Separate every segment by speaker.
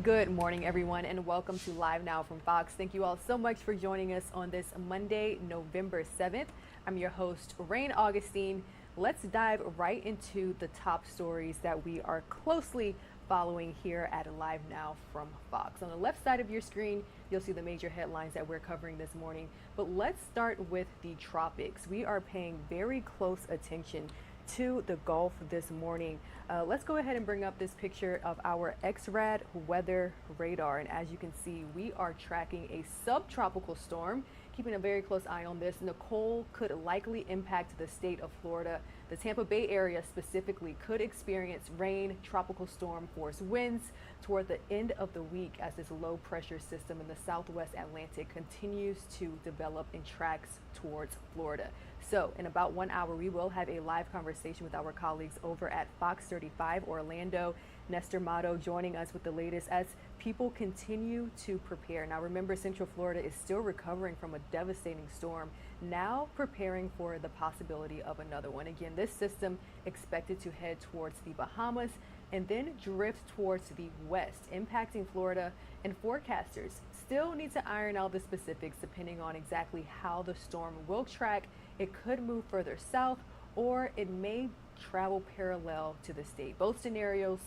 Speaker 1: Good morning, everyone, and welcome to Live Now from Fox. Thank you all so much for joining us on this Monday, November 7th. I'm your host, Rain Augustine. Let's dive right into the top stories that we are closely following here at Live Now from Fox. On the left side of your screen, you'll see the major headlines that we're covering this morning. But let's start with the tropics. We are paying very close attention to the Gulf this morning. Let's go ahead and bring up this picture of our XRAD weather radar. And as you can see, we are tracking a subtropical storm, keeping a very close eye on this. Nicole could likely impact the state of Florida. The Tampa Bay area specifically could experience rain, tropical storm force winds toward the end of the week as this low pressure system in the southwest Atlantic continues to develop and tracks towards Florida. So in about 1 hour, we will have a live conversation with our colleagues over at Fox 35 Orlando. Nestor Mato joining us with the latest as people continue to prepare. Now remember, Central Florida is still recovering from a devastating storm, now preparing for the possibility of another one. Again, this system expected to head towards the Bahamas and then drift towards the west, impacting Florida, and forecasters still need to iron out the specifics depending on exactly how the storm will track. It could move further south or it may travel parallel to the state. Both scenarios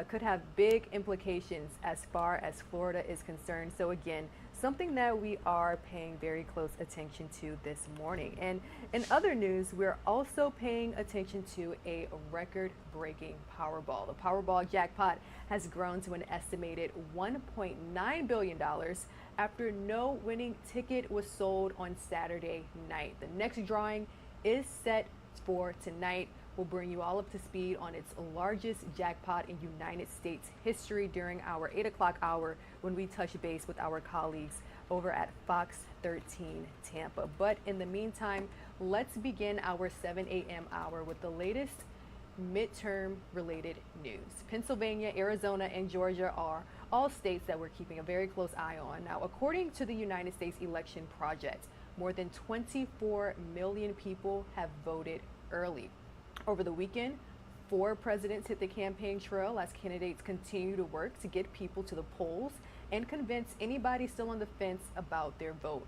Speaker 1: could have big implications as far as Florida is concerned. So again, something that we are paying very close attention to this morning. And in other news, we're also paying attention to a record-breaking Powerball. The Powerball jackpot has grown to an estimated $1.9 billion after no winning ticket was sold on Saturday night. The next drawing is set for tonight. We'll bring you all up to speed on its largest jackpot in United States history during our 8 o'clock hour when we touch base with our colleagues over at Fox 13 Tampa. But in the meantime, let's begin our 7 a.m. hour with the latest midterm related news. Pennsylvania, Arizona, and Georgia are all states that we're keeping a very close eye on. Now, according to the United States Election Project, more than 24 million people have voted early. Over the weekend, 4 presidents hit the campaign trail as candidates continue to work to get people to the polls and convince anybody still on the fence about their vote.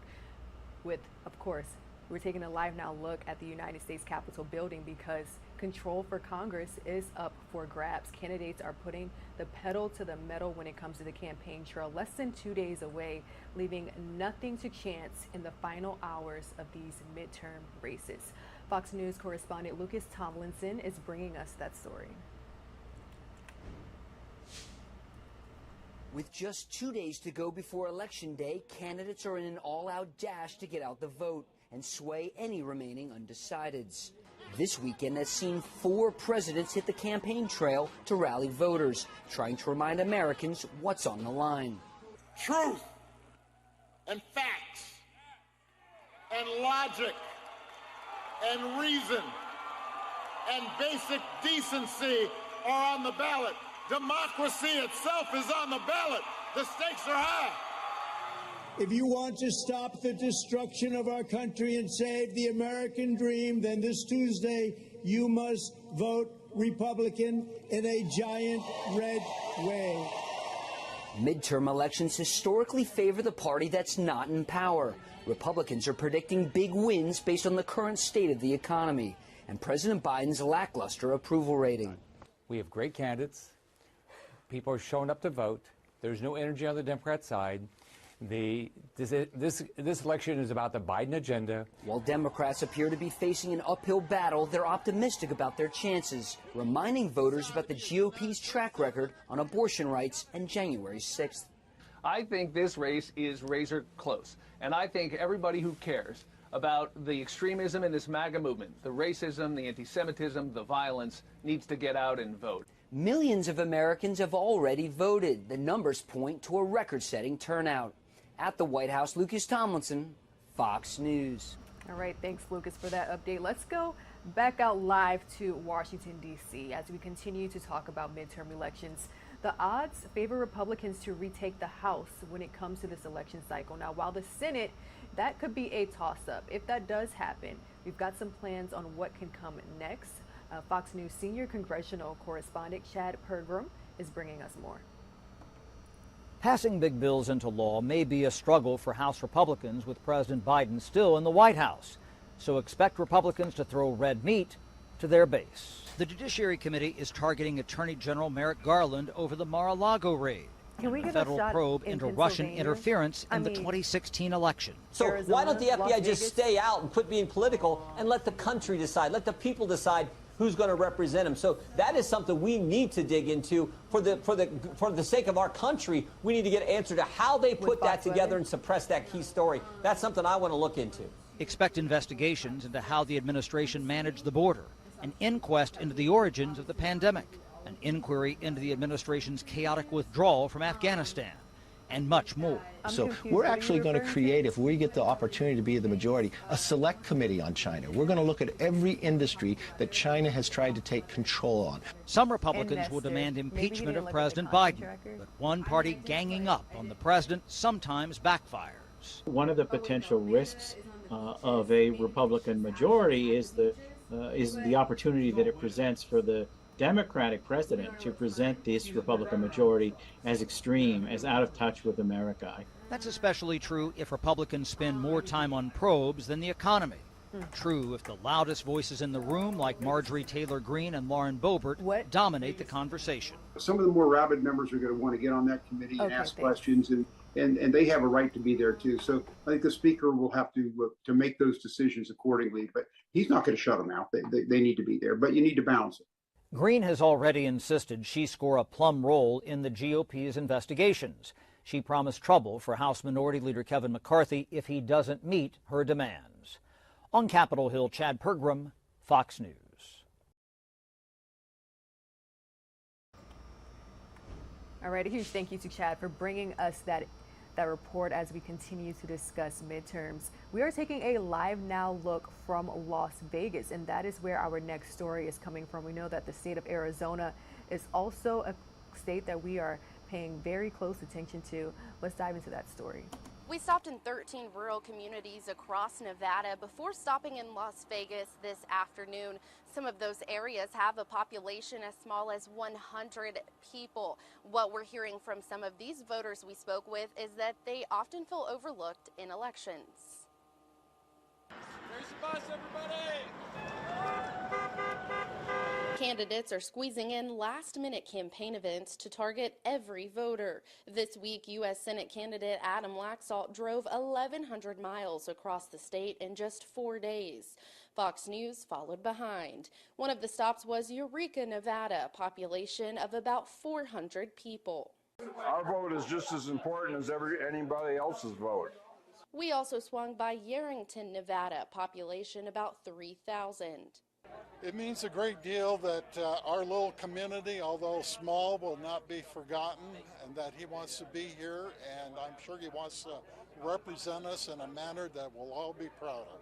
Speaker 1: With, of course, we're taking a live now look at the United States Capitol building because control for Congress is up for grabs. Candidates are putting the pedal to the metal when it comes to the campaign trail, less than 2 days away, leaving nothing to chance in the final hours of these midterm races. Fox News correspondent Lucas Tomlinson is bringing us that story.
Speaker 2: With just 2 days to go before Election Day, candidates are in an all-out dash to get out the vote and sway any remaining undecideds. This weekend has seen 4 presidents hit the campaign trail to rally voters, trying to remind Americans what's on the line.
Speaker 3: Truth and facts and logic and reason and basic decency are on the ballot. Democracy itself is on the ballot. The stakes are high.
Speaker 4: If you want to stop the destruction of our country and save the American dream, then this Tuesday you must vote Republican in a giant red way.
Speaker 2: Midterm elections historically favor the party that's not in power. Republicans are predicting big wins based on the current state of the economy and President Biden's lackluster approval rating.
Speaker 5: We have great candidates. People are showing up to vote. There's no energy on the Democrat side. This election is about the Biden agenda.
Speaker 2: While Democrats appear to be facing an uphill battle, they're optimistic about their chances, reminding voters about the GOP's track record on abortion rights and January 6th.
Speaker 6: I think this race is razor close, and I think everybody who cares about the extremism in this MAGA movement, the racism, the anti-Semitism, the violence, needs to get out and vote.
Speaker 2: Millions of Americans have already voted. The numbers point to a record-setting turnout. At the White House, Lucas Tomlinson, Fox News.
Speaker 1: All right, thanks, Lucas, for that update. Let's go back out live to Washington, D.C. as we continue to talk about midterm elections. The odds favor Republicans to retake the House when it comes to this election cycle. Now, while the Senate, that could be a toss-up. If that does happen, we've got some plans on what can come next. Fox News senior congressional correspondent Chad Pergram is bringing us more.
Speaker 7: Passing big bills into law may be a struggle for House Republicans with President Biden still in the White House. So expect Republicans to throw red meat to their base. The Judiciary Committee is targeting Attorney General Merrick Garland over the Mar-a-Lago raid.
Speaker 1: Can we
Speaker 7: A
Speaker 1: get
Speaker 7: federal
Speaker 1: a shot
Speaker 7: probe
Speaker 1: in
Speaker 7: into Russian
Speaker 1: Pennsylvania?
Speaker 7: interference in
Speaker 1: I
Speaker 7: the
Speaker 1: mean,
Speaker 7: 2016 election.
Speaker 8: So
Speaker 1: Arizona,
Speaker 8: why don't the
Speaker 1: Las
Speaker 8: FBI just
Speaker 1: Vegas?
Speaker 8: stay out and quit being political and let the country decide, let the people decide who's going to represent them? So that is something we need to dig into for the sake of our country. We need to get an answer to how they put that together and suppress that key story. That's something I want to look into.
Speaker 7: Expect investigations into how the administration managed the border, an inquest into the origins of the pandemic, an inquiry into the administration's chaotic withdrawal from Afghanistan, and much more.
Speaker 9: So we're actually going to create, if we get the opportunity to be the majority, a select committee on China. We're going to look at every industry that China has tried to take control on.
Speaker 7: Some Republicans will demand impeachment of President Biden, but one party ganging up on the president sometimes backfires.
Speaker 10: One of the potential risks of a Republican majority is the opportunity that it presents for the Democratic president to present this Republican majority as extreme, as out of touch with America.
Speaker 7: That's especially true if Republicans spend more time on probes than the economy. True if the loudest voices in the room, like Marjorie Taylor Greene and Lauren Boebert, dominate the conversation.
Speaker 11: Some of the more rabid members are going to want to get on that committee and ask questions, and they have a right to be there too. So I think the speaker will have to make those decisions accordingly, but he's not going to shut them out. They need to be there, but you need to balance it.
Speaker 7: Greene has already insisted she score a plum role in the GOP's investigations. She promised trouble for House Minority Leader Kevin McCarthy if he doesn't meet her demands. On Capitol Hill, Chad Pergram, Fox News.
Speaker 1: All right, a huge thank you to Chad for bringing us that report as we continue to discuss midterms. We are taking a live now look from Las Vegas, and that is where our next story is coming from. We know that the state of Arizona is also a state that we are paying very close attention to. Let's dive into that story.
Speaker 12: We stopped in 13 rural communities across Nevada before stopping in Las Vegas this afternoon. Some of those areas have a population as small as 100 people. What we're hearing from some of these voters we spoke with is that they often feel overlooked in elections.
Speaker 3: Raise the bus, everybody!
Speaker 12: Candidates are squeezing in last-minute campaign events to target every voter. This week, U.S. Senate candidate Adam Laxalt drove 1,100 miles across the state in just 4 days. Fox News followed behind. One of the stops was Eureka, Nevada, a population of about 400 people.
Speaker 13: Our vote is just as important as anybody else's vote.
Speaker 12: We also swung by Yerington, Nevada, population about 3,000.
Speaker 3: It means a great deal that our little community, although small, will not be forgotten, and that he wants to be here, and I'm sure he wants to represent us in a manner that we'll all be proud of.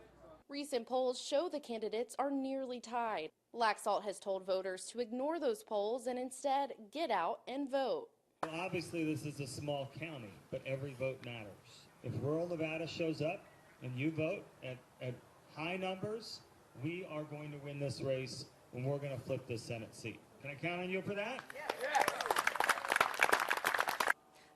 Speaker 12: Recent polls show the candidates are nearly tied. Laxalt has told voters to ignore those polls and instead get out and vote.
Speaker 14: Well, obviously, this is a small county, but every vote matters. If rural Nevada shows up and you vote at high numbers, we are going to win this race, and we're going to flip this Senate seat. Can I count on you for that?
Speaker 12: Yeah.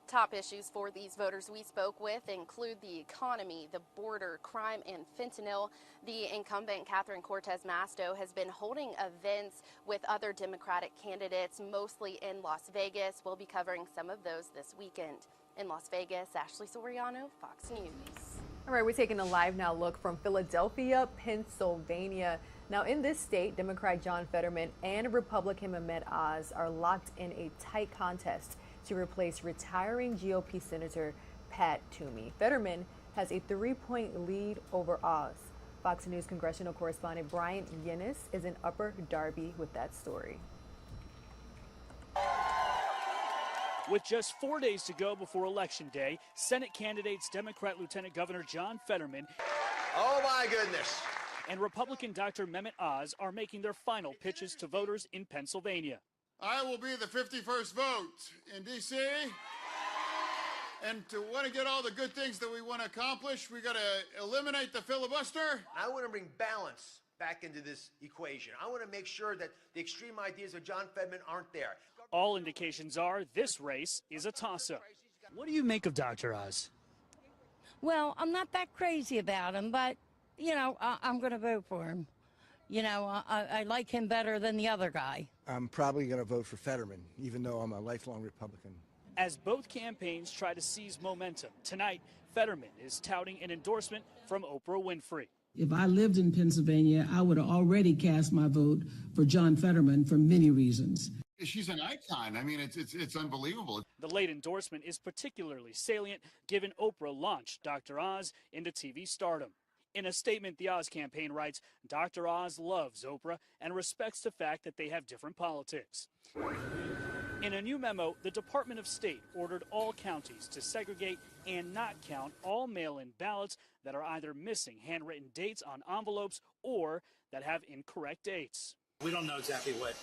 Speaker 12: Top issues for these voters we spoke with include the economy, the border, crime, and fentanyl. The incumbent Catherine Cortez Masto has been holding events with other Democratic candidates, mostly in Las Vegas. We'll be covering some of those this weekend. In Las Vegas, Ashley Soriano, Fox News.
Speaker 1: All right, we're taking a live now look from Philadelphia, Pennsylvania. Now, in this state, Democrat John Fetterman and Republican Mehmet Oz are locked in a tight contest to replace retiring GOP Senator Pat Toomey. Fetterman has a 3-point lead over Oz. Fox News congressional correspondent Brian Yennis is in Upper Darby with that story.
Speaker 15: With just 4 days to go before Election Day, Senate candidates Democrat Lieutenant Governor John Fetterman
Speaker 16: oh my goodness,
Speaker 15: and Republican Dr. Mehmet Oz are making their final pitches to voters in Pennsylvania.
Speaker 3: I will be the 51st vote in D.C. And to want to get all the good things that we want to accomplish, we got to eliminate the filibuster.
Speaker 16: I want to bring balance back into this equation. I want to make sure that the extreme ideas of John Fetterman aren't there.
Speaker 15: All indications are this race is a toss-up. What do you make of Dr. Oz?
Speaker 17: Well, I'm not that crazy about him, but, you know, I'm going to vote for him. You know, I like him better than the other guy.
Speaker 18: I'm probably going to vote for Fetterman, even though I'm a lifelong Republican.
Speaker 15: As both campaigns try to seize momentum, tonight, Fetterman is touting an endorsement from Oprah Winfrey.
Speaker 19: If I lived in Pennsylvania, I would have already cast my vote for John Fetterman for many reasons.
Speaker 3: She's an icon. I mean, it's unbelievable.
Speaker 15: The late endorsement is particularly salient given Oprah launched Dr. Oz into TV stardom. In a statement, the Oz campaign writes, Dr. Oz loves Oprah and respects the fact that they have different politics. In a new memo, the Department of State ordered all counties to segregate and not count all mail-in ballots that are either missing handwritten dates on envelopes or that have incorrect dates.
Speaker 20: We don't know exactly what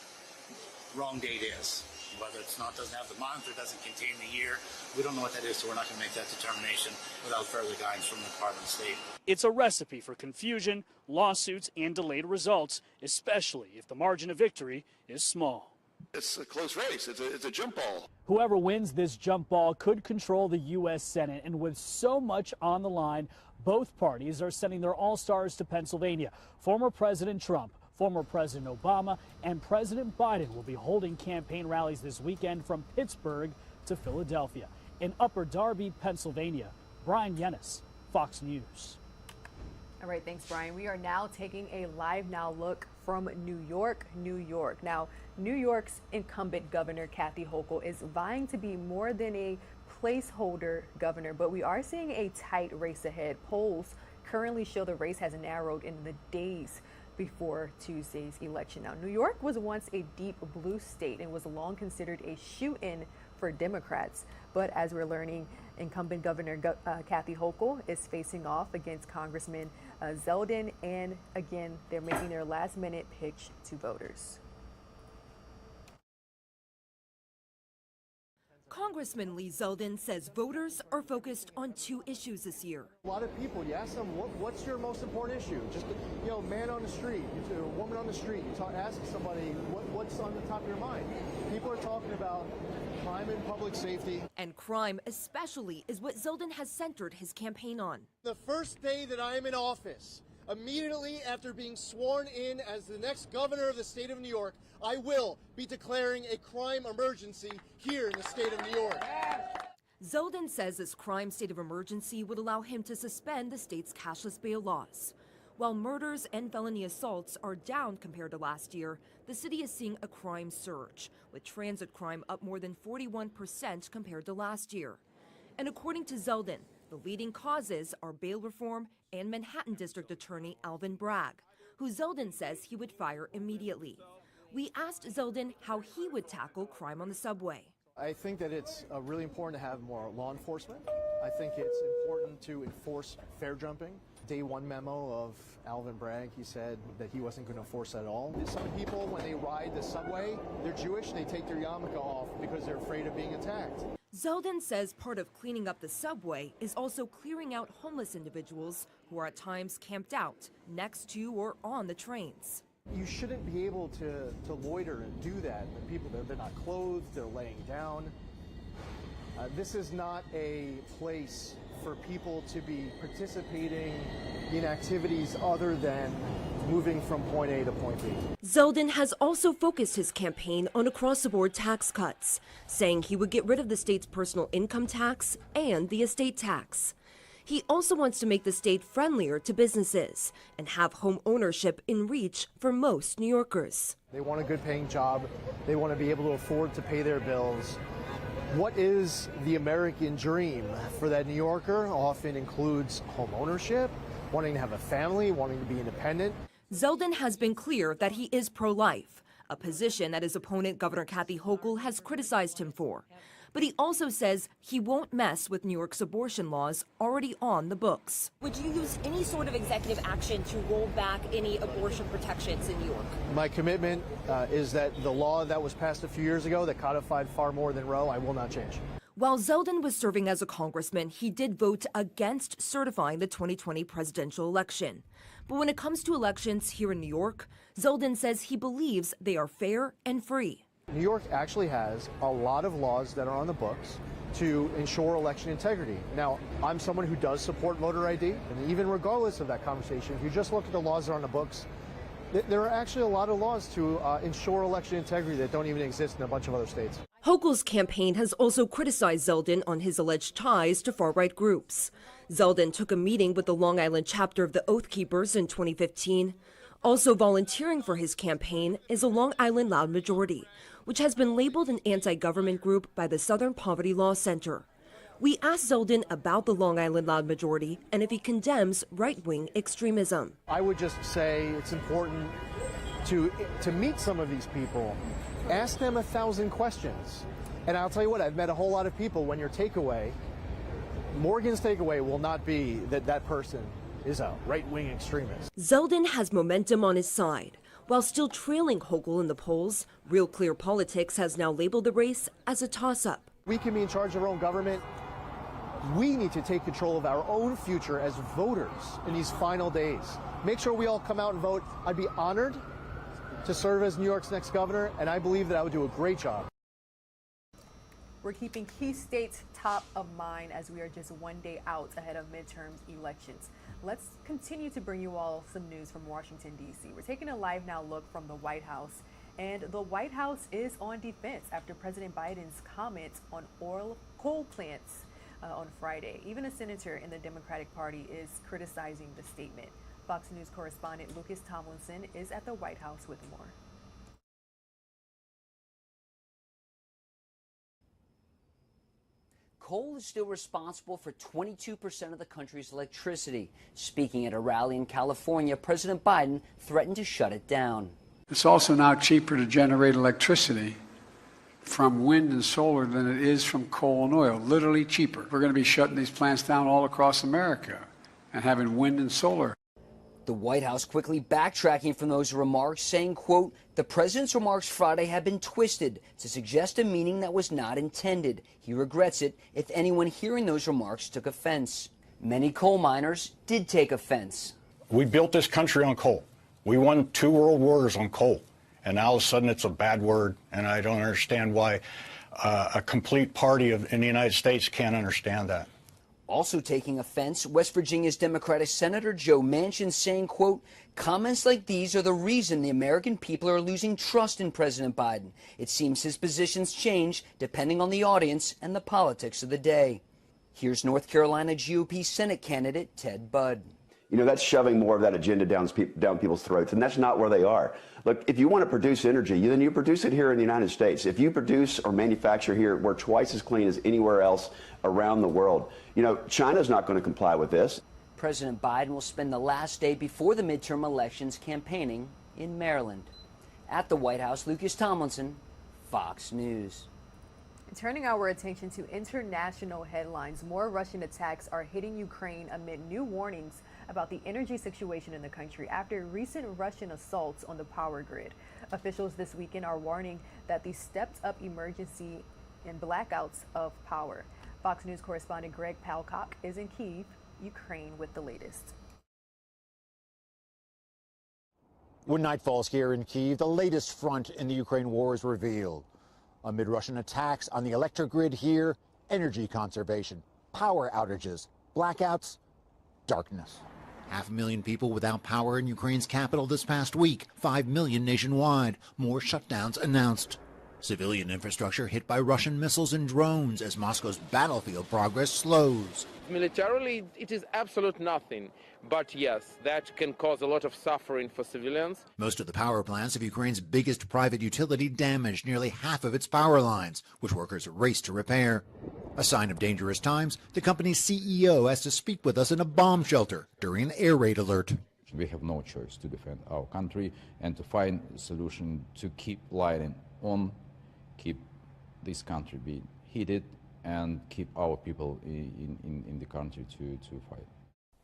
Speaker 20: wrong date is, whether it's not doesn't have the month or doesn't contain the year. We don't know what that is, so we're not going to make that determination without further guidance from the Department of State.
Speaker 15: It's a recipe for confusion, lawsuits, and delayed results, especially if the margin of victory is small.
Speaker 21: It's a close race. It's a jump ball.
Speaker 15: Whoever wins this jump ball could control the U.S. Senate, and with so much on the line, both parties are sending their all-stars to Pennsylvania. Former President Trump, former President Obama, and President Biden will be holding campaign rallies this weekend from Pittsburgh to Philadelphia. In Upper Darby, Pennsylvania, Brian Yennis, Fox News.
Speaker 1: All right, thanks, Brian. We are now taking a live now look from New York, New York. Now, New York's incumbent governor, Kathy Hochul, is vying to be more than a placeholder governor, but we are seeing a tight race ahead. Polls currently show the race has narrowed in the days before Tuesday's election. Now, New York was once a deep blue state and was long considered a shoe-in for Democrats. But as we're learning, incumbent Governor Kathy Hochul is facing off against Congressman Zeldin, and again, they're making their last-minute pitch to voters.
Speaker 22: Congressman Lee Zeldin says voters are focused on two issues this year.
Speaker 23: A lot of people, you ask them, what's your most important issue? Just, man on the street, a woman on the street, ask somebody, what's on the top of your mind? People are talking about crime and public safety.
Speaker 22: And crime especially is what Zeldin has centered his campaign on.
Speaker 23: The first day that I am in office, immediately after being sworn in as the next governor of the state of New York, I will be declaring a crime emergency here in the state of New York.
Speaker 22: Zeldin says this crime state of emergency would allow him to suspend the state's cashless bail laws. While murders and felony assaults are down compared to last year, the city is seeing a crime surge, with transit crime up more than 41% compared to last year. And according to Zeldin, the leading causes are bail reform and Manhattan District Attorney Alvin Bragg, who Zeldin says he would fire immediately. We asked Zeldin how he would tackle crime on the subway.
Speaker 23: I think that it's really important to have more law enforcement. I think it's important to enforce fare jumping. Day one memo of Alvin Bragg, he said that he wasn't going to enforce that at all. Some people, when they ride the subway, they're Jewish, they take their yarmulke off because they're afraid of being attacked.
Speaker 22: Zeldin says part of cleaning up the subway is also clearing out homeless individuals who are at times camped out next to or on the trains.
Speaker 23: You shouldn't be able to loiter and do that. The people, they're not clothed, they're laying down. This is not a place for people to be participating in activities other than moving from point A to point B.
Speaker 22: Zeldin has also focused his campaign on across-the-board tax cuts, saying he would get rid of the state's personal income tax and the estate tax. He also wants to make the state friendlier to businesses and have home ownership in reach for most New Yorkers.
Speaker 23: They want a good paying job. They want to be able to afford to pay their bills. What is the American dream for that New Yorker? Often includes home ownership, wanting to have a family, wanting to be independent.
Speaker 22: Zeldin has been clear that he is pro-life, a position that his opponent, Governor Kathy Hochul, has criticized him for. But he also says he won't mess with New York's abortion laws already on the books.
Speaker 24: Would you use any sort of executive action to roll back any abortion protections in New York?
Speaker 23: My commitment is that the law that was passed a few years ago that codified far more than Roe, I will not change.
Speaker 22: While Zeldin was serving as a congressman, he did vote against certifying the 2020 presidential election. But when it comes to elections here in New York, Zeldin says he believes they are fair and free.
Speaker 23: New York actually has a lot of laws that are on the books to ensure election integrity. Now, I'm someone who does support voter ID, and even regardless of that conversation, if you just look at the laws that are on the books, there are actually a lot of laws to ensure election integrity that don't even exist in a bunch of other states.
Speaker 22: Hochul's campaign has also criticized Zeldin on his alleged ties to far-right groups. Zeldin took a meeting with the Long Island chapter of the Oath Keepers in 2015. Also volunteering for his campaign is a Long Island Loud Majority, which has been labeled an anti-government group by the Southern Poverty Law Center. We asked Zeldin about the Long Island Loud Majority and if he condemns right-wing extremism.
Speaker 23: I would just say it's important to meet some of these people, ask them 1,000 questions. And I'll tell you what, I've met a whole lot of people when your takeaway, Morgan's takeaway will not be that that person is a right-wing extremist.
Speaker 22: Zeldin has momentum on his side. While still trailing Hochul in the polls, Real Clear Politics has now labeled the race as a toss-up.
Speaker 23: We can be in charge of our own government. We need to take control of our own future as voters in these final days. Make sure we all come out and vote. I'd be honored to serve as New York's next governor, and I believe that I would do a great job.
Speaker 1: We're keeping key states top of mind as we are just one day out ahead of midterm elections. Let's continue to bring you all some news from Washington, D.C. We're taking a live now look from the White House. And the White House is on defense after President Biden's comments on coal plants on Friday. Even a senator in the Democratic Party is criticizing the statement. Fox News correspondent Lucas Tomlinson is at the White House with more.
Speaker 2: Coal is still responsible for 22% of the country's electricity. Speaking at a rally in California, President Biden threatened to shut it down.
Speaker 4: It's also now cheaper to generate electricity from wind and solar than it is from coal and oil, literally cheaper. We're going to be shutting these plants down all across America and having wind and solar.
Speaker 2: The White House quickly backtracking from those remarks, saying, quote, the president's remarks Friday have been twisted to suggest a meaning that was not intended. He regrets it if anyone hearing those remarks took offense. Many coal miners did take offense.
Speaker 5: We built this country on coal. We won 2 world wars on coal, and now all of a sudden it's a bad word, and I don't understand why a complete party in the United States can't understand that.
Speaker 2: Also taking offense, West Virginia's Democratic Senator Joe Manchin saying, quote, comments like these are the reason the American people are losing trust in President Biden. It seems his positions change depending on the audience and the politics of the day. Here's North Carolina GOP Senate candidate Ted Budd.
Speaker 6: You know, that's shoving more of that agenda down people's throats, and that's not where they are. Look, if you want to produce energy, then you produce it here in the United States. If you produce or manufacture here, we're twice as clean as anywhere else around the world. You know, China's not going to comply with this.
Speaker 2: President Biden will spend the last day before the midterm elections campaigning in Maryland. At the White House, Lucas Tomlinson, Fox News.
Speaker 1: Turning our attention to international headlines, more Russian attacks are hitting Ukraine amid new warnings about the energy situation in the country after recent Russian assaults on the power grid. Officials this weekend are warning that the stepped-up emergency and blackouts of power. Fox News correspondent Greg Palcock is in Kyiv, Ukraine, with the latest.
Speaker 25: When night falls here in Kyiv, the latest front in the Ukraine war is revealed. Amid Russian attacks on the electric grid here, energy conservation, power outages, blackouts, darkness.
Speaker 26: 500,000 people without power in Ukraine's capital this past week, 5 million nationwide. More shutdowns announced. Civilian infrastructure hit by Russian missiles and drones as Moscow's battlefield progress slows.
Speaker 27: Militarily, it is absolute nothing. But yes, that can cause a lot of suffering for civilians.
Speaker 26: Most of the power plants of Ukraine's biggest private utility damaged nearly half of its power lines, which workers race to repair. A sign of dangerous times, the company's CEO has to speak with us in a bomb shelter during an air raid alert.
Speaker 28: We have no choice to defend our country and to find a solution to keep lighting on, keep this country being heated, and keep our people in the country to fight.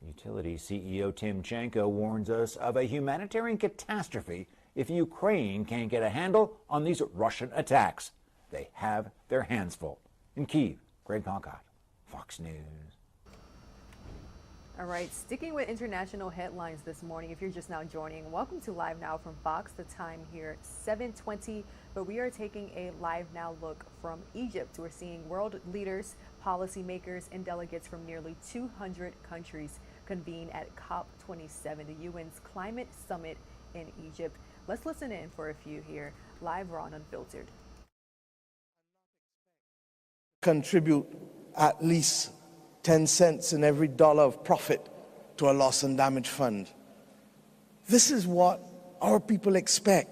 Speaker 25: Utility CEO Tim Chenko warns us of a humanitarian catastrophe if Ukraine can't get a handle on these Russian attacks. They have their hands full. In Kyiv, Greg Palcock, Fox News.
Speaker 1: All right, sticking with international headlines this morning, if you're just now joining, welcome to Live Now from Fox. The time here, 7:20, but we are taking a Live Now look from Egypt. We're seeing world leaders, policymakers, and delegates from nearly 200 countries convene at COP27, the UN's climate summit in Egypt. Let's listen in for a few here, live, raw, and unfiltered.
Speaker 7: Contribute at least 10 cents in every dollar of profit to a loss and damage fund. This is what our people expect.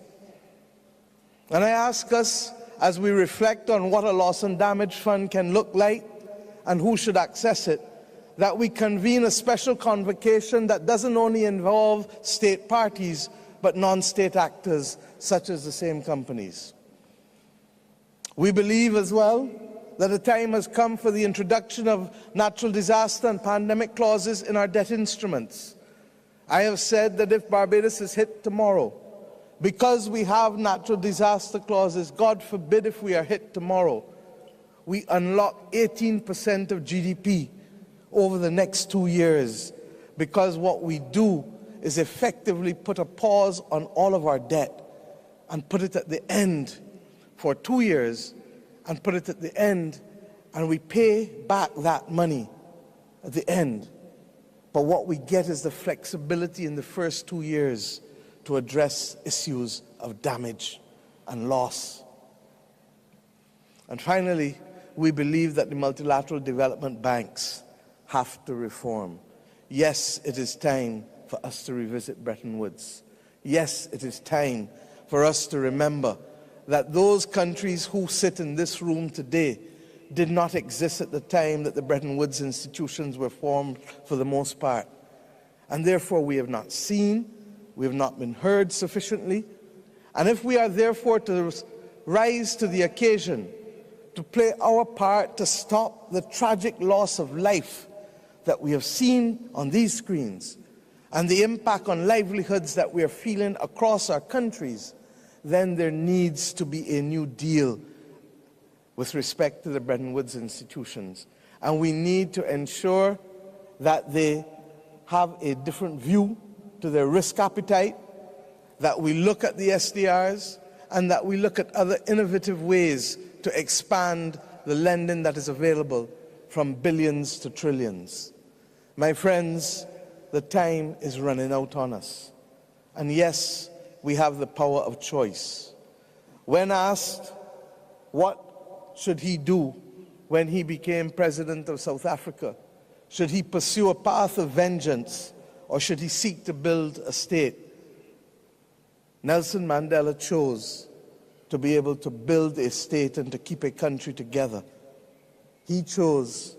Speaker 7: And I ask us, as we reflect on what a loss and damage fund can look like and who should access it, that we convene a special convocation that doesn't only involve state parties, but non-state actors, such as the same companies. We believe as well that the time has come for the introduction of natural disaster and pandemic clauses in our debt instruments. I have said that if Barbados is hit tomorrow, because we have natural disaster clauses, God forbid if we are hit tomorrow, we unlock 18% of GDP over the next 2 years, because what we do is effectively put a pause on all of our debt and put it at the end for 2 years and put it at the end, and we pay back that money at the end. But what we get is the flexibility in the first 2 years to address issues of damage and loss. And finally, we believe that the multilateral development banks have to reform. Yes, it is time for us to revisit Bretton Woods. Yes, it is time for us to remember that those countries who sit in this room today did not exist at the time that the Bretton Woods institutions were formed for the most part. And therefore we have not seen, we have not been heard sufficiently. And if we are therefore to rise to the occasion, to play our part to stop the tragic loss of life that we have seen on these screens and the impact on livelihoods that we are feeling across our countries, then there needs to be a new deal with respect to the Bretton Woods institutions. And we need to ensure that they have a different view to their risk appetite, that we look at the SDRs, and that we look at other innovative ways to expand the lending that is available from billions to trillions. My friends, the time is running out on us. And yes, we have the power of choice. When asked what should he do when he became president of South Africa, should he pursue a path of vengeance or should he seek to build a state, Nelson Mandela chose to be able to build a state and to keep a country together. He chose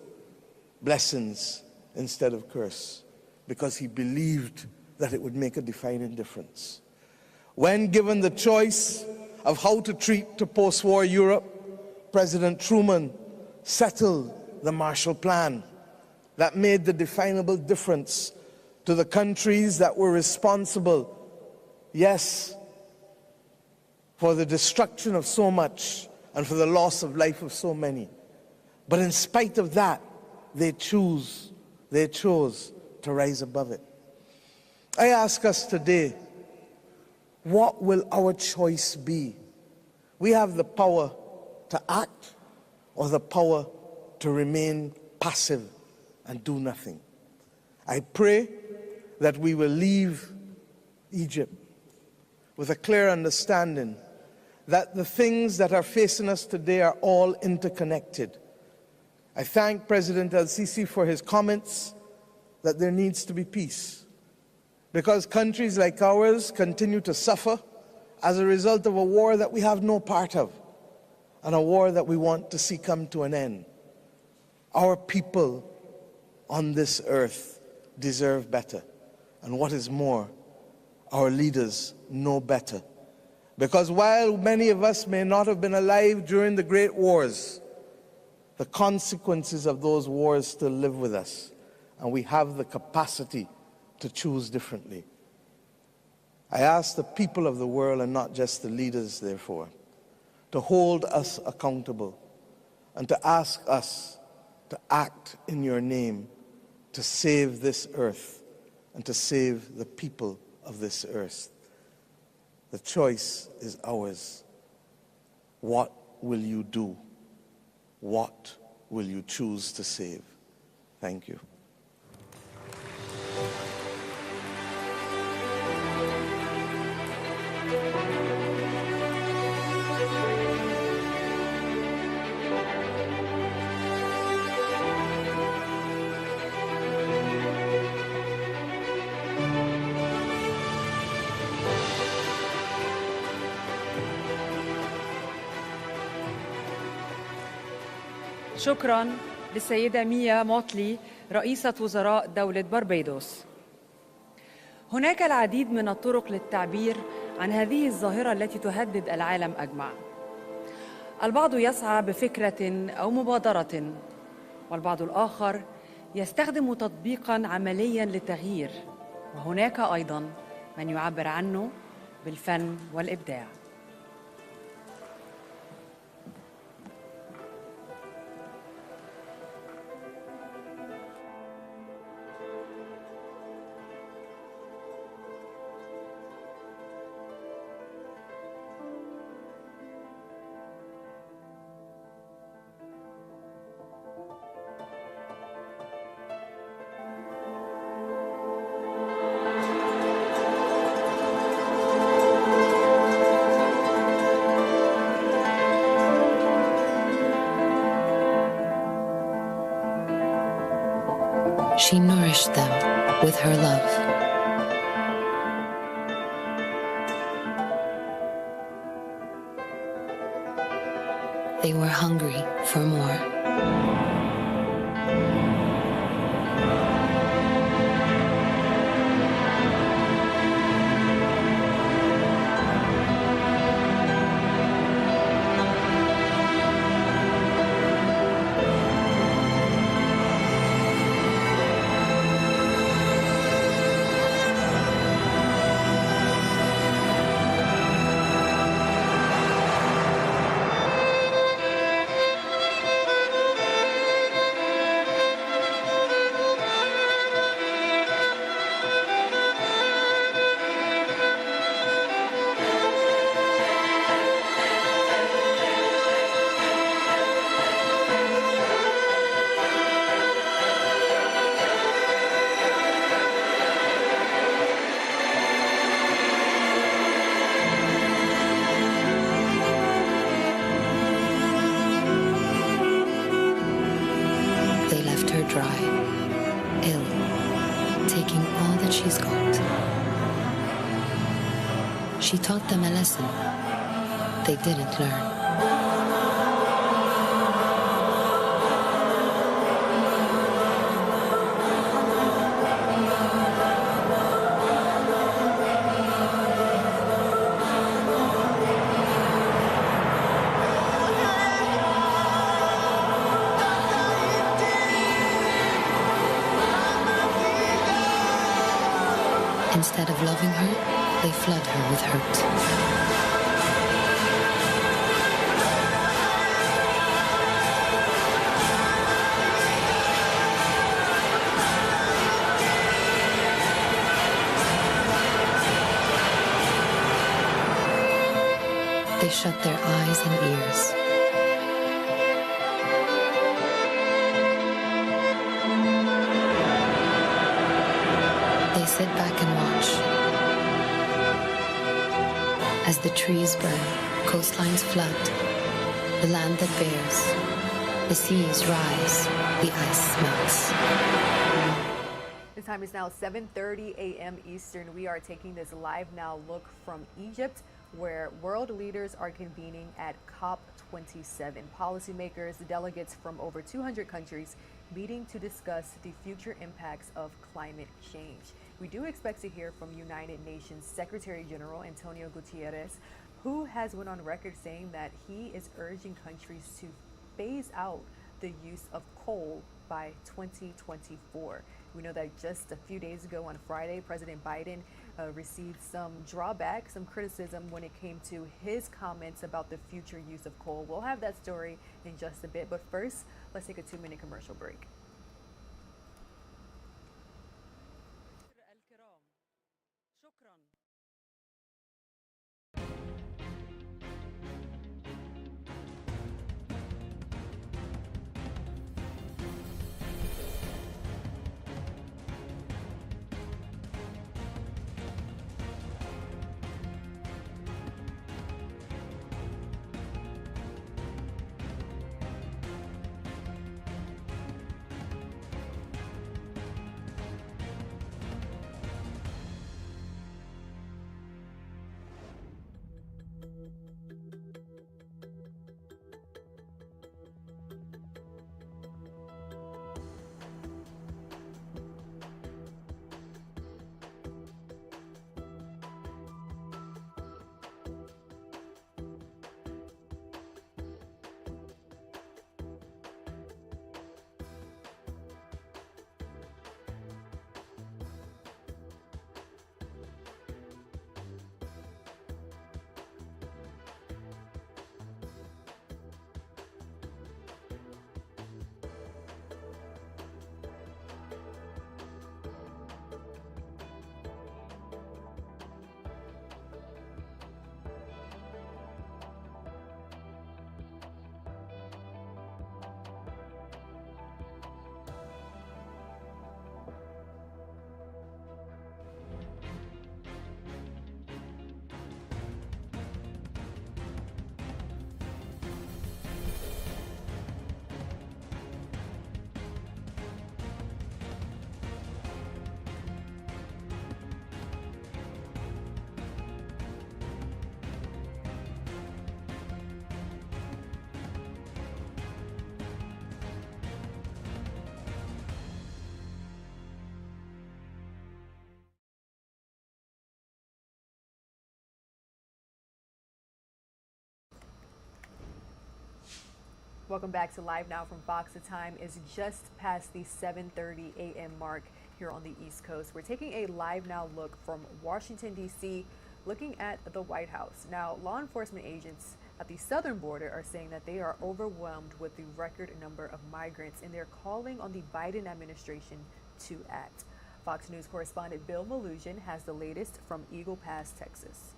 Speaker 7: blessings instead of curse because he believed that it would make a defining difference. When given the choice of how to treat to post-war Europe, President Truman settled the Marshall Plan that made the definable difference to the countries that were responsible, yes, for the destruction of so much and for the loss of life of so many. But in spite of that, they chose to rise above it. I ask us today, what will our choice be? We have the power to act or the power to remain passive and do nothing. I pray that we will leave Egypt with a clear understanding that the things that are facing us today are all interconnected. I thank President El-Sisi for his comments that there needs to be peace, because countries like ours continue to suffer as a result of a war that we have no part of, and a war that we want to see come to an end. Our people on this earth deserve better, and what is more, our leaders know better. Because while many of us may not have been alive during the great wars, the consequences of those wars still live with us, and we have the capacity to choose differently. I ask the people of the world, and not just the leaders, therefore, to hold us accountable and to ask us to act in your name to save this earth and to save the people of this earth. The choice is ours. What will you do? What will you choose to save? Thank you.
Speaker 8: شكراً للسيدة ميا موتلي رئيسة وزراء دولة بربيدوس. هناك العديد من الطرق للتعبير عن هذه الظاهرة التي تهدد العالم أجمع. البعض يسعى بفكرة أو مبادرة، والبعض الآخر يستخدم تطبيقاً عملياً للتغيير، وهناك أيضاً من يعبر عنه بالفن والإبداع.
Speaker 9: She nourished them with her love. They were hungry for more. Dry, ill, taking all that she's got. She taught them a lesson they didn't learn. Instead of loving her, they flood her with hurt. They shut their eyes and ears. They sit back and watch as the trees burn, coastlines flood, the land that bears, the seas rise, the ice melts.
Speaker 1: The time is now 7:30 a.m. Eastern. We are taking this live now look from Egypt, where world leaders are convening at COP27. Policymakers, delegates from over 200 countries meeting to discuss the future impacts of climate change. We do expect to hear from United Nations Secretary General Antonio Guterres, who has went on record saying that he is urging countries to phase out the use of coal by 2024. We know that just a few days ago on Friday, President Biden received some drawback, some criticism when it came to his comments about the future use of coal. We'll have that story in just a bit, but first, let's take a 2-minute commercial break. Welcome back to Live Now from Fox. The time is just past the 7:30 a.m. mark here on the East Coast. We're taking a Live Now look from Washington, D.C., looking at the White House. Now, law enforcement agents at the southern border are saying that they are overwhelmed with the record number of migrants, and they're calling on the Biden administration to act. Fox News correspondent Bill Malusian has the latest from Eagle Pass, Texas.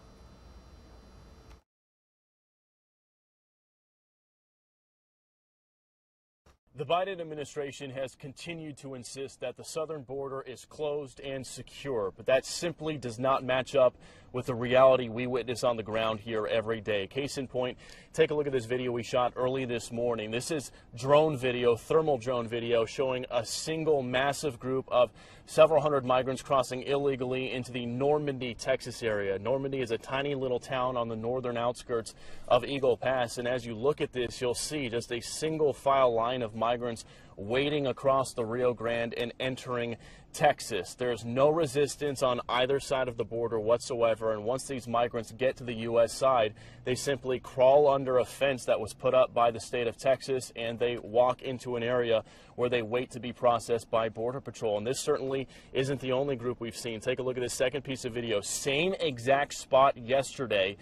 Speaker 10: The Biden administration has continued to insist that the southern border is closed and secure, but that simply does not match up with the reality we witness on the ground here every day. Case in point, take a look at this video we shot early this morning. This is drone video, thermal drone video, showing a single massive group of several hundred migrants crossing illegally into the Normandy, Texas area. Normandy is a tiny little town on the northern outskirts of Eagle Pass, and as you look at this, you'll see just a single file line of migrants wading across the Rio Grande and entering Texas. There's no resistance on either side of the border whatsoever, and once these migrants get to the U.S. side, they simply crawl under a fence that was put up by the state of Texas, and they walk into an area where they wait to be processed by Border Patrol. And this certainly isn't the only group we've seen. Take a look at this second piece of video. Same exact spot yesterday,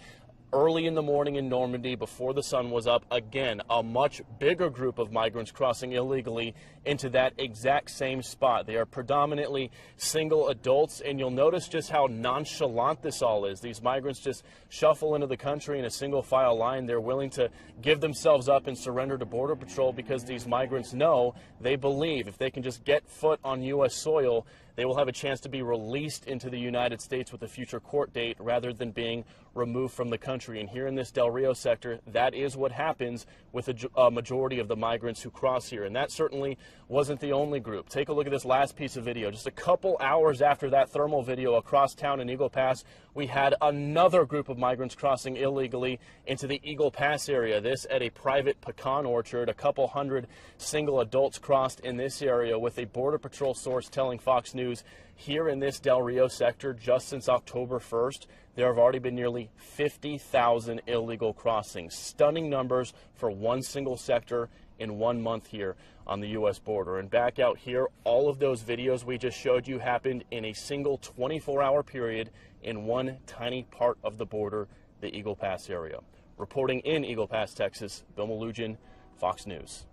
Speaker 10: early in the morning in Normandy, before the sun was up. Again, a much bigger group of migrants crossing illegally into that exact same spot. They are predominantly single adults, and you'll notice just how nonchalant this all is. These migrants just shuffle into the country in a single file line. They're willing to give themselves up and surrender to Border Patrol because these migrants know, they believe, if they can just get foot on U.S. soil, they will have a chance to be released into the United States with a future court date rather than being removed from the country. And here in this Del Rio sector, that is what happens with a majority of the migrants who cross here. And that certainly wasn't the only group. Take a look at this last piece of video. Just a couple hours after that thermal video across town in Eagle Pass, we had another group of migrants crossing illegally into the Eagle Pass area. This at a private pecan orchard. A couple hundred single adults crossed in this area, with a Border Patrol source telling Fox News here in this Del Rio sector, just since October 1st, there have already been nearly 50,000 illegal crossings. Stunning numbers for one single sector in 1 month here on the U.S. border. And back out here, all of those videos we just showed you happened in a single 24-hour period in one tiny part of the border, the Eagle Pass area. Reporting in Eagle Pass, Texas, Bill Malusian, Fox News.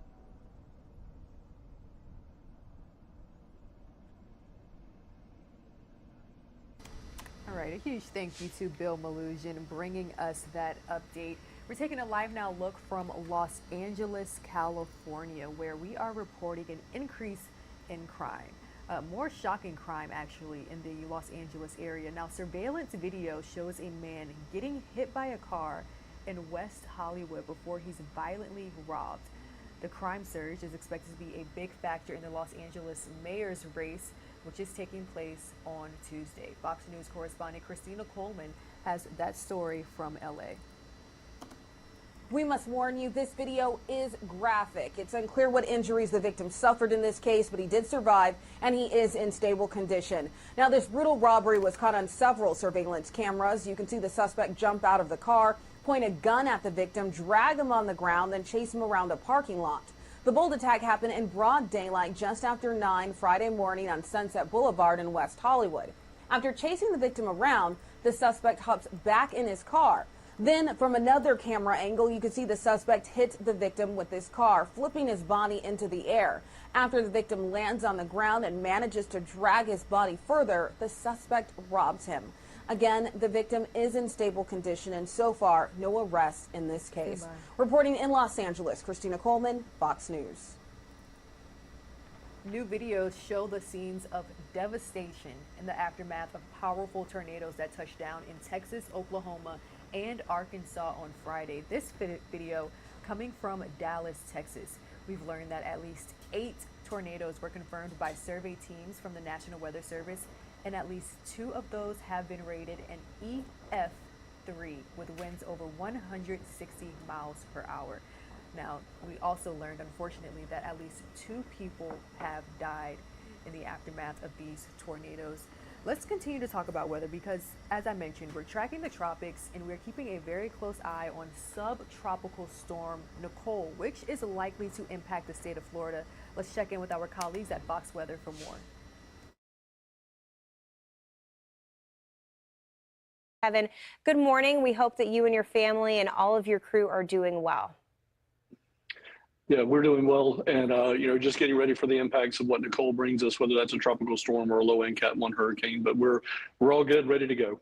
Speaker 1: All right, a huge thank you to Bill Malusian bringing us that update. We're taking a Live Now look from Los Angeles, California, where we are reporting an increase in crime. More shocking crime, actually, in the Los Angeles area. Now, surveillance video shows a man getting hit by a car in West Hollywood before he's violently robbed. The crime surge is expected to be a big factor in the Los Angeles mayor's race, which is taking place on Tuesday. Fox News correspondent Christina Coleman has that story from LA.
Speaker 11: We must warn you, this video is graphic. It's unclear what injuries the victim suffered in this case, but he did survive and he is in stable condition. Now, this brutal robbery was caught on several surveillance cameras. You can see the suspect jump out of the car, point a gun at the victim, drag him on the ground, then chase him around the parking lot. The bold attack happened in broad daylight just after 9 Friday morning on Sunset Boulevard in West Hollywood. After chasing the victim around, the suspect hops back in his car. Then, from another camera angle, you can see the suspect hit the victim with his car, flipping his body into the air. After the victim lands on the ground and manages to drag his body further, the suspect robs him. Again, the victim is in stable condition, and so far, no arrests in this case. Reporting in Los Angeles, Christina Coleman, Fox News.
Speaker 1: New videos show the scenes of devastation in the aftermath of powerful tornadoes that touched down in Texas, Oklahoma, and Arkansas on Friday. This video coming from Dallas, Texas. We've learned that at least 8 tornadoes were confirmed by survey teams from the National Weather Service, and at least 2 of those have been rated an EF3 with winds over 160 miles per hour. Now, we also learned, unfortunately, that at least 2 people have died in the aftermath of these tornadoes. Let's continue to talk about weather because, as I mentioned, we're tracking the tropics and we're keeping a very close eye on subtropical storm Nicole, which is likely to impact the state of Florida. Let's check in with our colleagues at Fox Weather for more.
Speaker 3: Kevin, good morning. We hope that you and your family and all of your crew are doing well.
Speaker 12: Yeah, we're doing well, and just getting ready for the impacts of what Nicole brings us, whether that's a tropical storm or a low-end Cat 1 hurricane. But we're all good, ready to go.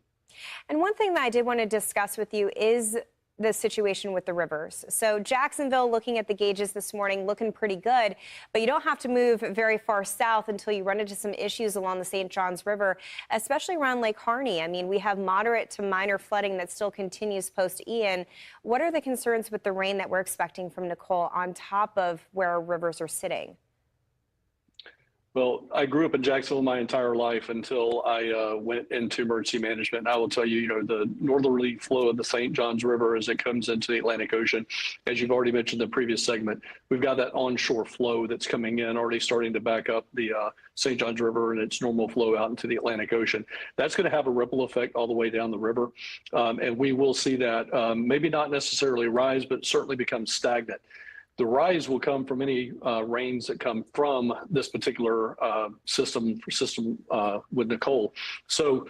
Speaker 3: And one thing that I did want to discuss with you is the situation with the rivers. So Jacksonville, looking at the gauges this morning, looking pretty good, but you don't have to move very far south until you run into some issues along the St. Johns River, especially around Lake Harney. I mean, we have moderate to minor flooding that still continues post-Ian. What are the concerns with the rain that we're expecting from Nicole on top of where our rivers are sitting?
Speaker 12: Well, I grew up in Jacksonville my entire life until I went into emergency management. And I will tell you, the northerly flow of the St. Johns River as it comes into the Atlantic Ocean, as you've already mentioned in the previous segment, we've got that onshore flow that's coming in, already starting to back up the St. Johns River and its normal flow out into the Atlantic Ocean. That's going to have a ripple effect all the way down the river. And we will see that maybe not necessarily rise, but certainly become stagnant. The rise will come from any rains that come from this particular system with Nicole. So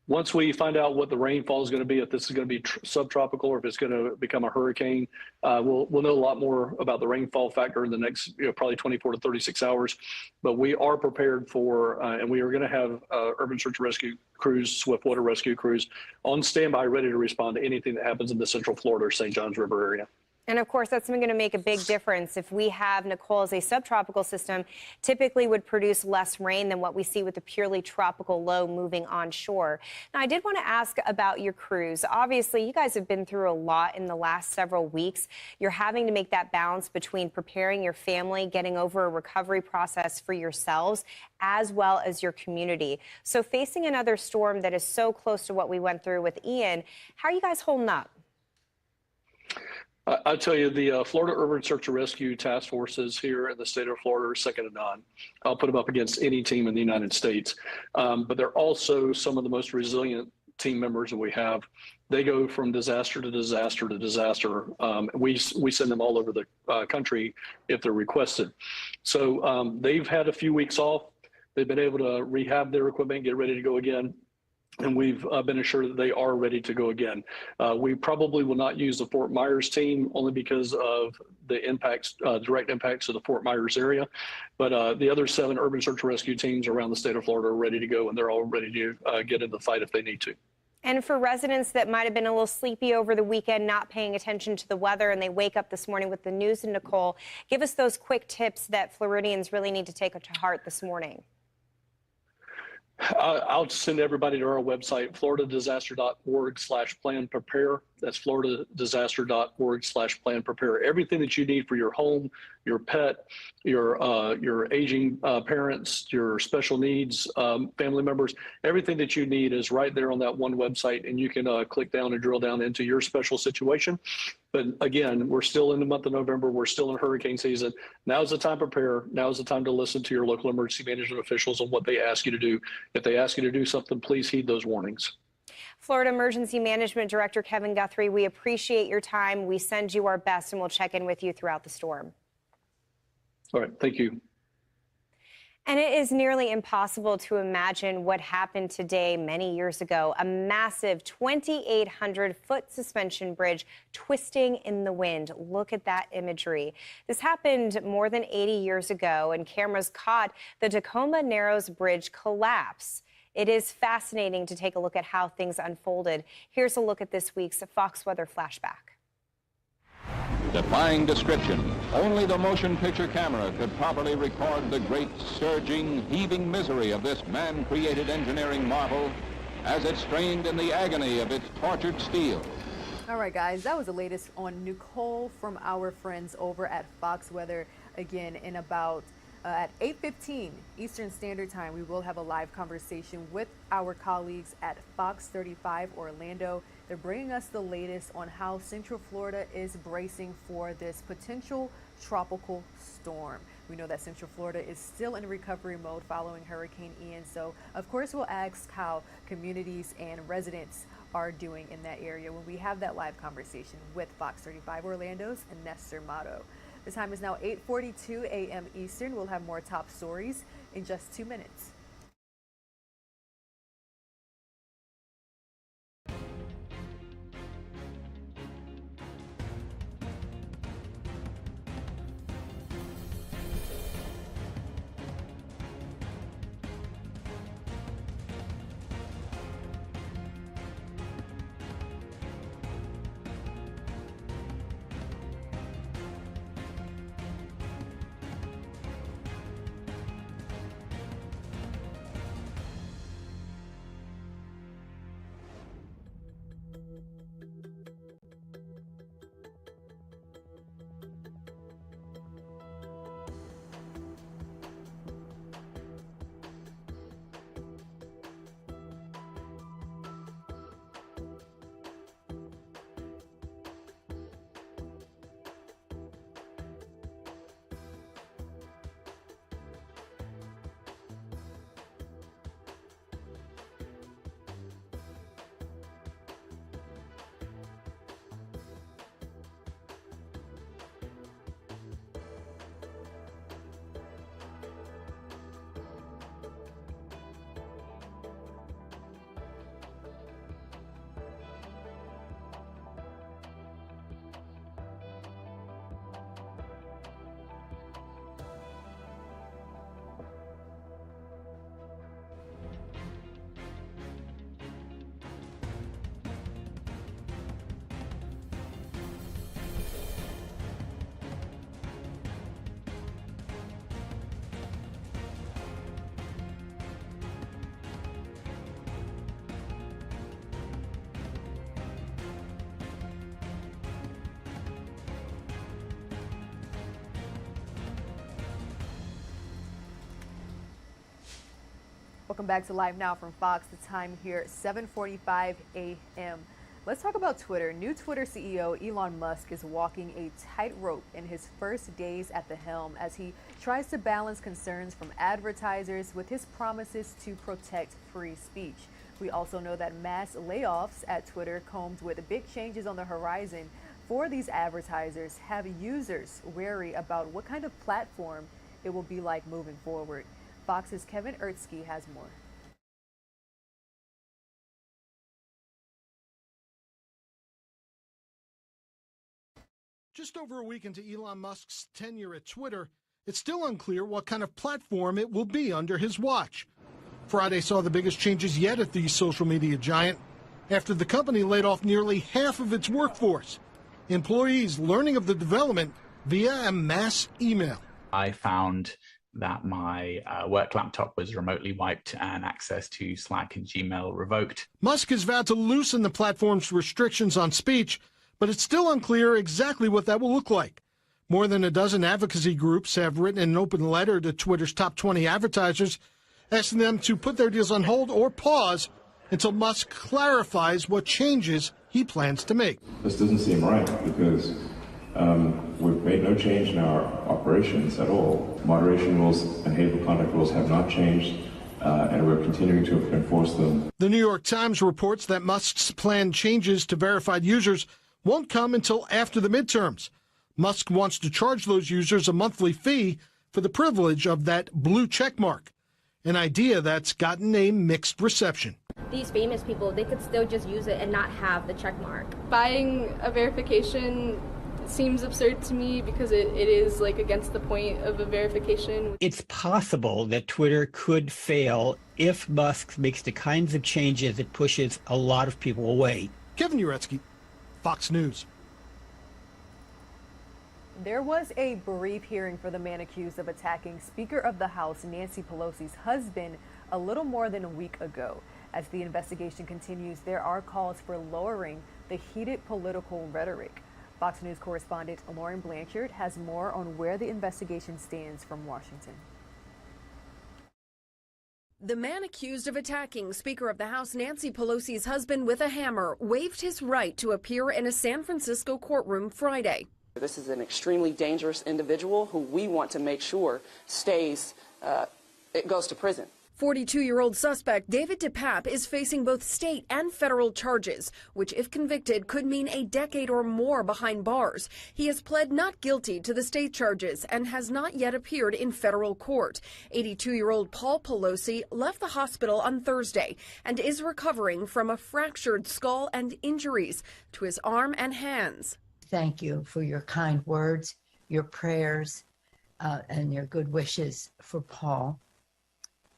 Speaker 12: once we find out what the rainfall is going to be, if this is going to be subtropical or if it's going to become a hurricane, we'll know a lot more about the rainfall factor in the next probably 24 to 36 hours. But we are prepared for, and we are going to have urban search and rescue crews, swift water rescue crews on standby, ready to respond to anything that happens in the Central Florida or St. Johns River area.
Speaker 3: And of course, that's going to make a big difference. If we have Nicole as a subtropical system, typically would produce less rain than what we see with the purely tropical low moving onshore. Now, I did want to ask about your crews. Obviously, you guys have been through a lot in the last several weeks. You're having to make that balance between preparing your family, getting over a recovery process for yourselves, as well as your community. So facing another storm that is so close to what we went through with Ian, how are you guys holding up?
Speaker 12: I'll tell you, the Florida Urban Search and Rescue Task Forces here in the state of Florida are second to none. I'll put them up against any team in the United States. But they're also some of the most resilient team members that we have. They go from disaster to disaster to disaster. We send them all over the country if they're requested. So they've had a few weeks off. They've been able to rehab their equipment, get ready to go again. And we've been assured that they are ready to go again. We probably will not use the Fort Myers team only because of the impacts, direct impacts of the Fort Myers area. But the other 7 urban search and rescue teams around the state of Florida are ready to go, and they're all ready to get in the fight if they need to.
Speaker 3: And for residents that might have been a little sleepy over the weekend, not paying attention to the weather, and they wake up this morning with the news in Nicole, give us those quick tips that Floridians really need to take to heart this morning.
Speaker 12: I'll send everybody to our website, floridadisaster.org/plan-prepare. That's floridadisaster.org/plan-prepare. Everything that you need for your home, your pet, your aging parents, your special needs family members, everything that you need is right there on that one website, and you can click down and drill down into your special situation. But again, we're still in the month of November. We're still in hurricane season. Now's the time to prepare. Now's the time to listen to your local emergency management officials on what they ask you to do. If they ask you to do something, please heed those warnings.
Speaker 3: Florida Emergency Management Director Kevin Guthrie, we appreciate your time. We send you our best, and we'll check in with you throughout the storm.
Speaker 12: All right. Thank you.
Speaker 3: And it is nearly impossible to imagine what happened today many years ago. A massive 2,800-foot suspension bridge twisting in the wind. Look at that imagery. This happened more than 80 years ago, and cameras caught the Tacoma Narrows Bridge collapse. It is fascinating to take a look at how things unfolded. Here's a look at this week's Fox Weather Flashback.
Speaker 13: Defying description, only the motion picture camera could properly record the great surging, heaving misery of this man-created engineering marvel as it strained in the agony of its tortured steel.
Speaker 1: All right, guys, that was the latest on Nicole from our friends over at Fox Weather. Again, in about at 8:15 Eastern Standard Time, we will have a live conversation with our colleagues at Fox 35 Orlando. They're bringing us the latest on how Central Florida is bracing for this potential tropical storm. We know that Central Florida is still in recovery mode following Hurricane Ian. So, of course, we'll ask how communities and residents are doing in that area when we have that live conversation with Fox 35 Orlando's Nestor Mato. The time is now 8:42 a.m. Eastern. We'll have more top stories in just 2 minutes. Welcome back to Live Now from Fox. The time here, 7:45 a.m. Let's talk about Twitter. New Twitter CEO Elon Musk is walking a tightrope in his first days at the helm as he tries to balance concerns from advertisers with his promises to protect free speech. We also know that mass layoffs at Twitter, combed with big changes on the horizon for these advertisers, have users wary about what kind of platform it will be like moving forward. Fox's Kevin Ertzke has more.
Speaker 14: Just over a week into Elon Musk's tenure at Twitter, it's still unclear what kind of platform it will be under his watch. Friday saw the biggest changes yet at the social media giant after the company laid off nearly half of its workforce. Employees learning of the development via a mass email.
Speaker 15: I found that my work laptop was remotely wiped and access to Slack and Gmail revoked.
Speaker 14: Musk has vowed to loosen the platform's restrictions on speech, but it's still unclear exactly what that will look like. More than a dozen advocacy groups have written an open letter to Twitter's top 20 advertisers, asking them to put their deals on hold or pause until Musk clarifies what changes he plans to make.
Speaker 16: This doesn't seem right because we've made no change in our operations at all. Moderation rules and hateful conduct rules have not changed, and we're continuing to enforce them.
Speaker 14: The New York Times reports that Musk's planned changes to verified users won't come until after the midterms. Musk wants to charge those users a monthly fee for the privilege of that blue check mark, an idea that's gotten a mixed reception.
Speaker 17: These famous people, they could still just use it and not have the check mark.
Speaker 18: Buying a verification seems absurd to me because it is like against the point of a verification.
Speaker 19: It's possible that Twitter could fail if Musk makes the kinds of changes that pushes a lot of people away.
Speaker 14: Kevin Uretsky, Fox News.
Speaker 1: There was a brief hearing for the man accused of attacking Speaker of the House Nancy Pelosi's husband a little more than a week ago. As the investigation continues, there are calls for lowering the heated political rhetoric. Fox News correspondent Lauren Blanchard has more on where the investigation stands from Washington.
Speaker 4: The man accused of attacking Speaker of the House Nancy Pelosi's husband with a hammer waived his right to appear in a San Francisco courtroom Friday.
Speaker 5: This is an extremely dangerous individual who we want to make sure goes to prison.
Speaker 4: 42-year-old suspect David DePape is facing both state and federal charges, which, if convicted, could mean a decade or more behind bars. He has pled not guilty to the state charges and has not yet appeared in federal court. 82-year-old Paul Pelosi left the hospital on Thursday and is recovering from a fractured skull and injuries to his arm and hands.
Speaker 6: Thank you for your kind words, your prayers, and your good wishes for Paul.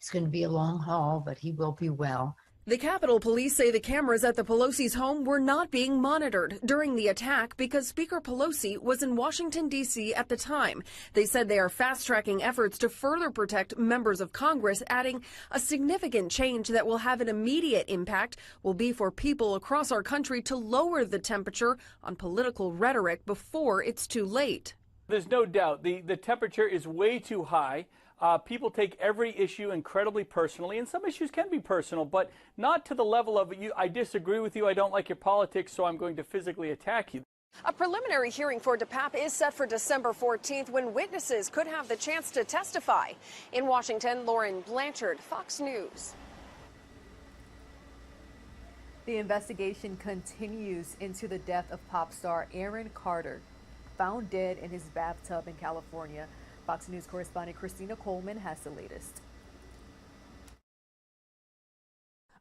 Speaker 6: It's going to be a long haul, but he will be well.
Speaker 4: The Capitol Police say the cameras at the Pelosi's home were not being monitored during the attack because Speaker Pelosi was in Washington, D.C. at the time. They said they are fast-tracking efforts to further protect members of Congress, adding a significant change that will have an immediate impact will be for people across our country to lower the temperature on political rhetoric before it's too late.
Speaker 20: There's no doubt the temperature is way too high. People take every issue incredibly personally, and some issues can be personal, but not to the level of I disagree with you, I don't like your politics, so I'm going to physically attack you.
Speaker 4: A preliminary hearing for DePape is set for December 14th when witnesses could have the chance to testify. In Washington, Lauren Blanchard, Fox News.
Speaker 1: The investigation continues into the death of pop star Aaron Carter, found dead in his bathtub in California. Fox News correspondent Christina Coleman has the latest.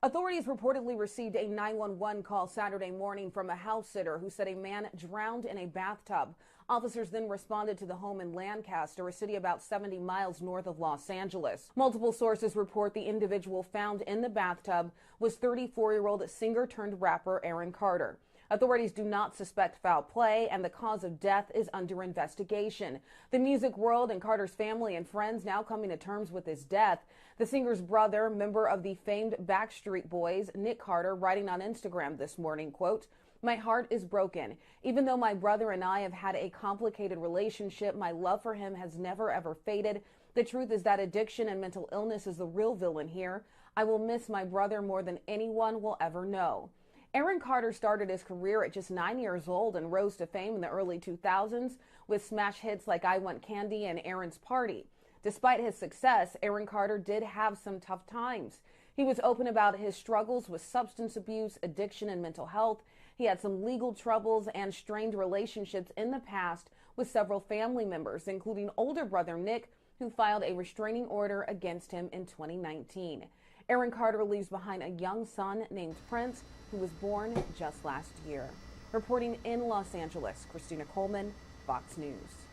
Speaker 11: Authorities reportedly received a 911 call Saturday morning from a house sitter who said a man drowned in a bathtub. Officers then responded to the home in Lancaster, a city about 70 miles north of Los Angeles. Multiple sources report the individual found in the bathtub was 34-year-old singer-turned-rapper Aaron Carter. Authorities do not suspect foul play, and the cause of death is under investigation. The music world and Carter's family and friends now coming to terms with his death. The singer's brother, member of the famed Backstreet Boys, Nick Carter, writing on Instagram this morning, quote, "My heart is broken. Even though my brother and I have had a complicated relationship, my love for him has never ever faded. The truth is that addiction and mental illness is the real villain here. I will miss my brother more than anyone will ever know." Aaron Carter started his career at just 9 years old and rose to fame in the early 2000s with smash hits like I Want Candy and Aaron's Party. Despite his success, Aaron Carter did have some tough times. He was open about his struggles with substance abuse, addiction, and mental health. He had some legal troubles and strained relationships in the past with several family members, including older brother Nick, who filed a restraining order against him in 2019. Aaron Carter leaves behind a young son named Prince, who was born just last year. Reporting in Los Angeles, Christina Coleman, Fox News.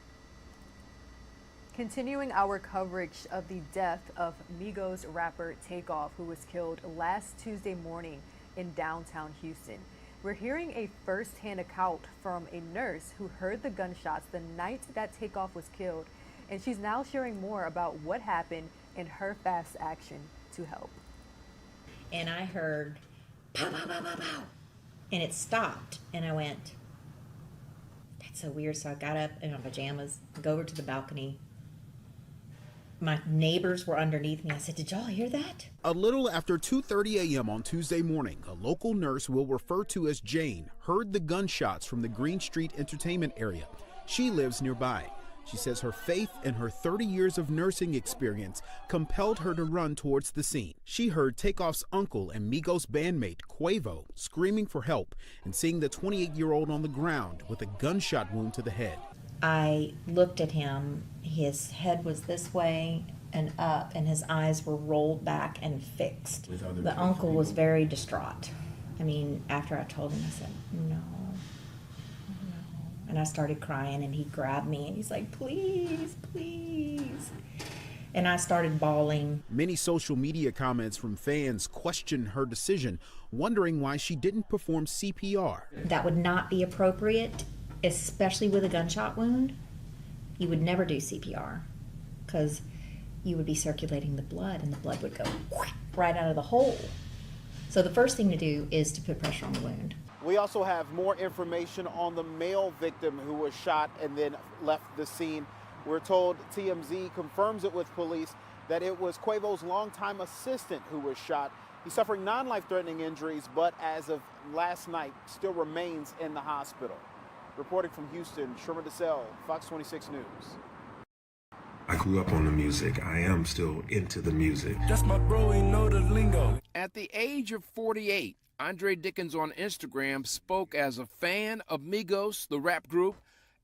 Speaker 1: Continuing our coverage of the death of Migos rapper Takeoff, who was killed last Tuesday morning in downtown Houston. We're hearing a first-hand account from a nurse who heard the gunshots the night that Takeoff was killed, and she's now sharing more about what happened and her fast action to help.
Speaker 21: And I heard pow, pow, pow, pow, pow, and it stopped, and I went, that's so weird. So I got up in my pajamas, go over to the balcony. My neighbors were underneath me. I said, did y'all hear that?
Speaker 22: A little after 2:30 a.m. on Tuesday morning, a local nurse we'll refer to as Jane heard the gunshots from the Green Street entertainment area. She lives nearby. She says her faith and her 30 years of nursing experience compelled her to run towards the scene. She heard Takeoff's uncle and Migos bandmate Quavo screaming for help and seeing the 28-year-old on the ground with a gunshot wound to the head.
Speaker 21: I looked at him. His head was this way and up, and his eyes were rolled back and fixed. The uncle was very distraught. I mean, after I told him, I said, no. And I started crying, and he grabbed me, and he's like, please, please. And I started bawling.
Speaker 22: Many social media comments from fans questioned her decision, wondering why she didn't perform CPR.
Speaker 21: That would not be appropriate, especially with a gunshot wound. You would never do CPR because you would be circulating the blood, and the blood would go right out of the hole. So the first thing to do is to put pressure on the wound.
Speaker 23: We also have more information on the male victim who was shot and then left the scene. We're told TMZ confirms it with police that it was Quavo's longtime assistant who was shot. He's suffering non-life-threatening injuries, but as of last night, still remains in the hospital. Reporting from Houston, Sherman DeSalle, Fox 26 News.
Speaker 2: I grew up on the music. I am still into the music.
Speaker 7: That's my bro, he know the lingo.
Speaker 8: At the age of 48, Andre Dickens on Instagram spoke as a fan of Migos, the rap group,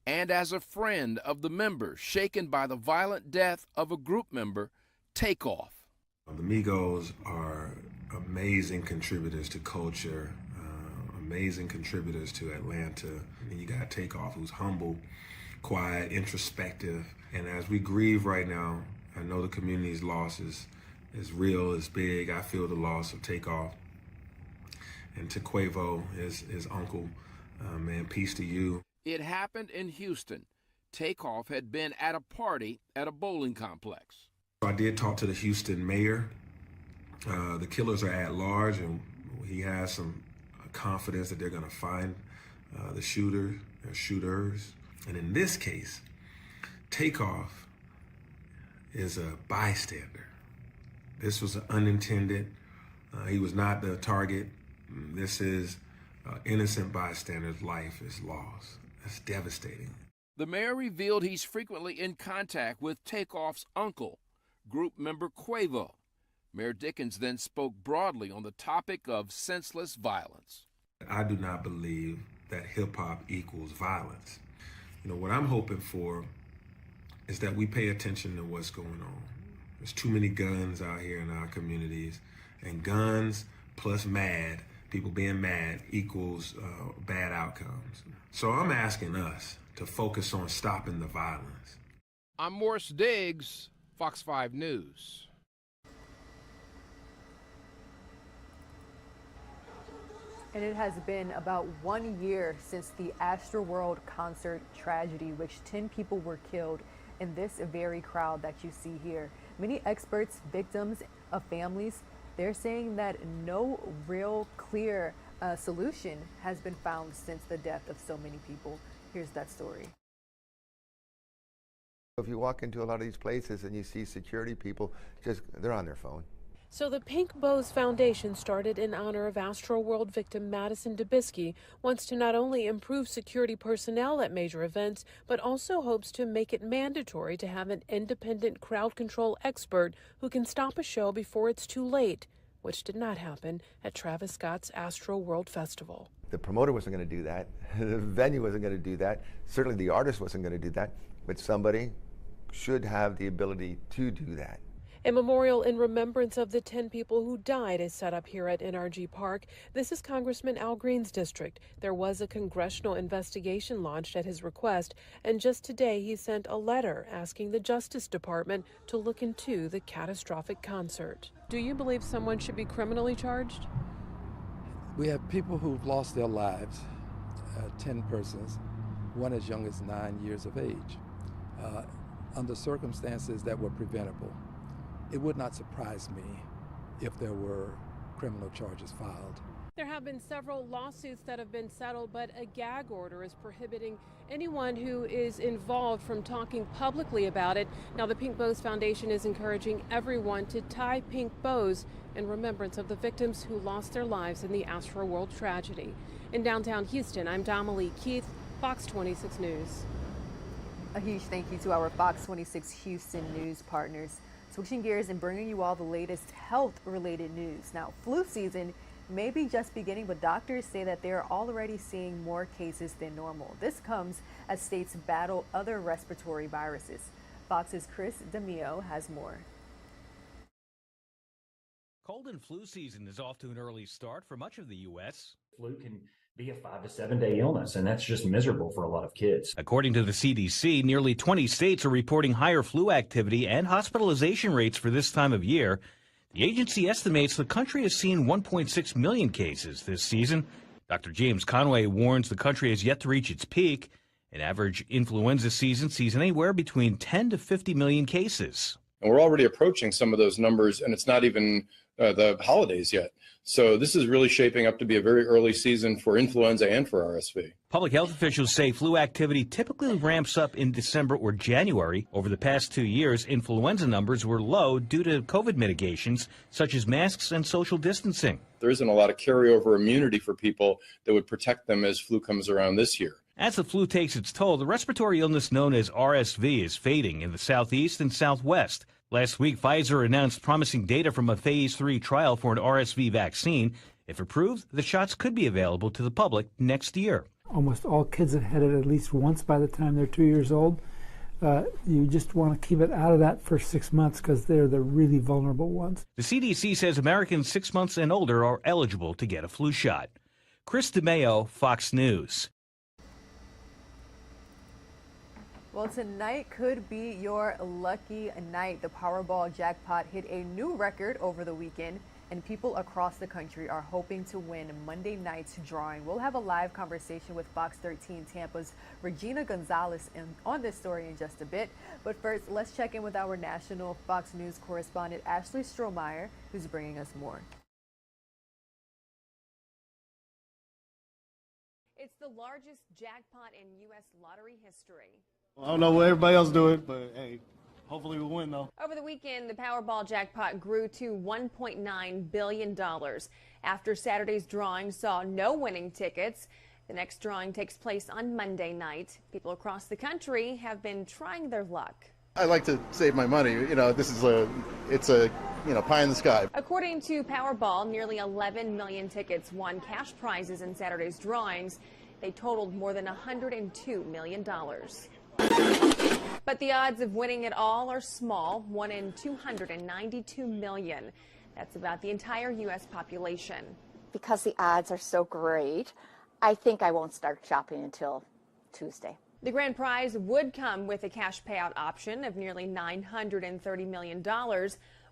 Speaker 8: and as a friend of the members shaken by the violent death of a group member, Takeoff.
Speaker 2: The Migos are amazing contributors to culture, amazing contributors to Atlanta. And you got Takeoff, who's humble, quiet, introspective. And as we grieve right now, I know the community's loss is real, is big. I feel the loss of Takeoff. And to Quavo, his uncle, man, peace to you.
Speaker 8: It happened in Houston. Takeoff had been at a party at a bowling complex.
Speaker 2: I did talk to the Houston mayor. The killers are at large, and he has some confidence that they're going to find the shooters. And in this case, Takeoff is a bystander. This was unintended. He was not the target. This is innocent bystander's life is lost. That's devastating.
Speaker 8: The mayor revealed he's frequently in contact with Takeoff's uncle, group member Quavo. Mayor Dickens then spoke broadly on the topic of senseless violence.
Speaker 2: I do not believe that hip-hop equals violence. You know, what I'm hoping for is that we pay attention to what's going on. There's too many guns out here in our communities, and guns plus mad, people being mad, equals bad outcomes. So I'm asking us to focus on stopping the violence.
Speaker 8: I'm Morris Diggs, Fox 5 News.
Speaker 1: And it has been about 1 year since the Astroworld concert tragedy, which 10 people were killed in this very crowd that you see here. Many experts, victims of families, they're saying that no real clear solution has been found since the death of so many people. Here's that story.
Speaker 24: If you walk into a lot of these places and you see security people, they're on their phone.
Speaker 25: So the Pink Bows Foundation, started in honor of Astroworld victim Madison Dubisky, wants to not only improve security personnel at major events, but also hopes to make it mandatory to have an independent crowd control expert who can stop a show before it's too late, which did not happen at Travis Scott's Astroworld Festival.
Speaker 24: The promoter wasn't going to do that. The venue wasn't going to do that. Certainly the artist wasn't going to do that, but somebody should have the ability to do that.
Speaker 25: A memorial in remembrance of the 10 people who died is set up here at NRG Park. This is Congressman Al Green's district. There was a congressional investigation launched at his request, and just today he sent a letter asking the Justice Department to look into the catastrophic concert. Do you believe someone should be criminally charged?
Speaker 26: We have people who've lost their lives, 10 persons, one as young as 9 years of age, under circumstances that were preventable. It would not surprise me if there were criminal charges filed.
Speaker 25: There have been several lawsuits that have been settled, but a gag order is prohibiting anyone who is involved from talking publicly about it. Now, the Pink Bows Foundation is encouraging everyone to tie pink bows in remembrance of the victims who lost their lives in the Astroworld tragedy. In downtown Houston, I'm Damalie Keith, Fox 26 News.
Speaker 1: A huge thank you to our Fox 26 Houston news partners. Switching gears and bringing you all the latest health-related news. Now, flu season may be just beginning, but doctors say that they're already seeing more cases than normal. This comes as states battle other respiratory viruses. Fox's Chris DeMio has more.
Speaker 27: Cold and flu season is off to an early start for much of the U.S.
Speaker 28: Flu can be a 5 to 7 day illness, and that's just miserable for a lot of kids.
Speaker 27: According to the CDC, nearly 20 states are reporting higher flu activity and hospitalization rates for this time of year. The agency estimates the country has seen 1.6 million cases this season. Dr. James Conway warns the country has yet to reach its peak. An average influenza season sees anywhere between 10 to 50 million cases.
Speaker 29: And we're already approaching some of those numbers, and it's not even
Speaker 3: the holidays yet. So this is really shaping up to be a very early season for influenza and for RSV.
Speaker 27: Public health officials say flu activity typically ramps up in December or January. Over the past 2 years, influenza numbers were low due to COVID mitigations, such as masks and social distancing.
Speaker 3: There isn't a lot of carryover immunity for people that would protect them as flu comes around this year.
Speaker 27: As the flu takes its toll, the respiratory illness known as RSV is fading in the southeast and southwest. Last week, Pfizer announced promising data from a phase 3 trial for an RSV vaccine. If approved, the shots could be available to the public next year.
Speaker 9: Almost all kids have had it at least once by the time they're 2 years old. You just want to keep it out of that first 6 months because they're the really vulnerable ones.
Speaker 27: The CDC says Americans 6 months and older are eligible to get a flu shot. Chris DeMeo, Fox News.
Speaker 1: Well, tonight could be your lucky night. The Powerball jackpot hit a new record over the weekend, and people across the country are hoping to win Monday night's drawing. We'll have a live conversation with Fox 13 Tampa's Regina Gonzalez on this story in just a bit. But first, let's check in with our national Fox News correspondent Ashley Strohmeyer, who's bringing us more.
Speaker 11: It's the largest jackpot in U.S. lottery history.
Speaker 10: I don't know what everybody else doing, but hey, hopefully we'll win though.
Speaker 11: Over the weekend, the Powerball jackpot grew to $1.9 billion. After Saturday's drawing saw no winning tickets, the next drawing takes place on Monday night. People across the country have been trying their luck.
Speaker 12: I like to save my money. You know, this is it's a pie in the sky.
Speaker 11: According to Powerball, nearly 11 million tickets won cash prizes in Saturday's drawings. They totaled more than $102 million. But the odds of winning it all are small, 1 in 292 million. That's about the entire U.S. population.
Speaker 13: Because the odds are so great, I think I won't start shopping until Tuesday.
Speaker 11: The grand prize would come with a cash payout option of nearly $930 million.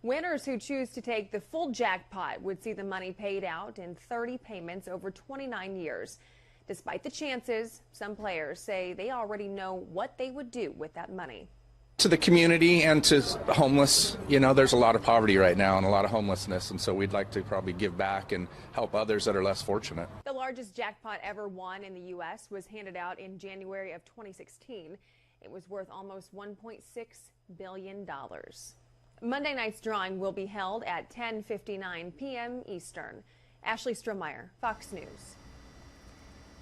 Speaker 11: Winners who choose to take the full jackpot would see the money paid out in 30 payments over 29 years. Despite the chances, some players say they already know what they would do with that money.
Speaker 15: To the community and to the homeless, there's a lot of poverty right now and a lot of homelessness, and so we'd like to probably give back and help others that are less fortunate.
Speaker 11: The largest jackpot ever won in the U.S. was handed out in January of 2016. It was worth almost $1.6 billion. Monday night's drawing will be held at 10:59 p.m. Eastern. Ashley Strohmeyer, Fox News.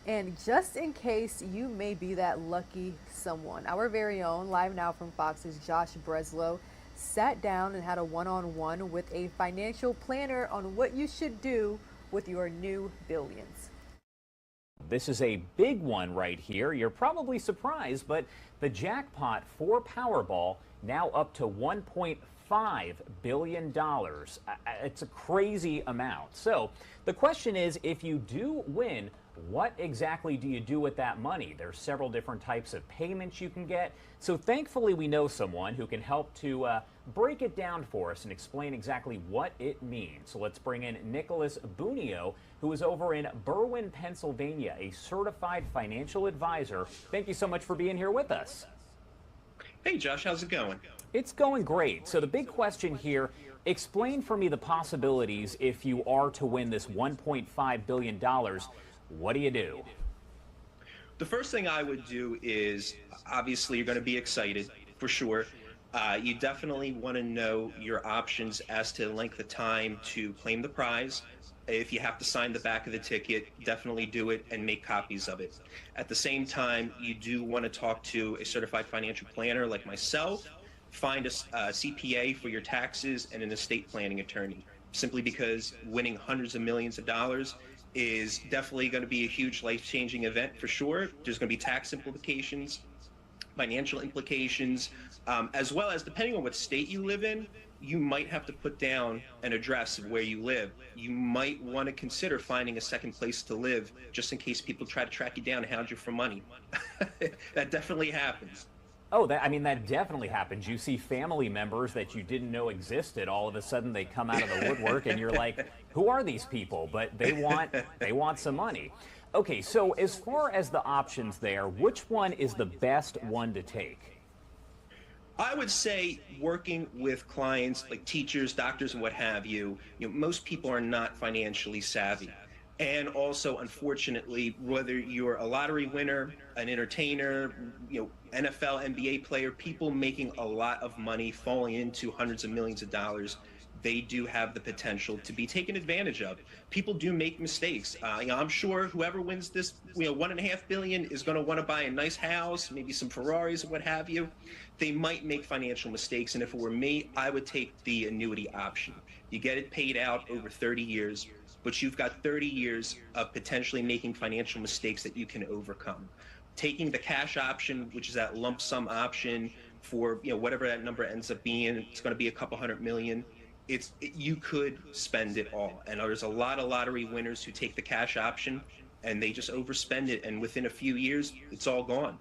Speaker 1: And just in case you may be that lucky someone, our very own LiveNOW from Fox's Josh Breslow sat down and had a one-on-one with a financial planner on what you should do with your new billions.
Speaker 16: This is a big one right here. You're probably surprised, but the jackpot for Powerball now up to $1.5 billion. It's a crazy amount. So the question is, if you do win, what exactly do you do with that money? There's several different types of payments you can get. So thankfully we know someone who can help to break it down for us and explain exactly what it means. So let's bring in Nicholas Bunio, who is over in Berwyn, Pennsylvania, a certified financial advisor. Thank you so much for being here with us.
Speaker 17: Hey Josh, how's it going?
Speaker 16: It's going great. So the big question here, explain for me the possibilities if you are to win this $1.5 billion. What do you do?
Speaker 17: The first thing I would do is, obviously, you're going to be excited, for sure. You definitely want to know your options as to the length of time to claim the prize. If you have to sign the back of the ticket, definitely do it and make copies of it. At the same time, you do want to talk to a certified financial planner like myself. Find a CPA for your taxes and an estate planning attorney, simply because winning hundreds of millions of dollars is definitely going to be a huge life-changing event for sure. There's going to be tax implications, financial implications, as well as, depending on what state you live in, you might have to put down an address of where you live. You might want to consider finding a second place to live just in case people try to track you down and hound you for money. That definitely happens.
Speaker 16: Oh, that definitely happens. You see family members that you didn't know existed. All of a sudden, they come out of the woodwork, and you're like, "Who are these people?" But they want some money. Okay, so as far as the options there, which one is the best one to take?
Speaker 17: I would say working with clients like teachers, doctors, and what have you, most people are not financially savvy. And also, unfortunately, whether you're a lottery winner, an entertainer, NFL, NBA player, people making a lot of money, falling into hundreds of millions of dollars, they do have the potential to be taken advantage of. People do make mistakes. I'm sure whoever wins this, $1.5 billion is going to want to buy a nice house, maybe some Ferraris or what have you. They might make financial mistakes, and if it were me, I would take the annuity option. You get it paid out over 30 years, but you've got 30 years of potentially making financial mistakes that you can overcome. Taking the cash option, which is that lump sum option for whatever that number ends up being, it's going to be a couple $100 million. You could spend it all, and there's a lot of lottery winners who take the cash option and they just overspend it, and within a few years, it's all gone.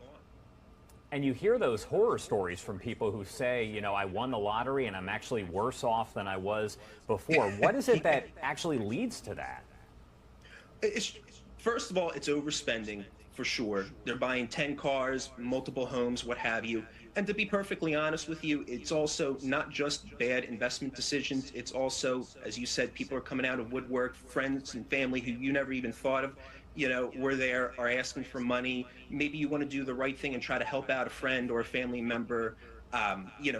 Speaker 16: And you hear those horror stories from people who say, I won the lottery and I'm actually worse off than I was before. What is it that actually leads to that?
Speaker 17: First of all, it's overspending for sure. They're buying 10 cars, multiple homes, what have you. And to be perfectly honest with you, it's also not just bad investment decisions. It's also, as you said, people are coming out of woodwork, friends and family who you never even thought of, were there, are asking for money. Maybe you want to do the right thing and try to help out a friend or a family member,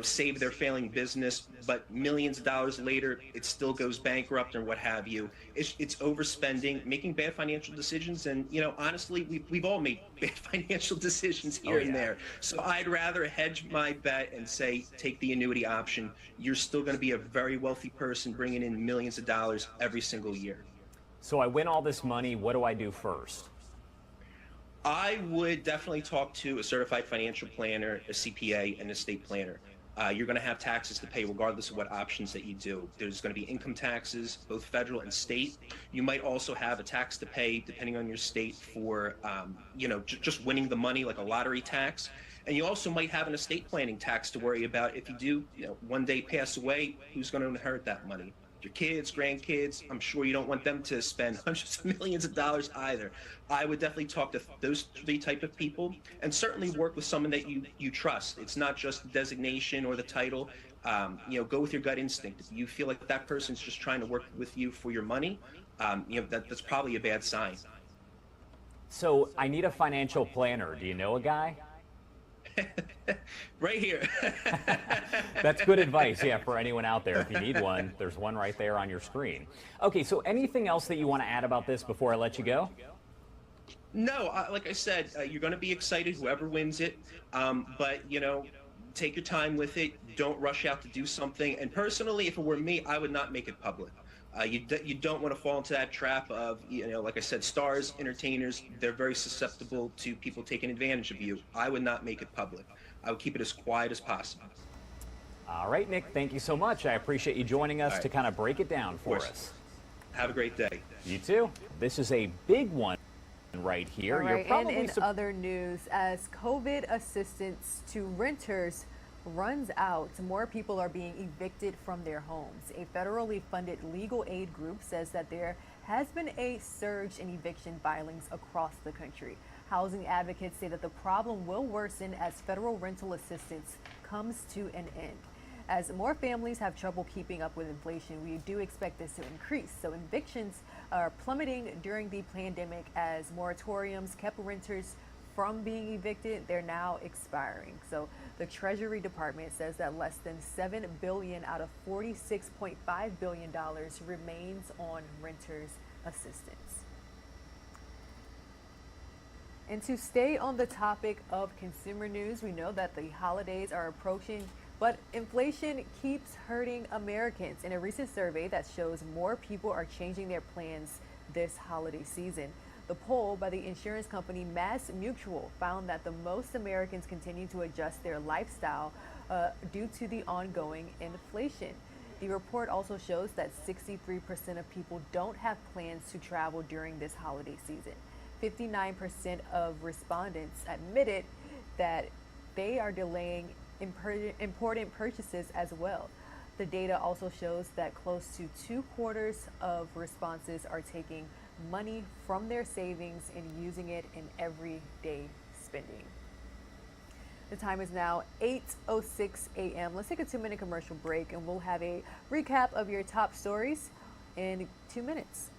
Speaker 17: save their failing business, but millions of dollars later, it still goes bankrupt or what have you. It's overspending, making bad financial decisions, and honestly, we've all made bad financial decisions here and there. So I'd rather hedge my bet and say take the annuity option. You're still going to be a very wealthy person, bringing in millions of dollars every single year.
Speaker 16: So I win all this money. What do I do first?
Speaker 17: I would definitely talk to a certified financial planner, a CPA, and an estate planner. You're going to have taxes to pay regardless of what options that you do. There's going to be income taxes, both federal and state. You might also have a tax to pay, depending on your state, for just winning the money, like a lottery tax. And you also might have an estate planning tax to worry about. If you do one day pass away, who's going to inherit that money? Your kids, grandkids. I'm sure you don't want them to spend hundreds of millions of dollars either. I would definitely talk to those three type of people, and certainly work with someone that you trust. It's not just the designation or the title. Go with your gut instinct. If you feel like that person's just trying to work with you for your money, that's probably a bad sign.
Speaker 16: So I need a financial planner. Do you know a guy?
Speaker 17: Right here.
Speaker 16: That's good advice, for anyone out there. If you need one, there's one right there on your screen. Okay, so anything else that you want to add about this before I let you go?
Speaker 17: No, like I said, you're going to be excited, whoever wins it. But, take your time with it. Don't rush out to do something. And personally, if it were me, I would not make it public. You don't want to fall into that trap of, like I said, stars, entertainers, they're very susceptible to people taking advantage of you. I would not make it public. I would keep it as quiet as possible.
Speaker 16: All right, Nick, thank you so much. I appreciate you joining us to kind of break it down for us.
Speaker 17: Have a great day.
Speaker 16: You too. This is a big one right here.
Speaker 1: All right,
Speaker 16: You're probably
Speaker 1: and in other news, as COVID assistance to renters runs out, more people are being evicted from their homes. A federally funded legal aid group says that there has been a surge in eviction filings across the country. Housing advocates say that the problem will worsen as federal rental assistance comes to an end. As more families have trouble keeping up with inflation, we do expect this to increase. So evictions are plummeting during the pandemic as moratoriums kept renters from being evicted. They're now expiring. So the Treasury Department says that less than $7 billion out of $46.5 billion remains on renters' assistance. And to stay on the topic of consumer news, we know that the holidays are approaching, but inflation keeps hurting Americans. In a recent survey that shows more people are changing their plans this holiday season. The poll by the insurance company Mass Mutual found that the most Americans continue to adjust their lifestyle due to the ongoing inflation. The report also shows that 63% of people don't have plans to travel during this holiday season. 59% of respondents admitted that they are delaying important purchases as well. The data also shows that close to 2/4 of responses are taking money from their savings and using it in everyday spending. The time is now 8:06 a.m. Let's take a 2-minute commercial break and we'll have a recap of your top stories in 2 minutes.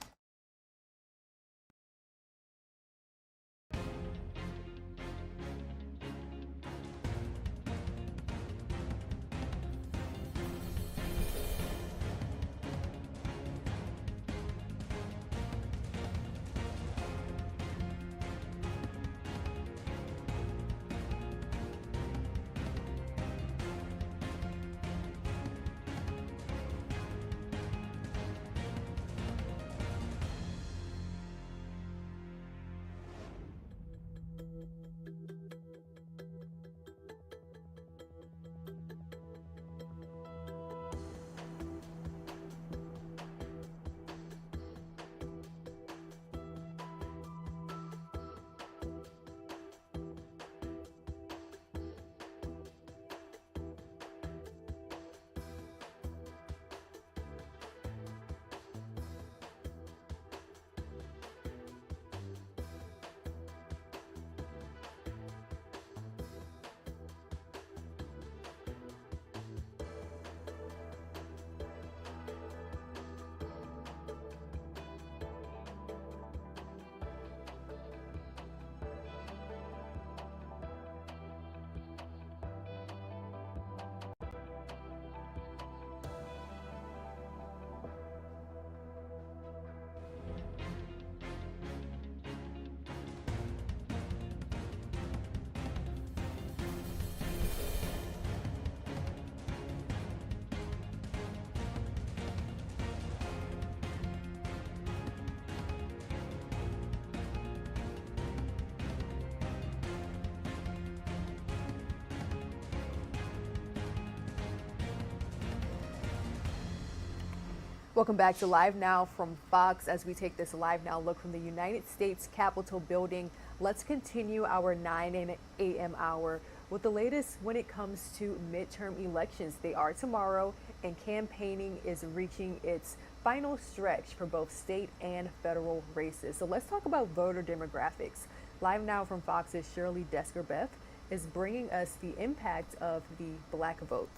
Speaker 1: Welcome back to Live Now from Fox. As we take this Live Now look from the United States Capitol building, let's continue our 9 a.m. hour with the latest when it comes to midterm elections. They are tomorrow, and campaigning is reaching its final stretch for both state and federal races. So let's talk about voter demographics. Live Now from Fox's Shirley Desker-Beth is bringing us the impact of the Black vote.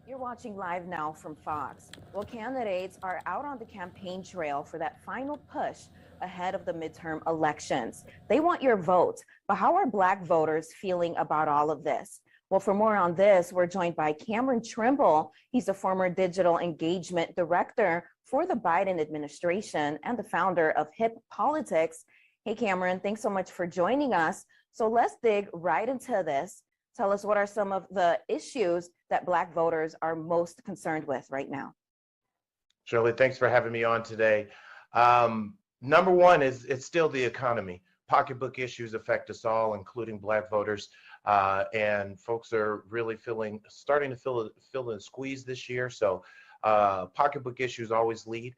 Speaker 4: You're watching Live Now from Fox. Well, candidates are out on the campaign trail for that final push ahead of the midterm elections. They want your vote, but how are Black voters feeling about all of this? Well, for more on this, we're joined by Cameron Trimble. He's a former digital engagement director for the Biden administration and the founder of Hip Politics. Hey, Cameron, thanks so much for joining us. So let's dig right into this. Tell us, what are some of the issues that Black voters are most concerned with right now?
Speaker 5: Shirley, thanks for having me on today. Number one is it's still the economy. Pocketbook issues affect us all, including Black voters, and folks are really starting to feel the squeeze this year. So pocketbook issues always lead.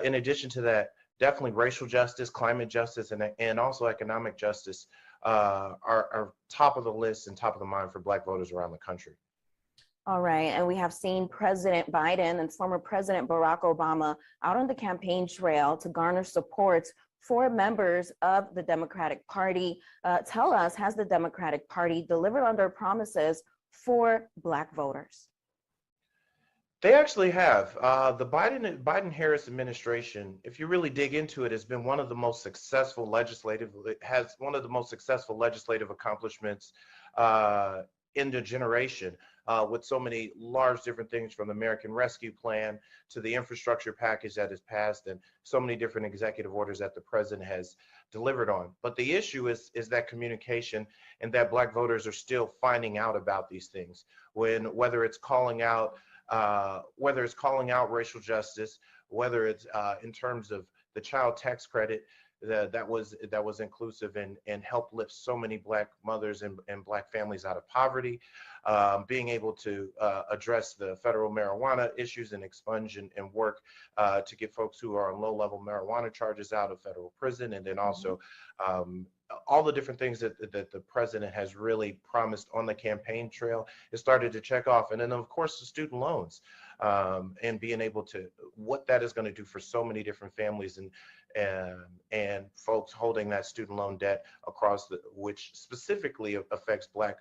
Speaker 5: In addition to that, definitely racial justice, climate justice, and also economic justice are top of the list and top of the mind for Black voters around the country.
Speaker 4: All right, and we have seen President Biden and former President Barack Obama out on the campaign trail to garner support for members of the Democratic Party. Tell us, has the Democratic Party delivered on their promises for Black voters?
Speaker 5: They actually have. The Biden-Harris administration, if you really dig into it, has been one of the most successful legislative accomplishments in the generation, with so many large different things, from the American Rescue Plan to the infrastructure package that has passed, and so many different executive orders that the president has delivered on. But the issue is that communication, and that Black voters are still finding out about these things, whether it's calling out racial justice, whether it's in terms of the child tax credit that was inclusive and helped lift so many Black mothers and Black families out of poverty, being able to address the federal marijuana issues and expunge and work to get folks who are on low-level marijuana charges out of federal prison, and then also all the different things that the president has really promised on the campaign trail is started to check off. And then, of course, the student loans, and being able to, what that is going to do for so many different families and folks holding that student loan debt across which specifically affects Black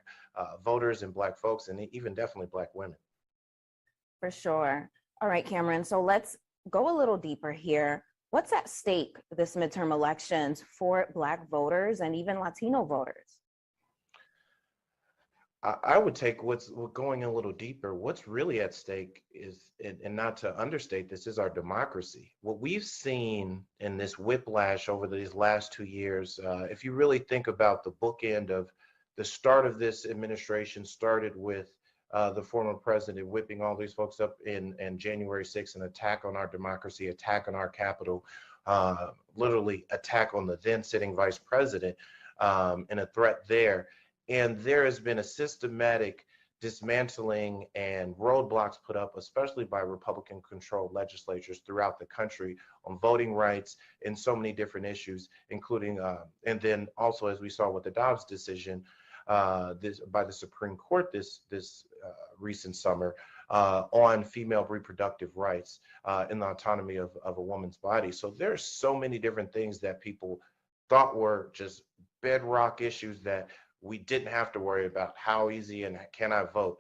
Speaker 5: voters and Black folks, and even definitely Black women.
Speaker 4: For sure. All right, Cameron. So let's go a little deeper here. What's at stake this midterm elections for Black voters and even Latino voters?
Speaker 5: I would take what's going a little deeper. What's really at stake is, and not to understate this, is our democracy. What we've seen in this whiplash over these last 2 years, if you really think about the bookend of the start of this administration, started with the former president whipping all these folks up in January 6th, an attack on our democracy, attack on our Capitol, literally attack on the then sitting vice president, and a threat there. And there has been a systematic dismantling and roadblocks put up, especially by Republican-controlled legislatures throughout the country, on voting rights and so many different issues, including, and then also, as we saw with the Dobbs decision, by the Supreme Court this recent summer, on female reproductive rights and the autonomy of a woman's body. So there's so many different things that people thought were just bedrock issues that we didn't have to worry about. How easy and can I vote?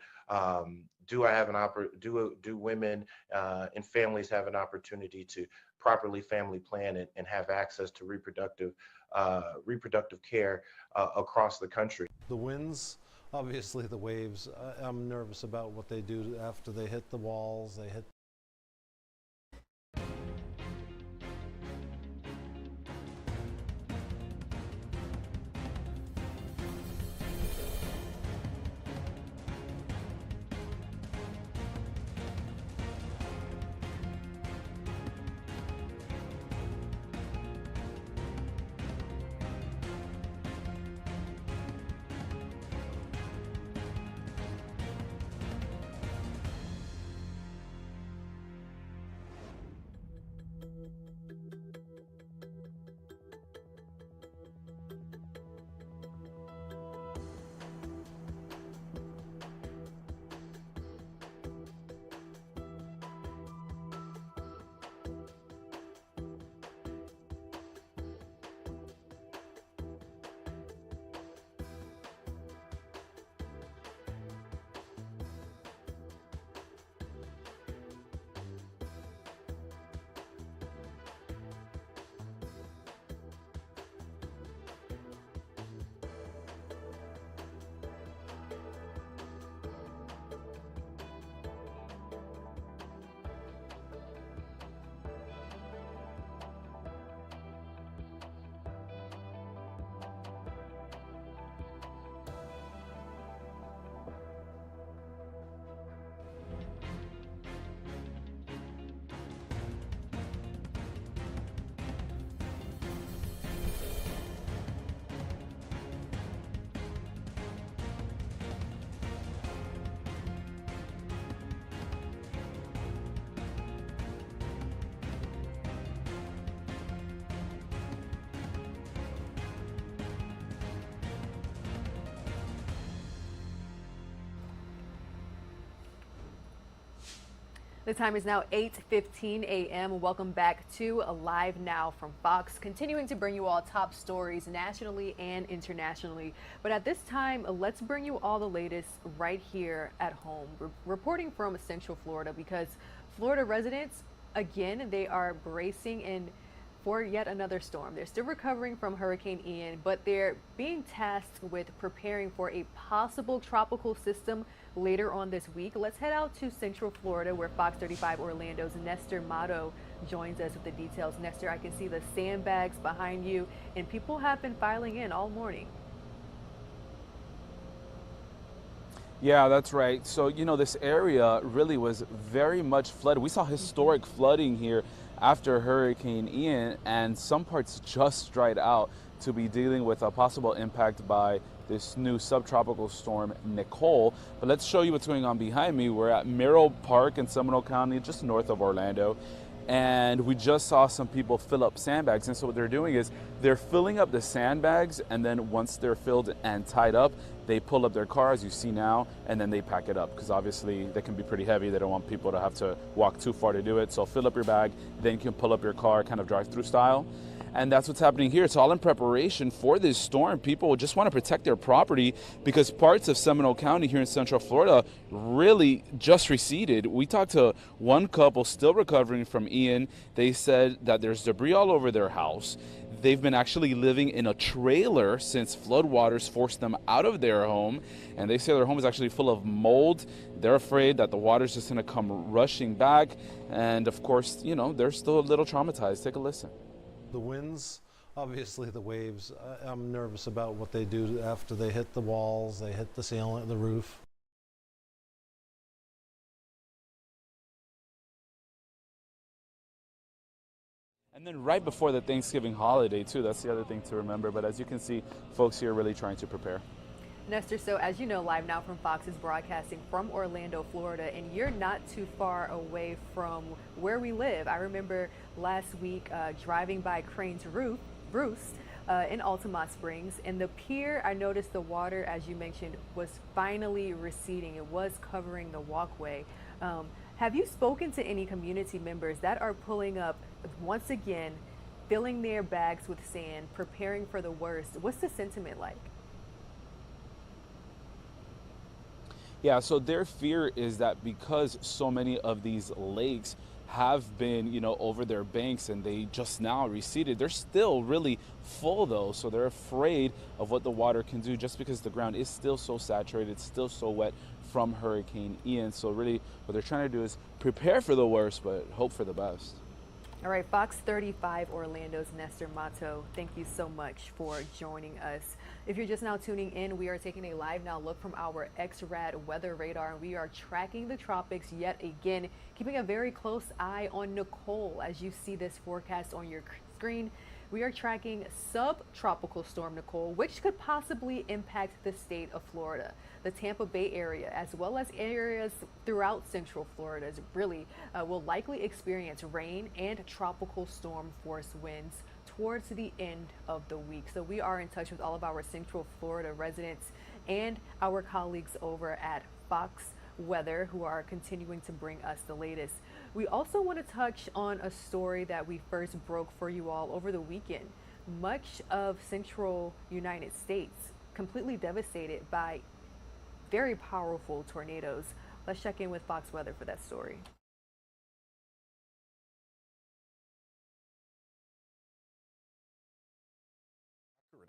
Speaker 5: Do I have do women and families have an opportunity to properly family plan and have access to reproductive care across the country?
Speaker 6: The winds, obviously the waves, I'm nervous about what they do after they hit the walls, they hit.
Speaker 1: The time is now 8:15 a.m. Welcome back to Live Now from Fox, continuing to bring you all top stories nationally and internationally. But at this time, let's bring you all the latest right here at home. Reporting from Central Florida, because Florida residents, again, they are bracing for yet another storm. They're still recovering from Hurricane Ian, but they're being tasked with preparing for a possible tropical system later on this week. Let's head out to Central Florida, where Fox 35 Orlando's Nestor Mato joins us with the details. Nestor, I can see the sandbags behind you, and people have been filing in all morning.
Speaker 14: Yeah, that's right. So, this area really was very much flooded. We saw historic flooding here after Hurricane Ian, and some parts just dried out to be dealing with a possible impact by this new subtropical storm Nicole. But let's show you what's going on behind me. We're at Merrill Park in Seminole County, just north of Orlando. and we just saw some people fill up sandbags. And so what they're doing is they're filling up the sandbags, and then once they're filled and tied up, they pull up their car, as you see now, and then they pack it up, because obviously they can be pretty heavy. They don't want people to have to walk too far to do it. So fill up your bag, then you can pull up your car, kind of drive-through style. And that's what's happening here. It's all in preparation for this storm. People just want to protect their property because parts of Seminole County here in Central Florida really just receded. We talked to one couple still recovering from Ian. They said that there's debris all over their house. They've been actually living in a trailer since floodwaters forced them out of their home. And they say their home is actually full of mold. They're afraid that the water's just going to come rushing back. And of course, you know, they're still a little traumatized. Take a listen.
Speaker 6: The winds, obviously the waves, I'm nervous about what they do after they hit the walls, they hit the ceiling, the roof.
Speaker 14: And then right before the Thanksgiving holiday too, that's the other thing to remember. But as you can see, folks here are really trying to prepare.
Speaker 1: Nestor, so as you know, Live Now from Fox is broadcasting from Orlando, Florida, and you're not too far away from where we live. I remember last week driving by Crane's Roost in Altamont Springs, and the pier, I noticed the water, as you mentioned, was finally receding. It was covering the walkway. Have you spoken to any community members that are pulling up once again, filling their bags with sand, preparing for the worst? What's the sentiment like?
Speaker 14: Yeah, so their fear is that because so many of these lakes have been, you know, over their banks and they just now receded, they're still really full though. So they're afraid of what the water can do just because the ground is still so saturated, still so wet from Hurricane Ian. So really what they're trying to do is prepare for the worst, but hope for the best. All
Speaker 1: right, Fox 35 Orlando's Nestor Mato, thank you so much for joining us. If you're just now tuning in, we are taking a live now look from our X-Rad weather radar, and we are tracking the tropics yet again, keeping a very close eye on Nicole. As you see this forecast on your screen, we are tracking Subtropical Storm Nicole, which could possibly impact the state of Florida. The Tampa Bay area, as well as areas throughout Central Florida, really will likely experience rain and tropical storm force winds towards the end of the week. So we are in touch with all of our Central Florida residents and our colleagues over at Fox Weather, who are continuing to bring us the latest. We also want to touch on a story that we first broke for you all over the weekend. Much of central United States completely devastated by very powerful tornadoes. Let's check in with Fox Weather for that story.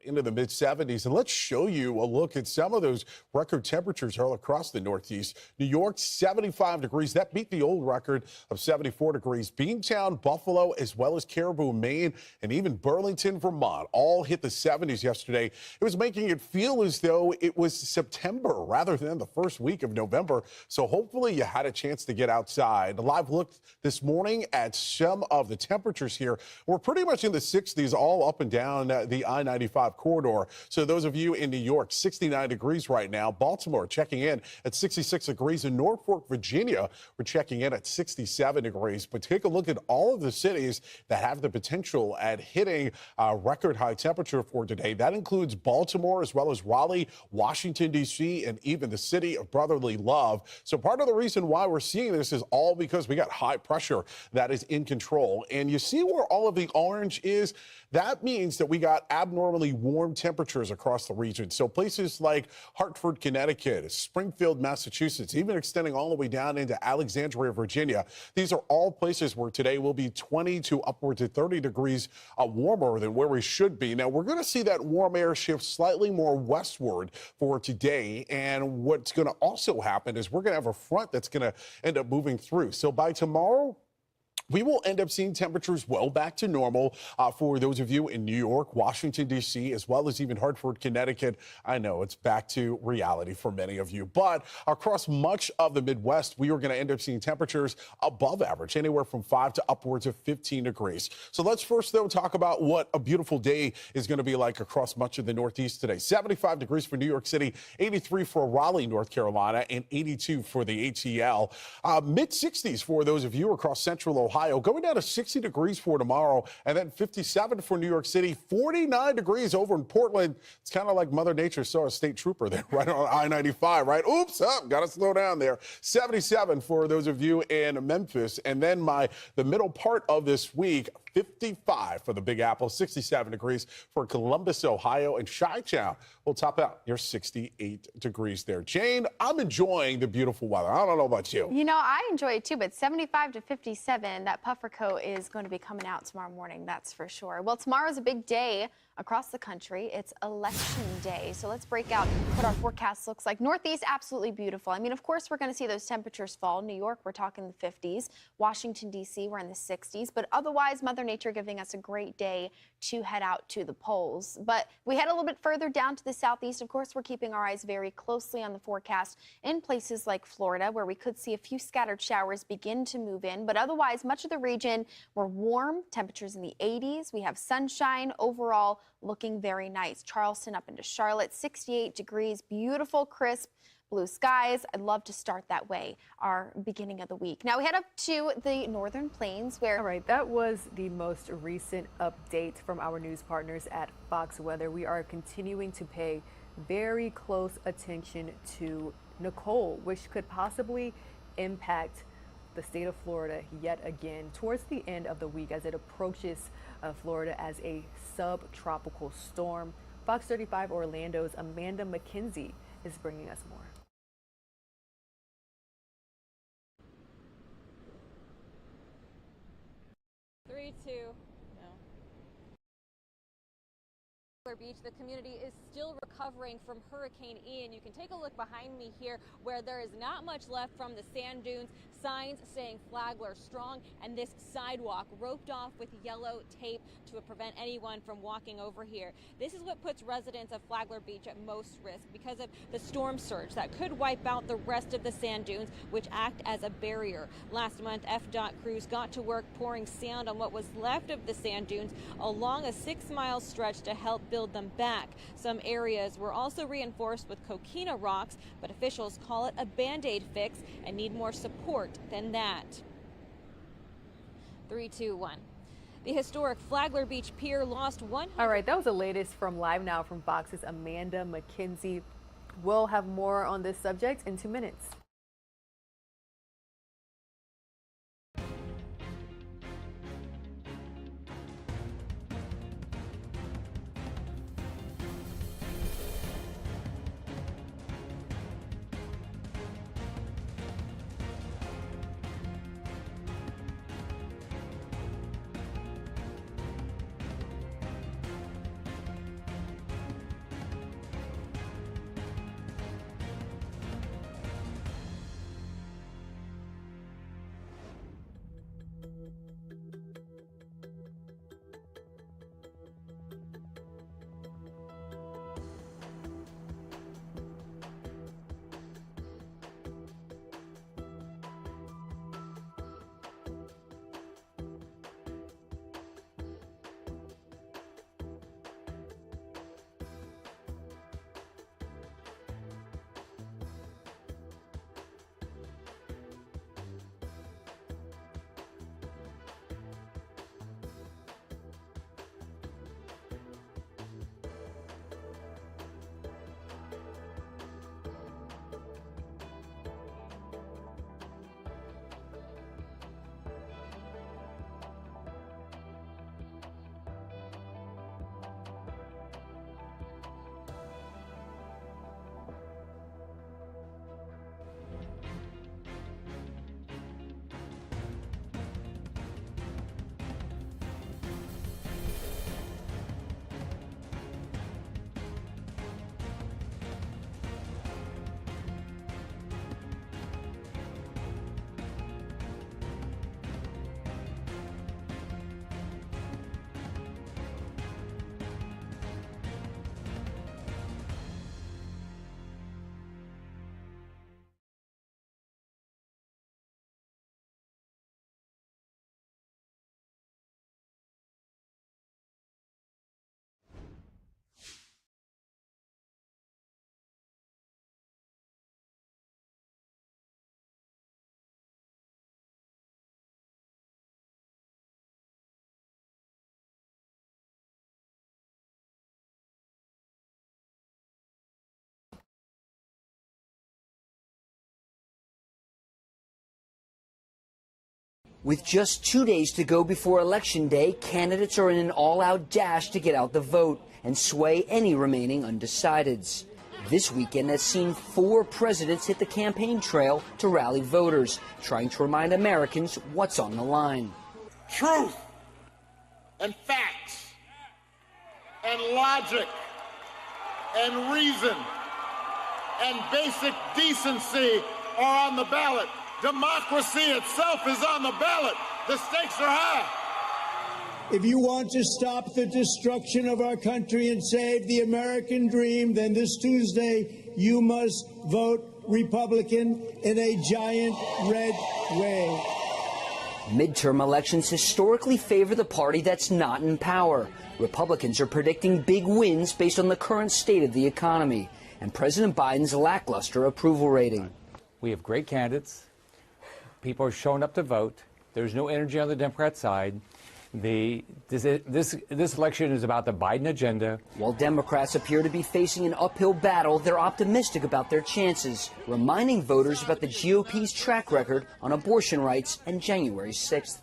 Speaker 2: Into the mid-70s, and let's show you a look at some of those record temperatures all across the Northeast. New York, 75 degrees. That beat the old record of 74 degrees. Beantown, Buffalo, as well as Caribou, Maine, and even Burlington, Vermont, all hit the 70s yesterday. It was making it feel as though it was September rather than the first week of November. So hopefully you had a chance to get outside. A live look this morning at some of the temperatures here. We're pretty much in the 60s all up and down the I-95 corridor. So those of you in New York, 69 degrees right now. Baltimore checking in at 66 degrees. In Norfolk, Virginia, we're checking in at 67 degrees. But take a look at all of the cities that have the potential at hitting record high temperature for today. That includes Baltimore as well as Raleigh, Washington, D.C., and even the city of brotherly love. So part of the reason why we're seeing this is all because we got high pressure that is in control. And you see where all of the orange is? That means that we got abnormally warm temperatures across the region. So places like Hartford, Connecticut, Springfield, Massachusetts, even extending all the way down into Alexandria, Virginia. These are all places where today will be 20 to upwards of 30 degrees warmer than where we should be. Now, we're going to see that warm air shift slightly more westward for today. And what's going to also happen is we're going to have a front that's going to end up moving through. So by tomorrow, we will end up seeing temperatures well back to normal for those of you in New York, Washington, D.C., as well as even Hartford, Connecticut. I know it's back to reality for many of you, but across much of the Midwest, we are going to end up seeing temperatures above average, anywhere from 5 to upwards of 15 degrees. So let's first, though, talk about what a beautiful day is going to be like across much of the Northeast today. 75 degrees for New York City, 83 for Raleigh, North Carolina, and 82 for the ATL. Mid-60s for those of you across central Ohio. Ohio, going down to 60 degrees for tomorrow, and then 57 for New York City, 49 degrees over in Portland. It's kind of like Mother Nature saw a state trooper there right on I-95, right? Oops, got to slow down there. 77 for those of you in Memphis, and then the middle part of this week, 55 for the Big Apple, 67 degrees for Columbus, Ohio, and Chi-Town will top out your 68 degrees there. Jane, I'm enjoying the beautiful weather. I don't know about you.
Speaker 7: You know, I enjoy it too, but 75 to 57, that puffer coat is going to be coming out tomorrow morning, that's for sure. Well, tomorrow's a big day across the country. It's election day. So let's break out what our forecast looks like. Northeast, absolutely beautiful. I mean, of course, we're going to see those temperatures fall. New York, we're talking the 50s. Washington, D.C., we're in the 60s. But otherwise, Mother Nature giving us a great day to head out to the polls. But we head a little bit further down to the southeast. Of course, we're keeping our eyes very closely on the forecast in places like Florida, where we could see a few scattered showers begin to move in. But otherwise, much of the region, we're warm, temperatures in the 80s. We have sunshine overall, looking very nice. Charleston up into Charlotte, 68 degrees, beautiful, crisp blue skies. I'd love to start that way, our beginning of the week. Now we head up to the northern plains where...
Speaker 1: All right, that was the most recent update from our news partners at Fox Weather. We are continuing to pay very close attention to Nicole, which could possibly impact the state of Florida yet again towards the end of the week as it approaches Florida as a subtropical storm. Fox 35 Orlando's Amanda McKenzie is bringing us more.
Speaker 8: Beach, the community is still recovering from Hurricane Ian. You can take a look behind me here where there is not much left from the sand dunes. Signs saying Flagler strong, and this sidewalk roped off with yellow tape to prevent anyone from walking over here. This is what puts residents of Flagler Beach at most risk because of the storm surge that could wipe out the rest of the sand dunes, which act as a barrier. Last month, FDOT crews got to work pouring sand on what was left of the sand dunes along a 6-mile stretch to help build them back. Some areas were also reinforced with coquina rocks, but officials call it a Band-Aid fix and need more support than that. 3, 2, 1. The historic Flagler Beach Pier lost one.
Speaker 1: All right, that was the latest from Live Now from Fox's Amanda McKenzie. We'll have more on this subject in 2 minutes.
Speaker 18: With just 2 days to go before Election Day, candidates are in an all-out dash to get out the vote and sway any remaining undecideds. This weekend has seen 4 presidents hit the campaign trail to rally voters, trying to remind Americans what's on the line.
Speaker 19: Truth and facts and logic and reason and basic decency are on the ballot. Democracy itself is on the ballot. The stakes are high.
Speaker 20: If you want to stop the destruction of our country and save the American dream, then this Tuesday you must vote Republican in a giant red way.
Speaker 18: Midterm elections historically favor the party that's not in power. Republicans are predicting big wins based on the current state of the economy and President Biden's lackluster approval rating.
Speaker 21: We have great candidates. People are showing up to vote. There's no energy on the Democrat side. This election is about the Biden agenda.
Speaker 18: While Democrats appear to be facing an uphill battle, they're optimistic about their chances, reminding voters about the GOP's track record on abortion rights and January 6th.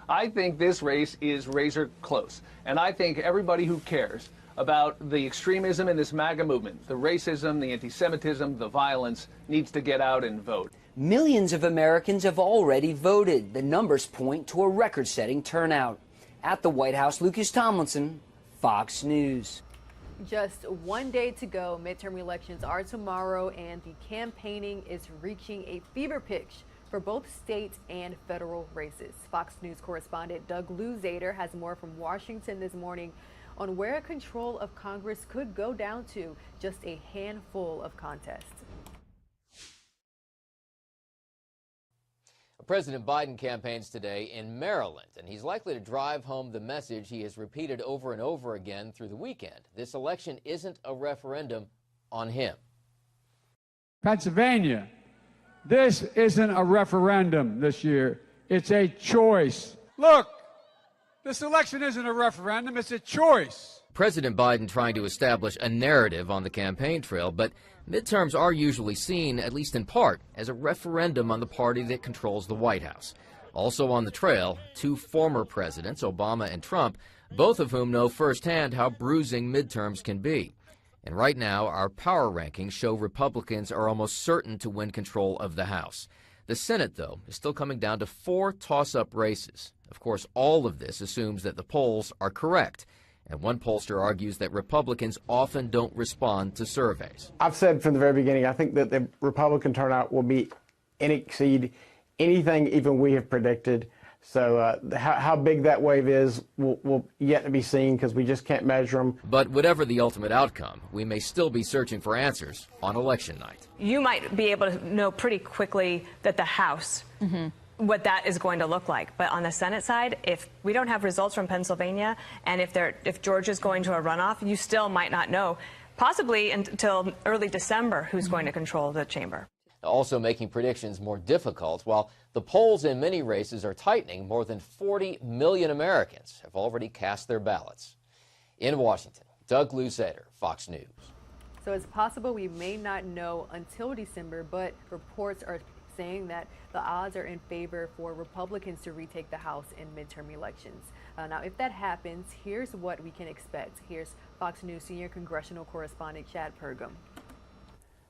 Speaker 22: I think this race is razor close, and I think everybody who cares about the extremism in this MAGA movement, the racism, the anti-Semitism, the violence, needs to get out and vote.
Speaker 18: Millions of Americans have already voted. The numbers point to a record-setting turnout. At the White House, Lucas Tomlinson, Fox News.
Speaker 1: Just 1 day to go. Midterm elections are tomorrow, and the campaigning is reaching a fever pitch for both state and federal races. Fox News correspondent Doug Luzader has more from Washington this morning on where control of Congress could go down to just a handful of contests.
Speaker 23: President Biden campaigns today in Maryland, and he's likely to drive home the message he has repeated over and over again through the weekend. This election isn't a referendum on him.
Speaker 24: Pennsylvania, this isn't a referendum this year. It's a choice. Look, this election isn't a referendum, it's a choice.
Speaker 23: President Biden trying to establish a narrative on the campaign trail, but midterms are usually seen, at least in part, as a referendum on the party that controls the White House. Also on the trail, 2 former presidents, Obama and Trump, both of whom know firsthand how bruising midterms can be. And right now, our power rankings show Republicans are almost certain to win control of the House. The Senate, though, is still coming down to 4 toss-up races. Of course, all of this assumes that the polls are correct. And one pollster argues that Republicans often don't respond to surveys.
Speaker 26: I've said from the very beginning, I think that the Republican turnout will exceed anything even we have predicted. So how big that wave is will yet to be seen because we just can't measure them.
Speaker 23: But whatever the ultimate outcome, we may still be searching for answers on election night.
Speaker 29: You might be able to know pretty quickly that the House, what that is going to look like. But on the Senate side, if we don't have results from Pennsylvania, and if Georgia's going to a runoff, you still might not know, possibly until early December, who's going to control the chamber.
Speaker 23: Also making predictions more difficult. While the polls in many races are tightening, more than 40 million Americans have already cast their ballots. In Washington, Doug Luzader, Fox News.
Speaker 1: So it's possible we may not know until December, but reports are saying that the odds are in favor for Republicans to retake the House in midterm elections. Now, if that happens, here's what we can expect. Here's Fox News senior congressional correspondent Chad Pergam.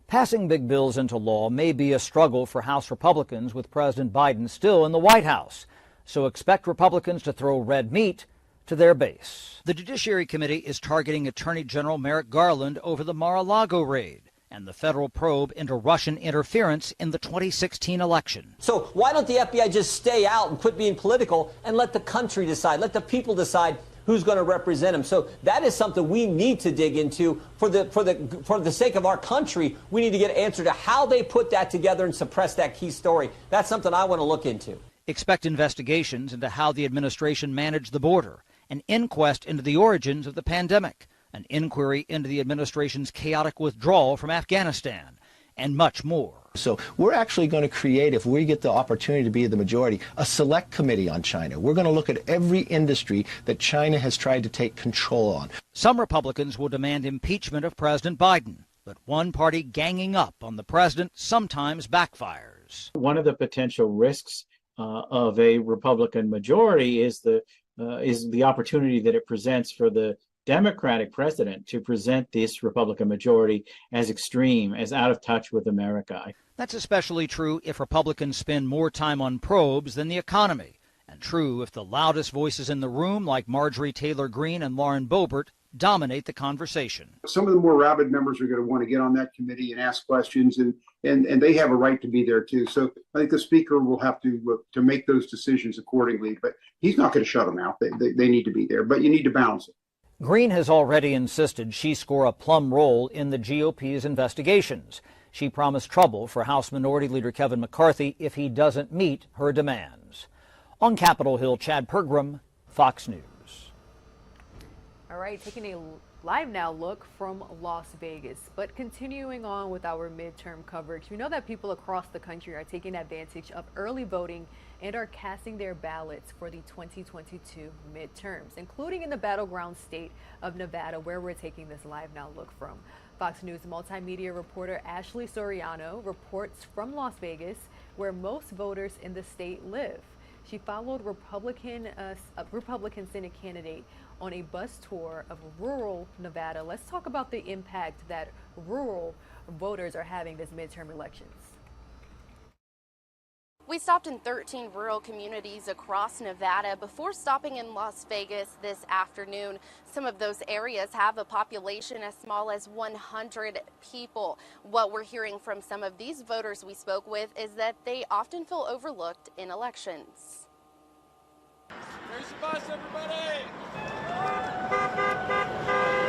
Speaker 30: Passing big bills into law may be a struggle for House Republicans with President Biden still in the White House. So expect Republicans to throw red meat to their base. The Judiciary Committee is targeting Attorney General Merrick Garland over the Mar-a-Lago raid and the federal probe into Russian interference in the 2016 election.
Speaker 31: So why don't the FBI just stay out and quit being political and let the country decide, let the people decide who's going to represent them? So that is something we need to dig into for the sake of our country. We need to get an answer to how they put that together and suppress that key story. That's something I want to look into.
Speaker 30: Expect investigations into how the administration managed the border, an inquest into the origins of the pandemic, an inquiry into the administration's chaotic withdrawal from Afghanistan, and much more.
Speaker 32: So we're actually going to create, if we get the opportunity to be the majority, a select committee on China. We're going to look at every industry that China has tried to take control on.
Speaker 30: Some Republicans will demand impeachment of President Biden, but one party ganging up on the president sometimes backfires.
Speaker 33: One of the potential risks
Speaker 3: of a Republican majority is the opportunity that it presents for the Democratic president to present this Republican majority as extreme, as out of touch with America.
Speaker 30: That's especially true if Republicans spend more time on probes than the economy, and true if the loudest voices in the room, like Marjorie Taylor Greene and Lauren Boebert, dominate the conversation.
Speaker 9: Some of the more rabid members are going to want to get on that committee and ask questions, and they have a right to be there too. So I think the speaker will have to make those decisions accordingly, but he's not going to shut them out. They need to be there, but you need to balance it.
Speaker 30: Greene has already insisted she score a plum role in the GOP's investigations. She promised trouble for House Minority Leader Kevin McCarthy if he doesn't meet her demands. On Capitol Hill, Chad Pergram, Fox News.
Speaker 1: All right, taking a live now look from Las Vegas, but continuing on with our midterm coverage. We know that people across the country are taking advantage of early voting and are casting their ballots for the 2022 midterms, including in the battleground state of Nevada, where we're taking this live now look from. Fox News multimedia reporter Ashley Soriano reports from Las Vegas, where most voters in the state live. She followed Republican Senate candidate on a bus tour of rural Nevada. Let's talk about the impact that rural voters are having this midterm elections.
Speaker 10: We stopped in 13 rural communities across Nevada before stopping in Las Vegas this afternoon. Some of those areas have a population as small as 100 people. What we're hearing from some of these voters we spoke with is that they often feel overlooked in elections.
Speaker 19: Raise the bus, everybody!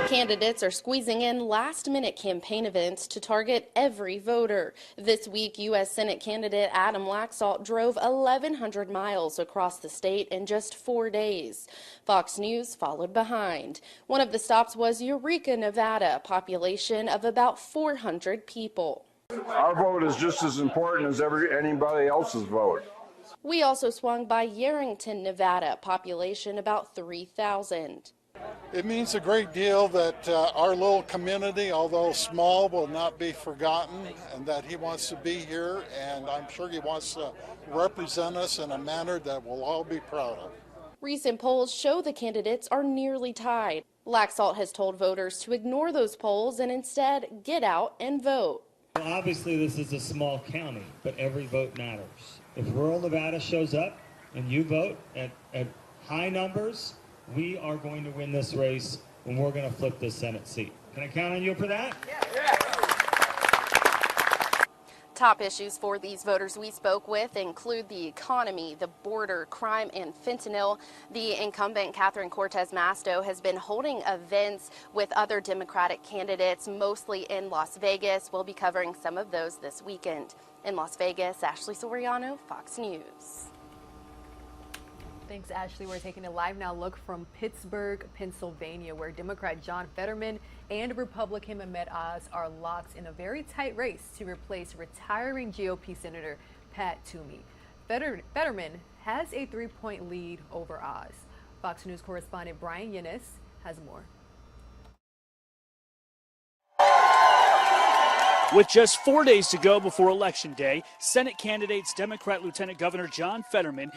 Speaker 10: Candidates are squeezing in last-minute campaign events to target every voter. This week, U.S. Senate candidate Adam Laxalt drove 1,100 miles across the state in just 4 days. Fox News followed behind. One of the stops was Eureka, Nevada, a population of about 400 people.
Speaker 11: Our vote is just as important as anybody else's vote.
Speaker 10: We also swung by Yerington, Nevada, population about 3,000.
Speaker 12: It means a great deal that our little community, although small, will not be forgotten, and that he wants to be here, and I'm sure he wants to represent us in a manner that we'll all be proud of.
Speaker 10: Recent polls show the candidates are nearly tied. Laxalt has told voters to ignore those polls and instead get out and vote.
Speaker 13: Well, obviously, this is a small county, but every vote matters. If rural Nevada shows up and you vote at high numbers, we are going to win this race and we're going to flip this Senate seat. Can I count on you for that? Yeah.
Speaker 10: Top issues for these voters we spoke with include the economy, the border, crime, and fentanyl. The incumbent Catherine Cortez Masto has been holding events with other Democratic candidates, mostly in Las Vegas. We'll be covering some of those this weekend. In Las Vegas, Ashley Soriano, Fox News.
Speaker 1: Thanks, Ashley. We're taking a live now look from Pittsburgh, Pennsylvania, where Democrat John Fetterman and Republican Mehmet Oz are locked in a very tight race to replace retiring GOP Senator Pat Toomey. Fetterman has a 3-point lead over Oz. Fox News correspondent Brian Yennis has more.
Speaker 15: With just 4 days to go before Election Day, Senate candidates Democrat Lieutenant Governor John Fetterman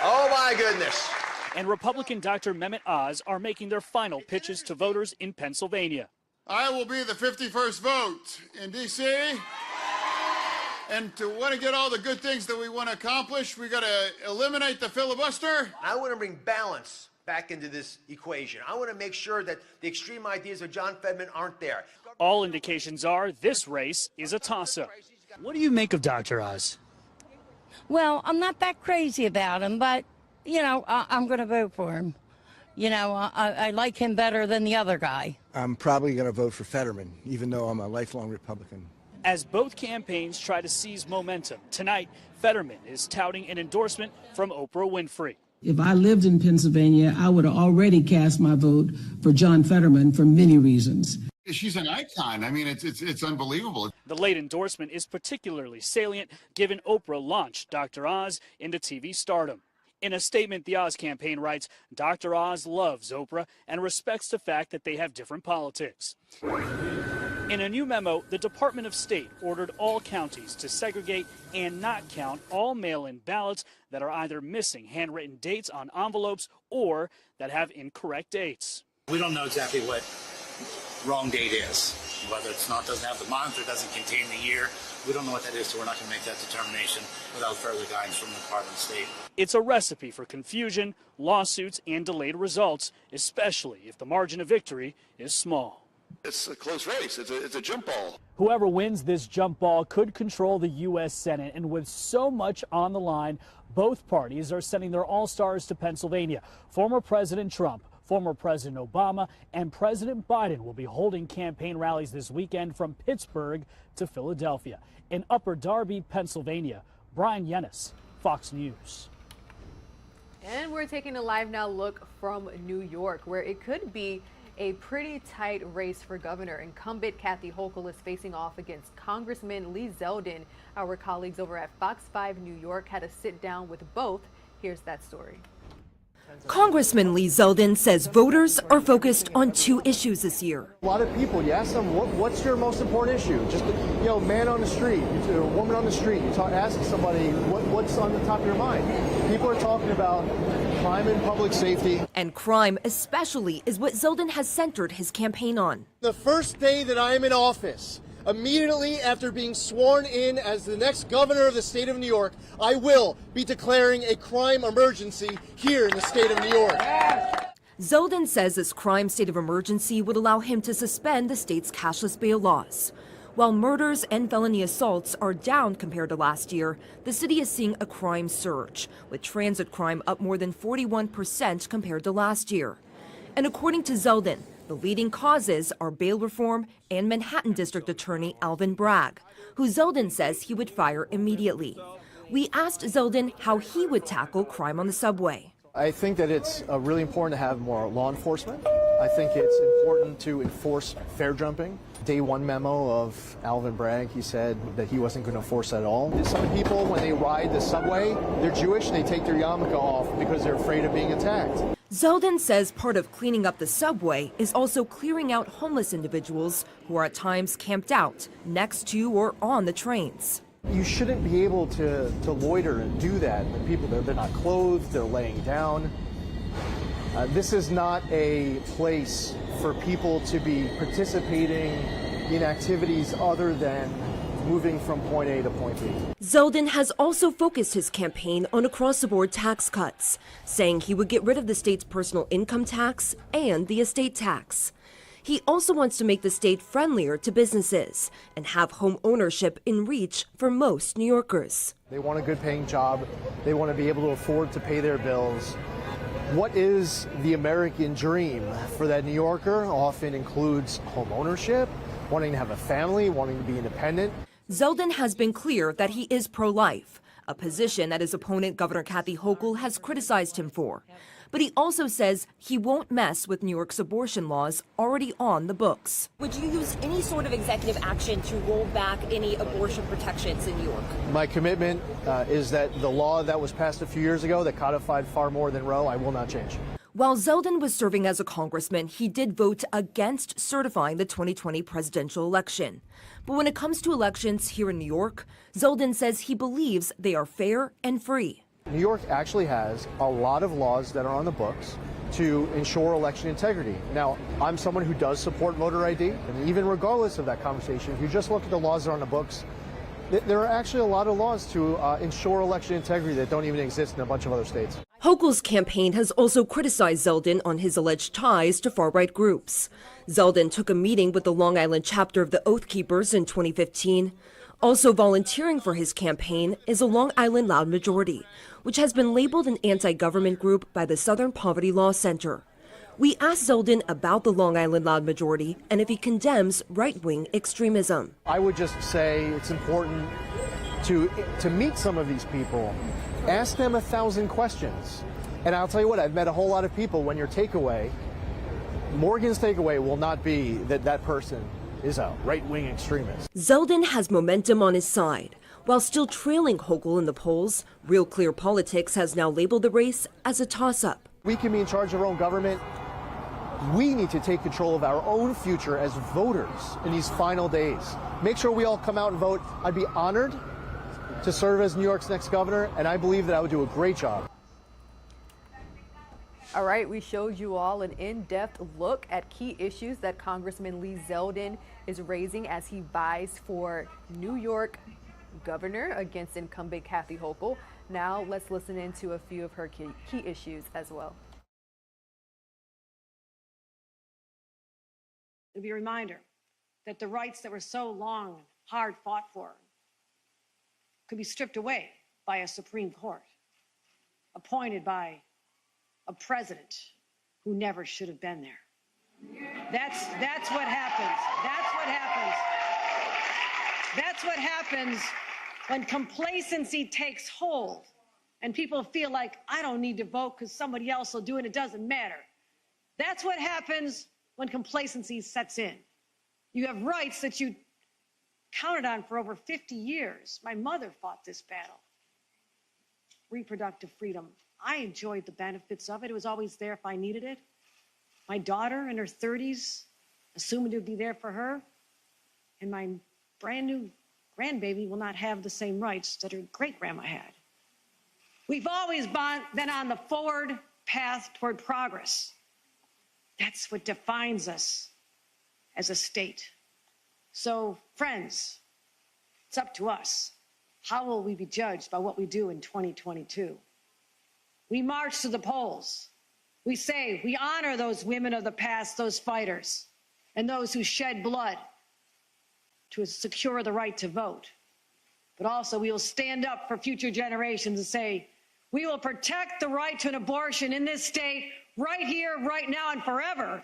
Speaker 16: oh my goodness,
Speaker 15: and Republican Dr. Mehmet Oz are making their final pitches to voters in Pennsylvania.
Speaker 19: I will be the 51st vote in D.C. And to want to get all the good things that we want to accomplish, we got to eliminate the filibuster.
Speaker 16: I want to bring balance back into this equation. I want to make sure that the extreme ideas of John Fetterman aren't there.
Speaker 15: All indications are this race is a toss-up. What do you make of Dr. Oz?
Speaker 17: Well, I'm not that crazy about him, but, you know, I'm going to vote for him. You know, I like him better than the other guy.
Speaker 25: I'm probably going to vote for Fetterman, even though I'm a lifelong Republican.
Speaker 15: As both campaigns try to seize momentum, tonight, Fetterman is touting an endorsement from Oprah Winfrey.
Speaker 27: If I lived in Pennsylvania, I would have already cast my vote for John Fetterman for many reasons.
Speaker 19: She's an icon. I mean, it's unbelievable.
Speaker 15: The late endorsement is particularly salient given Oprah launched Dr. Oz into TV stardom. In a statement, the Oz campaign writes, Dr. Oz loves Oprah and respects the fact that they have different politics. In a new memo, the Department of State ordered all counties to segregate and not count all mail-in ballots that are either missing handwritten dates on envelopes or that have incorrect dates.
Speaker 2: We don't know exactly what wrong date is, whether it's not doesn't have the month or doesn't contain the year. We don't know what that is, so we're not going to make that determination without further guidance from the Department of State.
Speaker 15: It's a recipe for confusion, lawsuits, and delayed results, especially if the margin of victory is small.
Speaker 4: It's a close race. It's a jump ball.
Speaker 15: Whoever wins this jump ball could control the U.S. Senate, and with so much on the line, both parties are sending their all-stars to Pennsylvania. Former President Trump, former President Obama, and President Biden will be holding campaign rallies this weekend from Pittsburgh to Philadelphia. In Upper Darby, Pennsylvania, Brian Yennis, Fox News.
Speaker 1: And we're taking a live now look from New York, where it could be a pretty tight race for governor. Incumbent Kathy Hochul is facing off against Congressman Lee Zeldin. Our colleagues over at Fox 5 New York had a sit down with both. Here's that story.
Speaker 5: Congressman Lee Zeldin says voters are focused on two issues this year.
Speaker 6: A lot of people, you ask them, what's your most important issue? Just, man on the street, a woman on the street, ask somebody what's on the top of your mind. People are talking about crime and public safety.
Speaker 5: And crime especially is what Zeldin has centered his campaign on.
Speaker 6: The first day that I am in office, immediately after being sworn in as the next governor of the state of New York, I will be declaring a crime emergency here in the state of New York.
Speaker 5: Zeldin says this crime state of emergency would allow him to suspend the state's cashless bail laws. While murders and felony assaults are down compared to last year, the city is seeing a crime surge, with transit crime up more than 41% compared to last year. And according to Zeldin, the leading causes are bail reform and Manhattan District Attorney Alvin Bragg, who Zeldin says he would fire immediately. We asked Zeldin how he would tackle crime on the subway.
Speaker 6: I think that it's really important to have more law enforcement. I think it's important to enforce fair jumping. Day one memo of Alvin Bragg, he said that he wasn't going to enforce that at all. Some people, when they ride the subway, they're Jewish, they take their yarmulke off because they're afraid of being attacked.
Speaker 5: Zeldin says part of cleaning up the subway is also clearing out homeless individuals who are at times camped out next to or on the trains.
Speaker 6: You shouldn't be able to loiter and do that. The people, they're not clothed, they're laying down. This is not a place for people to be participating in activities other than moving from point A to point B.
Speaker 5: Zeldin has also focused his campaign on across-the-board tax cuts, saying he would get rid of the state's personal income tax and the estate tax. He also wants to make the state friendlier to businesses and have home ownership in reach for most New Yorkers.
Speaker 6: They want a good-paying job. They want to be able to afford to pay their bills. What is the American dream for that New Yorker? Often includes home ownership, wanting to have a family, wanting to be independent.
Speaker 5: Zeldin has been clear that he is pro-life, a position that his opponent, Governor Kathy Hochul, has criticized him for. But he also says he won't mess with New York's abortion laws already on the books.
Speaker 7: Would you use any sort of executive action to roll back any abortion protections in New York?
Speaker 6: My commitment is that the law that was passed a few years ago that codified far more than Roe, I will not change.
Speaker 5: While Zeldin was serving as a congressman, he did vote against certifying the 2020 presidential election. But when it comes to elections here in New York, Zeldin says he believes they are fair and free.
Speaker 6: New York actually has a lot of laws that are on the books to ensure election integrity. Now, I'm someone who does support voter ID, and even regardless of that conversation, if you just look at the laws that are on the books, there are actually a lot of laws to ensure election integrity that don't even exist in a bunch of other states.
Speaker 5: Hochul's campaign has also criticized Zeldin on his alleged ties to far-right groups. Zeldin took a meeting with the Long Island chapter of the Oath Keepers in 2015. Also volunteering for his campaign is a Long Island Loud Majority, which has been labeled an anti-government group by the Southern Poverty Law Center. We asked Zeldin about the Long Island Loud Majority and if he condemns right-wing extremism.
Speaker 6: I would just say it's important to meet some of these people, ask them 1,000 questions. And I'll tell you what, I've met a whole lot of people when your takeaway, Morgan's takeaway will not be that that person is a right-wing extremist.
Speaker 5: Zeldin has momentum on his side. While still trailing Hochul in the polls, Real Clear Politics has now labeled the race as a toss-up.
Speaker 6: We can be in charge of our own government. We need to take control of our own future as voters in these final days. Make sure we all come out and vote. I'd be honored to serve as New York's next governor, and I believe that I would do a great job.
Speaker 1: All right, we showed you all an in-depth look at key issues that Congressman Lee Zeldin is raising as he vies for New York governor against incumbent Kathy Hochul. Now let's listen into a few of her key issues as well.
Speaker 8: It'll be a reminder that the rights that were so long and hard fought for could be stripped away by a Supreme Court appointed by a president who never should have been there. That's what happens. That's what happens. That's what happens when complacency takes hold and people feel like, I don't need to vote because somebody else will do it. It doesn't matter. That's what happens when complacency sets in. You have rights that you counted on for over 50 years. My mother fought this battle. Reproductive freedom. I enjoyed the benefits of it. It was always there if I needed it. My daughter in her 30s, assuming it would be there for her, and my brand new grandbaby will not have the same rights that her great-grandma had. We've always been on the forward path toward progress. That's what defines us as a state. So, friends, it's up to us. How will we be judged by what we do in 2022? We march to the polls. We say we honor those women of the past, those fighters, and those who shed blood to secure the right to vote. But also we will stand up for future generations and say, we will protect the right to an abortion in this state right here, right now, and forever.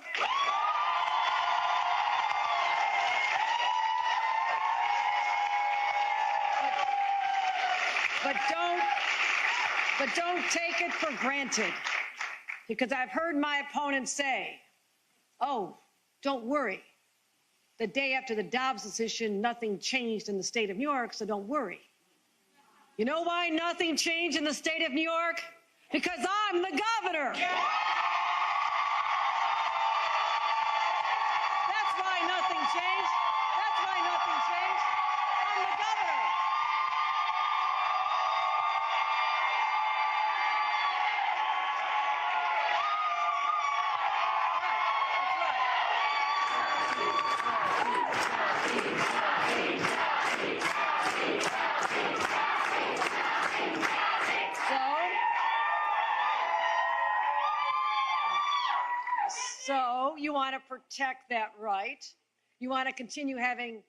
Speaker 8: But don't take it for granted, because I've heard my opponents say, oh, don't worry. The day after the Dobbs decision, nothing changed in the state of New York, so don't worry. You know why nothing changed in the state of New York? Because I'm the governor. That's why nothing changed. That's why nothing changed. I'm the governor. So you want to protect that right. You want to continue having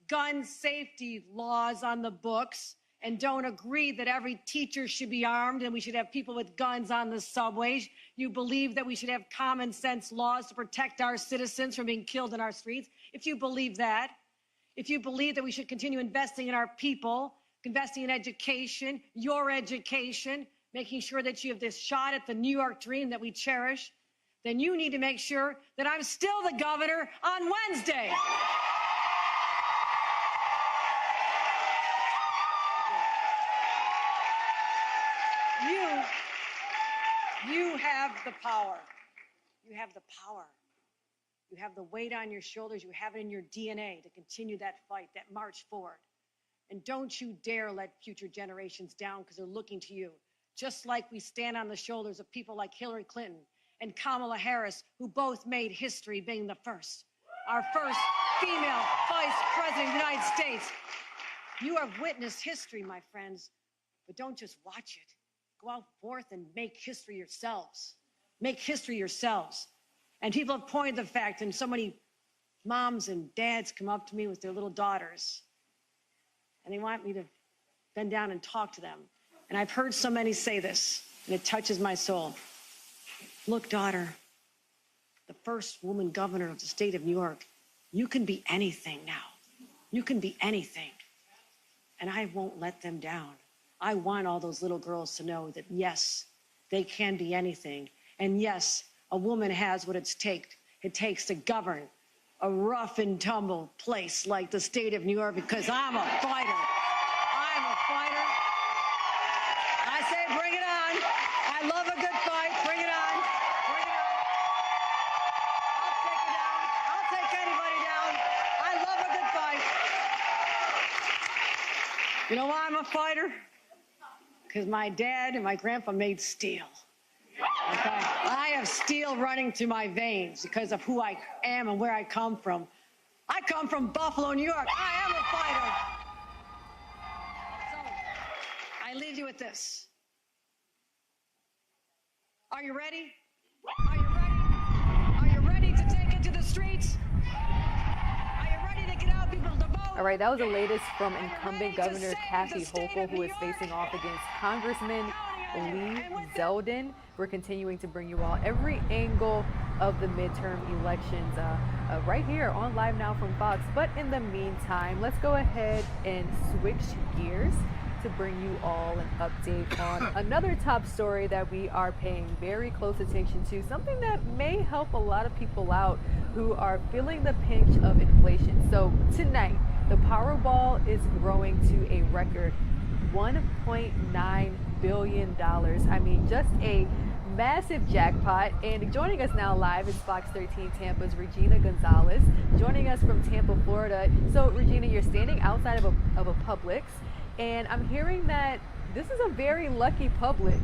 Speaker 8: gun safety laws on the books and don't agree that every teacher should be armed and we should have people with guns on the subways. You believe that we should have common sense laws to protect our citizens from being killed in our streets. If you believe that, if you believe that we should continue investing in our people, investing in education, your education, making sure that you have this shot at the New York dream that we cherish, then you need to make sure that I'm still the governor on Wednesday. You have the power. You have the power. You have the weight on your shoulders. You have it in your DNA to continue that fight, that march forward. And don't you dare let future generations down because they're looking to you. Just like we stand on the shoulders of people like Hillary Clinton and Kamala Harris, who both made history being the first. Our first female vice president of the United States. You have witnessed history, my friends, but don't just watch it. Go out forth and make history yourselves. Make history yourselves. And people have pointed the fact, and so many moms and dads come up to me with their little daughters, and they want me to bend down and talk to them. And I've heard so many say this, and it touches my soul. Look, daughter, the first woman governor of the state of New York, you can be anything now. You can be anything. And I won't let them down. I want all those little girls to know that, yes, they can be anything. And yes, a woman has what it takes to govern a rough and tumble place like the state of New York, because I'm a fighter. I'm a fighter. I say, bring it on. I love a good fight. Bring it on. Bring it on. good fight. You know why I'm a fighter? Because my dad and my grandpa made steel. Okay? I have steel running through my veins because of who I am and where I come from. I come from Buffalo, New York. I am a fighter. So, I leave you with this. Are you ready? Are you ready? Are you ready to take it to the streets? Are you ready to get out people to vote?
Speaker 1: All right, that was the latest from incumbent Governor Kathy Hochul, who is facing off against Congressman Lee Zeldin. We're continuing to bring you all every angle of the midterm elections right here on Live Now from Fox. But in the meantime, let's go ahead and switch gears to bring you all an update on another top story that we are paying very close attention to, something that may help a lot of people out who are feeling the pinch of inflation. So tonight, the Powerball is growing to a record $1.9 billion. I mean, just a massive jackpot. And joining us now live is Fox 13 Tampa's Regina Gonzalez, joining us from Tampa, Florida. So Regina, you're standing outside of a Publix, and I'm hearing that this is a very lucky Publix.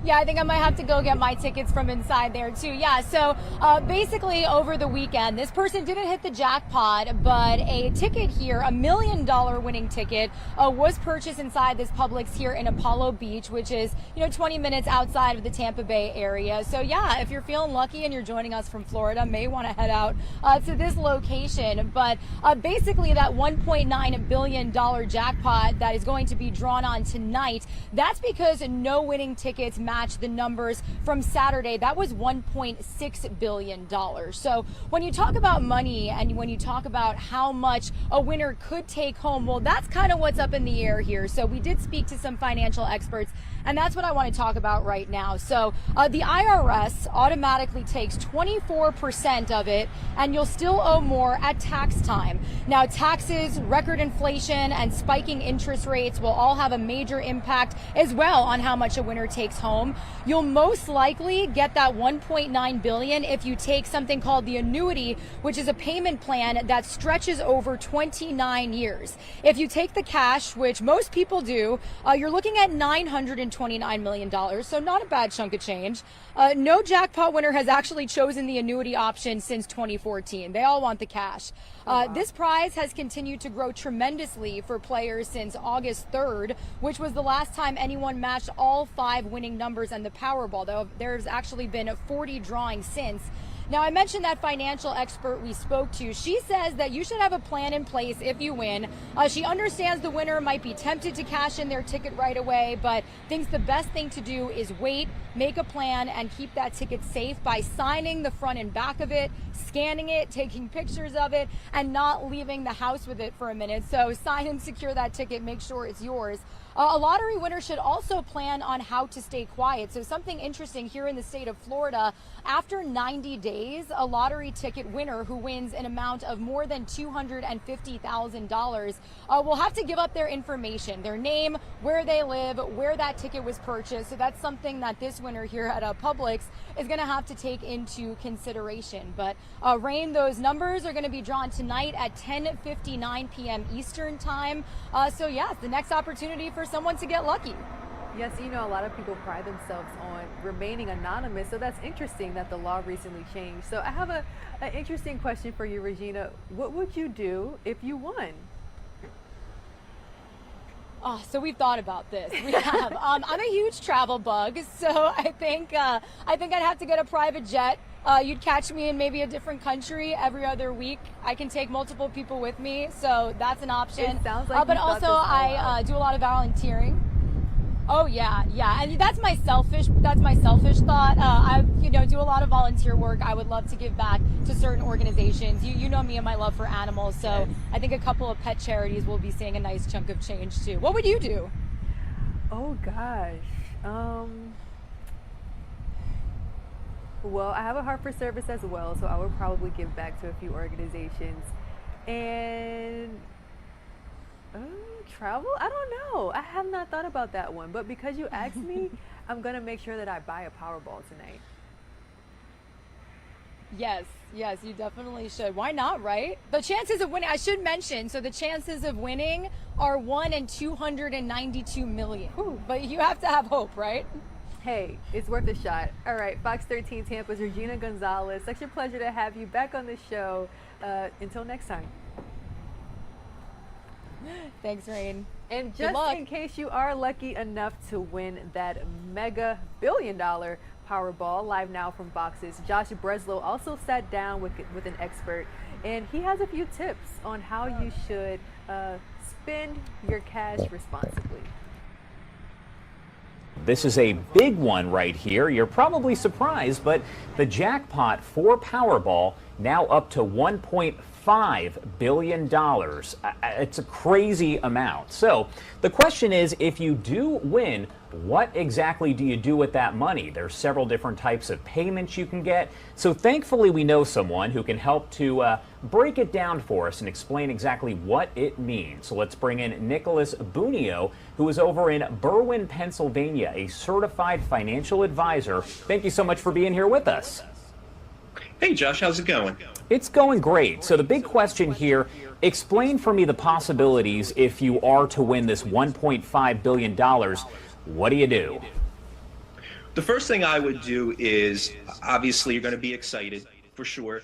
Speaker 14: Yeah, I think I might have to go get my tickets from inside there too. Yeah, so basically over the weekend, this person didn't hit the jackpot, but a ticket here, $1 million winning ticket, was purchased inside this Publix here in Apollo Beach, which is, 20 minutes outside of the Tampa Bay area. So yeah, if you're feeling lucky and you're joining us from Florida, may want to head out to this location. But basically that $1.9 billion jackpot that is going to be drawn on tonight, that's because no winning tickets match the numbers from Saturday. That was $1.6 billion. So when you talk about money and when you talk about how much a winner could take home, well, that's kind of what's up in the air here. So we did speak to some financial experts, and that's what I want to talk about right now. So the IRS automatically takes 24% of it, and you'll still owe more at tax time. Now, taxes, record inflation, and spiking interest rates will all have a major impact as well on how much a winner takes home. You'll most likely get that $1.9 billion if you take something called the annuity, which is a payment plan that stretches over 29 years. If you take the cash, which most people do, you're looking at $929 million, so not a bad chunk of change. No jackpot winner has actually chosen the annuity option since 2014. They all want the cash. This prize has continued to grow tremendously for players since August 3rd, which was the last time anyone matched all 5 winning numbers and the Powerball, though there's actually been 40 drawings since. Now, I mentioned that financial expert we spoke to. She says that you should have a plan in place if you win. She understands the winner might be tempted to cash in their ticket right away, but thinks the best thing to do is wait, make a plan, and keep that ticket safe by signing the front and back of it, scanning it, taking pictures of it, and not leaving the house with it for a minute. So sign and secure that ticket, make sure it's yours. A lottery winner should also plan on how to stay quiet. So something interesting here in the state of Florida, after 90 days, a lottery ticket winner who wins an amount of more than $250,000 will have to give up their information, their name, where they live, where that ticket was purchased. So that's something that this winner here at Publix is going to have to take into consideration. But Rain, those numbers are going to be drawn tonight at 10:59 p.m. Eastern time. So yeah, it's the next opportunity for someone to get lucky.
Speaker 1: Yes, a lot of people pride themselves on remaining anonymous, so that's interesting that the law recently changed. So I have an interesting question for you, Regina. What would you do if you won?
Speaker 14: Oh, so we've thought about this. We have. I'm a huge travel bug, so I think I'd have to get a private jet. You'd catch me in maybe a different country every other week. I can take multiple people with me, so that's an option.
Speaker 1: It sounds like
Speaker 14: but also I do a lot of volunteering. Oh yeah, and that's my selfish thought. I do a lot of volunteer work. I would love to give back to certain organizations. You know me and my love for animals, so I think a couple of pet charities will be seeing a nice chunk of change too. What would you do?
Speaker 1: Oh gosh. Well, I have a heart for service as well, so I would probably give back to a few organizations. And travel? I don't know. I have not thought about that one, but because you asked me, I'm gonna make sure that I buy a Powerball tonight.
Speaker 14: Yes, yes, you definitely should. Why not, right? The chances of winning, I should mention, so the chances of winning are 1 in 292 million. But you have to have hope, right?
Speaker 1: Hey, it's worth a shot. All right, Fox 13 Tampa's Regina Gonzalez. Such a pleasure to have you back on the show. Until next time.
Speaker 14: Thanks, Rain.
Speaker 1: And just in case you are lucky enough to win that mega billion-dollar Powerball, live now from Fox's Josh Breslow also sat down with an expert, and he has a few tips on how you should spend your cash responsibly.
Speaker 3: This is a big one right here. You're probably surprised, but the jackpot for Powerball now up to $1.5 billion. It's a crazy amount. So the question is, if you do win, what exactly do you do with that money? There's several different types of payments you can get. So thankfully we know someone who can help to break it down for us and explain exactly what it means. So let's bring in Nicholas Bunio, who is over in Berwyn, Pennsylvania, a certified financial advisor. Thank you so much for being here with us.
Speaker 18: Hey Josh, how's it going?
Speaker 3: It's going great. So the big question here, explain for me the possibilities if you are to win this $1.5 billion. What do you do?
Speaker 18: The first thing I would do is, obviously you're going to be excited, for sure.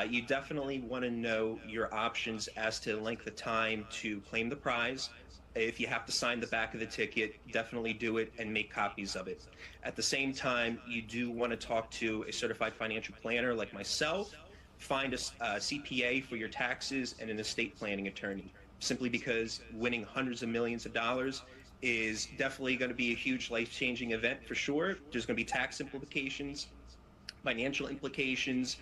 Speaker 18: You definitely want to know your options as to length of time to claim the prize. If you have to sign the back of the ticket, definitely do it and make copies of it. At the same time, you do want to talk to a certified financial planner like myself. Find a CPA for your taxes and an estate planning attorney, simply because winning hundreds of millions of dollars is definitely going to be a huge life-changing event for sure. There's going to be tax implications, financial implications,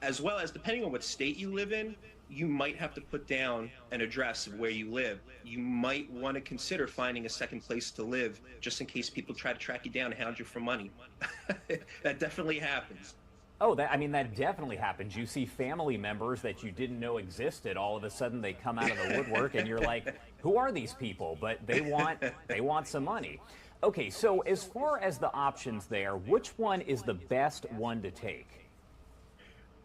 Speaker 18: as well as, depending on what state you live in, you might have to put down an address of where you live. You might want to consider finding a second place to live, just in case people try to track you down and hound you for money. That definitely happens.
Speaker 3: Oh, that definitely happens. You see family members that you didn't know existed. All of a sudden, they come out of the woodwork, and you're like, "Who are these people?" But they want some money. Okay, so as far as the options there, which one is the best one to take?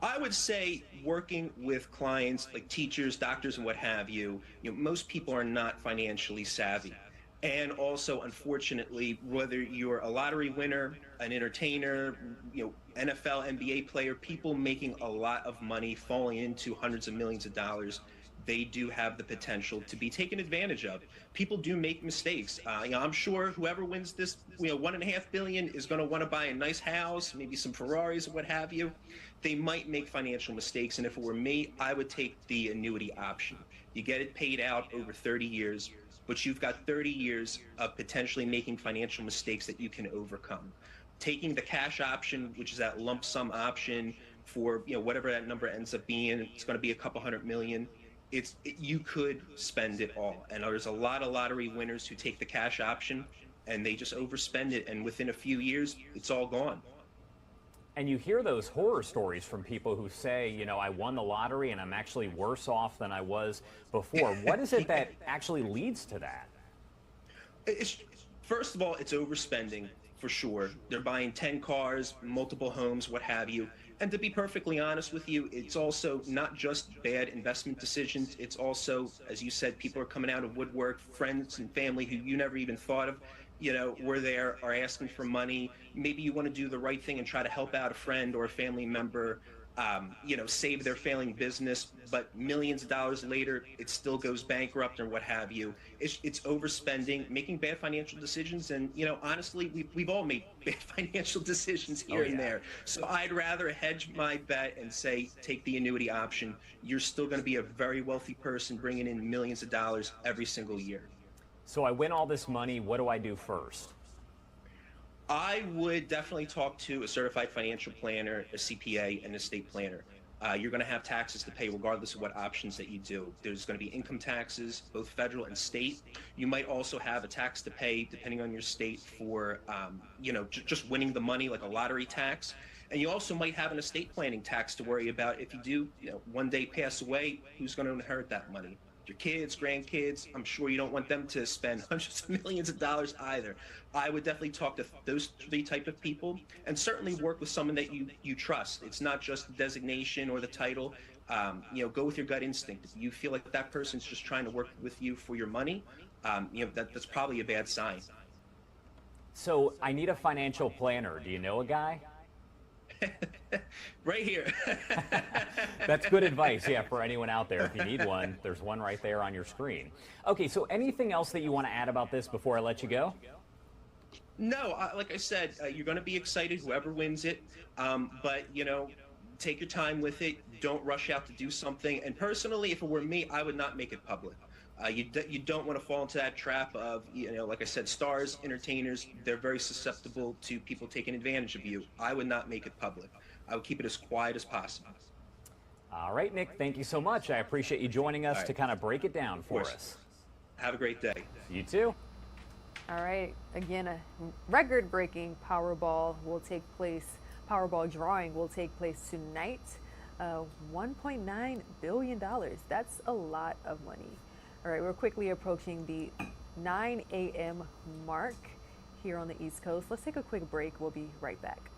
Speaker 18: I would say working with clients like teachers, doctors, and what have you. Most people are not financially savvy. And also, unfortunately, whether you're a lottery winner, an entertainer, NFL, NBA player, people making a lot of money, falling into hundreds of millions of dollars, they do have the potential to be taken advantage of. People do make mistakes. I'm sure whoever wins this, $1.5 billion is going to want to buy a nice house, maybe some Ferraris or what have you. They might make financial mistakes, and if it were me, I would take the annuity option. You get it paid out over 30 years. But you've got 30 years of potentially making financial mistakes that you can overcome. Taking the cash option, which is that lump sum option for whatever that number ends up being, it's going to be a couple $100 million. You could spend it all. And there's a lot of lottery winners who take the cash option and they just overspend it, and within a few years, it's all gone.
Speaker 3: And you hear those horror stories from people who say, I won the lottery and I'm actually worse off than I was before. What is it that actually leads to that?
Speaker 18: First of all, it's overspending for sure. They're buying 10 cars, multiple homes, what have you. And to be perfectly honest with you, it's also not just bad investment decisions. It's also, as you said, people are coming out of woodwork, friends and family who you never even thought of. Were there, are asking for money. Maybe you want to do the right thing and try to help out a friend or a family member, save their failing business, but millions of dollars later, it still goes bankrupt or what have you. It's overspending, making bad financial decisions, and, honestly, we've all made bad financial decisions here and there. So I'd rather hedge my bet and say, take the annuity option. You're still going to be a very wealthy person bringing in millions of dollars every single year.
Speaker 3: So I win all this money, what do I do first?
Speaker 18: I would definitely talk to a certified financial planner, a CPA, and an estate planner. You're going to have taxes to pay regardless of what options that you do. There's going to be income taxes, both federal and state. You might also have a tax to pay, depending on your state, for just winning the money, like a lottery tax. And you also might have an estate planning tax to worry about if you do one day pass away, who's going to inherit that money. Your kids, grandkids, I'm sure you don't want them to spend hundreds of millions of dollars either. I would definitely talk to those 3 type of people, and certainly work with someone that you trust. It's not just the designation or the title. Go with your gut instinct. If you feel like that person's just trying to work with you for your money, that's probably a bad sign.
Speaker 3: So I need a financial planner. Do you know a guy?
Speaker 18: Right here.
Speaker 3: That's good advice, yeah, for anyone out there. If you need one, there's one right there on your screen. Okay, so anything else that you want to add about this before I let you go?
Speaker 18: No, like I said, you're going to be excited whoever wins it, but take your time with it. Don't rush out to do something. And personally, if it were me, I would not make it public. You don't want to fall into that trap of, like I said, stars, entertainers, they're very susceptible to people taking advantage of you. I would not make it public. I would keep it as quiet as possible.
Speaker 3: All right, Nick, thank you so much. I appreciate you joining us to kind of break it down for us.
Speaker 18: Have a great day.
Speaker 3: You too.
Speaker 1: All right, again, a record-breaking Powerball drawing will take place tonight. $1.9 billion. That's a lot of money. All right, we're quickly approaching the 9 a.m. mark here on the East Coast. Let's take a quick break. We'll be right back.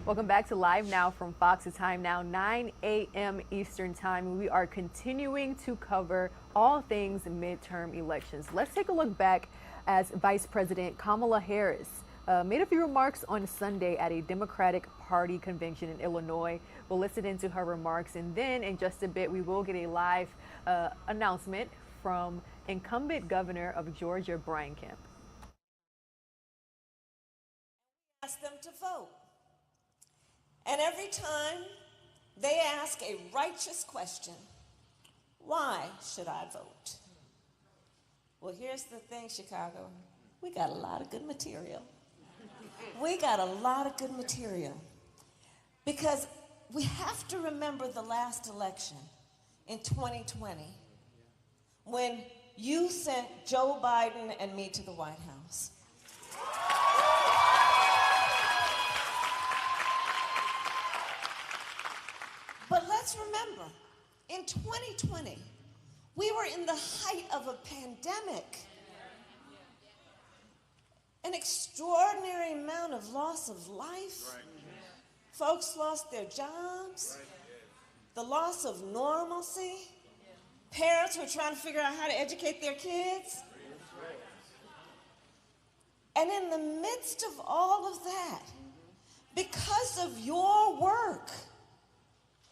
Speaker 1: Welcome back to Live Now from Fox. It's time now 9 a.m. Eastern Time. We are continuing to cover all things midterm elections. Let's take a look back as Vice President Kamala Harris made a few remarks on Sunday at a Democratic Party convention in Illinois. We'll listen into her remarks, and then in just a bit we will get a live announcement from incumbent governor of Georgia, Brian Kemp.
Speaker 9: Ask them to vote. And every time they ask a righteous question, why should I vote? Well, here's the thing, Chicago. We got a lot of good material. We got a lot of good material. Because we have to remember the last election in 2020 when you sent Joe Biden and me to the White House. But let's remember, in 2020, we were in the height of a pandemic. An extraordinary amount of loss of life. Right. Folks lost their jobs. Right. The loss of normalcy. Parents were trying to figure out how to educate their kids. Right. And in the midst of all of that, because of your work,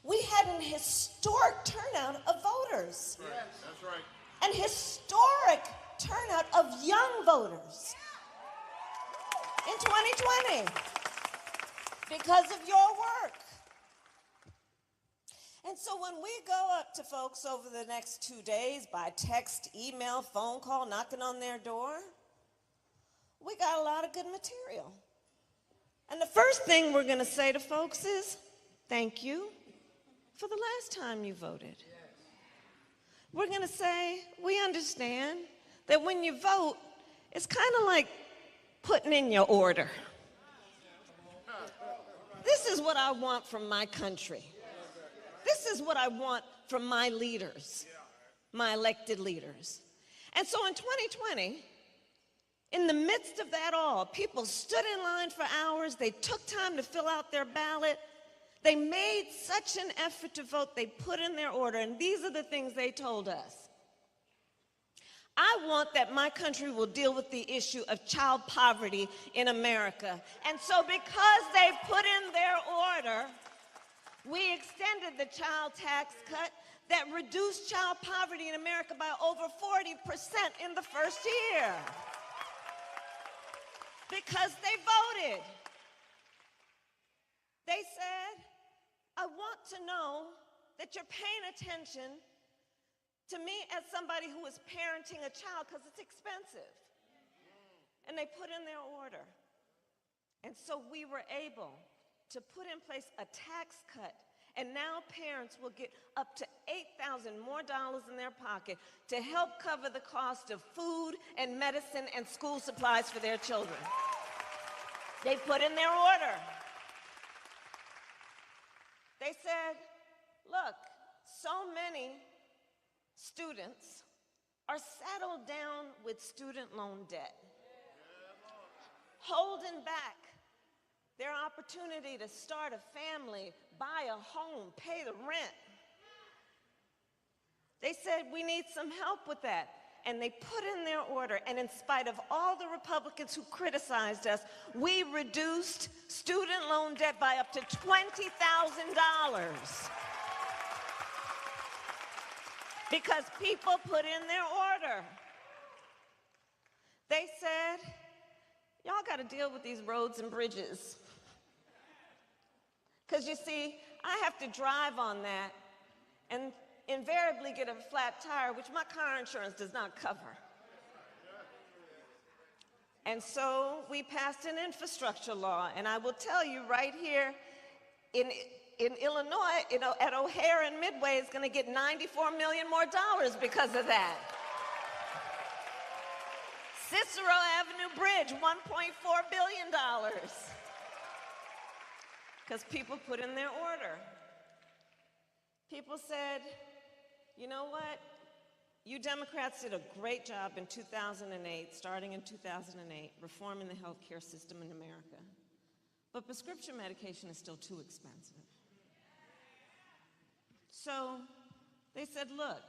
Speaker 9: we had an historic turnout of voters.
Speaker 19: Right. That's right.
Speaker 9: An historic turnout of young voters in 2020 because of your work. And so when we go up to folks over the next 2 days by text, email, phone call, knocking on their door, we got a lot of good material. And the first thing we're going to say to folks is, thank you for the last time you voted. We're going to say, we understand that when you vote, it's kind of like putting in your order. This is what I want from my country. This is what I want from my leaders, my elected leaders. And so in 2020, in the midst of that all, people stood in line for hours. They took time to fill out their ballot. They made such an effort to vote. They put in their order. And these are the things they told us. I want that my country will deal with the issue of child poverty in America. And so because they put in their order, we extended the child tax cut that reduced child poverty in America by over 40% in the first year. Because they voted. They said, I want to know that you're paying attention to me as somebody who is parenting a child because it's expensive. And they put in their order. And so we were able to put in place a tax cut. And now parents will get up to $8,000 more in their pocket to help cover the cost of food and medicine and school supplies for their children. They put in their order. They said, look, so many students are saddled down with student loan debt, holding back their opportunity to start a family, buy a home, pay the rent. They said, we need some help with that. And they put in their order, and in spite of all the Republicans who criticized us, we reduced student loan debt by up to $20,000. Because people put in their order. They said, y'all got to deal with these roads and bridges. Because you see, I have to drive on that and invariably get a flat tire, which my car insurance does not cover. And so we passed an infrastructure law, and I will tell you right here in Illinois, at O'Hare and Midway is going to get $94 million more because of that. Cicero Avenue Bridge, $1.4 billion. Because people put in their order. People said, you know what? You Democrats did a great job in 2008, starting in 2008, reforming the healthcare system in America. But prescription medication is still too expensive. So they said, look,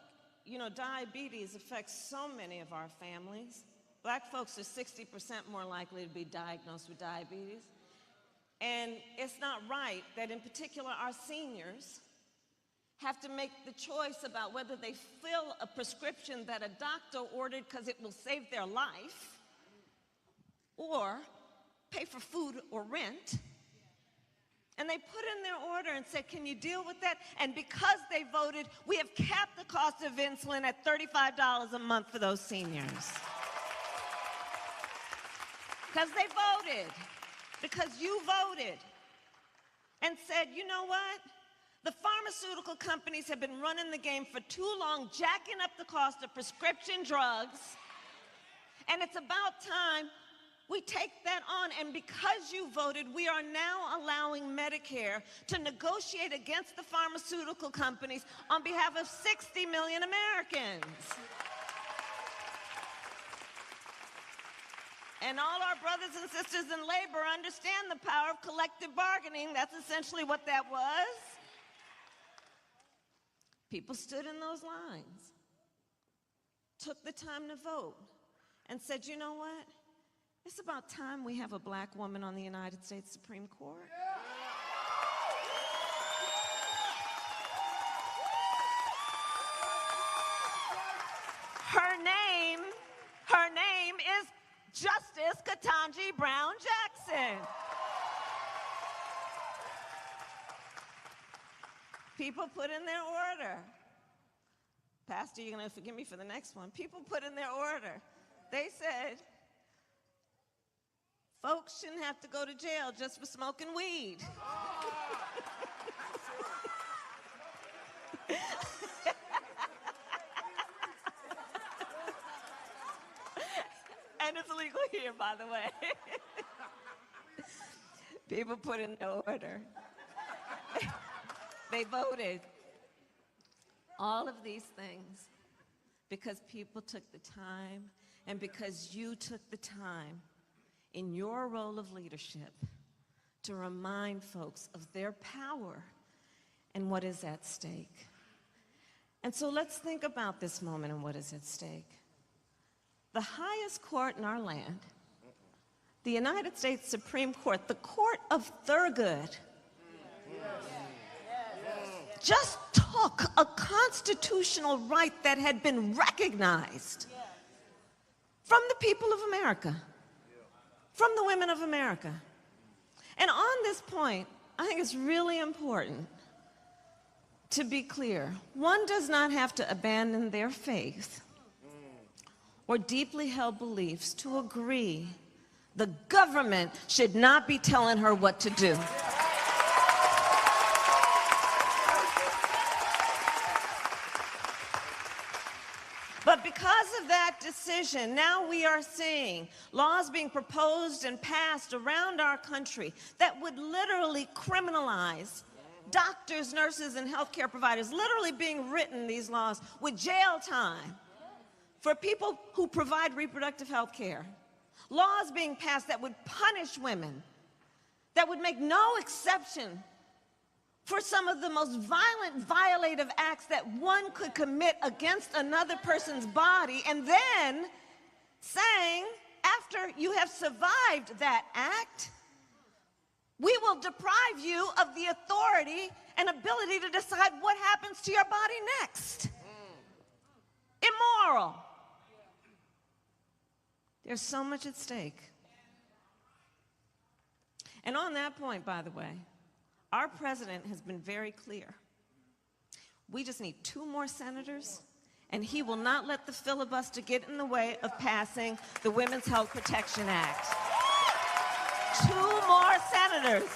Speaker 9: diabetes affects so many of our families. Black folks are 60% more likely to be diagnosed with diabetes. And it's not right that, in particular, our seniors have to make the choice about whether they fill a prescription that a doctor ordered because it will save their life, or pay for food or rent. And they put in their order and said, can you deal with that? And because they voted, we have capped the cost of insulin at $35 a month for those seniors. Because they voted. Because you voted and said, you know what? The pharmaceutical companies have been running the game for too long, jacking up the cost of prescription drugs. And it's about time we take that on. And because you voted, we are now allowing Medicare to negotiate against the pharmaceutical companies on behalf of 60 million Americans. And all our brothers and sisters in labor understand the power of collective bargaining. That's essentially what that was. People stood in those lines, took the time to vote, and said, you know what? It's about time we have a black woman on the United States Supreme Court. Justice Ketanji Brown Jackson. People put in their order. Pastor, you're going to forgive me for the next one. People put in their order. They said, folks shouldn't have to go to jail just for smoking weed. And it's legal here, by the way. People put in their order. They voted. All of these things because people took the time and because you took the time in your role of leadership to remind folks of their power and what is at stake. And so let's think about this moment and what is at stake. The highest court in our land, the United States Supreme Court, the court of Thurgood, just took a constitutional right that had been recognized from the people of America, from the women of America. And on this point, I think it's really important to be clear. One does not have to abandon their faith or deeply held beliefs to agree the government should not be telling her what to do. But because of that decision, now we are seeing laws being proposed and passed around our country that would literally criminalize doctors, nurses, and healthcare providers, literally being written, these laws, with jail time for people who provide reproductive health care. Laws being passed that would punish women, that would make no exception for some of the most violent, violative acts that one could commit against another person's body, and then saying, after you have survived that act, we will deprive you of the authority and ability to decide what happens to your body next. Immoral. There's so much at stake. And on that point, by the way, our president has been very clear. We just need 2 more senators, and he will not let the filibuster get in the way of passing the Women's Health Protection Act. 2 more senators.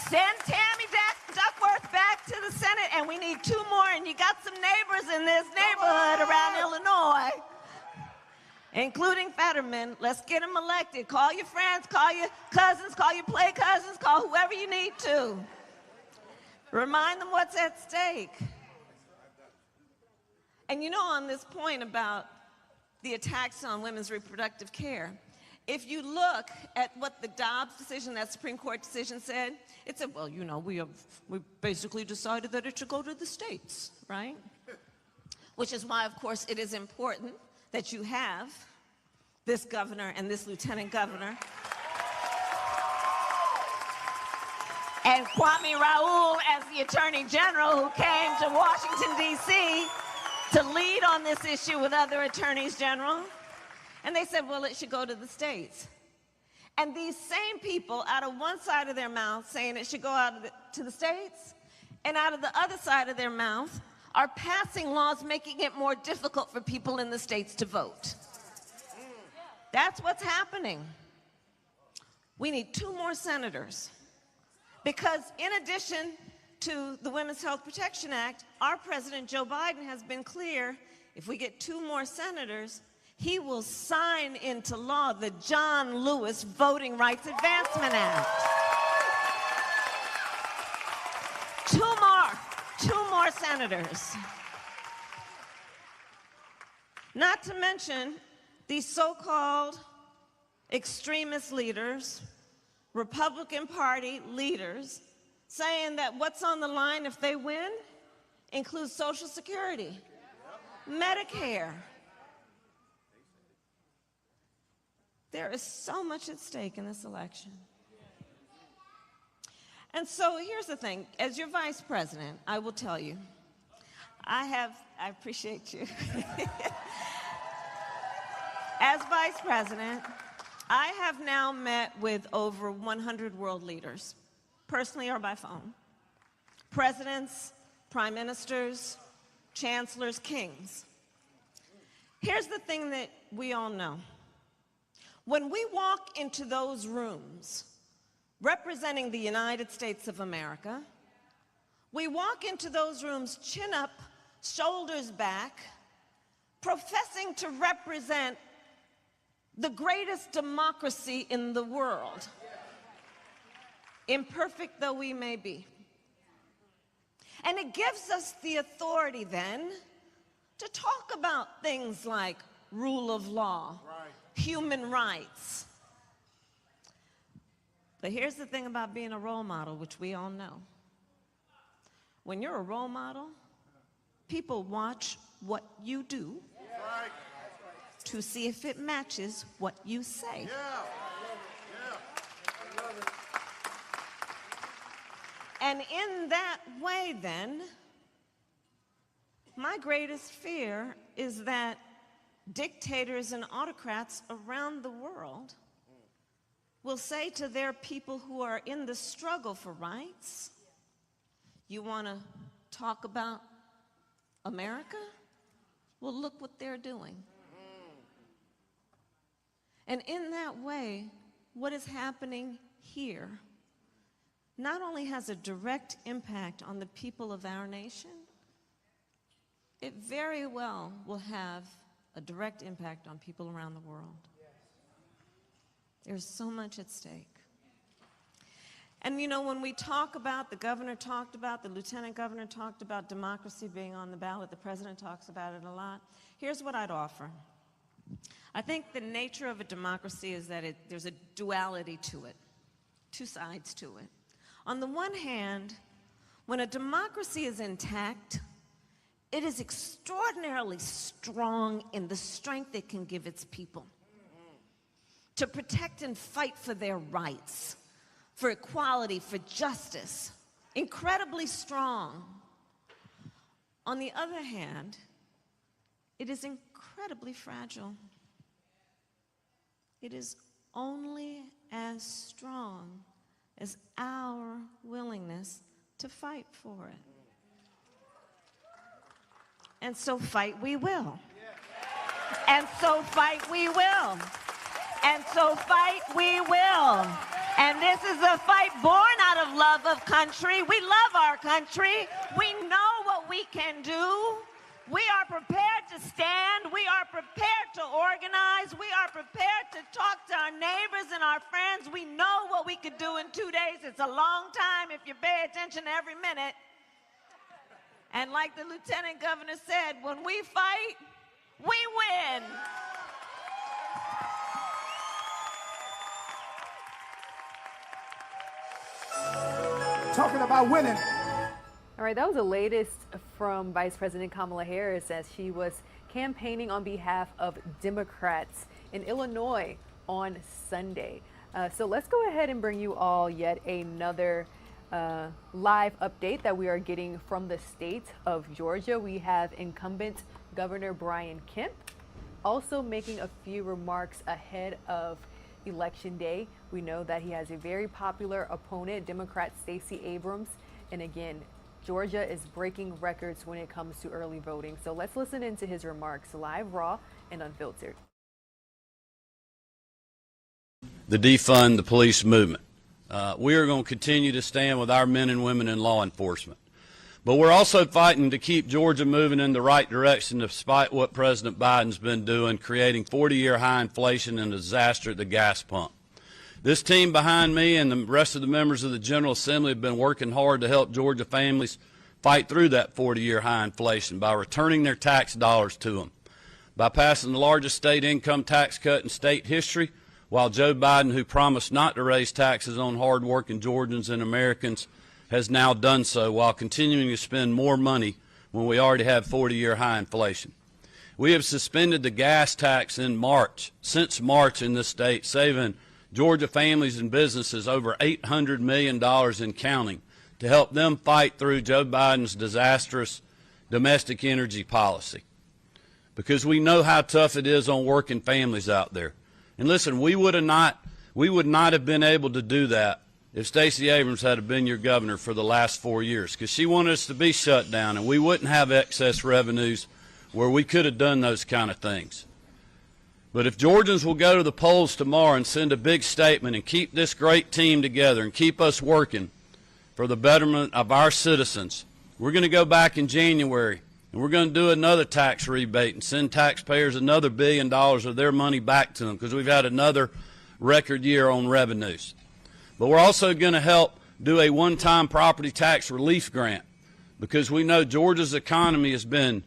Speaker 9: Send Tammy Duckworth back to the Senate, and we need 2 more, and you got some neighbors in this neighborhood around Illinois, including Fetterman. Let's get him elected. Call your friends, call your cousins, call your play cousins, call whoever you need to. Remind them what's at stake. And you know, on this point about the attacks on women's reproductive care, if you look at what the Dobbs decision, that Supreme Court decision said, it said, well, you know, we basically decided that it should go to the states, right? Which is why, of course, it is important that you have this governor and this lieutenant governor and Kwame Raoul as the Attorney General, who came to Washington, D.C. to lead on this issue with other attorneys general. And they said, well, it should go to the states. And these same people, out of one side of their mouth saying it should go out to the states, and out of the other side of their mouth are passing laws making it more difficult for people in the states to vote. That's what's happening. We need 2 more senators. Because in addition to the Women's Health Protection Act, our President Joe Biden has been clear, if we get 2 more senators, he will sign into law the John Lewis Voting Rights Advancement Act. 2 more senators. Not to mention these so-called extremist leaders, Republican Party leaders, saying that what's on the line if they win includes Social Security, Medicare. There is so much at stake in this election. And so here's the thing. As your vice president, I will tell you, I appreciate you. As Vice President, I have now met with over 100 world leaders, personally or by phone. Presidents, prime ministers, chancellors, kings. Here's the thing that we all know. When we walk into those rooms representing the United States of America, we walk into those rooms chin up, shoulders back, professing to represent the greatest democracy in the world, imperfect though we may be. And it gives us the authority then to talk about things like rule of law, human rights. But here's the thing about being a role model, which we all know. When you're a role model, people watch what you do to see if it matches what you say. And in that way, then, my greatest fear is that dictators and autocrats around the world will say to their people who are in the struggle for rights, you want to talk about America? Well, look what they're doing. And in that way, what is happening here not only has a direct impact on the people of our nation, it very well will have a direct impact on people around the world. There's so much at stake. And you know, when we talk about, the governor talked about, the lieutenant governor talked about democracy being on the ballot, the president talks about it a lot, here's what I'd offer. I think the nature of a democracy is that there's a duality to it, two sides to it. On the one hand, when a democracy is intact, it is extraordinarily strong in the strength it can give its people to protect and fight for their rights, for equality, for justice. Incredibly strong. On the other hand, it is incredibly fragile. It is only as strong as our willingness to fight for it. And so fight we will. And so fight we will. And so fight we will. And this is a fight born out of love of country. We love our country. We know what we can do. We are prepared to stand. We are prepared to organize. We are prepared to talk to our neighbors and our friends. We know what we could do in 2 days. It's a long time if you pay attention every minute. And like the lieutenant governor said, when we fight, we win.
Speaker 1: Talking about winning. All right, that was the latest from Vice President Kamala Harris as she was campaigning on behalf of Democrats in Illinois on Sunday. So let's go ahead and bring you all yet another live update that we are getting from the state of Georgia. We have incumbent Governor Brian Kemp also making a few remarks ahead of Election Day. We know that he has a very popular opponent, Democrat Stacey Abrams. And again, Georgia is breaking records when it comes to early voting. So let's listen into his remarks live, raw, and unfiltered.
Speaker 11: The defund the police movement. We are going to continue to stand with our men and women in law enforcement. But we're also fighting to keep Georgia moving in the right direction despite what President Biden's been doing, creating 40-year high inflation and a disaster at the gas pump. This team behind me and the rest of the members of the General Assembly have been working hard to help Georgia families fight through that 40-year high inflation by returning their tax dollars to them, by passing the largest state income tax cut in state history, while Joe Biden, who promised not to raise taxes on hard-working Georgians and Americans, has now done so while continuing to spend more money when we already have 40-year high inflation. We have suspended the gas tax since March in this state, saving Georgia families and businesses over $800 million and counting to help them fight through Joe Biden's disastrous domestic energy policy. because we know how tough it is on working families out there. And listen, we would not have been able to do that if Stacey Abrams had been your governor for the last 4 years, because she wanted us to be shut down, and we wouldn't have excess revenues where we could have done those kind of things. But if Georgians will go to the polls tomorrow and send a big statement and keep this great team together and keep us working for the betterment of our citizens, we're going to go back in January and we're going to do another tax rebate and send taxpayers another $1 billion of their money back to them, because we've had another record year on revenues. But we're also going to help do a one-time property tax relief grant, because we know Georgia's economy has been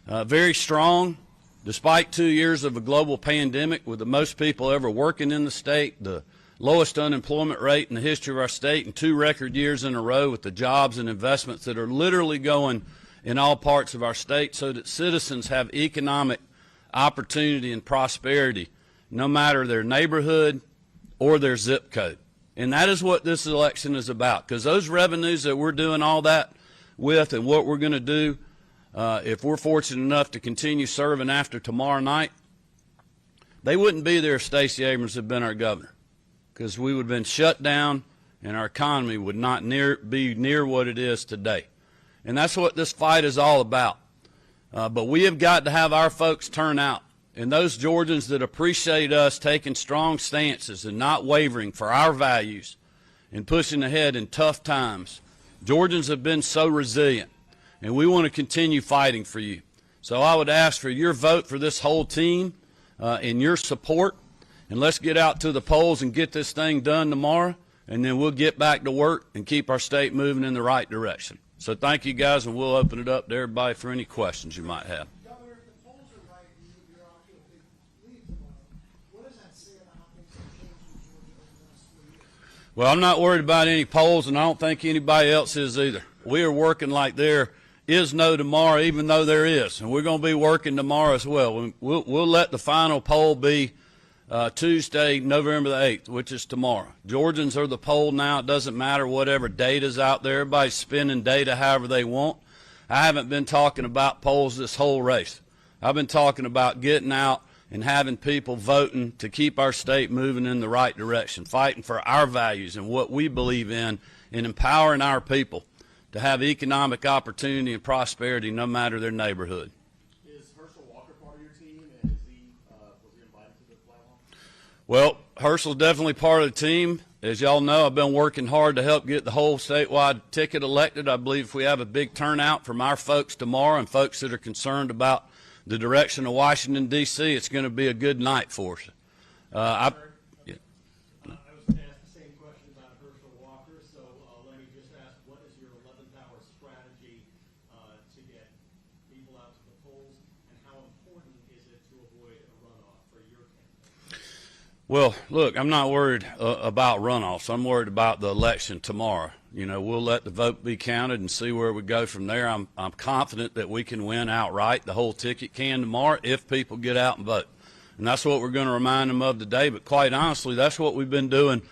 Speaker 11: very strong despite 2 years of a global pandemic, with the most people ever working in the state, the lowest unemployment rate in the history of our state, and 2 record years in a row with the jobs and investments that are literally going in all parts of our state, so that citizens have economic opportunity and prosperity no matter their neighborhood or their zip code. And that is what this election is about, because those revenues that we're doing all that with and what we're going to do, if we're fortunate enough to continue serving after tomorrow night, they wouldn't be there if Stacey Abrams had been our governor, because we would have been shut down and our economy would not be near what it is today. And that's what this fight is all about. But we have got to have our folks turn out, and those Georgians that appreciate us taking strong stances and not wavering for our values and pushing ahead in tough times. Georgians have been so resilient, and we want to continue fighting for you. So I would ask for your vote for this whole team and your support, and let's get out to the polls and get this thing done tomorrow, and then we'll get back to work and keep our state moving in the right direction. So thank you, guys, and we'll open it up to everybody for any questions you might have. Well, I'm not worried about any polls, and I don't think anybody else is either. We are working like there is no tomorrow, even though there is, and we're going to be working tomorrow as well. We'll let the final poll be Tuesday, November the 8th, which is tomorrow. Georgians are the poll now. It doesn't matter whatever data's out there. Everybody's spinning data however they want. I haven't been talking about polls this whole race. I've been talking about getting out and having people voting to keep our state moving in the right direction, fighting for our values and what we believe in, and empowering our people to have economic opportunity and prosperity no matter their neighborhood.
Speaker 6: Is Herschel Walker part of your team, and was he invited to the flag hall?
Speaker 11: Well, Herschel's definitely part of the team. As y'all know, I've been working hard to help get the whole statewide ticket elected. I believe if we have a big turnout from our folks tomorrow and folks that are concerned about the direction of Washington, D.C., it's going to be a good night for us.
Speaker 12: I was going to ask the same question about Herschel Walker, so let me just ask, what is your 11th hour strategy to get people out to the polls, and how important is it to avoid a runoff for your campaign?
Speaker 11: Well, look, I'm not worried about runoffs. I'm worried about the election tomorrow. You know, we'll let the vote be counted and see where we go from there. I'm confident that we can win outright. The whole ticket can tomorrow if people get out and vote. And that's what we're going to remind them of today. But quite honestly, that's what we've been doing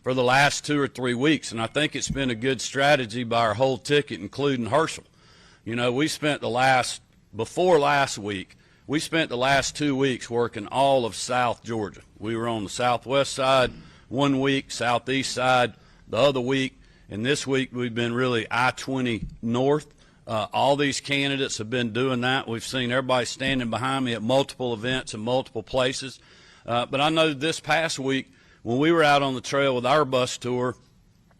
Speaker 11: for the last 2 or 3 weeks. And I think it's been a good strategy by our whole ticket, including Herschel. You know, we spent before last week, we spent the last 2 weeks working all of South Georgia. We were on the southwest side 1 week, southeast side the other week. And this week we've been really I-20 north. All these candidates have been doing that. We've seen everybody standing behind me at multiple events in multiple places. But I know this past week when we were out on the trail with our bus tour,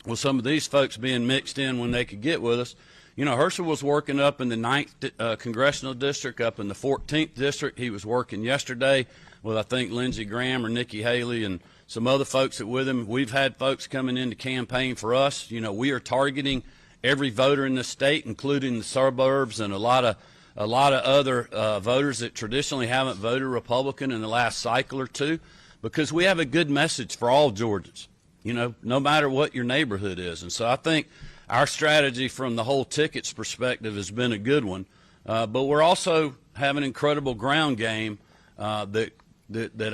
Speaker 11: with some of these folks being mixed in when they could get with us, you know, Herschel was working up in the 9th Congressional District, up in the 14th District. He was working yesterday with, I think, Lindsey Graham or Nikki Haley and some other folks that with him. We've had folks coming in to campaign for us. You know, we are targeting every voter in the state, including the suburbs and a lot of other voters that traditionally haven't voted Republican in the last cycle or two, because we have a good message for all Georgians, you know, no matter what your neighborhood is. And so I think our strategy from the whole tickets perspective has been a good one. But we're also having an incredible ground game that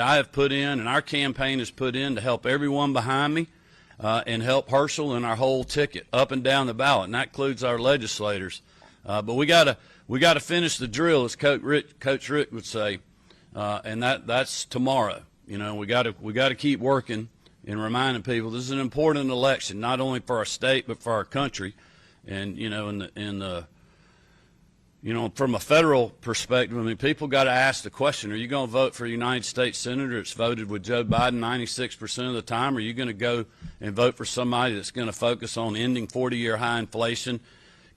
Speaker 11: I have put in and our campaign has put in to help everyone behind me and help Herschel and our whole ticket up and down the ballot. And that includes our legislators But we gotta finish the drill, as Coach Rick would say, and that's tomorrow. You know, we gotta keep working and reminding people this is an important election, not only for our state but for our country. And you know, you know, from a federal perspective, I mean, people got to ask the question: are you going to vote for a United States senator that's voted with Joe Biden 96% of the time? Or are you going to go and vote for somebody that's going to focus on ending 40-year high inflation,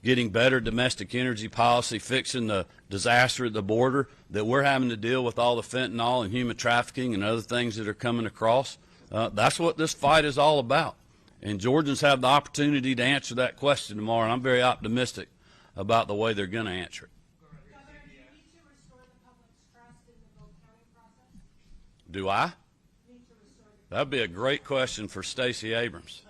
Speaker 11: getting better domestic energy policy, fixing the disaster at the border that we're having to deal with, all the fentanyl and human trafficking and other things that are coming across? That's what this fight is all about. And Georgians have the opportunity to answer that question tomorrow, and I'm very optimistic about the way they're going to answer it. Do I? That would be a great question for Stacey Abrams,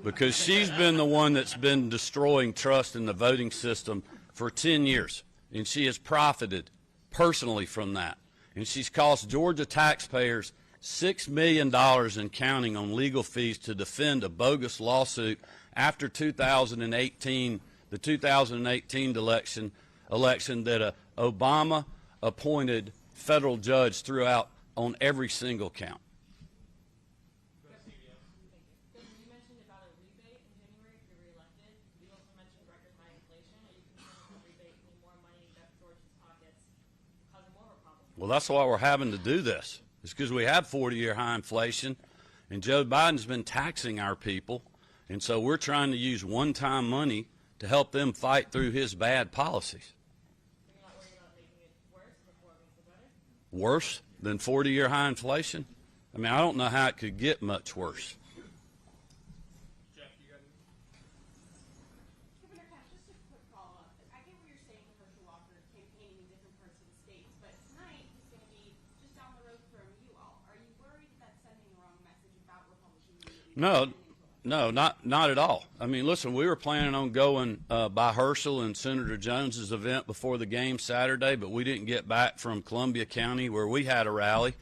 Speaker 11: because she's been the one that's been destroying trust in the voting system for 10 years, and she has profited personally from that. And she's cost Georgia taxpayers $6 million and counting on legal fees to defend a bogus lawsuit after 2018, the 2018 election that a Obama appointed federal judge threw out on every single count. Well, that's why we're having to do this. It's because we have 40-year high inflation, and Joe Biden's been taxing our people, and so we're trying to use one-time money to help them fight through his bad policies. Worse than 40-year high inflation? I mean, I don't know how it could get much worse. No, not at all. I mean, listen, we were planning on going by Herschel and Senator Jones's event before the game Saturday, but we didn't get back from Columbia County where we had a rally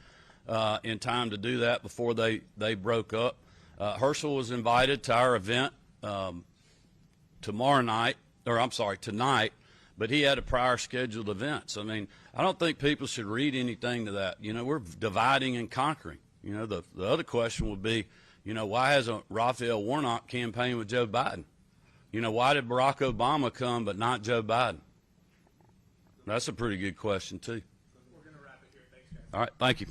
Speaker 11: in time to do that before they broke up. Herschel was invited to our event tonight, but he had a prior scheduled event. So, I mean, I don't think people should read anything to that. You know, we're dividing and conquering. You know, the other question would be, you know, why hasn't Raphael Warnock campaigned with Joe Biden? You know, why did Barack Obama come but not Joe Biden? That's a pretty good question, too.
Speaker 12: We're going to wrap it here. Thanks, guys.
Speaker 11: All right, thank you.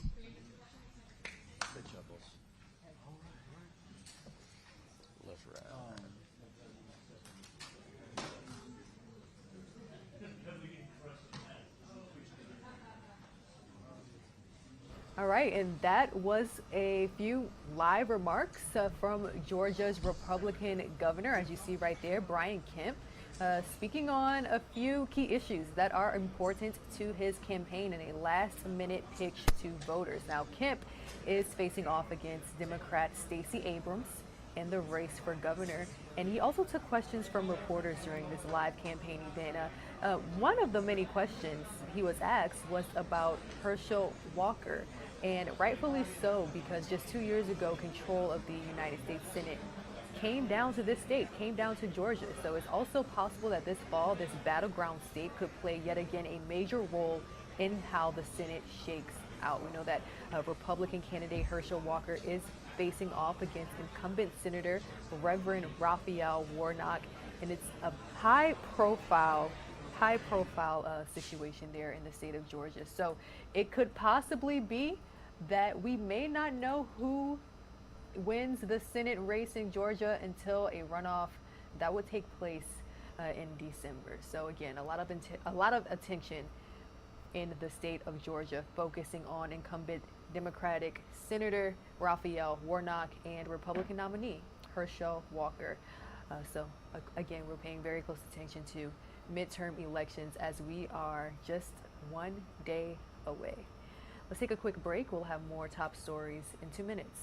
Speaker 1: All right, and that was a few live remarks from Georgia's Republican governor, as you see right there, Brian Kemp, speaking on a few key issues that are important to his campaign in a last-minute pitch to voters. Now, Kemp is facing off against Democrat Stacey Abrams in the race for governor, and he also took questions from reporters during this live campaign event. One of the many questions he was asked was about Herschel Walker. And rightfully so, because just 2 years ago, control of the United States Senate came down to this state, came down to Georgia. So it's also possible that this fall, this battleground state could play yet again a major role in how the Senate shakes out. We know that Republican candidate Herschel Walker is facing off against incumbent Senator Reverend Raphael Warnock, and it's a high-profile situation there in the state of Georgia. So it could possibly be that we may not know who wins the Senate race in Georgia until a runoff that would take place in December. So again, a lot of attention in the state of Georgia, focusing on incumbent Democratic Senator Raphael Warnock and Republican nominee Herschel Walker. So again, we're paying very close attention to midterm elections as we are just 1 day away. Let's take a quick break. We'll have more top stories in 2 minutes.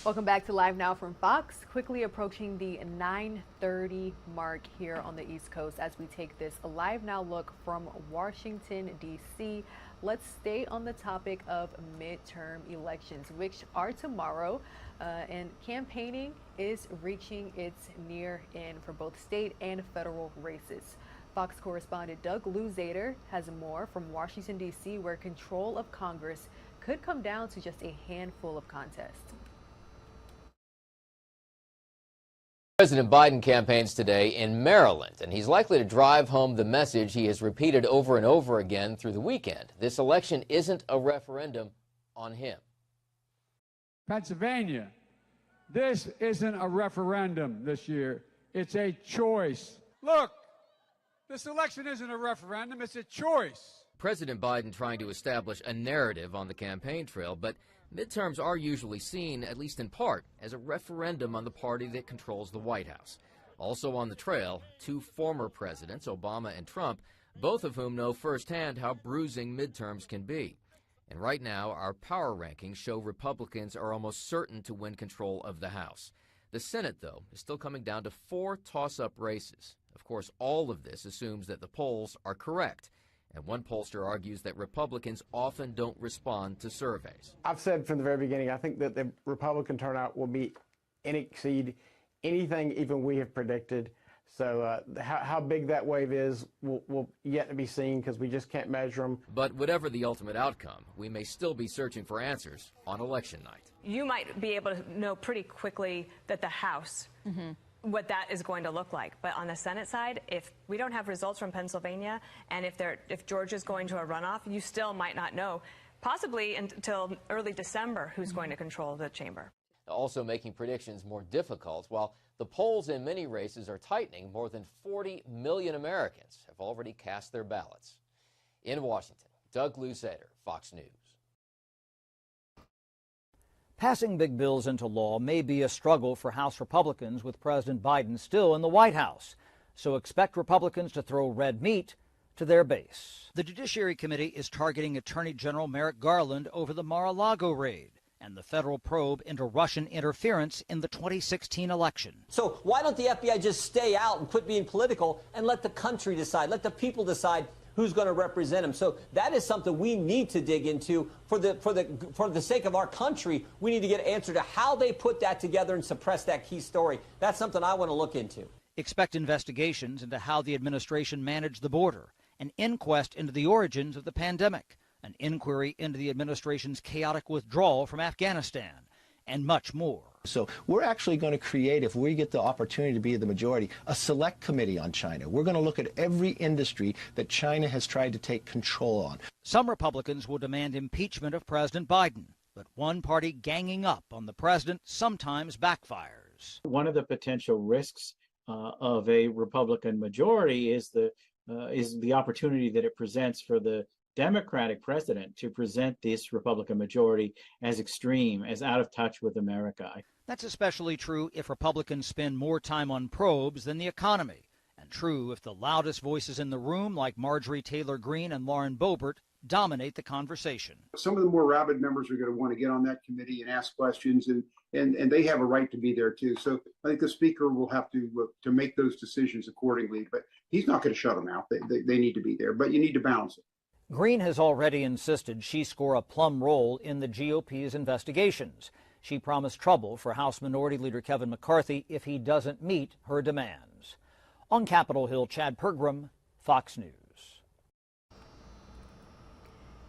Speaker 1: Welcome back to Live Now from Fox. Quickly approaching the 9:30 mark here on the East Coast as we take this Live Now look from Washington, D.C. Let's stay on the topic of midterm elections, which are tomorrow, and campaigning is reaching its near end for both state and federal races. Fox correspondent Doug Luzader has more from Washington, D.C., where control of Congress could come down to just a handful of contests.
Speaker 13: President Biden campaigns today in Maryland, and he's likely to drive home the message he has repeated over and over again through the weekend. This election isn't a referendum on him.
Speaker 20: Pennsylvania, this isn't a referendum this year. It's a choice. Look, this election isn't a referendum, it's a choice.
Speaker 13: President Biden trying to establish a narrative on the campaign trail, but midterms are usually seen, at least in part, as a referendum on the party that controls the White House. Also on the trail, two former presidents, Obama and Trump, both of whom know firsthand how bruising midterms can be. And right now, our power rankings show Republicans are almost certain to win control of the House. The Senate, though, is still coming down to 4 toss-up races. Of course, all of this assumes that the polls are correct. And one pollster argues that Republicans often don't respond to surveys.
Speaker 21: I've said from the very beginning, I think that the Republican turnout will exceed anything even we have predicted. So how big that wave is will yet to be seen because we just can't measure them.
Speaker 13: But whatever the ultimate outcome, we may still be searching for answers on election night.
Speaker 22: You might be able to know pretty quickly that the House, what that is going to look like. But on the Senate side, if we don't have results from Pennsylvania, and if Georgia's going to a runoff, you still might not know, possibly until early December, who's going to control the chamber.
Speaker 13: Also making predictions more difficult. While the polls in many races are tightening, more than 40 million Americans have already cast their ballots. In Washington, Doug Luzader, Fox News.
Speaker 23: Passing big bills into law may be a struggle for House Republicans with President Biden still in the White House. So expect Republicans to throw red meat to their base. The Judiciary Committee is targeting Attorney General Merrick Garland over the Mar-a-Lago raid and the federal probe into Russian interference in the 2016 election.
Speaker 24: So why don't the FBI just stay out and quit being political and let the country decide, let the people decide who's going to represent them? So that is something we need to dig into for the sake of our country. We need to get an answer to how they put that together and suppress that key story. That's something I want to look into.
Speaker 23: Expect investigations into how the administration managed the border, an inquest into the origins of the pandemic, an inquiry into the administration's chaotic withdrawal from Afghanistan, and much more.
Speaker 26: So we're actually going to create, if we get the opportunity to be the majority, a select committee on China. We're going to look at every industry that China has tried to take control on.
Speaker 23: Some Republicans will demand impeachment of President Biden, but one party ganging up on the president sometimes backfires.
Speaker 28: One of the potential risks of a Republican majority is the opportunity that it presents for the Democratic president to present this Republican majority as extreme, as out of touch with America.
Speaker 23: That's especially true if Republicans spend more time on probes than the economy, and true if the loudest voices in the room, like Marjorie Taylor Greene and Lauren Boebert, dominate the conversation.
Speaker 29: Some of the more rabid members are going to want to get on that committee and ask questions, and they have a right to be there too. So I think the speaker will have to make those decisions accordingly, but he's not going to shut them out. They need to be there, but you need to balance it.
Speaker 23: Greene has already insisted she score a plum role in the GOP's investigations. She promised trouble for House Minority Leader Kevin McCarthy if he doesn't meet her demands. On Capitol Hill, Chad Pergram, Fox News.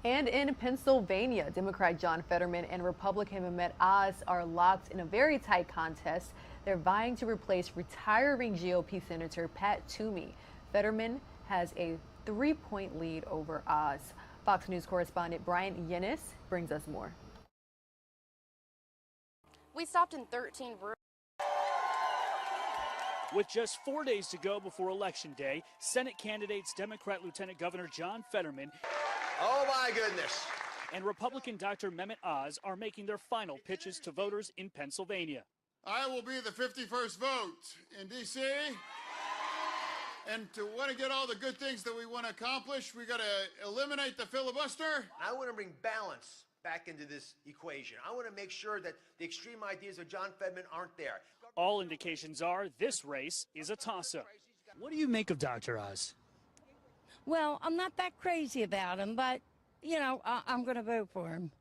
Speaker 1: And in Pennsylvania, Democrat John Fetterman and Republican Mehmet Oz are locked in a very tight contest. They're vying to replace retiring GOP Senator Pat Toomey. Fetterman has a 3-point lead over Oz. Fox News correspondent Brian Yennis brings us more.
Speaker 10: We stopped in 13 rooms.
Speaker 15: With just 4 days to go before Election Day, Senate candidates Democrat Lieutenant Governor John Fetterman
Speaker 16: Oh, my goodness.
Speaker 15: and Republican Dr. Mehmet Oz are making their final pitches to voters in Pennsylvania.
Speaker 19: I will be the 51st vote in D.C. And to want to get all the good things that we want to accomplish, we got to eliminate the filibuster.
Speaker 16: I want to bring balance back into this equation. I want to make sure that the extreme ideas of John Fetterman aren't there.
Speaker 15: All indications are this race is a toss-up. What do you make of Dr. Oz?
Speaker 2: Well, I'm not that crazy about him, but, you know, I'm going to vote for him.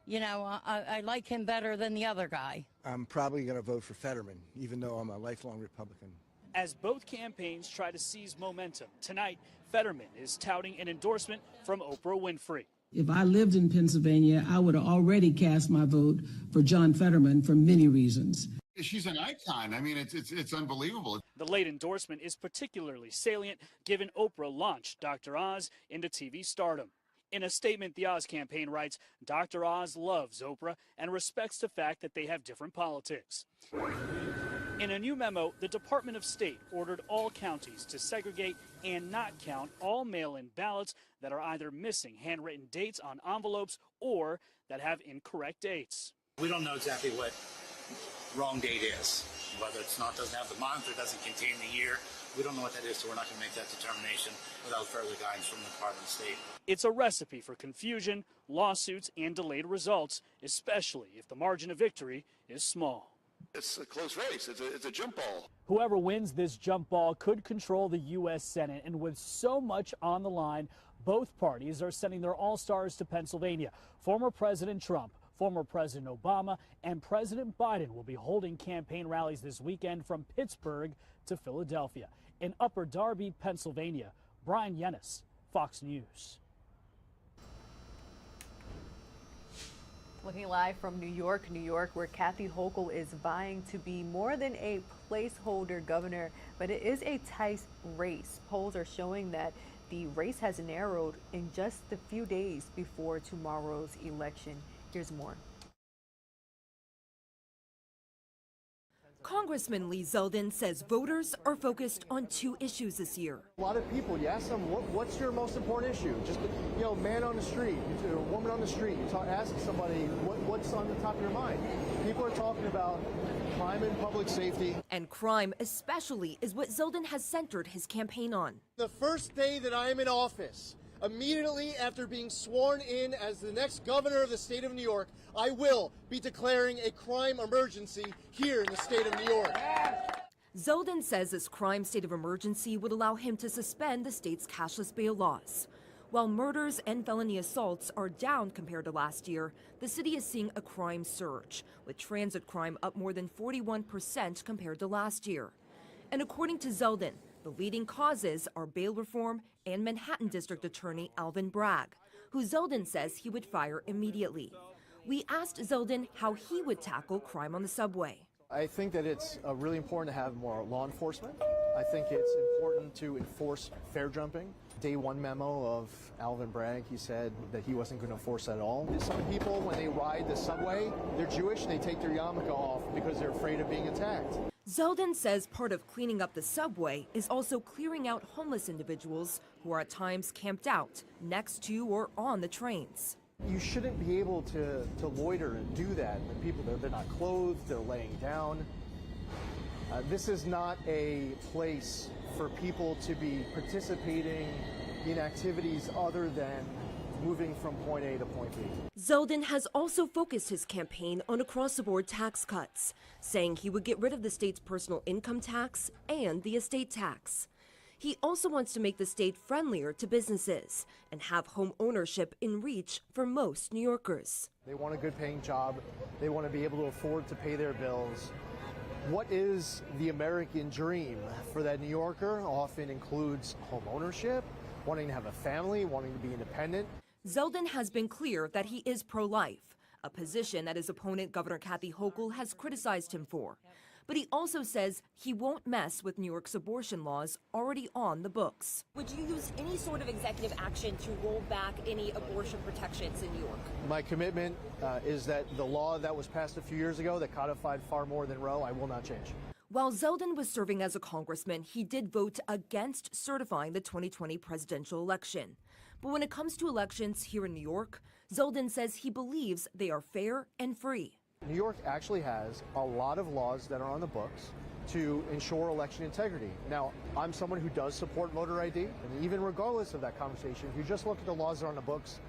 Speaker 2: You know, I like him better than the other guy.
Speaker 4: I'm probably going to vote for Fetterman, even though I'm a lifelong Republican.
Speaker 15: As both campaigns try to seize momentum, tonight, Fetterman is touting an endorsement from Oprah Winfrey.
Speaker 5: If I lived in Pennsylvania, I would have already cast my vote for John Fetterman for many reasons.
Speaker 7: She's an icon. I mean, it's unbelievable.
Speaker 15: The late endorsement is particularly salient given Oprah launched Dr. Oz into TV stardom. In a statement, the Oz campaign writes, Dr. Oz loves Oprah and respects the fact that they have different politics. In a new memo, the Department of State ordered all counties to segregate and not count all mail-in ballots that are either missing handwritten dates on envelopes or that have incorrect dates.
Speaker 8: We don't know exactly what wrong date is, whether doesn't have the month or doesn't contain the year. We don't know what that is, so we're not going to make that determination without further guidance from the Department of State.
Speaker 15: It's a recipe for confusion, lawsuits, and delayed results, especially if the margin of victory is small.
Speaker 7: It's a close race. It's a jump ball.
Speaker 15: Whoever wins this jump ball could control the U.S. Senate, and with so much on the line, both parties are sending their all-stars to Pennsylvania. Former President Trump, former President Obama, and President Biden will be holding campaign rallies this weekend from Pittsburgh to Philadelphia. In Upper Darby, Pennsylvania, Brian Yennis, Fox News.
Speaker 1: Looking live from New York, where Kathy Hochul is vying to be more than a placeholder governor, but it is a tight race. Polls are showing that the race has narrowed in just a few days before tomorrow's election. Here's more.
Speaker 14: Congressman Lee Zeldin says voters are focused on two issues this year.
Speaker 6: A lot of people, you ask them, what's your most important issue? Just, man on the street, a woman on the street. You ask somebody, what's on the top of your mind? People are talking about crime and public safety.
Speaker 14: And crime especially is what Zeldin has centered his campaign on.
Speaker 6: The first day that I am in office, immediately after being sworn in as the next governor of the state of New York, I will be declaring a crime emergency here in the state of New York.
Speaker 14: Zeldin says this crime state of emergency would allow him to suspend the state's cashless bail laws. While murders and felony assaults are down compared to last year, the city is seeing a crime surge, with transit crime up more than 41% compared to last year. And according to Zeldin, the leading causes are bail reform and Manhattan District Attorney Alvin Bragg, who Zeldin says he would fire immediately. We asked Zeldin how he would tackle crime on the subway.
Speaker 6: I think that it's really important to have more law enforcement. I think it's important to enforce fair jumping. Day one memo of Alvin Bragg, he said that he wasn't going to enforce that at all. Some people, when they ride the subway, they're Jewish, they take their yarmulke off because they're afraid of being attacked.
Speaker 14: Zeldin says part of cleaning up the subway is also clearing out homeless individuals who are at times camped out next to or on the trains.
Speaker 6: You shouldn't be able to loiter and do that. The people, they're not clothed, they're laying down. This is not a place for people to be participating in activities other than moving from point A to point B.
Speaker 14: Zeldin has also focused his campaign on across-the-board tax cuts, saying he would get rid of the state's personal income tax and the estate tax. He also wants to make the state friendlier to businesses and have home ownership in reach for most New Yorkers.
Speaker 6: They want a good paying job. They want to be able to afford to pay their bills. What is the American dream for that New Yorker? Often includes home ownership, wanting to have a family, wanting to be independent.
Speaker 14: Zeldin has been clear that he is pro-life, a position that his opponent, Governor Kathy Hochul, has criticized him for. But he also says he won't mess with New York's abortion laws already on the books.
Speaker 17: Would you use any sort of executive action to roll back any abortion protections in New York?
Speaker 6: My commitment is that the law that was passed a few years ago that codified far more than Roe, I will not change.
Speaker 14: While Zeldin was serving as a congressman, he did vote against certifying the 2020 presidential election. But when it comes to elections here in New York, Zeldin says he believes they are fair and free.
Speaker 6: New York actually has a lot of laws that are on the books to ensure election integrity. Now, I'm someone who does support voter ID, and even regardless of that conversation, if you just look at the laws that are on the books,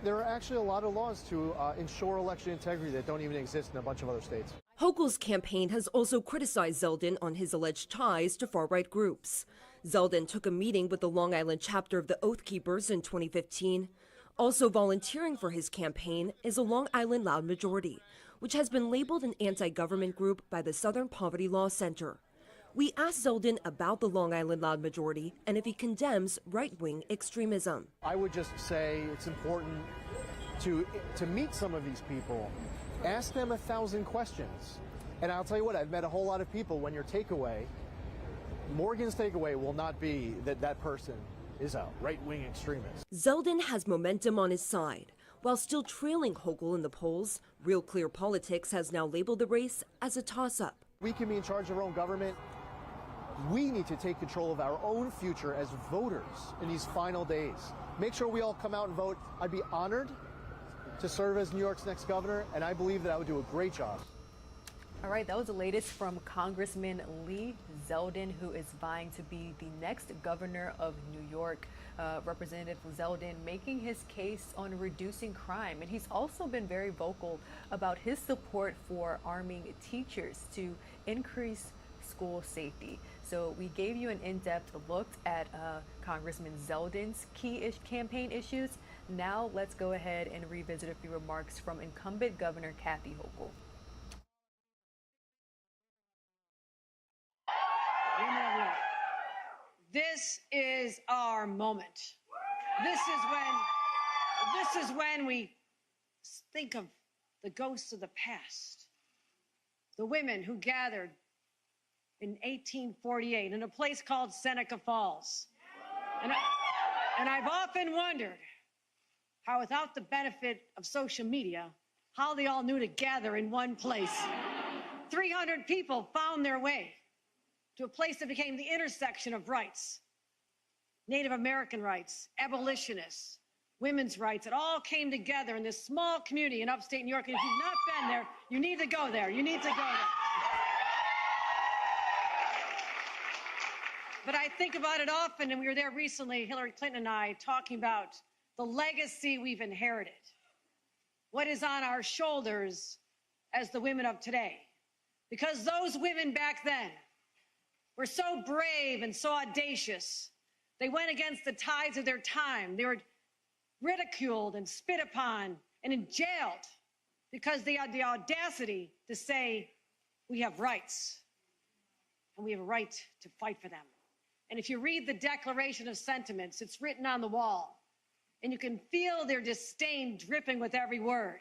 Speaker 6: There are actually a lot of laws to ensure election integrity that don't even exist in a bunch of other states.
Speaker 14: Hochul's campaign has also criticized Zeldin on his alleged ties to far-right groups. Zeldin took a meeting with the Long Island chapter of the Oath Keepers in 2015. Also volunteering for his campaign is a Long Island Loud Majority, which has been labeled an anti-government group by the Southern Poverty Law Center. We asked Zeldin about the Long Island Loud Majority and if he condemns right-wing extremism.
Speaker 6: I would just say it's important to meet some of these people. Ask them 1,000 questions. And I'll tell you what, I've met a whole lot of people when your takeaway, Morgan's takeaway will not be that that person is a right-wing extremist.
Speaker 14: Zeldin has momentum on his side. While still trailing Hochul in the polls, Real Clear Politics has now labeled the race as a toss-up.
Speaker 6: We can be in charge of our own government. We need to take control of our own future as voters in these final days. Make sure we all come out and vote. I'd be honored to serve as New York's next governor, and I believe that I would do a great job.
Speaker 1: All right, that was the latest from Congressman Lee Zeldin, who is vying to be the next governor of New York. Representative Zeldin making his case on reducing crime. And he's also been very vocal about his support for arming teachers to increase school safety. So we gave you an in-depth look at Congressman Zeldin's key campaign issues. Now let's go ahead and revisit a few remarks from incumbent Governor Kathy Hochul.
Speaker 3: This is our moment. This is when we think of the ghosts of the past. The women who gathered in 1848 in a place called Seneca Falls. And I've often wondered how, without the benefit of social media, how they all knew to gather in one place. 300 people found their way to a place that became the intersection of rights. Native American rights, abolitionists, women's rights. It all came together in this small community in upstate New York. And if you've not been there, you need to go there. You need to go there. But I think about it often, and we were there recently, Hillary Clinton and I, talking about the legacy we've inherited. What is on our shoulders as the women of today? Because those women back then were so brave and so audacious. They went against the tides of their time. They were ridiculed and spit upon and jailed because they had the audacity to say, we have rights and we have a right to fight for them. And if you read the Declaration of Sentiments, it's written on the wall, and you can feel their disdain dripping with every word,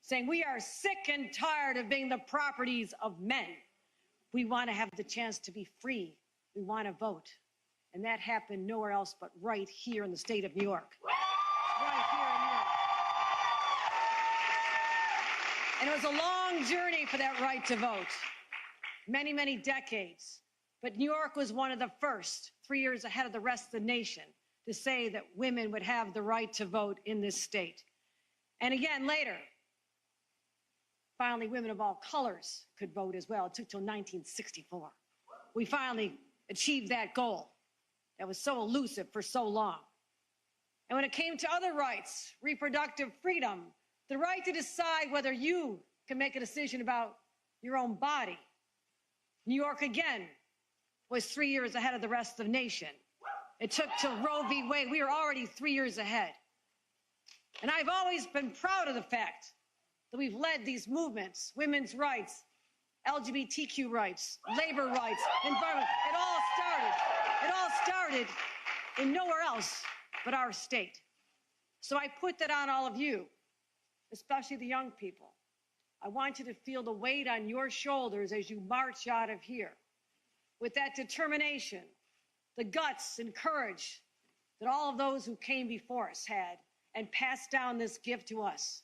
Speaker 3: saying, we are sick and tired of being the properties of men. We want to have the chance to be free. We want to vote. And that happened nowhere else but right here in the state of New York. Right here in New York. And it was a long journey for that right to vote. Many, many decades. But New York was one of the first, 3 years ahead of the rest of the nation, to say that women would have the right to vote in this state. And again, later, finally, women of all colors could vote as well. It took till 1964. We finally achieved that goal that was so elusive for so long. And when it came to other rights, reproductive freedom, the right to decide whether you can make a decision about your own body, New York again was 3 years ahead of the rest of the nation. It took till Roe v. Wade. We were already 3 years ahead. And I've always been proud of the fact that we've led these movements, women's rights, LGBTQ rights, labor rights, environment. It all started in nowhere else but our state. So I put that on all of you, especially the young people. I want you to feel the weight on your shoulders as you march out of here with that determination, the guts and courage that all of those who came before us had and passed down this gift to us.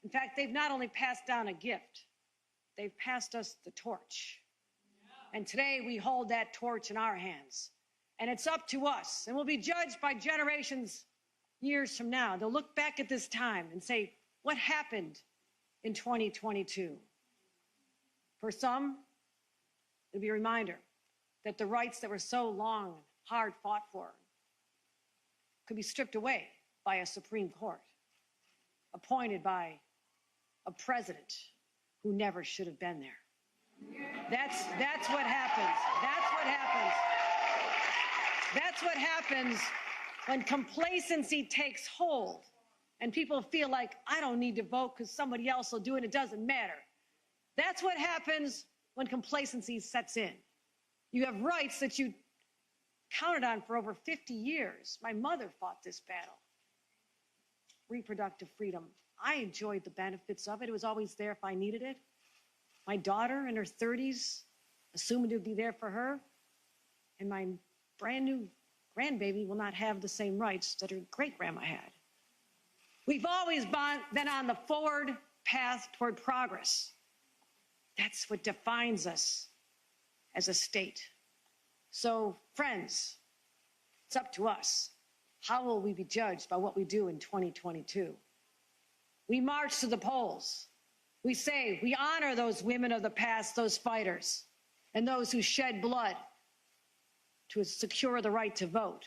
Speaker 3: In fact, they've not only passed down a gift, they've passed us the torch. And today we hold that torch in our hands. And it's up to us. And we'll be judged by generations years from now. They'll look back at this time and say, what happened in 2022? For some, it'll be a reminder that the rights that were so long, hard fought for, could be stripped away by a Supreme Court. appointed by a president who never should have been there. That's what happens. That's what happens. That's what happens when complacency takes hold and people feel like, I don't need to vote because somebody else will do it. It doesn't matter. That's what happens when complacency sets in. You have rights that you counted on for over 50 years. My mother fought this battle. Reproductive freedom. I enjoyed the benefits of it. It was always there if I needed it. My daughter in her 30s, assuming it would be there for her, and my brand new grandbaby will not have the same rights that her great-grandma had. We've always been on the forward path toward progress. That's what defines us as a state. So, friends, it's up to us. How will we be judged by what we do in 2022? We march to the polls. We say we honor those women of the past, those fighters, and those who shed blood to secure the right to vote.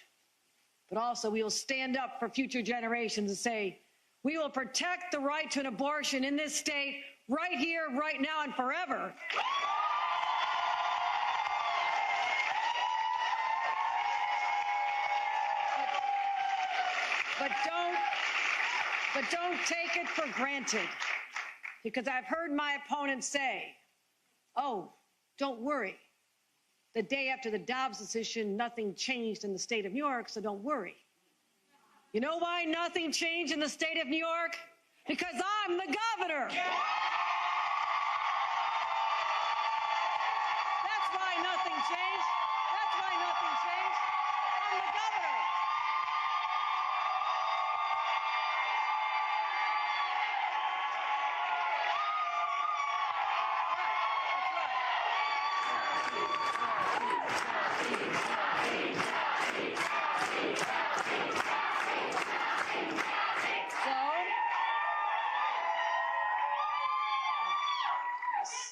Speaker 3: But also we will stand up for future generations and say, we will protect the right to an abortion in this state right here, right now, and forever. But don't take it for granted, because I've heard my opponents say, oh, don't worry. The day after the Dobbs decision, nothing changed in the state of New York, so don't worry. You know why nothing changed in the state of New York? Because I'm the governor. That's why nothing changed. That's why nothing changed. I'm the governor.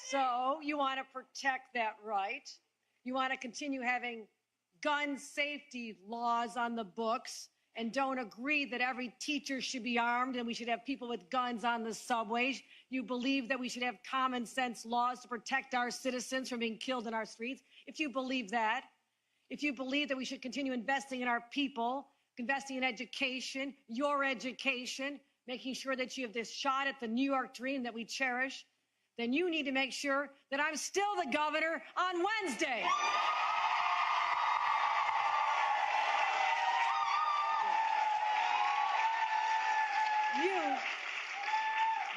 Speaker 3: So you want to protect that right. You want to continue having gun safety laws on the books and don't agree that every teacher should be armed and we should have people with guns on the subways. You believe that we should have common sense laws to protect our citizens from being killed in our streets. If you believe that, if you believe that we should continue investing in our people, investing in education, your education, making sure that you have this shot at the New York dream that we cherish, then you need to make sure that I'm still the governor on Wednesday.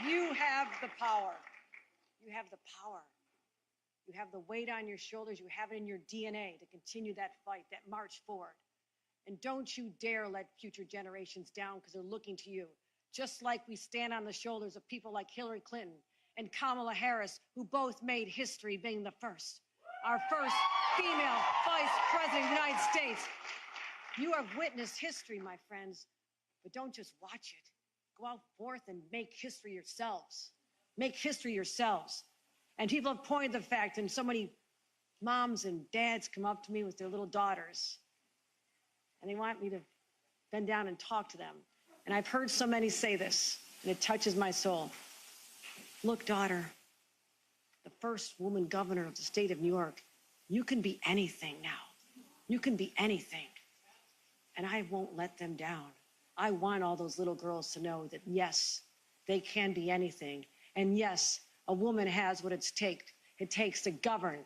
Speaker 3: You have the power. You have the power. You have the weight on your shoulders. You have it in your DNA to continue that fight, that march forward. And don't you dare let future generations down because they're looking to you. Just like we stand on the shoulders of people like Hillary Clinton and Kamala Harris, who both made history being the first, our first female vice president of the United States. You have witnessed history, my friends, but don't just watch it. Go out forth and make history yourselves. Make history yourselves. And people have pointed the fact, and so many moms and dads come up to me with their little daughters, and they want me to bend down and talk to them. And I've heard so many say this, and it touches my soul. Look, daughter, the first woman governor of the state of New York, you can be anything now. You can be anything. And I won't let them down. I want all those little girls to know that, yes, they can be anything. And yes, a woman has what it takes to govern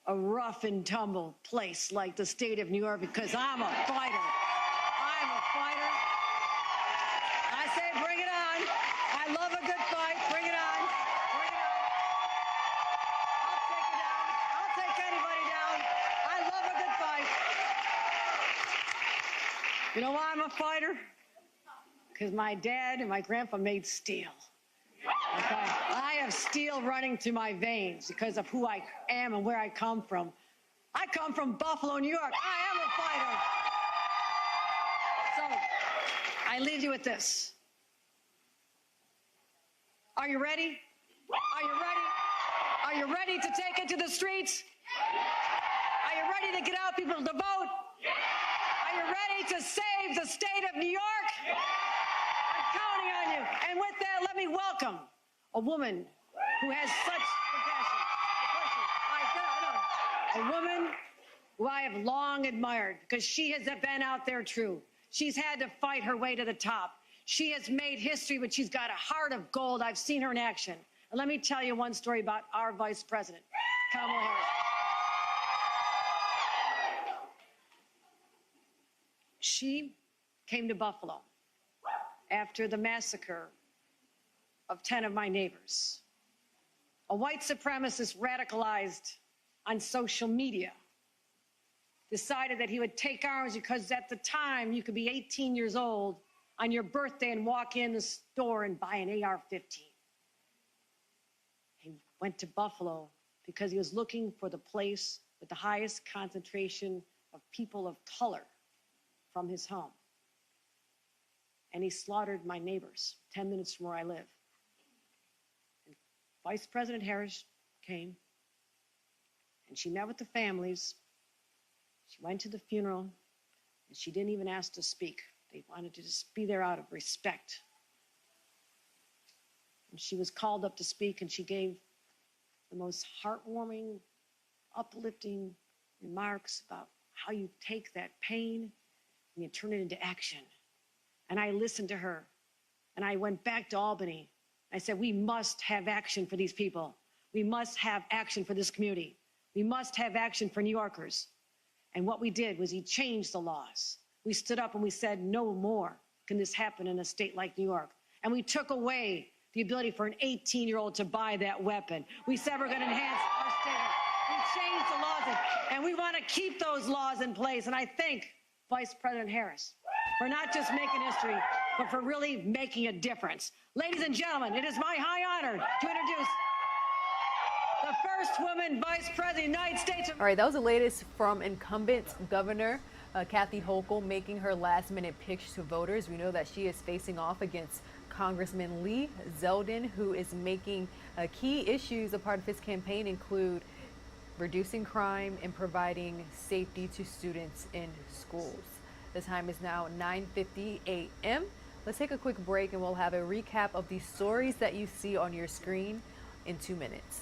Speaker 3: a rough and tumble place like the state of New York, because I'm a fighter. I'm a fighter. I say bring it on. I love a good fight. Bring it on. Bring it on. I'll take it down. I'll take anybody down. I love a good fight. You know why I'm a fighter? Because my dad and my grandpa made steel. Okay? I have steel running through my veins because of who I am and where I come from. I come from Buffalo, New York. I am a fighter. So I leave you with this. Are you ready? Are you ready? Are you ready to take it to the streets? Are you ready to get out people to vote? Are you ready to save the state of New York? Are counting on you. And with that, let me welcome a woman who has such compassion. A woman who I have long admired because she has been out there true. She's had to fight her way to the top. She has made history, but she's got a heart of gold. I've seen her in action. And let me tell you one story about our Vice President, Kamala Harris. She came to Buffalo after the massacre of 10 of my neighbors. A white supremacist radicalized on social media decided that he would take arms because at the time you could be 18 years old on your birthday and walk in the store and buy an AR-15. He went to Buffalo because he was looking for the place with the highest concentration of people of color from his home. And he slaughtered my neighbors 10 minutes from where I live. And Vice President Harris came and she met with the families. She went to the funeral and she didn't even ask to speak. They wanted to just be there out of respect. And she was called up to speak and she gave the most heartwarming, uplifting remarks about how you take that pain and you turn it into action. And I listened to her and I went back to Albany. I said, we must have action for these people. We must have action for this community. We must have action for New Yorkers. And what we did was he changed the laws. We stood up and we said, no more can this happen in a state like New York. And we took away the ability for an 18-year-old to buy that weapon. We said we're going to enhance our state. We changed the laws and we want to keep those laws in place. And I thank Vice President Harris for not just making history, but for really making a difference. Ladies and gentlemen, it is my high honor to introduce the first woman Vice President of the United States.
Speaker 1: All right, that was the latest from incumbent Governor Kathy Hochul making her last-minute pitch to voters. We know that she is facing off against Congressman Lee Zeldin, who is making key issues a part of his campaign include reducing crime and providing safety to students in schools. The time is now 9:50 a.m. Let's take a quick break and we'll have a recap of the stories that you see on your screen in 2 minutes.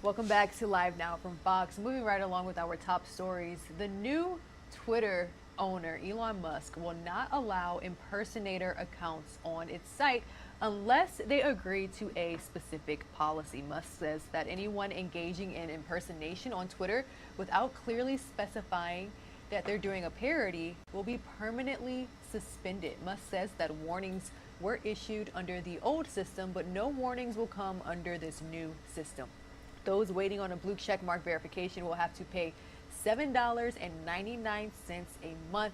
Speaker 1: Welcome back to Live Now from Fox. Moving right along with our top stories, the new Twitter owner, Elon Musk, will not allow impersonator accounts on its site unless they agree to a specific policy. Musk says that anyone engaging in impersonation on Twitter without clearly specifying that they're doing a parody will be permanently suspended. Musk says that warnings were issued under the old system, but no warnings will come under this new system. Those waiting on a blue checkmark verification will have to pay $7.99 a month.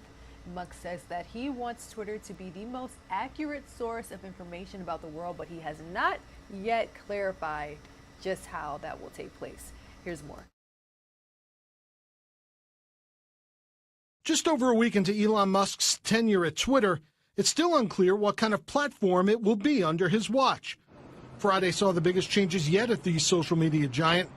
Speaker 1: Musk says that he wants Twitter to be the most accurate source of information about the world, but he has not yet clarified just how that will take place. Here's more.
Speaker 9: Just over a week into Elon Musk's tenure at Twitter, it's still unclear what kind of platform it will be under his watch. Friday saw the biggest changes yet at the social media giant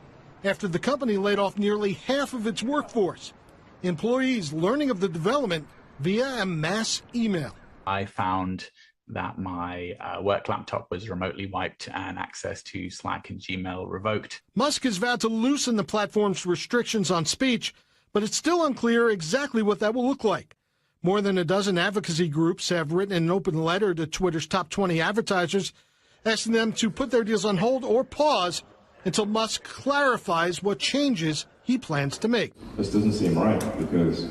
Speaker 9: after the company laid off nearly half of its workforce. Employees learning of the development via a mass email.
Speaker 11: I found that my work laptop was remotely wiped and access to Slack and Gmail revoked.
Speaker 9: Musk has vowed to loosen the platform's restrictions on speech, but it's still unclear exactly what that will look like. More than a dozen advocacy groups have written an open letter to Twitter's top 20 advertisers, asking them to put their deals on hold or pause until Musk clarifies what changes he plans to make.
Speaker 12: This doesn't seem right because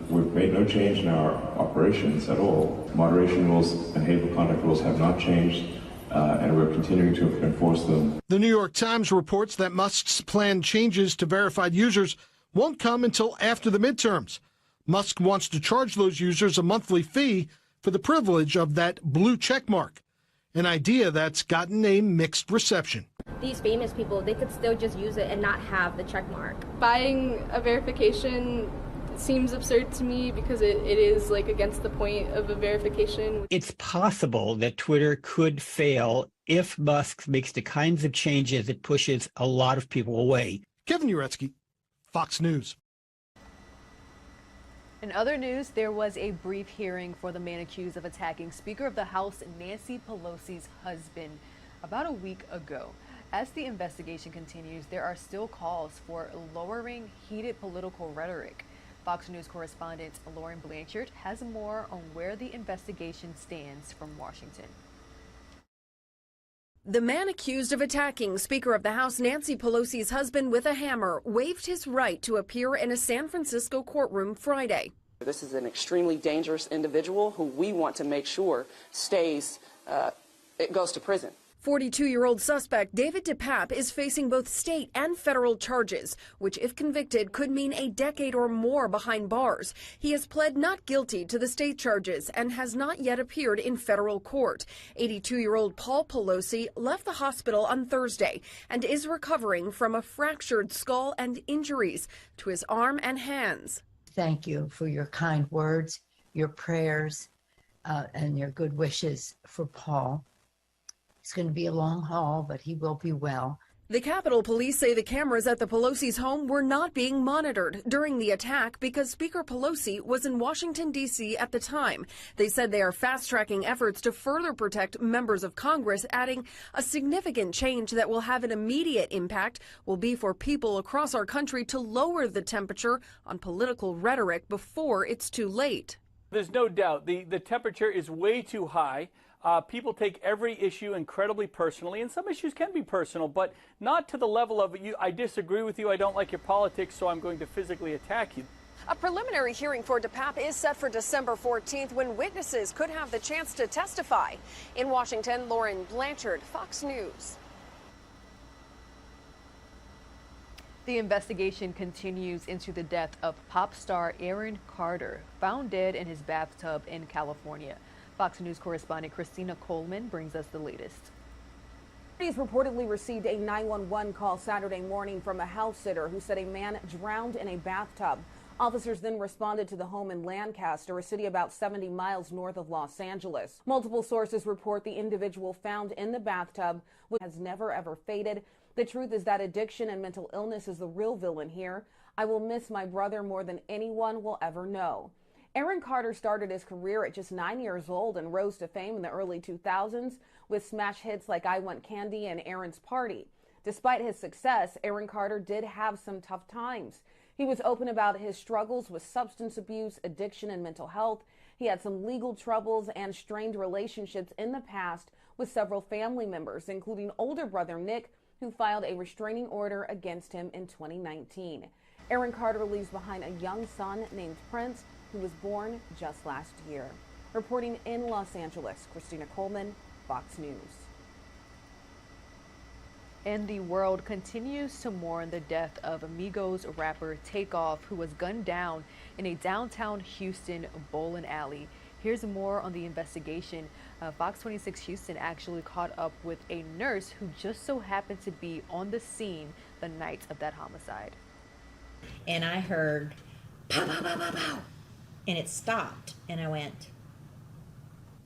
Speaker 12: we've made no change in our operations at all. Moderation rules and hateful conduct rules have not changed, and we're continuing to enforce them.
Speaker 9: The New York Times reports that Musk's planned changes to verified users won't come until after the midterms. Musk wants to charge those users a monthly fee for the privilege of that blue checkmark, an idea that's gotten a mixed reception.
Speaker 18: These famous people, they could still just use it and not have the check mark.
Speaker 20: Buying a verification seems absurd to me because it is like against the point of a verification.
Speaker 21: It's possible that Twitter could fail if Musk makes the kinds of changes that pushes a lot of people away.
Speaker 9: Kevin Uretsky, Fox News.
Speaker 1: In other news, there was a brief hearing for the man accused of attacking Speaker of the House Nancy Pelosi's husband about a week ago. As the investigation continues, there are still calls for lowering heated political rhetoric. Fox News correspondent Lauren Blanchard has more on where the investigation stands from Washington.
Speaker 22: The man accused of attacking Speaker of the House Nancy Pelosi's husband with a hammer waived his right to appear in a San Francisco courtroom Friday.
Speaker 25: This is an extremely dangerous individual who we want to make sure it goes to prison.
Speaker 22: 42-year-old suspect David DePape is facing both state and federal charges, which, if convicted, could mean a decade or more behind bars. He has pled not guilty to the state charges and has not yet appeared in federal court. 82-year-old Paul Pelosi left the hospital on Thursday and is recovering from a fractured skull and injuries to his arm and hands.
Speaker 27: Thank you for your kind words, your prayers, and your good wishes for Paul. It's going to be a long haul, but he will be well.
Speaker 22: The Capitol Police say the cameras at the Pelosi's home were not being monitored during the attack because Speaker Pelosi was in Washington, D.C. at the time. They said they are fast-tracking efforts to further protect members of Congress, adding a significant change that will have an immediate impact will be for people across our country to lower the temperature on political rhetoric before it's too late.
Speaker 30: There's no doubt the temperature is way too high. People take every issue incredibly personally, and some issues can be personal, but not to the level of I disagree with you, I don't like your politics, so I'm going to physically attack you.
Speaker 22: A preliminary hearing for DePape is set for December 14th when witnesses could have the chance to testify. In Washington, Lauren Blanchard, Fox News.
Speaker 1: The investigation continues into the death of pop star Aaron Carter, found dead in his bathtub in California. Fox News correspondent Christina Coleman brings us the latest.
Speaker 31: Authorities reportedly received a 911 call Saturday morning from a house sitter who said a man drowned in a bathtub. Officers then responded to the home in Lancaster, a city about 70 miles north of Los Angeles. Multiple sources report the individual found in the bathtub has never ever faded. The truth is that addiction and mental illness is the real villain here. I will miss my brother more than anyone will ever know. Aaron Carter started his career at just 9 years old and rose to fame in the early 2000s with smash hits like I Want Candy and Aaron's Party. Despite his success, Aaron Carter did have some tough times. He was open about his struggles with substance abuse, addiction, and mental health. He had some legal troubles and strained relationships in the past with several family members, including older brother Nick, who filed a restraining order against him in 2019. Aaron Carter leaves behind a young son named Prince, who was born just last year. Reporting in Los Angeles, Christina Coleman, Fox News.
Speaker 1: And the world continues to mourn the death of Amigos rapper Takeoff, who was gunned down in a downtown Houston bowling alley. Here's more on the investigation. Fox 26 Houston actually caught up with a nurse who just so happened to be on the scene the night of that homicide.
Speaker 2: And I heard pow, pow, pow, pow, pow, and it stopped, and I went,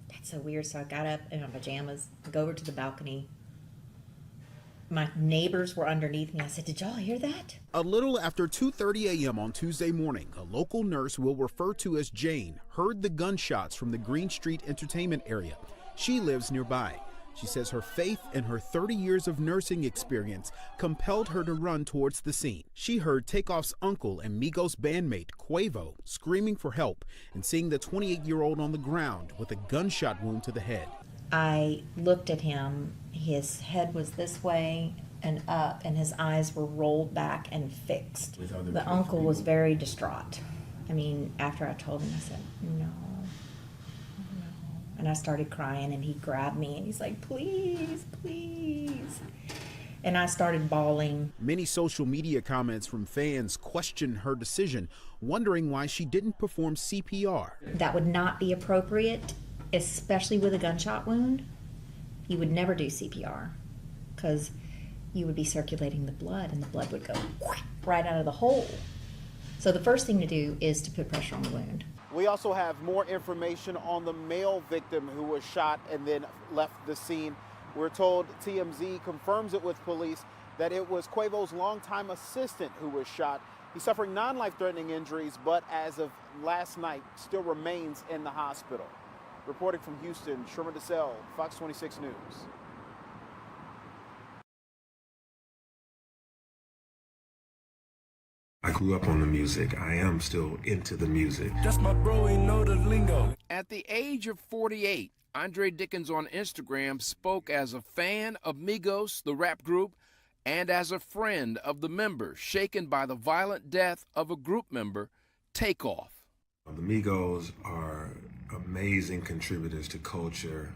Speaker 2: that's so weird. So I got up in my pajamas, go over to the balcony. My neighbors were underneath me. I said, did y'all hear that?
Speaker 4: A little after 2:30 a.m. on Tuesday morning, a local nurse we'll refer to as Jane heard the gunshots from the Green Street entertainment area. She lives nearby. She says her faith and her 30 years of nursing experience compelled her to run towards the scene. She heard Takeoff's uncle and Migos bandmate Quavo screaming for help and seeing the 28-year-old on the ground with a gunshot wound to the head.
Speaker 2: I looked at him. His head was this way and up, and his eyes were rolled back and fixed. The uncle was very distraught. I mean, after I told him, I said, no. And I started crying, and he grabbed me, and he's like, please, please. And I started bawling.
Speaker 4: Many social media comments from fans questioned her decision, wondering why she didn't perform CPR.
Speaker 2: That would not be appropriate, especially with a gunshot wound. You would never do CPR because you would be circulating the blood, and the blood would go right out of the hole. So the first thing to do is to put pressure on the wound.
Speaker 10: We also have more information on the male victim who was shot and then left the scene. We're told TMZ confirms it with police that it was Quavo's longtime assistant who was shot. He's suffering non-life-threatening injuries, but as of last night, still remains in the hospital. Reporting from Houston, Sherman DeSalle, Fox 26 News.
Speaker 13: I grew up on the music. I am still into the music.
Speaker 16: That's my bro, he know the lingo. At the age of 48, Andre Dickens on Instagram spoke as a fan of Migos, the rap group, and as a friend of the members shaken by the violent death of a group member, Takeoff.
Speaker 13: The Migos are amazing contributors to culture,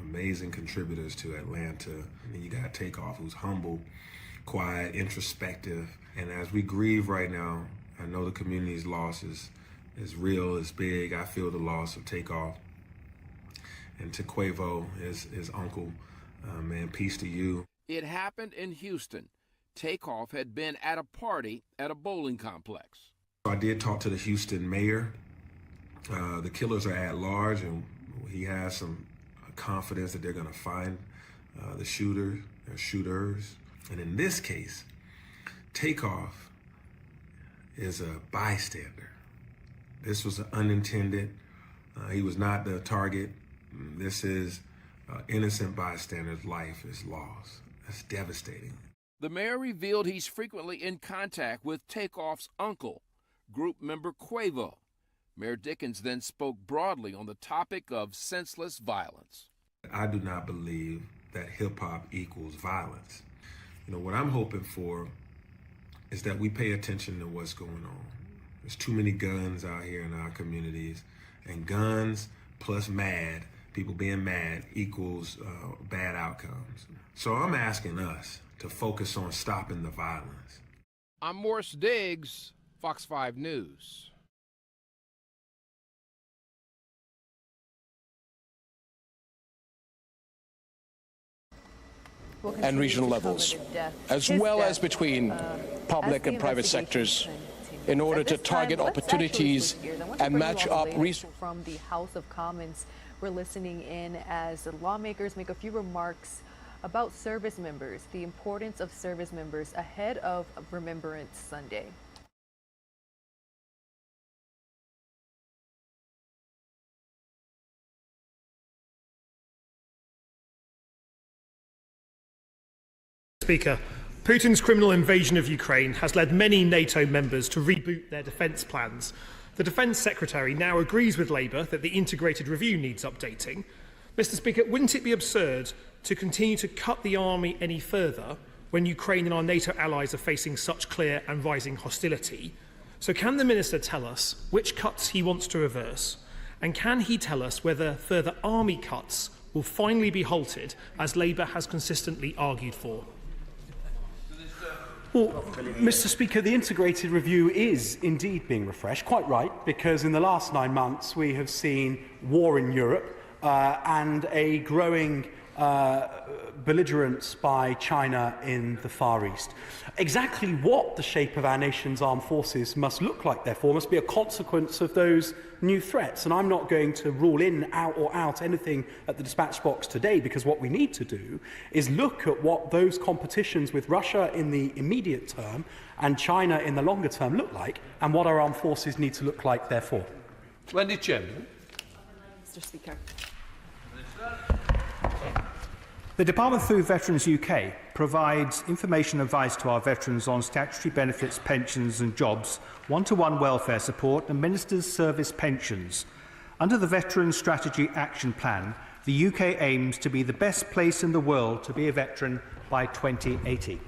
Speaker 13: amazing contributors to Atlanta. And you got Takeoff, who's humble, quiet, introspective. And as we grieve right now, I know the community's loss is real, it's big. I feel the loss of Takeoff. And to Quavo, his uncle, man, peace to you.
Speaker 16: It happened in Houston. Takeoff had been at a party at a bowling complex.
Speaker 13: I did talk to the Houston mayor. The killers are at large, and he has some confidence that they're going to find the shooters. And in this case, Takeoff is a bystander. This was unintended. He was not the target. This is innocent bystander's life is lost. That's devastating.
Speaker 16: The mayor revealed he's frequently in contact with Takeoff's uncle, group member Quavo. Mayor Dickens then spoke broadly on the topic of senseless violence.
Speaker 13: I do not believe that hip-hop equals violence. You know, what I'm hoping for is that we pay attention to what's going on. There's too many guns out here in our communities, and guns plus mad, people being mad, equals bad outcomes. So I'm asking us to focus on stopping the violence.
Speaker 16: I'm Morris Diggs, Fox 5 News.
Speaker 19: And regional levels, as well as between public and private sectors, in order to target opportunities and match up resources.
Speaker 1: From the House of Commons, we're listening in as the lawmakers make a few remarks about service members, the importance of service members ahead of Remembrance Sunday.
Speaker 5: Speaker, Putin's criminal invasion of Ukraine has led many NATO members to reboot their defence plans. The Defence Secretary now agrees with Labour that the integrated review needs updating. Mr. Speaker, wouldn't it be absurd to continue to cut the army any further when Ukraine and our NATO allies are facing such clear and rising hostility? So can the Minister tell us which cuts he wants to reverse? And can he tell us whether further army cuts will finally be halted, as Labour has consistently argued for?
Speaker 7: Well, Mr. Speaker, the integrated review is indeed being refreshed, quite right, because in the last 9 months we have seen war in Europe and a growing belligerence by China in the Far East. Exactly what the shape of our nation's armed forces must look like, therefore, must be a consequence of those new threats. And I'm not going to rule in, out or out anything at the dispatch box today, because what we need to do is look at what those competitions with Russia in the immediate term and China in the longer term look like, and what our armed forces need to look like, therefore.
Speaker 8: Wendy Chamberlain.
Speaker 25: Mr. Speaker.
Speaker 14: The Department through Veterans UK provides information and advice to our veterans on statutory benefits, pensions and jobs, one-to-one welfare support and ministers' service pensions. Under the Veterans Strategy Action Plan, the UK aims to be the best place in the world to be a veteran by 2080.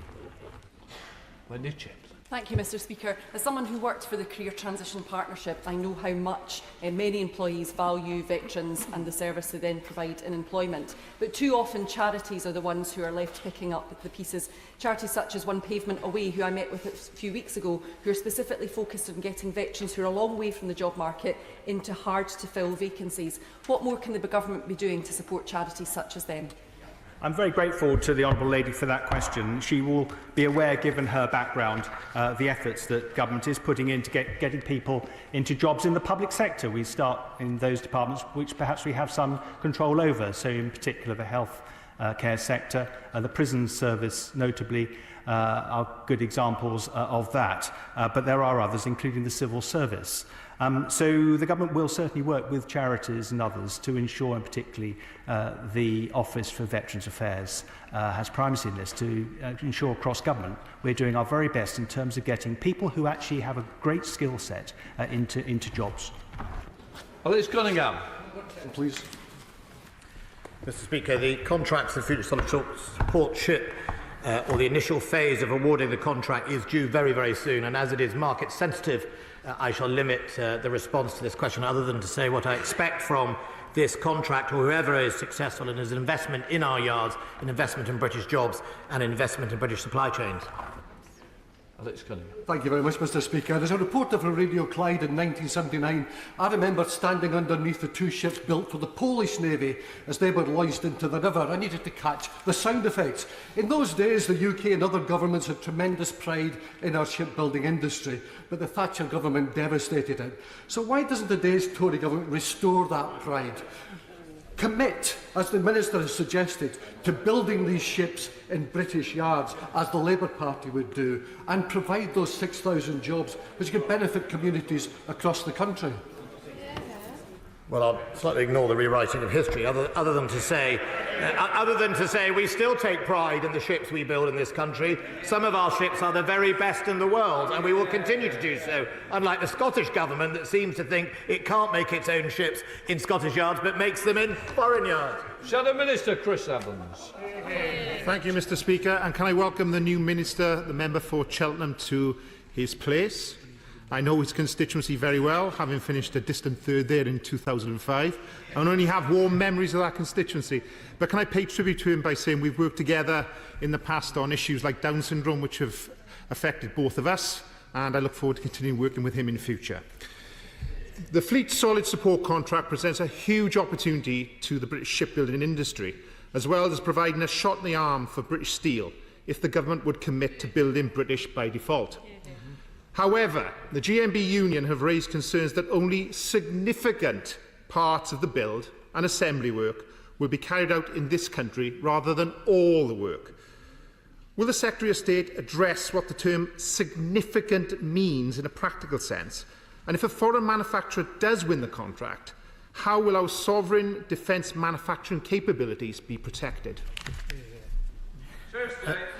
Speaker 8: Wendy Chamberlain.
Speaker 25: Thank you, Mr. Speaker. As someone who worked for the Career Transition Partnership, I know how much many employees value veterans and the service they then provide in employment. But too often charities are the ones who are left picking up the pieces. Charities such as One Pavement Away, who I met with a few weeks ago, who are specifically focused on getting veterans who are a long way from the job market into hard-to-fill vacancies. What more can the government be doing to support charities such as them?
Speaker 14: I'm very grateful to the Honourable Lady for that question. She will be aware, given her background, the efforts that government is putting into getting people into jobs in the public sector. We start in those departments which perhaps we have some control over, so in particular the health care sector, the prison service notably are good examples of that, but there are others, including the civil service. So the government will certainly work with charities and others to ensure, and particularly the Office for Veterans Affairs has primacy in this, to ensure across government we're doing our very best in terms of getting people who actually have a great skill set into jobs.
Speaker 8: Alex Cunningham. Please.
Speaker 15: Mr. Speaker, the contracts for future support ship or the initial phase of awarding the contract is due very, very soon, and as it is market sensitive, I shall limit the response to this question other than to say what I expect from this contract, or whoever is successful, and is an investment in our yards, an investment in British jobs and an investment in British supply chains.
Speaker 8: Thank
Speaker 9: you very much, Mr. Speaker. As a reporter for Radio Clyde in 1979, I remember standing underneath the two ships built for the Polish Navy as they were launched into the river. I needed to catch the sound effects. In those days, the UK and other governments had tremendous pride in our shipbuilding industry, but the Thatcher government devastated it. So why doesn't today's Tory government restore that pride? Commit, as the Minister has suggested, to building these ships in British yards, as the Labour Party would do, and provide those 6,000 jobs which could benefit communities across the country.
Speaker 15: Well, I'll slightly ignore the rewriting of history, other than to say we still take pride in the ships we build in this country. Some of our ships are the very best in the world, and we will continue to do so, unlike the Scottish Government that seems to think it can't make its own ships in Scottish yards, but makes them in foreign yards.
Speaker 8: Shadow Minister Chris Evans.
Speaker 17: Thank you, Mr. Speaker, and can I welcome the new Minister, the member for Cheltenham, to his place. I know his constituency very well, having finished a distant third there in 2005. I only have warm memories of that constituency. But can I pay tribute to him by saying we've worked together in the past on issues like Down syndrome, which have affected both of us, and I look forward to continuing working with him in the future. The Fleet Solid Support Contract presents a huge opportunity to the British shipbuilding industry, as well as providing a shot in the arm for British steel if the government would commit to building British by default. However, the GMB Union have raised concerns that only significant parts of the build and assembly work will be carried out in this country rather than all the work. Will the Secretary of State address what the term significant means in a practical sense? And if a foreign manufacturer does win the contract, how will our sovereign defence manufacturing capabilities be protected?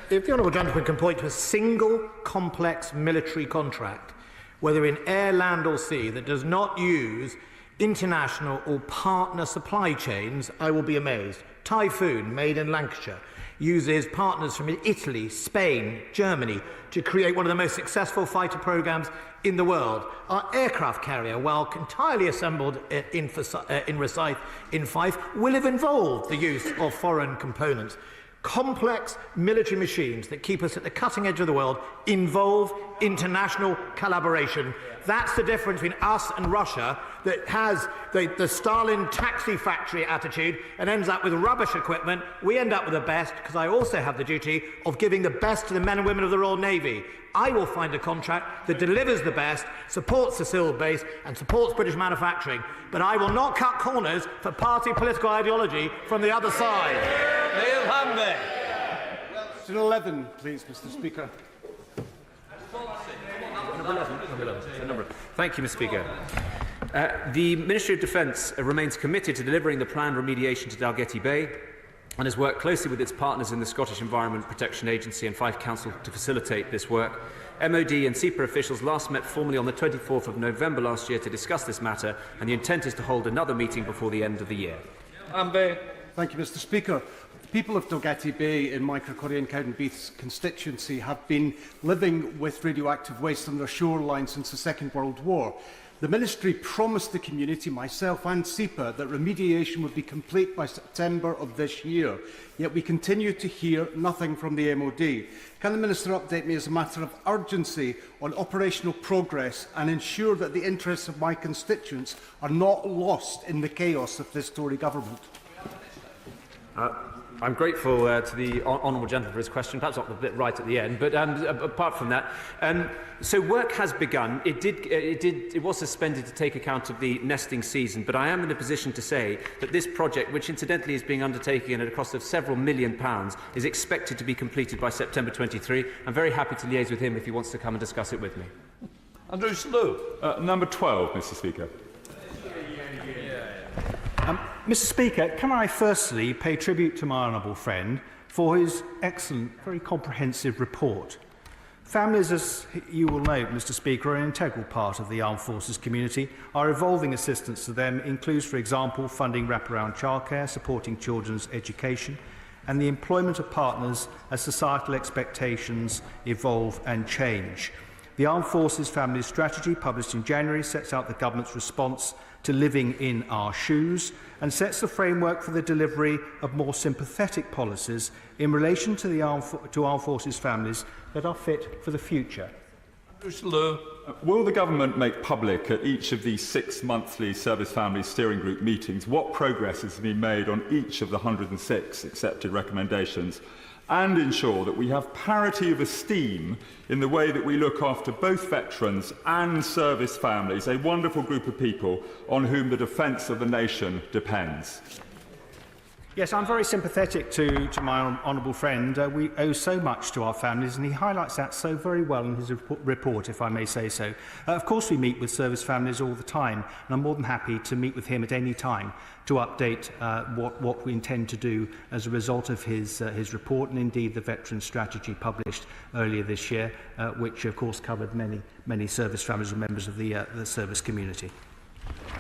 Speaker 15: if the honourable gentleman can point to a single complex military contract, whether in air, land or sea, that does not use international or partner supply chains, I will be amazed. Typhoon, made in Lancashire, uses partners from Italy, Spain, Germany to create one of the most successful fighter programmes in the world. Our aircraft carrier, while entirely assembled in Rosyth in Fife, will have involved the use of foreign components. Complex military machines that keep us at the cutting edge of the world involve international collaboration. That's the difference between us and Russia, that has the Stalin taxi factory attitude and ends up with rubbish equipment. We end up with the best, because I also have the duty of giving the best to the men and women of the Royal Navy. I will find a contract that delivers the best, supports the civil base and supports British manufacturing, but I will not cut corners for party political ideology from the other side.
Speaker 8: Neil Hanby.
Speaker 3: Question 11, please, Mr. Speaker.
Speaker 6: Thank you, Mr. Speaker. The Ministry of Defence remains committed to delivering the planned remediation to Dalgety Bay and has worked closely with its partners in the Scottish Environment Protection Agency and Fife Council to facilitate this work. MOD and SEPA officials last met formally on the 24th of November last year to discuss this matter, and the intent is to hold another meeting before the end of the year.
Speaker 3: Thank you, Mr. Speaker. The people of Dalgety Bay in my Kirkcaldy and Cowdenbeath constituency have been living with radioactive waste on their shoreline since the Second World War. The Ministry promised the community, myself and SEPA, that remediation would be complete by September of this year, yet we continue to hear nothing from the MOD. Can the Minister update me as a matter of urgency on operational progress and ensure that the interests of my constituents are not lost in the chaos of this Tory government?
Speaker 6: I'm grateful to the honourable gentleman for his question, perhaps not a bit right at the end, but apart from that, so work has begun. It was suspended to take account of the nesting season, but I am in a position to say that this project, which incidentally is being undertaken at a cost of several £1 million, is expected to be completed by September 23. I'm very happy to liaise with him if he wants to come and discuss it with me.
Speaker 8: Andrew Slew.
Speaker 11: Number 12, Mr. Speaker.
Speaker 14: Mr. Speaker, can I firstly pay tribute to my honourable friend for his excellent, very comprehensive report. Families, as you will know, Mr. Speaker, are an integral part of the armed forces community. Our evolving assistance to them includes, for example, funding wraparound childcare, supporting children's education, and the employment of partners as societal expectations evolve and change. The Armed Forces Family Strategy, published in January, sets out the government's response to living in our shoes and sets the framework for the delivery of more sympathetic policies in relation to the armed forces families that are fit for the future.
Speaker 11: Will the government make public at each of these 6 monthly Service Family Steering Group meetings what progress has been made on each of the 106 accepted recommendations, and ensure that we have parity of esteem in the way that we look after both veterans and service families, a wonderful group of people on whom the defence of the nation depends?
Speaker 14: Yes, I'm very sympathetic to my honourable friend. We owe so much to our families, and he highlights that so very well in his report, if I may say so. Of course, we meet with service families all the time, and I'm more than happy to meet with him at any time to update what we intend to do as a result of his report, and indeed the Veteran Strategy published earlier this year, which of course covered many service families and members of the service community.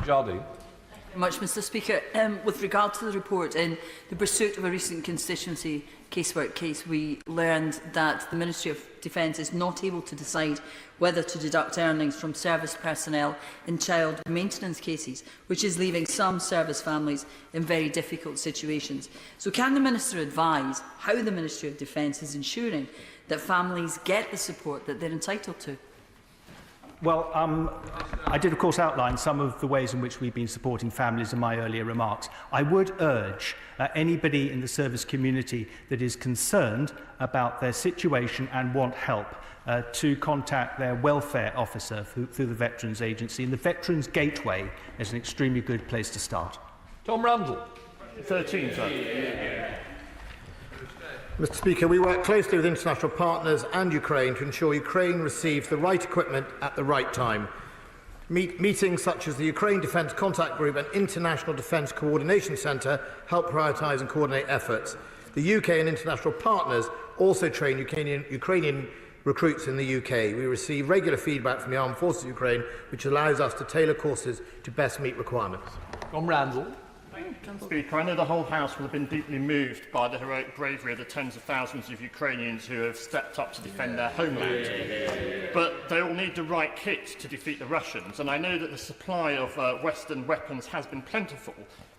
Speaker 8: Jardine.
Speaker 12: Much, Mr. Speaker. With regard to the report, in the pursuit of a recent constituency casework case, we learned that the Ministry of Defence is not able to decide whether to deduct earnings from service personnel in child maintenance cases, which is leaving some service families in very difficult situations. So can the Minister advise how the Ministry of Defence is ensuring that families get the support that they're entitled to?
Speaker 14: Well, I did, of course, outline some of the ways in which we've been supporting families in my earlier remarks. I would urge anybody in the service community that is concerned about their situation and want help to contact their welfare officer through the Veterans Agency. And the Veterans Gateway is an extremely good place to start.
Speaker 8: Tom Randall.
Speaker 15: 13, sir. Mr. Speaker, we work closely with international partners and Ukraine to ensure Ukraine receives the right equipment at the right time. Meetings such as the Ukraine Defence Contact Group and International Defence Coordination Centre help prioritise and coordinate efforts. The UK and international partners also train Ukrainian recruits in the UK. We receive regular feedback from the Armed Forces of Ukraine, which allows us to tailor courses to best meet requirements.
Speaker 8: From Randall.
Speaker 14: Mr. Speaker, I know the whole House will have been deeply moved by the heroic bravery of the tens of thousands of Ukrainians who have stepped up to defend their homeland. But they all need the right kit to defeat the Russians, and I know that the supply of Western weapons has been plentiful.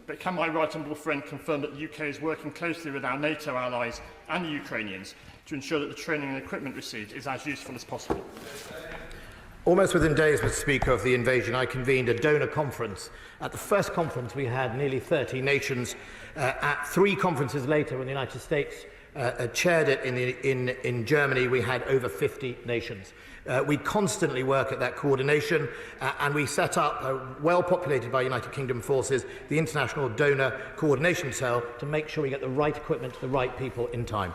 Speaker 14: But can my right honourable friend confirm that the UK is working closely with our NATO allies and the Ukrainians to ensure that the training and equipment received is as useful as possible?
Speaker 15: Almost within days, Mr. Speaker, of the invasion, I convened a donor conference. At the first conference, we had nearly 30 nations. At 3 conferences later, when the United States chaired it in Germany, we had over 50 nations. We constantly work at that coordination, and we set up, well populated by United Kingdom forces, the International Donor Coordination Cell to make sure we get the right equipment to the right people in time.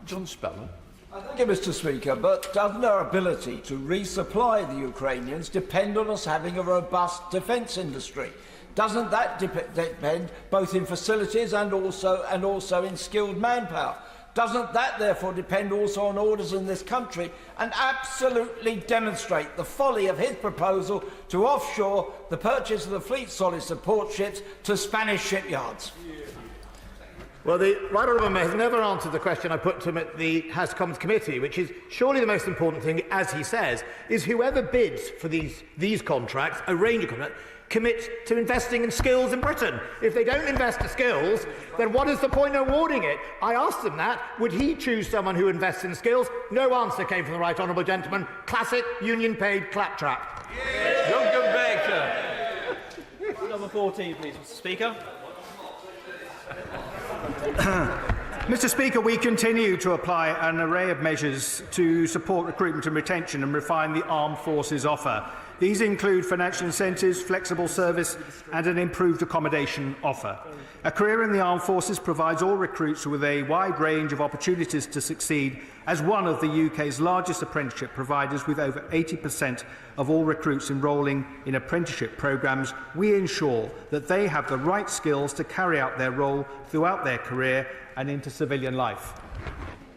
Speaker 8: John Speller.
Speaker 18: Thank you, Mr. Speaker, but doesn't our ability to resupply the Ukrainians depend on us having a robust defence industry? Doesn't that depend both in facilities and also in skilled manpower? Doesn't that therefore depend also on orders in this country and absolutely demonstrate the folly of his proposal to offshore the purchase of the fleet solid support ships to Spanish shipyards?
Speaker 15: Well, the right honourable member has never answered the question I put to him at the House of Commons Committee, which is surely the most important thing, as he says, is whoever bids for these contracts, a range of contracts, commit to investing in skills in Britain. If they don't invest in skills, then what is the point in awarding it? I asked them that. Would he choose someone who invests in skills? No answer came from the right honourable gentleman. Classic union-paid claptrap.
Speaker 8: Duncan Baker.
Speaker 20: Number 14, please, Mr. Speaker.
Speaker 14: Mr. Speaker, we continue to apply an array of measures to support recruitment and retention and refine the armed forces offer. These include financial incentives, flexible service and an improved accommodation offer. A career in the armed forces provides all recruits with a wide range of opportunities to succeed. As one of the UK's largest apprenticeship providers, with over 80% of all recruits enrolling in apprenticeship programmes, we ensure that they have the right skills to carry out their role throughout their career and into civilian life.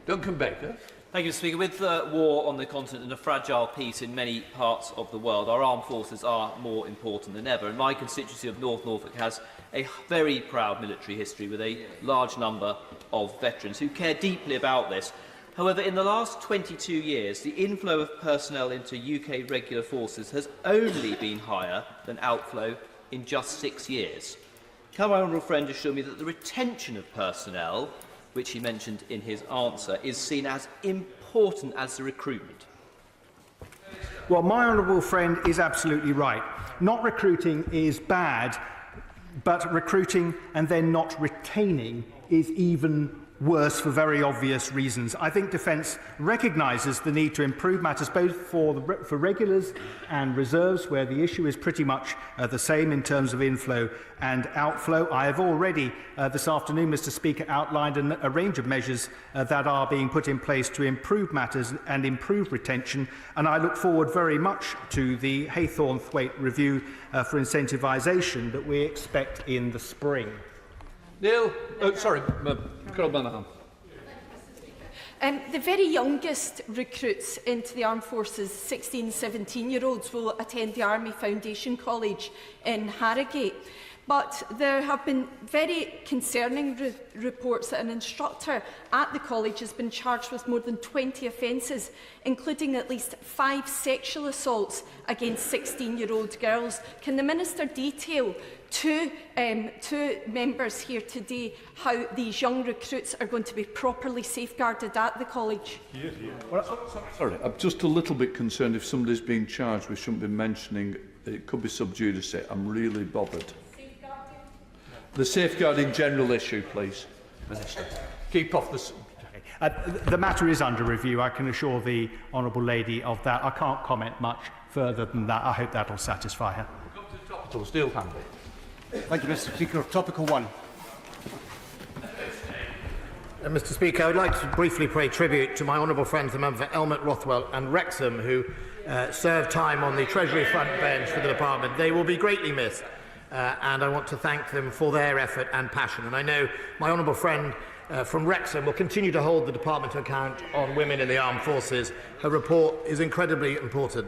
Speaker 8: Duncan Baker.
Speaker 20: Thank you, Mr. Speaker. With war on the continent and a fragile peace in many parts of the world, our armed forces are more important than ever. And my constituency of North Norfolk has a very proud military history with a large number of veterans who care deeply about this. However, in the last 22 years, the inflow of personnel into UK regular forces has only been higher than outflow in just 6 years. Can my honourable friend assure me that the retention of personnel, which he mentioned in his answer, is seen as important as the recruitment?
Speaker 14: Well, my honourable friend is absolutely right. Not recruiting is bad, but recruiting and then not retaining is even worse for very obvious reasons. I think Defence recognises the need to improve matters both for regulars and reserves, where the issue is pretty much the same in terms of inflow and outflow. I have already this afternoon, Mr. Speaker, outlined a range of measures that are being put in place to improve matters and improve retention, and I look forward very much to the Haythornthwaite review for incentivisation that we expect in the spring.
Speaker 8: Neil, Carol Banahan.
Speaker 25: The very youngest recruits into the armed forces, 16, 17-year-olds, will attend the Army Foundation College in Harrogate. But there have been very concerning reports that an instructor at the college has been charged with more than 20 offences, including at least 5 sexual assaults against 16-year-old girls. Can the Minister detail to members here today how these young recruits are going to be properly safeguarded at the college?
Speaker 8: Sorry, I'm just a little bit concerned if somebody's being charged, we shouldn't be mentioning it could be sub judice. I'm really bothered. The safeguarding general issue, please. Minister. Keep off this.
Speaker 14: The matter is under review. I can assure the honourable lady of that. I can't comment much further than that. I hope that will satisfy her.
Speaker 8: Steel handle.
Speaker 3: Thank you, Mr. Speaker. Topical 1.
Speaker 15: Mr. Speaker, I would like to briefly pay tribute to my honourable friends, the member for Elmet, Rothwell and Wrexham, who served time on the Treasury front bench for the department. They will be greatly missed. And I want to thank them for their effort and passion. And I know my honourable friend from Wrexham will continue to hold the Department to account on women in the armed forces. Her report is incredibly important.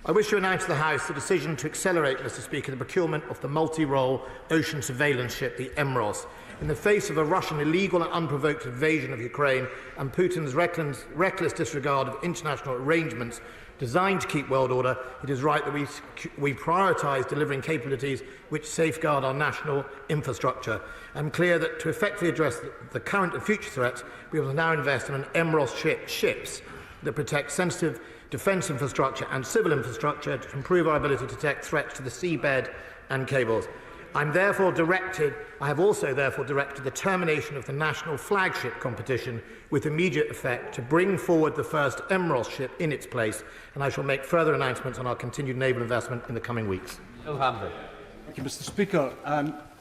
Speaker 15: I wish to announce to the House the decision to accelerate, Mr Speaker, the procurement of the multi-role ocean surveillance ship, the Emros. In the face of a Russian illegal and unprovoked invasion of Ukraine and Putin's reckless disregard of international arrangements designed to keep world order, it is right that we prioritise delivering capabilities which safeguard our national infrastructure. I'm clear that to effectively address the current and future threats, we will now invest in an Emros ships that protect sensitive defence infrastructure and civil infrastructure to improve our ability to detect threats to the seabed and cables. I have also therefore directed the termination of the national flagship competition with immediate effect to bring forward the first Emros ship in its place, and I shall make further announcements on our continued naval investment in the coming weeks.
Speaker 3: Thank you, Mr Speaker.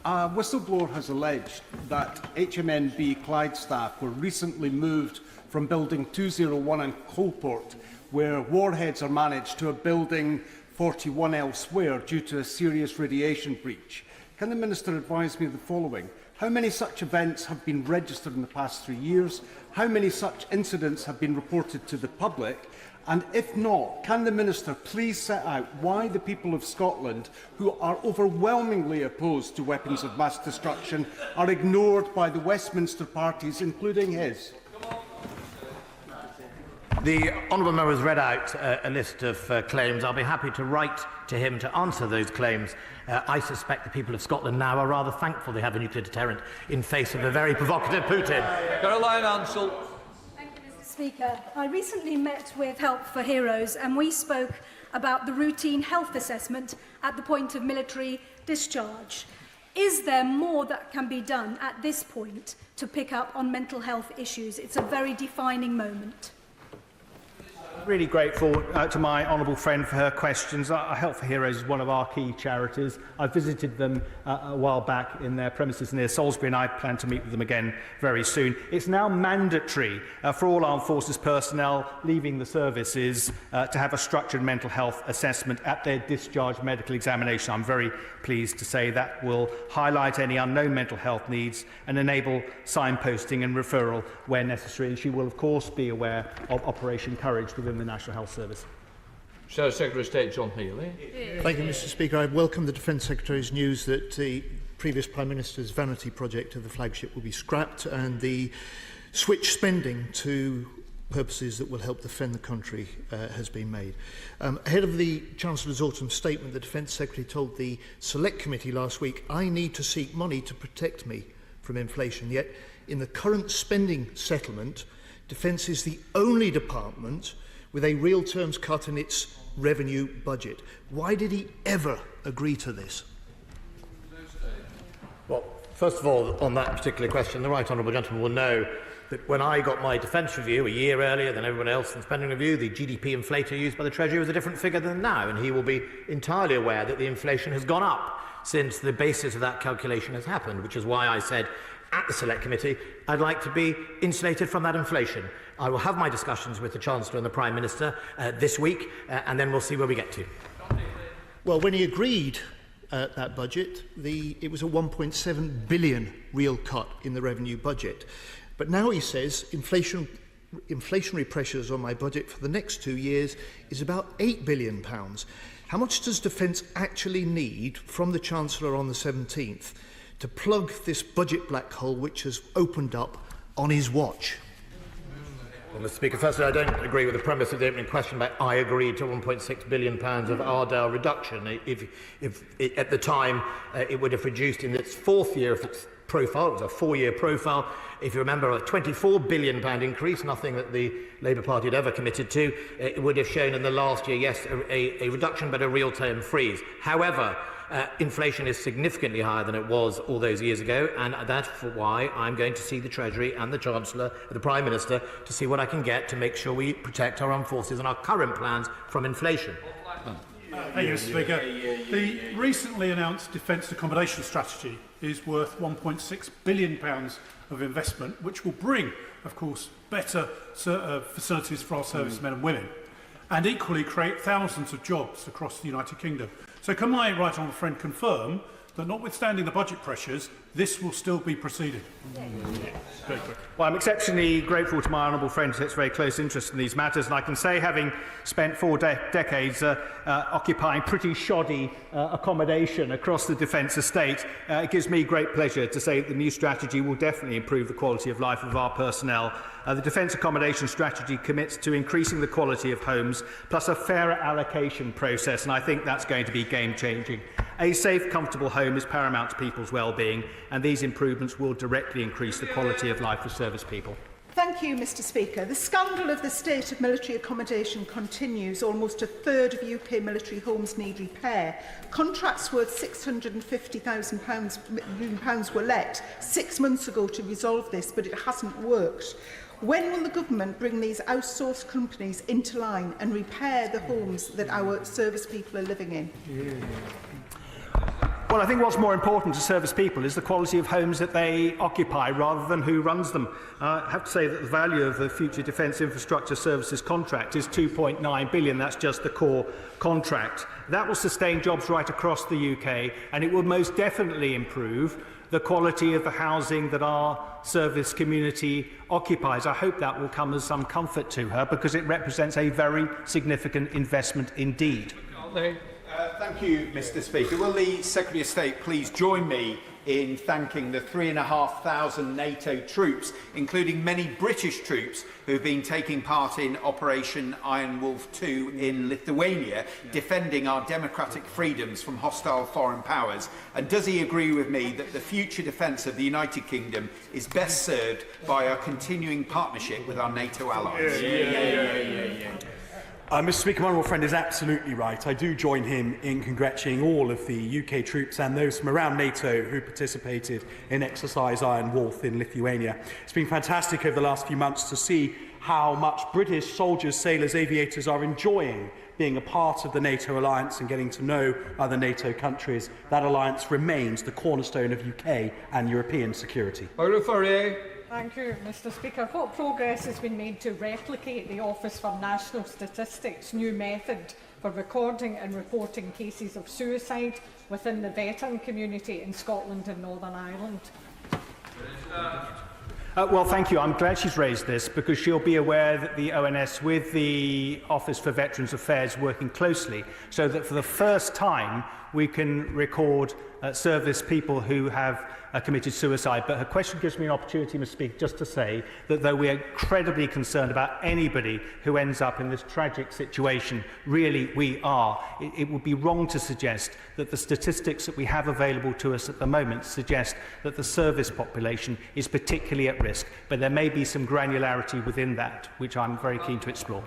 Speaker 3: A whistleblower has alleged that HMNB Clyde staff were recently moved from Building 201 in Coalport, where warheads are managed, to a Building 41 elsewhere due to a serious radiation breach. Can the Minister advise me of the following? How many such events have been registered in the past 3 years? How many such incidents have been reported to the public? And if not, can the Minister please set out why the people of Scotland, who are overwhelmingly opposed to weapons of mass destruction, are ignored by the Westminster parties, including his?
Speaker 15: The honourable member has read out a list of claims. I'll be happy to write to him to answer those claims. I suspect the people of Scotland now are rather thankful they have a nuclear deterrent in face of a very provocative Putin.
Speaker 4: Caroline Ansell.
Speaker 21: Thank you, Mr Speaker. I recently met with Help for Heroes and we spoke about the routine health assessment at the point of military discharge. Is there more that can be done at this point to pick up on mental health issues? It's a very defining moment.
Speaker 14: Really grateful to my honourable friend for her questions. Help for Heroes is one of our key charities. I visited them a while back in their premises near Salisbury, and I plan to meet with them again very soon. It's now mandatory for all armed forces personnel leaving the services to have a structured mental health assessment at their discharge medical examination. I'm very pleased to say that will highlight any unknown mental health needs and enable signposting and referral where necessary. And she will, of course, be aware of Operation Courage within the National Health Service.
Speaker 4: Secretary of State John Healey.
Speaker 9: Thank you, Mr Speaker. I welcome the Defence Secretary's news that the previous Prime Minister's vanity project of the flagship will be scrapped and the switch spending to purposes that will help defend the country has been made. Ahead of the Chancellor's autumn statement, the Defence Secretary told the Select Committee last week, "I need to seek money to protect me from inflation." Yet, in the current spending settlement, Defence is the only department with a real terms cut in its revenue budget. Why did he ever agree to this?
Speaker 15: Well, first of all, on that particular question, the right honourable gentleman will know that when I got my defence review a year earlier than everyone else in spending review, the GDP inflator used by the Treasury was a different figure than now, and he will be entirely aware that the inflation has gone up since the basis of that calculation has happened, which is why I said at the Select Committee I'd like to be insulated from that inflation. I will have my discussions with the Chancellor and the Prime Minister this week, and then we'll see where we get to.
Speaker 9: Well, when he agreed that budget, it was a 1.7 billion real cut in the revenue budget. But now he says inflationary pressures on my budget for the next 2 years is about £8 billion. How much does Defence actually need from the Chancellor on the 17th to plug this budget black hole which has opened up on his watch?
Speaker 15: Well, Mr Speaker, firstly, I don't agree with the premise of the opening question about I agreed to £1.6 billion of Ardell reduction. If at the time it would have reduced in its fourth year of its profile, it was a 4-year profile. If you remember, a £24 billion increase, nothing that the Labour Party had ever committed to, it would have shown in the last year, yes, a reduction, but a real-term freeze. However, inflation is significantly higher than it was all those years ago, and that's why I'm going to see the Treasury and the Chancellor, the Prime Minister, to see what I can get to make sure we protect our armed forces and our current plans from inflation.
Speaker 22: Thank you, Mr Speaker. The recently announced defence accommodation strategy is worth £1.6 billion of investment, which will bring, of course, better facilities for our servicemen and women, and equally create thousands of jobs across the United Kingdom. So can my right honourable friend confirm that notwithstanding the budget pressures, this will still be proceeding.
Speaker 14: Well, I'm exceptionally grateful to my honourable friend who takes very close interest in these matters, and I can say, having spent 4 decades occupying pretty shoddy accommodation across the defence estate, it gives me great pleasure to say that the new strategy will definitely improve the quality of life of our personnel. The Defence Accommodation Strategy commits to increasing the quality of homes, plus a fairer allocation process, and I think that's going to be game-changing. A safe, comfortable home is paramount to people's well-being, and these improvements will directly increase the quality of life for service people.
Speaker 2: Thank you, Mr Speaker. The scandal of the state of military accommodation continues. Almost a third of UK military homes need repair. Contracts worth £650,000 were let 6 months ago to resolve this, but it hasn't worked. When will the government bring these outsourced companies into line and repair the homes that our service people are living in?
Speaker 14: Well, I think what's more important to service people is the quality of homes that they occupy rather than who runs them. I have to say that the value of the Future Defence Infrastructure Services contract is £2.9 billion. That's just the core contract. That will sustain jobs right across the UK, and it will most definitely improve the quality of the housing that our service community occupies. I hope that will come as some comfort to her, because it represents a very significant investment indeed.
Speaker 10: Thank you, Mr Speaker. Will the Secretary of State please join me in thanking the 3,500 NATO troops, including many British troops who have been taking part in Operation Iron Wolf 2 in Lithuania, defending our democratic freedoms from hostile foreign powers? And does he agree with me that the future defence of the United Kingdom is best served by our continuing partnership with our NATO allies?
Speaker 7: Mr Speaker, my honourable friend is absolutely right. I do join him in congratulating all of the UK troops and those from around NATO who participated in Exercise Iron Wolf in Lithuania. It's been fantastic over the last few months to see how much British soldiers, sailors, aviators are enjoying being a part of the NATO alliance and getting to know other NATO countries. That alliance remains the cornerstone of UK and European security.
Speaker 13: Thank you, Mr Speaker. What progress has been made to replicate the Office for National Statistics' new method for recording and reporting cases of suicide within the veteran community in Scotland and Northern Ireland?
Speaker 14: Well, thank you. I'm glad she's raised this, because she'll be aware that the ONS, with the Office for Veterans Affairs, working closely, so that for the first time we can record service people who have committed suicide. But her question gives me an opportunity, Mr Speaker, just to say that though we are incredibly concerned about anybody who ends up in this tragic situation, really we are, it would be wrong to suggest that the statistics that we have available to us at the moment suggest that the service population is particularly at risk. But there may be some granularity within that, which I'm very keen to explore.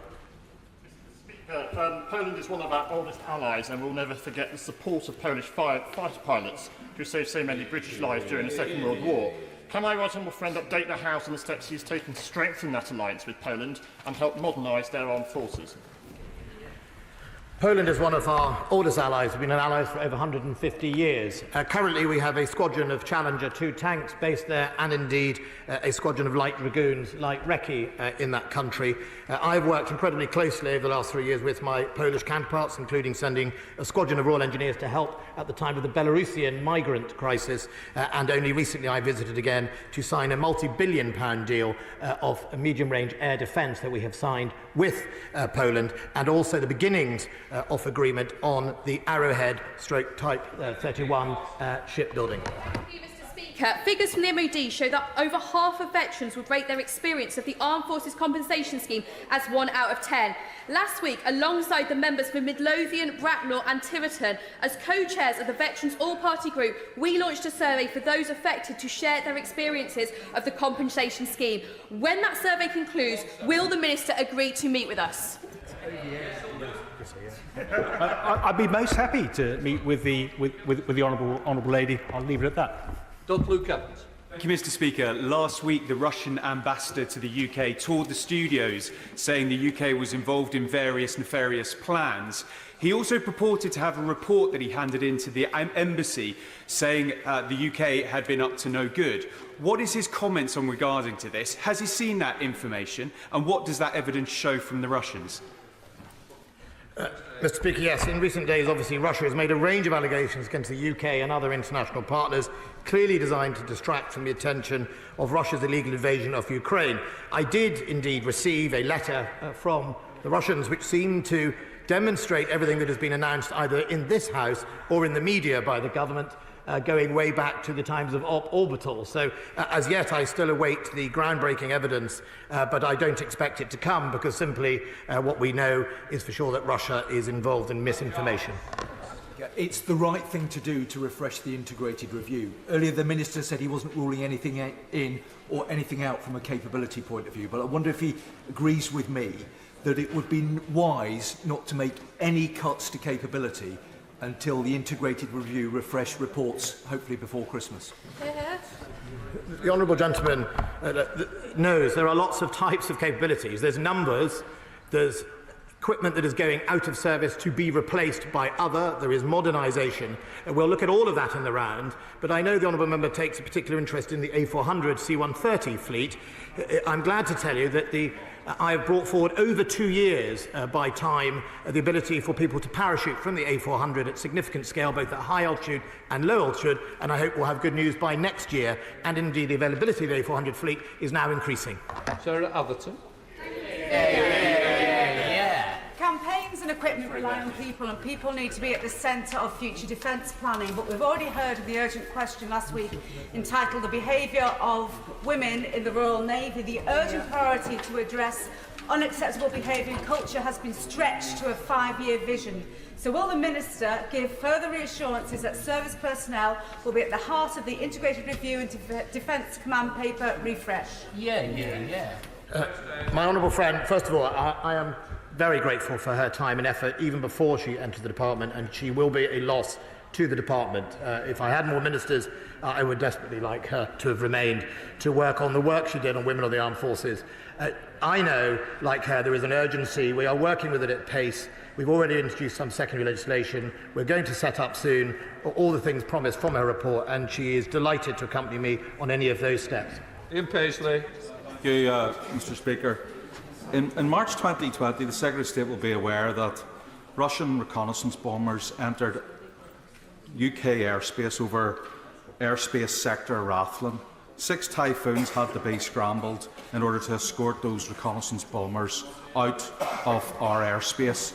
Speaker 23: Poland is one of our oldest allies, and we'll never forget the support of Polish fighter pilots who saved so many British lives during the Second World War. Can my right honourable friend update the House on the steps he has taken to strengthen that alliance with Poland and help modernise their armed forces?
Speaker 15: Poland is one of our oldest allies. We've been an ally for over 150 years. Currently, we have a squadron of Challenger 2 tanks based there, and indeed a squadron of light dragoons, light recce, in that country. I've worked incredibly closely over the last 3 years with my Polish counterparts, including sending a squadron of Royal Engineers to help at the time of the Belarusian migrant crisis, and only recently I visited again to sign a multi-billion-pound deal of medium-range air defence that we have signed with Poland, and also the beginnings of agreement on the Arrowhead Type 31 shipbuilding.
Speaker 24: Figures from the MOD show that over half of veterans would rate their experience of the Armed Forces Compensation Scheme as 1 out of 10. Last week, alongside the members for Midlothian, Bracknell and Tiverton, as co-chairs of the Veterans All-Party Group, we launched a survey for those affected to share their experiences of the compensation scheme. When that survey concludes, will the Minister agree to meet with us?
Speaker 14: I'd be most happy to meet with the honourable lady. I'll leave it at that.
Speaker 4: Dr. Luke Evans.
Speaker 26: Thank you, Mr Speaker. Last week, the Russian ambassador to the UK toured the studios, saying the UK was involved in various nefarious plans. He also purported to have a report that he handed in to the embassy, saying the UK had been up to no good. What is his comments on regarding to this? Has he seen that information? And what does that evidence show from the Russians?
Speaker 15: Mr. Speaker, yes, in recent days, obviously, Russia has made a range of allegations against the UK and other international partners, clearly designed to distract from the attention of Russia's illegal invasion of Ukraine. I did indeed receive a letter from the Russians which seemed to demonstrate everything that has been announced either in this House or in the media by the government, going way back to the times of Orbital. So as yet I still await the groundbreaking evidence, but I don't expect it to come because simply what we know is for sure that Russia is involved in misinformation.
Speaker 1: It's the right thing to do to refresh the integrated review. Earlier the Minister said he wasn't ruling anything in or anything out from a capability point of view, but I wonder if he agrees with me that it would be wise not to make any cuts to capability until the integrated review refresh reports, hopefully before Christmas.
Speaker 15: The honourable gentleman knows there are lots of types of capabilities. There's numbers, there's equipment that is going out of service to be replaced by other, there is modernisation. We'll look at all of that in the round, but I know the honourable member takes a particular interest in the A400 C-130 fleet. I'm glad to tell you that I have brought forward over 2 years by time the ability for people to parachute from the A400 at significant scale, both at high altitude and low altitude, and I hope we'll have good news by next year, and indeed the availability of the A400 fleet is now increasing.
Speaker 4: Sarah Atherton.
Speaker 5: Campaigns and equipment rely on people, and people need to be at the centre of future defence planning. But we've already heard of the urgent question last week entitled The Behaviour of Women in the Royal Navy. The urgent priority to address unacceptable behaviour and culture has been stretched to a 5-year vision. So will the Minister give further reassurances that service personnel will be at the heart of the integrated review and defence command paper refresh?
Speaker 15: My honourable friend, first of all, I am very grateful for her time and effort even before she entered the department, and she will be a loss to the department. If I had more ministers, I would desperately like her to have remained to work on the work she did on women of the armed forces. I know, like her, there is an urgency. We are working with it at pace. We've already introduced some secondary legislation. We're going to set up soon all the things promised from her report, and she is delighted to accompany me on any of those steps.
Speaker 4: Ian Paisley.
Speaker 11: Thank you, Mr. Speaker. In March 2020, the Secretary of State will be aware that Russian reconnaissance bombers entered UK airspace over airspace sector Rathlin. 6 Typhoons had to be scrambled in order to escort those reconnaissance bombers out of our airspace.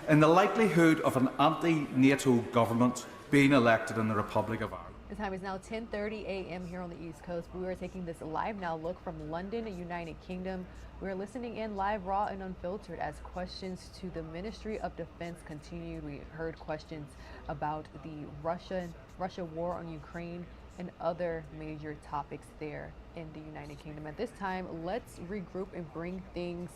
Speaker 11: In the likelihood of an anti-NATO government being elected in the Republic of Ireland.
Speaker 6: The time is now 10:30 a.m. here on the East Coast. We are taking this live now look from London, United Kingdom. We are listening in live, raw, and unfiltered as questions to the Ministry of Defense continued. We heard questions about the Russia war on Ukraine and other major topics there in the United Kingdom. At this time, let's regroup and bring things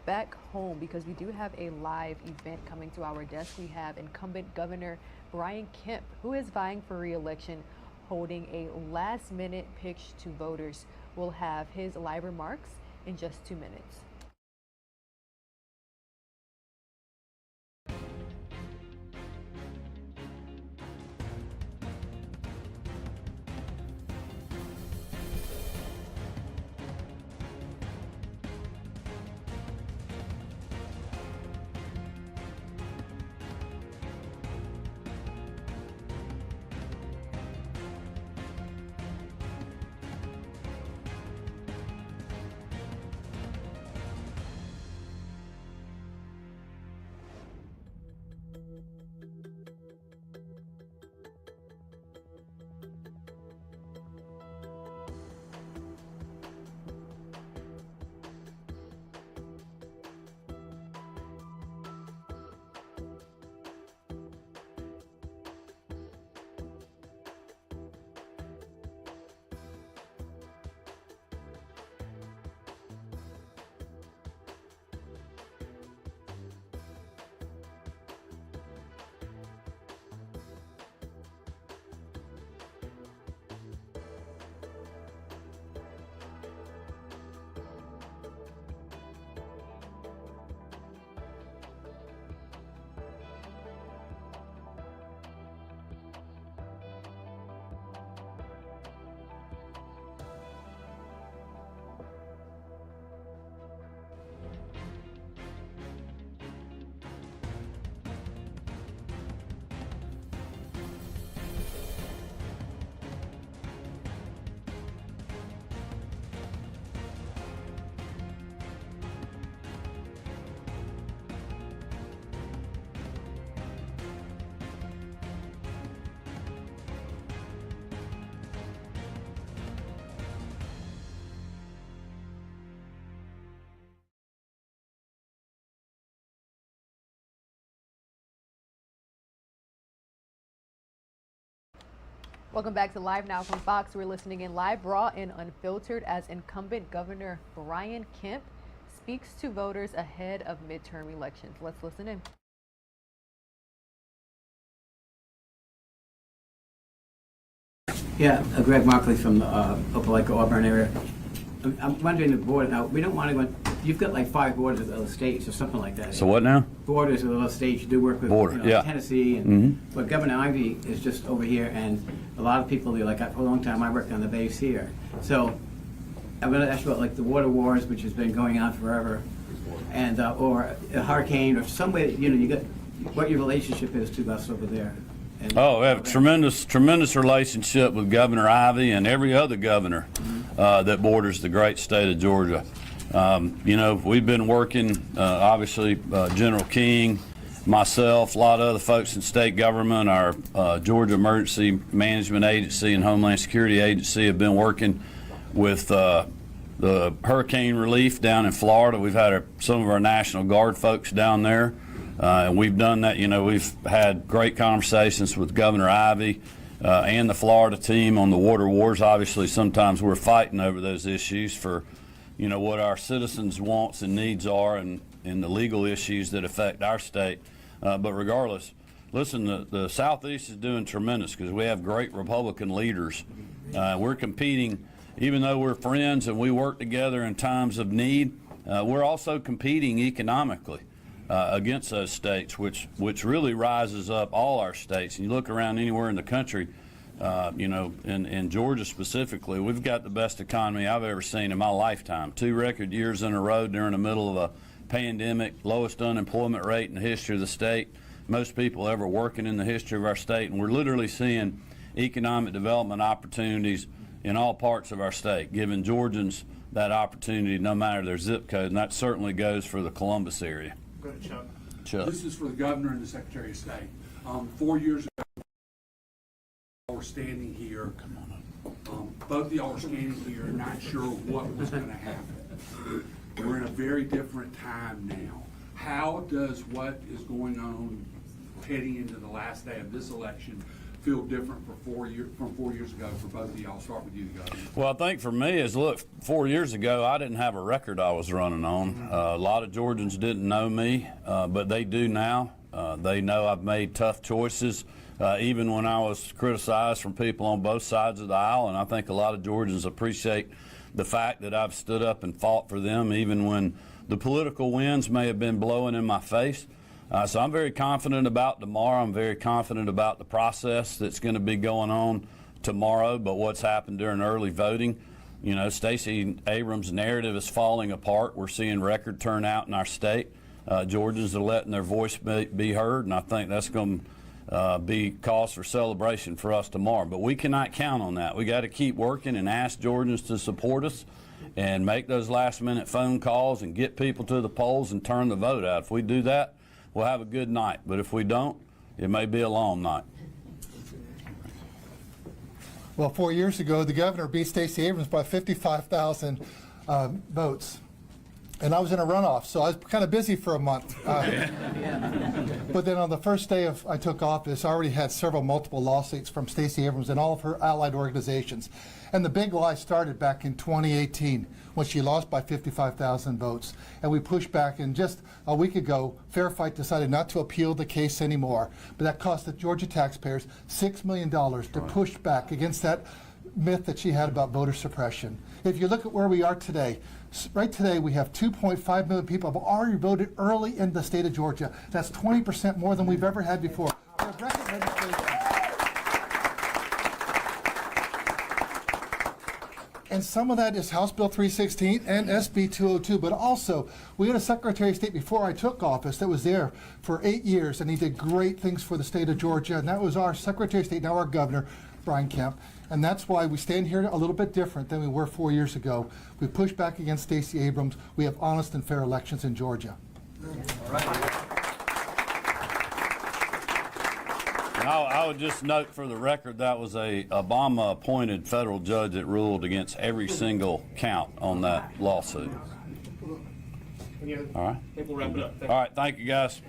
Speaker 6: back home because we do have a live event coming to our desk. We have incumbent Governor Brian Kemp, who is vying for re-election, holding a last-minute pitch to voters. We'll have his live remarks in just 2 minutes. Welcome back to Live Now from Fox. We're listening in live, raw, and unfiltered as incumbent Governor Brian Kemp speaks to voters ahead of midterm elections. Let's listen in.
Speaker 12: Yeah, Greg Markley from the Opelika, Auburn area. I'm wondering the border now. We don't want to go. You've got like 5 borders with other states or something like that.
Speaker 16: So what now?
Speaker 12: Borders with other states. You do work with Tennessee, and but Governor Ivey is just over here, and a lot of people. Like for a long time, I worked on the base here. So I'm going to ask you about like the water wars, which has been going on forever, and or a hurricane or some way. You got what your relationship is to us over there.
Speaker 16: We have a tremendous relationship with Governor Ivey and every other governor that borders the great state of Georgia. We've been working, obviously, General King, myself, a lot of other folks in state government, our Georgia Emergency Management Agency and Homeland Security Agency have been working with the hurricane relief down in Florida. We've had some of our National Guard folks down there. And we've done that. We've had great conversations with Governor Ivey and the Florida team on the water wars. Obviously, sometimes we're fighting over those issues for, what our citizens' wants and needs are and the legal issues that affect our state. But regardless, listen, the Southeast is doing tremendous because we have great Republican leaders. We're competing, even though we're friends and we work together in times of need, we're also competing economically. Against those states, which really rises up all our states. And you look around anywhere in the country, in Georgia specifically, we've got the best economy I've ever seen in my lifetime. 2 record years in a row during the middle of a pandemic, lowest unemployment rate in the history of the state, most people ever working in the history of our state. And we're literally seeing economic development opportunities in all parts of our state, giving Georgians that opportunity no matter their zip code. And that certainly goes for the Columbus area.
Speaker 17: Chuck. This is for the governor and the secretary of state. 4 years ago, we're standing here. Both of y'all are standing here, not sure what was going to happen. We're in a very different time now. How does what is going on heading into the last day of this election feel different from 4 years ago for both of y'all? I'll start with you, Governor.
Speaker 16: Well, I think for me is, look, 4 years ago, I didn't have a record I was running on. A lot of Georgians didn't know me, but they do now. They know I've made tough choices, even when I was criticized from people on both sides of the aisle, and I think a lot of Georgians appreciate the fact that I've stood up and fought for them, even when the political winds may have been blowing in my face. So I'm very confident about tomorrow. I'm very confident about the process that's going to be going on tomorrow. But what's happened during early voting, Stacey Abrams' narrative is falling apart. We're seeing record turnout in our state. Georgians are letting their voice be heard, and I think that's going to be cause for celebration for us tomorrow. But we cannot count on that. We got to keep working and ask Georgians to support us and make those last-minute phone calls and get people to the polls and turn the vote out. If we do that, we'll have a good night, but if we don't, it may be a long night.
Speaker 18: Well, 4 years ago, the governor beat Stacey Abrams by 55,000 votes. And I was in a runoff, so I was kind of busy for a month. But then on the first day I took office, I already had multiple lawsuits from Stacey Abrams and all of her allied organizations. And the big lie started back in 2018 when she lost by 55,000 votes. And we pushed back, and just a week ago, Fair Fight decided not to appeal the case anymore. But that cost the Georgia taxpayers $6 million to push back against that myth that she had about voter suppression. If you look at where we are today, right today we have 2.5 million people have already voted early in the state of Georgia. That's 20% more than we've ever had before. We have record registration. And some of that is House Bill 316 and SB 202, but also we had a Secretary of State before I took office that was there for 8 years, and he did great things for the state of Georgia, and that was our Secretary of State, now our Governor, Brian Kemp. And that's why we stand here a little bit different than we were 4 years ago. We pushed back against Stacey Abrams. We have honest and fair elections in Georgia.
Speaker 16: All right. I would just note for the record that was a Obama-appointed federal judge that ruled against every single count on that lawsuit. All right.
Speaker 23: I think we'll wrap it up.
Speaker 16: All right. Thank you, guys.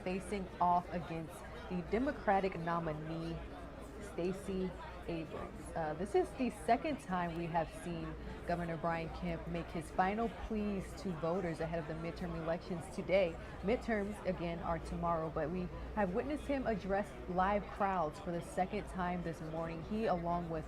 Speaker 6: Facing off against the Democratic nominee, Stacey Abrams. This is the second time we have seen Governor Brian Kemp make his final pleas to voters ahead of the midterm elections today. Midterms, again, are tomorrow, but we have witnessed him address live crowds for the second time this morning. He, along with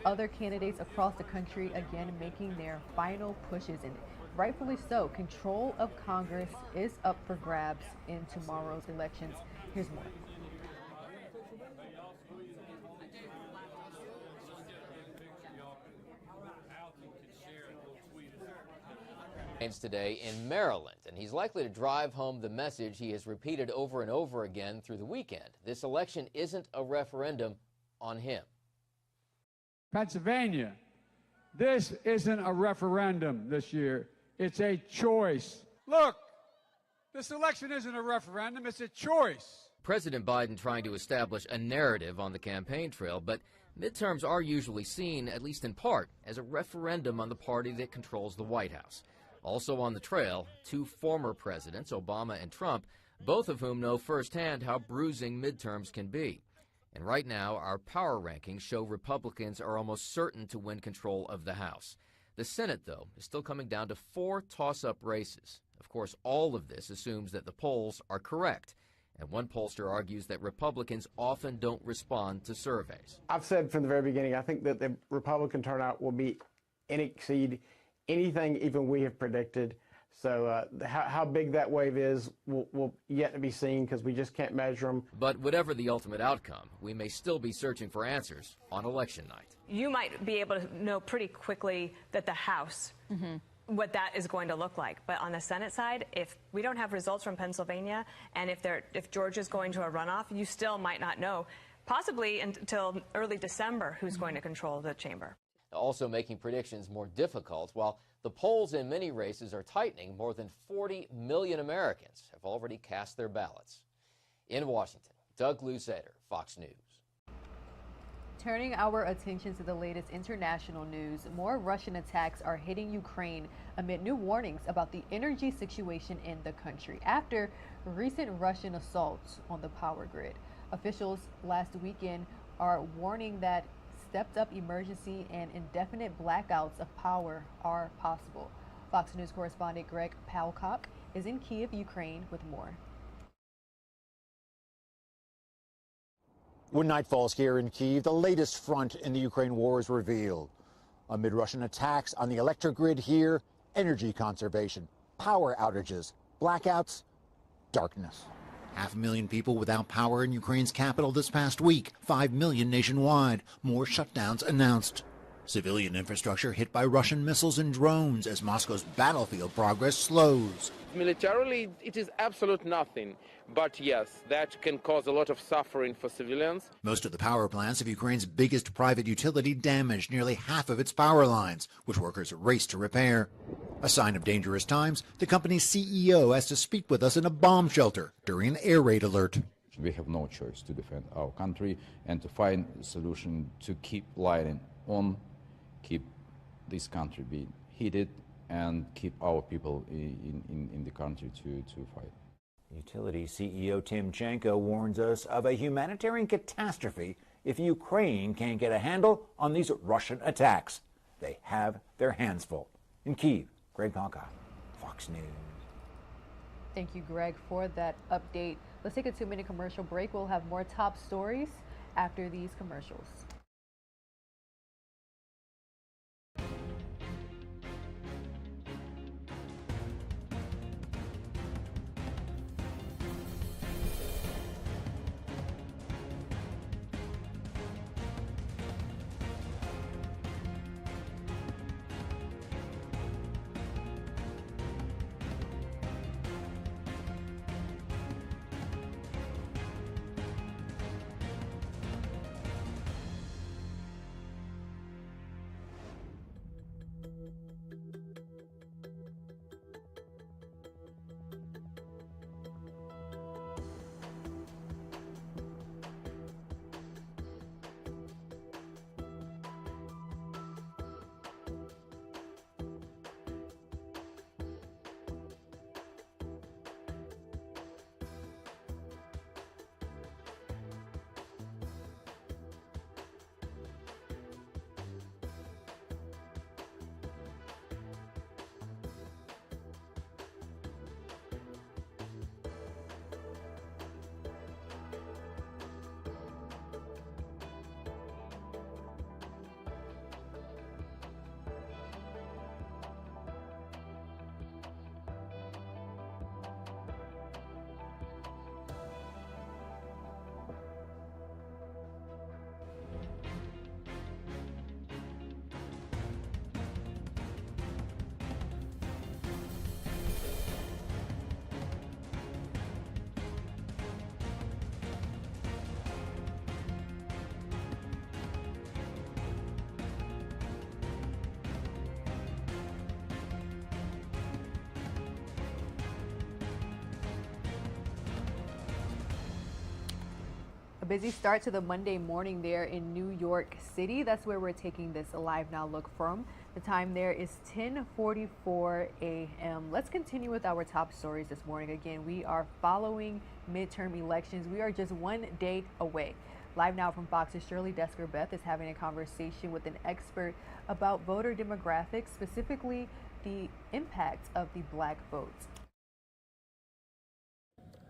Speaker 6: other candidates across the country, again, making their final pushes, and rightfully so. Control of Congress is up for grabs in tomorrow's elections. Here's more.
Speaker 3: Today in Maryland, and he's likely to drive home the message he has repeated over and over again through the weekend. This election isn't a referendum on him.
Speaker 8: Pennsylvania, this isn't a referendum this year. It's a choice. Look, this election isn't a referendum, it's a choice.
Speaker 3: President Biden trying to establish a narrative on the campaign trail, but midterms are usually seen, at least in part, as a referendum on the party that controls the White House. Also on the trail, two former presidents, Obama and Trump, both of whom know firsthand how bruising midterms can be. And right now, our power rankings show Republicans are almost certain to win control of the House. The Senate, though, is still coming down to 4 toss-up races. Of course, all of this assumes that the polls are correct. And one pollster argues that Republicans often don't respond to surveys.
Speaker 19: I've said from the very beginning, I think that the Republican turnout will be exceed anything even we have predicted. So how big that wave is will yet to be seen because we just can't measure them.
Speaker 3: But whatever the ultimate outcome, we may still be searching for answers on election night.
Speaker 20: You might be able to know pretty quickly that the House, what that is going to look like. But on the Senate side, if we don't have results from Pennsylvania, and if Georgia's going to a runoff, you still might not know, possibly until early December, who's going to control the chamber.
Speaker 3: Also making predictions more difficult. While the polls in many races are tightening, more than 40 million Americans have already cast their ballots. In Washington, Doug Luzader, Fox News.
Speaker 6: Turning our attention to the latest international news, more Russian attacks are hitting Ukraine amid new warnings about the energy situation in the country after recent Russian assaults on the power grid. Officials last weekend are warning that stepped-up emergency and indefinite blackouts of power are possible. Fox News correspondent Greg Palcock is in Kyiv, Ukraine, with more.
Speaker 21: When night falls here in Kyiv, the latest front in the Ukraine war is revealed. Amid Russian attacks on the electric grid here, energy conservation, power outages, blackouts, darkness. 500,000 people without power in Ukraine's capital this past week, 5 million nationwide. More shutdowns announced. Civilian infrastructure hit by Russian missiles and drones as Moscow's battlefield progress slows.
Speaker 25: Militarily, it is absolute nothing. But yes, that can cause a lot of suffering for civilians.
Speaker 21: Most of the power plants of Ukraine's biggest private utility damaged nearly half of its power lines, which workers race to repair. A sign of dangerous times, the company's CEO has to speak with us in a bomb shelter during an air raid alert.
Speaker 27: We have no choice to defend our country and to find a solution to keep lighting on, keep this country being heated, and keep our people in the country to fight.
Speaker 21: Utility CEO Tim Janko warns us of a humanitarian catastrophe if Ukraine can't get a handle on these Russian attacks. They have their hands full. In Kyiv, Greg Palka, Fox News.
Speaker 6: Thank you, Greg, for that update. Let's take a 2-minute commercial break. We'll have more top stories after these commercials. busy start to the Monday morning there in New York City. That's where we're taking this Live Now look from. The time there is 10:44 a.m. Let's continue with our top stories this morning. Again, we are following midterm elections. We are just one day away. Live Now from Fox's Shirley Desker-Beth is having a conversation with an expert about voter demographics, specifically the impact of the black vote.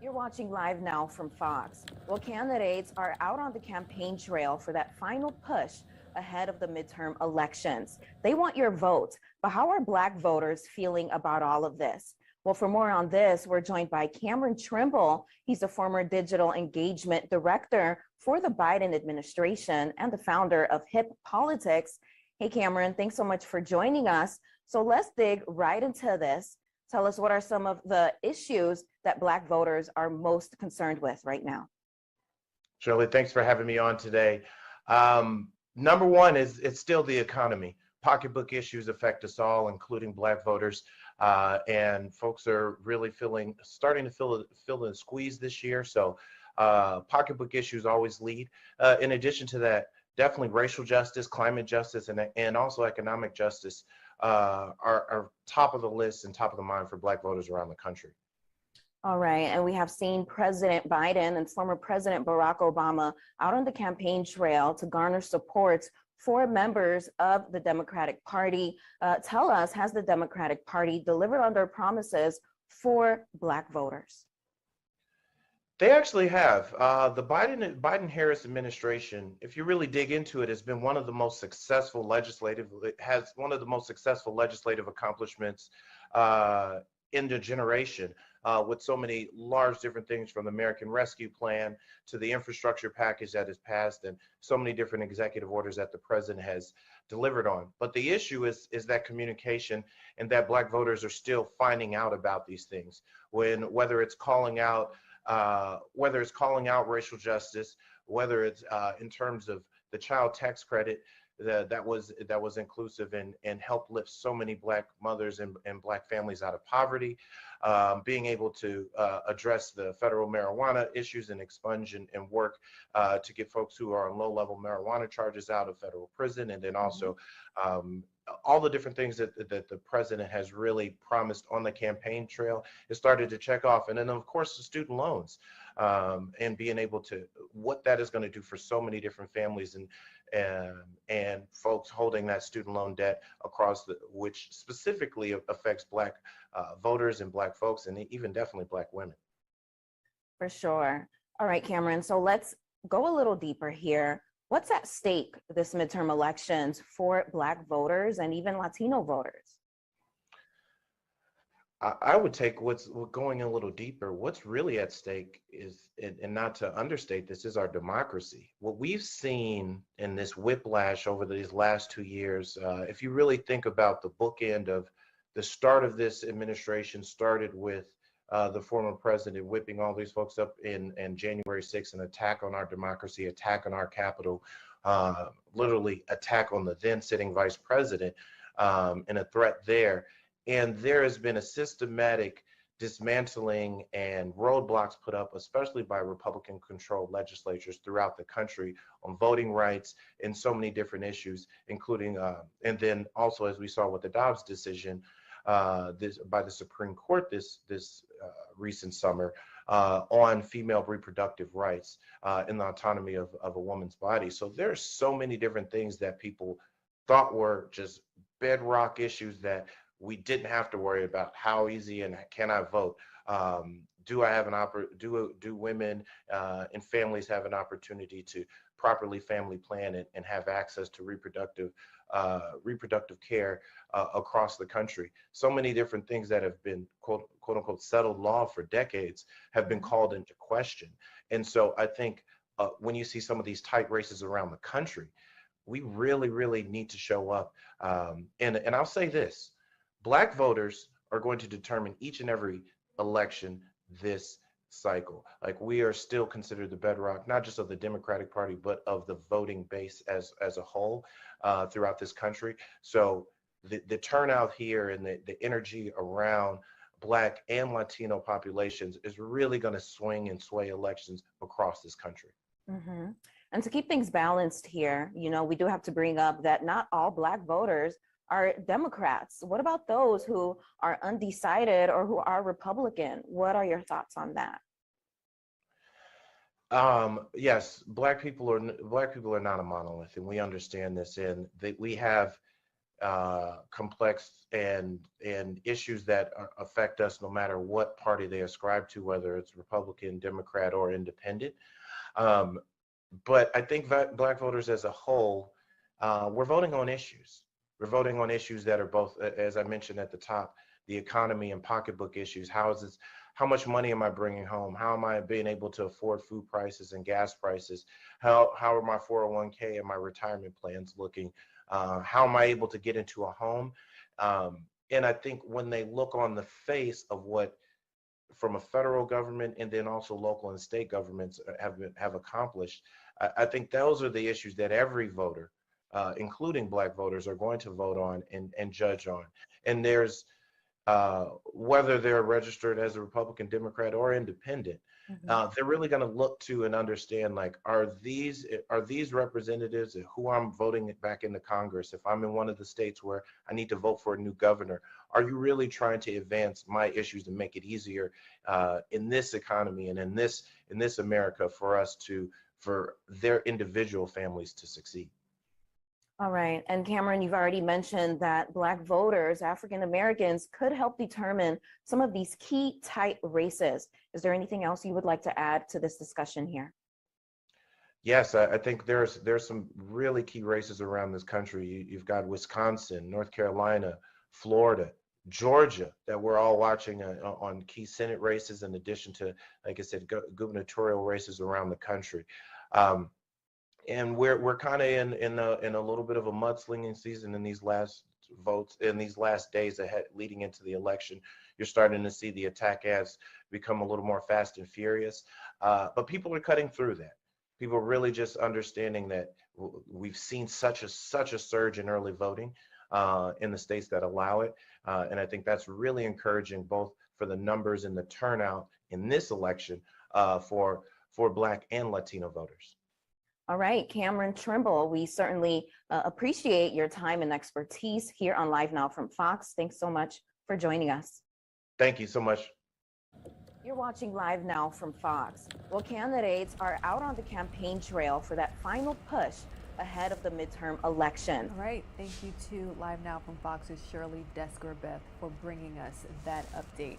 Speaker 2: You're watching Live Now from Fox. Well, candidates are out on the campaign trail for that final push ahead of the midterm elections. They want your vote, but how are black voters feeling about all of this? Well, for more on this, we're joined by Cameron Trimble. He's the former digital engagement director for the Biden administration and the founder of Hip Politics. Hey, Cameron, thanks so much for joining us. So let's dig right into this. Tell us, what are some of the issues that black voters are most concerned with right now?
Speaker 7: Shirley, thanks for having me on today. Number one is it's still the economy. Pocketbook issues affect us all, including black voters, and folks are really starting to feel the squeeze this year. So pocketbook issues always lead. In addition to that, definitely racial justice, climate justice, and also economic justice are top of the list and top of the mind for black voters around the country.
Speaker 2: All right, and we have seen President Biden and former President Barack Obama out on the campaign trail to garner support for members of the Democratic Party. Tell us, has the Democratic Party delivered on their promises for black voters?
Speaker 7: They actually have. The Biden-Harris administration, if you really dig into it, has been one of the most successful legislative accomplishments in the generation, with so many large different things, from the American Rescue Plan to the infrastructure package that has passed, and so many different executive orders that the president has delivered on. But the issue is that communication, and that black voters are still finding out about these things, whether it's calling out racial justice, whether it's in terms of the child tax credit that was inclusive and helped lift so many black mothers and black families out of poverty, being able to address the federal marijuana issues and expunge and work to get folks who are on low-level marijuana charges out of federal prison, and then also all the different things that the president has really promised on the campaign trail is started to check off. And then, of course, the student loans, and being able to, what that is going to do for so many different families and folks holding that student loan debt across which specifically affects black voters and black folks, and even definitely black women.
Speaker 2: For sure. All right, Cameron, so let's go a little deeper here. What's at stake this midterm elections for black voters and even Latino voters?
Speaker 7: I would take what's going a little deeper. What's really at stake is, and not to understate this, is our democracy. What we've seen in this whiplash over these last 2 years, if you really think about the bookend of the start of this administration, started with the former president whipping all these folks up in January 6th, an attack on our democracy, attack on our Capitol, literally attack on the then sitting vice president, and a threat there. And there has been a systematic dismantling and roadblocks put up, especially by Republican-controlled legislatures throughout the country, on voting rights and so many different issues, including, and then also, as we saw with the Dobbs decision by the Supreme Court this recent summer, on female reproductive rights and the autonomy of a woman's body. So there's so many different things that people thought were just bedrock issues that we didn't have to worry about. How easy and can I vote? Do I have do women and families have an opportunity to properly family plan and have access to reproductive care across the country? So many different things that have been quote unquote settled law for decades have been called into question. And so I think when you see some of these tight races around the country, we really need to show up. And I'll say this, black voters are going to determine each and every election this cycle. Like, we are still considered the bedrock, not just of the Democratic Party, but of the voting base as a whole throughout this country. So the turnout here and the energy around Black and Latino populations is really going to swing and sway elections across this country.
Speaker 2: And to keep things balanced here, you know, we do have to bring up that not all Black voters are Democrats. What about those who are undecided or who are Republican? What are your thoughts on that?
Speaker 7: Yes, Black people are not a monolith, and we understand this, and that we have complex and issues that affect us no matter what party they ascribe to, whether it's Republican, Democrat, or Independent. But I think Black voters as a whole, we're voting on issues. We're voting on issues that are both, as I mentioned at the top, the economy and pocketbook issues. How much money am I bringing home? How am I being able to afford food prices and gas prices? How are my 401k and my retirement plans looking? How am I able to get into a home? And I think when they look on the face of what from a federal government and then also local and state governments have accomplished, I think those are the issues that every voter, including Black voters, are going to vote on and judge on. And there's whether they're registered as a Republican, Democrat, or Independent, they're really going to look to and understand, like, are these representatives who I'm voting back into Congress? If I'm in one of the states where I need to vote for a new governor, are you really trying to advance my issues and make it easier in this economy and in this America for their individual families to succeed?
Speaker 2: All right. And Cameron, you've already mentioned that Black voters, African Americans, could help determine some of these key tight races. Is there anything else you would like to add to this discussion here?
Speaker 7: Yes, I think there's some really key races around this country. You've got Wisconsin, North Carolina, Florida, Georgia, that we're all watching on key Senate races, in addition to, like I said, gubernatorial races around the country. And we're kind of in a little bit of a mudslinging season in these last votes, in these last days ahead leading into the election. You're starting to see the attack ads become a little more fast and furious, but people are cutting through that. People are really just understanding that we've seen such a surge in early voting in the states that allow it, and I think that's really encouraging, both for the numbers and the turnout in this election for Black and Latino voters.
Speaker 2: All right, Cameron Trimble, we certainly appreciate your time and expertise here on Live Now from Fox. Thanks so much for joining us.
Speaker 7: Thank you so much.
Speaker 2: You're watching Live Now from Fox. Well, candidates are out on the campaign trail for that final push ahead of the midterm election.
Speaker 6: All right, thank you to Live Now from Fox's Shirley Desker-Beth for bringing us that update.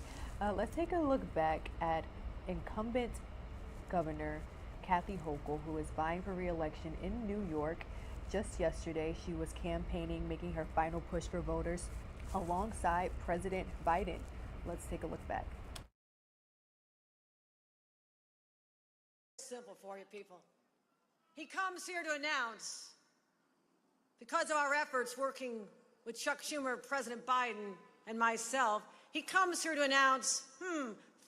Speaker 6: Let's take a look back at incumbent Governor Kathy Hochul, who is vying for re-election in New York. Just yesterday, she was campaigning, making her final push for voters alongside President Biden. Let's take a look back.
Speaker 9: Simple for you people. He comes here to announce, because of our efforts working with Chuck Schumer, President Biden, and myself, he comes here to announce,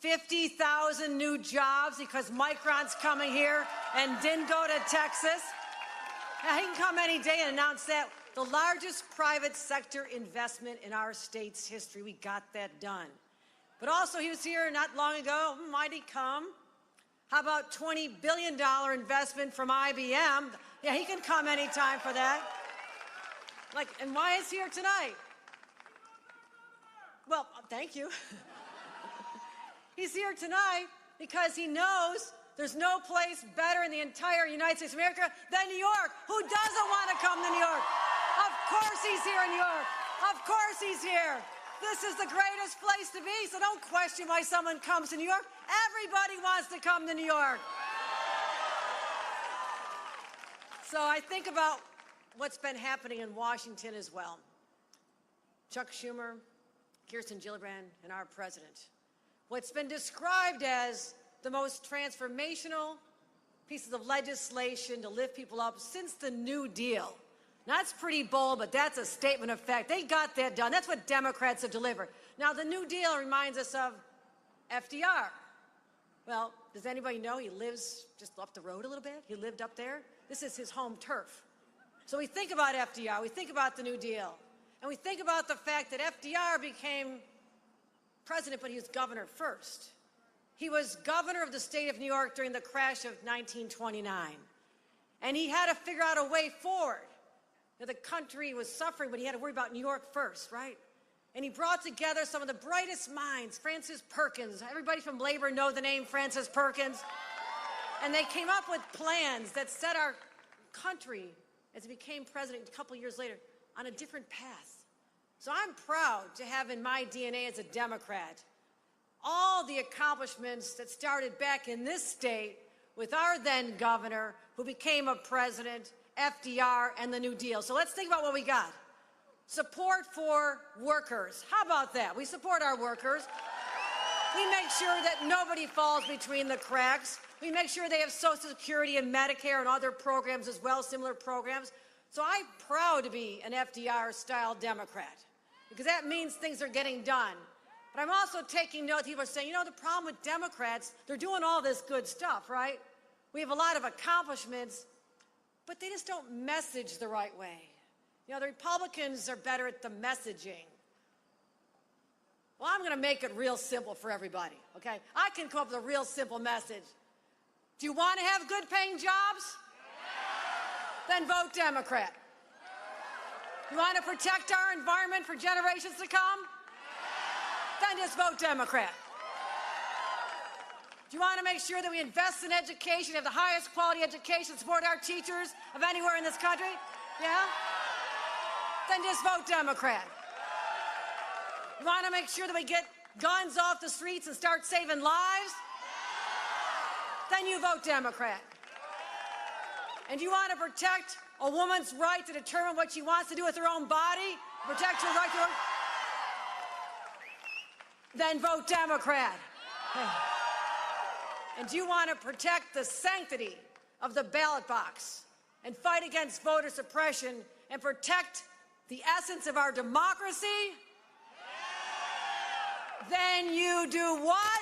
Speaker 9: 50,000 new jobs because Micron's coming here and didn't go to Texas. Now, he can come any day and announce that. The largest private sector investment in our state's history. We got that done. But also, he was here not long ago. Might he come? How about $20 billion investment from IBM? Yeah, he can come anytime for that. And why is he here tonight? Well, thank you. He's here tonight because he knows there's no place better in the entire United States of America than New York. Who doesn't want to come to New York? Of course he's here in New York. Of course he's here. This is the greatest place to be, so don't question why someone comes to New York. Everybody wants to come to New York. So I think about what's been happening in Washington as well. Chuck Schumer, Kirsten Gillibrand, and our president. What's been described as the most transformational pieces of legislation to lift people up since the New Deal. Now, that's pretty bold, but that's a statement of fact. They got that done. That's what Democrats have delivered. Now, the New Deal reminds us of FDR. Well, does anybody know he lives just up the road a little bit? He lived up there. This is his home turf. So we think about FDR, we think about the New Deal, and we think about the fact that FDR became president, but he was governor first. He was governor of the state of New York during the crash of 1929. And he had to figure out a way forward. The country was suffering, but he had to worry about New York first, right? And he brought together some of the brightest minds, Francis Perkins. Everybody from labor know the name Francis Perkins. And they came up with plans that set our country, as he became president a couple years later, on a different path. So I'm proud to have in my DNA as a Democrat all the accomplishments that started back in this state with our then governor, who became a president, FDR, and the New Deal. So let's think about what we got. Support for workers. How about that? We support our workers. We make sure that nobody falls between the cracks. We make sure they have Social Security and Medicare and other programs as well, similar programs. So I'm proud to be an FDR-style Democrat, because that means things are getting done. But I'm also taking note, people are saying, you know, the problem with Democrats, they're doing all this good stuff, right? We have a lot of accomplishments, but they just don't message the right way. You know, the Republicans are better at the messaging. Well, I'm going to make it real simple for everybody, okay? I can come up with a real simple message. Do you want to have good-paying jobs? Then vote Democrat. You want to protect our environment for generations to come? Then just vote Democrat. Do you want to make sure that we invest in education, have the highest quality education, support our teachers of anywhere in this country? Yeah? Then just vote Democrat. You want to make sure that we get guns off the streets and start saving lives? Then you vote Democrat. And you want to protect a woman's right to determine what she wants to do with her own body? Protect her right to her... Then vote Democrat. And you want to protect the sanctity of the ballot box and fight against voter suppression and protect the essence of our democracy? Then you do what?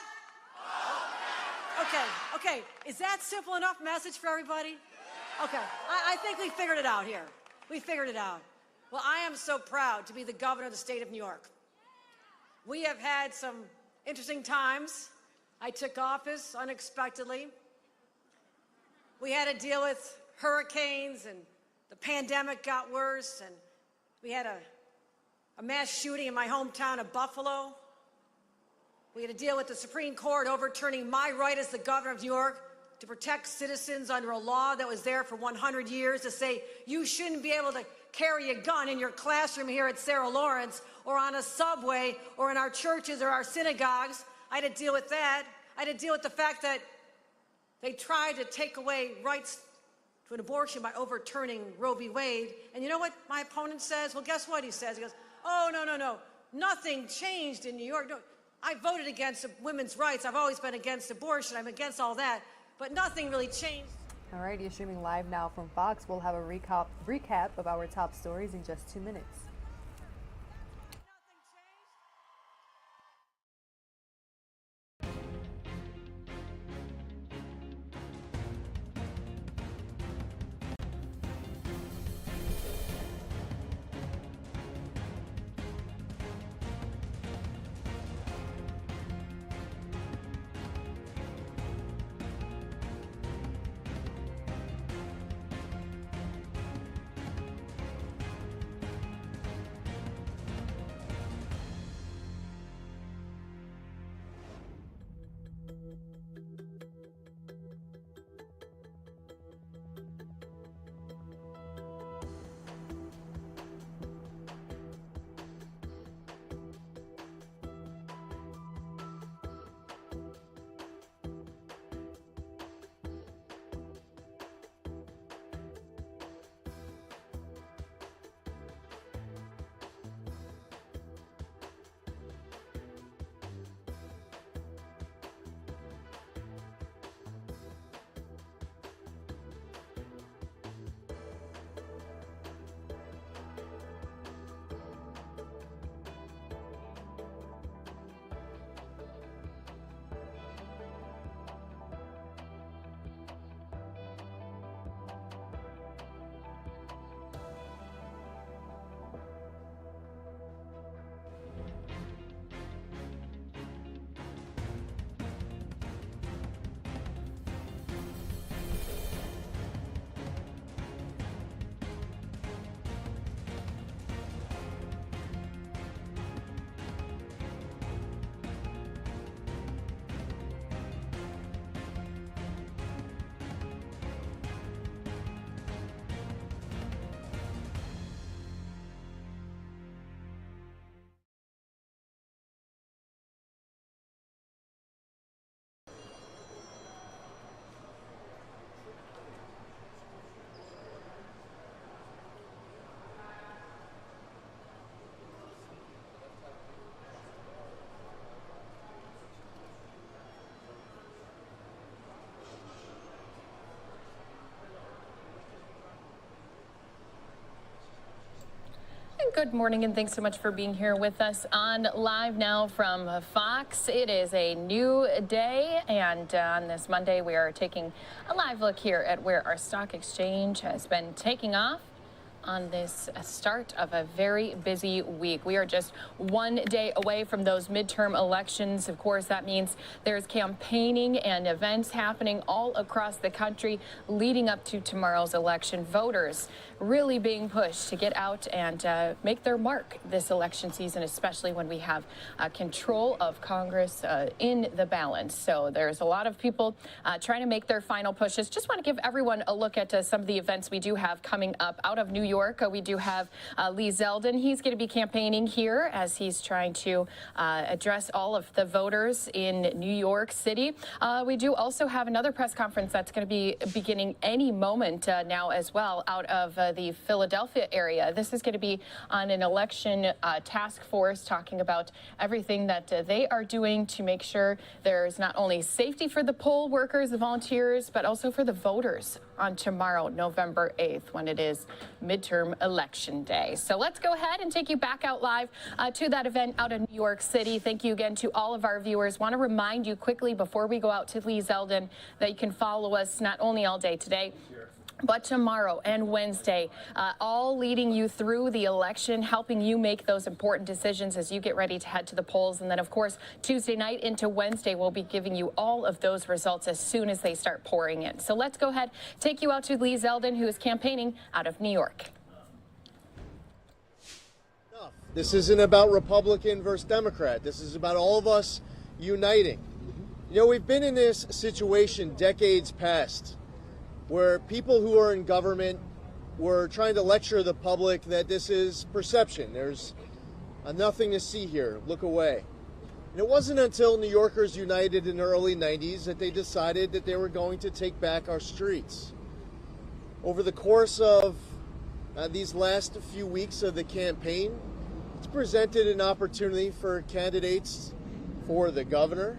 Speaker 9: Okay. Is that simple enough message for everybody? Okay. I think we figured it out here. We figured it out. Well, I am so proud to be the governor of the state of New York. We have had some interesting times. I took office unexpectedly. We had to deal with hurricanes, and the pandemic got worse, and we had a mass shooting in my hometown of Buffalo. We had to deal with the Supreme Court overturning my right as the governor of New York to protect citizens under a law that was there for 100 years to say you shouldn't be able to carry a gun in your classroom here at Sarah Lawrence or on a subway or in our churches or our synagogues. I had to deal with that. I had to deal with the fact that they tried to take away rights to an abortion by overturning Roe v. Wade. And you know what my opponent says? Well, guess what he says? He goes, oh, no. Nothing changed in New York. No, I voted against women's rights. I've always been against abortion. I'm against all that. But nothing really changed.
Speaker 6: All right, you're streaming live now from Fox. We'll have a recap of our top stories in just 2 minutes.
Speaker 1: Good morning, and thanks so much for being here with us on Live Now from Fox. It is a new day, and on this Monday, we are taking a live look here at where our stock exchange has been taking off on this start of a very busy week. We are just one day away from those midterm elections. Of course, that means there's campaigning and events happening all across the country leading up to tomorrow's election. Voters really being pushed to get out and make their mark this election season, especially when we have control of Congress in the balance. So there's a lot of people trying to make their final pushes. Just want to give everyone a look at some of the events we do have coming up out of New York. We do have Lee Zeldin. He's going to be campaigning here as he's trying to address all of the voters in New York City. We do also have another press conference that's going to be beginning any moment now as well out of the Philadelphia area. This is going to be on an election task force talking about everything that they are doing to make sure there's not only safety for the poll workers, the volunteers, but also for the voters on tomorrow, November 8th, when it is midterm election day. So let's go ahead and take you back out live to that event out in New York City. Thank you again to all of our viewers. Want to remind you quickly before we go out to Lee Zeldin that you can follow us not only all day today, but tomorrow and Wednesday, all leading you through the election, helping you make those important decisions as you get ready to head to the polls. And then, of course, Tuesday night into Wednesday, we'll be giving you all of those results as soon as they start pouring in. So let's go ahead, take you out to Lee Zeldin, who is campaigning out of New York.
Speaker 10: This isn't about Republican versus Democrat. This is about all of us uniting. You know, we've been in this situation decades past, where people who are in government were trying to lecture the public that this is perception. There's nothing to see here. Look away. And it wasn't until New Yorkers united in the early 90s that they decided that they were going to take back our streets. Over the course of these last few weeks of the campaign, it's presented an opportunity for candidates for the governor,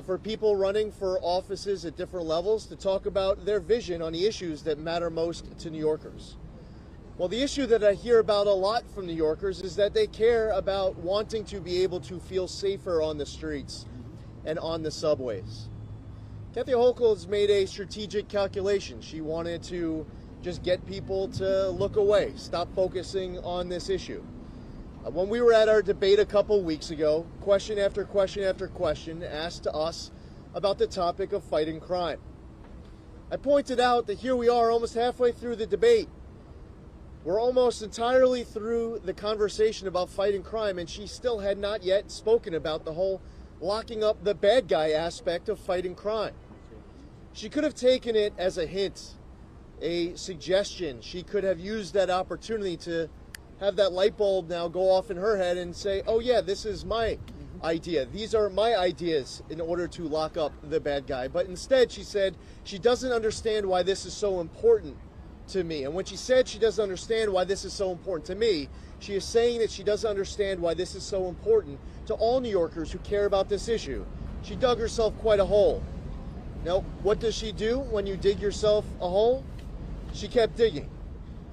Speaker 10: for people running for offices at different levels to talk about their vision on the issues that matter most to New Yorkers. Well, the issue that I hear about a lot from New Yorkers is that they care about wanting to be able to feel safer on the streets and on the subways. Kathy Hochul has made a strategic calculation. She wanted to just get people to look away, stop focusing on this issue. When we were at our debate a couple weeks ago, question after question after question asked to us about the topic of fighting crime. I pointed out that here we are almost halfway through the debate. We're almost entirely through the conversation about fighting crime, and she still had not yet spoken about the whole locking up the bad guy aspect of fighting crime. She could have taken it as a hint, a suggestion. She could have used that opportunity to have that light bulb now go off in her head and say, oh yeah, this is my idea. These are my ideas in order to lock up the bad guy. But instead, she said she doesn't understand why this is so important to me. And when she said she doesn't understand why this is so important to me, she is saying that she doesn't understand why this is so important to all New Yorkers who care about this issue. She dug herself quite a hole. Now, what does she do when you dig yourself a hole? She kept digging.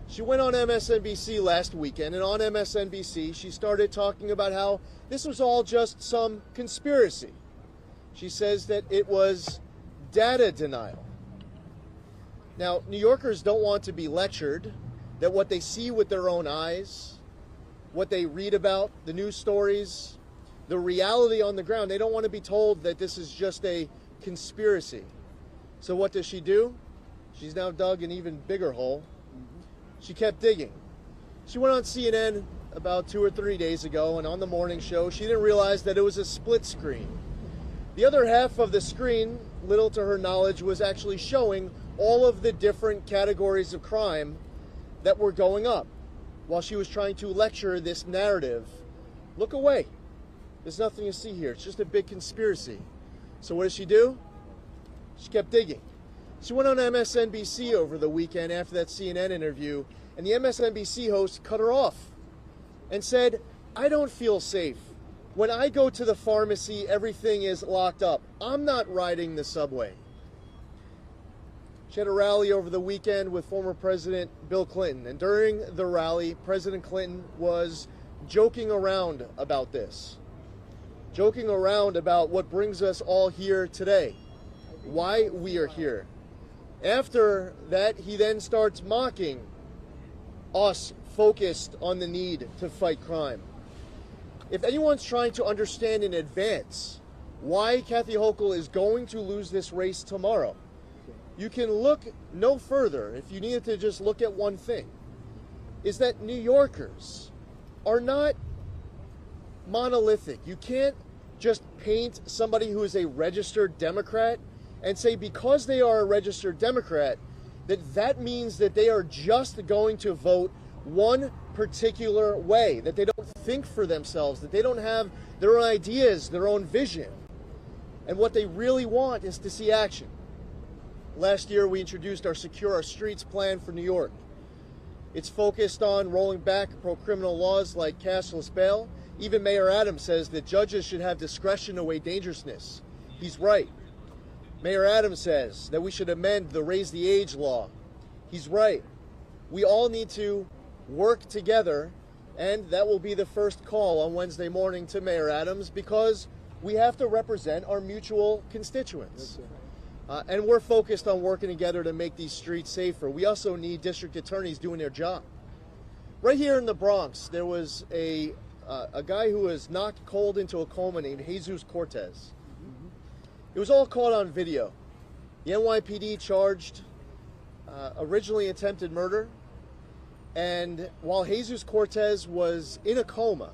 Speaker 10: She went on MSNBC last weekend, and on MSNBC, she started talking about how this was all just some conspiracy. She says that it was data denial. Now, New Yorkers don't want to be lectured that what they see with their own eyes, what they read about, the news stories, the reality on the ground, they don't want to be told that this is just a conspiracy. So what does she do? She's now dug an even bigger hole. She kept digging. She went on CNN about 2 or 3 days ago, and on the morning show, she didn't realize that it was a split screen. The other half of the screen, little to her knowledge, was actually showing all of the different categories of crime that were going up while she was trying to lecture this narrative. Look away. There's nothing to see here. It's just a big conspiracy. So what did she do? She kept digging. She went on MSNBC over the weekend after that CNN interview, and the MSNBC host cut her off and said, I don't feel safe. When I go to the pharmacy, everything is locked up. I'm not riding the subway. She had a rally over the weekend with former President Bill Clinton. And during the rally, President Clinton was joking around about this. Joking around about what brings us all here today. Why we are here. After that, he then starts mocking us focused on the need to fight crime. If anyone's trying to understand in advance why Kathy Hochul is going to lose this race tomorrow, you can look no further, if you needed to just look at one thing, is that New Yorkers are not monolithic. You can't just paint somebody who is a registered Democrat and say because they are a registered Democrat that means that they are just going to vote one particular way, that they don't think for themselves, that they don't have their own ideas, their own vision. And what they really want is to see action. Last year, we introduced our Secure Our Streets plan for New York. It's focused on rolling back pro-criminal laws like cashless bail. Even Mayor Adams says that judges should have discretion to weigh dangerousness. He's right. Mayor Adams says that we should amend the Raise the Age law. He's right. We all need to work together, and that will be the first call on Wednesday morning to Mayor Adams, because we have to represent our mutual constituents. And we're focused on working together to make these streets safer. We also need district attorneys doing their job. Right here in the Bronx, there was a guy who was knocked cold into a coma named Jesus Cortez. It was all caught on video. The NYPD charged originally attempted murder, and while Jesus Cortez was in a coma,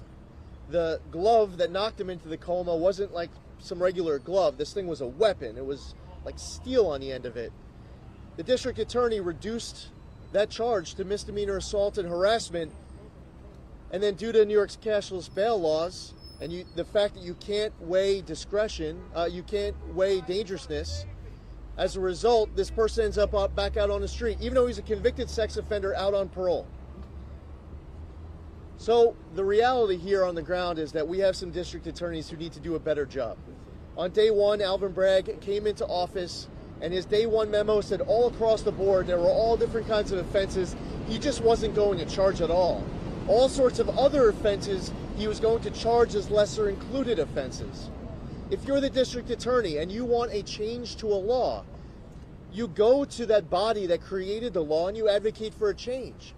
Speaker 10: the glove that knocked him into the coma wasn't like some regular glove. This thing was a weapon. It was like steel on the end of it. The district attorney reduced that charge to misdemeanor assault and harassment, and then due to New York's cashless bail laws and the fact that you can't weigh discretion, you can't weigh dangerousness, as a result, this person ends up back out on the street, even though he's a convicted sex offender out on parole. So the reality here on the ground is that we have some district attorneys who need to do a better job. On day one, Alvin Bragg came into office, and his day one memo said all across the board there were all different kinds of offenses he just wasn't going to charge at all. All sorts of other offenses he was going to charge as lesser included offenses. If you're the district attorney and you want a change to a law, you go to that body that created the law and you advocate for a change.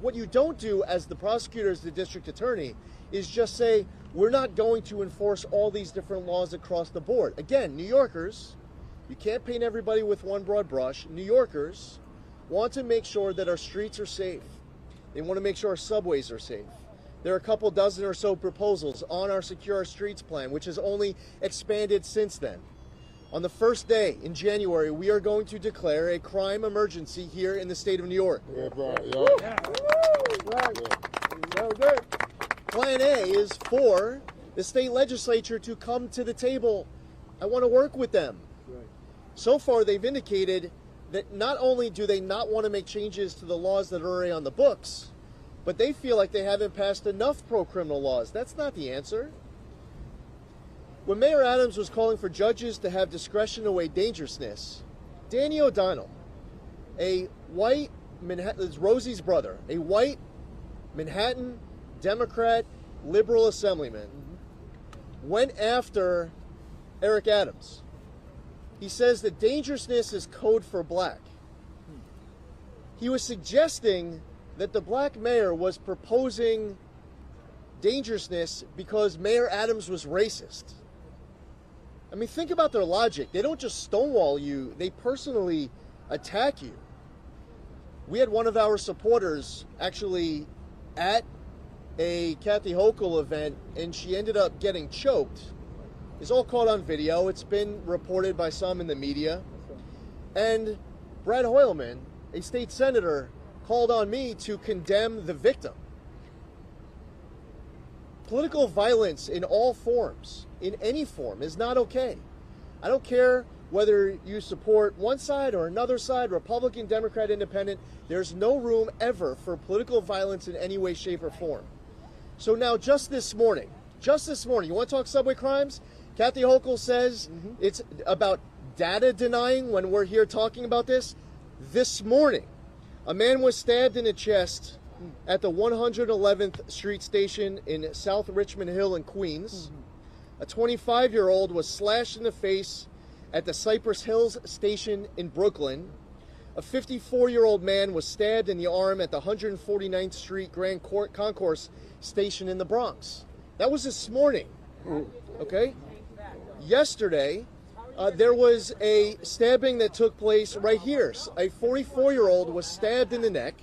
Speaker 10: What you don't do as the prosecutor, as the district attorney, is just say, we're not going to enforce all these different laws across the board. Again, New Yorkers, you can't paint everybody with one broad brush. New Yorkers want to make sure that our streets are safe. They want to make sure our subways are safe. There are a couple dozen or so proposals on our Secure Our Streets plan, which has only expanded since then. On the first day in January, we are going to declare a crime emergency here in the state of New York. Plan A is for the state legislature to come to the table. I want to work with them. So far, they've indicated that not only do they not want to make changes to the laws that are already on the books, but they feel like they haven't passed enough pro-criminal laws. That's not the answer. When Mayor Adams was calling for judges to have discretion to weigh dangerousness, Danny O'Donnell, a white Manhattan, Rosie's brother, a white Manhattan Democrat liberal assemblyman, went after Eric Adams. He says that dangerousness is code for black. He was suggesting that the black mayor was proposing dangerousness because Mayor Adams was racist. I mean, think about their logic. They don't just stonewall you, they personally attack you. We had one of our supporters actually at a Kathy Hochul event, and she ended up getting choked. It's all caught on video. It's been reported by some in the media. And Brad Hoylman, a state senator, called on me to condemn the victim. Political violence in all forms, in any form, is not okay. I don't care whether you support one side or another side, Republican, Democrat, Independent. There's no room ever for political violence in any way, shape, or form. So now, just this morning, you want to talk subway crimes? Kathy Hochul says it's about data denying when we're here talking about this. This morning, a man was stabbed in the chest at the 111th Street Station in South Richmond Hill in Queens. A 25-year-old was slashed in the face at the Cypress Hills Station in Brooklyn. A 54-year-old man was stabbed in the arm at the 149th Street Grand Concourse Station in the Bronx. That was this morning, okay? Yesterday, there was a stabbing that took place right here. A 44-year-old was stabbed in the neck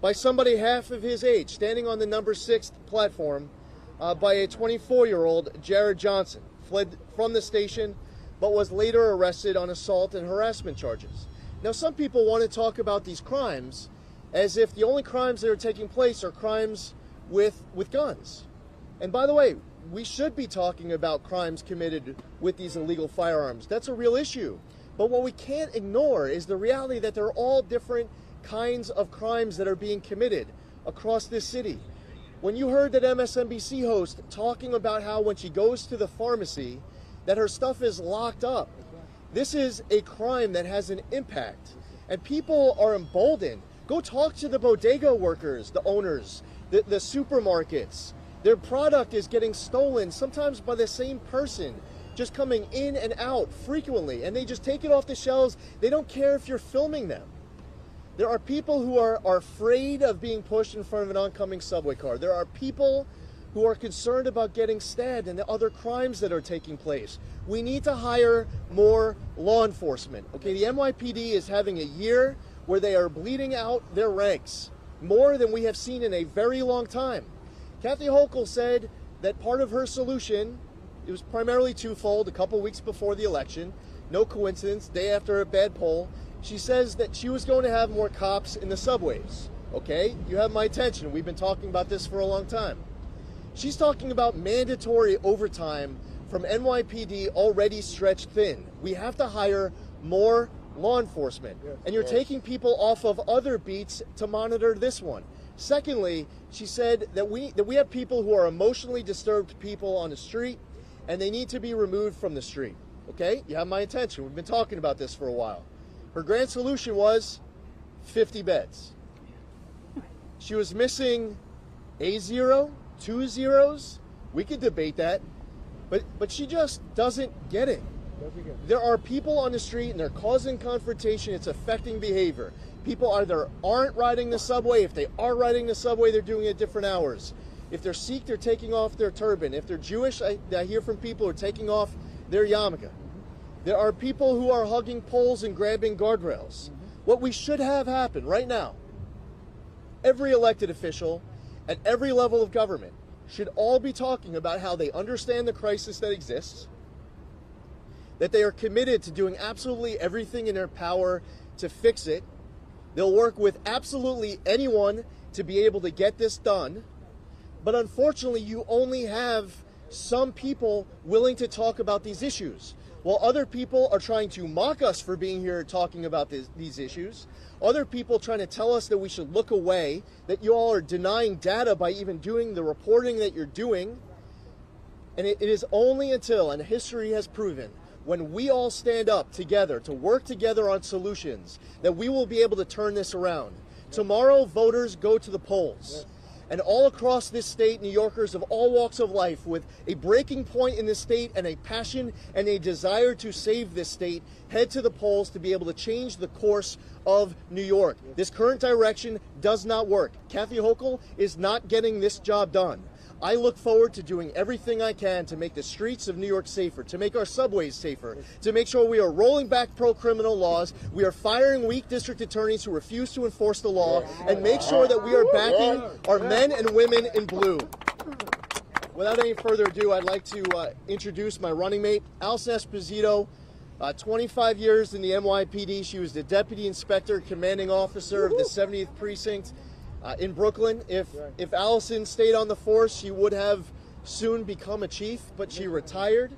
Speaker 10: by somebody half of his age, standing on the number 6 platform by a 24-year-old, Jared Johnson, fled from the station, but was later arrested on assault and harassment charges. Now, some people want to talk about these crimes as if the only crimes that are taking place are crimes with guns. And by the way, we should be talking about crimes committed with these illegal firearms. That's a real issue. But what we can't ignore is the reality that there are all different kinds of crimes that are being committed across this city. When you heard that MSNBC host talking about how when she goes to the pharmacy that her stuff is locked up, this is a crime that has an impact. And people are emboldened. Go talk to the bodega workers, the owners, the supermarkets. Their product is getting stolen, sometimes by the same person, just coming in and out frequently, and they just take it off the shelves. They don't care if you're filming them. There are people who are afraid of being pushed in front of an oncoming subway car. There are people who are concerned about getting stabbed and the other crimes that are taking place. We need to hire more law enforcement. Okay, the NYPD is having a year where they are bleeding out their ranks, more than we have seen in a very long time. Kathy Hochul said that part of her solution, it was primarily twofold, a couple weeks before the election, no coincidence, day after a bad poll. She says that she was going to have more cops in the subways. Okay, you have my attention. We've been talking about this for a long time. She's talking about mandatory overtime from NYPD already stretched thin. We have to hire more law enforcement. And you're taking people off of other beats to monitor this one. Secondly, she said that we have people who are emotionally disturbed people on the street, and they need to be removed from the street. Okay, you have my attention. We've been talking about this for a while. Her grand solution was 50 beds. She was missing a zero, 2 zeros. We could debate that, but she just doesn't get it. There are people on the street and they're causing confrontation. It's affecting behavior. People either aren't riding the subway. If they are riding the subway, they're doing it at different hours. If they're Sikh, they're taking off their turban. If they're Jewish, I hear from people who are taking off their yarmulke. There are people who are hugging poles and grabbing guardrails. What we should have happen right now, every elected official at every level of government should all be talking about how they understand the crisis that exists, that they are committed to doing absolutely everything in their power to fix it. They'll work with absolutely anyone to be able to get this done. But unfortunately, you only have some people willing to talk about these issues, while other people are trying to mock us for being here talking about these issues. Other people trying to tell us that we should look away, that you all are denying data by even doing the reporting that you're doing. And it is only until, and history has proven, when we all stand up together to work together on solutions, that we will be able to turn this around. Tomorrow, voters go to the polls. And all across this state, New Yorkers of all walks of life with a breaking point in this state and a passion and a desire to save this state head to the polls to be able to change the course of New York. This current direction does not work. Kathy Hochul is not getting this job done. I look forward to doing everything I can to make the streets of New York safer, to make our subways safer, to make sure we are rolling back pro-criminal laws, we are firing weak district attorneys who refuse to enforce the law, and make sure that we are backing our men and women in blue. Without any further ado, I'd like to introduce my running mate, Alison Esposito. 25 years in the NYPD. She was the Deputy Inspector Commanding Officer of the 70th Precinct in Brooklyn. If Allison stayed on the force, she would have soon become a chief, but she retired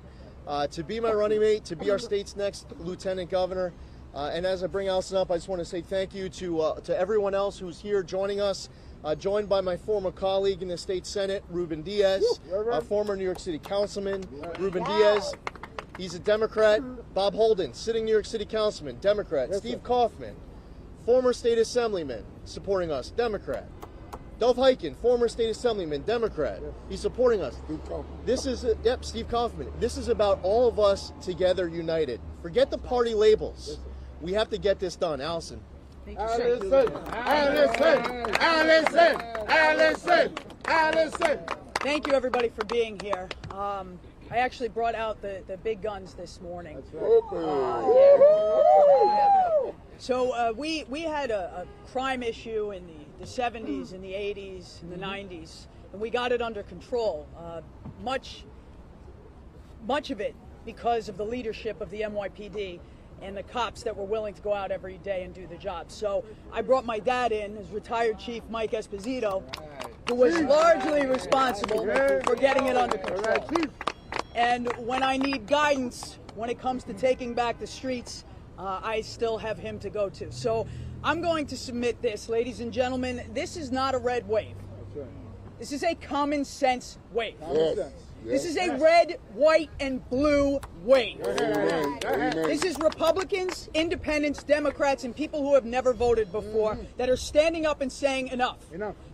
Speaker 10: to be my running mate, to be our state's next lieutenant governor. And as I bring Allison up, I just want to say thank you to everyone else who's here joining us, joined by my former colleague in the state Senate, Ruben Diaz, our former New York City councilman, Ruben Diaz. He's a Democrat. Bob Holden, sitting New York City councilman, Democrat. Steve Kaufman, former state assemblyman, supporting us, Democrat. Dov Hiken, former state assemblyman, Democrat. He's supporting us. This is, Steve Kaufman. This is about all of us together, united. Forget the party labels. We have to get this done. Allison.
Speaker 5: Allison. Thank you, everybody, for being here. I actually brought out the big guns this morning. So we had a crime issue in the 70s, in the 80s, in the 90s, and we got it under control. Much of it because of the leadership of the NYPD and the cops that were willing to go out every day and do the job. So I brought my dad in, as retired Chief Mike Esposito, who was largely responsible for getting it under control. And when I need guidance when it comes to taking back the streets, I still have him to go to. So I'm going to submit this, ladies and gentlemen. This is not a red wave. This is a common sense wave. This is a red, white, and blue wave. This is Republicans, independents, Democrats, and people who have never voted before that are standing up and saying enough.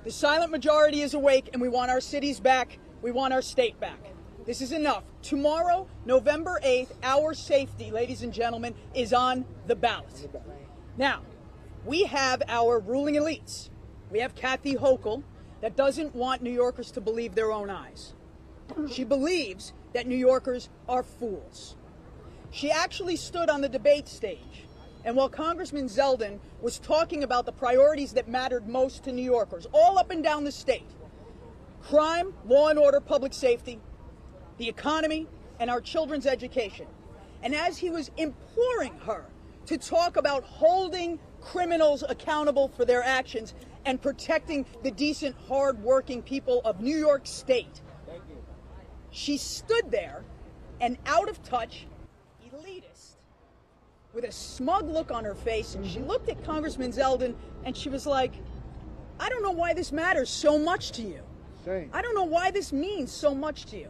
Speaker 5: The silent majority is awake, and we want our cities back. We want our state back. This is enough. Tomorrow, November 8th, our safety, ladies and gentlemen, is on the ballot. Now, we have our ruling elites. We have Kathy Hochul that doesn't want New Yorkers to believe their own eyes. She believes that New Yorkers are fools. She actually stood on the debate stage, and while Congressman Zeldin was talking about the priorities that mattered most to New Yorkers, all up and down the state, crime, law and order, public safety, the economy, and our children's education, and as he was imploring her to talk about holding criminals accountable for their actions and protecting the decent, hard-working people of New York State, she stood there, an out-of-touch elitist, with a smug look on her face, and she looked at Congressman Zeldin, and she was like, I don't know why this matters so much to you. I don't know why this means so much to you.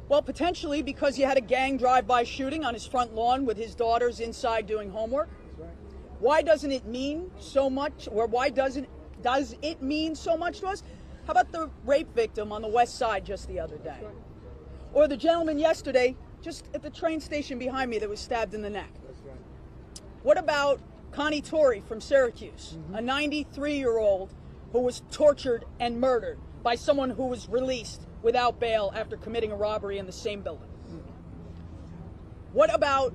Speaker 5: Well, potentially because you had a gang drive-by shooting on his front lawn with his daughters inside doing homework. Why doesn't it mean so much, or why does it mean so much to us? How about the rape victim on the west side just the other day? Or the gentleman yesterday just at the train station behind me that was stabbed in the neck? What about Connie Torrey from Syracuse, a 93-year-old who was tortured and murdered by someone who was released without bail after committing a robbery in the same building? What about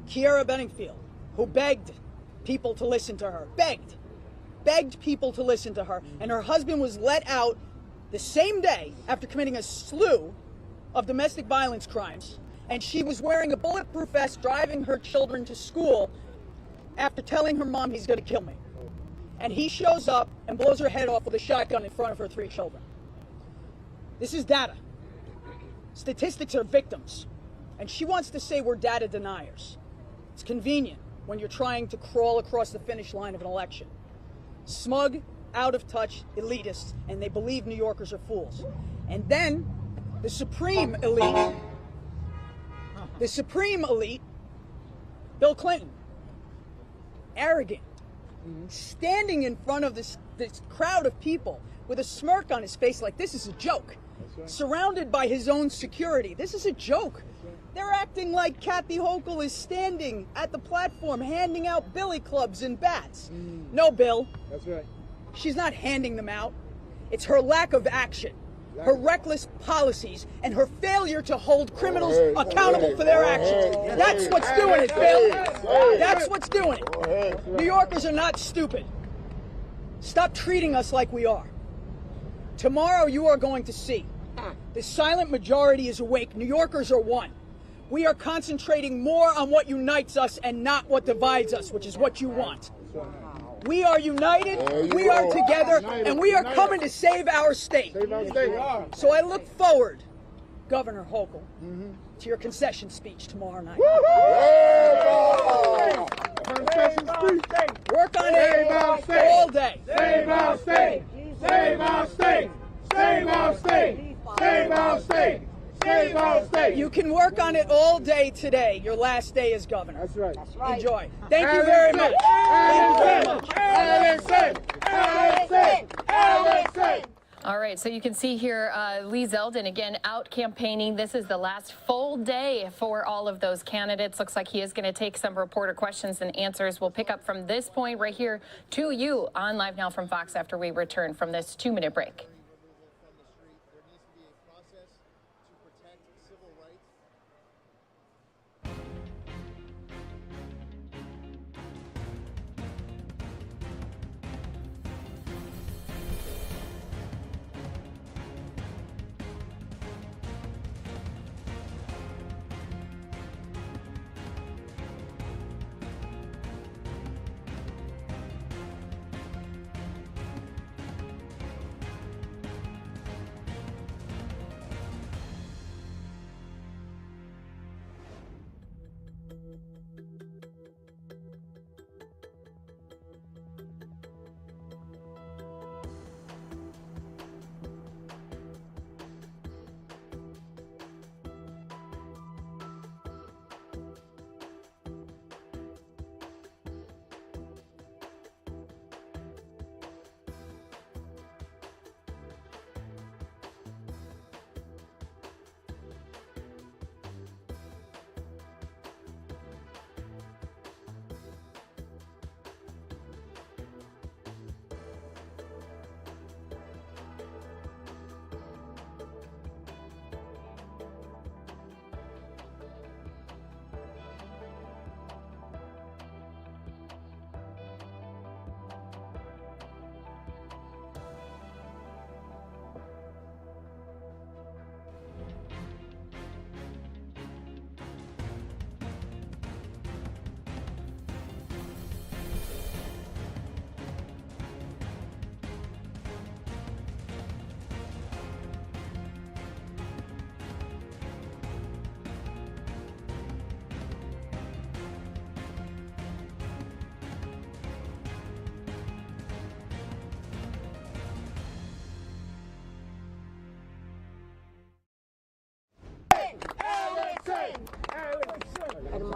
Speaker 5: Kiara Benningfield, who begged people to listen to her, begged people to listen to her, and her husband was let out the same day after committing a slew of domestic violence crimes, and she was wearing a bulletproof vest driving her children to school after telling her mom, he's going to kill me. And he shows up and blows her head off with a shotgun in front of her 3 children. This is data. Statistics are victims. And she wants to say we're data deniers. It's convenient when you're trying to crawl across the finish line of an election. Smug, out-of-touch elitists, and they believe New Yorkers are fools. And then the supreme elite, Bill Clinton, arrogant, standing in front of this crowd of people with a smirk on his face like this is a joke, surrounded by his own security. This is a joke. They're acting like Kathy Hochul is standing at the platform handing out billy clubs and bats. No, Bill. That's right. She's not handing them out. It's her lack of action, her reckless policies, and her failure to hold criminals accountable for their actions. That's what's doing it, Bill. That's what's doing it. New Yorkers are not stupid. Stop treating us like we are. Tomorrow you are going to see. The silent majority is awake. New Yorkers are one. We are concentrating more on what unites us and not what divides us, which is what you want. We are united, we are together, and we are coming to save our state. So I look forward, Governor Hochul, to your concession speech tomorrow night. Work on it all day. Save our state! Save our state! Save our state! Save our state! Save our state. You can work on it all day today. Your last day as governor. That's right. That's right. Enjoy. Thank you very much. Thank you very much.
Speaker 1: All right, so you can see here Lee Zeldin again out campaigning. This is the last full day for all of those candidates. Looks like he is going to take some reporter questions and answers. We'll pick up from this point right here to you on Live Now from Fox after we return from this 2-minute break.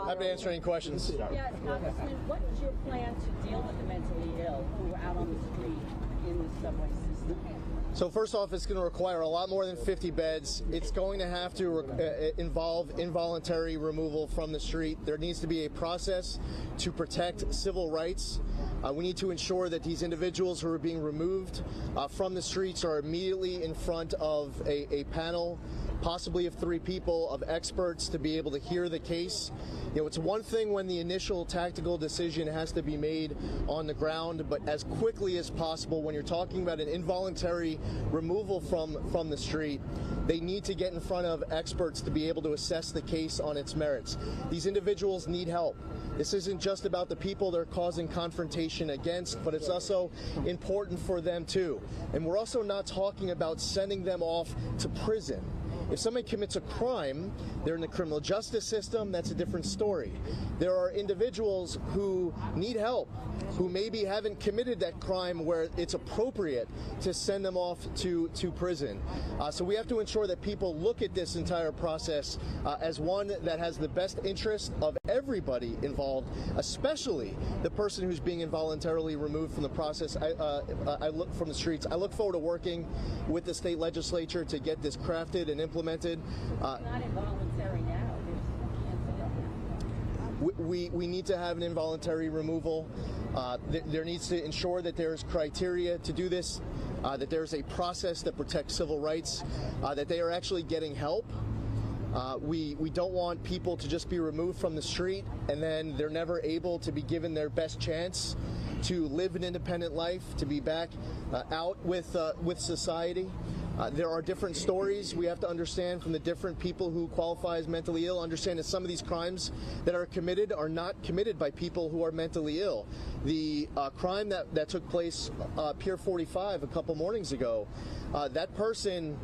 Speaker 10: Happy to answer any questions.
Speaker 4: Yeah, Congressman, what is your plan to deal with the mentally ill who are out on the street in the subway system?
Speaker 10: So first off, it's going to require a lot more than 50 beds. It's going to have to involve involuntary removal from the street. There needs to be a process to protect civil rights. We need to ensure that these individuals who are being removed from the streets are immediately in front of a panel, possibly of 3 people, of experts to be able to hear the case. You know, it's one thing when the initial tactical decision has to be made on the ground, but as quickly as possible when you're talking about an involuntary removal from the street, they need to get in front of experts to be able to assess the case on its merits. These individuals need help. This isn't just about the people they're causing confrontation against, but it's also important for them too. And we're also not talking about sending them off to prison. If somebody commits a crime, they're in the criminal justice system, that's a different story. There are individuals who need help, who maybe haven't committed that crime where it's appropriate to send them off to prison. So we have to ensure that people look at this entire process as one that has the best interest of everybody involved, especially the person who's being involuntarily removed from the process. I look from the streets. I look forward to working with the state legislature to get this crafted and implemented.
Speaker 4: It's not involuntary now.
Speaker 10: We need to have an involuntary removal. There needs to ensure that there's criteria to do this, that there's a process that protects civil rights, that they are actually getting help. We don't want people to just be removed from the street and then they're never able to be given their best chance to live an independent life, to be back out with society. There are different stories we have to understand from the different people who qualify as mentally ill. Understand that some of these crimes that are committed are not committed by people who are mentally ill. The crime that took place Pier 45 a couple mornings ago, that person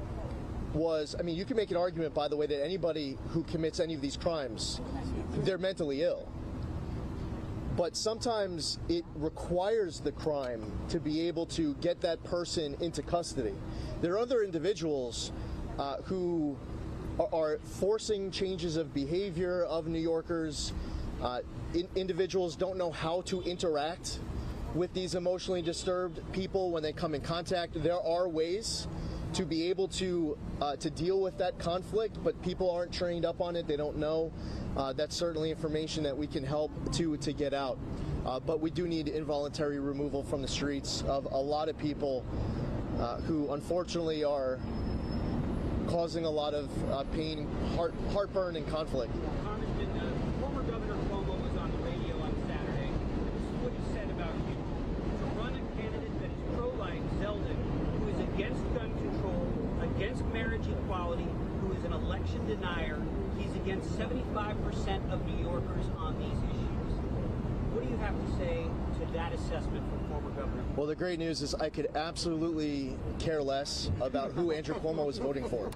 Speaker 10: was, I mean, you can make an argument, by the way, that anybody who commits any of these crimes, they're mentally ill. But sometimes it requires the crime to be able to get that person into custody. There are other individuals who are forcing changes of behavior of New Yorkers. Individuals don't know how to interact with these emotionally disturbed people when they come in contact. There are ways to be able to deal with that conflict, but people aren't trained up on it. They don't know. That's certainly information that we can help to get out. But we do need involuntary removal from the streets of a lot of people who unfortunately are causing a lot of pain, heartburn, and conflict.
Speaker 11: Congressman, former Governor Cuomo was on the radio on Saturday. This is what he said about you. To run a candidate that is pro-life, Zeldin, who is against gun control, against marriage equality, who is an election denier. He's against 75% of New Yorkers on these issues. What do you have to say to that assessment from former Governor?
Speaker 10: Well, the great news is I could absolutely care less about who Andrew Cuomo is voting for.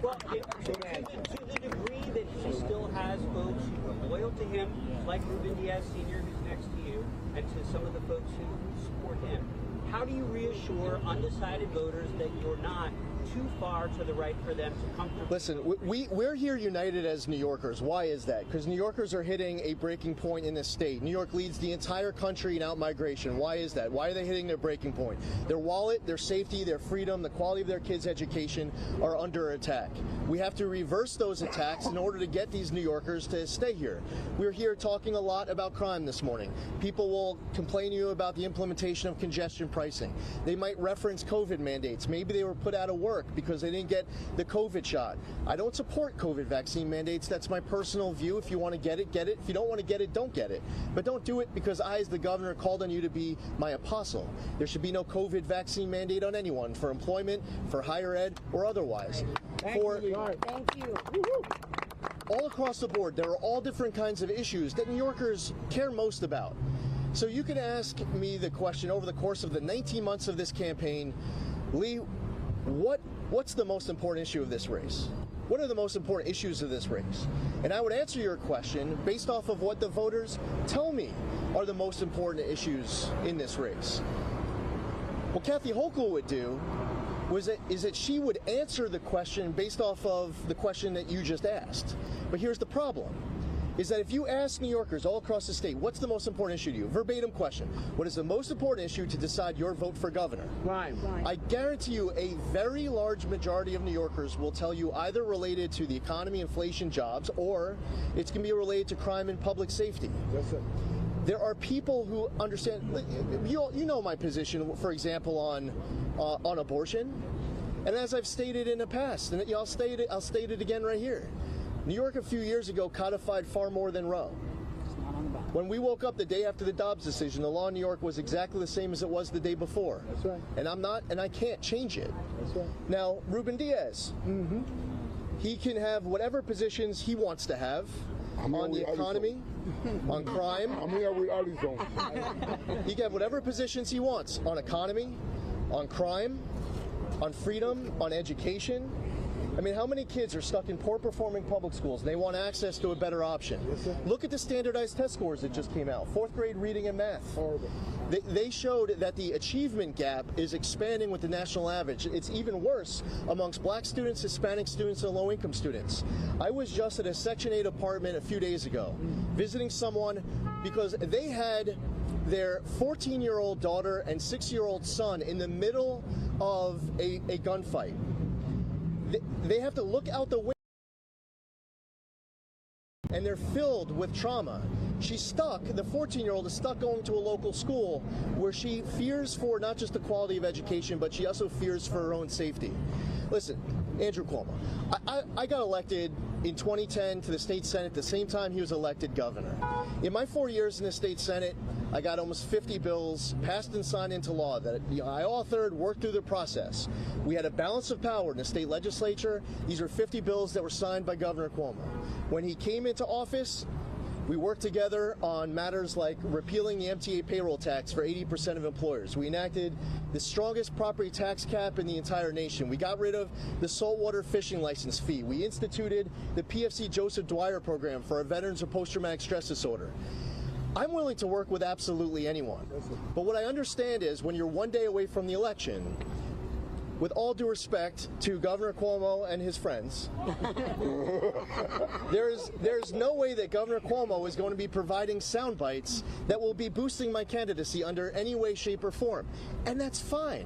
Speaker 11: Well, to the degree that he still has folks who are loyal to him, like Ruben Diaz Sr., who's next to you, and to some of the folks who support him, how do you reassure undecided voters that you're not too far to the right for them to comfortably...
Speaker 10: Listen, we're here united as New Yorkers. Why is that? Because New Yorkers are hitting a breaking point in this state. New York leads the entire country in out-migration. Why is that? Why are they hitting their breaking point? Their wallet, their safety, their freedom, the quality of their kids' education are under attack. We have to reverse those attacks in order to get these New Yorkers to stay here. We're here talking a lot about crime this morning. People will complain to you about the implementation of congestion pricing. They might reference COVID mandates. Maybe they were put out of work because they didn't get the COVID shot. I don't support COVID vaccine mandates. That's my personal view. If you want to get it, get it. If you don't want to get it, don't get it. But don't do it because I, as the governor, called on you to be my apostle. There should be no COVID vaccine mandate on anyone for employment, for higher ed, or otherwise.
Speaker 11: Thank you.
Speaker 10: All across the board, there are all different kinds of issues that New Yorkers care most about. So you can ask me the question over the course of the 19 months of this campaign, Lee, what's the most important issue of this race? What are the most important issues of this race? And I would answer your question based off of what the voters tell me are the most important issues in this race. What Kathy Hochul would do is that she would answer the question based off of the question that you just asked. But here's the problem, is that if you ask New Yorkers all across the state, what's the most important issue to you? Verbatim question. What is the most important issue to decide your vote for governor?
Speaker 11: Crime.
Speaker 10: I guarantee you a very large majority of New Yorkers will tell you either related to the economy, inflation, jobs, or it's going to be related to crime and public safety.
Speaker 11: That's it.
Speaker 10: There are people who understand, you know my position, for example, on abortion. And as I've stated in the past, and I'll state it again right here. New York a few years ago codified far more than Roe. When we woke up the day after the Dobbs decision, the law in New York was exactly the same as it was the day before.
Speaker 11: That's right.
Speaker 10: And I can't change it.
Speaker 11: That's right.
Speaker 10: Now, Ruben Diaz, he can have whatever positions he wants to have on the economy, on crime. He can have whatever positions he wants on economy, on crime, on freedom, on education. I mean, how many kids are stuck in poor-performing public schools and they want access to a better option?
Speaker 11: Yes,
Speaker 10: look at the standardized test scores that just came out. 4th grade reading and math.
Speaker 11: Horrible.
Speaker 10: They showed that the achievement gap is expanding with the national average. It's even worse amongst black students, Hispanic students, and low-income students. I was just at a Section 8 apartment a few days ago, visiting someone because they had their 14-year-old daughter and 6-year-old son in the middle of a gunfight. They have to look out the window and they're filled with trauma. She's stuck, the 14-year-old is stuck going to a local school where she fears for not just the quality of education, but she also fears for her own safety. Listen, Andrew Cuomo, I got elected in 2010 to the state Senate the same time he was elected governor. In my 4 years in the state Senate, I got almost 50 bills passed and signed into law that I authored, worked through the process. We had a balance of power in the state legislature. These are 50 bills that were signed by Governor Cuomo. When he came into office, we worked together on matters like repealing the MTA payroll tax for 80% of employers. We enacted the strongest property tax cap in the entire nation. We got rid of the saltwater fishing license fee. We instituted the PFC Joseph Dwyer program for our veterans with post-traumatic stress disorder. I'm willing to work with absolutely anyone. But what I understand is when you're one day away from the election, with all due respect to Governor Cuomo and his friends, there's no way that Governor Cuomo is going to be providing sound bites that will be boosting my candidacy under any way, shape, or form. And that's fine.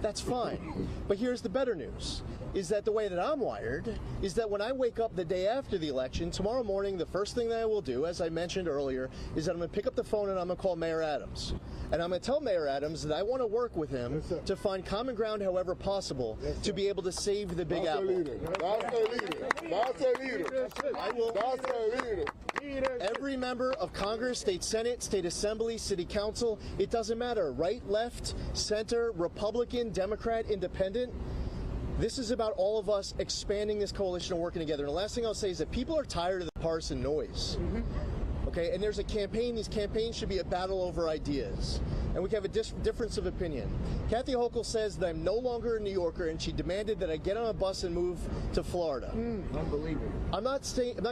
Speaker 10: That's fine. But here's the better news, is that the way that I'm wired is that when I wake up the day after the election, tomorrow morning, the first thing that I will do, as I mentioned earlier, is that I'm going to pick up the phone and I'm going to call Mayor Adams. And I'm going to tell Mayor Adams that I want to work with him to find common ground however possible to be able to save the Big Apple. I will. Every member of Congress, State Senate, State Assembly, City Council, it doesn't matter, right, left, center, Republican, Democrat, Independent. This is about all of us expanding this coalition and working together. And the last thing I'll say is that people are tired of the partisan noise. Okay, and there's a campaign. These campaigns should be a battle over ideas. And we can have a difference of opinion. Kathy Hochul says that I'm no longer a New Yorker, and she demanded that I get on a bus and move to Florida.
Speaker 12: Unbelievable.
Speaker 10: I'm not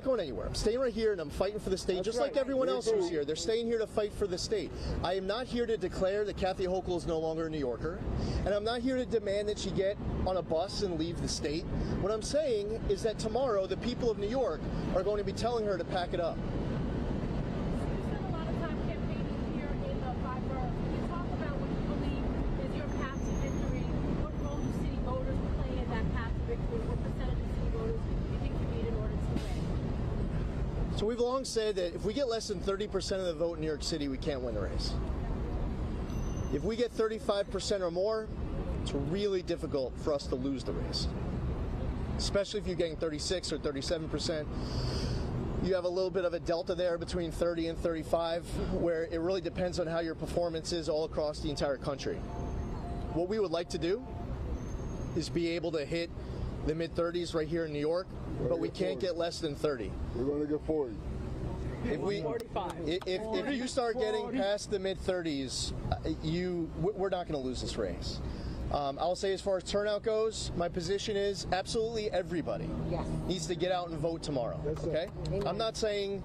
Speaker 10: going anywhere. I'm staying right here, and I'm fighting for the state, just like everyone else who's here. They're staying here to fight for the state. I am not here to declare that Kathy Hochul is no longer a New Yorker, and I'm not here to demand that she get on a bus and leave the state. What I'm saying is that tomorrow, the people of New York are going to be telling her to pack it up. So we've long said that if we get less than 30% of the vote in New York City, we can't win the race. If we get 35% or more, it's really difficult for us to lose the race. Especially if you're getting 36 or 37%. You have a little bit of a delta there between 30 and 35, where it really depends on how your performance is all across the entire country. What we would like to do is be able to hit the mid-30s right here in New York, but we can't get less than 30.
Speaker 12: We're going to get 40.
Speaker 10: If you start getting past the mid-30s, we're not going to lose this race. I'll say as far as turnout goes, my position is absolutely everybody needs to get out and vote tomorrow. Okay? I'm not saying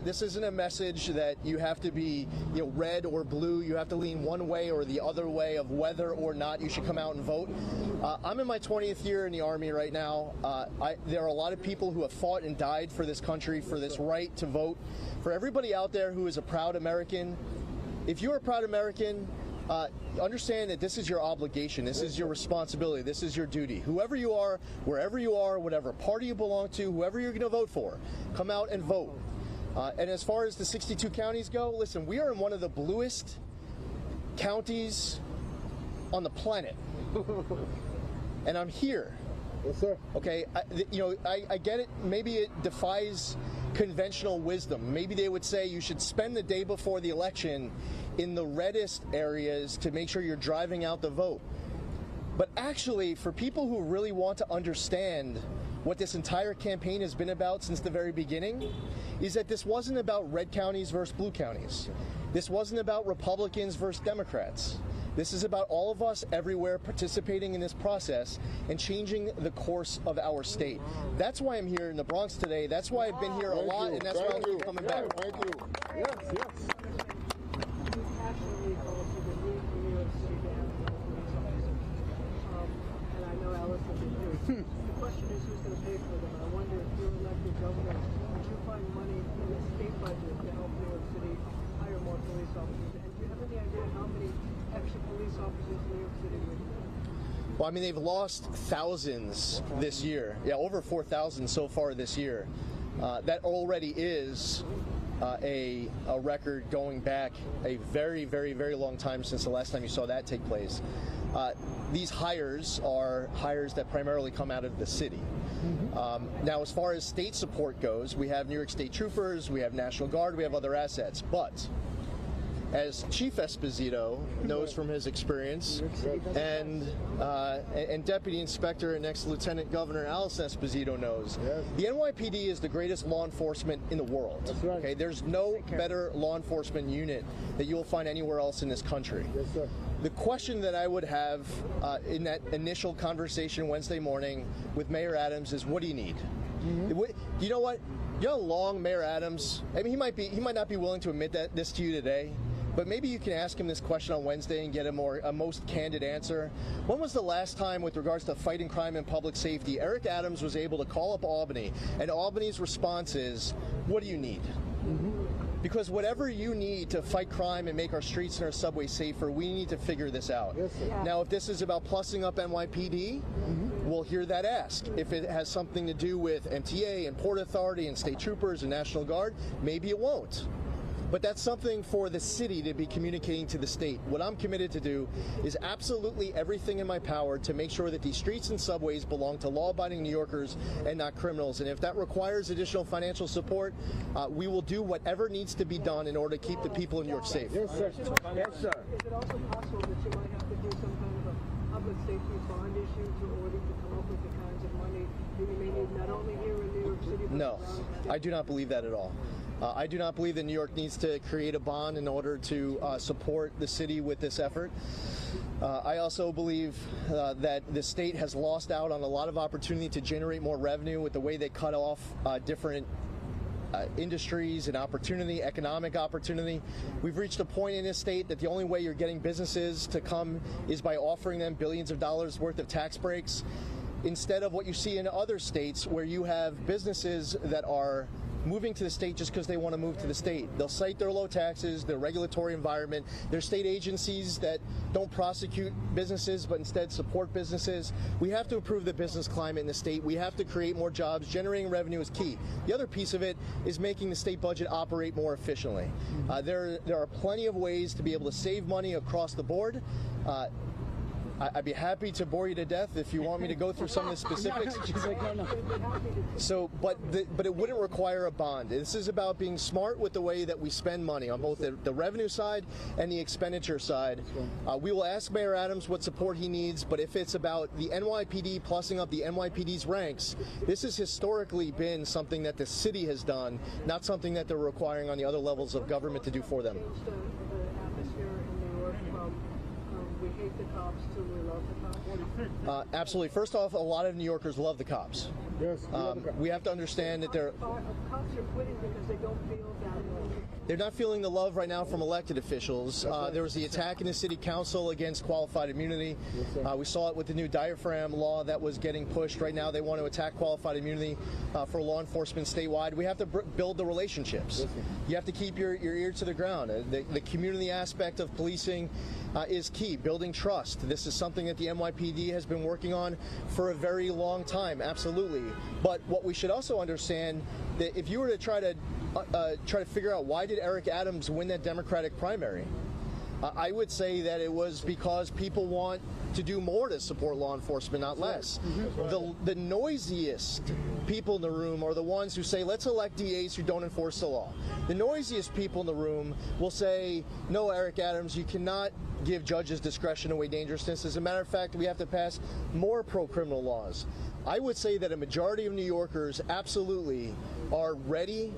Speaker 10: this isn't a message that you have to be red or blue. You have to lean one way or the other way of whether or not you should come out and vote. I'm in my 20th year in the Army right now. There are a lot of people who have fought and died for this country, for this right to vote. For everybody out there who is a proud American, if you're a proud American, understand that this is your obligation, this is your responsibility, this is your duty. Whoever you are, wherever you are, whatever party you belong to, whoever you're going to vote for, come out and vote. And as far as the 62 counties go, listen, we are in one of the bluest counties on the planet. And I'm here.
Speaker 12: Yes, sir.
Speaker 10: Okay, I get it. Maybe it defies conventional wisdom. Maybe they would say you should spend the day before the election in the reddest areas to make sure you're driving out the vote. But actually, for people who really want to understand what this entire campaign has been about since the very beginning, is that this wasn't about red counties versus blue counties. This wasn't about Republicans versus Democrats. This is about all of us everywhere participating in this process and changing the course of our state. That's why I'm here in the Bronx today. That's why I've been here a lot, and that's why I'll keep coming back.
Speaker 12: Thank you. Yes, yes.
Speaker 4: And I know Alice will be here. The question is who's going to pay for them. I wonder if you're elected governor, would you find money in the state budget to help New York City hire more police officers? And do you have any idea how many extra police officers New York City would need?
Speaker 10: Well, I mean, they've lost thousands this year. Yeah, over 4,000 so far this year. That already is a record going back a very, very, very long time since the last time you saw that take place. These hires are hires that primarily come out of the city. Now, as far as state support goes, we have New York State Troopers, we have National Guard, we have other assets. But as Chief Esposito knows from his experience, and Deputy Inspector and ex-Lieutenant Governor Allison Esposito knows, the NYPD is the greatest law enforcement in the world.
Speaker 12: That's right.
Speaker 10: Okay, there's no better law enforcement unit that you'll find anywhere else in this country.
Speaker 12: Yes, sir.
Speaker 10: The question that I would have in that initial conversation Wednesday morning with Mayor Adams is, what do you need? You know what? You know how long Mayor Adams, I mean, he might not be willing to admit this to you today, but maybe you can ask him this question on Wednesday and get a most candid answer. When was the last time, with regards to fighting crime and public safety, Eric Adams was able to call up Albany, and Albany's response is, what do you need? Because whatever you need to fight crime and make our streets and our subways safer, we need to figure this out. Now, if this is about plussing up NYPD, we'll hear that ask. If it has something to do with MTA and Port Authority and state troopers and National Guard, maybe it won't. But that's something for the city to be communicating to the state. What I'm committed to do is absolutely everything in my power to make sure that these streets and subways belong to law-abiding New Yorkers and not criminals. And if that requires additional financial support, we will do whatever needs to be done in order to keep the people in New York safe.
Speaker 4: Yes, sir. Yes, sir. Is it also possible that you might have to do some kind of a public safety bond issue in order to come up with the kinds of money that you may need not only here in New York City, but
Speaker 10: No, I do not believe that at all. I do not believe that New York needs to create a bond in order to support the city with this effort. I also believe that the state has lost out on a lot of opportunity to generate more revenue with the way they cut off different industries and opportunity, economic opportunity. We've reached a point in this state that the only way you're getting businesses to come is by offering them billions of dollars worth of tax breaks, instead of what you see in other states where you have businesses that are moving to the state just because they want to move to the state. They'll cite their low taxes, their regulatory environment, their state agencies that don't prosecute businesses but instead support businesses. We have to improve the business climate in the state. We have to create more jobs. Generating revenue is key. The other piece of it is making the state budget operate more efficiently. There are plenty of ways to be able to save money across the board. I'd be happy to bore you to death if you want me to go through some of the specifics. So, but it wouldn't require a bond. This is about being smart with the way that we spend money on both the revenue side and the expenditure side. We will ask Mayor Adams what support he needs, but if it's about the NYPD plussing up the NYPD's ranks, this has historically been something that the city has done, not something that they're requiring on the other levels of government to do for them.
Speaker 4: We hate the cops till we love the cops?
Speaker 10: Absolutely. First off, a lot of New Yorkers love the cops.
Speaker 12: Yes.
Speaker 10: We have to understand that
Speaker 4: Cops are quitting because they don't feel valuable.
Speaker 10: they're not feeling the love right now from elected officials. There was the attack in the city council against qualified immunity. We saw it with the new diaphragm law that was getting pushed. Right now they want to attack qualified immunity for law enforcement statewide. We have to build the relationships. You have to keep your ear to the ground. The community aspect of policing is key, building trust. This is something that the NYPD has been working on for a very long time, absolutely. But what we should also understand, that if you were to try to figure out why did Eric Adams win that Democratic primary, I would say that it was because people want to do more to support law enforcement, not less. The noisiest people in the room are the ones who say, let's elect DAs who don't enforce the law. The noisiest people in the room will say, no, Eric Adams, you cannot give judges discretion to weigh dangerousness. As a matter of fact, we have to pass more pro-criminal laws. I would say that a majority of New Yorkers absolutely are ready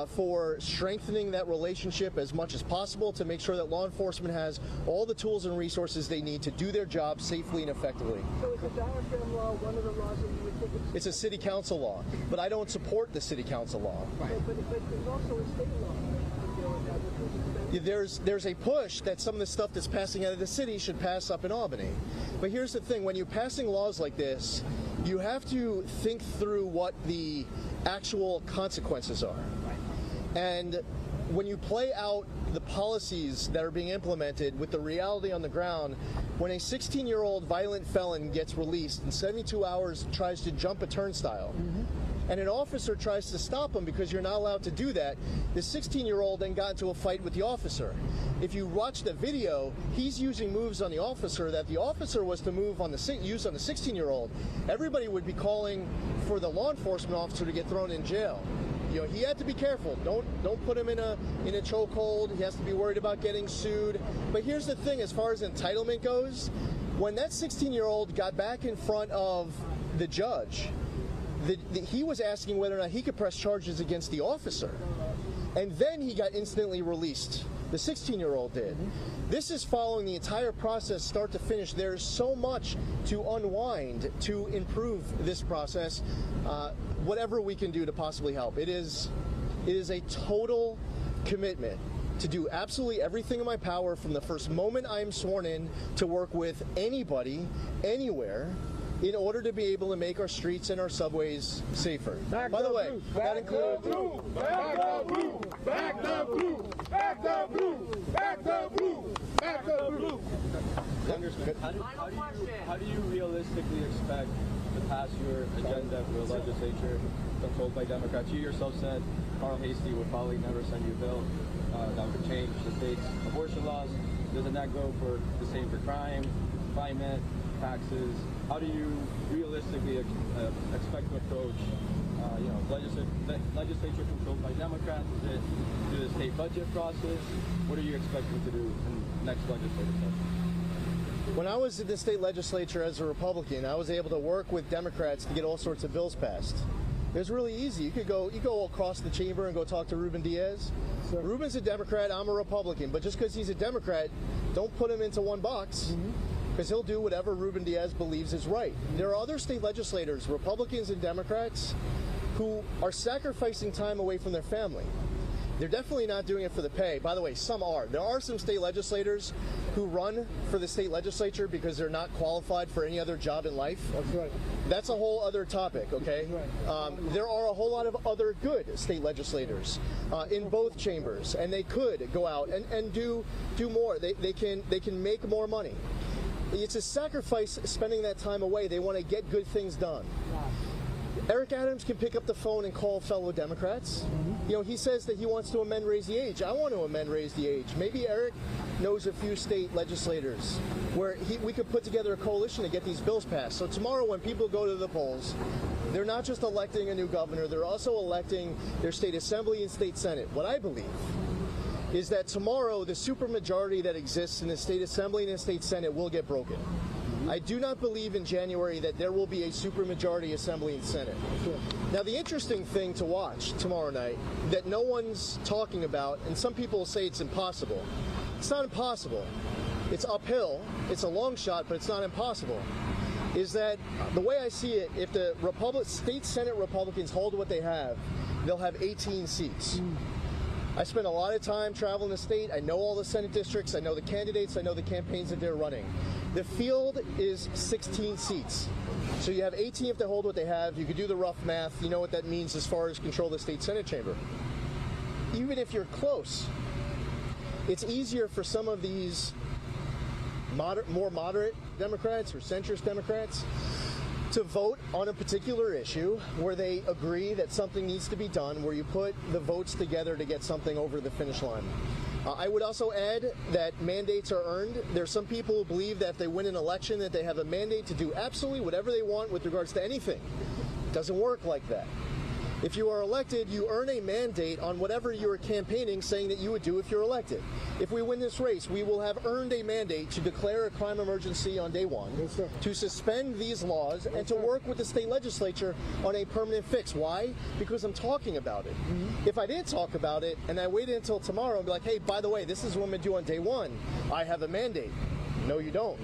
Speaker 10: for strengthening that relationship as much as possible to make sure that law enforcement has all the tools and resources they need to do their job safely and effectively.
Speaker 4: So is the diaphragm law one of the laws that you would think is...
Speaker 10: It's a city council law, but I don't support the city council law.
Speaker 4: Right. But there's also a state law to deal with that.
Speaker 10: There's a push that some of the stuff that's passing out of the city should pass up in Albany. But here's the thing, when you're passing laws like this, you have to think through what the actual consequences are. And when you play out the policies that are being implemented with the reality on the ground, when a 16-year-old violent felon gets released in 72 hours and tries to jump a turnstile, and an officer tries to stop him because you're not allowed to do that, the 16-year-old then got into a fight with the officer. If you watch the video, he's using moves on the officer that the officer was to use on the 16-year-old. Everybody would be calling for the law enforcement officer to get thrown in jail. You know, he had to be careful. Don't put him in a chokehold. He has to be worried about getting sued. But here's the thing, as far as entitlement goes, when that 16-year-old got back in front of the judge, he was asking whether or not he could press charges against the officer. And then he got instantly released. The 16-year-old did. This is following the entire process start to finish. There's so much to unwind to improve this process. Whatever we can do to possibly help. It is a total commitment to do absolutely everything in my power from the first moment I am sworn in to work with anybody, anywhere, in order to be able to make our streets and our subways safer. By the way, that includes...
Speaker 12: Back the blue! Back the blue! Back the blue! Back the blue! Back the blue!
Speaker 13: How do you realistically expect to pass your agenda for a legislature controlled by Democrats? You yourself said Carl Hastie would probably never send you a bill that would change the state's abortion laws. Doesn't that go for the same for crime, climate, taxes? How do you realistically expect to approach, legislature controlled by Democrats? Is it through the state budget process? What are you expecting to do in the next legislative session?
Speaker 10: When I was in the state legislature as a Republican, I was able to work with Democrats to get all sorts of bills passed. It was really easy. You go across the chamber and go talk to Ruben Diaz. Ruben's a Democrat, I'm a Republican, but just because he's a Democrat, don't put him into one box, because he'll do whatever Ruben Diaz believes is right. There are other state legislators, Republicans and Democrats, who are sacrificing time away from their family. They're definitely not doing it for the pay. By the way, some are. There are some state legislators who run for the state legislature because they're not qualified for any other job in life.
Speaker 12: That's right.
Speaker 10: That's a whole other topic, okay? There are a whole lot of other good state legislators in both chambers, and they could go out and do more. They can make more money. It's a sacrifice spending that time away. They want to get good things done. Eric Adams can pick up the phone and call fellow Democrats. You know, he says that he wants to amend raise the age. I want to amend raise the age. Maybe Eric knows a few state legislators where we could put together a coalition to get these bills passed. So tomorrow when people go to the polls, they're not just electing a new governor, they're also electing their state assembly and state senate. What I believe is that tomorrow the supermajority that exists in the state assembly and the state senate will get broken. I do not believe in January that there will be a supermajority assembly and senate. Now, the interesting thing to watch tomorrow night that no one's talking about, and some people say it's impossible. It's not impossible. It's uphill. It's a long shot, but it's not impossible. Is that the way I see it, if the state senate Republicans hold what they have, they'll have 18 seats. I spent a lot of time traveling the state. I know all the Senate districts. I know the candidates. I know the campaigns that they're running. The field is 16 seats. So you have 18 if they hold what they have. You could do the rough math. You know what that means as far as control of the state Senate chamber. Even if you're close, it's easier for some of these more moderate Democrats or centrist Democrats to vote on a particular issue where they agree that something needs to be done, where you put the votes together to get something over the finish line. I would also add that mandates are earned. There's some people who believe that if they win an election that they have a mandate to do absolutely whatever they want with regards to anything. It doesn't work like that. If you are elected, you earn a mandate on whatever you are campaigning saying that you would do if you're elected. If we win this race, we will have earned a mandate to declare a crime emergency on day one, to suspend these laws, and to work with the state legislature on a permanent fix. Why? Because I'm talking about it. If I didn't talk about it and I waited until tomorrow and be like, hey, by the way, this is what I'm going to do on day one, I have a mandate. No, you don't.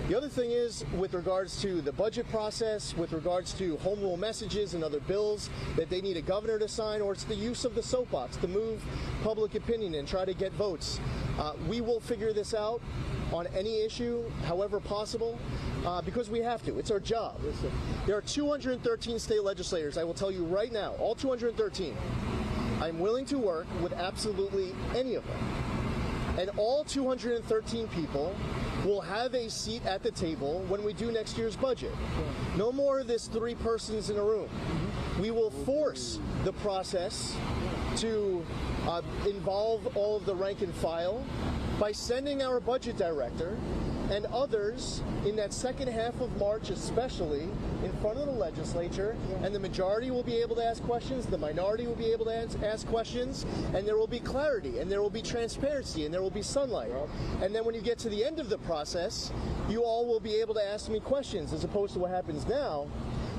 Speaker 10: The other thing is, with regards to the budget process, with regards to home rule messages and other bills that they need a governor to sign, or it's the use of the soapbox to move public opinion and try to get votes. We will figure this out on any issue, however possible, because we have to. It's our job. There are 213 state legislators, I will tell you right now, all 213. I'm willing to work with absolutely any of them. And all 213 people will have a seat at the table when we do next year's budget. No more of this 3 persons in a room. We will force the process to involve all of the rank and file by sending our budget director and others in that second half of March especially in front of the legislature, and the majority will be able to ask questions, the minority will be able to ask questions, and there will be clarity, and there will be transparency, and there will be sunlight. And then when you get to the end of the process, you all will be able to ask me questions, as opposed to what happens now,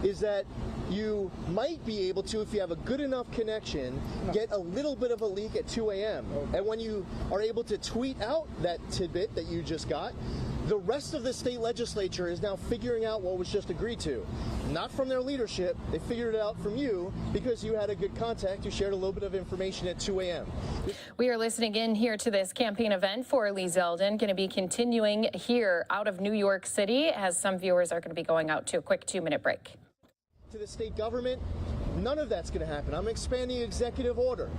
Speaker 10: is that you might be able to, if you have a good enough connection, get a little bit of a leak at 2 a.m. And when you are able to tweet out that tidbit that you just got, The rest of the state legislature is now figuring out what was just agreed to. Not from their leadership, they figured it out from you because you had a good contact who shared a little bit of information at 2 a.m.
Speaker 1: We are listening in here to this campaign event for Lee Zeldin, going to be continuing here out of New York City, as some viewers are going to be going out to a quick 2-minute break.
Speaker 10: To the state government, none of that's going to happen. I'm expanding executive order.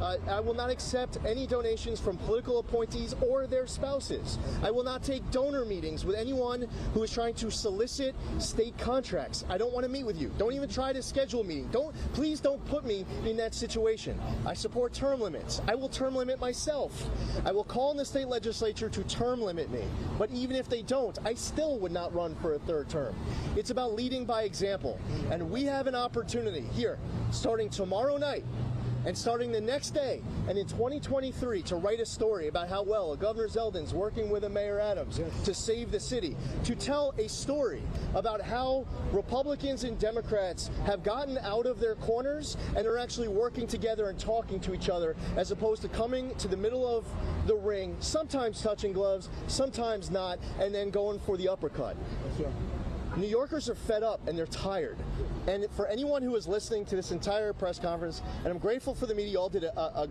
Speaker 10: I will not accept any donations from political appointees or their spouses. I will not take donor meetings with anyone who is trying to solicit state contracts. I don't want to meet with you. Don't even try to schedule a meeting. Please don't put me in that situation. I support term limits. I will term limit myself. I will call on the state legislature to term limit me. But even if they don't, I still would not run for a 3rd term. It's about leading by example. And we have an opportunity here, starting tomorrow night, and starting the next day and in 2023 to write a story about how well Governor Zeldin's working with Mayor Adams to save the city, to tell a story about how Republicans and Democrats have gotten out of their corners and are actually working together and talking to each other, as opposed to coming to the middle of the ring, sometimes touching gloves, sometimes not, and then going for the uppercut. New Yorkers are fed up and they're tired. And for anyone who is listening to this entire press conference, and I'm grateful for the media, you all did a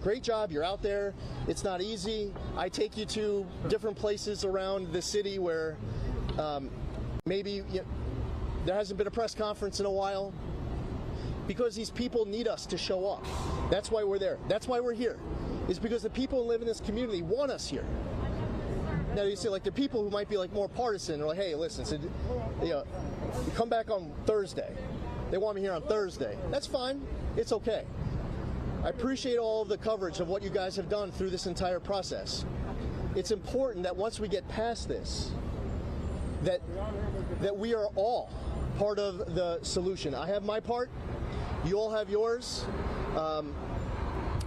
Speaker 10: great job. You're out there. It's not easy. I take you to different places around the city where maybe there hasn't been a press conference in a while, because these people need us to show up. That's why we're there. That's why we're here. It's because the people who live in this community want us here. Now you see, like, the people who might be like more partisan are like, hey, listen, so, you come back on Thursday. They want me here on Thursday. That's fine. It's okay. I appreciate all of the coverage of what you guys have done through this entire process. It's important that once we get past this, that we are all part of the solution. I have my part. You all have yours.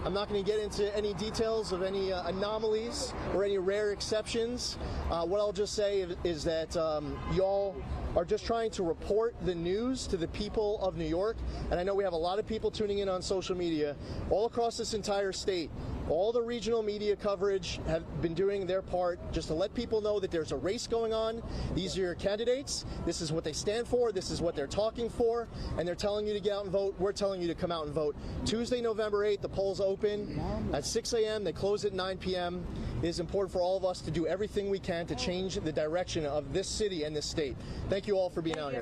Speaker 10: I'm not going to get into any details of any anomalies or any rare exceptions. What I'll just say is that y'all are just trying to report the news to the people of New York. And I know we have a lot of people tuning in on social media all across this entire state. All the regional media coverage have been doing their part just to let people know that there's a race going on. These are your candidates. This is what they stand for. This is what they're talking for. And they're telling you to get out and vote. We're telling you to come out and vote. Tuesday, November 8th, the polls open at 6 a.m. They close at 9 p.m. It is important for all of us to do everything we can to change the direction of this city and this state. Thank you all for being out here.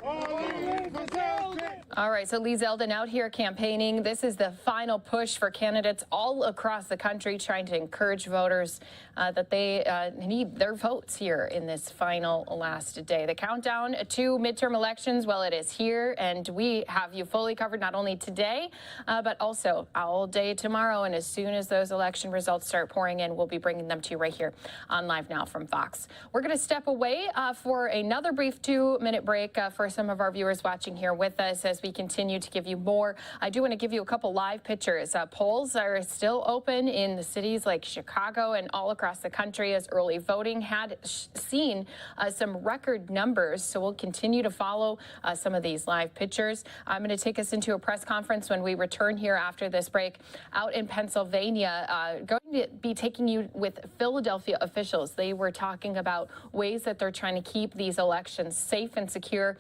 Speaker 1: All right, so Lee Zeldin out here campaigning. This is the final push for candidates all across the country, trying to encourage voters that they need their votes here in this final last day. The countdown to midterm elections, well, it is here, and we have you fully covered not only today, but also all day tomorrow. And as soon as those election results start pouring in, we'll be bringing them to you right here on Live Now from Fox. We're going to step away for another brief 2-minute break for some of our viewers watching here with us as we continue to give you more. I do want to give you a couple live pictures. Polls are still open in the cities like Chicago and all across the country, as early voting had seen some record numbers. So we'll continue to follow some of these live pictures. I'm going to take us into a press conference when we return here after this break out in Pennsylvania. Going to be taking you with Philadelphia officials. They were talking about ways that they're trying to keep these elections safe and secure,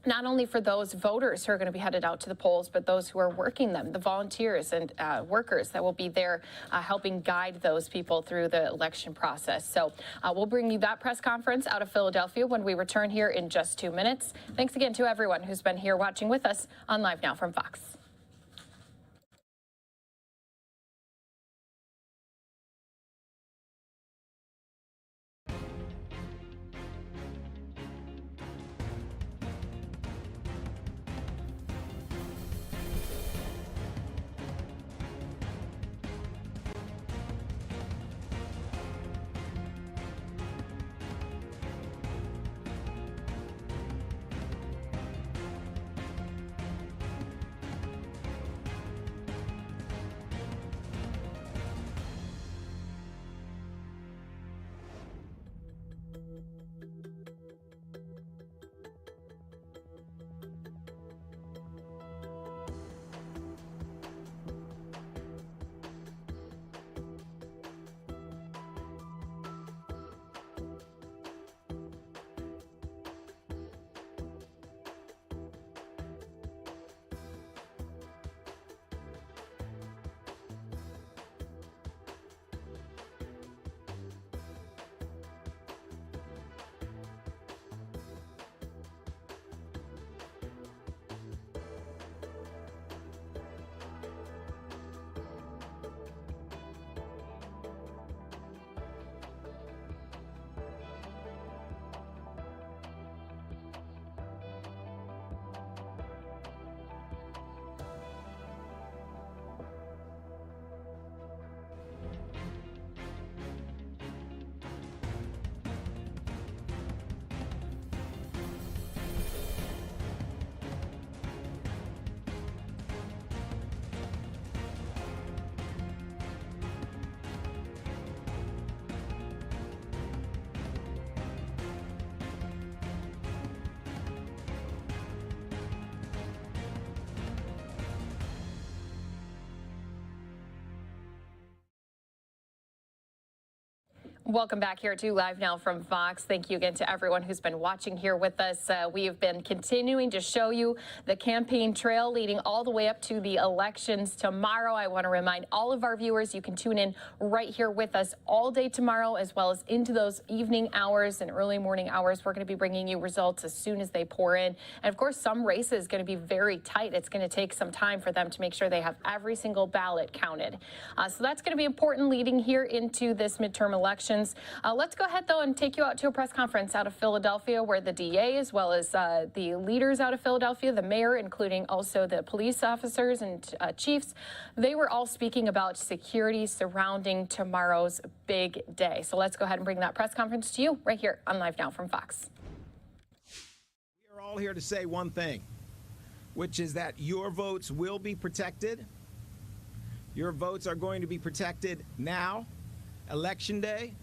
Speaker 1: not only for those voters who are going to be headed out to the polls, but those who are working them, the volunteers and workers that will be there helping guide those people through the election process. So we'll bring you that press conference out of Philadelphia when we return here in just 2 minutes. Thanks again to everyone who's been here watching with us on Live Now from Fox. Welcome back here to Live Now from Fox. Thank you again to everyone who's been watching here with us. We have been continuing to show you the campaign trail leading all the way up to the elections tomorrow. I want to remind all of our viewers you can tune in right here with us all day tomorrow, as well as into those evening hours and early morning hours. We're going to be bringing you results as soon as they pour in. And of course, some races going to be very tight. It's going to take some time for them to make sure they have every single ballot counted. So that's going to be important leading here into this midterm election. Let's go ahead, though, and take you out to a press conference out of Philadelphia where the DA, as well as the leaders out of Philadelphia, the mayor, including also the police officers and chiefs, they were all speaking about security surrounding tomorrow's big day. So let's go ahead and bring that press conference to you right here on Live Now from Fox.
Speaker 14: We are all here to say one thing, which is that your votes will be protected. Your votes are going to be protected now, Election Day,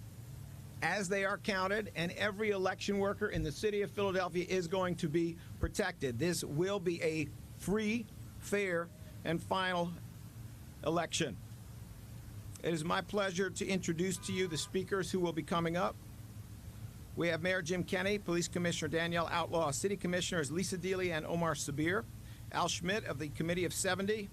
Speaker 14: as they are counted, and every election worker in the city of Philadelphia is going to be protected. This will be a free, fair, and final election. It is my pleasure to introduce to you the speakers who will be coming up. We have Mayor Jim Kenney, Police Commissioner Danielle Outlaw, City Commissioners Lisa Dealey and Omar Sabir, Al Schmidt of the Committee of 70,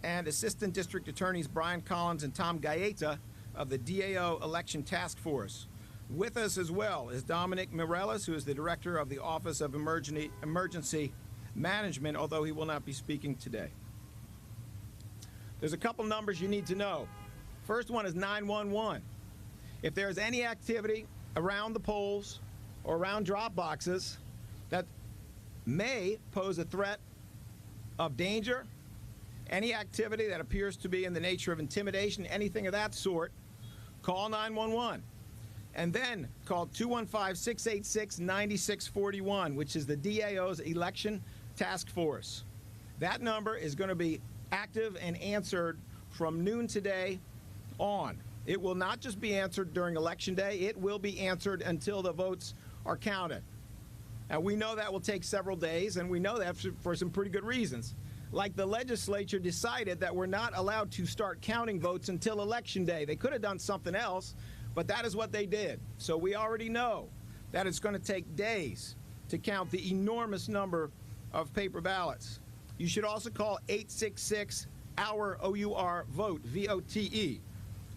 Speaker 14: and Assistant District Attorneys Brian Collins and Tom Gaeta of the DAO Election Task Force. With us as well is Dominic Mireles, who is the Director of the Office of Emergency Management, although he will not be speaking today. There's a couple numbers you need to know. First one is 911. If there is any activity around the polls or around drop boxes that may pose a threat of danger, any activity that appears to be in the nature of intimidation, anything of that sort, call 911. And then call 215-686-9641, which is the DAO's Election Task Force. That number is going to be active and answered from noon today on. It will not just be answered during Election Day. It will be answered until the votes are counted. And we know that will take several days, and we know that for some pretty good reasons. Like the legislature decided that we're not allowed to start counting votes until Election Day. They could have done something else, but that is what they did. So we already know that it's going to take days to count the enormous number of paper ballots. You should also call 866-OUR-VOTE, V-O-T-E,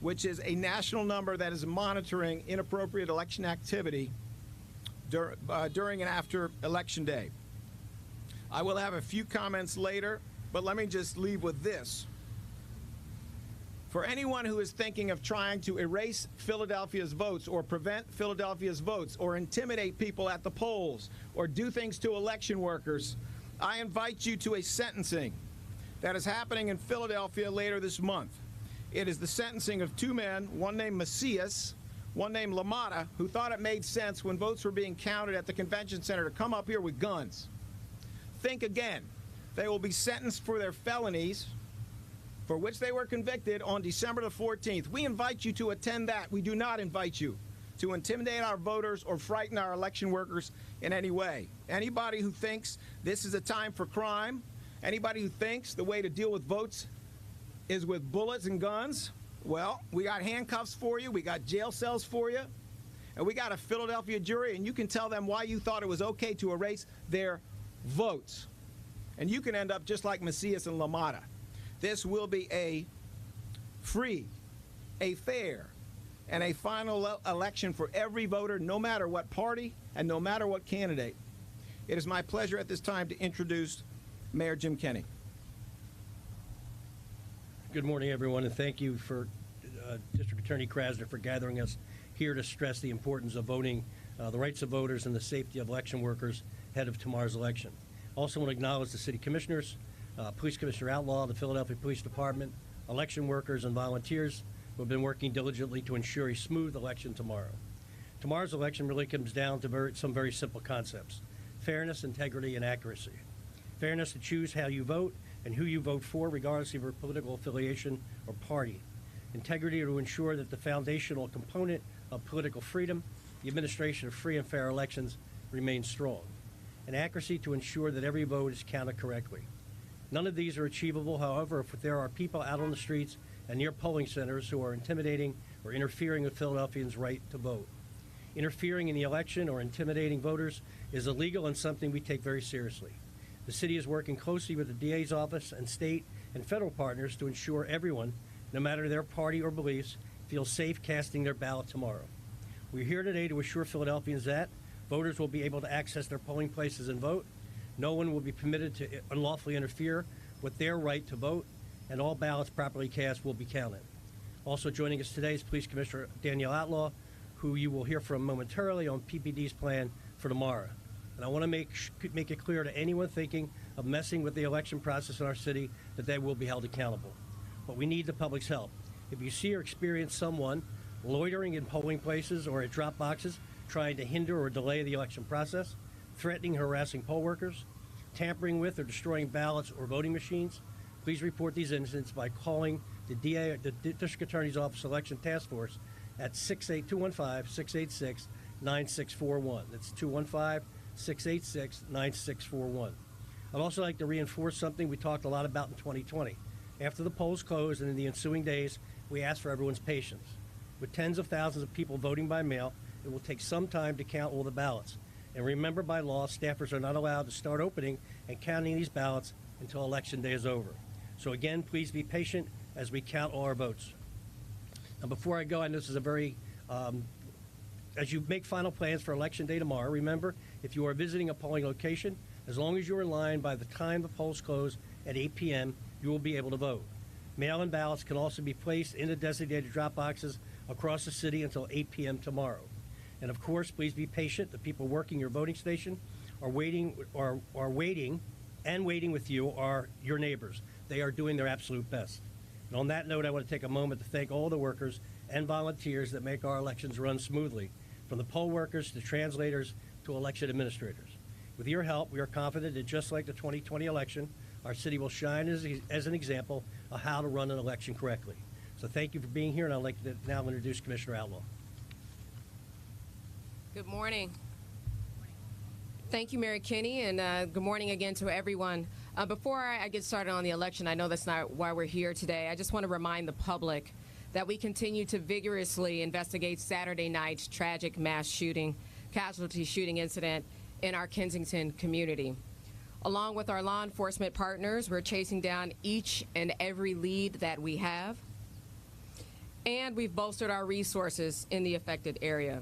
Speaker 14: which is a national number that is monitoring inappropriate election activity during and after Election Day. I will have a few comments later, but let me just leave with this. For anyone who is thinking of trying to erase Philadelphia's votes or prevent Philadelphia's votes or intimidate people at the polls or do things to election workers, I invite you to a sentencing that is happening in Philadelphia later this month. It is the sentencing of two men, one named Macias, one named LaMotta, who thought it made sense when votes were being counted at the convention center to come up here with guns. Think again. They will be sentenced for their felonies for which they were convicted on December the 14th. We invite you to attend that. We do not invite you to intimidate our voters or frighten our election workers in any way. Anybody who thinks this is a time for crime, anybody who thinks the way to deal with votes is with bullets and guns, well, we got handcuffs for you, we got jail cells for you, and we got a Philadelphia jury, and you can tell them why you thought it was okay to erase their votes. And you can end up just like Macias and LaMotta. This will be a free, a fair, and a final election for every voter, no matter what party and no matter what candidate. It is my pleasure at this time to introduce Mayor Jim Kenney.
Speaker 15: Good morning, everyone, and thank you for District Attorney Krasner for gathering us here to stress the importance of voting, the rights of voters, and the safety of election workers ahead of tomorrow's election. Also want to acknowledge the City Commissioners, Police Commissioner Outlaw, the Philadelphia Police Department, election workers, and volunteers who have been working diligently to ensure a smooth election tomorrow. Tomorrow's election really comes down to some very simple concepts: fairness, integrity, and accuracy. Fairness to choose how you vote and who you vote for, regardless of your political affiliation or party. Integrity to ensure that the foundational component of political freedom, the administration of free and fair elections, remains strong. And accuracy to ensure that every vote is counted correctly. None of these are achievable, however, if there are people out on the streets and near polling centers who are intimidating or interfering with Philadelphians' right to vote. Interfering in the election or intimidating voters is illegal and something we take very seriously. The city is working closely with the DA's office and state and federal partners to ensure everyone, no matter their party or beliefs, feels safe casting their ballot tomorrow. We're here today to assure Philadelphians that voters will be able to access their polling places and vote. No one will be permitted to unlawfully interfere with their right to vote, and all ballots properly cast will be counted. Also joining us today is Police Commissioner Danielle Outlaw, who you will hear from momentarily on PPD's plan for tomorrow. And I want to make it clear to anyone thinking of messing with the election process in our city that they will be held accountable. But we need the public's help. If you see or experience someone loitering in polling places or at drop boxes trying to hinder or delay the election process, threatening or harassing poll workers, tampering with or destroying ballots or voting machines, please report these incidents by calling the District Attorney's Office Election Task Force at 215-686-9641. That's 215-686-9641. I'd also like to reinforce something we talked a lot about in 2020. After the polls closed and in the ensuing days, we asked for everyone's patience. With tens of thousands of people voting by mail, it will take some time to count all the ballots. And remember, by law, staffers are not allowed to start opening and counting these ballots until Election Day is over. So again, please be patient as we count all our votes. Now, before I go, I know this is a very, as you make final plans for Election Day tomorrow, remember, if you are visiting a polling location, as long as you're in line by the time the polls close at 8 p.m., you will be able to vote. Mail-in ballots can also be placed in the designated drop boxes across the city until 8 p.m. tomorrow. And of course, please be patient. The people working your voting station are waiting with you are your neighbors. They are doing their absolute best. And on that note, I want to take a moment to thank all the workers and volunteers that make our elections run smoothly, from the poll workers to translators to election administrators. With your help, we are confident that just like the 2020 election, our city will shine as an example of how to run an election correctly. So thank you for being here, and I'd like to now introduce Commissioner Outlaw.
Speaker 16: Good morning. Thank you, Mary Kinney, and good morning again to everyone. Before I get started on the election, I know that's not why we're here today. I just want to remind the public that we continue to vigorously investigate Saturday night's tragic mass casualty shooting incident in our Kensington community. Along with our law enforcement partners, we're chasing down each and every lead that we have, and we've bolstered our resources in the affected area.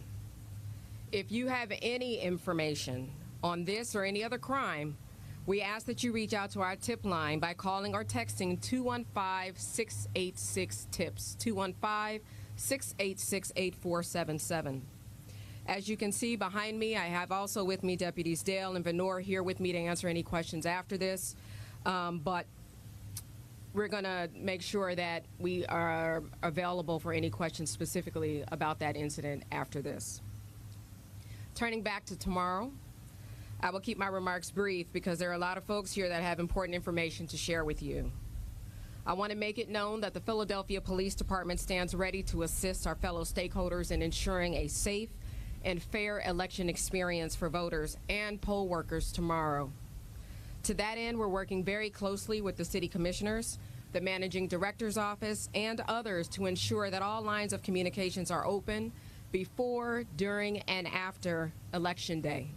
Speaker 16: If you have any information on this or any other crime, we ask that you reach out to our tip line by calling or texting 215-686-TIPS, 215-686-8477. As you can see behind me, I have also with me Deputies Dale and Venor here with me to answer any questions after this, but we're going to make sure that we are available for any questions specifically about that incident after this. Turning back to tomorrow, I will keep my remarks brief because there are a lot of folks here that have important information to share with you. I want to make it known that the Philadelphia Police Department stands ready to assist our fellow stakeholders in ensuring a safe and fair election experience for voters and poll workers tomorrow. To that end, we're working very closely with the city commissioners, the managing director's office, and others to ensure that all lines of communications are open before, during, and after Election Day.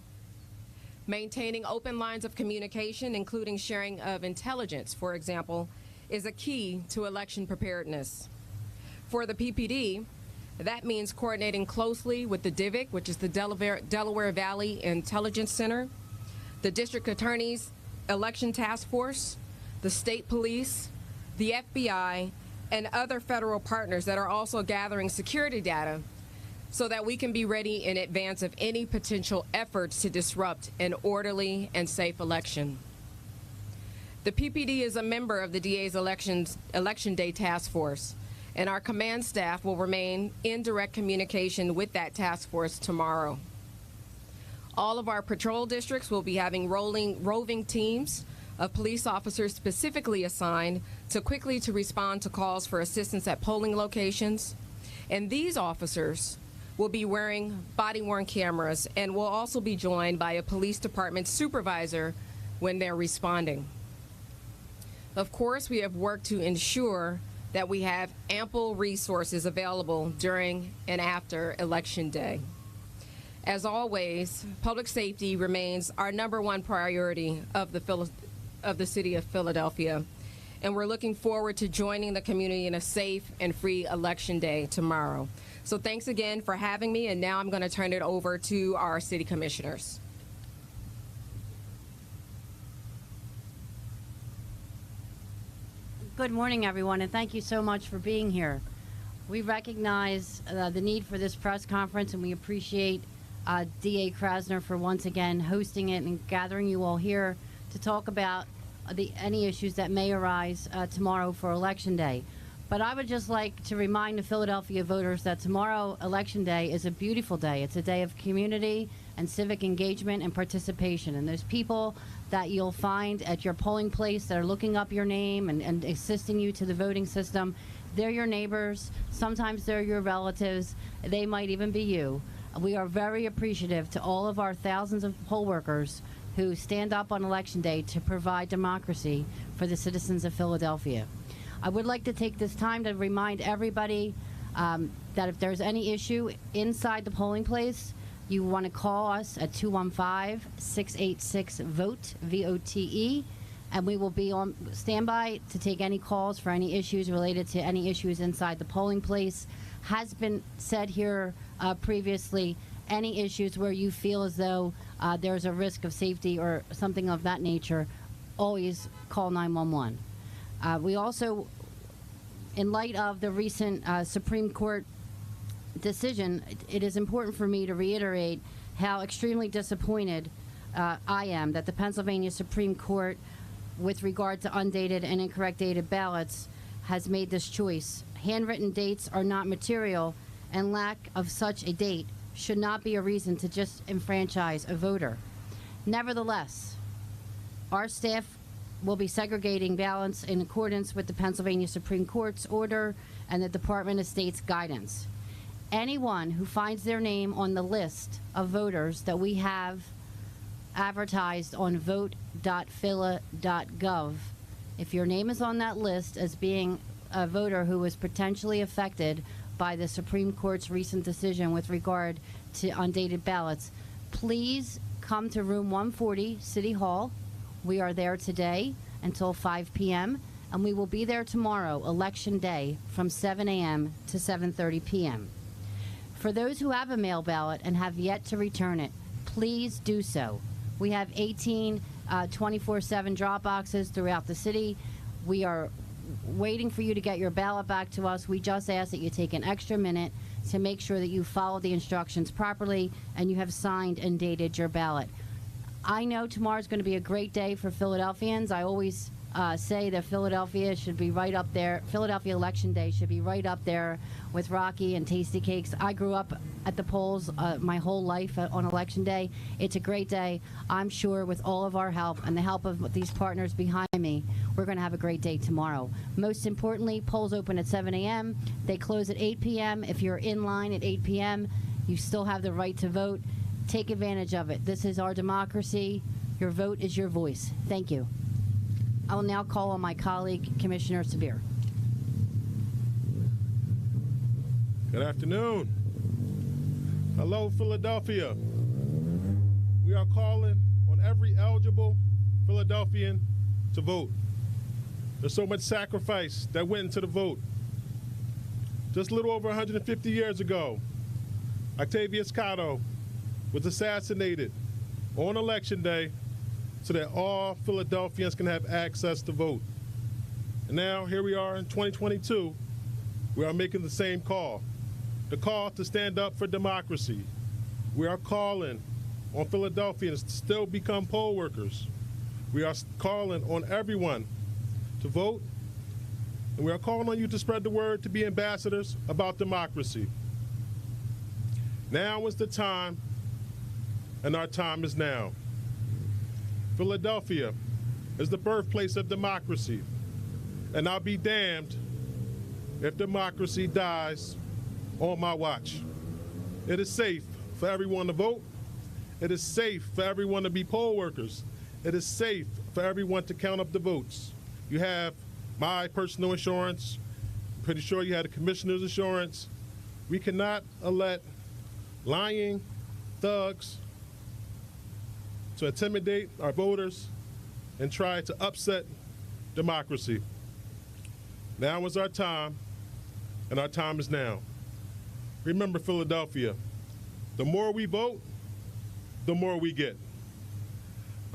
Speaker 16: Maintaining open lines of communication, including sharing of intelligence, for example, is a key to election preparedness. For the PPD, that means coordinating closely with the DIVIC, which is the Delaware Valley Intelligence Center, the District Attorney's Election Task Force, the State Police, the FBI, and other federal partners that are also gathering security data so that we can be ready in advance of any potential efforts to disrupt an orderly and safe election. The PPD is a member of the DA's Election Day Task Force, and our command staff will remain in direct communication with that task force tomorrow. All of our patrol districts will be having roving teams of police officers specifically assigned to quickly respond to calls for assistance at polling locations, and these officers will be wearing body-worn cameras and will also be joined by a police department supervisor when they're responding. Of course, we have worked to ensure that we have ample resources available during and after Election Day. As always, public safety remains our #1 priority of the city of Philadelphia, and we're looking forward to joining the community in a safe and free Election Day tomorrow. So thanks again for having me, and now I'm going to turn it over to our city commissioners.
Speaker 8: Good morning, everyone, and thank you so much for being here. We recognize the need for this press conference, and we appreciate DA Krasner for once again hosting it and gathering you all here to talk about any issues that may arise tomorrow for Election Day. But I would just like to remind the Philadelphia voters that tomorrow, Election Day, is a beautiful day. It's a day of community and civic engagement and participation. And there's people that you'll find at your polling place that are looking up your name and assisting you to the voting system. They're your neighbors. Sometimes they're your relatives. They might even be you. We are very appreciative to all of our thousands of poll workers who stand up on Election Day to provide democracy for the citizens of Philadelphia. I would like to take this time to remind everybody that if there's any issue inside the polling place, you want to call us at 215-686-VOTE, V-O-T-E, and we will be on standby to take any calls for any issues related to any issues inside the polling place. Has been said here previously, any issues where you feel as though there's a risk of safety or something of that nature, always call 911. We also, in light of the recent Supreme Court decision, it is important for me to reiterate how extremely disappointed I am that the Pennsylvania Supreme Court, with regard to undated and incorrect dated ballots, has made this choice. Handwritten dates are not material, and lack of such a date should not be a reason to just enfranchise a voter. Nevertheless, our staff will be segregating ballots in accordance with the Pennsylvania Supreme Court's order and the Department of State's guidance. Anyone who finds their name on the list of voters that we have advertised on vote.phila.gov, if your name is on that list as being a voter who was potentially affected by the Supreme Court's recent decision with regard to undated ballots, please come to room 140, City Hall. We are there today until 5 p.m., and we will be there tomorrow, Election Day, from 7 a.m. to 7:30 p.m. For those who have a mail ballot and have yet to return it, please do so. We have 18 24/7 drop boxes throughout the city. We are waiting for you to get your ballot back to us. We just ask that you take an extra minute to make sure that you follow the instructions properly and you have signed and dated your ballot. I know tomorrow's going to be a great day for Philadelphians. I always say that Philadelphia should be right up there. Philadelphia Election Day should be right up there with Rocky and Tasty Cakes. I grew up at the polls my whole life on Election Day. It's a great day. I'm sure with all of our help and the help of these partners behind me, we're going to have a great day tomorrow. Most importantly, polls open at 7 a.m. They close at 8 p.m. If you're in line at 8 p.m., you still have the right to vote. Take advantage of it. This is our democracy. Your vote is your voice. Thank you. I will now call on my colleague, Commissioner Sabir.
Speaker 12: Good afternoon. Hello, Philadelphia. We are calling on every eligible Philadelphian to vote. There's so much sacrifice that went into the vote. Just a little over 150 years ago, Octavius Cotto was assassinated on Election Day so that all Philadelphians can have access to vote. And now, here we are in 2022, we are making the same call, the call to stand up for democracy. We are calling on Philadelphians to still become poll workers. We are calling on everyone to vote, and we are calling on you to spread the word, to be ambassadors about democracy. Now is the time, and our time is now. Philadelphia is the birthplace of democracy, and I'll be damned if democracy dies on my watch. It is safe for everyone to vote. It is safe for everyone to be poll workers. It is safe for everyone to count up the votes. You have my personal insurance. pretty sure you had a commissioner's assurance. We cannot let lying thugs to intimidate our voters and try to upset democracy. Now is our time, and our time is now. Remember, Philadelphia, the more we vote, the more we get.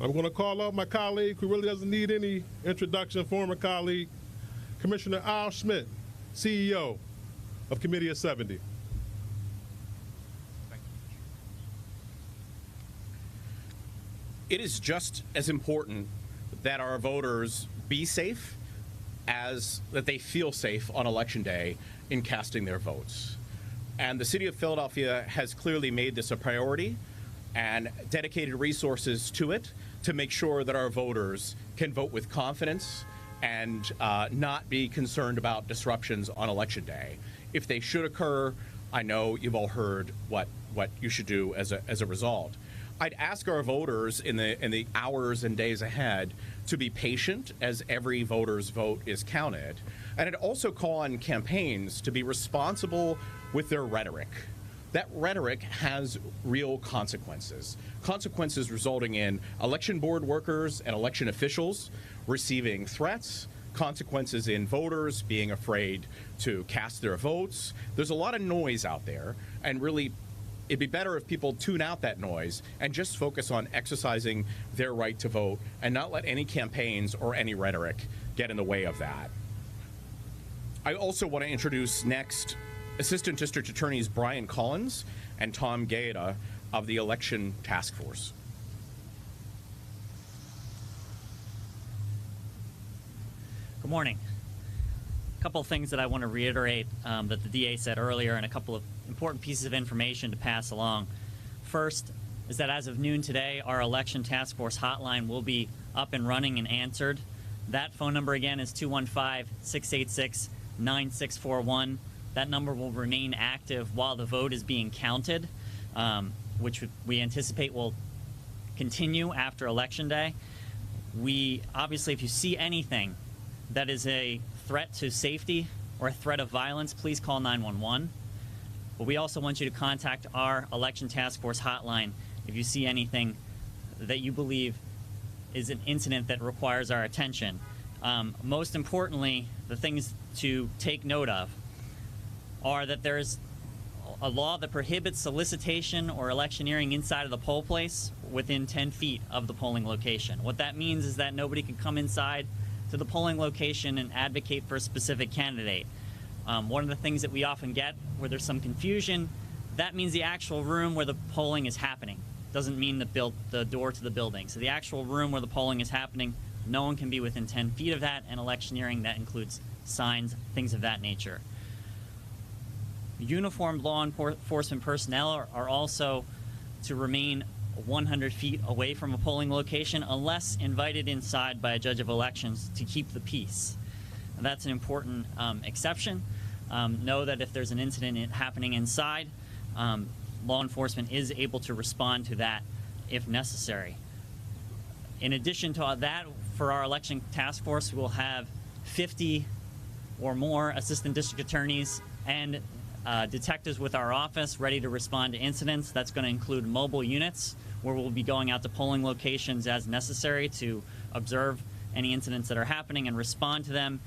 Speaker 12: I'm going to call out my colleague, who really doesn't need any introduction, former colleague, Commissioner Al Schmidt, CEO of Committee of 70.
Speaker 17: It is just as important that our voters be safe as that they feel safe on Election Day in casting their votes. And the city of Philadelphia has clearly made this a priority and dedicated resources to it to make sure that our voters can vote with confidence and not be concerned about disruptions on Election Day. If they should occur, I know you've all heard what you should do as a result. I'd ask our voters in the hours and days ahead to be patient as every voter's vote is counted. And I'd also call on campaigns to be responsible with their rhetoric. That rhetoric has real consequences. Consequences resulting in election board workers and election officials receiving threats, consequences in voters being afraid to cast their votes. There's a lot of noise out there, and really it'd be better if people tune out that noise and just focus on exercising their right to vote and not let any campaigns or any rhetoric get in the way of that. I also want to introduce next Assistant District Attorneys Brian Collins and Tom Gaeta of the Election Task Force.
Speaker 18: Good morning. A couple of things that I want to reiterate that the DA said earlier, and a couple of important pieces of information to pass along. First is that as of noon today, our Election Task Force hotline will be up and running and answered. That phone number again is 215-686-9641. That number will remain active while the vote is being counted, which we anticipate will continue after Election Day. We obviously, if you see anything that is a threat to safety or a threat of violence, please call 911. But we also want you to contact our Election Task Force hotline if you see anything that you believe is an incident that requires our attention. Most importantly, the things to take note of are that there's a law that prohibits solicitation or electioneering inside of the poll place within 10 feet of the polling location. What that means is that nobody can come inside to the polling location and advocate for a specific candidate. One of the things that we often get where there's some confusion, that means the actual room where the polling is happening. Doesn't mean the door to the building. So the actual room where the polling is happening, no one can be within 10 feet of that, and electioneering, that includes signs, things of that nature. Uniformed law enforcement personnel are also to remain 100 feet away from a polling location unless invited inside by a judge of elections to keep the peace. And that's an important exception. Know that if there's an incident happening inside, law enforcement is able to respond to that if necessary. In addition to that, for our election task force, we'll have 50 or more assistant district attorneys and detectives with our office ready to respond to incidents. That's going to include mobile units where we'll be going out to polling locations as necessary to observe any incidents that are happening and respond to them.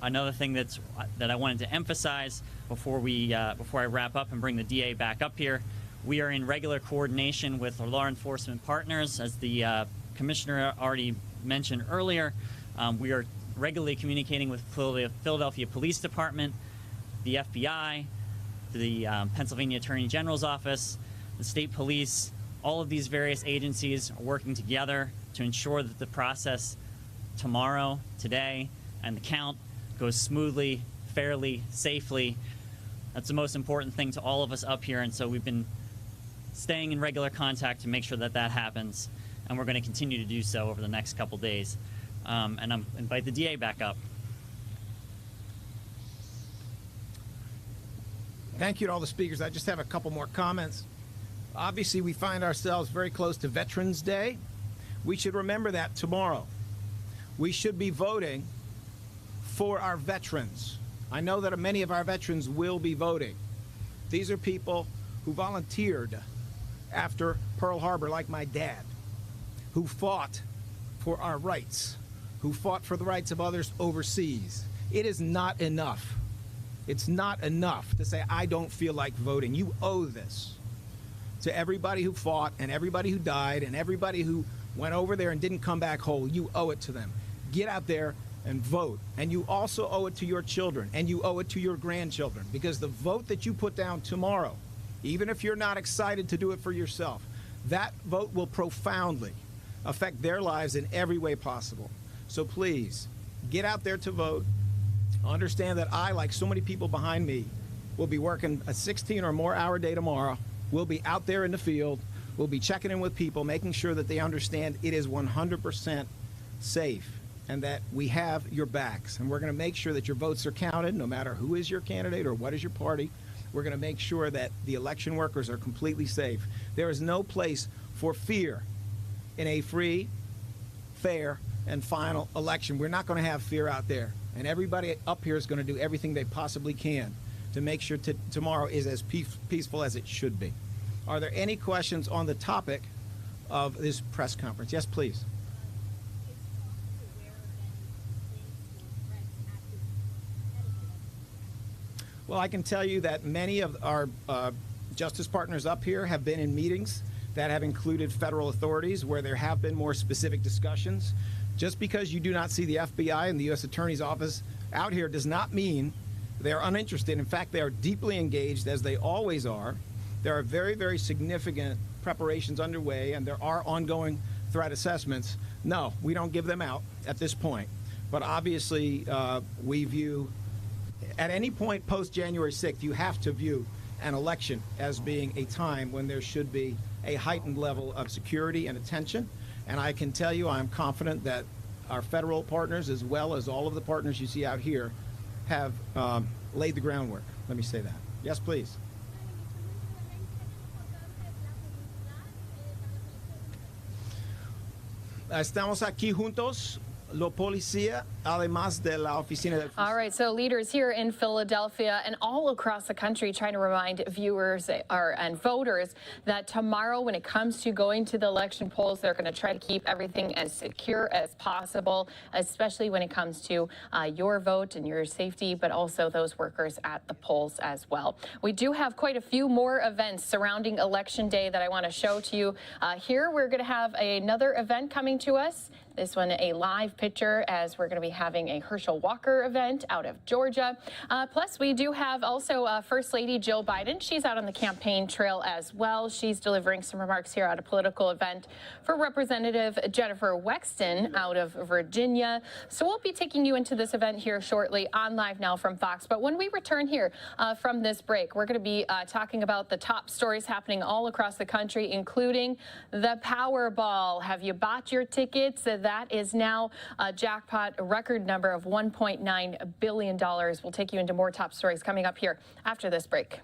Speaker 18: Another thing that I wanted to emphasize before I wrap up and bring the DA back up here, we are in regular coordination with our law enforcement partners. As the Commissioner already mentioned earlier, we are regularly communicating with Philadelphia Police Department, the FBI, the Pennsylvania Attorney General's Office, the State Police. All of these various agencies are working together to ensure that the process tomorrow, today, and the count goes smoothly, fairly, safely. That's the most important thing to all of us up here, and so we've been staying in regular contact to make sure that that happens, and we're going to continue to do so over the next couple days. And I'm invite the DA back up.
Speaker 14: Thank you to all the speakers. I just have a couple more comments. Obviously, we find ourselves very close to Veterans Day. We should remember that tomorrow. We should be voting for our veterans. I know that many of our veterans will be voting. These are people who volunteered after Pearl Harbor, like my dad, who fought for our rights, who fought for the rights of others overseas. It is not enough. It's not enough to say, I don't feel like voting. You owe this to everybody who fought and everybody who died and everybody who went over there and didn't come back whole. You owe it to them. Get out there and vote. And you also owe it to your children, and you owe it to your grandchildren, because the vote that you put down tomorrow, even if you're not excited to do it for yourself, that vote will profoundly affect their lives in every way possible. So please, get out there to vote. Understand that I, like so many people behind me, will be working a 16 or more hour day tomorrow. We'll be out there in the field. We'll be checking in with people, making sure that they understand it is 100% safe and that we have your backs. And we're going to make sure that your votes are counted, no matter who is your candidate or what is your party. We're going to make sure that the election workers are completely safe. There is no place for fear in a free, fair, and final election. We're not going to have fear out there. And everybody up here is going to do everything they possibly can to make sure tomorrow is as peaceful as it should be. Are there any questions on the topic of this press conference? Yes, please. Well, I can tell you that many of our justice partners up here have been in meetings that have included federal authorities where there have been more specific discussions. Just because you do not see the FBI and the U.S. Attorney's Office out here does not mean they're uninterested. In fact, they are deeply engaged, as they always are. There are very, very significant preparations underway, and there are ongoing threat assessments. No, we don't give them out at this point. But obviously, we view, at any point post-January 6th, you have to view an election as being a time when there should be a heightened level of security and attention. And I can tell you, I'm confident that our federal partners, as well as all of the partners you see out here, have laid the groundwork. Let me say that. Yes, please. Estamos aquí juntos, los policías, además de la oficina del...
Speaker 1: All right, so leaders here in Philadelphia and all across the country trying to remind viewers and voters that tomorrow, when it comes to going to the election polls, they're going to try to keep everything as secure as possible, especially when it comes to your vote and your safety, but also those workers at the polls as well. We do have quite a few more events surrounding Election Day that I want to show to you. Here, we're going to have another event coming to us. This one, a live picture, as we're going to be having a Herschel Walker event out of Georgia. Plus, we do have also First Lady Jill Biden. She's out on the campaign trail as well. She's delivering some remarks here at a political event for Representative Jennifer Wexton out of Virginia. So we'll be taking you into this event here shortly on Live Now from Fox. But when we return here from this break, we're going to be talking about the top stories happening all across the country, including the Powerball. Have you bought your tickets? That is now a jackpot record number of $1.9 billion. We'll take you into more top stories coming up here after this break.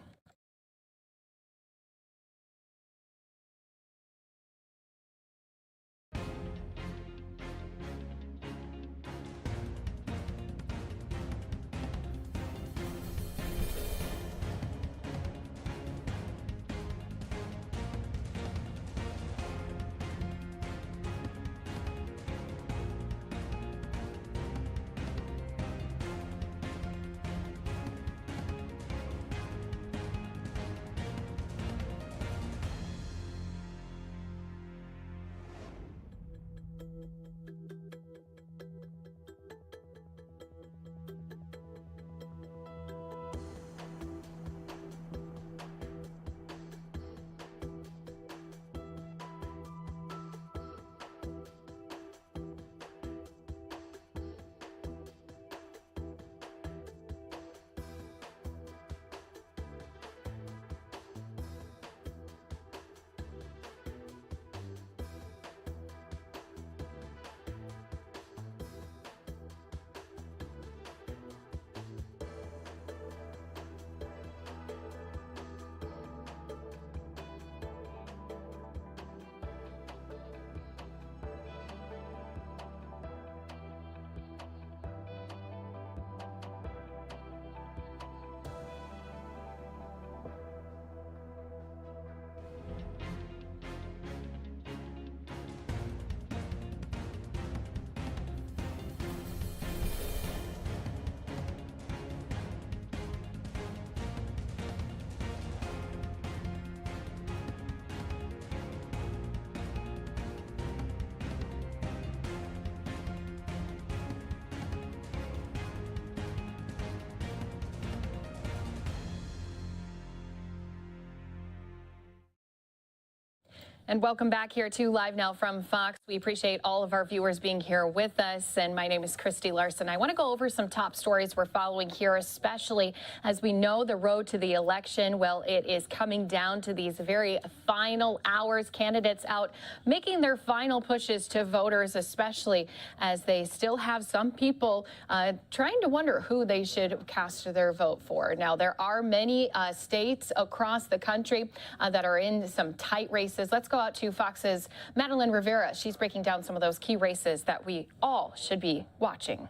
Speaker 1: And welcome back here to Live Now from Fox. We appreciate all of our viewers being here with us. And my name is Christy Larson. I want to go over some top stories we're following here, especially as we know the road to the election. Well, it is coming down to these very final hours. Candidates out making their final pushes to voters, especially as they still have some people trying to wonder who they should cast their vote for. Now, there are many states across the country that are in some tight races. Let's go out to Fox's Madeline Rivera. She's breaking down some of those key races that we all should be watching.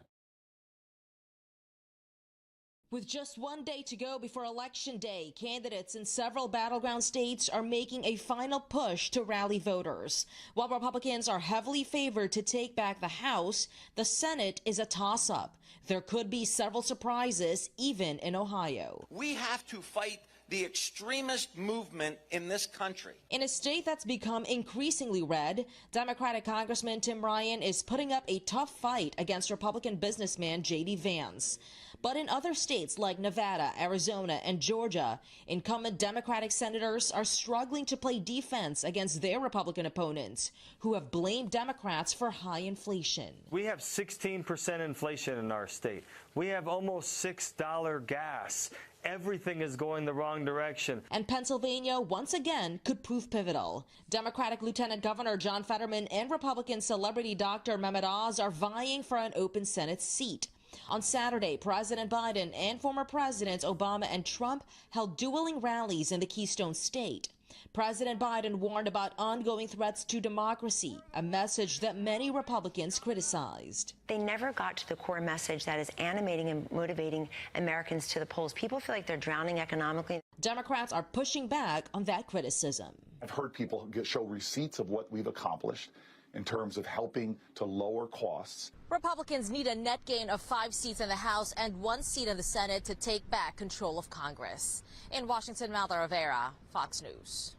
Speaker 3: With just one day to go before Election Day, candidates in several battleground states are making a final push to rally voters. While Republicans are heavily favored to take back the House, the Senate is a toss-up. There could be several surprises, even in Ohio.
Speaker 19: We have to fight the extremist movement in this country.
Speaker 3: In a state that's become increasingly red, Democratic Congressman Tim Ryan is putting up a tough fight against Republican businessman J.D. Vance. But in other states like Nevada, Arizona, and Georgia, incumbent Democratic senators are struggling to play defense against their Republican opponents, who have blamed Democrats for high inflation.
Speaker 20: We have 16% inflation in our state. We have almost $6 gas. Everything is going the wrong direction.
Speaker 3: And Pennsylvania, once again, could prove pivotal. Democratic Lieutenant Governor John Fetterman and Republican celebrity Dr. Mehmet Oz are vying for an open Senate seat. On Saturday, President Biden and former Presidents Obama and Trump held dueling rallies in the Keystone State. President Biden warned about ongoing threats to democracy, a message that many Republicans criticized.
Speaker 22: They never got to the core message that is animating and motivating Americans to the polls. People feel like they're drowning economically.
Speaker 3: Democrats are pushing back on that criticism.
Speaker 23: I've heard people show receipts of what we've accomplished in terms of helping to lower costs.
Speaker 3: Republicans need a net gain of 5 seats in the House and 1 seat in the Senate to take back control of Congress. In Washington, Madeline Rivera, Fox News.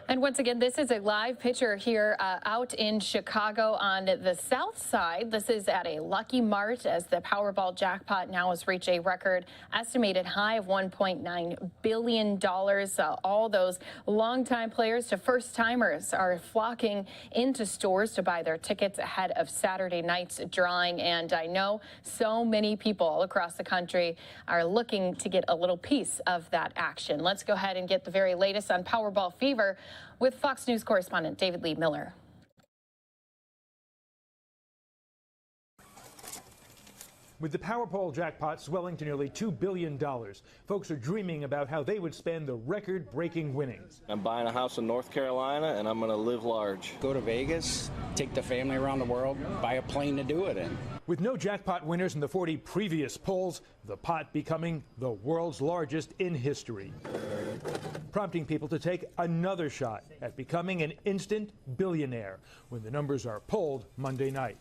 Speaker 1: And once again, this is a live picture here out in Chicago on the south side. This is at a Lucky Mart as the Powerball jackpot now has reached a record estimated high of $1.9 billion. All those longtime players to first timers are flocking into stores to buy their tickets ahead of Saturday night's drawing. And I know so many people all across the country are looking to get a little piece of that action. Let's go ahead and get the very latest on Powerball fever with Fox News correspondent David Lee Miller.
Speaker 24: With the Powerball jackpot swelling to nearly $2 billion, folks are dreaming about how they would spend the record-breaking winnings.
Speaker 26: I'm buying a house in North Carolina, and I'm going to live large.
Speaker 28: Go to Vegas, take the family around the world, buy a plane to do it in.
Speaker 24: With no jackpot winners in the 40 previous polls, the pot becoming the world's largest in history, prompting people to take another shot at becoming an instant billionaire when the numbers are polled Monday night.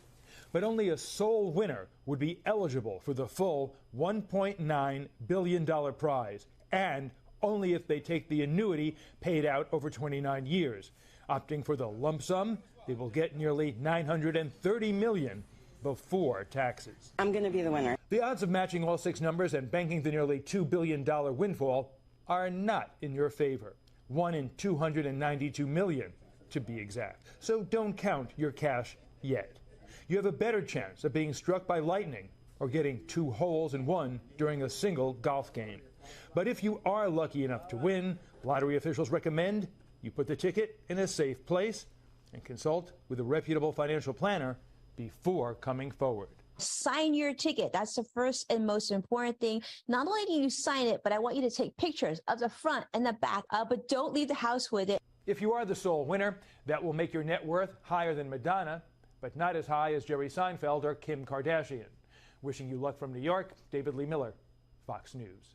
Speaker 24: But only a sole winner would be eligible for the full $1.9 billion prize, and only if they take the annuity paid out over 29 years. Opting for the lump sum, they will get nearly $930 million before taxes.
Speaker 29: I'm going to be the winner.
Speaker 24: The odds of matching all 6 numbers and banking the nearly $2 billion windfall are not in your favor. 1 in 292 million, to be exact. So don't count your cash yet. You have a better chance of being struck by lightning or getting 2 holes in 1 during a single golf game. But if you are lucky enough to win, lottery officials recommend you put the ticket in a safe place and consult with a reputable financial planner before coming forward.
Speaker 30: Sign your ticket. That's the first and most important thing. Not only do you sign it, but I want you to take pictures of the front and the back, but don't leave the house with it.
Speaker 24: If you are the sole winner, that will make your net worth higher than Madonna, but not as high as Jerry Seinfeld or Kim Kardashian. Wishing you luck from New York, David Lee Miller, Fox News.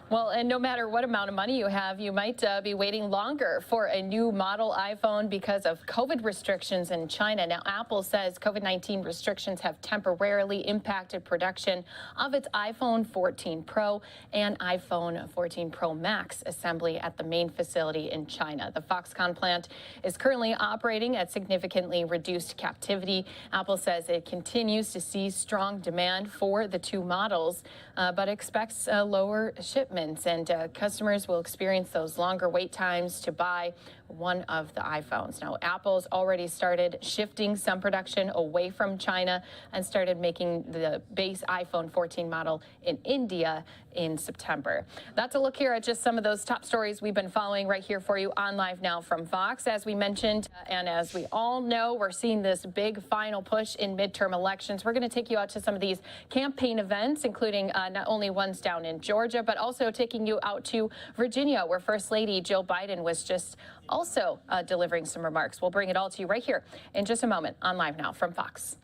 Speaker 1: Well, and no matter what amount of money you have, you might be waiting longer for a new model iPhone because of COVID restrictions in China. Now, Apple says COVID-19 restrictions have temporarily impacted production of its iPhone 14 Pro and iPhone 14 Pro Max assembly at the main facility in China. The Foxconn plant is currently operating at significantly reduced capacity. Apple says it continues to see strong demand for the 2 models, but expects lower shipments. And customers will experience those longer wait times to buy one of the iPhones. Now, Apple's already started shifting some production away from China and started making the base iPhone 14 model in India in September. That's a look here at just some of those top stories we've been following right here for you on Live Now from Fox. As we mentioned, and as we all know, we're seeing this big final push in midterm elections. We're going to take you out to some of these campaign events, including not only ones down in Georgia, but also taking you out to Virginia, where First Lady Jill Biden was just also delivering some remarks. We'll bring it all to you right here in just a moment on Live Now from Fox.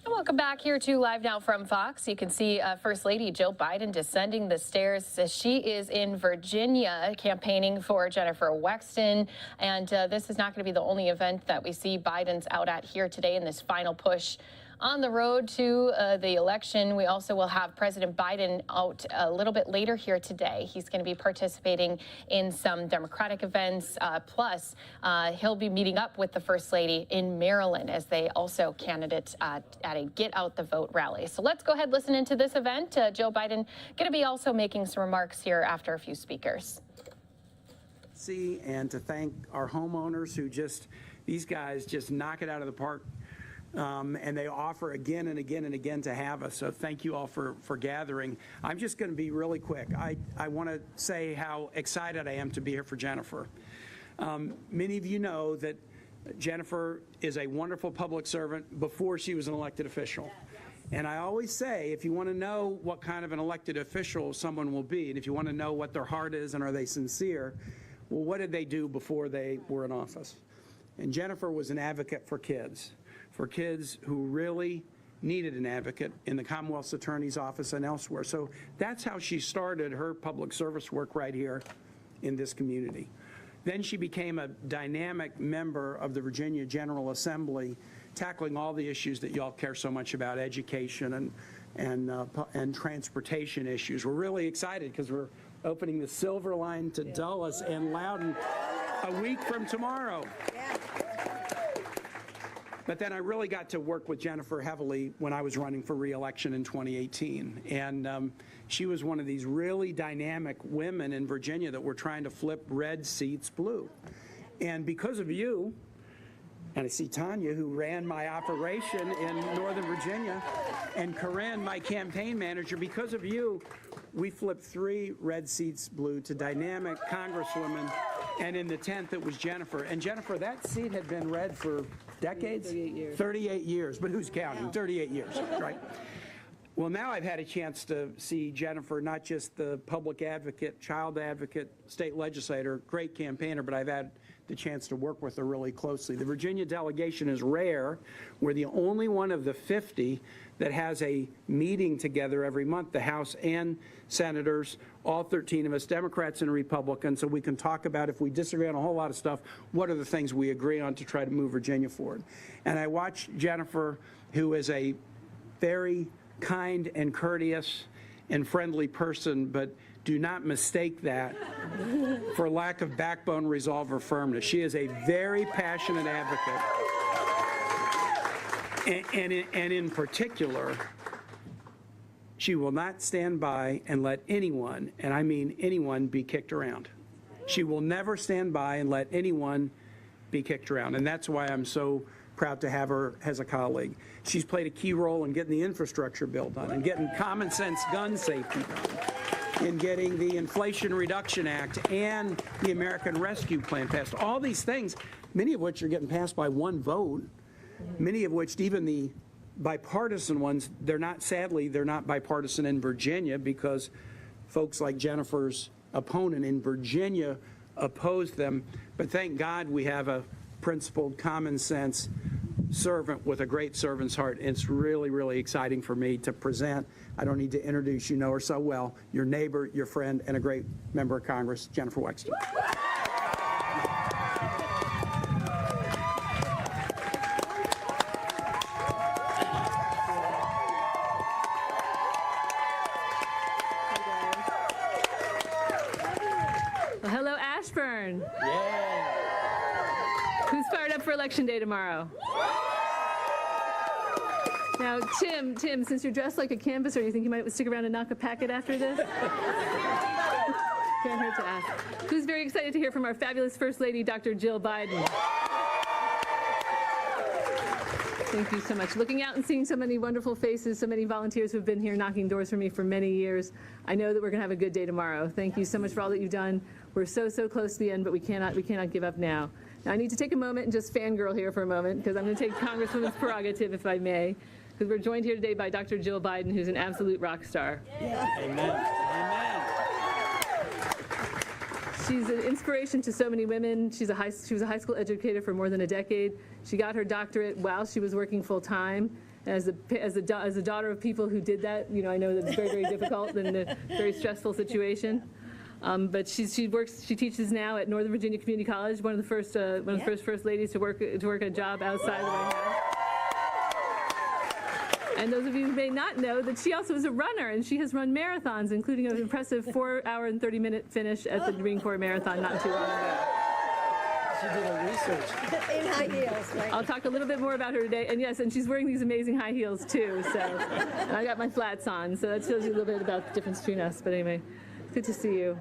Speaker 1: Welcome back here to Live Now from Fox. You can see First Lady Jill Biden descending the stairs. She is in Virginia campaigning for Jennifer Wexton. And this is not going to be the only event that we see Biden's out at here today in this final push on the road to the election. We also will have President Biden out a little bit later here today. He's going to be participating in some Democratic events. Plus, he'll be meeting up with the First Lady in Maryland as they also candidates at a Get Out the Vote rally. So let's go ahead and listen into this event. Joe Biden going to be also making some remarks here after a few speakers.
Speaker 2: And to thank our homeowners who these guys just knock it out of the park. And they offer again and again and again to have us. So thank you all for gathering. I'm just going to be really quick. I want to say how excited I am to be here for Jennifer. Many of you know that Jennifer is a wonderful public servant before she was an elected official. And I always say, if you want to know what kind of an elected official someone will be, and if you want to know what their heart is and are they sincere, well, what did they do before they were in office? And Jennifer was an advocate for kids who really needed an advocate in the Commonwealth's Attorney's Office and elsewhere. So that's how she started her public service work right here in this community. Then she became a dynamic member of the Virginia General Assembly, tackling all the issues that y'all care so much about, education and transportation issues. We're really excited because we're opening the Silver Line to Dulles and Loudoun a week from tomorrow. But then I really got to work with Jennifer heavily when I was running for re-election in 2018. And she was one of these really dynamic women in Virginia that were trying to flip red seats blue. And because of you, and I see Tanya, who ran my operation in Northern Virginia, and Corinne, my campaign manager, because of you, we flipped 3 red seats blue to dynamic congresswomen. And in the 10th, it was Jennifer. And Jennifer, that seat had been red for decades? 38 years. 38 years. But who's counting? 38 years, right? Well, now I've had a chance to see Jennifer, not just the public advocate, child advocate, state legislator, great campaigner, but I've had the chance to work with her really closely. The Virginia delegation is rare. We're the only one of the 50 that has a meeting together every month, the House and senators, all 13 of us, Democrats and Republicans, so we can talk about, if we disagree on a whole lot of stuff, what are the things we agree on to try to move Virginia forward. And I watched Jennifer, who is a very kind and courteous and friendly person, but do not mistake that for lack of backbone, resolve, or firmness. She is a very passionate advocate. And in particular, she will not stand by and let anyone, and I mean anyone, be kicked around. She will never stand by and let anyone be kicked around. And that's why I'm so proud to have her as a colleague. She's played a key role in getting the infrastructure bill done and getting common sense gun safety done, in getting the Inflation Reduction Act and the American Rescue Plan passed. All these things, many of which are getting passed by one vote, many of which, even the bipartisan ones, sadly, they're not bipartisan in Virginia because folks like Jennifer's opponent in Virginia opposed them. But thank God we have a principled, common sense servant with a great servant's heart. It's really, really exciting for me to present. I don't need to introduce, you know her so well, your neighbor, your friend, and a great member of Congress, Jennifer Wexton.
Speaker 4: Well, hello, Ashburn. Who's fired up for Election Day tomorrow? Now, Tim, since you're dressed like a canvasser, you think you might stick around and knock a packet after this? Can't hurt to ask. Who's very excited to hear from our fabulous First Lady, Dr. Jill Biden? Thank you so much. Looking out and seeing so many wonderful faces, so many volunteers who have been here knocking doors for me for many years, I know that we're going to have a good day tomorrow. Thank you so much for all that you've done. We're so close to the end, but we cannot give up now. Now, I need to take a moment and just fangirl here for a moment, because I'm going to take Congresswoman's prerogative, if I may, because we're joined here today by Dr. Jill Biden, who's an absolute rock star.
Speaker 2: Yeah. Amen. Amen.
Speaker 4: She's an inspiration to so many women. She was a high school educator for more than a decade. She got her doctorate while she was working full time. As a daughter of people who did that, you know, I know that it's very, very difficult and a very stressful situation. But she teaches now at Northern Virginia Community College, one of the first first ladies to work a job outside of the White House. And those of you who may not know that she also is a runner, and she has run marathons, including an impressive 4-hour and 30-minute finish at the Marine Corps Marathon not too long ago.
Speaker 2: She did her research.
Speaker 4: In high heels, right? I'll talk a little bit more about her today. And yes, and she's wearing these amazing high heels too. So and I got my flats on, so that tells you a little bit about the difference between us. But anyway, good to see you.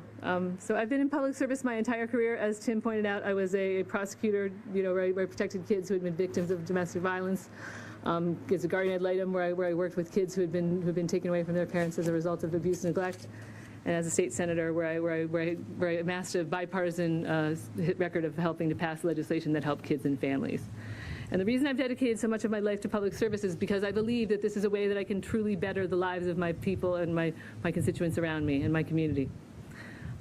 Speaker 4: So I've been in public service my entire career. As Tim pointed out, I was a prosecutor, you know, where I protected kids who had been victims of domestic violence. As a guardian ad litem, where I worked with kids who had been taken away from their parents as a result of abuse and neglect, and as a state senator, where I amassed a bipartisan record of helping to pass legislation that helped kids and families. And the reason I've dedicated so much of my life to public service is because I believe that this is a way that I can truly better the lives of my people and my constituents around me and my community.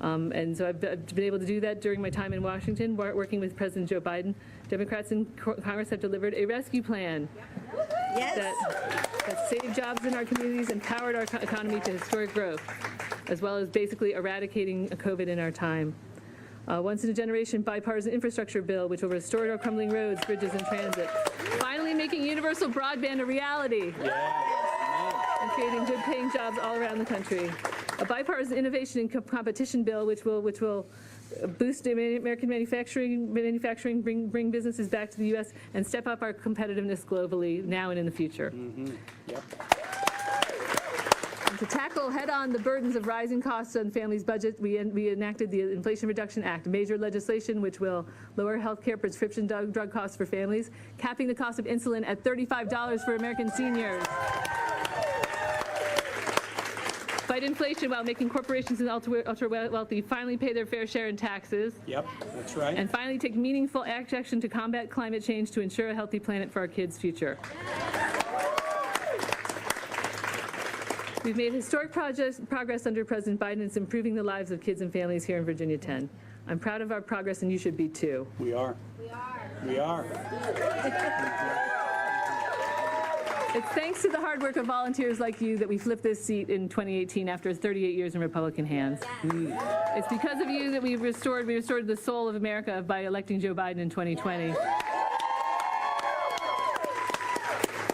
Speaker 4: And so I've been able to do that during my time in Washington, working with President Joe Biden. Democrats in Congress have delivered a rescue plan that saved jobs in our communities and powered our economy to historic growth, as well as basically eradicating COVID in our time. Once-in-a-generation bipartisan infrastructure bill, which will restore our crumbling roads, bridges, and transit. Finally making universal broadband a reality. And creating good-paying jobs all around the country. A bipartisan innovation and competition bill, which will boost American manufacturing, bring businesses back to the U.S. and step up our competitiveness globally now and in the future.
Speaker 2: Yep.
Speaker 4: And to tackle head-on the burdens of rising costs on families' budgets, we enacted the Inflation Reduction Act, major legislation which will lower health care prescription drug costs for families, capping the cost of insulin at $35 for American seniors. Fight inflation while making corporations and ultra-wealthy finally pay their fair share in taxes.
Speaker 2: Yep, that's right.
Speaker 4: And finally take meaningful action to combat climate change to ensure a healthy planet for our kids' future. We've made historic progress under President Biden. It's improving the lives of kids and families here in Virginia 10. I'm proud of our progress, and you should be too.
Speaker 2: We are. We are. We are.
Speaker 4: It's thanks to the hard work of volunteers like you that we flipped this seat in 2018 after 38 years in Republican hands. It's because of you that we restored the soul of America by electing Joe Biden in 2020.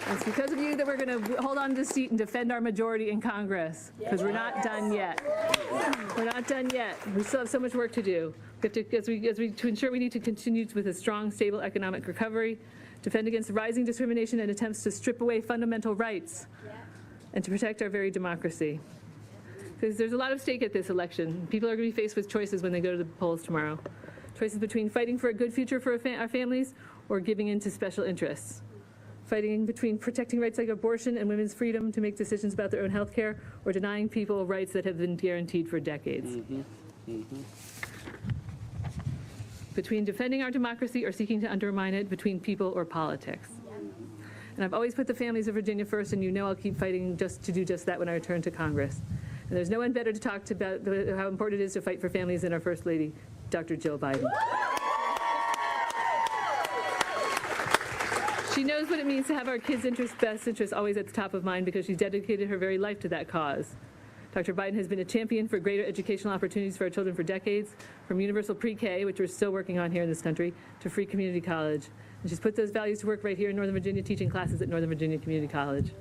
Speaker 4: It's because of you that we're going to hold on to this seat and defend our majority in Congress, because we're not done yet. We're not done yet. We still have so much work to do. To ensure we need to continue with a strong, stable economic recovery, defend against rising discrimination and attempts to strip away fundamental rights, and to protect our very democracy. Because there's a lot of stake at this election. People are going to be faced with choices when they go to the polls tomorrow. Choices between fighting for a good future for our families or giving in to special interests. Fighting between protecting rights like abortion and women's freedom to make decisions about their own health care, or denying people rights that have been guaranteed for decades. Between defending our democracy or seeking to undermine it, between people or politics. And I've always put the families of Virginia first, and you know I'll keep fighting to do just that when I return to Congress. And there's no one better to talk about how important it is to fight for families than our First Lady, Dr. Jill Biden. She knows what it means to have our kids' best interests always at the top of mind, because she's dedicated her very life to that cause. Dr. Biden has been a champion for greater educational opportunities for our children for decades, from universal pre-K, which we're still working on here in this country, to free community college. And she's put those values to work right here in Northern Virginia, teaching classes at Northern Virginia Community College.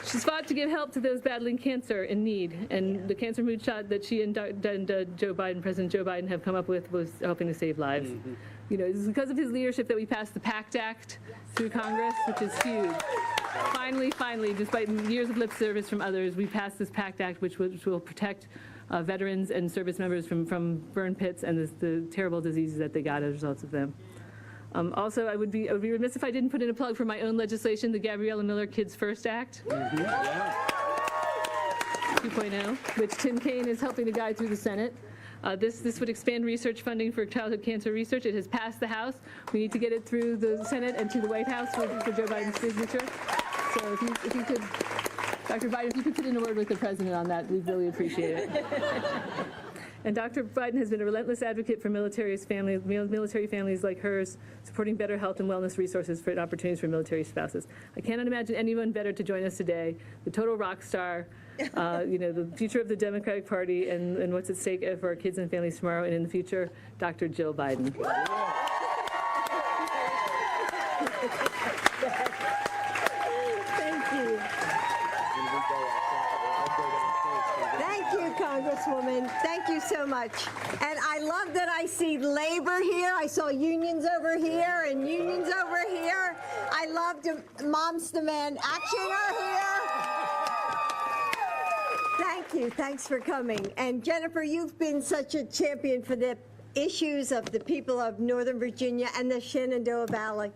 Speaker 4: She's fought to give help to those battling cancer in need, and the cancer moonshot that she and President Joe Biden have come up with was helping to save lives. You know, it's because of his leadership that we passed the PACT Act through Congress, which is huge. Finally, despite years of lip service from others, we passed this PACT Act, which will protect veterans and service members from burn pits and the terrible diseases that they got as a result of them. Also, I would be remiss if I didn't put in a plug for my own legislation, the Gabriella Miller Kids First Act 2.0, which Tim Kaine is helping to guide through the Senate. This would expand research funding for childhood cancer research. It has passed the House. We need to get it through the Senate and to the White House for Joe Biden's signature. So if you could, Dr. Biden, if you could put in a word with the President on that, we'd really appreciate it. And Dr. Biden has been a relentless advocate for military families like hers, supporting better health and wellness resources and opportunities for military spouses. I cannot imagine anyone better to join us today, the total rock star, the future of the Democratic Party and what's at stake for our kids and families tomorrow and in the future, Dr. Jill Biden.
Speaker 5: Thank you. Thank you, Congresswoman. Thank you so much. And I love that I see labor here. I saw unions over here and unions over here. I love Moms Demand Action are here. Thank you. Thanks for coming. And Jennifer, you've been such a champion for the issues of the people of Northern Virginia and the Shenandoah Valley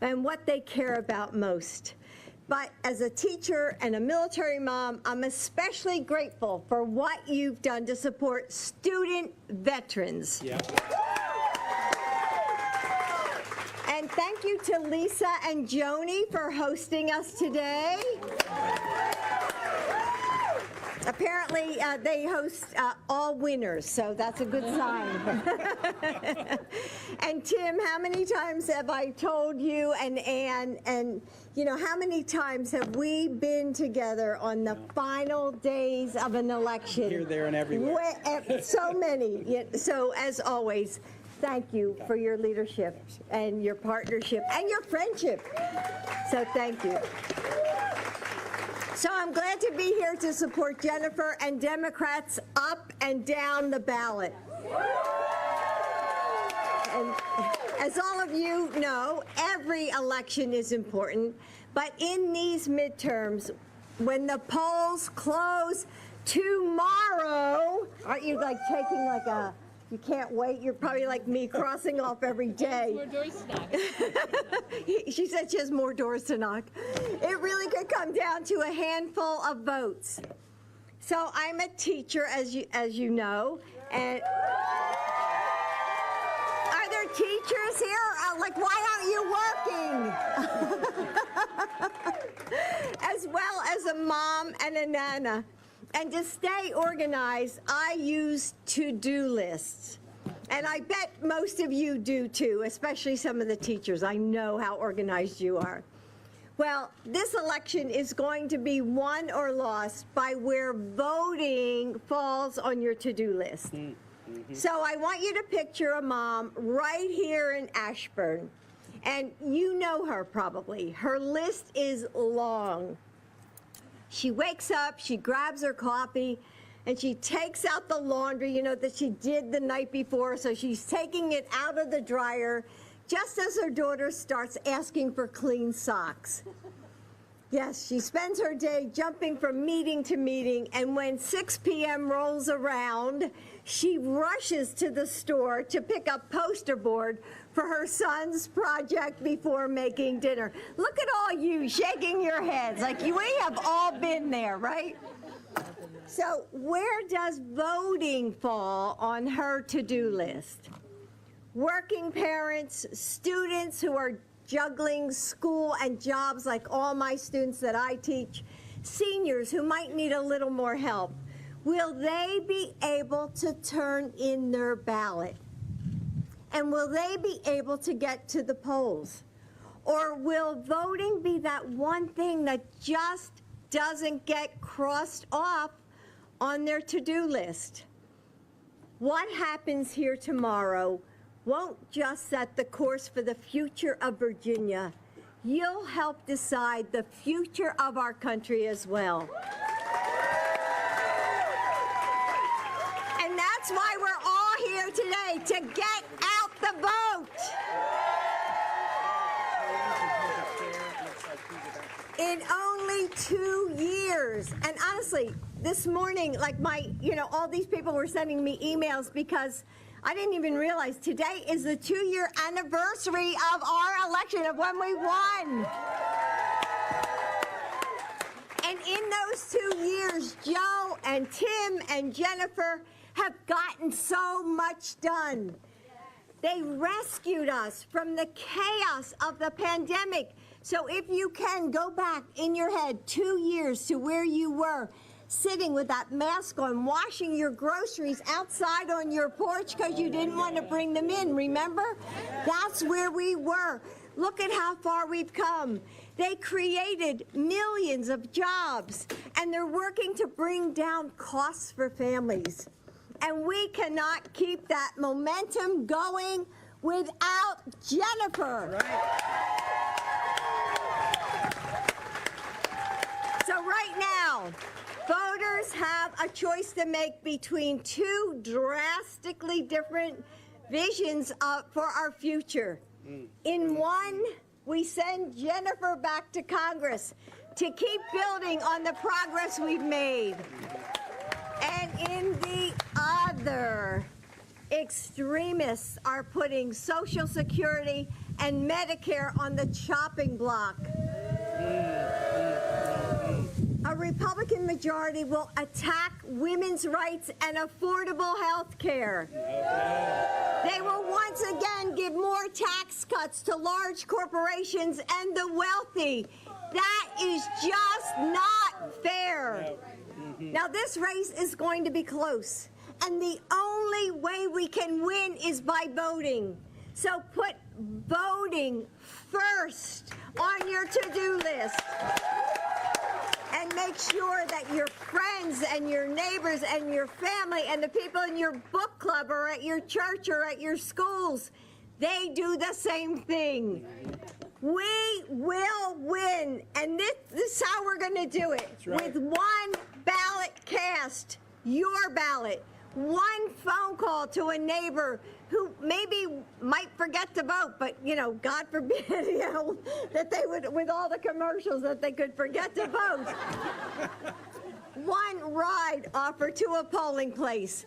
Speaker 5: and what they care about most. But as a teacher and a military mom, I'm especially grateful for what you've done to support student veterans. Yeah. And thank you to Lisa and Joni for hosting us today. Apparently, they host all winners, so that's a good sign. And Tim, how many times have I told you and Ann, and how many times have we been together on the final days of an election?
Speaker 2: Here, there, and everywhere.
Speaker 5: So many. So as always, thank you for your leadership and your partnership and your friendship. So thank you. So I'm glad to be here to support Jennifer and Democrats up and down the ballot. And as all of you know, every election is important, but in these midterms, when the polls close tomorrow, aren't you like taking like a, you can't wait? You're probably like me, crossing off every day.
Speaker 4: More doors to knock.
Speaker 5: She said she has more doors to knock. It really could come down to a handful of votes. So I'm a teacher, as you know, and are there teachers here, like, why aren't you working? As well as a mom and a nana. And to stay organized, I use to-do lists. And I bet most of you do too, especially some of the teachers. I know how organized you are. Well, this election is going to be won or lost by where voting falls on your to-do list. So I want you to picture a mom right here in Ashburn. And you know her probably. Her list is long. She wakes up, she grabs her coffee, and she takes out the laundry, you know, that she did the night before, so she's taking it out of the dryer just as her daughter starts asking for clean socks. Yes, she spends her day jumping from meeting to meeting, and when 6 p.m. rolls around, she rushes to the store to pick up poster board for her son's project before making dinner. Look at all you shaking your heads, like we have all been there, right? So where does voting fall on her to-do list? Working parents, students who are juggling school and jobs like all my students that I teach, seniors who might need a little more help. Will they be able to turn in their ballot? And will they be able to get to the polls? Or will voting be that one thing that just doesn't get crossed off on their to-do list? What happens here tomorrow won't just set the course for the future of Virginia. You'll help decide the future of our country as well. And that's why we're all here today, to get out the vote. In only 2 years. And honestly, this morning, like all these people were sending me emails because I didn't even realize today is the 2-year anniversary of our election, of when we won. And in those 2 years, Joe and Tim and Jennifer have gotten so much done. They rescued us from the chaos of the pandemic. So if you can, go back in your head 2 years to where you were, sitting with that mask on, washing your groceries outside on your porch because you didn't want to bring them in, remember? That's where we were. Look at how far we've come. They created millions of jobs, and they're working to bring down costs for families. And we cannot keep that momentum going without Jennifer. So right now, voters have a choice to make between two drastically different visions for our future. In one, we send Jennifer back to Congress to keep building on the progress we've made. And in the other, extremists are putting Social Security and Medicare on the chopping block. A Republican majority will attack women's rights and affordable health care. They will once again give more tax cuts to large corporations and the wealthy. That is just not fair. Now, this race is going to be close, and the only way we can win is by voting. So put voting first on your to-do list. And make sure that your friends and your neighbors and your family and the people in your book club or at your church or at your schools, they do the same thing. We will win, and this is how we're going to do it. With one ballot cast, your ballot, one phone call to a neighbor who maybe might forget to vote, but, God forbid, that they would, with all the commercials, that they could forget to vote. One ride offer to a polling place.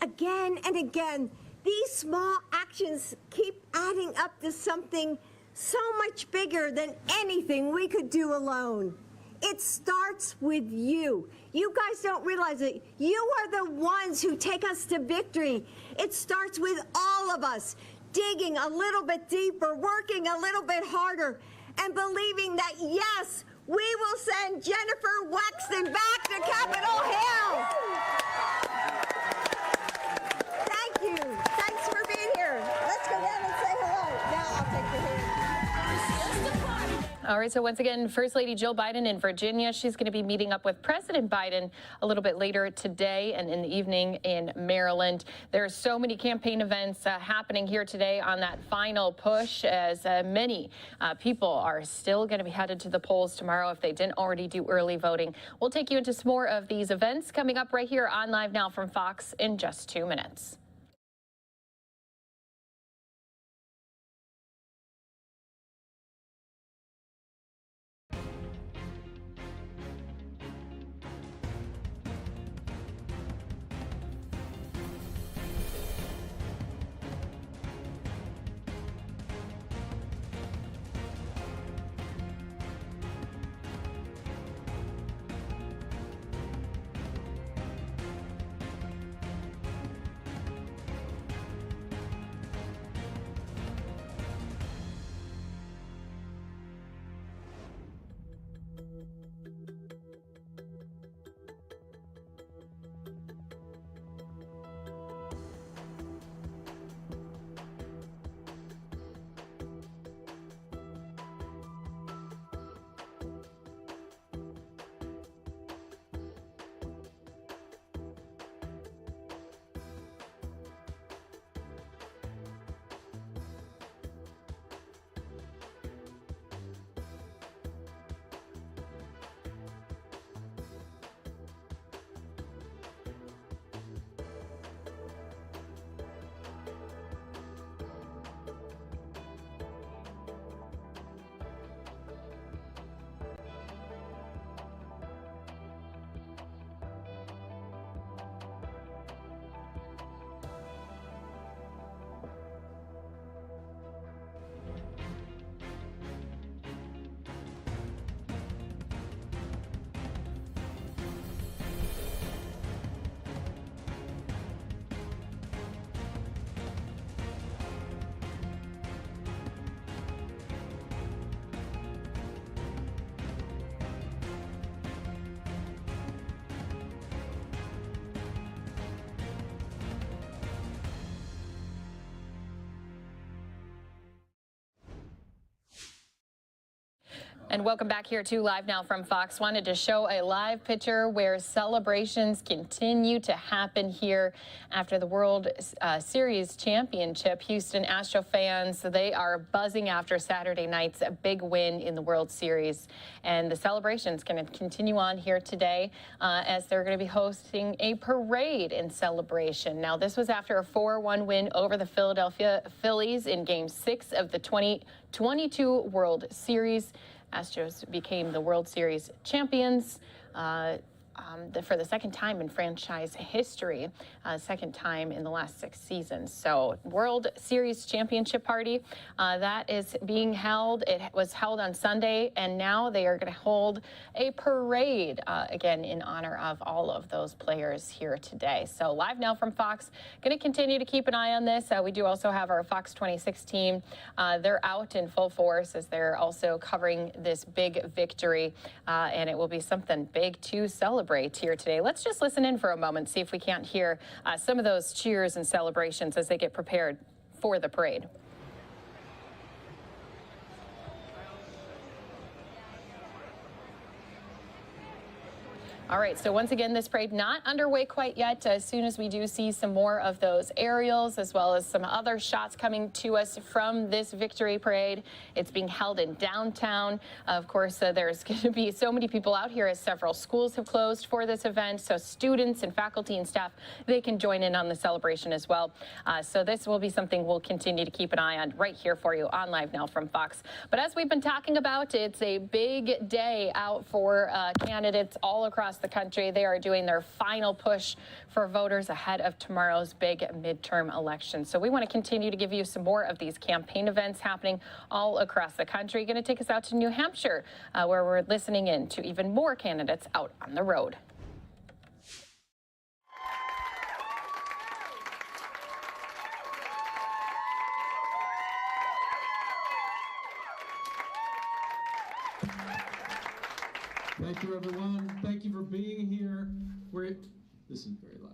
Speaker 5: Again and again, these small actions keep adding up to something so much bigger than anything we could do alone. It starts with you. You guys don't realize it. You are the ones who take us to victory. It starts with all of us digging a little bit deeper, working a little bit harder, and believing that, yes, we will send Jennifer Wexton back to Capitol Hill. Thank you. Thanks for being here. Let's go down and say hello. Now I'll take your hand.
Speaker 1: All right, so once again, First Lady Jill Biden in Virginia. She's going to be meeting up with President Biden a little bit later today and in the evening in Maryland. There are so many campaign events happening here today on that final push, as many people are still going to be headed to the polls tomorrow if they didn't already do early voting. We'll take you into some more of these events coming up right here on Live Now from Fox in just 2 minutes. And welcome back here to Live Now from Fox. Wanted to show a live picture where celebrations continue to happen here after the World Series championship. Houston Astro fans, they are buzzing after Saturday night's big win in the World Series. And the celebration's going to continue on here today as they're going to be hosting a parade in celebration. Now, this was after a 4-1 win over the Philadelphia Phillies in Game 6 of the 2022 World Series. Astros became the World Series champions for the second time in franchise history, second time in the last 6 seasons. So World Series championship party, that is being held. It was held on Sunday, and now they are going to hold a parade, again, in honor of all of those players here today. So Live Now from Fox, going to continue to keep an eye on this. We do also have our Fox 26 team. They're out in full force as they're also covering this big victory, and it will be something big to celebrate here today. Let's just listen in for a moment, see if we can't hear some of those cheers and celebrations as they get prepared for the parade. All right, so once again, this parade not underway quite yet. As soon as we do see some more of those aerials, as well as some other shots coming to us from this victory parade, it's being held in downtown. Of course, there's going to be so many people out here as several schools have closed for this event. So students and faculty and staff, they can join in on the celebration as well. So this will be something we'll continue to keep an eye on right here for you on Live Now from Fox. But as we've been talking about, it's a big day out for candidates all across the country. They are doing their final push for voters ahead of tomorrow's big midterm election. So we want to continue to give you some more of these campaign events happening all across the country. Going to take us out to New Hampshire, where we're listening in to even more candidates out on the road.
Speaker 6: Thank you, everyone. Thank you for being here. This is very loud.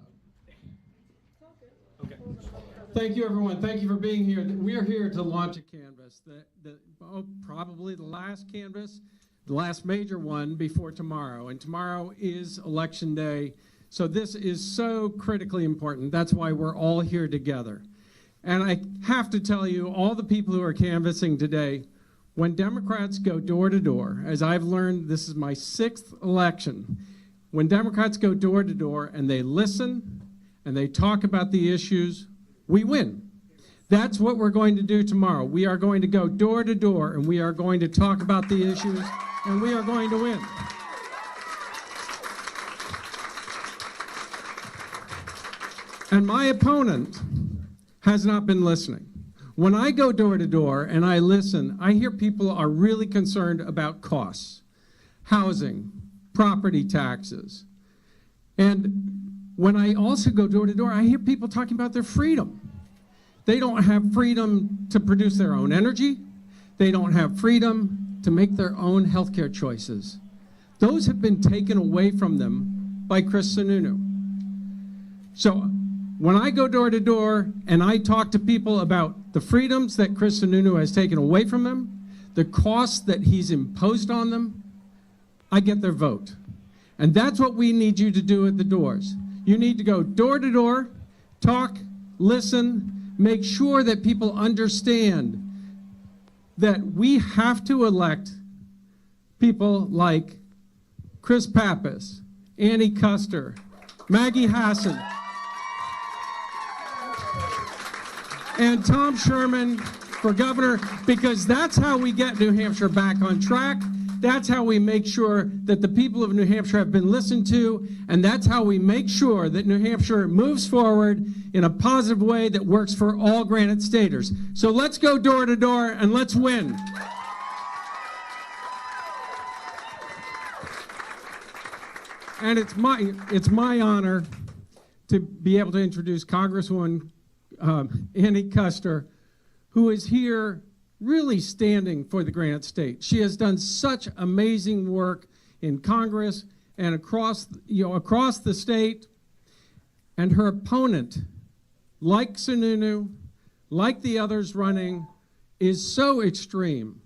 Speaker 6: Okay. Thank you, everyone. Thank you for being here. We are here to launch a canvas, probably the last canvas, the last major one before tomorrow. And tomorrow is Election Day. So this is so critically important. That's why we're all here together. And I have to tell you, all the people who are canvassing today, when Democrats go door to door, as I've learned, this is my 6th election, when Democrats go door to door and they listen and they talk about the issues, we win. That's what we're going to do tomorrow. We are going to go door to door and we are going to talk about the issues and we are going to win. And my opponent has not been listening. When I go door to door and I listen, I hear people are really concerned about costs, housing, property taxes. And when I also go door to door, I hear people talking about their freedom. They don't have freedom to produce their own energy. They don't have freedom to make their own healthcare choices. Those have been taken away from them by Chris Sununu. So when I go door to door and I talk to people about the freedoms that Chris Sununu has taken away from them, the costs that he's imposed on them, I get their vote. And that's what we need you to do at the doors. You need to go door to door, talk, listen, make sure that people understand that we have to elect people like Chris Pappas, Annie Custer, Maggie Hassan, and Tom Sherman for governor, because that's how we get New Hampshire back on track. That's how we make sure that the people of New Hampshire have been listened to, and that's how we make sure that New Hampshire moves forward in a positive way that works for all Granite Staters. So let's go door to door and let's win. And it's my honor to be able to introduce Congresswoman Annie Custer, who is here really standing for the Granite State. She has done such amazing work in Congress and across the state. And her opponent, like Sununu, like the others running, is so extreme.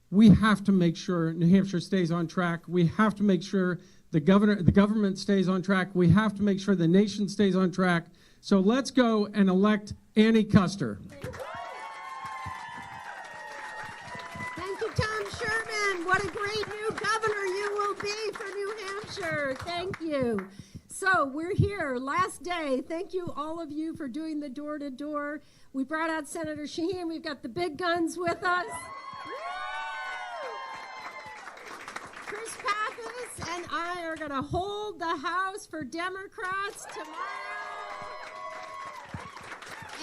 Speaker 6: We have to make sure New Hampshire stays on track. We have to make sure the government stays on track. We have to make sure the nation stays on track. So let's go and elect Annie Custer.
Speaker 7: Thank you, Tom Sherman. What a great new governor you will be for New Hampshire. Thank you. So we're here, last day. Thank you, all of you, for doing the door-to-door. We brought out Senator Shaheen. We've got the big guns with us. Chris Pappas and I are going to hold the House for Democrats tomorrow.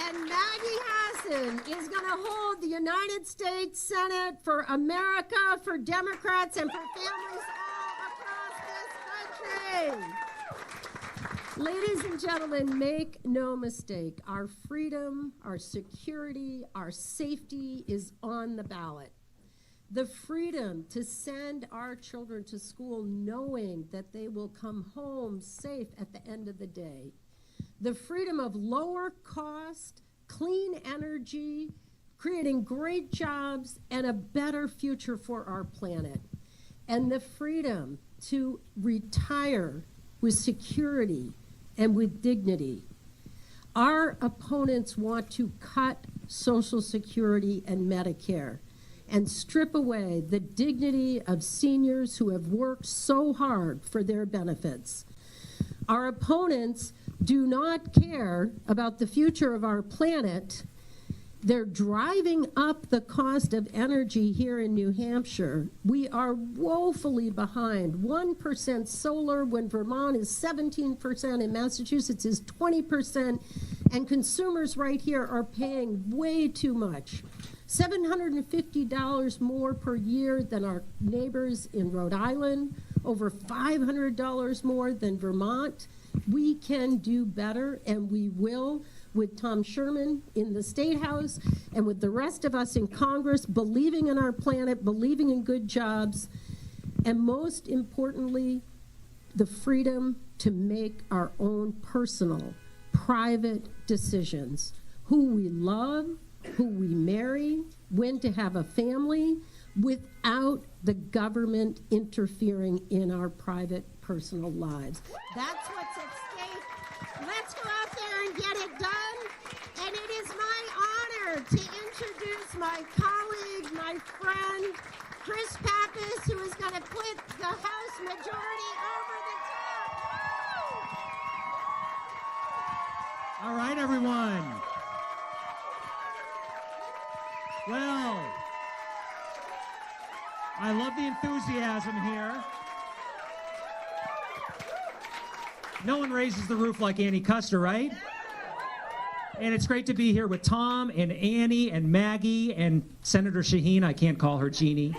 Speaker 7: And Maggie Hassan is going to hold the United States Senate for America, for Democrats, and for families all across this country. Ladies and gentlemen, make no mistake, our freedom, our security, our safety is on the ballot. The freedom to send our children to school knowing that they will come home safe at the end of the day. The freedom of lower cost, clean energy, creating great jobs, and a better future for our planet. And the freedom to retire with security and with dignity. Our opponents want to cut Social Security and Medicare and strip away the dignity of seniors who have worked so hard for their benefits. Our opponents do not care about the future of our planet. They're driving up the cost of energy here in New Hampshire. We are woefully behind. 1% solar when Vermont is 17% and Massachusetts is 20%, and consumers right here are paying way too much. $750 more per year than our neighbors in Rhode Island, over $500 more than Vermont. We can do better, and we will, with Tom Sherman in the State House and with the rest of us in Congress, believing in our planet, believing in good jobs. and most importantly, the freedom to make our own personal, private decisions. Who we love, who we marry, when to have a family, without the government interfering in our private, personal lives. That's what's at stake. Let's go out there and get it done. And it is my honor to introduce my colleague, my friend, Chris Pappas, who is going to put the House majority over the top.
Speaker 9: All right, everyone. Well, I love the enthusiasm here. No one raises the roof like Annie Custer, right? And it's great to be here with Tom and Annie and Maggie and Senator Shaheen. I can't call her Jeannie.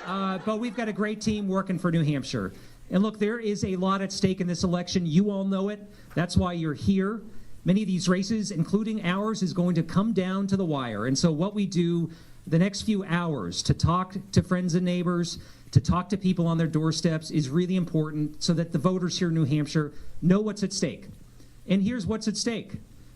Speaker 9: But we've got a great team working for New Hampshire. And look, there is a lot at stake in this election. You all know it. That's why you're here. Many of these races, including ours, is going to come down to the wire. And so what we do the next few hours to talk to friends and neighbors, to talk to people on their doorsteps is really important so that the voters here in New Hampshire know what's at stake. And here's what's at stake.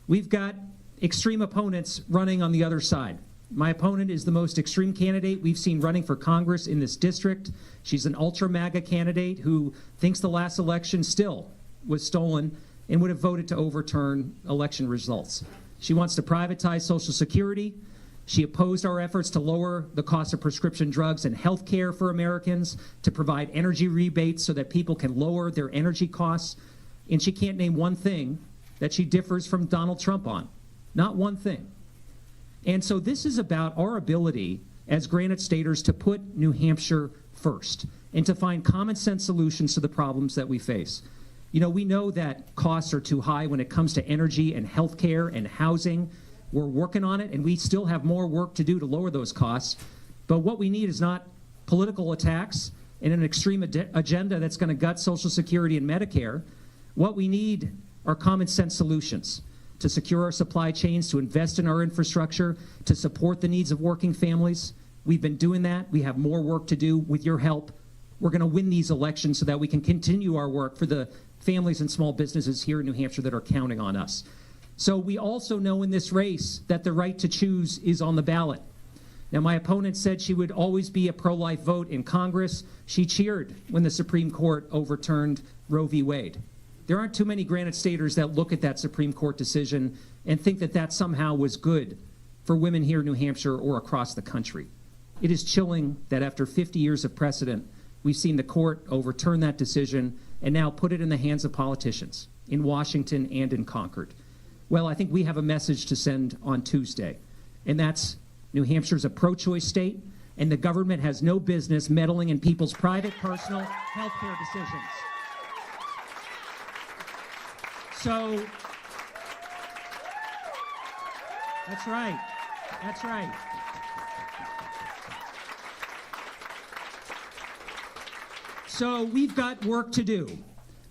Speaker 9: We've got extreme opponents running on the other side. My opponent is the most extreme candidate we've seen running for Congress in this district. She's an ultra-MAGA candidate who thinks the last election still was stolen and would have voted to overturn election results. She wants to privatize Social Security. She opposed our efforts to lower the cost of prescription drugs and health care for Americans, to provide energy rebates so that people can lower their energy costs. And she can't name one thing that she differs from Donald Trump on. Not one thing. And so this is about our ability as Granite Staters to put New Hampshire first and to find common sense solutions to the problems that we face. You know, we know that costs are too high when it comes to energy and health care and housing. We're working on it, and we still have more work to do to lower those costs. But what we need is not political attacks and an extreme agenda that's going to gut Social Security and Medicare. What we need are common sense solutions to secure our supply chains, to invest in our infrastructure, to support the needs of working families. We've been doing that. We have more work to do with your help. We're going to win these elections so that we can continue our work for the families and small businesses here in New Hampshire that are counting on us. So we also know in this race that the right to choose is on the ballot. Now, my opponent said she would always be a pro-life vote in Congress. She cheered when the Supreme Court overturned Roe v. Wade. There aren't too many Granite Staters that look at that Supreme Court decision and think that that somehow was good for women here in New Hampshire or across the country. It is chilling that after 50 years of precedent, we've seen the court overturn that decision and now put it in the hands of politicians in Washington and in Concord. Well, I think we have a message to send on Tuesday, and that's New Hampshire's a pro-choice state, and the government has no business meddling in people's private, personal health care decisions. So, that's right. That's right. So we've got work to do,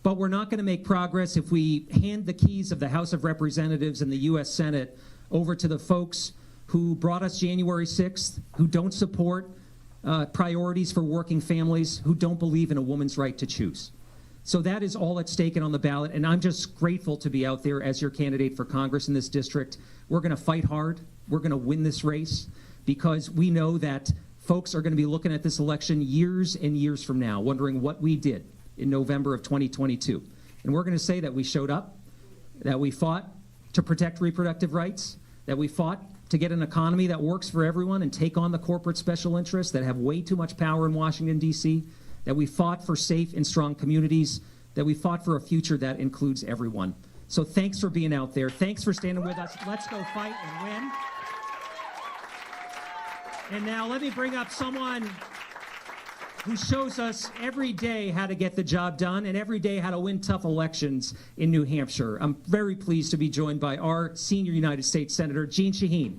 Speaker 9: but we're not going to make progress if we hand the keys of the House of Representatives and the U.S. Senate over to the folks who brought us January 6th, who don't support priorities for working families, who don't believe in a woman's right to choose. So that is all at stake and on the ballot, and I'm just grateful to be out there as your candidate for Congress in this district. We're going to fight hard. We're going to win this race because we know that folks are going to be looking at this election years and years from now, wondering what we did in November of 2022. And we're going to say that we showed up, that we fought to protect reproductive rights, that we fought to get an economy that works for everyone and take on the corporate special interests that have way too much power in Washington, D.C., that we fought for safe and strong communities, that we fought for a future that includes everyone. So thanks for being out there. Thanks for standing with us. Let's go fight and win. And now let me bring up someone who shows us every day how to get the job done and every day how to win tough elections in New Hampshire. I'm very pleased to be joined by our senior United States Senator, Jeanne Shaheen.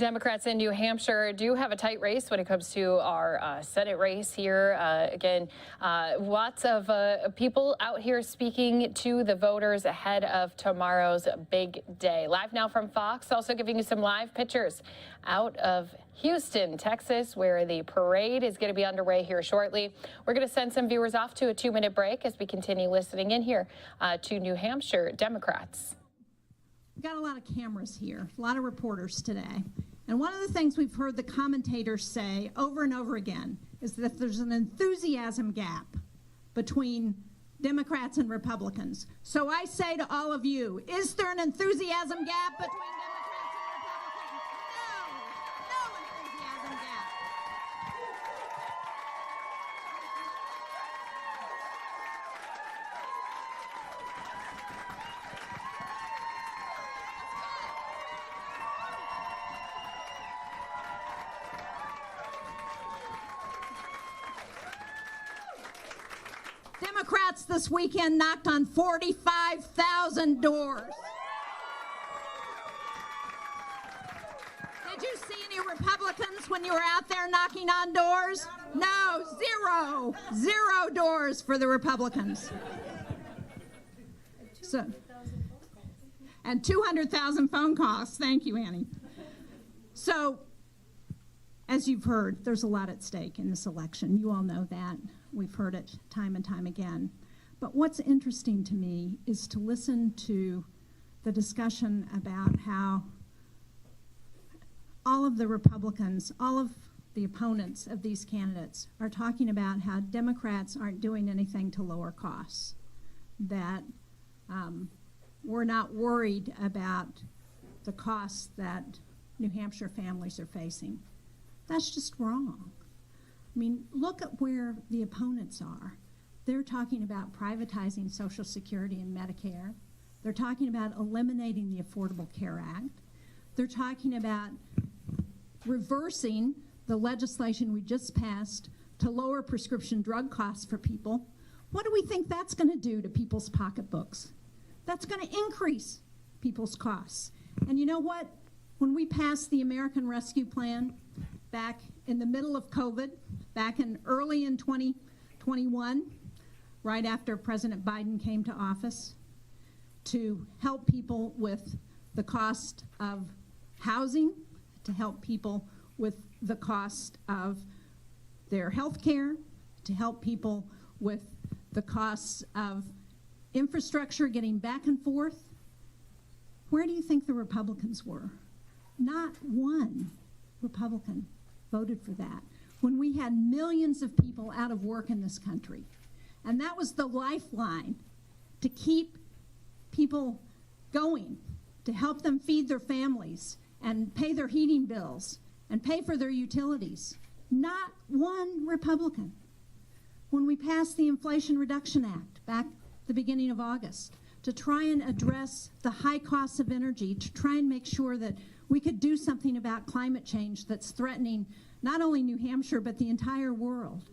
Speaker 1: Democrats in New Hampshire do have a tight race when it comes to our Senate race here. Again, lots of people out here speaking to the voters ahead of tomorrow's big day. Live now from Fox, also giving you some live pictures out of Houston, Texas, where the parade is going to be underway here shortly. We're going to send some viewers off to a 2-minute break as we continue listening in here to New Hampshire Democrats.
Speaker 8: We've got a lot of cameras here, a lot of reporters today. And one of the things we've heard the commentators say over and over again is that there's an enthusiasm gap between Democrats and Republicans. So I say to all of you, is there an enthusiasm gap between Democrats and Republicans? No, no enthusiasm gap. Democrats this weekend knocked on 45,000 doors. Did you see any Republicans when you were out there knocking on doors? No, zero. Zero doors for the Republicans. So, and 200,000 phone calls. Thank you, Annie. So, as you've heard, there's a lot at stake in this election. You all know that. We've heard it time and time again. But what's interesting to me is to listen to the discussion about how all of the Republicans, all of the opponents of these candidates are talking about how Democrats aren't doing anything to lower costs, that we're not worried about the costs that New Hampshire families are facing. That's just wrong. I mean, look at where the opponents are. They're talking about privatizing Social Security and Medicare. They're talking about eliminating the Affordable Care Act. They're talking about reversing the legislation we just passed to lower prescription drug costs for people. What do we think that's going to do to people's pocketbooks? That's going to increase people's costs. And you know what? When we passed the American Rescue Plan back in the middle of COVID, back in early in 2021, right after President Biden came to office, to help people with the cost of housing, to help people with the cost of their health care, to help people with the costs of infrastructure getting back and forth. Where do you think the Republicans were? Not one Republican voted for that when we had millions of people out of work in this country. And that was the lifeline to keep people going, to help them feed their families and pay their heating bills and pay for their utilities. Not one Republican. When we passed the Inflation Reduction Act back at the beginning of August to try and address the high costs of energy, to try and make sure that we could do something about climate change that's threatening not only New Hampshire, but the entire world.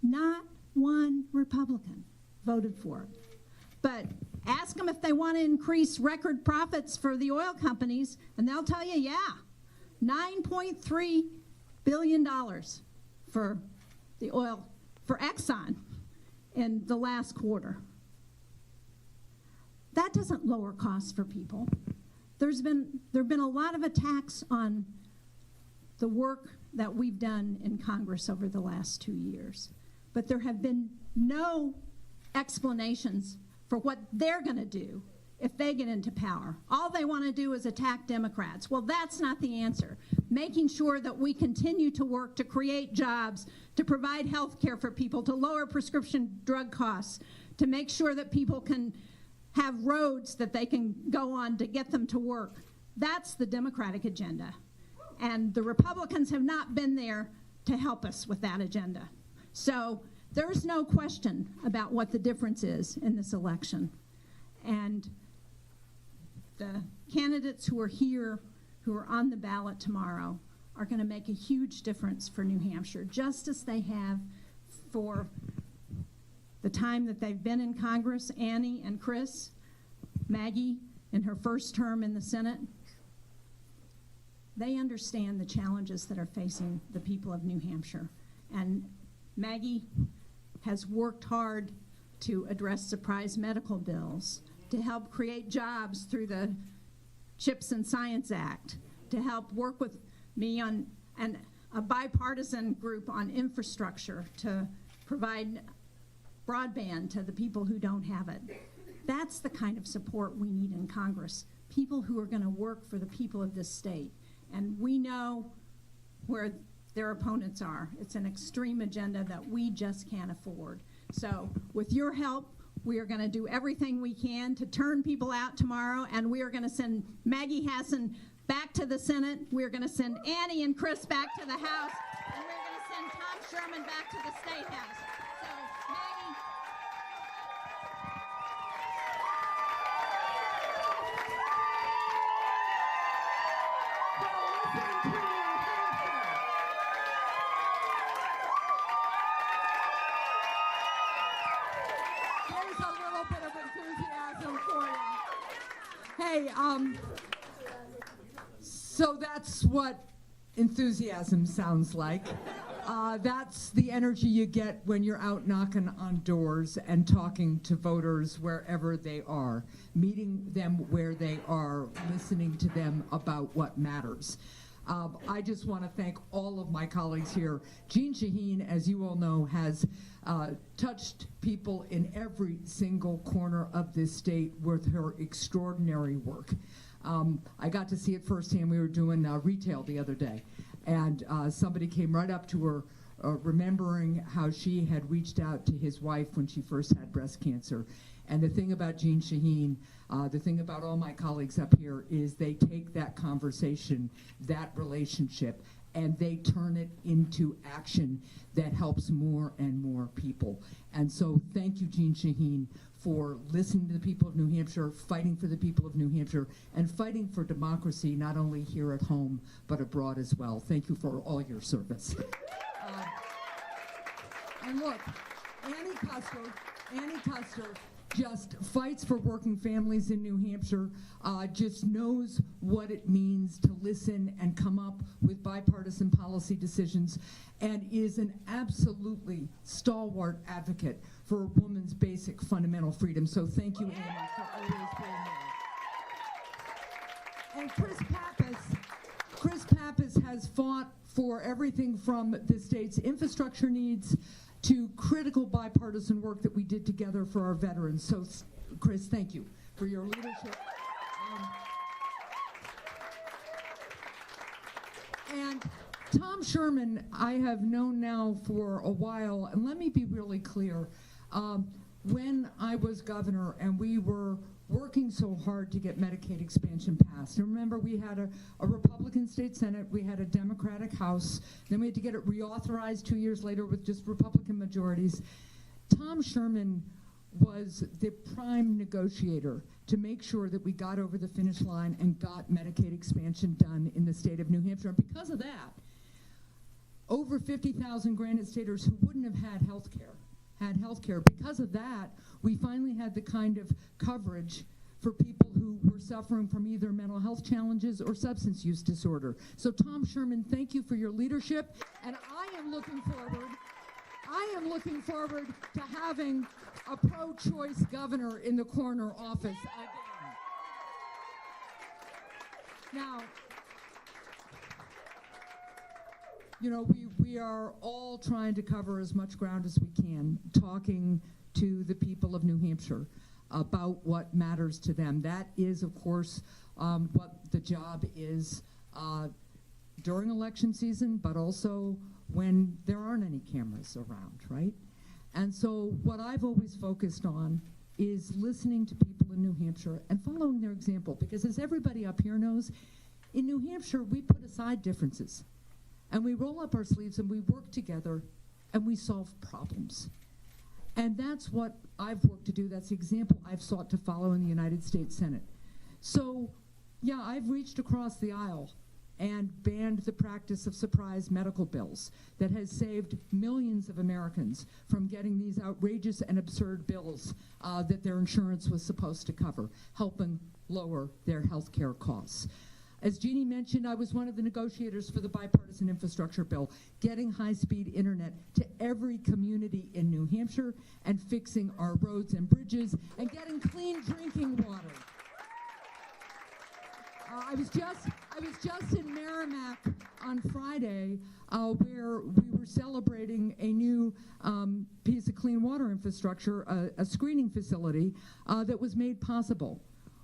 Speaker 8: Not one Republican voted for it. But ask them if they want to increase record profits for the oil companies, and they'll tell you, yeah, $9.3 billion for the oil, for Exxon in the last quarter. That doesn't lower costs for people. There have been a lot of attacks on the work that we've done in Congress over the last 2 years. But there have been no explanations for what they're going to do if they get into power. All they want to do is attack Democrats. Well, that's not the answer. Making sure that we continue to work to create jobs, to provide health care for people, to lower prescription drug costs, to make sure that people can have roads that they can go on to get them to work. That's the Democratic agenda. And the Republicans have not been there to help us with that agenda. So there's no question about what the difference is in this election. And the candidates who are here, who are on the ballot tomorrow, are going to make a huge difference for New Hampshire, just as they have for the time that they've been in Congress. Annie and Chris, Maggie in her first term in the Senate. they understand the challenges that are facing the people of New Hampshire. And Maggie has worked hard to address surprise medical bills, to help create jobs through the CHIPS and Science Act, to help work with me on a bipartisan group on infrastructure to provide broadband to the people who don't have it. That's the kind of support we need in Congress, people who are going to work for the people of this state. And we know where their opponents are. It's an extreme agenda that we just can't afford. So with your help, we are going to do everything we can to turn people out tomorrow, and we are going to send Maggie Hassan back to the Senate. We are going to send Annie and Chris back to the House, and we're going to send Tom Sherman back to the State House. So, Maggie.
Speaker 10: There's a little bit of enthusiasm for you. Hey, so that's what enthusiasm sounds like. That's the energy you get when you're out knocking on doors and talking to voters wherever they are, meeting them where they are, listening to them about what matters. I just want to thank all of my colleagues here. Jean Shaheen, as you all know, has touched people in every single corner of this state with her extraordinary work. I got to see it firsthand. We were doing retail the other day, and somebody came right up to her, remembering how she had reached out to his wife when she first had breast cancer. And the thing about Jean Shaheen, the thing about all my colleagues up here, is they take that conversation, that relationship, and they turn it into action that helps more and more people. And so thank you, Jean Shaheen, for listening to the people of New Hampshire, fighting for the people of New Hampshire, and fighting for democracy, not only here at home, but abroad as well. Thank you for all your service. And look, Annie Custer just fights for working families in New Hampshire, just knows what it means to listen and come up with bipartisan policy decisions, and is an absolutely stalwart advocate for a woman's basic fundamental freedom. So thank you, Annie, for always being there. And Chris Pappas has fought for everything from the state's infrastructure needs to critical bipartisan work that we did together for our veterans. So, Chris, thank you for your leadership. And Tom Sherman, I have known now for a while, and let me be really clear. When I was governor and we were working so hard to get Medicaid expansion passed, and remember, we had a Republican state Senate, we had a Democratic House, then we had to get it reauthorized 2 years later with just Republican majorities. Tom Sherman was the prime negotiator to make sure that we got over the finish line and got Medicaid expansion done in the state of New Hampshire. And because of that, over 50,000 Granite Staters who wouldn't have had health care had health care. Because of that, we finally had the kind of coverage for people who were suffering from either mental health challenges or substance use disorder. So Tom Sherman, thank you for your leadership, and I am looking forward to having a pro-choice governor in the corner office again. Now, you know, we are all trying to cover as much ground as we can, talking to the people of New Hampshire about what matters to them. That is, of course, what the job is during election season, but also when there aren't any cameras around, right? And so what I've always focused on is listening to people in New Hampshire and following their example, because as everybody up here knows, in New Hampshire, we put aside differences. And we roll up our sleeves and we work together and we solve problems. And that's what I've worked to do. That's the example I've sought to follow in the United States Senate. So, yeah, I've reached across the aisle and banned the practice of surprise medical bills that has saved millions of Americans from getting these outrageous and absurd bills that their insurance was supposed to cover, helping lower their health care costs. As Jeannie mentioned, I was one of the negotiators for the bipartisan infrastructure bill, getting high-speed internet to every community in New Hampshire and fixing our roads and bridges and getting clean drinking water. I was just in Merrimack on Friday, where we were celebrating a new piece of clean water infrastructure, a screening facility that was made possible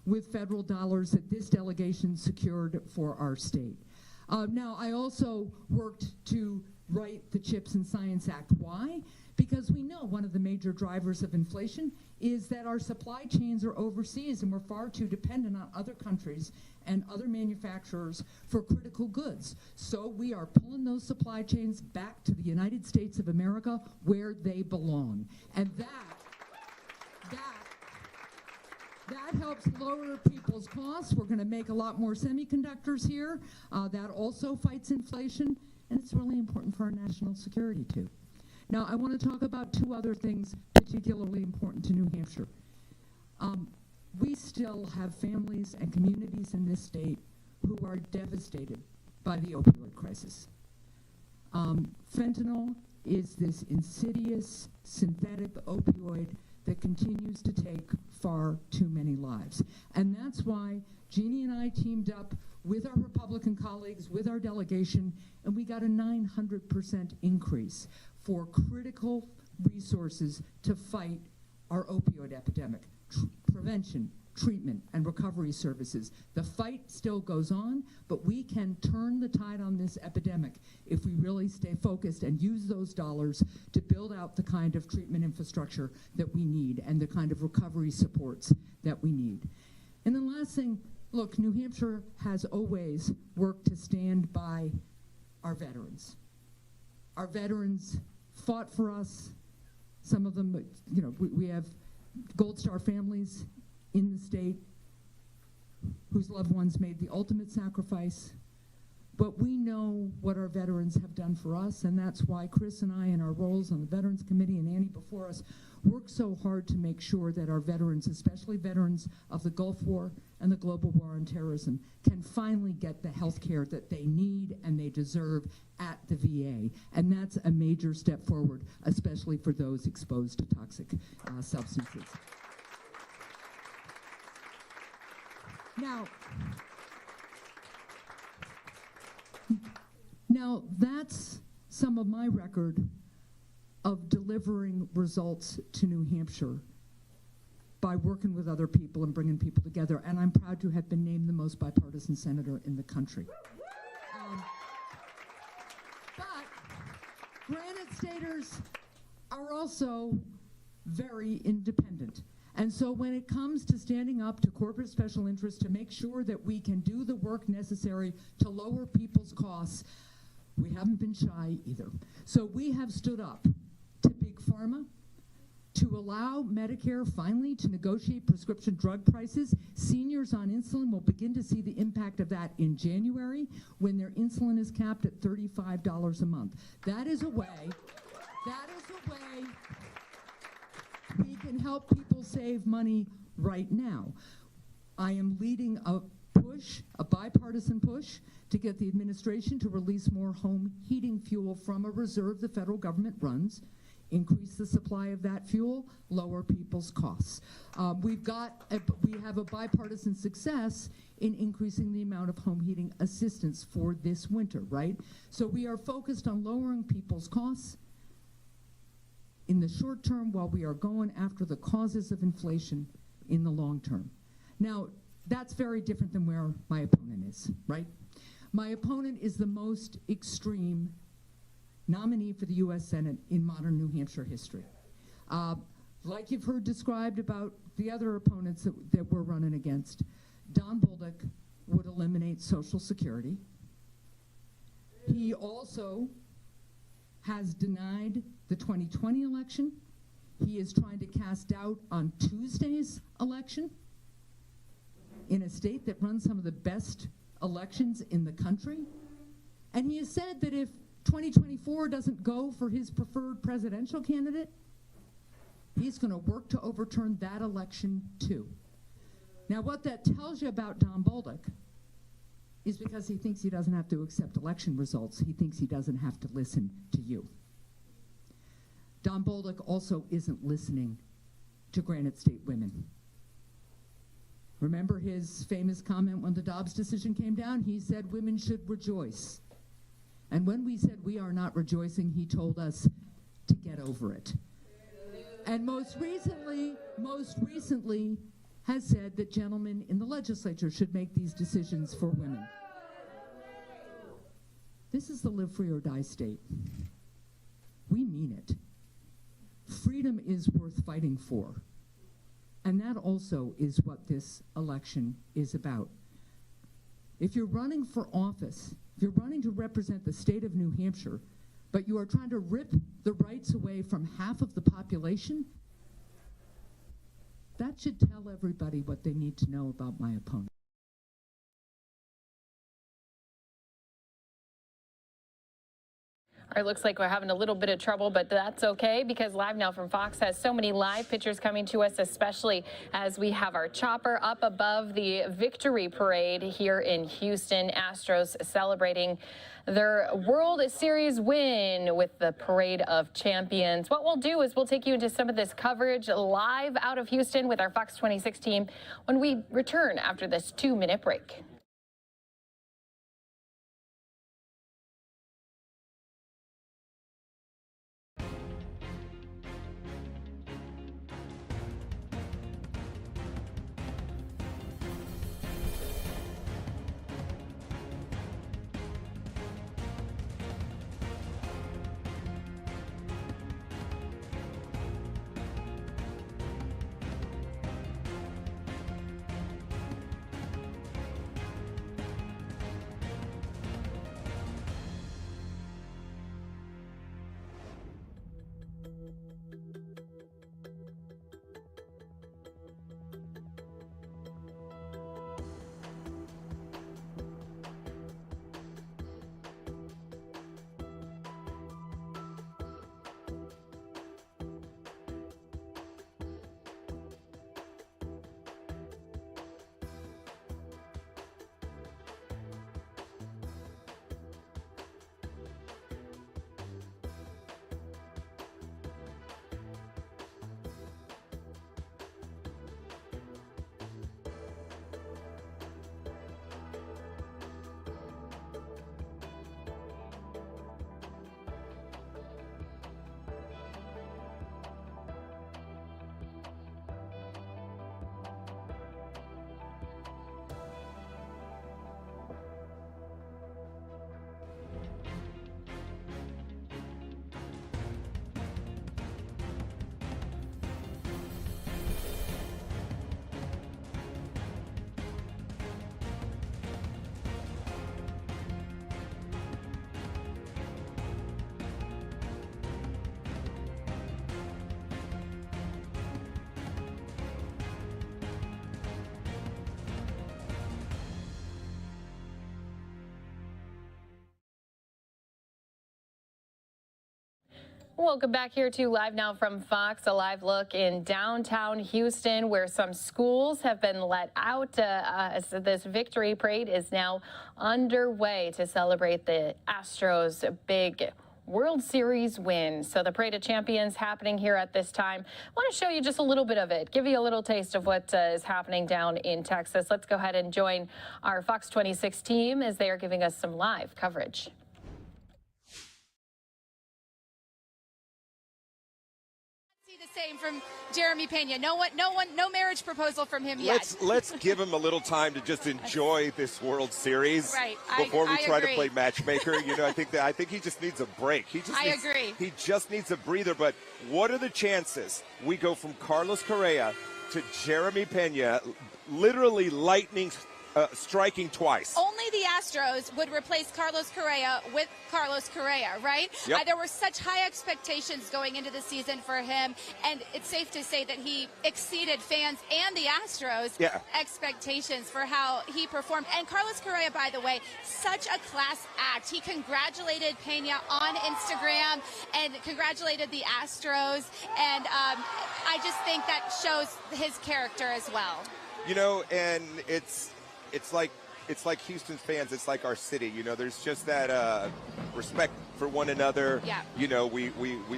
Speaker 10: with federal dollars that this delegation secured for our state. Now, I also worked to write the CHIPS and Science Act. Why? Because we know one of the major drivers of inflation is that our supply chains are overseas and we're far too dependent on other countries and other manufacturers for critical goods. So we are pulling those supply chains back to the United States of America where they belong. And that helps lower people's costs. We're going to make a lot more semiconductors here. That also fights inflation, and it's really important for our national security, too. Now, I want to talk about two other things particularly important to New Hampshire. We still have families and communities in this state who are devastated by the opioid crisis. Fentanyl is this insidious synthetic opioid that continues to take far too many lives. And that's why Jeannie and I teamed up with our Republican colleagues, with our delegation, and we got a 900% increase for critical resources to fight our opioid epidemic. Prevention, treatment, and recovery services. The fight still goes on, but we can turn the tide on this epidemic if we really stay focused and use those dollars to build out the kind of treatment infrastructure that we need and the kind of recovery supports that we need. And the last thing, look, New Hampshire has always worked to stand by our veterans. Our veterans fought for us. Some of them, you know, we have Gold Star families in the state whose loved ones made the ultimate sacrifice. But we know what our veterans have done for us, and that's why Chris and I, in our roles on the Veterans Committee, and Annie before us, work so hard to make sure that our veterans, especially veterans of the Gulf War and the global war on terrorism, can finally get the health care that they need and they deserve at the VA. And that's a major step forward, especially for those exposed to toxic substances. Now, that's some of my record of delivering results to New Hampshire by working with other people and bringing people together. And I'm proud to have been named the most bipartisan senator in the country. But Granite Staters are also very independent. And so when it comes to standing up to corporate special interests to make sure that we can do the work necessary to lower people's costs, we haven't been shy either. So we have stood up to Big Pharma to allow Medicare finally to negotiate prescription drug prices. Seniors on insulin will begin to see the impact of that in January when their insulin is capped at $35 a month. That is a way we can help people save money right now. I am leading a push, a bipartisan push, to get the administration to release more home heating fuel from a reserve the federal government runs, increase the supply of that fuel, lower people's costs. We have a bipartisan success in increasing the amount of home heating assistance for this winter, right? So we are focused on lowering people's costs in the short term while we are going after the causes of inflation in the long term. Now, that's very different than where my opponent is, right? My opponent is the most extreme nominee for the U.S. Senate in modern New Hampshire history. Like you've heard described about the other opponents that we're running against, Don Bolduc would eliminate Social Security. He also has denied the 2020 election. He is trying to cast doubt on Tuesday's election in a state that runs some of the best elections in the country. And he has said that if 2024 doesn't go for his preferred presidential candidate, he's going to work to overturn that election too. Now, what that tells you about Don Bolduc is because he thinks he doesn't have to accept election results. He thinks he doesn't have to listen to you. Don Bolduc also isn't listening to Granite State women. Remember his famous comment when the Dobbs decision came down? He said women should rejoice. And when we said we are not rejoicing, he told us to get over it. And most recently has said that gentlemen in the legislature should make these decisions for women. This is the live free or die state. We mean it. Freedom is worth fighting for. And that also is what this election is about. If you're running for office, if you're running to represent the state of New Hampshire, but you are trying to rip the rights away from half of the population, that should tell everybody what they need to know about my opponent.
Speaker 1: All right, looks like we're having a little bit of trouble, but that's okay because Live Now from Fox has so many live pictures coming to us, especially as we have our chopper up above the victory parade here in Houston. Astros celebrating their World Series win with the Parade of Champions. What we'll do is we'll take you into some of this coverage live out of Houston with our Fox 26 team when we return after this 2-minute break. Welcome back here to Live Now from Fox, a live look in downtown Houston where some schools have been let out as this victory parade is now underway to celebrate the Astros' big World Series win. So the Parade of Champions happening here at this time. I want to show you just a little bit of it, give you a little taste of what is happening down in Texas. Let's go ahead and join our Fox 26 team as they are giving us some live coverage.
Speaker 11: Same from Jeremy Pena. No marriage proposal from him yet.
Speaker 12: Let's give him a little time to just enjoy this World Series before we try to play matchmaker. You know, I think he just needs a break. He just needs a breather. But what are the chances we go from Carlos Correa to Jeremy Pena, literally lightning striking twice?
Speaker 11: Only the Astros would replace Carlos Correa with Carlos Correa, right?
Speaker 12: Yep.
Speaker 11: There were such high expectations going into the season for him, and it's safe to say that he exceeded fans and the Astros' expectations for how he performed. And Carlos Correa, by the way, such a class act. He congratulated Pena on Instagram and congratulated the Astros, and I just think that shows his character as well.
Speaker 12: You know, and it's like it's like Houston's fans. It's like our city. You know, there's just that respect for one another.
Speaker 11: Yeah.
Speaker 12: You know, we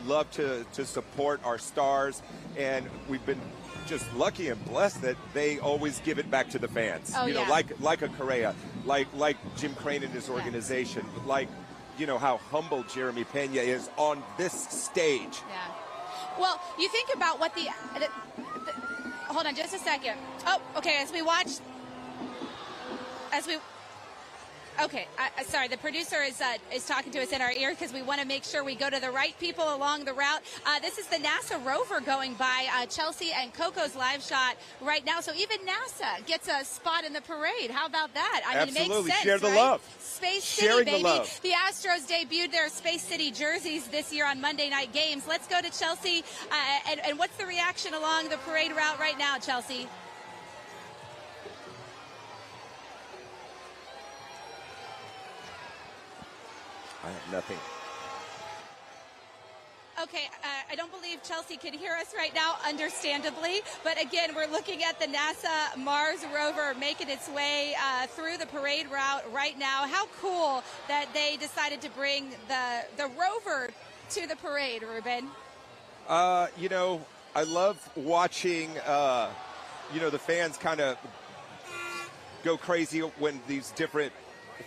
Speaker 12: love to support our stars, and we've been just lucky and blessed that they always give it back to the fans.
Speaker 11: Oh,
Speaker 12: you know,
Speaker 11: yeah.
Speaker 12: like a Correa, like Jim Crane and his organization, like, you know, how humble Jeremy Pena is on this stage.
Speaker 11: Yeah. Well, you think about what the hold on just a second. Oh, okay, sorry, the producer is talking to us in our ear because we want to make sure we go to the right people along the route. This is the NASA rover going by Chelsea and Coco's live shot right now. So even NASA gets a spot in the parade. How about that? I mean, it makes sense,
Speaker 12: Share the
Speaker 11: right?
Speaker 12: love.
Speaker 11: Space
Speaker 12: Sharing
Speaker 11: City, baby.
Speaker 12: the love.
Speaker 11: The Astros debuted their Space City jerseys this year on Monday Night Games. Let's go to Chelsea. And what's the reaction along the parade route right now, Chelsea?
Speaker 12: I have nothing.
Speaker 11: Okay, I don't believe Chelsea can hear us right now, understandably. But again, we're looking at the NASA Mars rover making its way through the parade route right now. How cool that they decided to bring the rover to the parade, Ruben.
Speaker 12: You know, I love watching, you know, the fans kind of go crazy when these different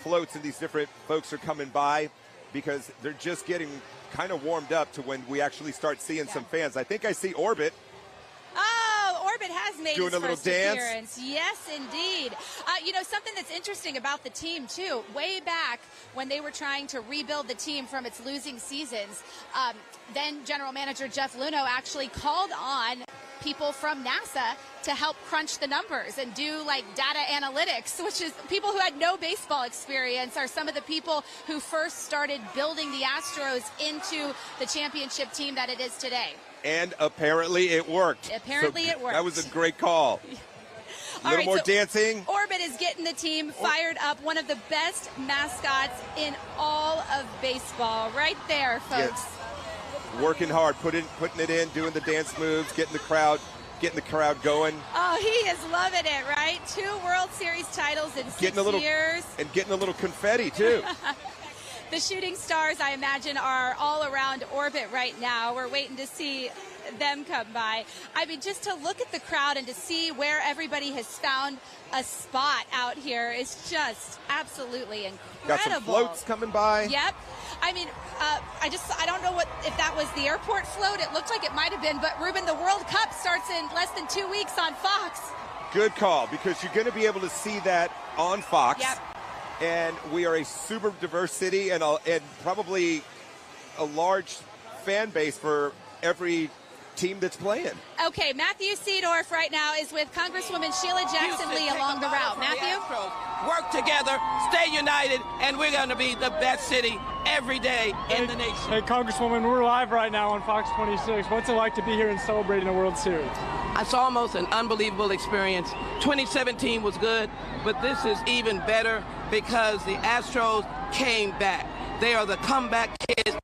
Speaker 12: floats and these different folks are coming by, because they're just getting kind of warmed up to when we actually start seeing some fans. I think I see Orbit.
Speaker 11: Oh, Orbit has made
Speaker 12: Doing
Speaker 11: his
Speaker 12: a little
Speaker 11: first
Speaker 12: dance.
Speaker 11: appearance. Yes, indeed. You know, something that's interesting about the team, too, way back when they were trying to rebuild the team from its losing seasons, then General Manager Jeff Luhnow actually called on people from NASA to help crunch the numbers and do like data analytics, which is people who had no baseball experience are some of the people who first started building the Astros into the championship team that it is today.
Speaker 12: And apparently it worked.
Speaker 11: Apparently it worked.
Speaker 12: That was a great call. A little more dancing.
Speaker 11: Orbit is getting the team fired up. One of the best mascots in all of baseball. Right there, folks.
Speaker 12: Yes. Working hard, putting it in, doing the dance moves, getting the crowd going.
Speaker 11: Oh, he is loving it, right? 2 World Series titles in 6 years.
Speaker 12: And getting a little confetti, too.
Speaker 11: The shooting stars, I imagine, are all around Orbit right now. We're waiting to see them come by. I mean, just to look at the crowd and to see where everybody has found a spot out here is just absolutely incredible.
Speaker 12: Got some floats coming by.
Speaker 11: Yep. I mean, I don't know if that was the airport float. It looked like it might have been. But, Ruben, the World Cup starts in less than 2 weeks on Fox.
Speaker 12: Good call, because you're going to be able to see that on Fox.
Speaker 11: Yep.
Speaker 12: And we are a super diverse city and probably a large fan base for every team that's playing.
Speaker 11: Okay, Matthew Seedorf right now is with Congresswoman Sheila Jackson-Lee along the route. Matthew?
Speaker 13: Work together, stay united, and we're going to be the best city every day in the nation.
Speaker 14: Hey, Congresswoman, we're live right now on Fox 26. What's it like to be here and celebrating the World Series?
Speaker 13: It's almost an unbelievable experience. 2017 was good, but this is even better because the Astros came back. They are the comeback kids.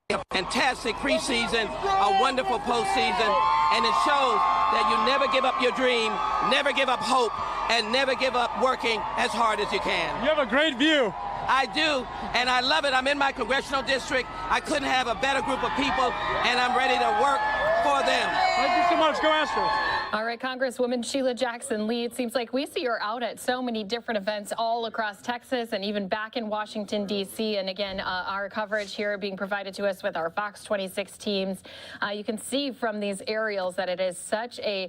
Speaker 13: A fantastic preseason, a wonderful postseason, and it shows that you never give up your dream, never give up hope, and never give up working as hard as you can.
Speaker 14: You have a great view.
Speaker 13: I do, and I love it. I'm in my congressional district. I couldn't have a better group of people, and I'm ready to work for them.
Speaker 14: Thank you so much. Go Astros.
Speaker 1: All right, Congresswoman Sheila Jackson-Lee, it seems like we see her out at so many different events all across Texas and even back in Washington, D.C. And again, our coverage here being provided to us with our Fox 26 teams. You can see from these aerials that it is such a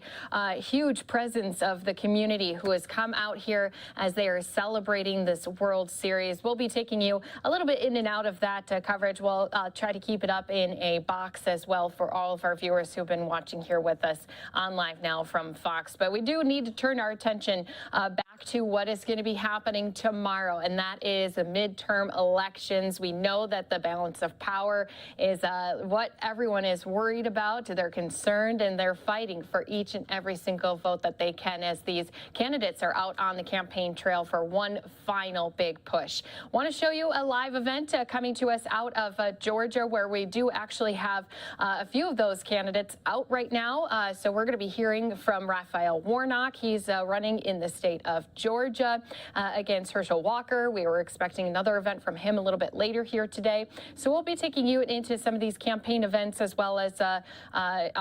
Speaker 1: huge presence of the community who has come out here as they are celebrating this World Series. We'll be taking you a little bit in and out of that coverage. We'll try to keep it up in a box as well for all of our viewers who've been watching here with us on Live Now from Fox. But we do need to turn our attention back to what is going to be happening tomorrow, and that is the midterm elections. We know that the balance of power is what everyone is worried about. They're concerned and they're fighting for each and every single vote that they can as these candidates are out on the campaign trail for one final big push. Want to show you a live event coming to us out of Georgia, where we do actually have a few of those candidates out right now. So we're going to be hearing from Raphael Warnock. He's running in the state of of Georgia against Herschel Walker. We were expecting another event from him a little bit later here today. So we'll be taking you into some of these campaign events as well as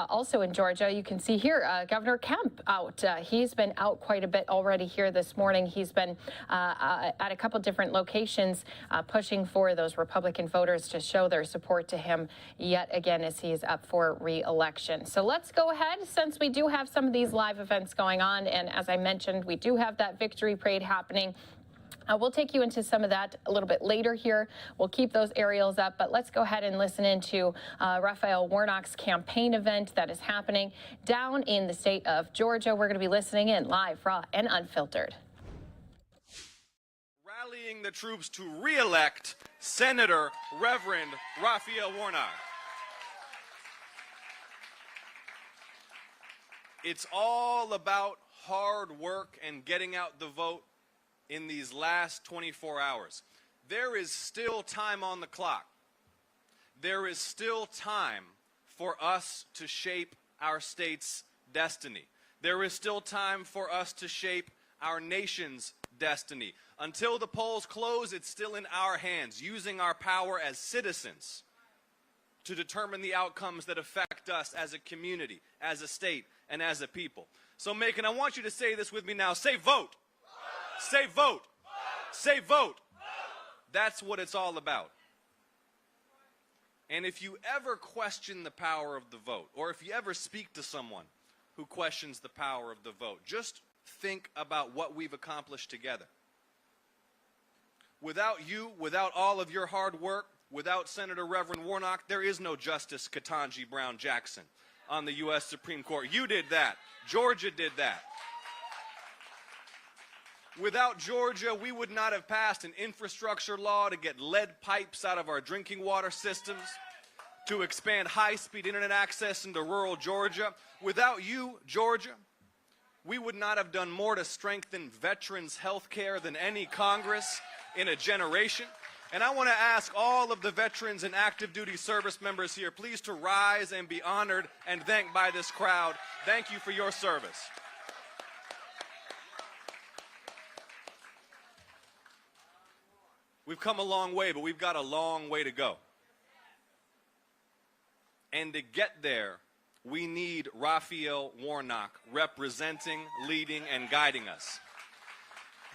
Speaker 1: also in Georgia. You can see here Governor Kemp out. He's been out quite a bit already here this morning. He's been at a couple different locations pushing for those Republican voters to show their support to him yet again as he is up for re-election. So let's go ahead, since we do have some of these live events going on, and as I mentioned, we do have that victory parade happening. We'll take you into some of that a little bit later here. We'll keep those aerials up, but let's go ahead and listen into Raphael Warnock's campaign event that is happening down in the state of Georgia. We're going to be listening in live, raw, and unfiltered.
Speaker 15: Rallying the troops to re-elect Senator Reverend Raphael Warnock. It's all about hard work and getting out the vote in these last 24 hours. There is still time on the clock. There is still time for us to shape our state's destiny. There is still time for us to shape our nation's destiny. Until the polls close, it's still in our hands, using our power as citizens to determine the outcomes that affect us as a community, as a state, and as a people. So, Macon, I want you to say this with me now. Say vote. Say vote. Say vote. That's what it's all about. And if you ever question the power of the vote, or if you ever speak to someone who questions the power of the vote, just think about what we've accomplished together. Without you, without all of your hard work, without Senator Reverend Warnock, there is no Justice Ketanji Brown Jackson on the U.S. Supreme Court. You did that. Georgia did that. Without Georgia, we would not have passed an infrastructure law to get lead pipes out of our drinking water systems, to expand high-speed internet access into rural Georgia. Without you, Georgia, we would not have done more to strengthen veterans' health care than any Congress in a generation. And I want to ask all of the veterans and active duty service members here, please to rise and be honored and thanked by this crowd. Thank you for your service. We've come a long way, but we've got a long way to go. And to get there, we need Raphael Warnock representing, leading, and guiding us.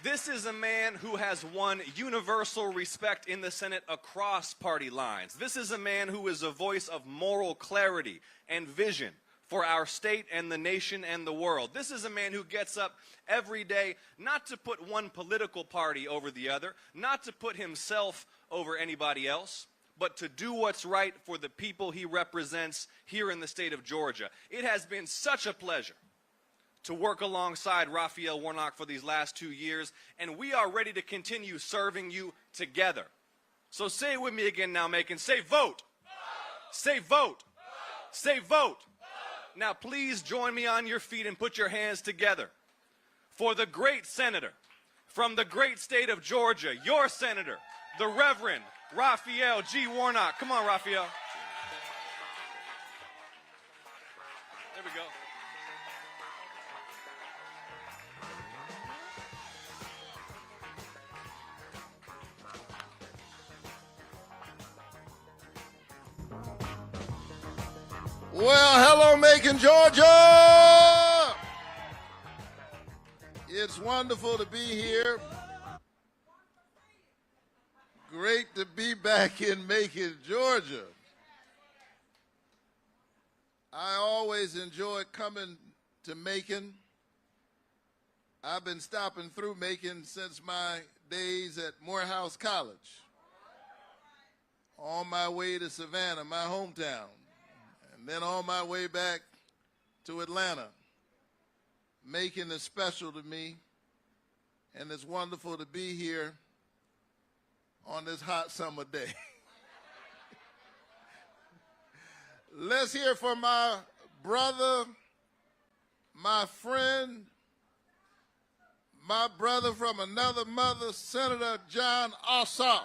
Speaker 15: This is a man who has won universal respect in the Senate across party lines. This is a man who is a voice of moral clarity and vision for our state and the nation and the world. This is a man who gets up every day not to put one political party over the other, not to put himself over anybody else, but to do what's right for the people he represents here in the state of Georgia. It has been such a pleasure to work alongside Raphael Warnock for these last 2 years, and we are ready to continue serving you together. So say it with me again now, Macon. Say vote. Vote. Say vote. Vote. Say vote. Now, please join me on your feet and put your hands together for the great senator from the great state of Georgia, your senator, the Reverend Raphael G. Warnock. Come on, Raphael. There we go.
Speaker 16: Well, hello, Macon, Georgia. It's wonderful to be here. Great to be back in Macon, Georgia. I always enjoy coming to Macon. I've been stopping through Macon since my days at Morehouse College, on my way to Savannah, my hometown. And then on my way back to Atlanta. Macon is special to me, and it's wonderful to be here on this hot summer day. Let's hear from my brother, my friend, my brother from another mother, Senator Jon Ossoff.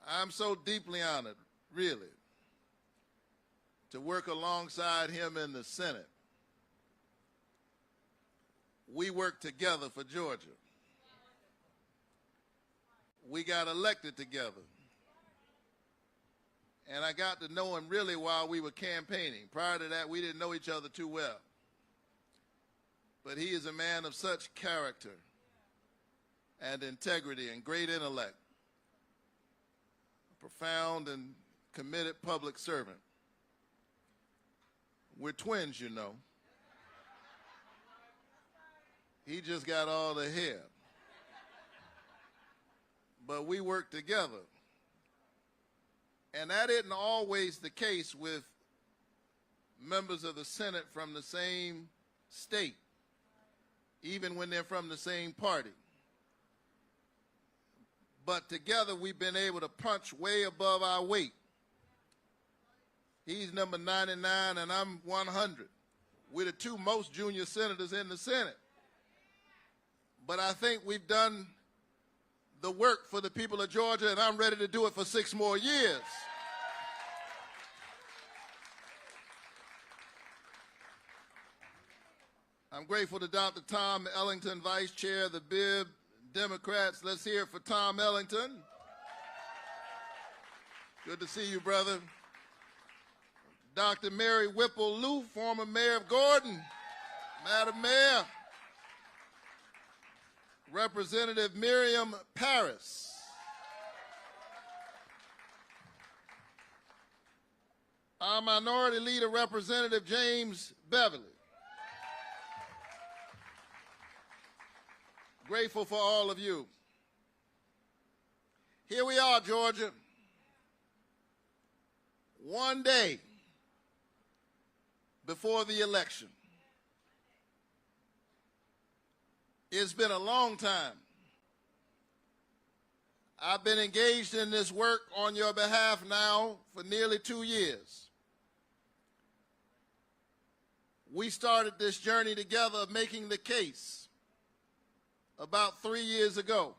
Speaker 16: I'm so deeply honored, really, to work alongside him in the Senate. We worked together for Georgia. We got elected together. And I got to know him really while we were campaigning. Prior to that, we didn't know each other too well. But he is a man of such character and integrity and great intellect, a profound and committed public servant. We're twins, you know. He just got all the hair. But we work together. And that isn't always the case with members of the Senate from the same state, even when they're from the same party. But together we've been able to punch way above our weight. He's number 99 and I'm 100. We're the two most junior senators in the Senate. But I think we've done the work for the people of Georgia, and I'm ready to do it for 6 more years. I'm grateful to Dr. Tom Ellington, Vice Chair of the BIB Democrats. Let's hear it for Tom Ellington. Good to see you, brother. Dr. Mary Whipple Lou, former Mayor of Gordon. Madam Mayor. Representative Miriam Paris. Our Minority Leader, Representative James Beverly. Grateful for all of you. Here we are, Georgia. One day before the election. It's been a long time. I've been engaged in this work on your behalf now for nearly 2 years. We started this journey together of making the case about 3 years ago.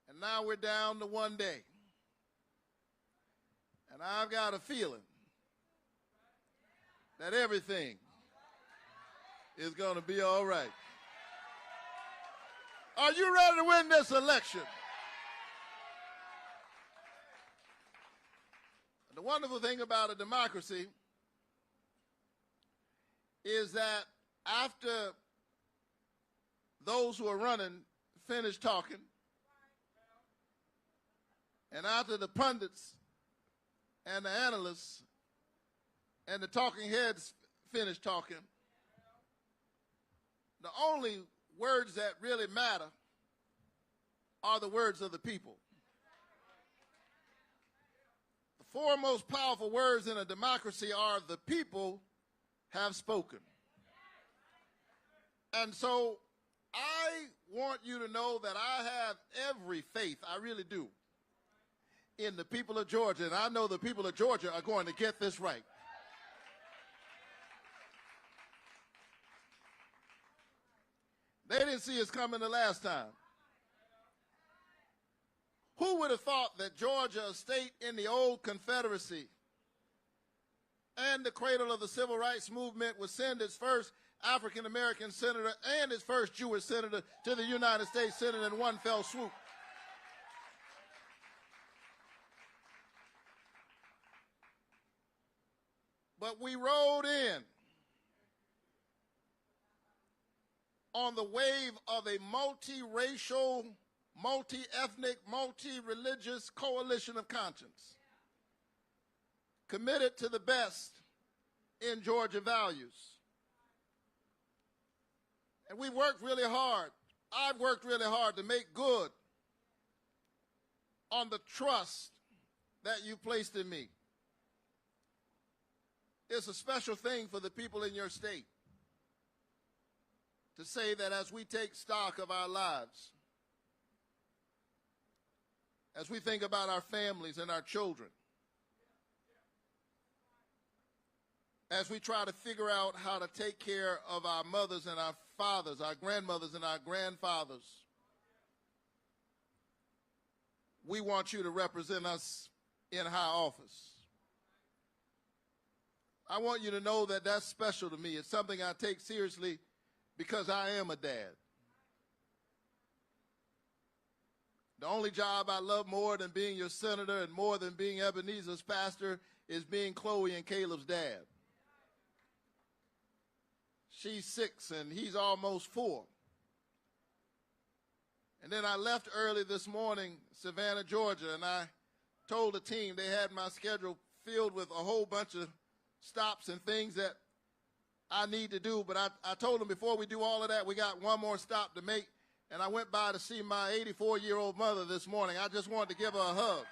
Speaker 16: And now we're down to 1 day. And I've got a feeling that everything is going to be all right. Are you ready to win this election? The wonderful thing about a democracy is that after those who are running finish talking, and after the pundits and the analysts and the talking heads finish talking, the only words that really matter are the words of the people. The 4 most powerful words in a democracy are "the people have spoken." And so I want you to know that I have every faith, I really do, in the people of Georgia, and I know the people of Georgia are going to get this right. They didn't see us coming the last time. Who would have thought that Georgia, a state in the old Confederacy and the cradle of the Civil Rights Movement, would send its first African-American senator and its first Jewish senator to the United States Senate in one fell swoop? But we rode in on the wave of a multiracial, multi-ethnic, multi-religious coalition of conscience, committed to the best in Georgia values. And we worked really hard. I've worked really hard to make good on the trust that you placed in me. It's a special thing for the people in your state to say that as we take stock of our lives, as we think about our families and our children, as we try to figure out how to take care of our mothers and our fathers, our grandmothers and our grandfathers, we want you to represent us in high office. I want you to know that that's special to me. It's something I take seriously because I am a dad. The only job I love more than being your senator and more than being Ebenezer's pastor is being Chloe and Caleb's dad. She's 6 and he's almost 4. And then I left early this morning, Savannah, Georgia, and I told the team they had my schedule filled with a whole bunch of stops and things that I need to do. But I told them before we do all of that, we got one more stop to make. And I went by to see my 84-year-old mother this morning. I just wanted to give her a hug.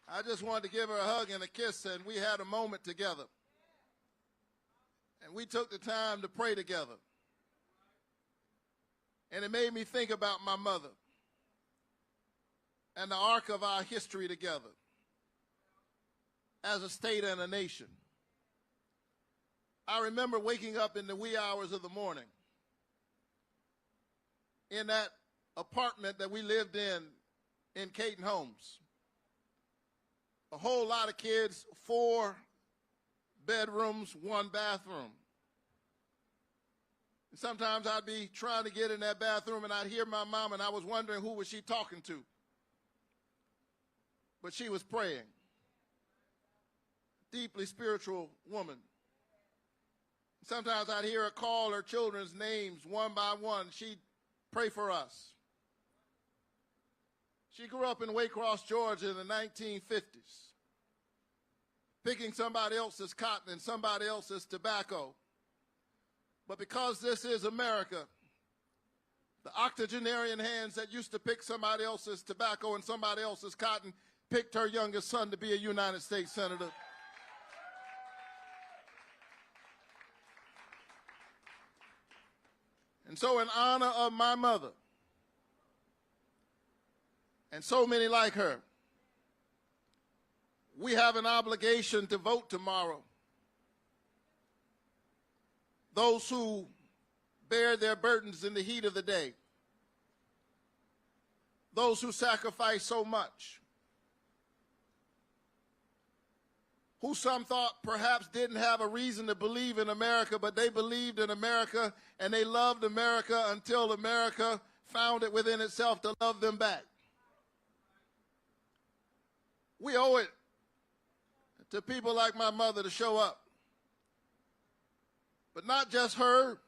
Speaker 16: I just wanted to give her a hug and a kiss, and we had a moment together. And we took the time to pray together. And it made me think about my mother and the arc of our history together as a state and a nation. I remember waking up in the wee hours of the morning in that apartment that we lived in Caton Homes. A whole lot of kids, 4 bedrooms, 1 bathroom. And sometimes I'd be trying to get in that bathroom and I'd hear my mom and I was wondering who was she talking to. But she was praying. Deeply spiritual woman. Sometimes I'd hear her call her children's names one by one. She'd pray for us. She grew up in Waycross, Georgia in the 1950s, picking somebody else's cotton and somebody else's tobacco. But because this is America, the octogenarian hands that used to pick somebody else's tobacco and somebody else's cotton picked her youngest son to be a United States Senator. And so in honor of my mother, and so many like her, we have an obligation to vote tomorrow. Those who bear their burdens in the heat of the day, those who sacrifice so much, who some thought perhaps didn't have a reason to believe in America, but they believed in America and they loved America until America found it within itself to love them back. We owe it to people like my mother to show up. But not just her.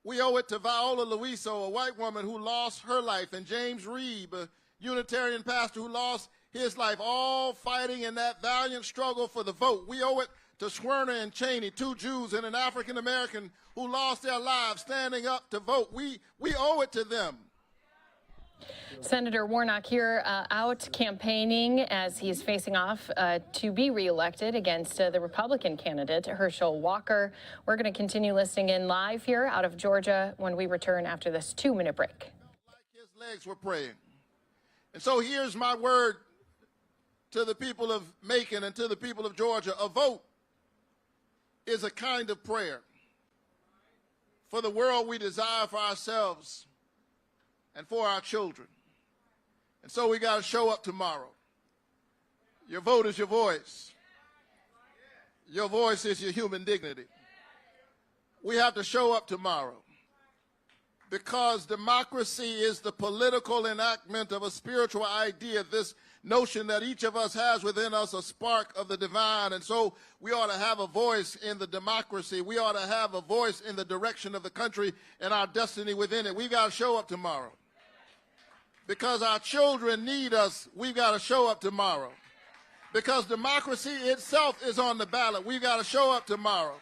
Speaker 16: We owe it to Viola Luiso, a white woman who lost her life, and James Reeb, a Unitarian pastor who lost his life, all fighting in that valiant struggle for the vote. We owe it to Schwerner and Cheney, 2 Jews and an African-American who lost their lives standing up to vote. We owe it to them.
Speaker 1: Senator Warnock here out campaigning as he's facing off to be reelected against the Republican candidate, Herschel Walker. We're going to continue listening in live here out of Georgia when we return after this 2-minute break.
Speaker 16: Like his legs were praying. And so here's my word to the people of Macon and to the people of Georgia. A vote is a kind of prayer for the world we desire for ourselves and for our children. And so we got to show up tomorrow. Your vote is your voice. Your voice is your human dignity. We have to show up tomorrow because democracy is the political enactment of a spiritual idea, this notion that each of us has within us a spark of the divine. And so we ought to have a voice in the democracy. We ought to have a voice in the direction of the country and our destiny within it. We've got to show up tomorrow. Because our children need us, we've got to show up tomorrow. Because democracy itself is on the ballot, we've got to show up tomorrow.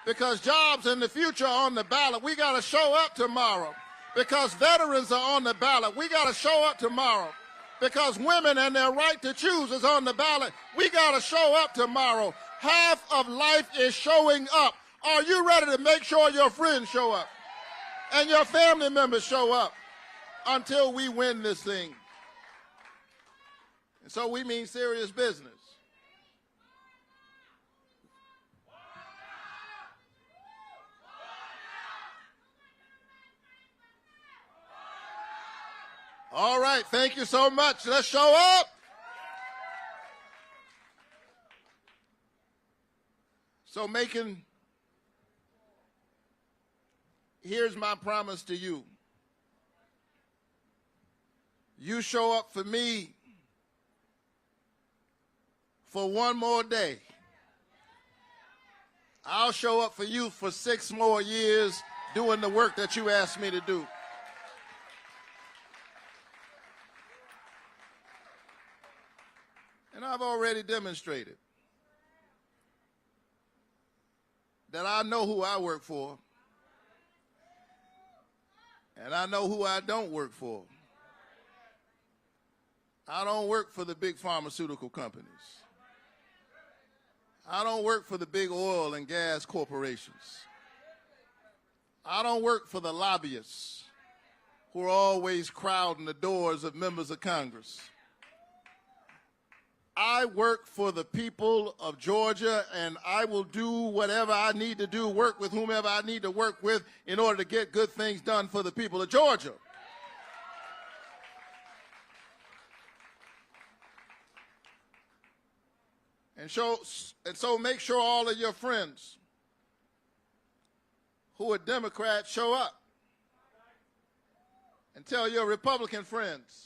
Speaker 16: Because jobs in the future are on the ballot, we got to show up tomorrow. Because veterans are on the ballot, we got to show up tomorrow. Because women and their right to choose is on the ballot, we got to show up tomorrow. Half of life is showing up. Are you ready to make sure your friends show up and your family members show up until we win this thing? And so we mean serious business. All right, thank you so much. Let's show up. So, Macon, here's my promise to you. You show up for me for one more day. I'll show up for you for 6 more years doing the work that you asked me to do. And I've already demonstrated that I know who I work for, and I know who I don't work for. I don't work for the big pharmaceutical companies. I don't work for the big oil and gas corporations. I don't work for the lobbyists who are always crowding the doors of members of Congress. I work for the people of Georgia, and I will do whatever I need to do, work with whomever I need to work with in order to get good things done for the people of Georgia. And so make sure all of your friends who are Democrats show up. And tell your Republican friends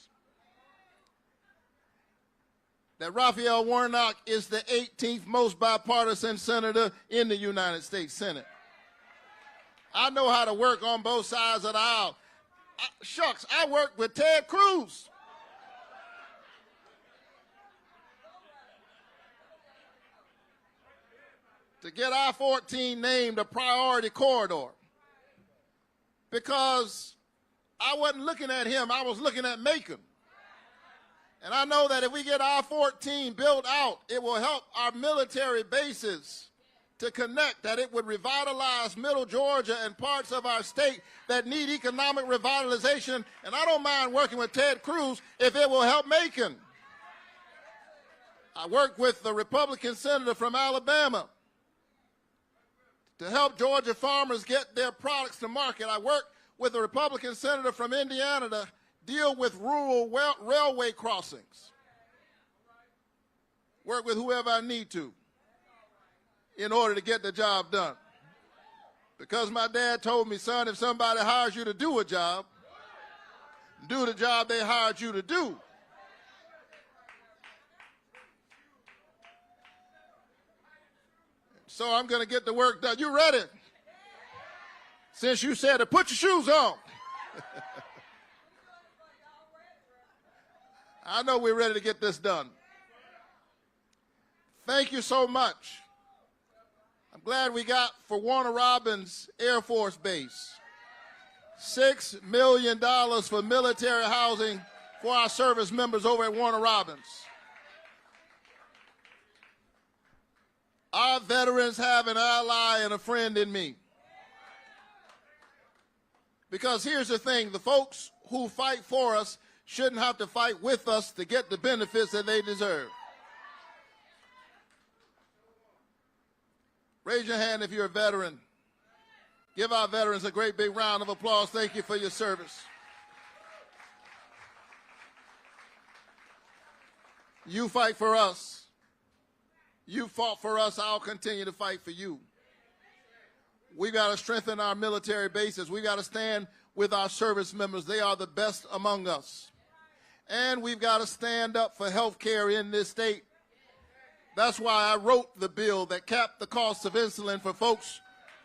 Speaker 16: that Raphael Warnock is the 18th most bipartisan senator in the United States Senate. I know how to work on both sides of the aisle. Shucks, I worked with Ted Cruz. To get I-14 named a priority corridor, because I wasn't looking at him, I was looking at Macon. And I know that if we get I-14 built out, it will help our military bases to connect, that it would revitalize Middle Georgia and parts of our state that need economic revitalization. And I don't mind working with Ted Cruz if it will help Macon. I worked with the Republican senator from Alabama to help Georgia farmers get their products to market. I worked with a Republican senator from Indiana to deal with rural railway crossings. Work with whoever I need to in order to get the job done. Because my dad told me, son, if somebody hires you to do a job, do the job they hired you to do. So I'm going to get the work done. You ready? Since you said to put your shoes on. I know we're ready to get this done. Thank you so much. I'm glad we got for Warner Robins Air Force Base $6 million for military housing for our service members over at Warner Robins. Our veterans have an ally and a friend in me. Because here's the thing, the folks who fight for us shouldn't have to fight with us to get the benefits that they deserve. Raise your hand if you're a veteran. Give our veterans a great big round of applause. Thank you for your service. You fight for us. You fought for us. I'll continue to fight for you. We've got to strengthen our military bases. We've got to stand with our service members. They are the best among us. And we've got to stand up for health care in this state. That's why I wrote the bill that capped the cost of insulin for folks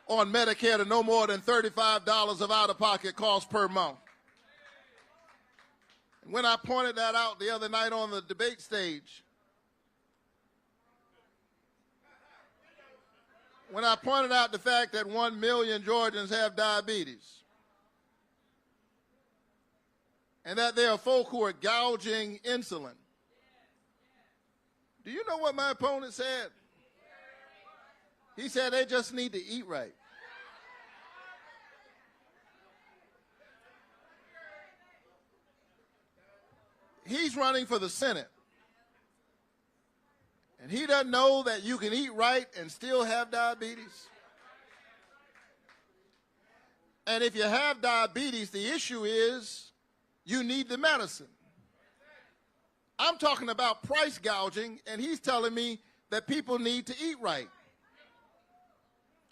Speaker 16: on Medicare to no more than $35 of out-of-pocket costs per month. And when I pointed that out the other night on the debate stage, when I pointed out the fact that 1 million Georgians have diabetes, and that there are folk who are gouging insulin, do you know what my opponent said? He said they just need to eat right. He's running for the Senate. And he doesn't know that you can eat right and still have diabetes. And if you have diabetes, the issue is you need the medicine. I'm talking about price gouging, and he's telling me that people need to eat right.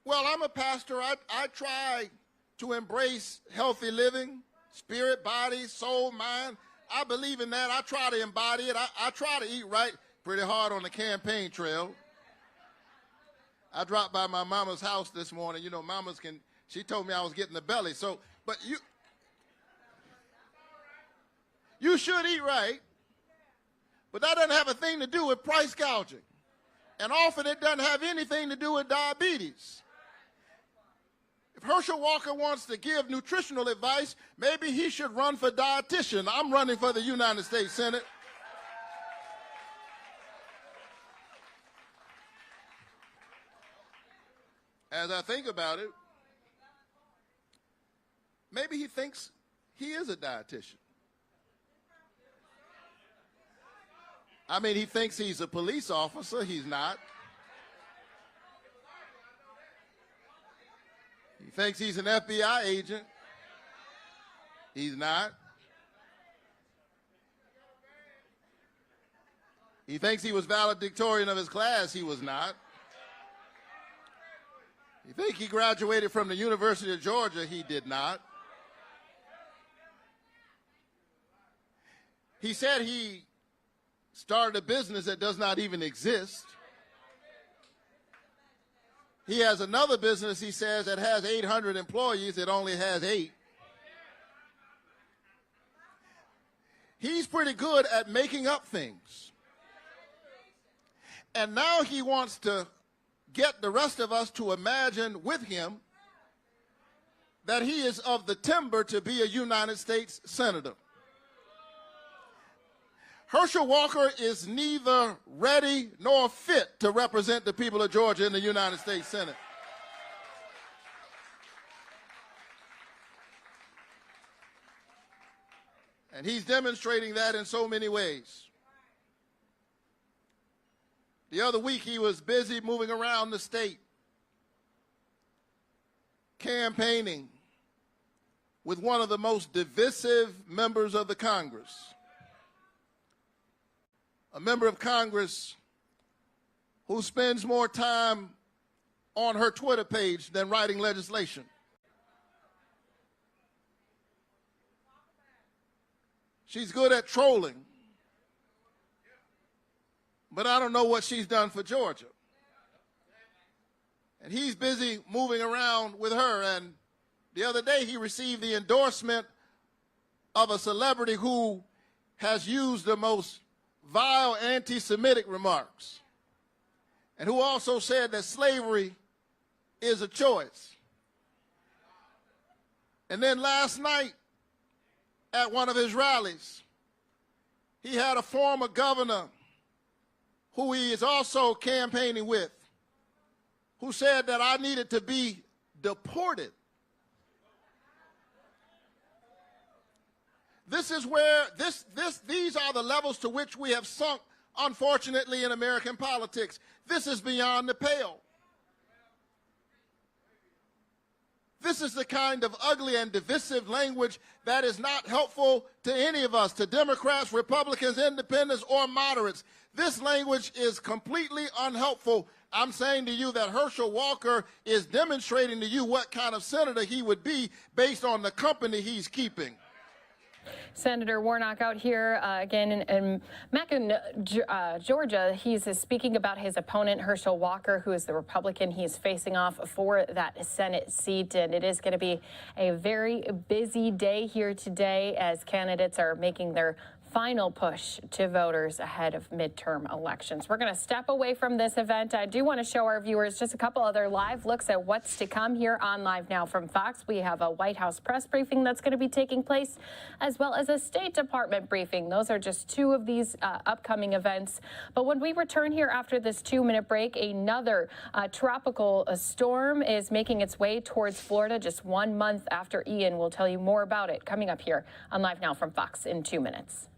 Speaker 16: Well, I'm a pastor. I try to embrace healthy living, spirit, body, soul, mind. I believe in that. I try to embody it. I try to eat right pretty hard on the campaign trail. I dropped by my mama's house this morning. You know, mamas can, she told me I was getting the belly. So, but you should eat right, but that doesn't have a thing to do with price gouging. And often it doesn't have anything to do with diabetes. If Herschel Walker wants to give nutritional advice, maybe he should run for dietitian. I'm running for the United States Senate. As I think about it, maybe he thinks he is a dietitian. I mean, he thinks he's a police officer. He's not. He thinks he's an FBI agent. He's not. He thinks he was valedictorian of his class. He was not. You think he graduated from the University of Georgia? He did not. He said he started a business that does not even exist. He has another business, he says, that has 800 employees. It only has 8. He's pretty good at making up things. And now he wants to get the rest of us to imagine with him that he is of the timber to be a United States Senator. Herschel Walker is neither ready nor fit to represent the people of Georgia in the United States Senate. And he's demonstrating that in so many ways. The other week, he was busy moving around the state, campaigning with one of the most divisive members of the Congress, a member of Congress who spends more time on her Twitter page than writing legislation. She's good at trolling, but I don't know what she's done for Georgia. And he's busy moving around with her. And the other day he received the endorsement of a celebrity who has used the most vile anti-Semitic remarks, and who also said that slavery is a choice. And then last night at one of his rallies, he had a former governor who he is also campaigning with, who said that I needed to be deported. This is where these are the levels to which we have sunk, unfortunately, in American politics. This is beyond the pale. This is the kind of ugly and divisive language that is not helpful to any of us, to Democrats, Republicans, independents, or moderates. This language is completely unhelpful. I'm saying to you that Herschel Walker is demonstrating to you what kind of senator he would be based on the company he's keeping.
Speaker 1: Senator Warnock out here again in Macon, Georgia. He's speaking about his opponent, Herschel Walker, who is the Republican he's facing off for that Senate seat. And it is going to be a very busy day here today as candidates are making their final push to voters ahead of midterm elections. We're going to step away from this event. I do want to show our viewers just a couple other live looks at what's to come here on Live Now from Fox. We have a White House press briefing that's going to be taking place, as well as a State Department briefing. Those are just two of these upcoming events. But when we return here after this 2-minute break, another tropical storm is making its way towards Florida just 1 month after Ian. We'll tell you more about it coming up here on Live Now from Fox in 2 minutes.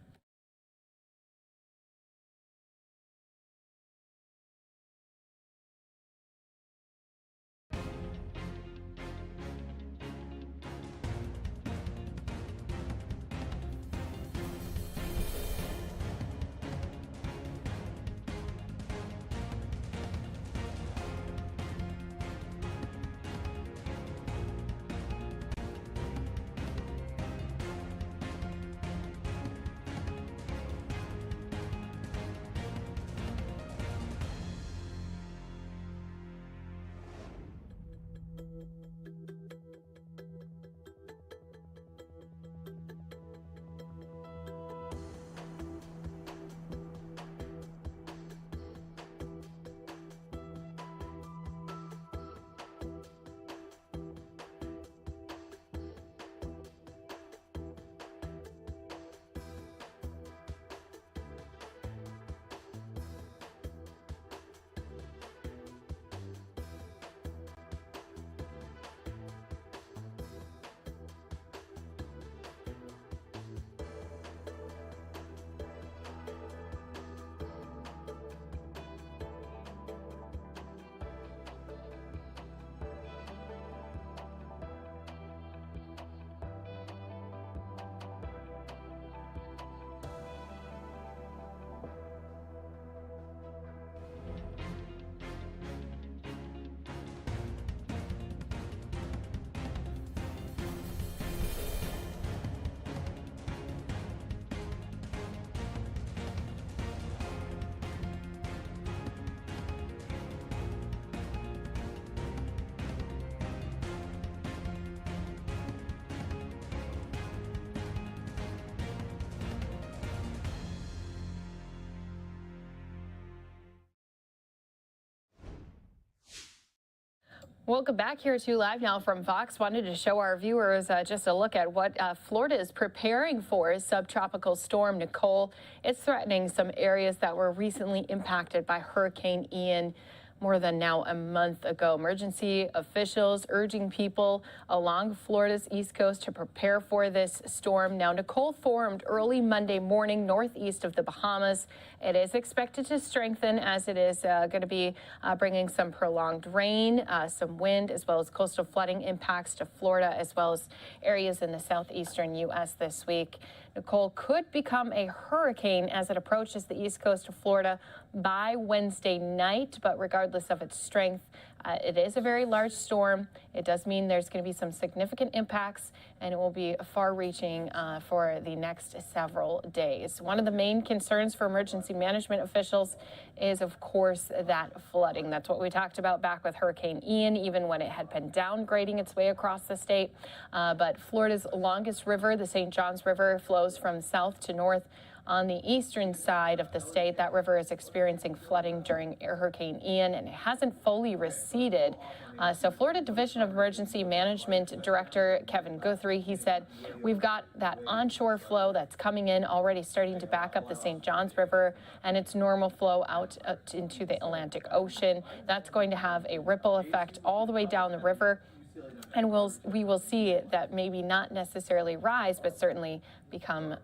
Speaker 1: Welcome back here to Live Now from Fox. Wanted to show our viewers just a look at what Florida is preparing for. Subtropical Storm Nicole. It's threatening some areas that were recently impacted by Hurricane Ian more than now a month ago. Emergency officials urging people along Florida's east coast to prepare for this storm. Now, Nicole formed early Monday morning northeast of the Bahamas. It is expected to strengthen as it is going to be bringing some prolonged rain, some wind, as well as coastal flooding impacts to Florida, as well as areas in the southeastern U.S. this week. Nicole could become a hurricane as it approaches the east coast of Florida by Wednesday night, but regardless of its strength, it is a very large storm. It does mean there's going to be some significant impacts, and it will be far-reaching for the next several days. One of the main concerns for emergency management officials is, of course, that flooding. That's what we talked about back with Hurricane Ian, even when it had been downgrading its way across the state. But Florida's longest river, the St. Johns River, flows from south to north. On the eastern side of the state, that river is experiencing flooding during Hurricane Ian, and it hasn't fully receded. So Florida Division of Emergency Management Director Kevin Guthrie, he said, we've got that onshore flow that's coming in already starting to back up the St. Johns River and its normal flow out into the Atlantic Ocean. That's going to have a ripple effect all the way down the river. And we will see that maybe not necessarily rise, but certainly become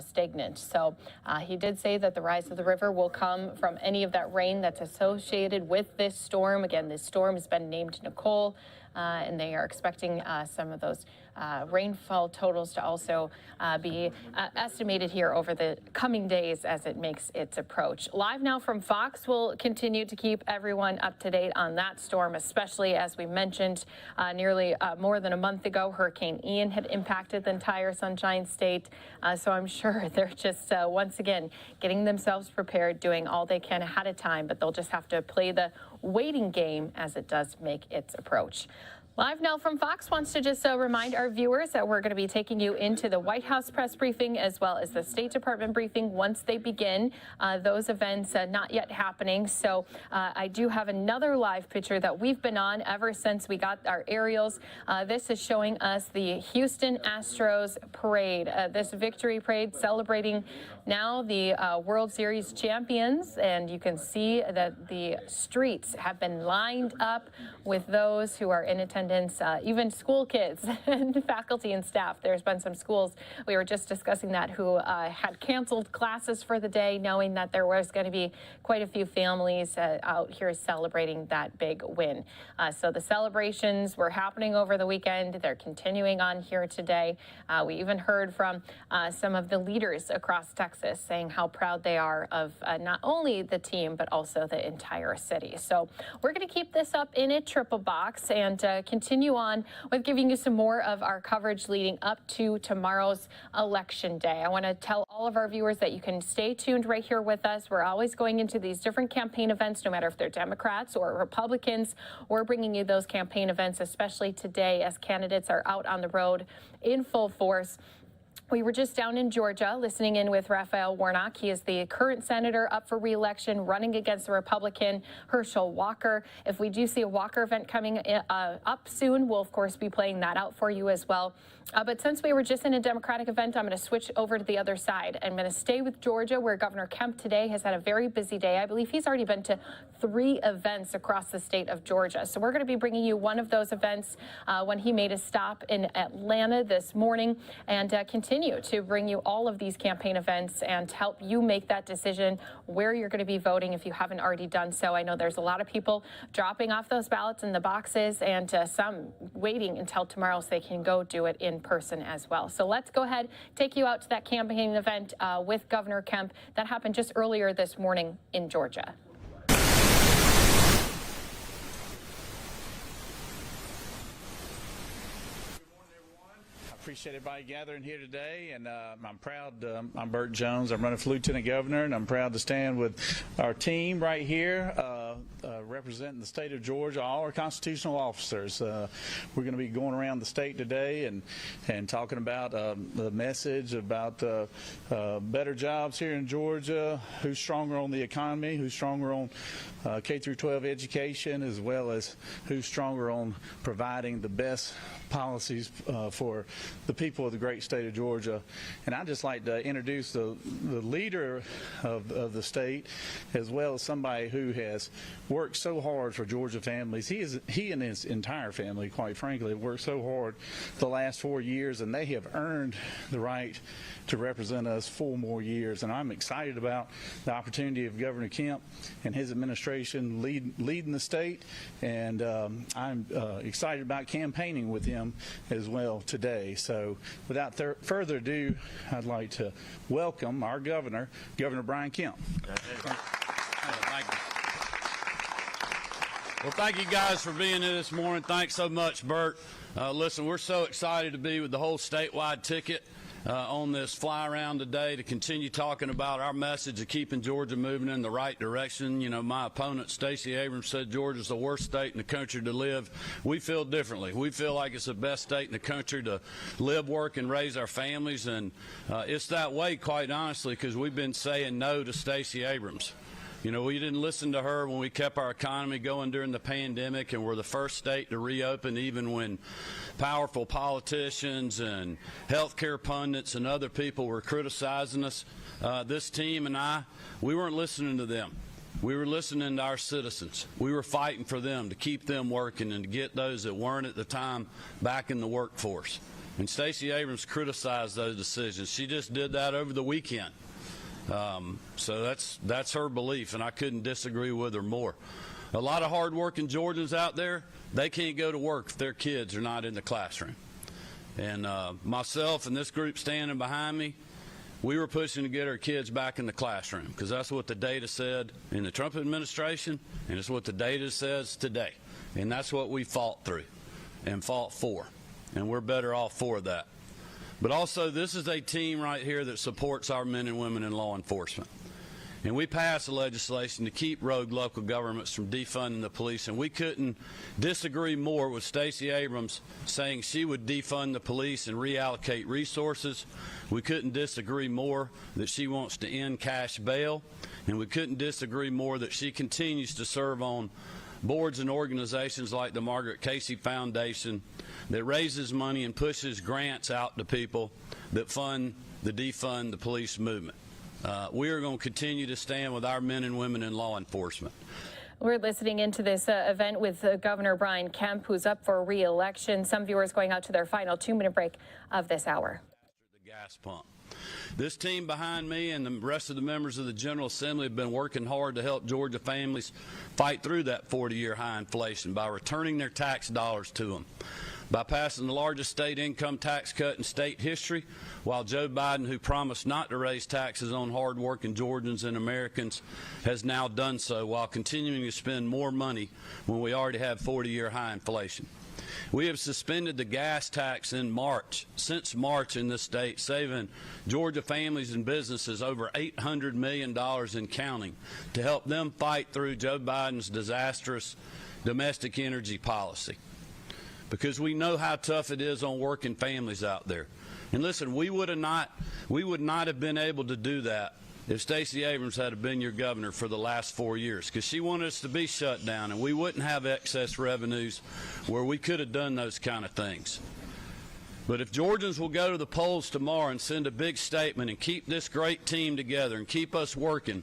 Speaker 1: stagnant. So he did say that the rise of the river will come from any of that rain that's associated with this storm. Again, this storm has been named Nicole, and they are expecting some of those rainfall totals to also be estimated here over the coming days as it makes its approach. Live Now from Fox will continue to keep everyone up to date on that storm, especially as we mentioned nearly more than a month ago, Hurricane Ian had impacted the entire Sunshine State. So I'm sure they're just once again getting themselves prepared, doing all they can ahead of time, but they'll just have to play the waiting game as it does make its approach. Live Now from Fox wants to just remind our viewers that we're going to be taking you into the White House press briefing as well as the State Department briefing once they begin. Those events not yet happening. So I do have another live picture that we've been on ever since we got our aerials. This is showing us the Houston Astros parade, this victory parade celebrating now the World Series champions. And you can see that the streets have been lined up with those who are in attendance. Even school kids and faculty and staff. There's been some schools, we were just discussing that, who had canceled classes for the day, knowing that there was going to be quite a few families out here celebrating that big win. So the celebrations were happening over the weekend. They're continuing on here today. We even heard from some of the leaders across Texas saying how proud they are of not only the team, but also the entire city. So we're going to keep this up in a triple box and continue on with giving you some more of our coverage leading up to tomorrow's Election Day. I want to tell all of our viewers that you can stay tuned right here with us. We're always going into these different campaign events, no matter if they're Democrats or Republicans. We're bringing you those campaign events, especially today as candidates are out on the road in full force. We were just down in Georgia listening in with Raphael Warnock. He is the current senator up for re-election, running against the Republican Herschel Walker. If we do see a Walker event coming up soon, we'll, of course, be playing that out for you as well. But since we were just in a Democratic event, I'm going to switch over to the other side. I'm going to stay with Georgia, where Governor Kemp today has had a very busy day. I believe he's already been to 3 events across the state of Georgia. So we're going to be bringing you one of those events when he made a stop in Atlanta this morning, and continue to bring you all of these campaign events and help you make that decision where you're going to be voting if you haven't already done so. I know there's a lot of people dropping off those ballots in the boxes, and some waiting until tomorrow so they can go do it in person as well. So let's go ahead, take you out to that campaign event with Governor Kemp that happened just earlier this morning in Georgia.
Speaker 17: Appreciate everybody gathering here today, and I'm proud. I'm Burt Jones. I'm running for Lieutenant Governor, and I'm proud to stand with our team right here, representing the state of Georgia, all our constitutional officers. We're going to be going around the state today and talking about the message about better jobs here in Georgia, who's stronger on the economy, who's stronger on K through 12 education, as well as who's stronger on providing the best policies for the people of the great state of Georgia. And I'd just like to introduce the leader of the state, as well as somebody who has worked so hard for Georgia families. He and his entire family, quite frankly, have worked so hard the last 4 years, and they have earned the right to represent us 4 more years. And I'm excited about the opportunity of Governor Kemp and his administration leading the state, and I'm excited about campaigning with him as well today. So without further ado, I'd like to welcome our governor, Governor Brian Kemp.
Speaker 3: Thank you. Well, thank you guys for being here this morning. Thanks so much, Bert. Listen, we're so excited to be with the whole statewide ticket on this fly around today to continue talking about our message of keeping Georgia moving in the right direction. You know, my opponent, Stacey Abrams, said Georgia's the worst state in the country to live. We feel differently. We feel like it's the best state in the country to live, work, and raise our families. And it's that way, quite honestly, because we've been saying no to Stacey Abrams. You know, we didn't listen to her when we kept our economy going during the pandemic, and we're the first state to reopen even when powerful politicians and healthcare pundits and other people were criticizing us. This team and I, we weren't listening to them. We were listening to our citizens. We were fighting for them to keep them working and to get those that weren't at the time back in the workforce. And Stacey Abrams criticized those decisions. She just did that over the weekend. So that's her belief, and I couldn't disagree with her more. A lot of hard-working Georgians out there, they can't go to work if their kids are not in the classroom. And myself and this group standing behind me, we were pushing to get our kids back in the classroom because that's what the data said in the Trump administration, and it's what the data says today. And that's what we fought through and fought for, and we're better off for that. But also, this is a team right here that supports our men and women in law enforcement. And we passed the legislation to keep rogue local governments from defunding the police, and we couldn't disagree more with Stacey Abrams saying she would defund the police and reallocate resources. We couldn't disagree more that she wants to end cash bail, and we couldn't disagree more that she continues to serve on boards and organizations like the Margaret Casey Foundation that raises money and pushes grants out to people that fund the defund the police movement. We are going to continue to stand with our men and women in law enforcement.
Speaker 1: We're listening into this event with Governor Brian Kemp, who's up for re-election. Some viewers going out to their final 2-minute break of this hour.
Speaker 3: The gas pump. This team behind me and the rest of the members of the General Assembly have been working hard to help Georgia families fight through that 40-year high inflation by returning their tax dollars to them, by passing the largest state income tax cut in state history, while Joe Biden, who promised not to raise taxes on hard-working Georgians and Americans, has now done so while continuing to spend more money when we already have 40-year high inflation. We have suspended the gas tax since March in this state, saving Georgia families and businesses over $800 million and counting to help them fight through Joe Biden's disastrous domestic energy policy. Because we know how tough it is on working families out there. And listen, we would not have been able to do that if Stacey Abrams had been your governor for the last 4 years, because she wanted us to be shut down and we wouldn't have excess revenues where we could have done those kind of things. But if Georgians will go to the polls tomorrow and send a big statement and keep this great team together and keep us working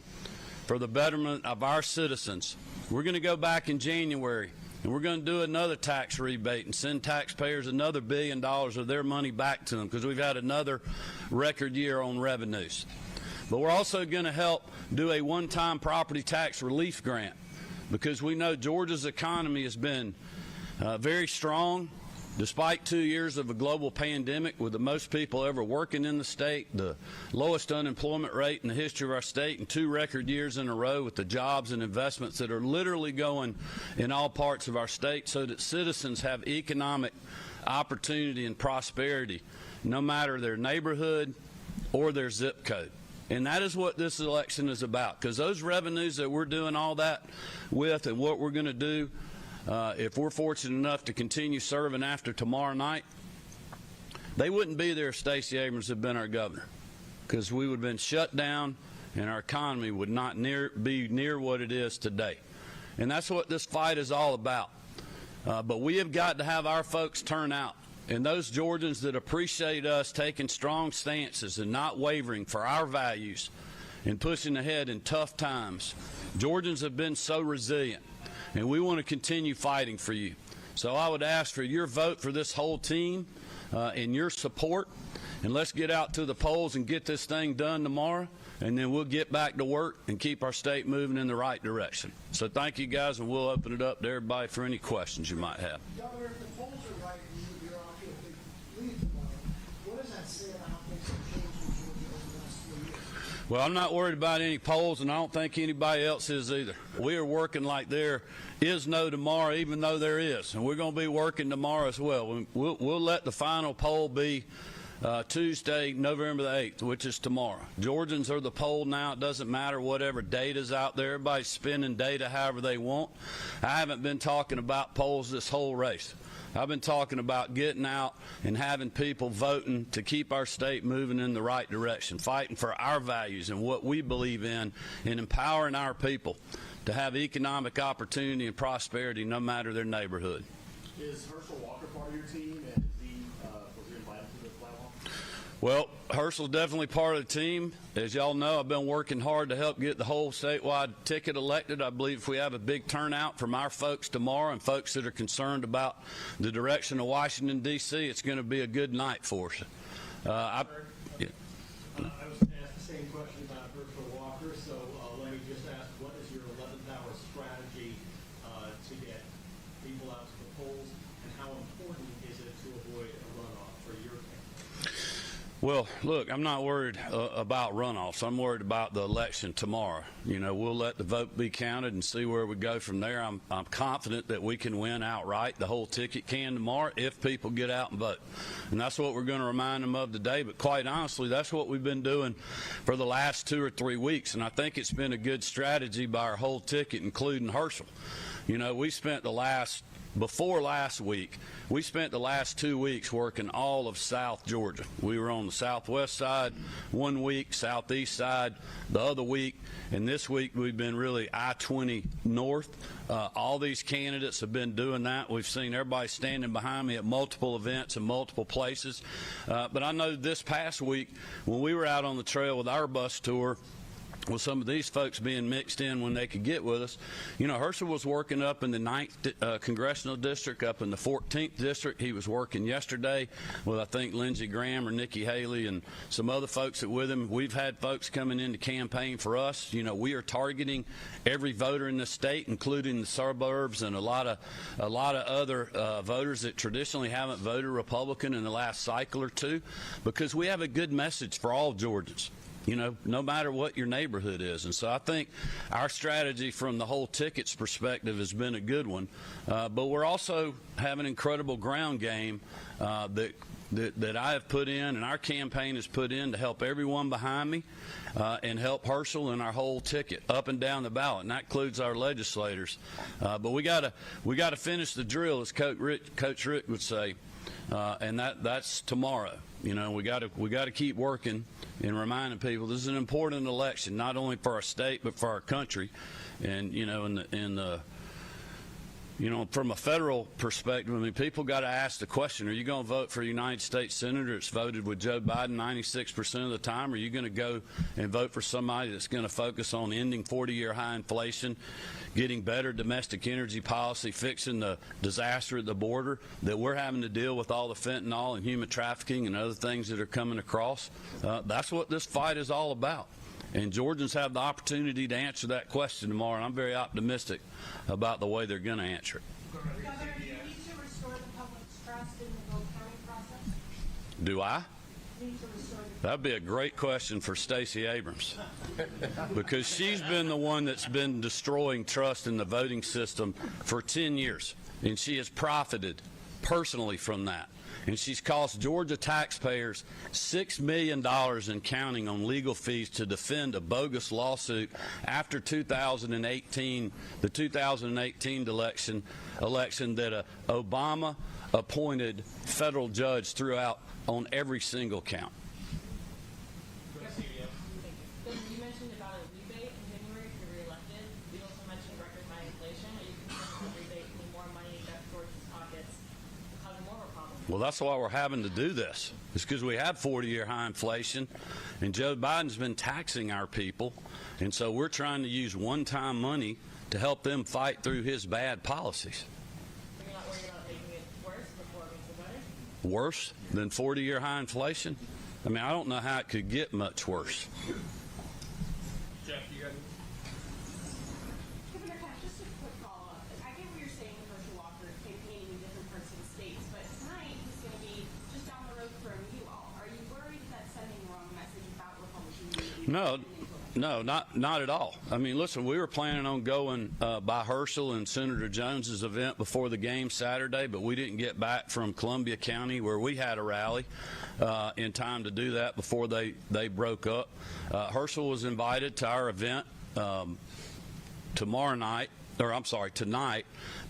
Speaker 3: for the betterment of our citizens, we're going to go back in January and we're going to do another tax rebate and send taxpayers another $1 billion of their money back to them because we've had another record year on revenues. But we're also going to help do a one-time property tax relief grant because we know Georgia's economy has been very strong despite 2 years of a global pandemic with the most people ever working in the state, the lowest unemployment rate in the history of our state, and 2 record years in a row with the jobs and investments that are literally going in all parts of our state so that citizens have economic opportunity and prosperity no matter their neighborhood or their zip code. And that is what this election is about, because those revenues that we're doing all that with and what we're going to do, if we're fortunate enough to continue serving after tomorrow night, they wouldn't be there if Stacey Abrams had been our governor, because we would have been shut down and our economy would not be near what it is today. And that's what this fight is all about. But we have got to have our folks turn out. And those Georgians that appreciate us taking strong stances and not wavering for our values and pushing ahead in tough times. Georgians have been so resilient, and we want to continue fighting for you. So I would ask for your vote for this whole team and your support, and let's get out to the polls and get this thing done tomorrow, and then we'll get back to work and keep our state moving in the right direction. So thank you, guys, and we'll open it up to everybody for any questions you might have.
Speaker 18: Governor, if the polls are right and you're off to a big lead tomorrow, what does that say about how things have changed in Georgia over the last 3 years?
Speaker 3: Well, I'm not worried about any polls, and I don't think anybody else is either. We are working like there is no tomorrow, even though there is, and we're going to be working tomorrow as well. We'll let the final poll be Tuesday, November the 8th, which is tomorrow. Georgians are the poll now. It doesn't matter whatever data's out there. Everybody's spending data however they want. I haven't been talking about polls this whole race. I've been talking about getting out and having people voting to keep our state moving in the right direction, fighting for our values and what we believe in, and empowering our people to have economic opportunity and prosperity no matter their neighborhood.
Speaker 18: Is Herschel Walker part of your team, and was he invited to the flag walk?
Speaker 3: Well, Herschel's definitely part of the team. As y'all know, I've been working hard to help get the whole statewide ticket elected. I believe if we have a big turnout from our folks tomorrow and folks that are concerned about the direction of Washington, D.C., it's going to be a good night for us.
Speaker 18: I was asked the same question about Herschel Walker, so let me just ask, what is your 11th hour strategy to get people out to the polls, and how important is it to avoid a runoff for your campaign?
Speaker 3: Well, look, I'm not worried about runoffs. I'm worried about the election tomorrow. You know, we'll let the vote be counted and see where we go from there. I'm confident that we can win outright. The whole ticket can tomorrow if people get out and vote. And that's what we're going to remind them of today. But quite honestly, that's what we've been doing for the last 2 or 3 weeks. And I think it's been a good strategy by our whole ticket, including Herschel. You know, before last week, we spent the last 2 weeks working all of South Georgia. We were on the southwest side 1 week, southeast side the other week, and this week we've been really I-20 north. All these candidates have been doing that. We've seen everybody standing behind me at multiple events in multiple places. But I know this past week when we were out on the trail with our bus tour, with some of these folks being mixed in when they could get with us. You know, Herschel was working up in the 9th Congressional District, up in the 14th District. He was working yesterday with, I think, Lindsey Graham or Nikki Haley and some other folks that with him. We've had folks coming in to campaign for us. You know, we are targeting every voter in the state, including the suburbs and a lot of other voters that traditionally haven't voted Republican in the last cycle or two, because we have a good message for all Georgians. You know, no matter what your neighborhood is. And so I think our strategy from the whole tickets perspective has been a good one. But we're also having an incredible ground game that I have put in and our campaign has put in to help everyone behind me and help Herschel and our whole ticket up and down the ballot. And that includes our legislators. But we got to finish the drill, as Coach Rick would say. And that's tomorrow. You know, we got to keep working and reminding people this is an important election, not only for our state but for our country. And you know, from a federal perspective, I mean, people got to ask the question: are you going to vote for a United States senator that's voted with Joe Biden 96% of the time? Or are you going to go and vote for somebody that's going to focus on ending 40-year high inflation, getting better domestic energy policy, fixing the disaster at the border that we're having to deal with, all the fentanyl and human trafficking and other things that are coming across? That's what this fight is all about. And Georgians have the opportunity to answer that question tomorrow, and I'm very optimistic about the way they're going to answer it.
Speaker 18: Governor, do you need to restore the public's trust in the vote counting process?
Speaker 3: Do I? That'd be a great question for Stacey Abrams, because she's been the one that's been destroying trust in the voting system for 10 years, and she has profited personally from that. And she's cost Georgia taxpayers $6 million and counting on legal fees to defend a bogus lawsuit after 2018, the 2018 election that a Obama-appointed federal judge threw out on every single count.
Speaker 1: You mentioned about a rebate in January if you're reelected. You also mentioned record high inflation. Are you concerned about rebating more money that Georgia's pockets causing more of a problem?
Speaker 3: Well, that's why we're having to do this. It's because we have 40-year high inflation, and Joe Biden's been taxing our people, and so we're trying to use one-time money to help them fight through his bad policies.
Speaker 1: You're not worried about making it worse before it makes it better?
Speaker 3: Worse than 40-year high inflation? I mean, I don't know how it could get much worse.
Speaker 18: Jeff, you got
Speaker 19: Governor Cash, just a quick follow-up. I get what you're saying with Herschel Walker campaigning in different parts of the states, but tonight he's going to be just down the road from you all. Are you worried that's sending the wrong message about Republican?
Speaker 3: No, not at all. I mean, listen, we were planning on going by Herschel and Senator Jones's event before the game Saturday, but we didn't get back from Columbia County where we had a rally in time to do that before they broke up. Herschel was invited to our event tonight,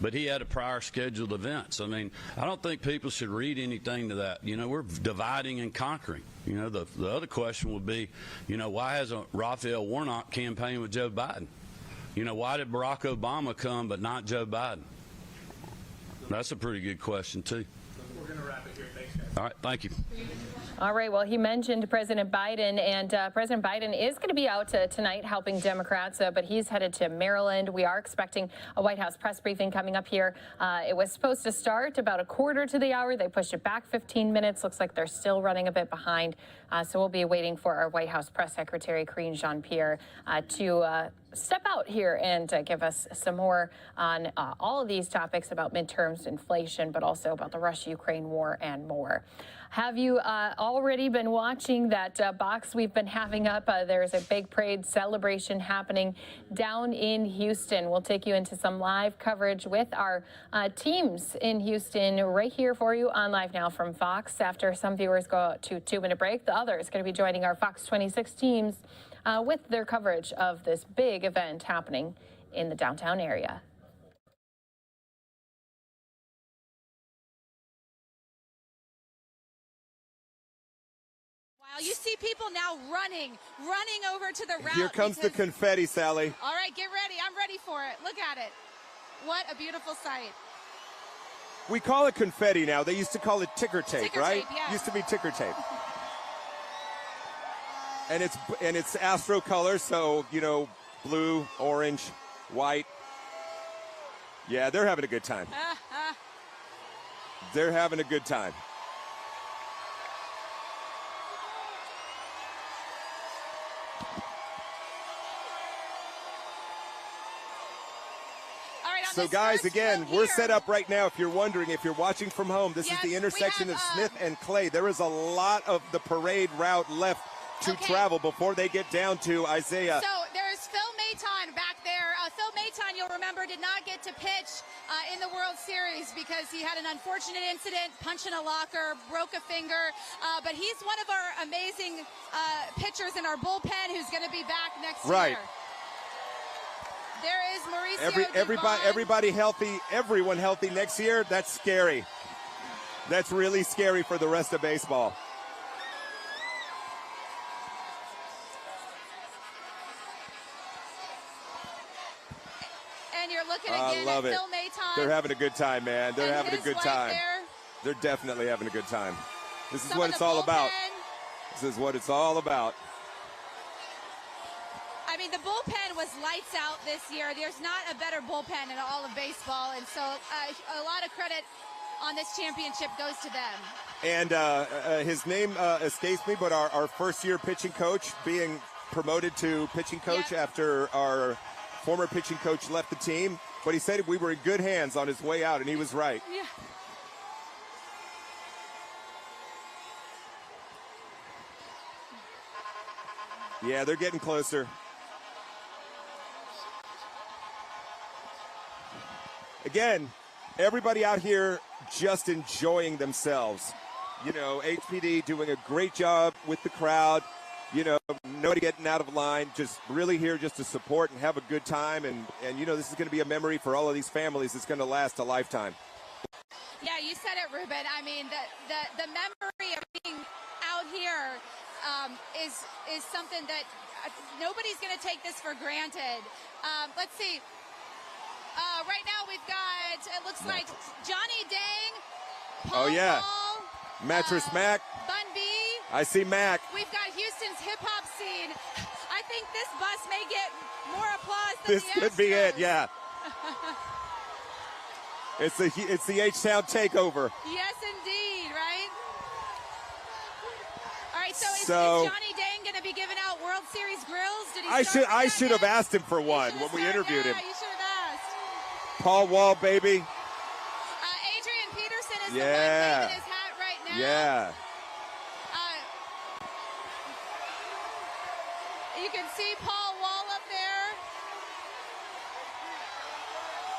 Speaker 3: but he had a prior scheduled event. So, I mean, I don't think people should read anything to that. You know, we're dividing and conquering. You know, the other question would be, you know, why hasn't Raphael Warnock campaigned with Joe Biden? You know, why did Barack Obama come but not Joe Biden? That's a pretty good question, too.
Speaker 18: We're going to wrap it here. Thanks, guys.
Speaker 3: All right, thank you.
Speaker 1: All right, well, he mentioned President Biden, and President Biden is going to be out tonight helping Democrats, but he's headed to Maryland. We are expecting a White House press briefing coming up here. It was supposed to start about 1/4 to the hour. They pushed it back 15 minutes. Looks like they're still running a bit behind. So we'll be waiting for our White House press secretary, Karine Jean-Pierre, to step out here and give us some more on all of these topics about midterms, inflation, but also about the Russia-Ukraine war and more. Have you already been watching that box we've been having up? There's a big parade celebration happening down in Houston. We'll take you into some live coverage with our teams in Houston right here for you on Live Now from Fox. After some viewers go to a 2-minute break, the others going to be joining our Fox 26 teams with their coverage of this big event happening in the downtown area.
Speaker 11: You see people now running over to the route.
Speaker 12: Here comes the confetti, Sally.
Speaker 11: All right, get ready. I'm ready for it. Look at it. What a beautiful sight.
Speaker 12: We call it confetti now. They used to call it ticker tape,
Speaker 11: Ticker
Speaker 12: right?
Speaker 11: tape, yeah.
Speaker 12: Used to be ticker tape. And it's Astro color, so, you know, blue, orange, white. Yeah, they're having a good time. They're having a good time. So, guys, again, we're set up right now. If you're wondering, if you're watching from home, this is the intersection of Smith and Clay. There is a lot of the parade route left to travel before they get down to Isaiah.
Speaker 11: So there's Phil Maton back there. Phil Maton, you'll remember, did not get to pitch in the World Series because he had an unfortunate incident, punching a locker, broke a finger. But he's one of our amazing pitchers in our bullpen who's going to be back next year. There is Mauricio
Speaker 12: everybody healthy, everyone healthy next year. That's scary. That's really scary for the rest of baseball.
Speaker 11: And you're looking again at Phil Maton.
Speaker 12: They're having a good time, man. They're having a good time. They're definitely having a good time. This is what it's all about. This is what it's all about.
Speaker 11: I mean, the bullpen was lights out this year. There's not a better bullpen in all of baseball, and so a lot of credit on this championship goes to them.
Speaker 12: And his name escapes me, but our first-year pitching coach being promoted to pitching coach after our former pitching coach left the team. But he said we were in good hands on his way out, and he was right.
Speaker 11: Yeah.
Speaker 12: Yeah, they're getting closer. Again, everybody out here just enjoying themselves. You know, HPD doing a great job with the crowd. You know, nobody getting out of line, just really here just to support and have a good time. And you know, this is going to be a memory for all of these families. It's going to last a lifetime.
Speaker 11: Yeah, you said it, Ruben. I mean, the memory of being out here is something that nobody's going to take this for granted. Let's see. Right now we've got, it looks like Johnny Dang, Paul Wall,
Speaker 12: Mattress Mac.
Speaker 11: Bun B.
Speaker 12: I see Mac.
Speaker 11: We've got Houston's hip-hop scene. I think this bus may get more applause than
Speaker 12: This
Speaker 11: the
Speaker 12: could be it,
Speaker 11: Astros.
Speaker 12: yeah. It's the H-Town takeover.
Speaker 11: Yes, indeed, right? All right, so is Johnny Dang going to be giving out World Series grills? Did he
Speaker 12: I should have asked him for one when we interviewed him.
Speaker 11: You should have asked.
Speaker 12: Paul Wall, baby.
Speaker 11: Adrian Peterson is the one waving his hat right now.
Speaker 12: Yeah.
Speaker 11: You can see Paul Wall up there.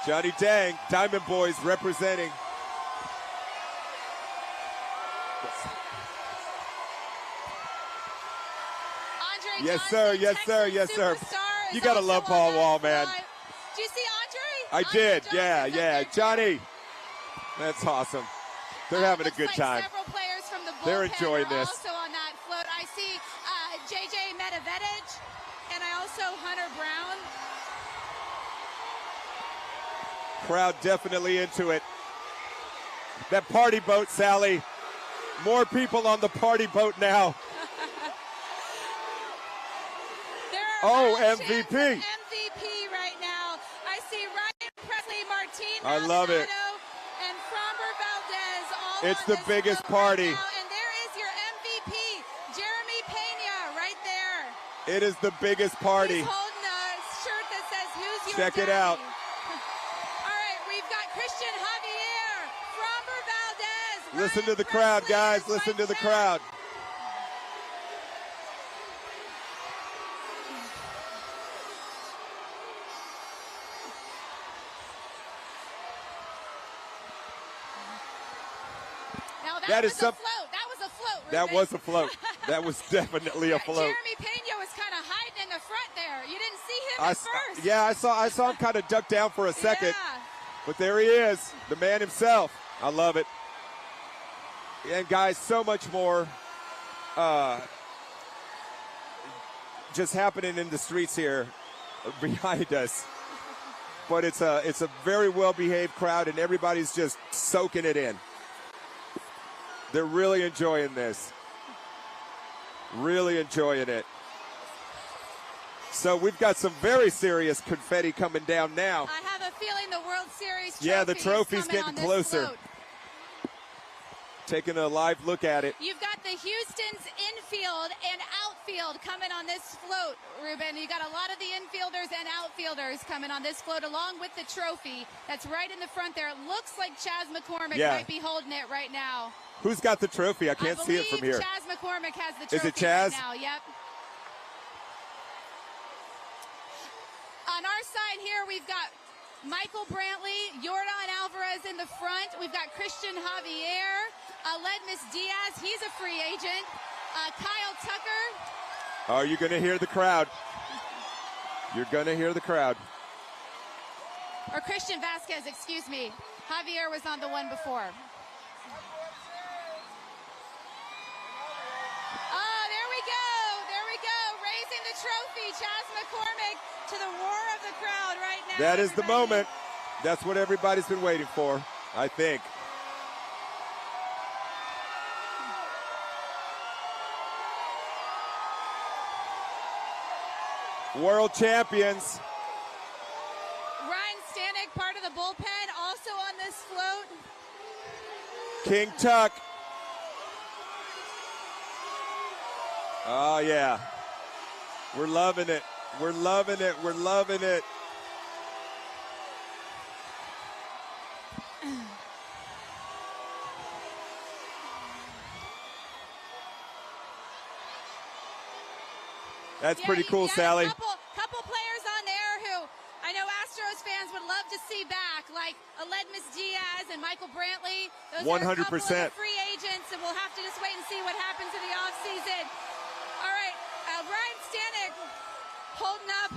Speaker 12: Johnny Dang, Diamond Boys representing.
Speaker 11: Andre
Speaker 12: Yes,
Speaker 11: Johnson,
Speaker 12: sir. Yes, sir.
Speaker 11: Texas
Speaker 12: Yes, sir.
Speaker 11: superstar,
Speaker 12: You
Speaker 11: is
Speaker 12: got to
Speaker 11: also
Speaker 12: love
Speaker 11: on
Speaker 12: Paul
Speaker 11: that
Speaker 12: Wall, man.
Speaker 11: flight. Do you see Andre?
Speaker 12: I
Speaker 11: Andre
Speaker 12: did.
Speaker 11: Johnson's
Speaker 12: Yeah,
Speaker 11: up
Speaker 12: yeah.
Speaker 11: there, too.
Speaker 12: Johnny. That's awesome. They're having a good
Speaker 11: Like
Speaker 12: time.
Speaker 11: several players from the bullpen
Speaker 12: They're enjoying
Speaker 11: are
Speaker 12: this.
Speaker 11: also on that float. I see JJ Metavedich, and I also Hunter Brown.
Speaker 12: Crowd definitely into it. That party boat, Sally. More people on the party boat now. MVP.
Speaker 11: MVP right now. I see Ryan Presley, Martin
Speaker 12: I love it.
Speaker 11: and Framber Valdez all
Speaker 12: It's
Speaker 11: on
Speaker 12: the
Speaker 11: this
Speaker 12: biggest
Speaker 11: float right
Speaker 12: party.
Speaker 11: now. And there is your MVP, Jeremy Pena, right there.
Speaker 12: It is the biggest party.
Speaker 11: He's holding a shirt that says, "Who's your
Speaker 12: Check it
Speaker 11: daddy?"
Speaker 12: out.
Speaker 11: All right, we've got Christian Javier, Framber Valdez.
Speaker 12: Listen to the crowd, guys. Listen to the crowd.
Speaker 11: Now
Speaker 12: That is
Speaker 11: was
Speaker 12: some-
Speaker 11: a float. That was a float, Ruben.
Speaker 12: That was a float. That was definitely a float.
Speaker 11: Jeremy Pena was kind of hiding in the front there. You didn't see him at first.
Speaker 12: Yeah, I saw him kind of duck down for a second.
Speaker 11: Yeah.
Speaker 12: But there he is, the man himself. I love it. And guys, so much more just happening in the streets here behind us. But it's a very well-behaved crowd, and everybody's just soaking it in. They're really enjoying this. Really enjoying it. So we've got some very serious confetti coming down now.
Speaker 11: I have a feeling the World Series trophy
Speaker 12: Yeah, the
Speaker 11: is
Speaker 12: trophy's
Speaker 11: coming
Speaker 12: getting
Speaker 11: on this
Speaker 12: closer.
Speaker 11: float.
Speaker 12: Taking a live look at it.
Speaker 11: You've got the Houston's infield and outfield coming on this float, Ruben. You got a lot of the infielders and outfielders coming on this float along with the trophy that's right in the front there. It looks like Chaz McCormick might be holding it right now.
Speaker 12: Who's got the trophy? I can't see it from here.
Speaker 11: Chaz McCormick has the
Speaker 12: Is
Speaker 11: trophy
Speaker 12: it Chaz?
Speaker 11: right now. Yep. On our side here, we've got Michael Brantley, Yordan Alvarez in the front. We've got Christian Javier, Ledmus Diaz. He's a free agent. Kyle Tucker.
Speaker 12: Oh, you're going to hear the crowd. You're going to hear the crowd.
Speaker 11: Or Christian Vasquez, excuse me. Javier was on the one before. Oh, there we go. There we go. Raising the trophy. Chaz McCormick to the roar of the crowd right now.
Speaker 12: That is the moment. That's what everybody's been waiting for, I think. World champions.
Speaker 11: Ryan Stanek, part of the bullpen, also on this float.
Speaker 12: King Tuck. Oh, yeah. We're loving it. We're loving it. We're loving it. That's pretty cool, Sally.
Speaker 11: Couple players on there who I know Astros fans fans would love to see back, like Aledmus Diaz and Michael Brantley. Those
Speaker 12: 100%.
Speaker 11: are a couple of the free agents, and we'll have to just wait and see what happens in the offseason. All right, Brian Stanek holding up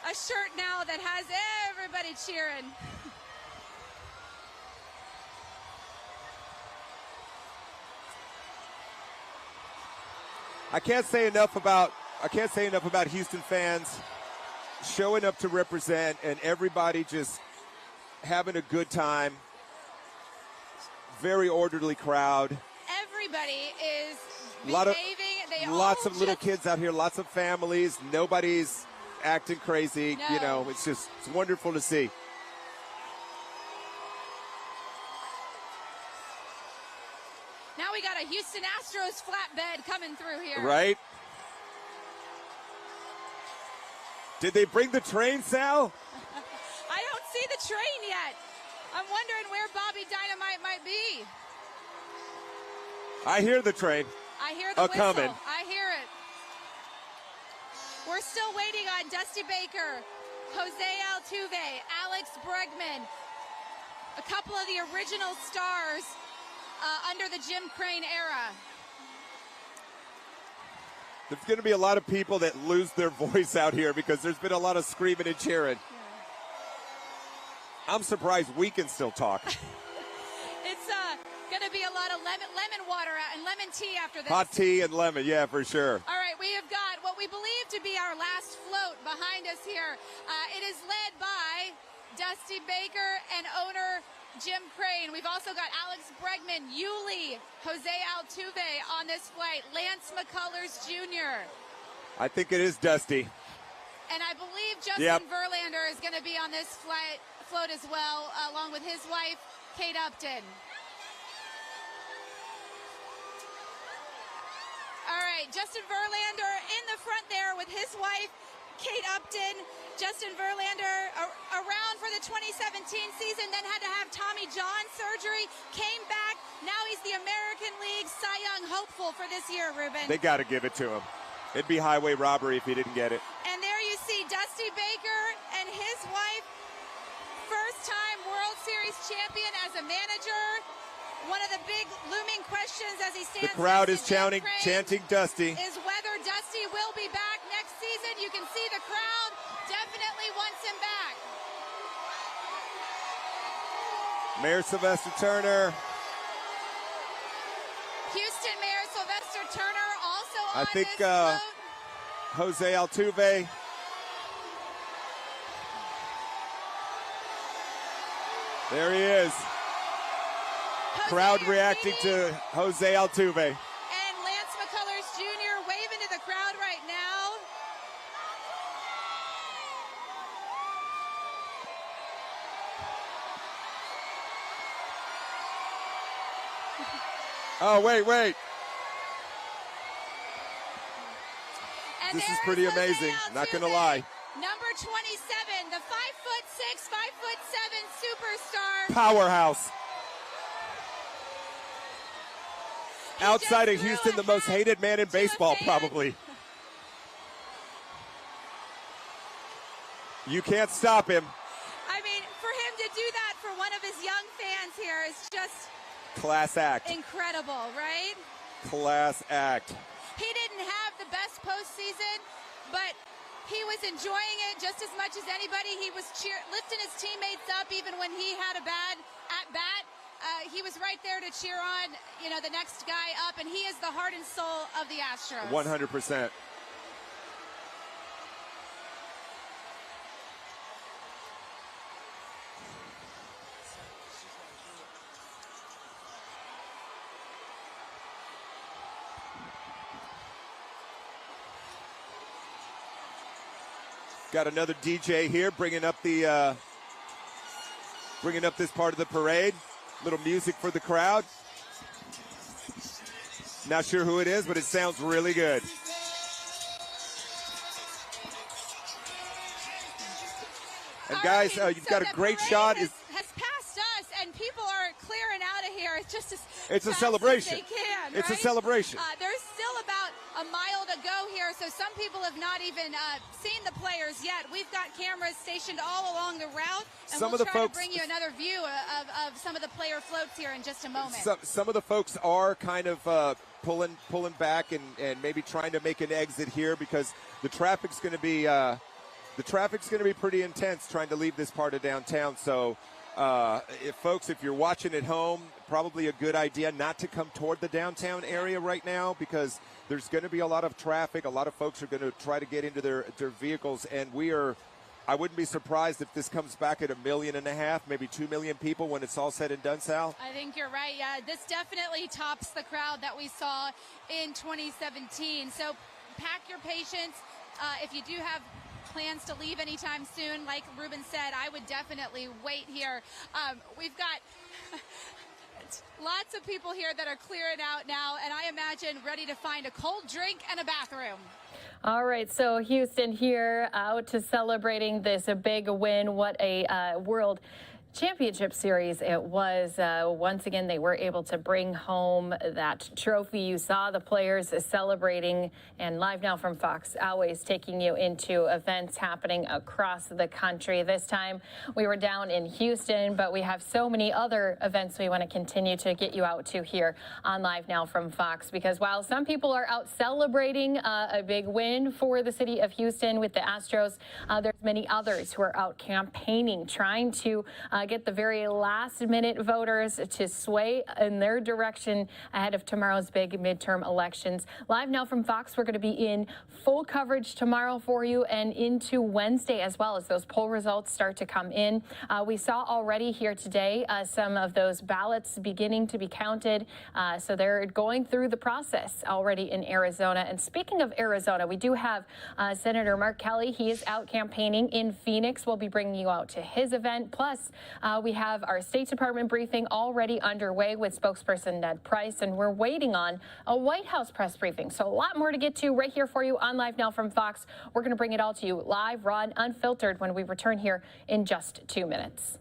Speaker 11: a shirt now that has everybody cheering.
Speaker 12: I can't say enough about Houston fans showing up to represent and everybody just having a good time. Very orderly crowd.
Speaker 11: Everybody is
Speaker 12: Lots
Speaker 11: behaving.
Speaker 12: of little kids out here, lots of families. Nobody's acting crazy.
Speaker 11: No.
Speaker 12: You know, it's wonderful to see.
Speaker 11: Now we got a Houston Astros flatbed coming through here.
Speaker 12: Right? Did they bring the train, Sal?
Speaker 11: I don't see the train yet. I'm wondering where Bobby Dynamite might be.
Speaker 12: I hear the train.
Speaker 11: I hear the whistle.
Speaker 12: Coming.
Speaker 11: I hear it. We're still waiting on Dusty Baker, Jose Altuve, Alex Bregman, a couple of the original stars under the Jim Crane era.
Speaker 12: There's going to be a lot of people that lose their voice out here because there's been a lot of screaming and cheering. I'm surprised we can still talk.
Speaker 11: It's going to be a lot of lemon water and lemon tea after this.
Speaker 12: Hot tea and lemon, yeah, for sure.
Speaker 11: All right, we have got what we believe to be our last float behind us here. It is led by Dusty Baker and owner Jim Crane. We've also got Alex Bregman, Yuli, Jose Altuve on this flight, Lance McCullers Jr.
Speaker 12: I think it is Dusty.
Speaker 11: And I believe Justin Verlander is going to be on this float as well, along with his wife, Kate Upton. All right, Justin Verlander in the front there with his wife, Kate Upton. Justin Verlander around for the 2017 season, then had to have Tommy John surgery, came back. Now he's the American League Cy Young hopeful for this year, Ruben.
Speaker 12: They got to give it to him. It'd be highway robbery if he didn't get it.
Speaker 11: And there you see Dusty Baker and his wife, first-time World Series champion as a manager. One of the big looming questions as he stands.
Speaker 12: The crowd is
Speaker 11: chanting
Speaker 12: Dusty.
Speaker 11: Is whether Dusty will be back next season. You can see the crowd definitely wants him back.
Speaker 12: Mayor Sylvester Turner.
Speaker 11: Houston Mayor Sylvester Turner also on
Speaker 12: I think
Speaker 11: this float.
Speaker 12: Jose Altuve. There he is. Crowd reacting to Jose Altuve.
Speaker 11: And Lance McCullers Jr. waving to the crowd right now.
Speaker 12: Oh, wait.
Speaker 11: And
Speaker 12: This is pretty amazing, not going to lie.
Speaker 11: Number 27, the 5'6", 5'7" superstar.
Speaker 12: Powerhouse. Outside of Houston, the most hated man in baseball, probably. You can't stop him.
Speaker 11: I mean, for him to do that for one of his young fans here is just
Speaker 12: Class act.
Speaker 11: incredible, right?
Speaker 12: Class act.
Speaker 11: He didn't have the best postseason, but he was enjoying it just as much as anybody. He was lifting his teammates up even when he had a bad at-bat. He was right there to cheer on, the next guy up, and he is the heart and soul of the Astros.
Speaker 12: 100%. Got another DJ here bringing up this part of the parade. Little music for the crowd. Not sure who it is, but it sounds really good. And guys, you've got a great shot.
Speaker 11: Has passed us, and people are clearing out of here. It's just
Speaker 12: It's a celebration.
Speaker 11: As they can,
Speaker 12: It's a
Speaker 11: right?
Speaker 12: celebration.
Speaker 11: There's still about a mile to go here, so some some people have not even seen the players yet. We've got cameras stationed all along the route, and we'll try to bring you another view of some of the player floats here in just a moment.
Speaker 12: Some of the folks are kind of pulling back and maybe trying to make an exit here because the traffic's going to be pretty intense trying to leave this part of downtown. So, if you're watching at home, probably a good idea not to come toward the downtown area right now because there's going to be a lot of traffic. A lot of folks are going to try to get into their vehicles, and I wouldn't be surprised if this comes back at 1.5 million, maybe 2 million people when it's all said and done, Sal.
Speaker 11: I think you're right. Yeah, this definitely tops the crowd that we saw in 2017. So pack your patience. If you do have plans to leave anytime soon, like Ruben said, I would definitely wait here. We've got lots of people here that are clearing out now, and I imagine ready to find a cold drink and a bathroom.
Speaker 1: All right, so Houston here out to celebrating this big win. What a World Championship Series it was. Once again, they were able to bring home that trophy. You saw the players celebrating, and Live Now from Fox always taking you into events happening across the country. This time we were down in Houston, but we have so many other events we want to continue to get you out to here on Live Now from Fox, because while some people are out celebrating a big win for the city of Houston with the Astros, there's many others who are out campaigning, trying to get the very last minute voters to sway in their direction ahead of tomorrow's big midterm elections. Live Now from Fox, we're going to be in full coverage tomorrow for you and into Wednesday as well as those poll results start to come in. We saw already here today some of those ballots beginning to be counted. So they're going through the process already in Arizona. And speaking of Arizona, we do have Senator Mark Kelly. He is out campaigning in Phoenix. We'll be bringing you out to his event. Plus, we have our State Department briefing already underway with spokesperson Ned Price, and we're waiting on a White House press briefing. So a lot more to get to right here for you on Live Now from Fox. We're going to bring it all to you live, raw, and unfiltered when we return here in just 2 minutes.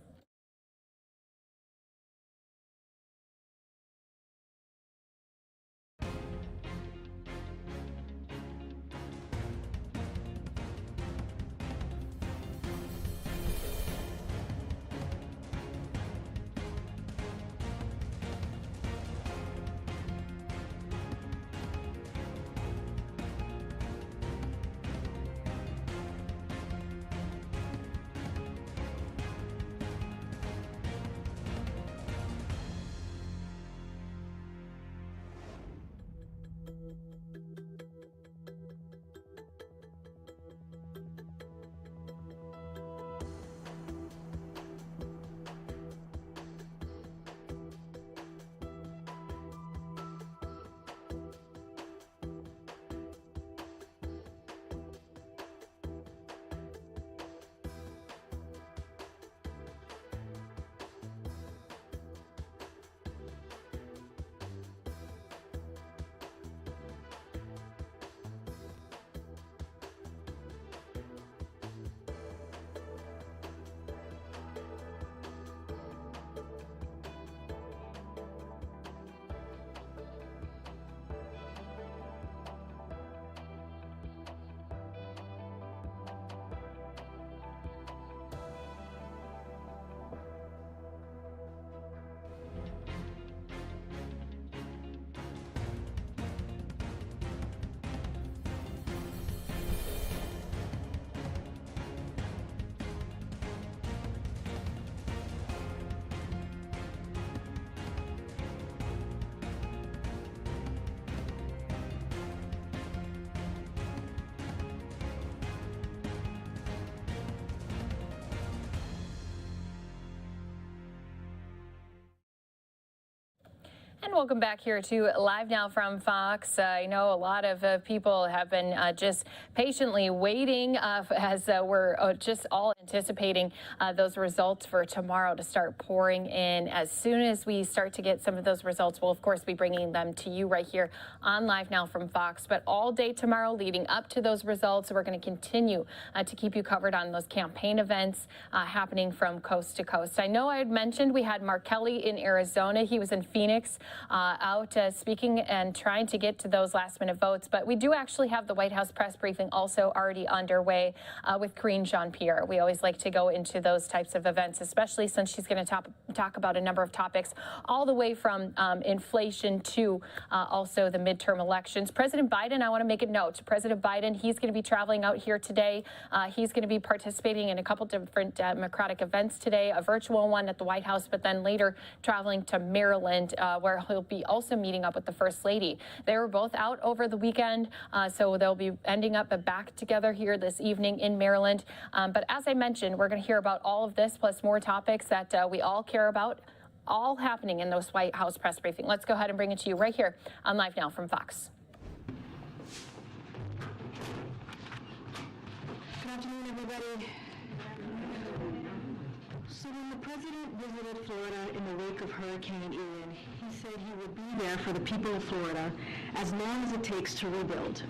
Speaker 1: And welcome back here to Live Now from Fox. I know a lot of people have been just patiently waiting as we're just all anticipating those results for tomorrow to start pouring in. As soon as we start to get some of those results, we'll of course be bringing them to you right here on Live Now from Fox. But all day tomorrow leading up to those results, we're going to continue to keep you covered on those campaign events happening from coast to coast. I know I had mentioned we had Mark Kelly in Arizona. He was in Phoenix out speaking and trying to get to those last-minute votes. But we do actually have the White House press briefing also already underway with Karine Jean-Pierre. We always like to go into those types of events, especially since she's going to talk about a number of topics, all the way from inflation to also the midterm elections. President Biden, I want to make a note. President Biden, he's going to be traveling out here today. He's going to be participating in a couple different Democratic events today, a virtual one at the White House, but then later traveling to Maryland, where he'll be also meeting up with the First Lady. They were both out over the weekend, so they'll be ending up back together here this evening in Maryland. But as I mentioned, we're going to hear about all of this plus more topics that we all care about, all happening in those White House press briefing. Let's go ahead and bring it to you right here on Live Now from Fox.
Speaker 20: Good afternoon, everybody. So when the president visited Florida in the wake of Hurricane Ian, he said he would be there for the people of Florida as long as it takes to rebuild.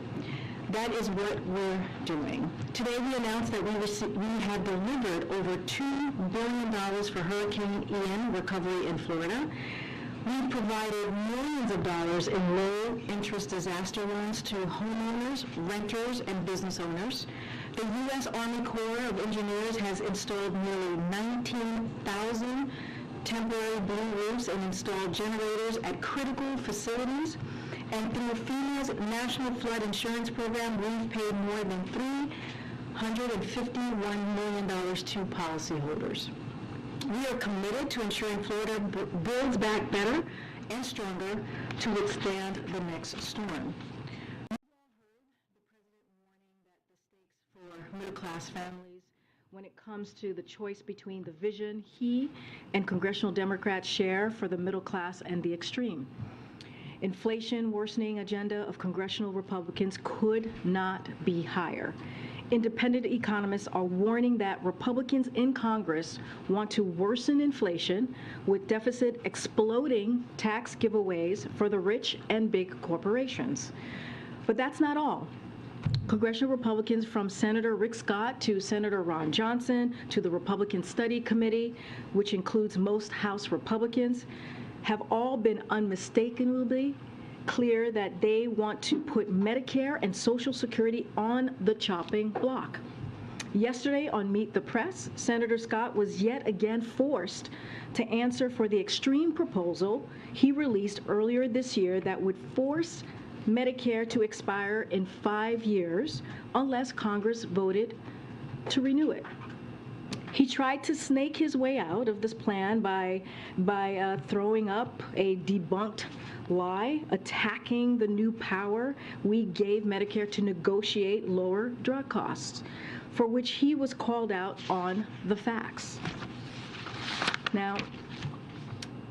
Speaker 20: That is what we're doing. Today we announced that we have delivered over $2 billion for Hurricane Ian recovery in Florida. We've provided millions of dollars in low-interest disaster loans to homeowners, renters, and business owners. The U.S. Army Corps of Engineers has installed nearly 19,000 temporary blue roofs and installed generators at critical facilities. And through FEMA's National Flood Insurance Program, we've paid more than $351 million to policyholders. We are committed to ensuring Florida builds back better and stronger to withstand the next storm. You've all heard the president warning that the stakes for middle-class families when it comes to the choice between the vision he and congressional Democrats share for the middle class and the extreme. Inflation worsening agenda of congressional Republicans could not be higher. Independent economists are warning that Republicans in Congress want to worsen inflation with deficit exploding tax giveaways for the rich and big corporations. But that's not all. Congressional Republicans from Senator Rick Scott to Senator Ron Johnson to the Republican Study Committee, which includes most House Republicans, have all been unmistakably clear that they want to put Medicare and Social Security on the chopping block. Yesterday on Meet the Press, Senator Scott was yet again forced to answer for the extreme proposal he released earlier this year that would force Medicare to expire in 5 years unless Congress voted to renew it. He tried to snake his way out of this plan by throwing up a debunked lie, attacking the new power we gave Medicare to negotiate lower drug costs, for which he was called out on the facts. Now,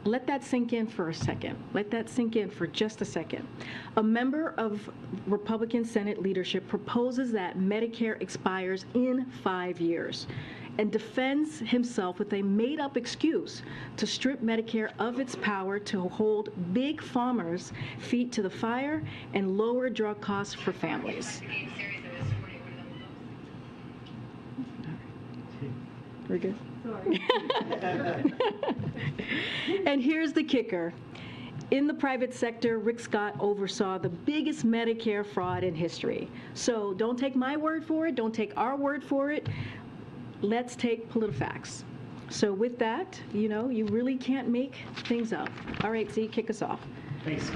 Speaker 20: let that sink in for a second. Let that sink in for just a second. A member of Republican Senate leadership proposes that Medicare expires in 5 years and defends himself with a made-up excuse to strip Medicare of its power to hold big farmers' feet to the fire and lower drug costs for families. We're good? Sorry. And here's the kicker. In the private sector, Rick Scott oversaw the biggest Medicare fraud in history. So don't take my word for it. Don't take our word for it. Let's take PolitiFacts. So with that, you really can't make things up. All right, Z, kick us off.
Speaker 21: Thanks,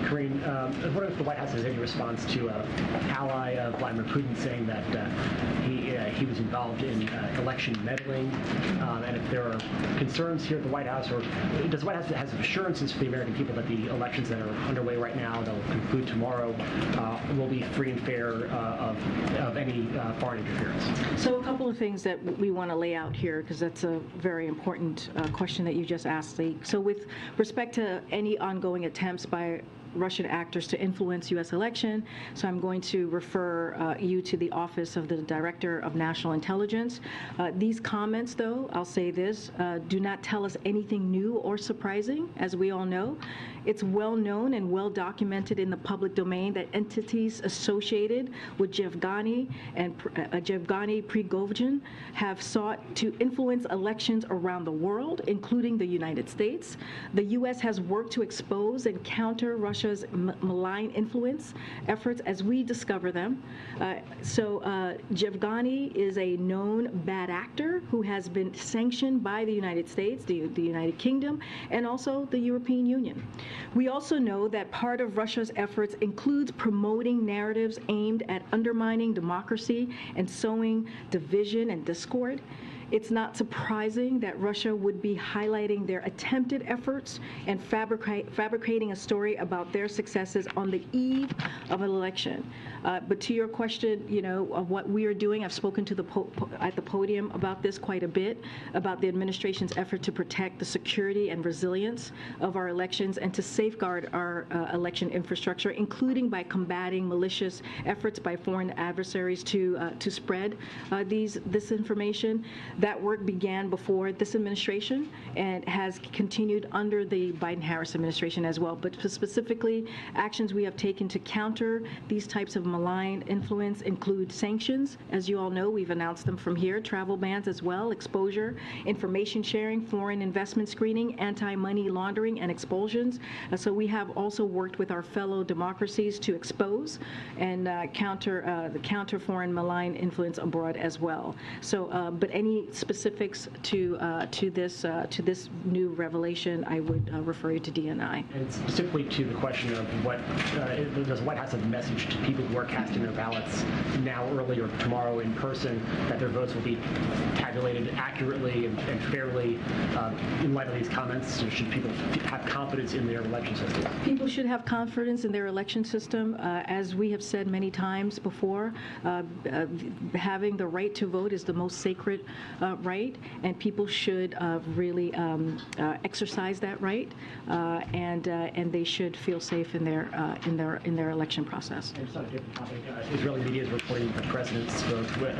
Speaker 21: Karine. What if the White House has any response to an ally of Vladimir Putin saying that he was involved in election meddling, and if there are concerns here at the White House, or does the White House have assurances for the American people that the elections that are underway right now, that will conclude tomorrow, will be free and fair of any foreign interference?
Speaker 20: So a couple of things that we want to lay out here, because that's a very important question that you just asked, Lee. So with respect to any ongoing attempts by Russian actors to influence U.S. election. So I'm going to refer you to the Office of the Director of National Intelligence. These comments, though, I'll say this, do not tell us anything new or surprising, as we all know. It's well known and well documented in the public domain that entities associated with Yevgeny Prigozhin have sought to influence elections around the world, including the United States. The U.S. has worked to expose and counter Russia's malign influence efforts as we discover them. Yevgeny is a known bad actor who has been sanctioned by the United States, the United Kingdom, and also the European Union. We also know that part of Russia's efforts includes promoting narratives aimed at undermining democracy and sowing division and discord. It's not surprising that Russia would be highlighting their attempted efforts and fabricating a story about their successes on the eve of an election. But to your question, of what we are doing, I've spoken to at the podium about this quite a bit, about the administration's effort to protect the security and resilience of our elections and to safeguard our election infrastructure, including by combating malicious efforts by foreign adversaries to spread this information. That work began before this administration and has continued under the Biden-Harris administration as well. But specifically, actions we have taken to counter these types of malign influence include sanctions. As you all know, we've announced them from here, travel bans as well, exposure, information sharing, foreign investment screening, anti-money laundering, and expulsions. So we have also worked with our fellow democracies to expose and counter foreign malign influence abroad as well. So, but any specifics to this new revelation, I would refer you to DNI.
Speaker 21: And specifically to the question of what does the White House have a message to people who are casting their ballots now, early, or tomorrow in person, that their votes will be tabulated accurately and fairly in light of these comments? Should people have confidence in their election system?
Speaker 20: People should have confidence in their election system. As we have said many times before, having the right to vote is the most sacred right, and people should really exercise that right, and they should feel safe in their election process.
Speaker 21: And just on a different topic, Israeli media is reporting that the president spoke with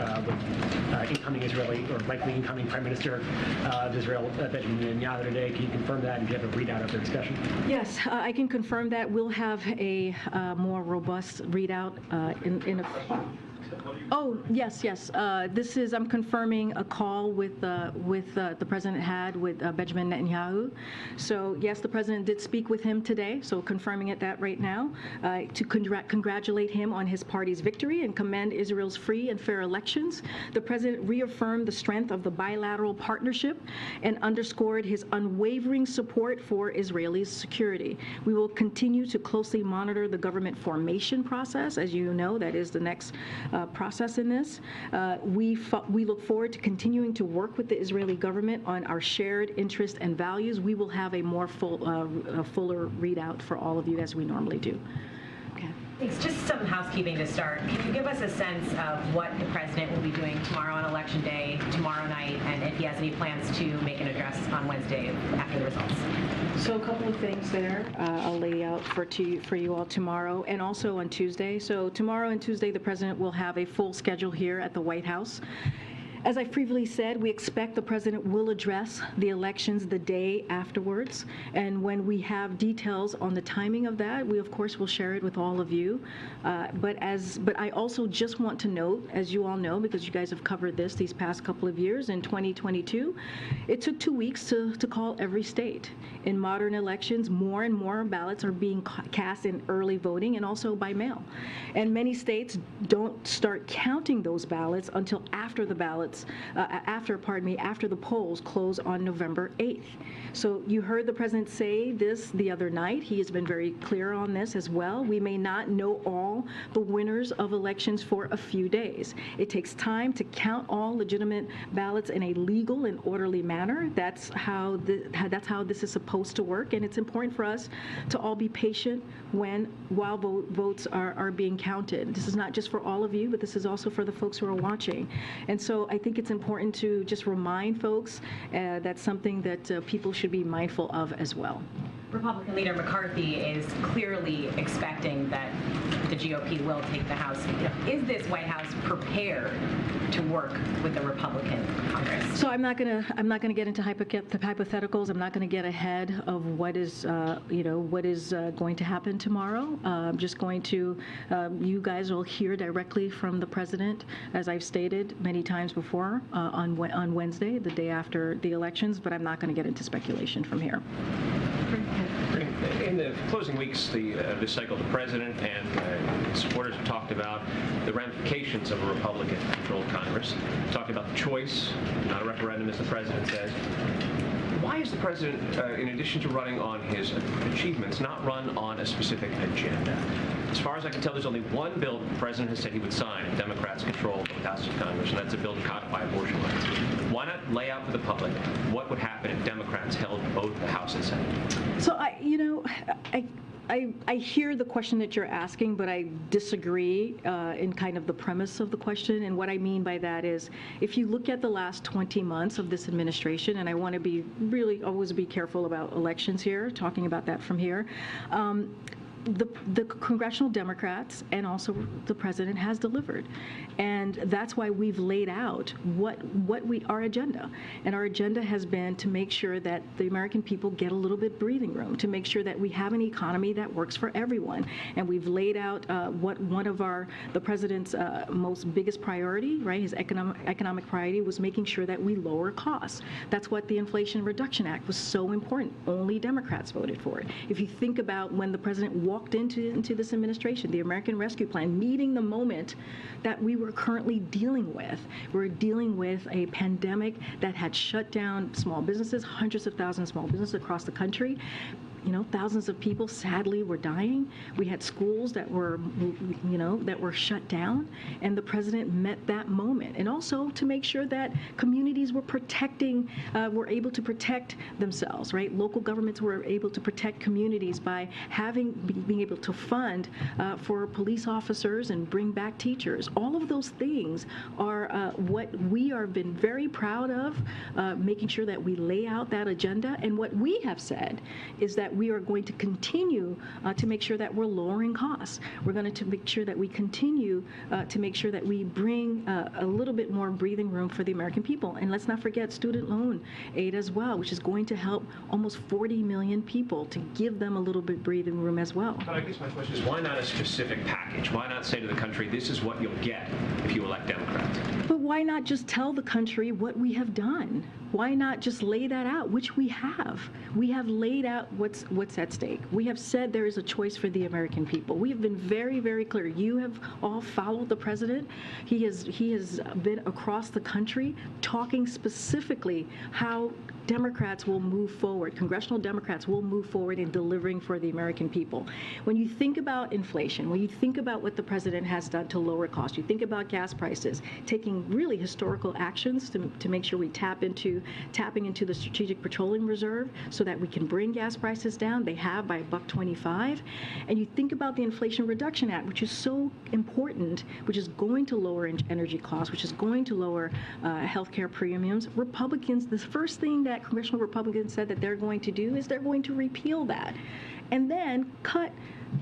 Speaker 21: incoming Israeli, or likely incoming Prime Minister of Israel, Benjamin Netanyahu, today. Can you confirm that, and do you have a readout of their discussion?
Speaker 20: Yes, I can confirm that. We'll have a more robust readout in a few. Oh, yes. I'm confirming a call with the president had with Benjamin Netanyahu. So yes, the president did speak with him today. So confirming that right now to congratulate him on his party's victory and commend Israel's free and fair elections. The president reaffirmed the strength of the bilateral partnership and underscored his unwavering support for Israeli security. We will continue to closely monitor the government formation process. As you know, that is the next process in this. We look forward to continuing to work with the Israeli government on our shared interests and values. We will have a more fuller readout for all of you, as we normally do. Okay.
Speaker 2: Thanks. Just some housekeeping to start. Can you give us a sense of what the president will be doing tomorrow on Election Day, tomorrow night, and if he has any plans to make an address on Wednesday after the results?
Speaker 20: So a couple of things there I'll lay out for you all tomorrow and also on Tuesday. So tomorrow and Tuesday, the president will have a full schedule here at the White House. As I previously said, we expect the president will address the elections the day afterwards. And when we have details on the timing of that, we of course will share it with all of you. But I also just want to note, as you all know, because you guys have covered these past couple of years, in 2022, it took 2 weeks to call every state. In modern elections, more and more ballots are being cast in early voting and also by mail. And many states don't start counting those ballots until after the after the polls close on November 8th. So you heard the president say this the other night. He has been very clear on this as well. We may not know all the winners of elections for a few days. It takes time to count all legitimate ballots in a legal and orderly manner. That's how this is supposed to work, and it's important for us to all be patient while votes are being counted. This is not just for all of you, but this is also for the folks who are watching. And so I think it's important to just remind folks that's something that people should be mindful of as well.
Speaker 2: Republican leader McCarthy is clearly expecting that the GOP will take the House. Is this White House prepared to work with the Republican Congress?
Speaker 20: So I'm not gonna get into hypotheticals. I'm not gonna get ahead of what is going to happen tomorrow. I'm just going to you guys will hear directly from the president, as I've stated many times before, on Wednesday, the day after the elections. But I'm not going to get into speculation from here.
Speaker 4: In the closing weeks this cycle, the president and supporters have talked about the ramifications of a Republican-controlled Congress, talked about the choice, not a referendum, as the president says. Why is the president, in addition to running on his achievements, not run on a specific agenda? As far as I can tell, there's only one bill that the president has said he would sign if Democrats control the House of Congress, and that's a bill to codify abortion rights. Why not lay out for the public what would happen if Democrats held both the House and Senate?
Speaker 20: So I hear the question that you're asking, but I disagree in kind of the premise of the question. And what I mean by that is, if you look at the last 20 months of this administration, and I want to be really always be careful about elections here, talking about that from here, the congressional Democrats and also the president has delivered, and that's why we've laid out what our agenda, and our agenda has been to make sure that the American people get a little bit breathing room, to make sure that we have an economy that works for everyone, and we've laid out what one of the president's most biggest priority, right? His economic priority was making sure that we lower costs. That's what the Inflation Reduction Act was so important. Only Democrats voted for it. If you think about when the president walked into this administration, the American Rescue Plan, meeting the moment that we were currently dealing with. We're dealing with a pandemic that had shut down small businesses, hundreds of thousands of small businesses across the country. Thousands of people sadly were dying. We had schools that were, that were shut down, and the president met that moment. And also to make sure that communities were were able to protect themselves, right? Local governments were able to protect communities by being able to fund for police officers and bring back teachers. All of those things are what we are been very proud of, making sure that we lay out that agenda. And what we have said is that we are going to continue to make sure that we're lowering costs. We're going to make sure that we continue to make sure that we bring a little bit more breathing room for the American people. And let's not forget student loan aid as well, which is going to help almost 40 million people, to give them a little bit breathing room as well.
Speaker 4: But I guess my question is, why not a specific package? Why not say to the country, this is what you'll get if you elect Democrats?
Speaker 20: But why not just tell the country what we have done? Why not just lay that out, which we have? We have laid out what's at stake. We have said there is a choice for the American people. We have been very, very clear. You have all followed the president. He has been across the country talking specifically how Democrats will move forward, congressional Democrats will move forward in delivering for the American people. When you think about inflation, when you think about what the president has done to lower costs, you think about gas prices, taking really historical actions to make sure we tapping into the Strategic Petroleum Reserve so that we can bring gas prices down. They have by $1.25. And you think about the Inflation Reduction Act, which is so important, which is going to lower energy costs, which is going to lower healthcare premiums. Republicans, the first thing that congressional Republicans said that they're going to do is they're going to repeal that and then cut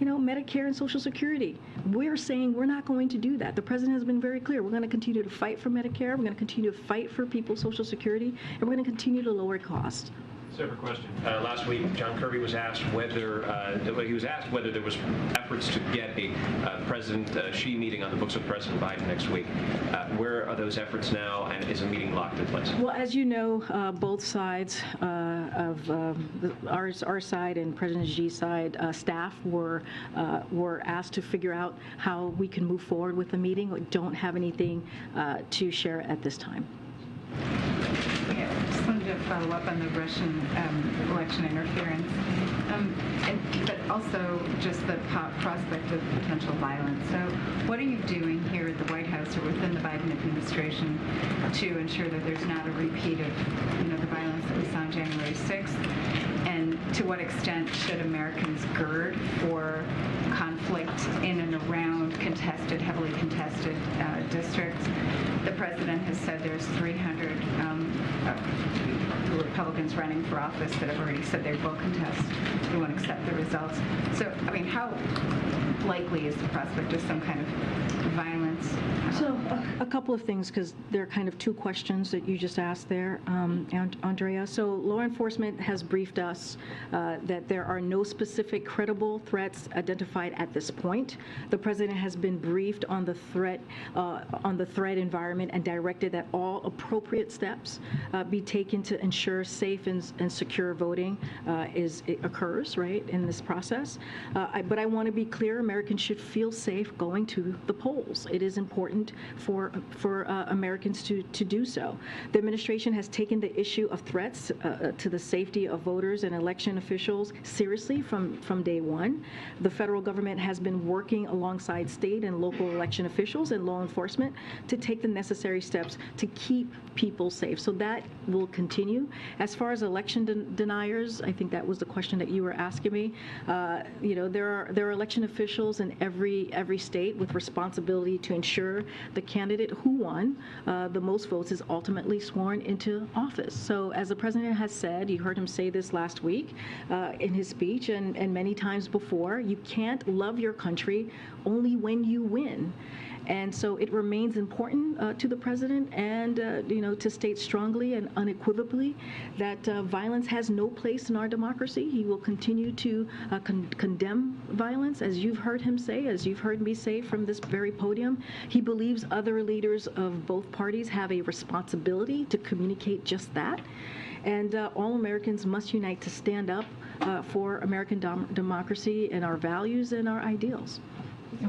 Speaker 20: Medicare and Social Security. We're saying we're not going to do that. The president has been very clear. We're going to continue to fight for Medicare. We're going to continue to fight for people's Social Security, and we're going to continue to lower costs.
Speaker 4: Separate question. Last week, John Kirby was asked whether there was efforts to get a President Xi meeting on the books with President Biden next week. Where are those efforts now, and is a meeting locked in place?
Speaker 20: Well, as you know, both sides of our side and President Xi's side staff were asked to figure out how we can move forward with the meeting. We don't have anything to share at this time.
Speaker 22: Yeah, just wanted to follow up on the Russian election interference, but also just the prospect of potential violence. So what are you doing here at the White House or within the Biden administration to ensure that there's not a repeat of the violence that we saw on January 6th? And to what extent should Americans gird for conflict in and around heavily contested districts? The president has said there's 300 Republicans running for office that have already said they will contest, they won't accept the results. So, I mean, how likely is the prospect of some kind of violence?
Speaker 5: So a couple of things, because there are kind of two questions that you just asked there, Andrea. So law enforcement has briefed us that there are no specific credible threats identified at this point. The president has been briefed on the threat environment and directed that all appropriate steps be taken to ensure safe and secure voting occurs, right, in this process. But I want to be clear, Americans should feel safe going to the polls. It is important for Americans to do so. The administration has taken the issue of threats to the safety of voters and election officials seriously from day one. The federal government has been working alongside state and local election officials and law enforcement to take the necessary steps to keep people safe. So that will continue. As far as election deniers, I think that was the question that you were asking me. There are election officials in every state with responsibility to ensure the candidate who won the most votes is ultimately sworn into office. So as the president has said, you heard him say this last week in his speech and many times before, you can't love your country only when you win. And so it remains important to the president and to state strongly and unequivocally that violence has no place in our democracy. He will continue to condemn violence, as you've heard him say, as you've heard me say from this very podium. He believes other leaders of both parties have a responsibility to communicate just that. And all Americans must unite to stand up for American democracy and our values and our ideals.
Speaker 22: We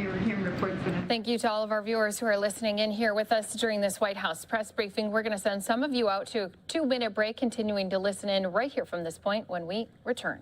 Speaker 22: were hearing reports that
Speaker 1: Thank you to all of our viewers who are listening in here with us during this White House press briefing. We're going to send some of you out to a 2-minute break, continuing to listen in right here from this point when we return.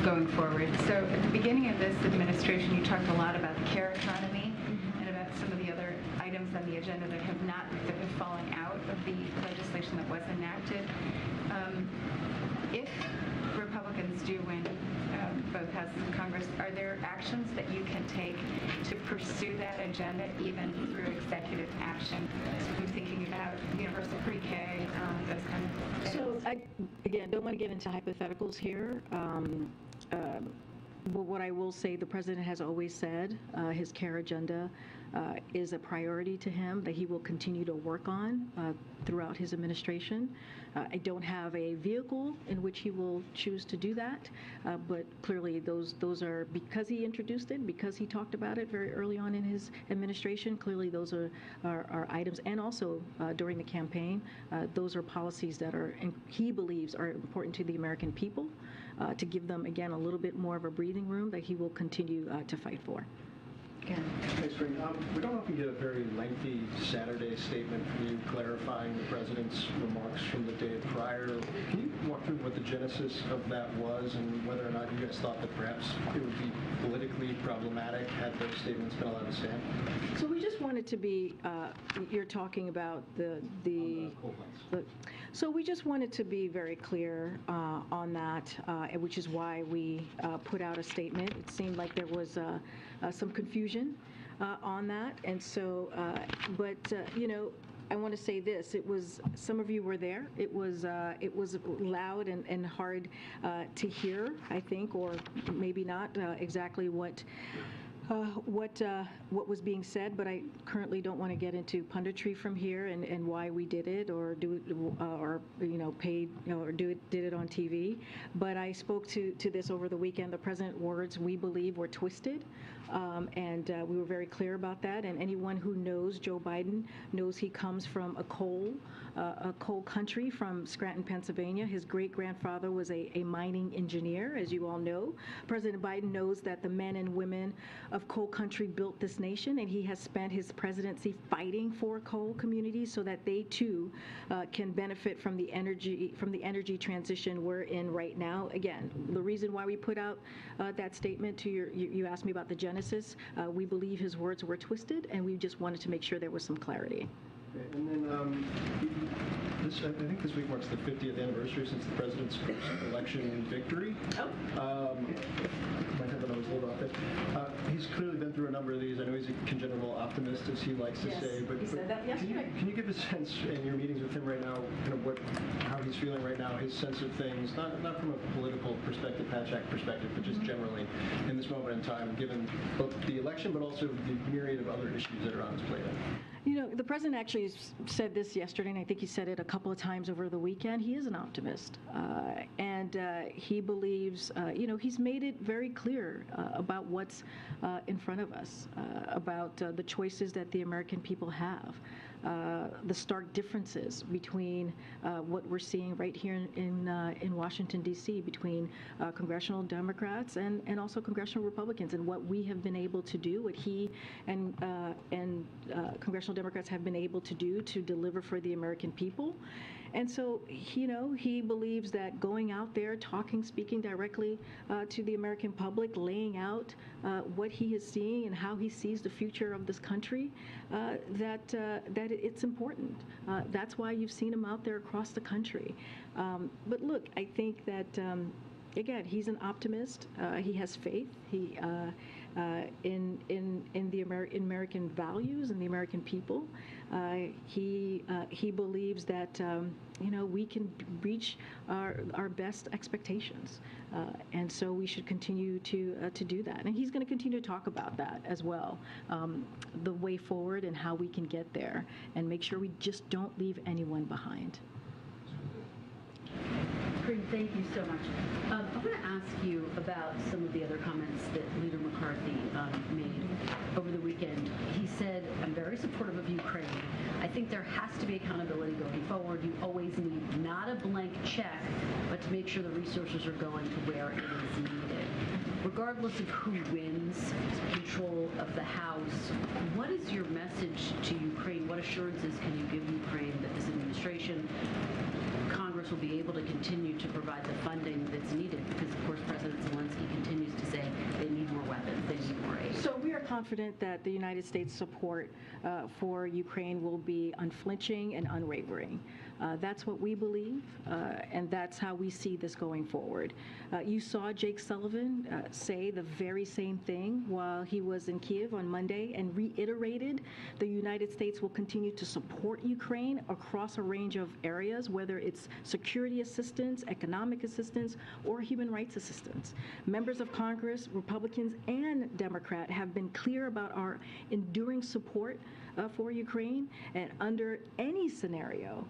Speaker 22: going forward. So at the beginning of this administration, you talked a lot about the care economy and about some of the other items on the agenda that have fallen out of the legislation that was enacted. If Republicans do win both houses of Congress, are there actions that you can take to pursue that agenda even through executive action? So I'm thinking about universal pre-K, those kind of things.
Speaker 5: So I, again, don't want to get into hypotheticals here. But what I will say, the president has always said his care agenda is a priority to him that he will continue to work on throughout his administration. I don't have a vehicle in which he will choose to do that, but clearly those are, because he introduced it, because he talked about it very early on in his administration, clearly those are items, and also during the campaign, those are policies that he believes are important to the American people, to give them, again, a little bit more of a breathing room that he will continue to fight for.
Speaker 6: Thanks, Green. We don't often get a very lengthy Saturday statement from you clarifying the president's remarks from the day prior. Can you walk through what the genesis of that was and whether or not you guys thought that perhaps it would be politically problematic had those statements been allowed to stand?
Speaker 5: So we just wanted to be, you're talking about so we just wanted to be very clear on that, which is why we put out a statement. It seemed like there was some confusion on that, and so, I want to say this: it was, some of you were there. It was loud and hard to hear, I think, or maybe not exactly what was being said, but I currently don't want to get into punditry from here and why we did it or do it or paid or did it on TV. But I spoke to this over the weekend. The president's words, we believe, were twisted, and we were very clear about that. And anyone who knows Joe Biden knows he comes from a coal country, from Scranton, Pennsylvania. His great-grandfather was a mining engineer, as you all know. President Biden knows that the men and women of coal country built this nation, and he has spent his presidency fighting for coal communities so that they too can benefit from the energy transition we're in right now. Again, the reason why we put out that statement to you asked me about the genesis. We believe his words were twisted, and we just wanted to make sure there was some clarity.
Speaker 6: Okay, and then I think this week marks the 50th anniversary since the president's first election victory. Might have another hold off it. He's clearly been through a number of these. I know he's a congenital optimist, as he likes to say. But
Speaker 5: he said that yesterday.
Speaker 6: Can you give a sense in your meetings with him right now, kind of how he's feeling right now, his sense of things, not from a political perspective, Patch Act perspective, but just generally in this moment in time, given both the election, but also the myriad of other issues that are on his plate?
Speaker 5: The president actually said this yesterday, and I think he said it a couple of times over the weekend. He is an optimist, and he believes, he's made it very clear about what's in front of us, about the choices that the American people have, the stark differences between what we're seeing right here in Washington, D.C., between congressional Democrats and also congressional Republicans, and what we have been able to do, what he and congressional Democrats have been able to do to deliver for the American people. And so, he believes that going out there, speaking directly to the American public, laying out what he is seeing and how he sees the future of this country, that it's important. That's why you've seen him out there across the country. But look, I think that, again, he's an optimist. He has faith. He in the American values and the American people. He believes that we can reach our best expectations, and so we should continue to do that. And he's going to continue to talk about that as well, the way forward and how we can get there, and make sure we just don't leave anyone behind.
Speaker 7: Thank you so much. I want to ask you about some of the other comments that Leader McCarthy made over the weekend. He said, I'm very supportive of Ukraine. I think there has to be accountability going forward. You always need not a blank check, but to make sure the resources are going to where it is needed. Regardless of who wins control of the House, what is your message to Ukraine? What assurances can you give Ukraine that this administration, Congress will be able to continue to provide the funding that's needed? Because, of course, President Zelensky continues to say they need more weapons, they need more aid.
Speaker 5: So we are confident that the United States support for Ukraine will be unflinching and unwavering. That's what we believe, and that's how we see this going forward. You saw Jake Sullivan say the very same thing while he was in Kiev on Monday and reiterated the United States will continue to support Ukraine across a range of areas, whether it's security assistance, economic assistance, or human rights assistance. Members of Congress, Republicans and Democrat, have been clear about our enduring support for Ukraine, and under any scenario,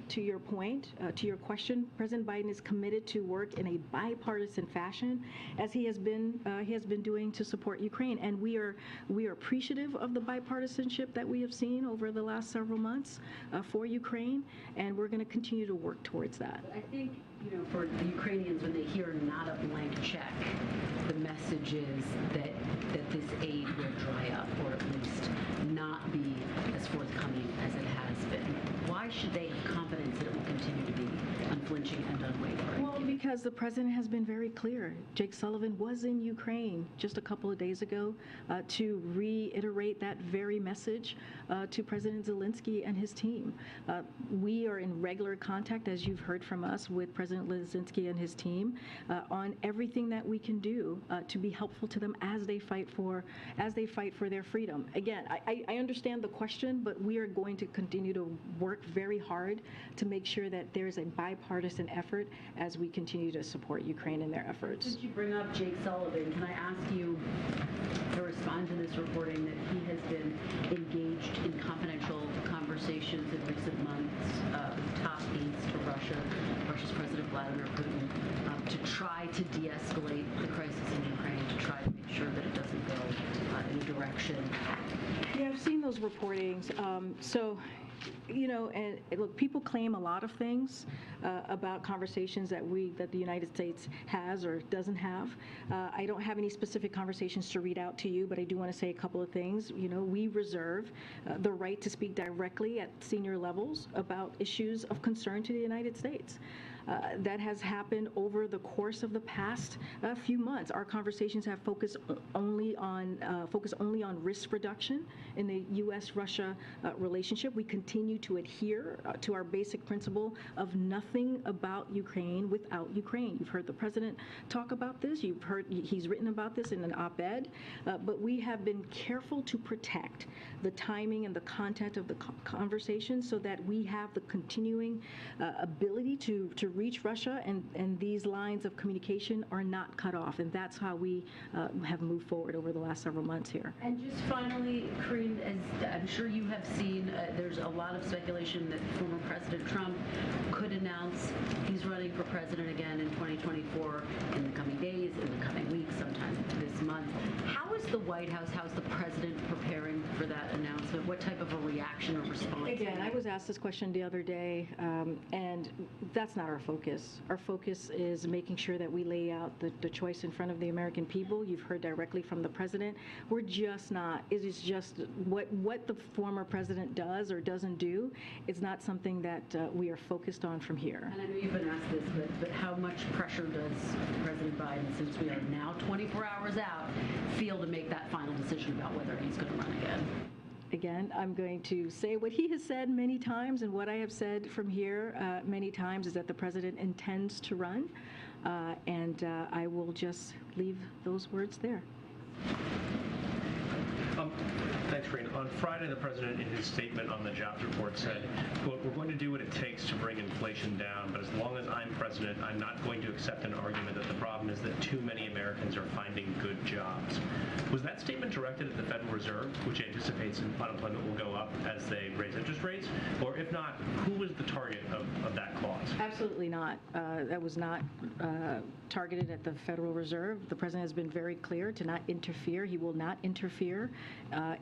Speaker 5: to your point, to your question, President Biden is committed to work in a bipartisan fashion, as he has been doing to support Ukraine, and we are appreciative of the bipartisanship that we have seen over the last several months for Ukraine, and we're going to continue to work towards that.
Speaker 7: I think, for the Ukrainians, when they hear not a blank check, the message is that this aid will dry up, or at least not be as forthcoming as it has been. Why should they have confidence that it will continue to be unflinching and unwavering?
Speaker 5: Well, because the president has been very clear. Jake Sullivan was in Ukraine just a couple of days ago to reiterate that very message to President Zelensky and his team. We are in regular contact, as you've heard from us, with President Zelensky and his team on everything that we can do to be helpful to them as they fight for their freedom. Again, I understand the question, but we are going to continue to work very hard to make sure that there's a bipartisan effort as we continue to support Ukraine in their efforts.
Speaker 7: Since you bring up Jake Sullivan, can I ask you to respond to this reporting that he has been engaged in confidential conversations in recent months with top aides to Russia's President Vladimir Putin, to try to de-escalate the crisis in Ukraine, to try to make sure that it doesn't go in a direction?
Speaker 5: Yeah, I've seen those reportings. And look, people claim a lot of things about conversations that the United States has or doesn't have. I don't have any specific conversations to read out to you, but I do want to say a couple of things. We reserve the right to speak directly at senior levels about issues of concern to the United States. That has happened over the course of the past few months. Our conversations have focused only on risk reduction in the U.S.-Russia relationship. We continue to adhere to our basic principle of nothing about Ukraine without Ukraine. You've heard the president talk about this. You've heard he's written about this in an op-ed. But we have been careful to protect the timing and the content of the conversation so that we have the continuing ability to reach Russia, and these lines of communication are not cut off. And that's how we have moved forward over the last several months here.
Speaker 7: And just finally, Karine, as I'm sure you have seen, there's a lot of speculation that former President Trump could announce he's running for president again in 2024 in the coming days, in the coming weeks, sometime this month. How is the White House, how is the president preparing for that announcement? What type of a reaction or response?
Speaker 5: Again, I was asked this question the other day, and that's not our focus. Our focus is making sure that we lay out the choice in front of the American people. You've heard directly from the president. We're just not, it is just what the former president does or doesn't do. It's not something that we are focused on from here.
Speaker 7: And I know you've been asked this, but how much pressure does President Biden, since we are now 24 hours out, feel to make that final decision about whether he's going to run again?
Speaker 5: Again, I'm going to say what he has said many times, and what I have said from here many times is that the president intends to run, and I will just leave those words there.
Speaker 4: Thanks, Karine. On Friday, the president, in his statement on the jobs report, said, quote, "We're going to do what it takes to bring inflation down, but as long as I'm president, I'm not going to accept an argument that the problem is that too many Americans are finding good jobs." Was that statement directed at the Federal Reserve, which anticipates unemployment will go up as they raise interest rates? Or if not, who was the target of that clause?
Speaker 5: Absolutely not. That was not targeted at the Federal Reserve. The president has been very clear to not interfere. He will not interfere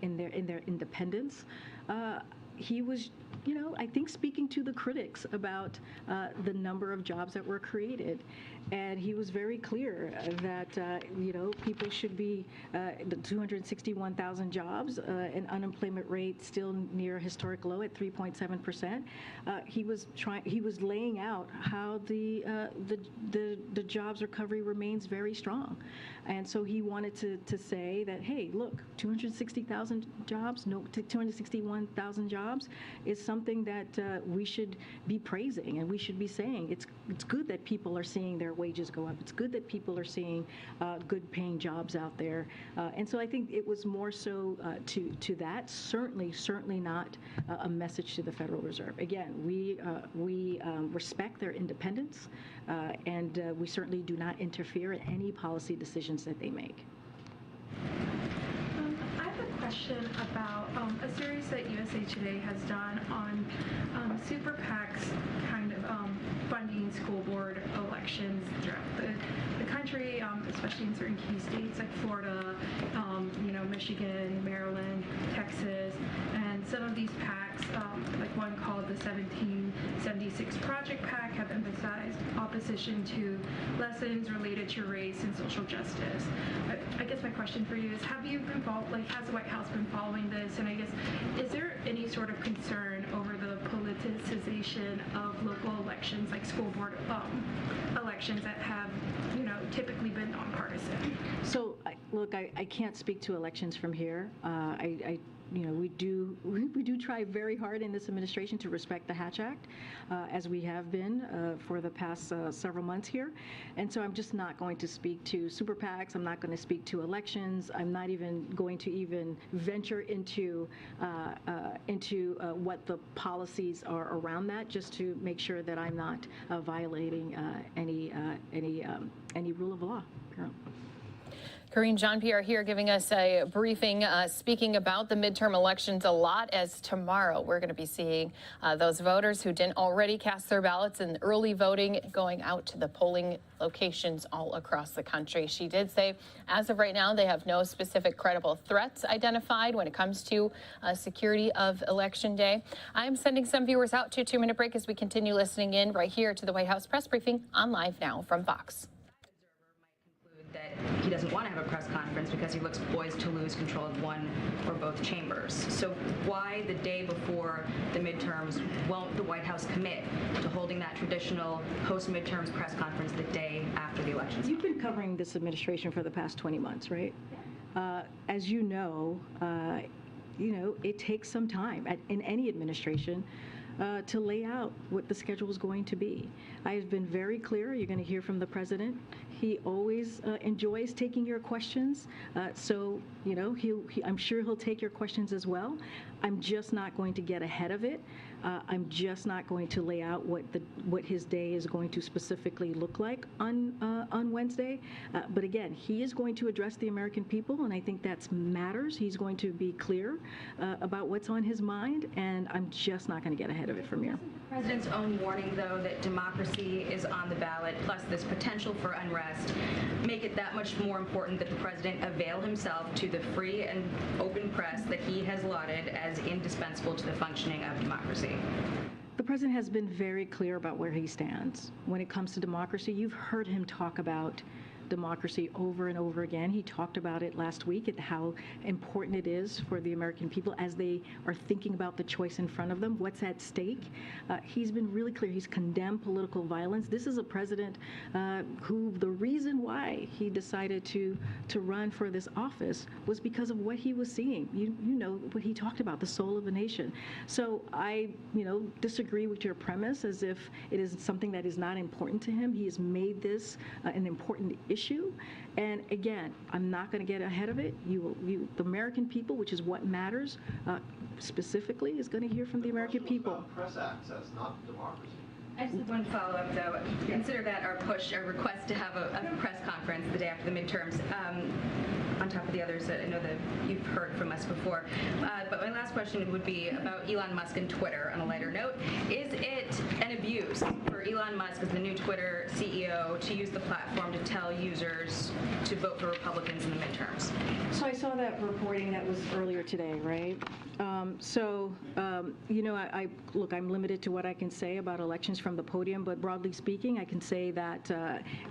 Speaker 5: in their independence. He was, I think, speaking to the critics about the number of jobs that were created. And he was very clear that, people should be, the 261,000 jobs, an unemployment rate still near a historic low at 3.7%. He was laying out how the jobs recovery remains very strong. And so he wanted to say that, hey, look, 260,000 jobs, 261,000 jobs is something that we should be praising, and we should be saying it's good that people are seeing their wages go up. It's good that people are seeing good paying jobs out there. And so I think it was more so to that, certainly not a message to the Federal Reserve. Again, we respect their independence, and we certainly do not interfere in any policy decisions that they make.
Speaker 8: I have a question about a series that USA Today has done on super PACs kind of funding school board elections throughout the country, especially in certain key states like Florida, Michigan, Maryland, Texas, and some of these PACs, like one called the 1776 Project PAC, have emphasized opposition to lessons related to race and social justice. I guess my question for you is, have you been has the White House been following this? And I guess, is there any sort of concern over the politicization of local elections, like school board elections that have, typically been nonpartisan?
Speaker 5: So, look, I can't speak to elections from here. We do try very hard in this administration to respect the Hatch Act, as we have been for the past several months here. And so I'm just not going to speak to super PACs. I'm not going to speak to elections. I'm not even going to venture into what the policies are around that, just to make sure that I'm not violating any rule of law.
Speaker 1: Karine Jean-Pierre here giving us a briefing, speaking about the midterm elections a lot, as tomorrow we're going to be seeing those voters who didn't already cast their ballots in early voting going out to the polling locations all across the country. She did say, as of right now, they have no specific credible threats identified when it comes to security of Election Day. I'm sending some viewers out to a 2-minute break as we continue listening in right here to the White House press briefing on Live Now from Fox.
Speaker 9: That he doesn't want to have a press conference because he looks poised to lose control of one or both chambers. So why the day before the midterms won't the White House commit to holding that traditional post-midterms press conference the day after the elections?
Speaker 5: You've been covering this administration for the past 20 months, right? As you know, it takes some time in any administration to lay out what the schedule is going to be. I have been very clear. You're going to hear from the president. He always enjoys taking your questions. So, I'm sure he'll take your questions as well. I'm just not going to get ahead of it. I'm just not going to lay out what his day is going to specifically look like on Wednesday. But again, he is going to address the American people, and I think that matters. He's going to be clear about what's on his mind, and I'm just not going to get ahead of it from here.
Speaker 9: The president's own warning, though, that democracy is on the ballot, plus this potential for unrest, make it that much more important that the president avail himself to the free and open press that he has lauded as indispensable to the functioning of democracy.
Speaker 5: The president has been very clear about where he stands when it comes to democracy. You've heard him talk about democracy over and over again. He talked about it last week at how important it is for the American people as they are thinking about the choice in front of them, what's at stake. He's been really clear. He's condemned political violence. This is a president who the reason why he decided to run for this office was because of what he was seeing. You know what he talked about, the soul of a nation. So I disagree with your premise as if it is something that is not important to him. He has made this an important issue. And again, I'm not going to get ahead of it. The American people, which is what matters specifically, is going to hear from the American people.
Speaker 6: Press access, not democracy.
Speaker 9: I just have one follow-up, though. Consider that our request to have a press conference the day after the midterms. on top of the others that I know that you've heard from us before. But my last question would be about Elon Musk and Twitter on a lighter note. Is it an abuse for Elon Musk as the new Twitter CEO to use the platform to tell users to vote for Republicans in the midterms?
Speaker 5: So I saw that reporting that was earlier today, right? Look, I'm limited to what I can say about elections from the podium, but broadly speaking, I can say that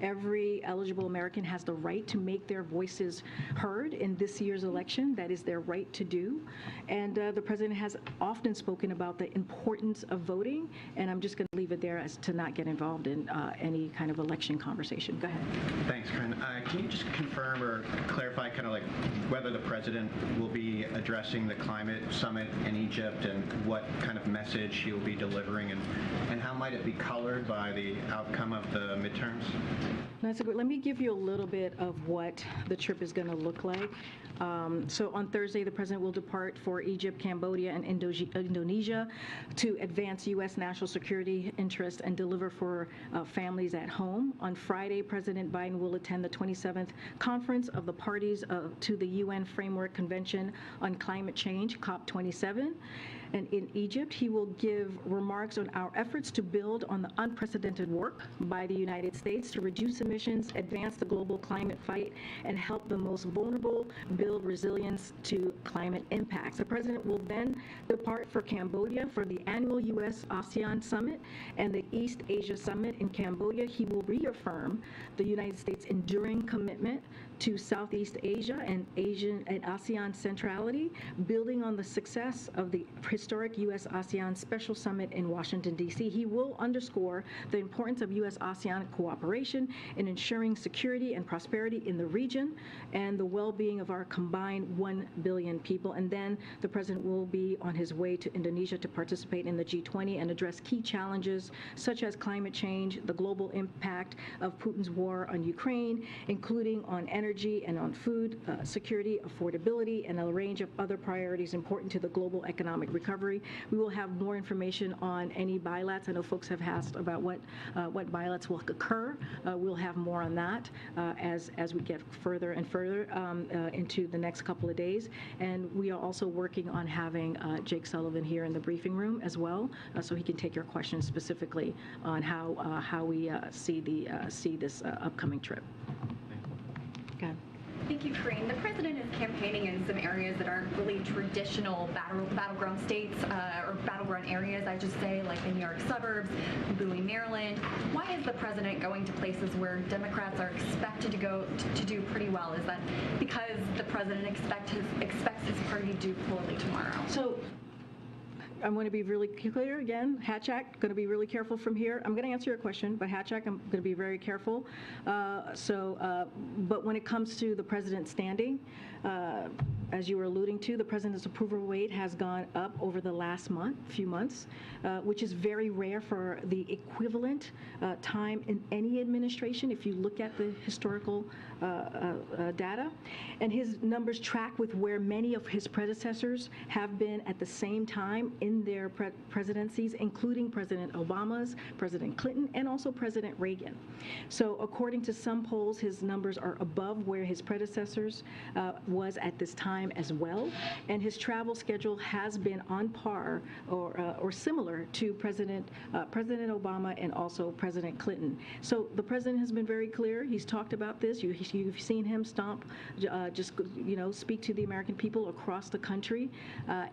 Speaker 5: every eligible American has the right to make their voices heard in this year's election. That is their right to do. And the president has often spoken about the importance of voting, and I'm just going to leave it there as to not get involved in any kind of election conversation. Go ahead.
Speaker 10: Thanks, Corinne. Can you just confirm or clarify kind of like whether the president will be addressing the climate summit in Egypt and what kind of message he will be delivering, and how might it be colored by the outcome of the midterms?
Speaker 5: That's a good. Let me give you a little bit of what the trip is going to look like. So on Thursday, the president will depart for Egypt, Cambodia, and Indonesia to advance U.S. national security interests and deliver for families at home. On Friday, President Biden will attend the 27th Conference of the Parties to the UN Framework Convention on Climate Change, COP27. And in Egypt, he will give remarks on our efforts to build on the unprecedented work by the United States to reduce emissions, advance the global climate fight, and help the most vulnerable build resilience to climate impacts. The president will then depart for Cambodia for the annual U.S.-ASEAN Summit and the East Asia Summit in Cambodia. He will reaffirm the United States' enduring commitment to Southeast Asia and ASEAN centrality, building on the success of the historic U.S.-ASEAN Special Summit in Washington, D.C. He will underscore the importance of U.S.-ASEAN cooperation in ensuring security and prosperity in the region and the well-being of our combined 1 billion people. And then the president will be on his way to Indonesia to participate in the G20 and address key challenges such as climate change, the global impact of Putin's war on Ukraine, including on energy and on food security, affordability, and a range of other priorities important to the global economic recovery. We will have more information on any bilats. I know folks have asked about what bilats will occur. We'll have more on that as we get further and further into the next couple of days. And we are also working on having Jake Sullivan here in the briefing room as well, so he can take your questions specifically on how we see this upcoming trip. Okay.
Speaker 13: Thank you, Corinne. The president is campaigning in some areas that aren't really traditional battleground states or battleground areas, I just say, like the New York suburbs, Bowie, Maryland. Why is the president going to places where Democrats are expected to do pretty well? Is that because the president expects his party to do poorly tomorrow?
Speaker 5: So I'm going to be really clear again. Hatchak, going to be really careful from here. I'm going to answer your question, but Hatchak, I'm going to be very careful. But when it comes to the president's standing, as you were alluding to, the president's approval rate has gone up over the last few months, which is very rare for the equivalent time in any administration if you look at the historical data. And his numbers track with where many of his predecessors have been at the same time in their presidencies, including President Obama's, President Clinton, and also President Reagan. So according to some polls, his numbers are above where his predecessors was at this time as well. And his travel schedule has been on par or similar to President Obama and also President Clinton. So the president has been very clear. He's talked about this. You've seen him speak to the American people across the country,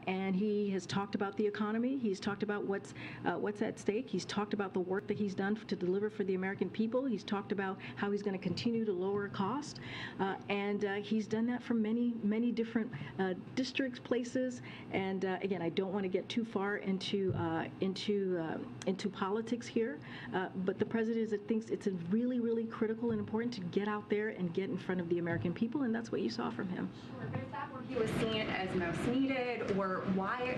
Speaker 5: and he has talked about the economy. He's talked about what's at stake. He's talked about the work that he's done to deliver for the American people. He's talked about how he's going to continue to lower cost, and he's done that from many different districts, places. And again, I don't want to get too far into politics here, but the president thinks it's really, really critical and important to get out there and get in front of the American people, and that's what you saw from him.
Speaker 13: Sure, but is that where he was seen as most needed, or why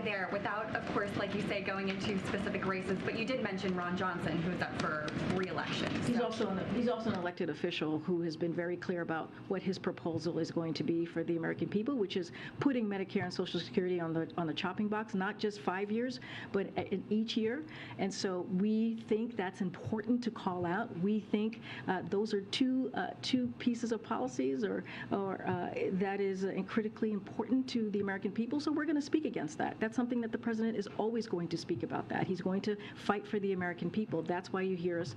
Speaker 13: there, without, of course, like you say, going into specific races, but you did mention Ron Johnson, who is up for re-election.
Speaker 5: He's also an elected official who has been very clear about what his proposal is going to be for the American people, which is putting Medicare and Social Security on the chopping block, not just 5 years, but in each year. And so we think that's important to call out. We think those are two pieces of policies or that is critically important to the American people. So we're going to speak against that. That's something that the president is always going to speak about. That he's going to fight for the American people. That's why you hear us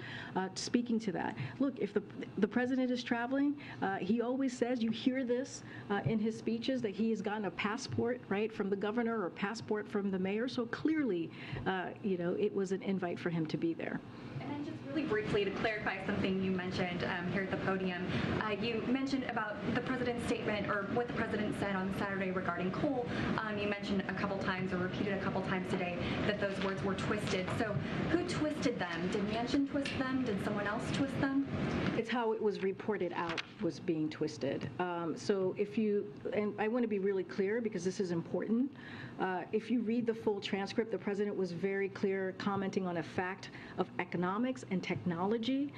Speaker 5: speaking to that. Look, if the president is traveling, he always says, you hear this in his speeches, that he has gotten a passport, right, from the governor or passport from the mayor. So clearly, it was an invite for him to be there.
Speaker 13: And then just really briefly to clarify something you mentioned here at the podium, you mentioned about the president's statement or what the president said on Saturday regarding coal. You mentioned a couple times or repeated a couple times today that those words were twisted. So who twisted them? Did Manchin twist them? Did someone else twist them?
Speaker 5: It's how it was reported out was being twisted. So and I want to be really clear because this is important. If you read the full transcript, the president was very clear commenting on a fact of economics and technology,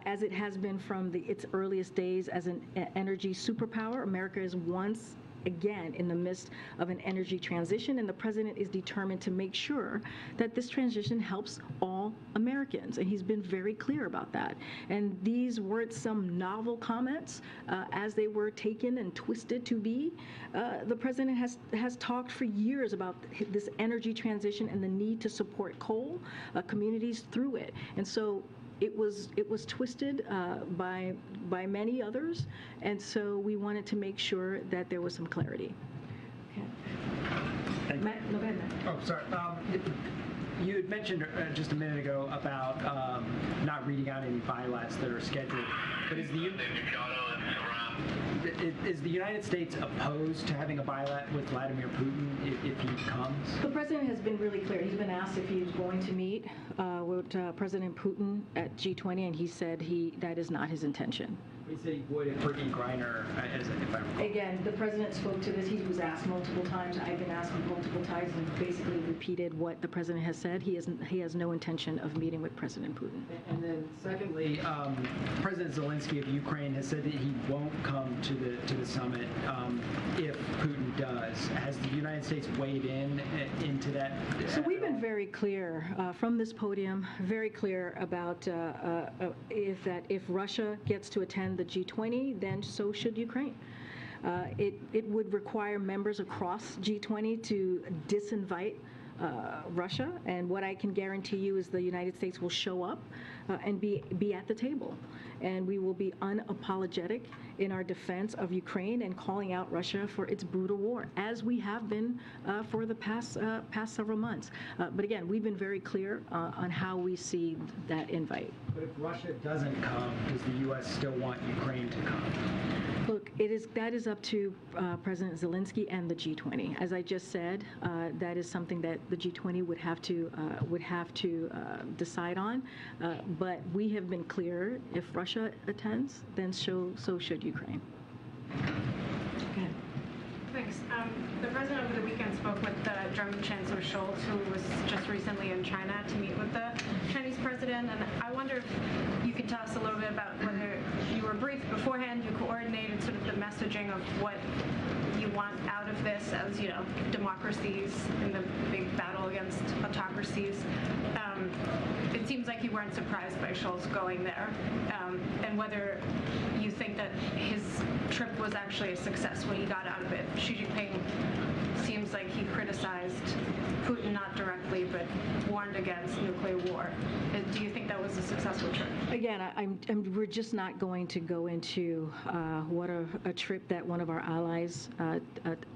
Speaker 5: as it has been from its earliest days as an energy superpower. America is once again in the midst of an energy transition, and the president is determined to make sure that this transition helps all Americans, and he's been very clear about that. And these weren't some novel comments as they were taken and twisted to be. The president has talked for years about this energy transition and the need to support coal communities through it, and so it was twisted by many others, and so we wanted to make sure that there was some clarity. Okay. Matt, no, go ahead, Matt.
Speaker 21: Oh, sorry. You had mentioned just a minute ago about not reading out any bilats that are scheduled, but is the United States opposed to having a bilat with Vladimir Putin if he comes?
Speaker 5: The president has been really clear. He's been asked if he's going to meet with President Putin at G20, and he said that is not his intention.
Speaker 21: He said he would if Brittany Griner, if I recall.
Speaker 5: Again, the president spoke to this. He was asked multiple times. I've been asked multiple times and basically repeated what the president has said. He has no intention of meeting with President Putin.
Speaker 21: And then secondly, President Zelensky of Ukraine has said that he won't come to the summit if Putin does. Has the United States weighed into that?
Speaker 5: So we've been very clear from this podium, very clear about if Russia gets to attend the G20, then so should Ukraine. It would require members across G20 to disinvite Russia, and what I can guarantee you is the United States will show up and be at the table, and we will be unapologetic in our defense of Ukraine and calling out Russia for its brutal war, as we have been for the past several months. But again, we've been very clear on how we see that invite.
Speaker 21: But if Russia doesn't come, does the U.S. still want Ukraine to come?
Speaker 5: Look, that is up to President Zelensky and the G20. As I just said, that is something that the G20 would have to decide on. But we have been clear: if Russia attends, then so should Ukraine. Go ahead.
Speaker 14: Thanks. The president over the weekend spoke with the German Chancellor Scholz, who was just recently in China to meet with the Chinese president. And I wonder if you could tell us a little bit about whether you were briefed beforehand, you coordinated sort of the messaging of what you want out of this as, democracies in the big battle against autocracies. It seems like you weren't surprised by Scholz going there, and whether you think that his trip was actually a success, what he got out of it. Xi Jinping seems like he criticized Putin not directly, but warned against nuclear war. Do you think that was a successful trip?
Speaker 5: Again, we're just not going to go into what a trip that one of our allies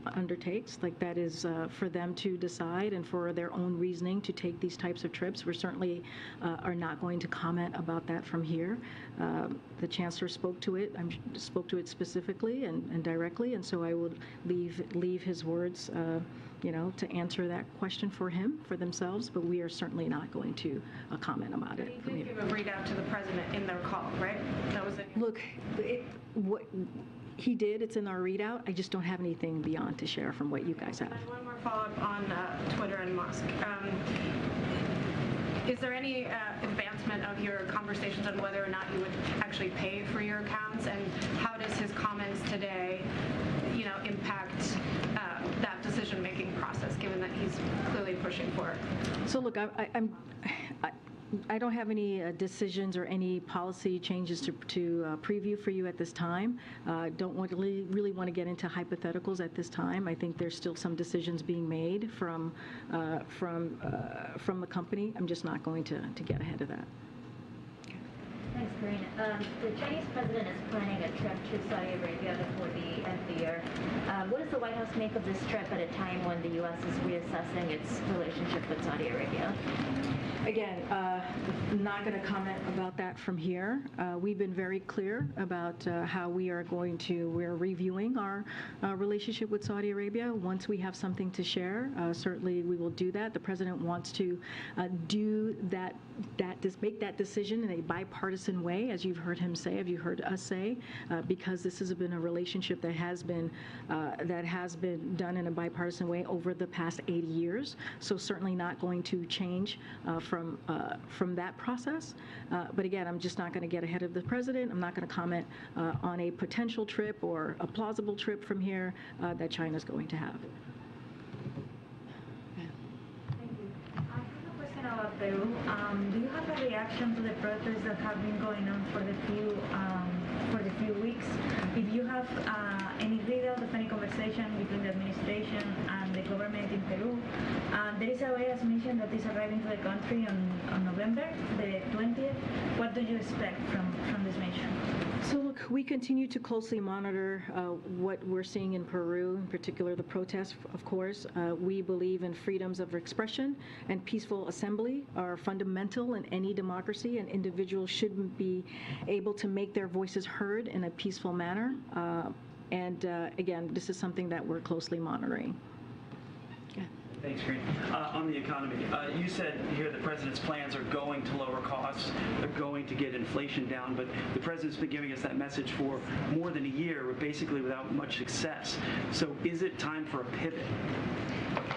Speaker 5: undertakes. Like, that is for them to decide and for their own reasoning to take these types of trips. We certainly are not going to comment about that from here. The Chancellor spoke to it specifically and directly, and so I will leave his words to answer that question for themselves, but we are certainly not going to comment about it.
Speaker 14: He did give a readout to the president in their call, right? That was it.
Speaker 5: Look, He did. It's in our readout. I just don't have anything beyond to share from what you guys have.
Speaker 14: And one more follow-up on Twitter and Musk. Is there any advancement of your conversations on whether or not you would actually pay for your accounts, and how does his comments today, impact that decision-making process, given that he's clearly pushing for it?
Speaker 5: So look, I don't have any decisions or any policy changes to preview for you at this time. Don't really want to get into hypotheticals at this time. I think there's still some decisions being made from the company. I'm just not going to get ahead of that.
Speaker 15: Thanks, Corinne. The Chinese president is planning a trip to Saudi Arabia before the end of the year. What does the White House make of this trip at a time when the U.S. is reassessing its relationship with Saudi Arabia?
Speaker 5: Again, not going to comment about that from here. We've been very clear about how we're reviewing our relationship with Saudi Arabia. Once we have something to share, certainly we will do that. The president wants to make that decision in a bipartisan way, as you've heard him say, as you heard us say, because this has been a relationship that has been done in a bipartisan way over the past 80 years. So certainly not going to change from that process. But again, I'm just not going to get ahead of the president. I'm not going to comment on a potential trip or a plausible trip from here that China's going to have.
Speaker 15: About Peru. Do you have a reaction to the protests that have been going on for the few weeks? If you have any readout of any conversation between the administration and the government in Peru, there is a virus mission that is arriving to the country on November the 20th. What do you expect from this mission?
Speaker 5: So look, we continue to closely monitor what we're seeing in Peru, in particular the protests, of course. We believe in freedoms of expression and peaceful assembly are fundamental in any democracy, and individuals should be able to make their voices heard in a peaceful manner. Again, this is something that we're closely monitoring.
Speaker 16: Thanks, Corinne. On the economy, you said here the president's plans are going to lower costs, they're going to get inflation down, but the president's been giving us that message for more than a year, but basically without much success. So is it time for a pivot?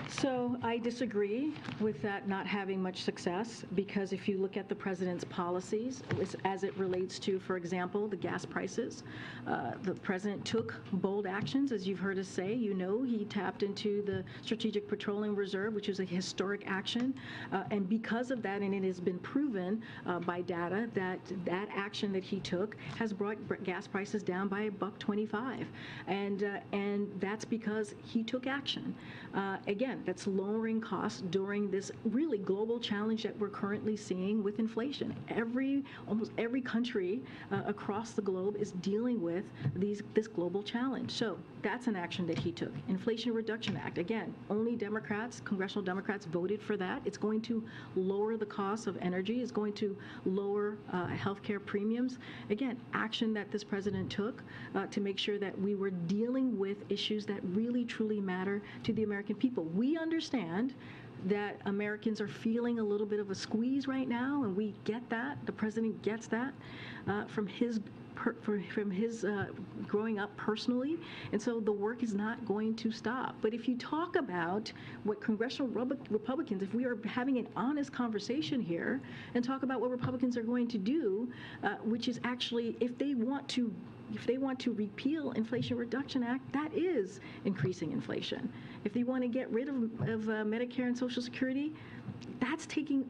Speaker 5: So I disagree with that not having much success, because if you look at the president's policies as it relates to, for example, the gas prices, the president took bold actions, as you've heard us say. He tapped into the Strategic Petroleum Reserve, which is a historic action, and because of that, and it has been proven by data that action that he took has brought gas prices down by $1.25, and that's because he took action. Again, that's lowering costs during this really global challenge that we're currently seeing with inflation. Almost every country across the globe is dealing with this global challenge. So that's an action that he took. Inflation Reduction Act, again, only Democrats, congressional Democrats voted for that. It's going to lower the cost of energy. It's going to lower healthcare premiums. Again, action that this president took to make sure that we were dealing with issues that really, truly matter to the American people. We understand that Americans are feeling a little bit of a squeeze right now, and we get that. The president gets that from his growing up personally, and so the work is not going to stop. But if you talk about what congressional Republicans, if we are having an honest conversation here and talk about what Republicans are going to do, which is actually, if they want to repeal Inflation Reduction Act, that is increasing inflation. If they want to get rid of Medicare and Social Security, that's taking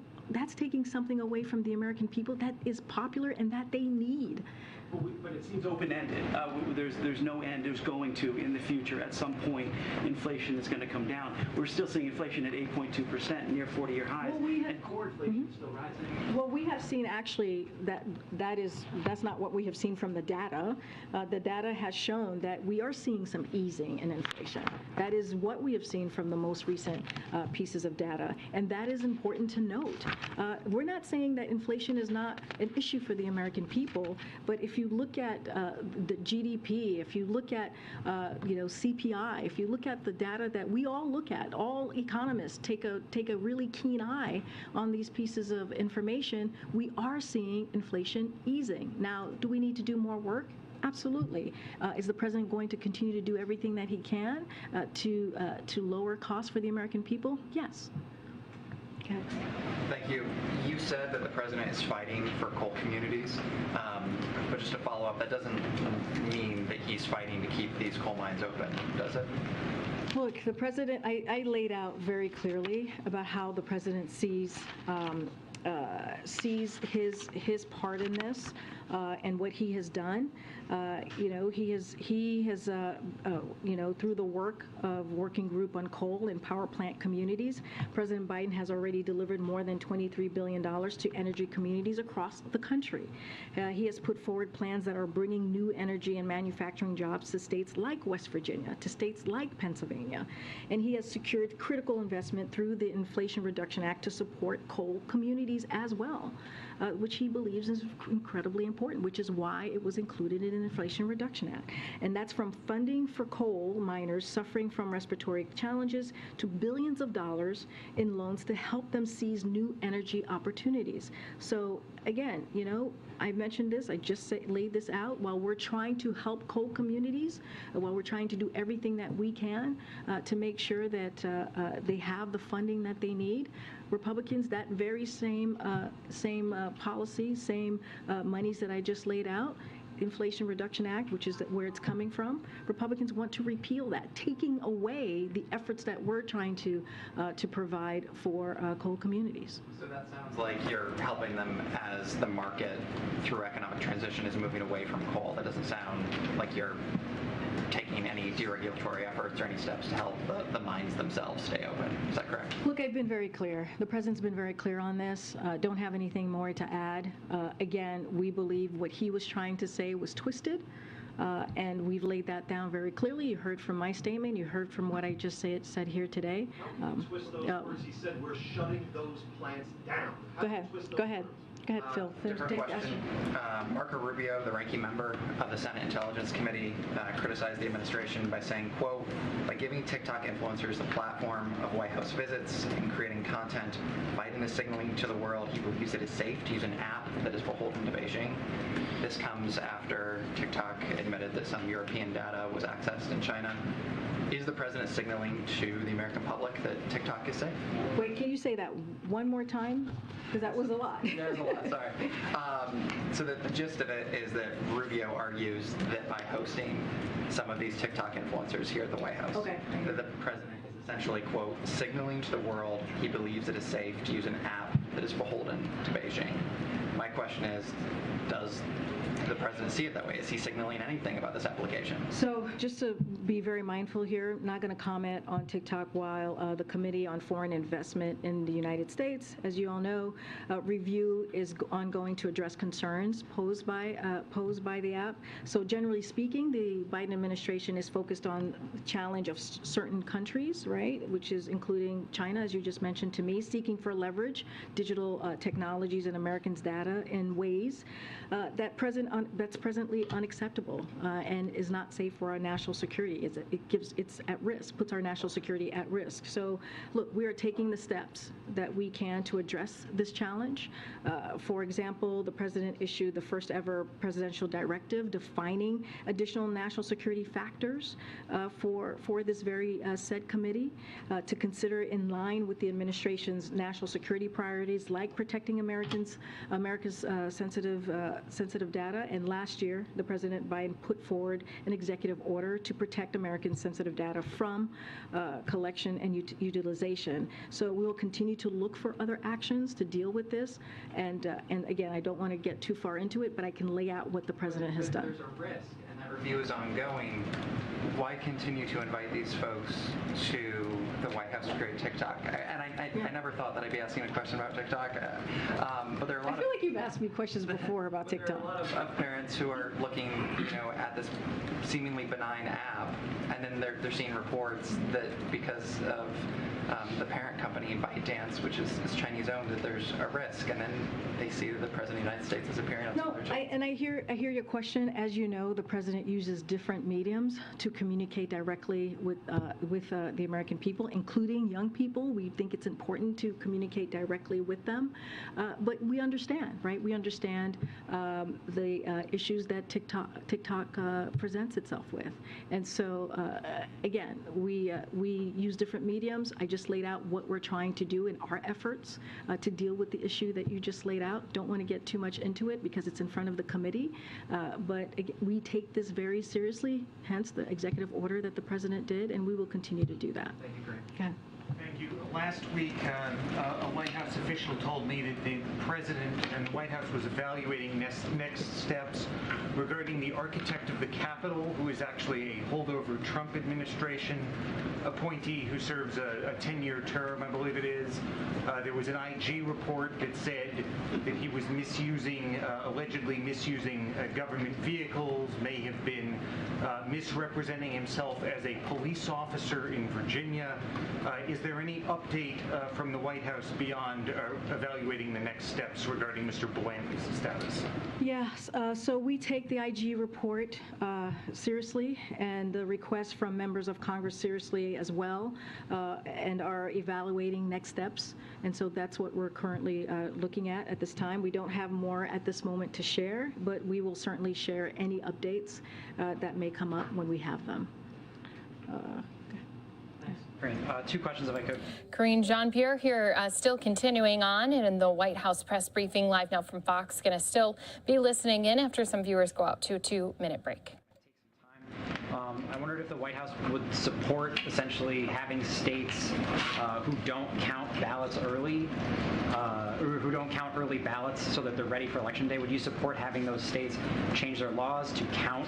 Speaker 5: something away from the American people that is popular and that they need.
Speaker 16: But it seems open-ended. There's no end. There's going to, in the future, at some point, inflation is going to come down. We're still seeing inflation at 8.2%, near 40-year highs, and core inflation is still rising.
Speaker 5: Well, we have seen actually that's not what we have seen from the data. The data has shown that we are seeing some easing in inflation. That is what we have seen from the most recent pieces of data, and that is important to note. We're not saying that inflation is not an issue for the American people, but if you look at the GDP, if you look at CPI, if you look at the data that we all look at, all economists take a really keen eye on these pieces of information, we are seeing inflation easing. Now, do we need to do more work? Absolutely. Is the president going to continue to do everything that he can to lower costs for the American people? Yes. Okay.
Speaker 17: Thank you. You said that the president is fighting for coal communities, but just to follow up, that doesn't mean that he's fighting to keep these coal mines open, does it?
Speaker 5: Look, the president, I laid out very clearly about how the president sees his part in this and what he has done. He has through the work of Working Group on Coal and Power Plant Communities, President Biden has already delivered more than $23 billion to energy communities across the country. He has put forward plans that are bringing new energy and manufacturing jobs to states like West Virginia, to states like Pennsylvania. And he has secured critical investment through the Inflation Reduction Act to support coal communities as well, which he believes is incredibly important, which is why it was included in the Inflation Reduction Act. And that's from funding for coal miners suffering from respiratory challenges to billions of dollars in loans to help them seize new energy opportunities. So again, I mentioned this, I just laid this out. While we're trying to help coal communities, while we're trying to do everything that we can to make sure that they have the funding that they need, Republicans, that very same policy, same monies that I just laid out, Inflation Reduction Act, which is where it's coming from, Republicans want to repeal that, taking away the efforts that we're trying to provide for coal communities.
Speaker 17: So that sounds like you're helping them as the market through economic transition is moving away from coal. That doesn't sound like you're taking any deregulatory efforts or any steps to help the mines themselves stay open. Is that correct?
Speaker 5: Look, I've been very clear. The president's been very clear on this. Don't have anything more to add. Again, we believe what he was trying to say was twisted, and we've laid that down very clearly. You heard from my statement. You heard from what I just said here today.
Speaker 19: How can you twist those words? He said we're shutting those plants down.
Speaker 5: Go ahead. Go ahead. Go ahead, Phil.
Speaker 17: Different question. Marco Rubio, the ranking member of the Senate Intelligence Committee, criticized the administration by saying, quote, by giving TikTok influencers the platform of White House visits and creating content, Biden is signaling to the world he believes it is safe to use an app that is beholden to Beijing. This comes after TikTok admitted that some European data was accessed in China. Is the president signaling to the American public that TikTok is safe?
Speaker 5: Wait, can you say that one more time? Because that was a lot.
Speaker 17: There's a lot, sorry. So the gist of it is that Rubio argues that by hosting some of these TikTok influencers here at the White House, that the president is essentially, quote, signaling to the world he believes it is safe to use an app that is beholden to Beijing. My question is, does the president see it that way? Is he signaling anything about this application?
Speaker 5: So just to be very mindful here, not going to comment on TikTok while the Committee on Foreign Investment in the United States, as you all know, review is ongoing to address concerns posed by the app. So generally speaking, the Biden administration is focused on the challenge of certain countries, right, which is including China, as you just mentioned to me, seeking for leverage digital technologies and Americans' data in ways that's presently unacceptable and is not safe for our national security. It's at risk, puts our national security at risk. So look, we are taking the steps that we can to address this challenge. For example, the president issued the first ever presidential directive defining additional national security factors for this very said committee to consider in line with the administration's national security priorities, like protecting America's sensitive data. And last year, the President Biden put forward an executive order to protect American sensitive data from collection and utilization. So we will continue to look for other actions to deal with this. And again, I don't want to get too far into it, but I can lay out what the president has done.
Speaker 17: There's a risk, and that review is ongoing. Why continue to invite these folks to the White House to create TikTok? I never thought that I'd be asking a question about TikTok, but there are a lot
Speaker 5: I feel like you've asked me questions before about TikTok.
Speaker 17: There are a lot of parents who are looking, at this seemingly benign app, and then they're seeing reports that because of the parent company, ByteDance, which is Chinese owned, that there's a risk, and then they see that the President of the United States is appearing on
Speaker 5: No, I hear your question. As you know, the president uses different mediums to communicate directly with the American people, including young people. We think it's important to communicate directly with them, but we understand, right? We understand the issues that TikTok presents itself with, and so again, we use different mediums. I just laid out what we're trying to do in our efforts to deal with the issue that you just laid out. Don't want to get too much into it because it's in front of the committee, but again, we take this very seriously, hence the executive order that the president did, and we will continue to do that.
Speaker 3: Thank you, Greg.
Speaker 5: Okay.
Speaker 3: Thank you. Last week, a White House official told me that the president and the White House was evaluating next steps regarding the architect of the Capitol, who is actually a holdover Trump administration appointee who serves a 10-year term, I believe it is. There was an IG report that said that he was allegedly misusing government vehicles, may have been misrepresenting himself as a police officer in Virginia. Is there any update from the White House beyond evaluating the next steps regarding Mr. Blanty's status?
Speaker 5: Yes, so we take the IG report seriously and the request from members of Congress seriously as well, and are evaluating next steps. And so that's what we're currently looking at this time. We don't have more at this moment to share, but we will certainly share any updates that may come up when we have them.
Speaker 21: Great. Two questions, if I could.
Speaker 1: Karine Jean-Pierre here, still continuing on in the White House press briefing live now from Fox. Going to still be listening in after some viewers go out to a 2-minute break.
Speaker 21: I wondered if the White House would support essentially having states who don't count ballots early, or who don't count early ballots so that they're ready for Election Day. Would you support having those states change their laws to count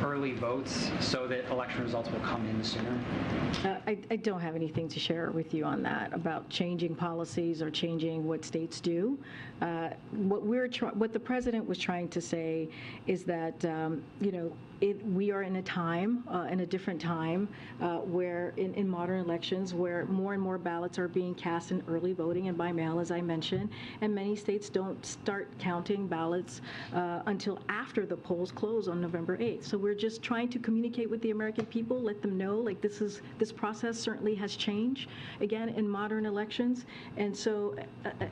Speaker 21: early votes so that election results will come in sooner?
Speaker 5: I don't have anything to share with you on that about changing policies or changing what states do. What the president was trying to say is that we are in a time, in a different time, where in modern elections, where more and more ballots are being cast in early voting and by mail, as I mentioned, and many states don't start counting ballots until after the polls close on November 8th. So we're just trying to communicate with the American people, let them know, like, this process certainly has changed again in modern elections. And so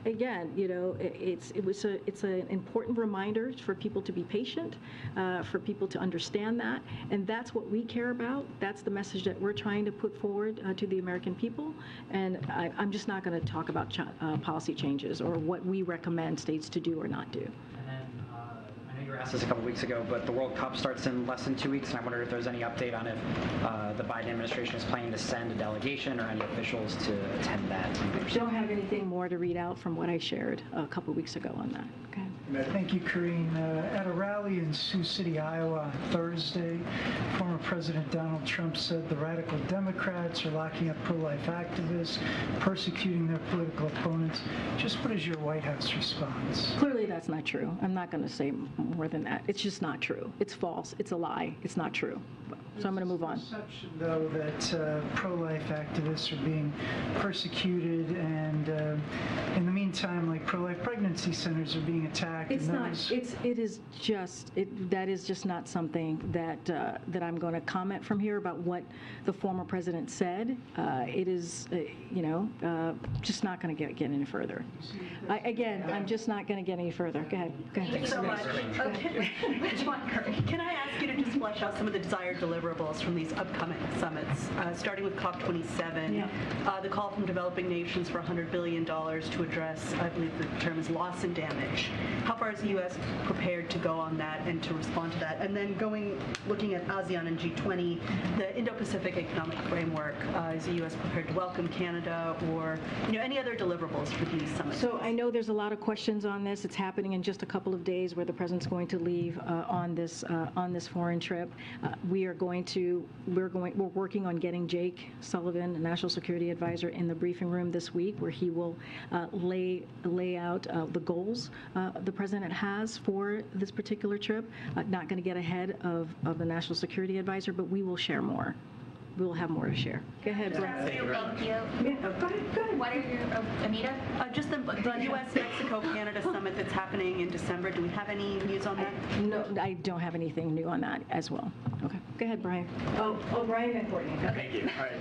Speaker 5: again, it's an important reminder for people to be patient, for people to understand that, and that's what we care about. That's the message that we're trying to put forward to the American people. And I'm just not going to talk about policy changes or what we recommend states to do or not do.
Speaker 21: I know you were asked this a couple weeks ago, but the World Cup starts in less than 2 weeks, and I wonder if there's any update on if the Biden administration is planning to send a delegation or any officials to attend that.
Speaker 5: I don't have anything more to read out from what I shared a couple weeks ago on that. Okay.
Speaker 18: Thank you, Karine. At a rally in Sioux City, Iowa on Thursday, former President Donald Trump said the radical Democrats are locking up pro-life activists, persecuting their political opponents. Just what is your White House response?
Speaker 5: Clearly that's not true. I'm not going to say more than that. It's just not true. It's false. It's a lie. It's not true. So I'm going to move on.
Speaker 18: There's perception, though, that pro-life activists are being persecuted, and in the meantime, like pro-life pregnancy centers are being attacked.
Speaker 5: It's not. That is just not something that I'm going to comment from here about what the former president said. It is, just not going to get any further. I'm just not going to get any further. Go ahead.
Speaker 23: Thank you so much. Okay. Can I ask you to just flesh out some of the desired deliverables from these upcoming summits, starting with COP27, the call from developing nations for $100 billion to address, I believe the term is loss and damage. How far is the U.S. prepared to go on that and to respond to that? And then looking at ASEAN and G20, the Indo-Pacific Economic Framework, is the U.S. prepared to welcome Canada, or any other deliverables for these summits?
Speaker 5: So I know there's a lot of questions on this. It's happening in just a couple of days where the president's going to leave on this foreign trip. We're working on getting Jake Sullivan, the National Security Advisor, in the briefing room this week, where he will lay out the goals the president has for this particular trip. Not going to get ahead of the National Security Advisor, but we will share more. We will have more to share. Go ahead, Brett.
Speaker 23: Thank you.
Speaker 5: Go ahead.
Speaker 13: What are your, Anita?
Speaker 23: Just the U.S.-Mexico-Canada summit that's happening in December. Do we have any news on that?
Speaker 5: No, I don't have anything new on that as well. Okay, go ahead, Brian. Oh, Brian and Courtney.
Speaker 2: Thank you. All right.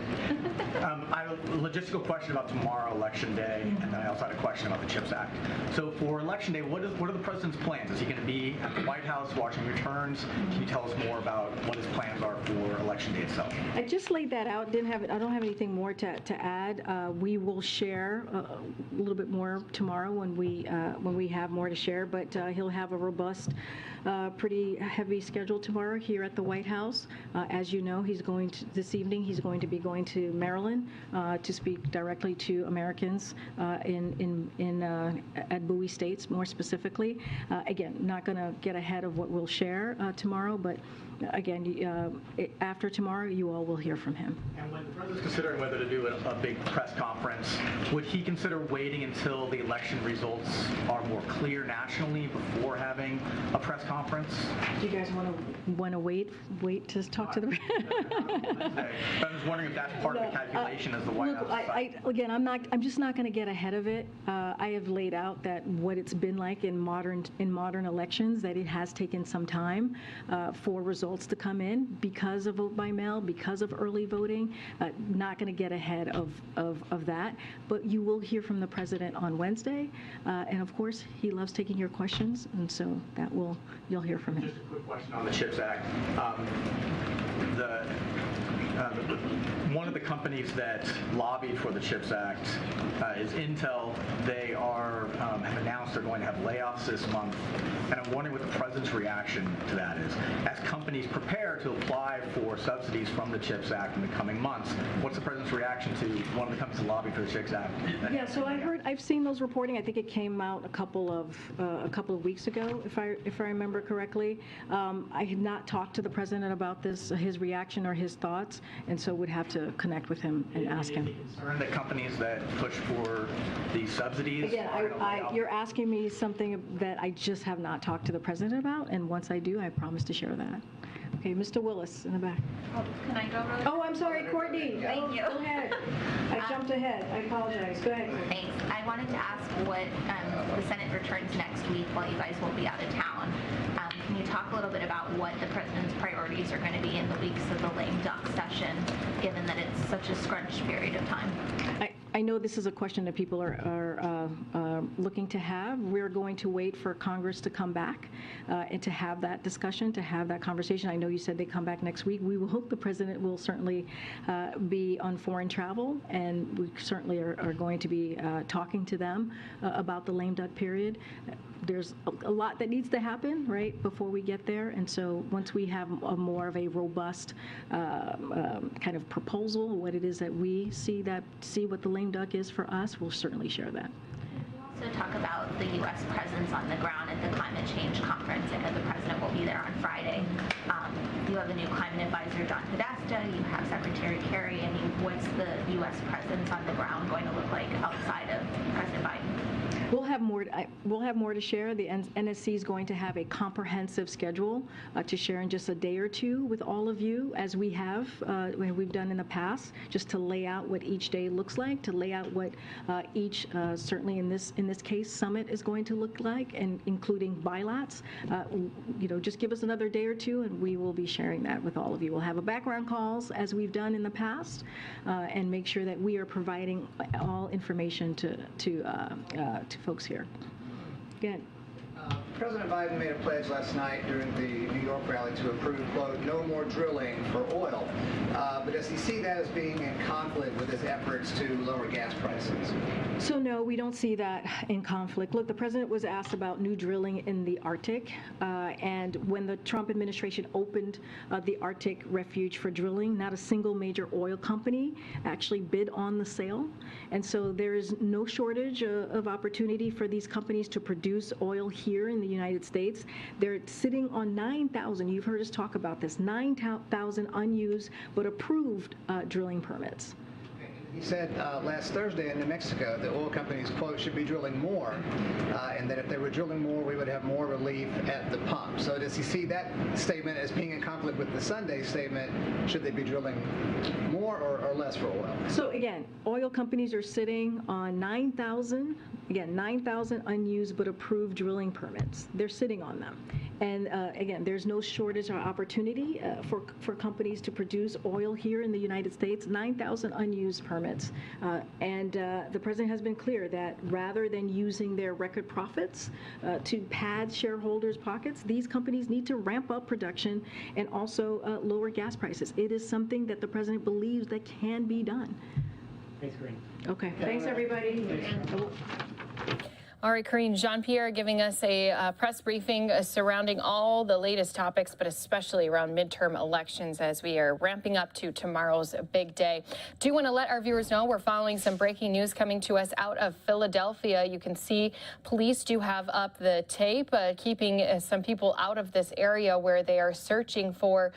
Speaker 2: I have a logistical question about tomorrow, Election Day, and then I also had a question about the CHIPS Act. So for Election Day, what are the president's plans? Is he going to be at the White House watching returns? Can you tell us more about what his plans are for Election Day itself?
Speaker 5: I just laid that out. I don't have anything more to add. We will share a little bit more tomorrow when we have more to share. But he'll have a robust, pretty heavy schedule tomorrow here at the White House. As you know, this evening he's going to be going to Maryland to speak directly to Americans at Bowie States, more specifically. Again, not going to get ahead of what we'll share tomorrow, but again, after tomorrow, you all will hear from him.
Speaker 2: And when the president's considering whether to do a big press conference, would he consider waiting until the election results are more clear nationally before having a press conference?
Speaker 5: Do you guys want to wait to talk to the?
Speaker 2: I'm just wondering if that's part of the calculation as the White House.
Speaker 5: I'm just not going to get ahead of it. I have laid out that what it's been like in modern elections, that it has taken some time for results to come in because of vote by mail, because of early voting. Not going to get ahead of that, but you will hear from the president on Wednesday, and of course he loves taking your questions, and so you'll hear from him.
Speaker 2: Just a quick question on the CHIPS Act. One of the companies that lobbied for the CHIPS Act is Intel. They have announced they're going to have layoffs this month, and I'm wondering what the president's reaction to that is. As companies prepare to apply for subsidies from the CHIPS Act in the coming months, what's the president's reaction to one of the companies that lobbied for the CHIPS Act?
Speaker 5: Yeah, so I've seen those reporting. I think it came out a couple of weeks ago, if I remember correctly. I had not talked to the president about this, his reaction or his thoughts, and so would have to connect with him and ask him.
Speaker 2: Concerned that companies that push for these subsidies?
Speaker 5: Again, you're asking me something that I just have not talked to the president about, and once I do, I promise to share that. Okay, Mr. Willis in the back.
Speaker 13: Oh, can I go really?
Speaker 5: Oh, I'm sorry, Courtney.
Speaker 13: Thank you.
Speaker 5: Go ahead. I jumped ahead. I apologize. Go ahead.
Speaker 13: Thanks. I wanted to ask what the Senate returns next week while you guys will be out of town. Can you talk a little bit about what the president's priorities are going to be in the weeks of the lame duck session, given that it's such a scrunched period of time?
Speaker 5: I know this is a question that people are looking to have. We're going to wait for Congress to come back and to have that discussion, to have that conversation. I know you said they come back next week. We will hope the president will certainly be on foreign travel, and we certainly are going to be talking to them about the lame duck period. There's a lot that needs to happen, right, before we get there. And so once we have more of a robust kind of proposal, what it is that we see what the lame duck is for us, we'll certainly share that.
Speaker 13: Also talk about the U.S. presence on the ground at the climate change conference. I know the president will be there on Friday. You have a new climate advisor, John Podesta. You have Secretary Kerry. I mean, what's the U.S. presence on the ground going to look like outside of President Biden?
Speaker 5: We'll have more to share. The NSC is going to have a comprehensive schedule to share in just a day or two with all of you, as we've done in the past, just to lay out what each day looks like, to lay out what each, certainly in this case, summit is going to look like, and including bilats. Just give us another day or two, and we will be sharing that with all of you. We'll have a background calls as we've done in the past, and make sure that we are providing all information to folks here. Again.
Speaker 11: President Biden made a pledge last night during the New York rally to approve, quote, no more drilling for oil. But does he see that as being in conflict with his efforts to lower gas prices?
Speaker 5: So no, we don't see that in conflict. Look, the president was asked about new drilling in the Arctic, and when the Trump administration opened the Arctic refuge for drilling, not a single major oil company actually bid on the sale. And so there is no shortage of opportunity for these companies to produce oil here in the United States. They're sitting on 9,000, you've heard us talk about this, 9,000 unused but approved drilling permits.
Speaker 11: He said last Thursday in New Mexico that oil companies, quote, should be drilling more, and that if they were drilling more, we would have more relief at the pump. So does he see that statement as being in conflict with the Sunday statement? Should they be drilling more or less for oil?
Speaker 5: So again, oil companies are sitting on 9,000 unused but approved drilling permits. They're sitting on them. And again, there's no shortage or opportunity for companies to produce oil here in the United States. 9,000 unused permits. And the president has been clear that rather than using their record profits to pad shareholders' pockets, these companies need to ramp up production and also lower gas prices. It is something that the president believes that can be done.
Speaker 21: Thanks, Corinne.
Speaker 5: Okay. Thanks, everybody.
Speaker 1: All right, Corinne, Jean-Pierre giving us a press briefing surrounding all the latest topics, but especially around midterm elections as we are ramping up to tomorrow's big day. Do want to let our viewers know we're following some breaking news coming to us out of Philadelphia. You can see police do have up the tape, keeping some people out of this area where they are searching for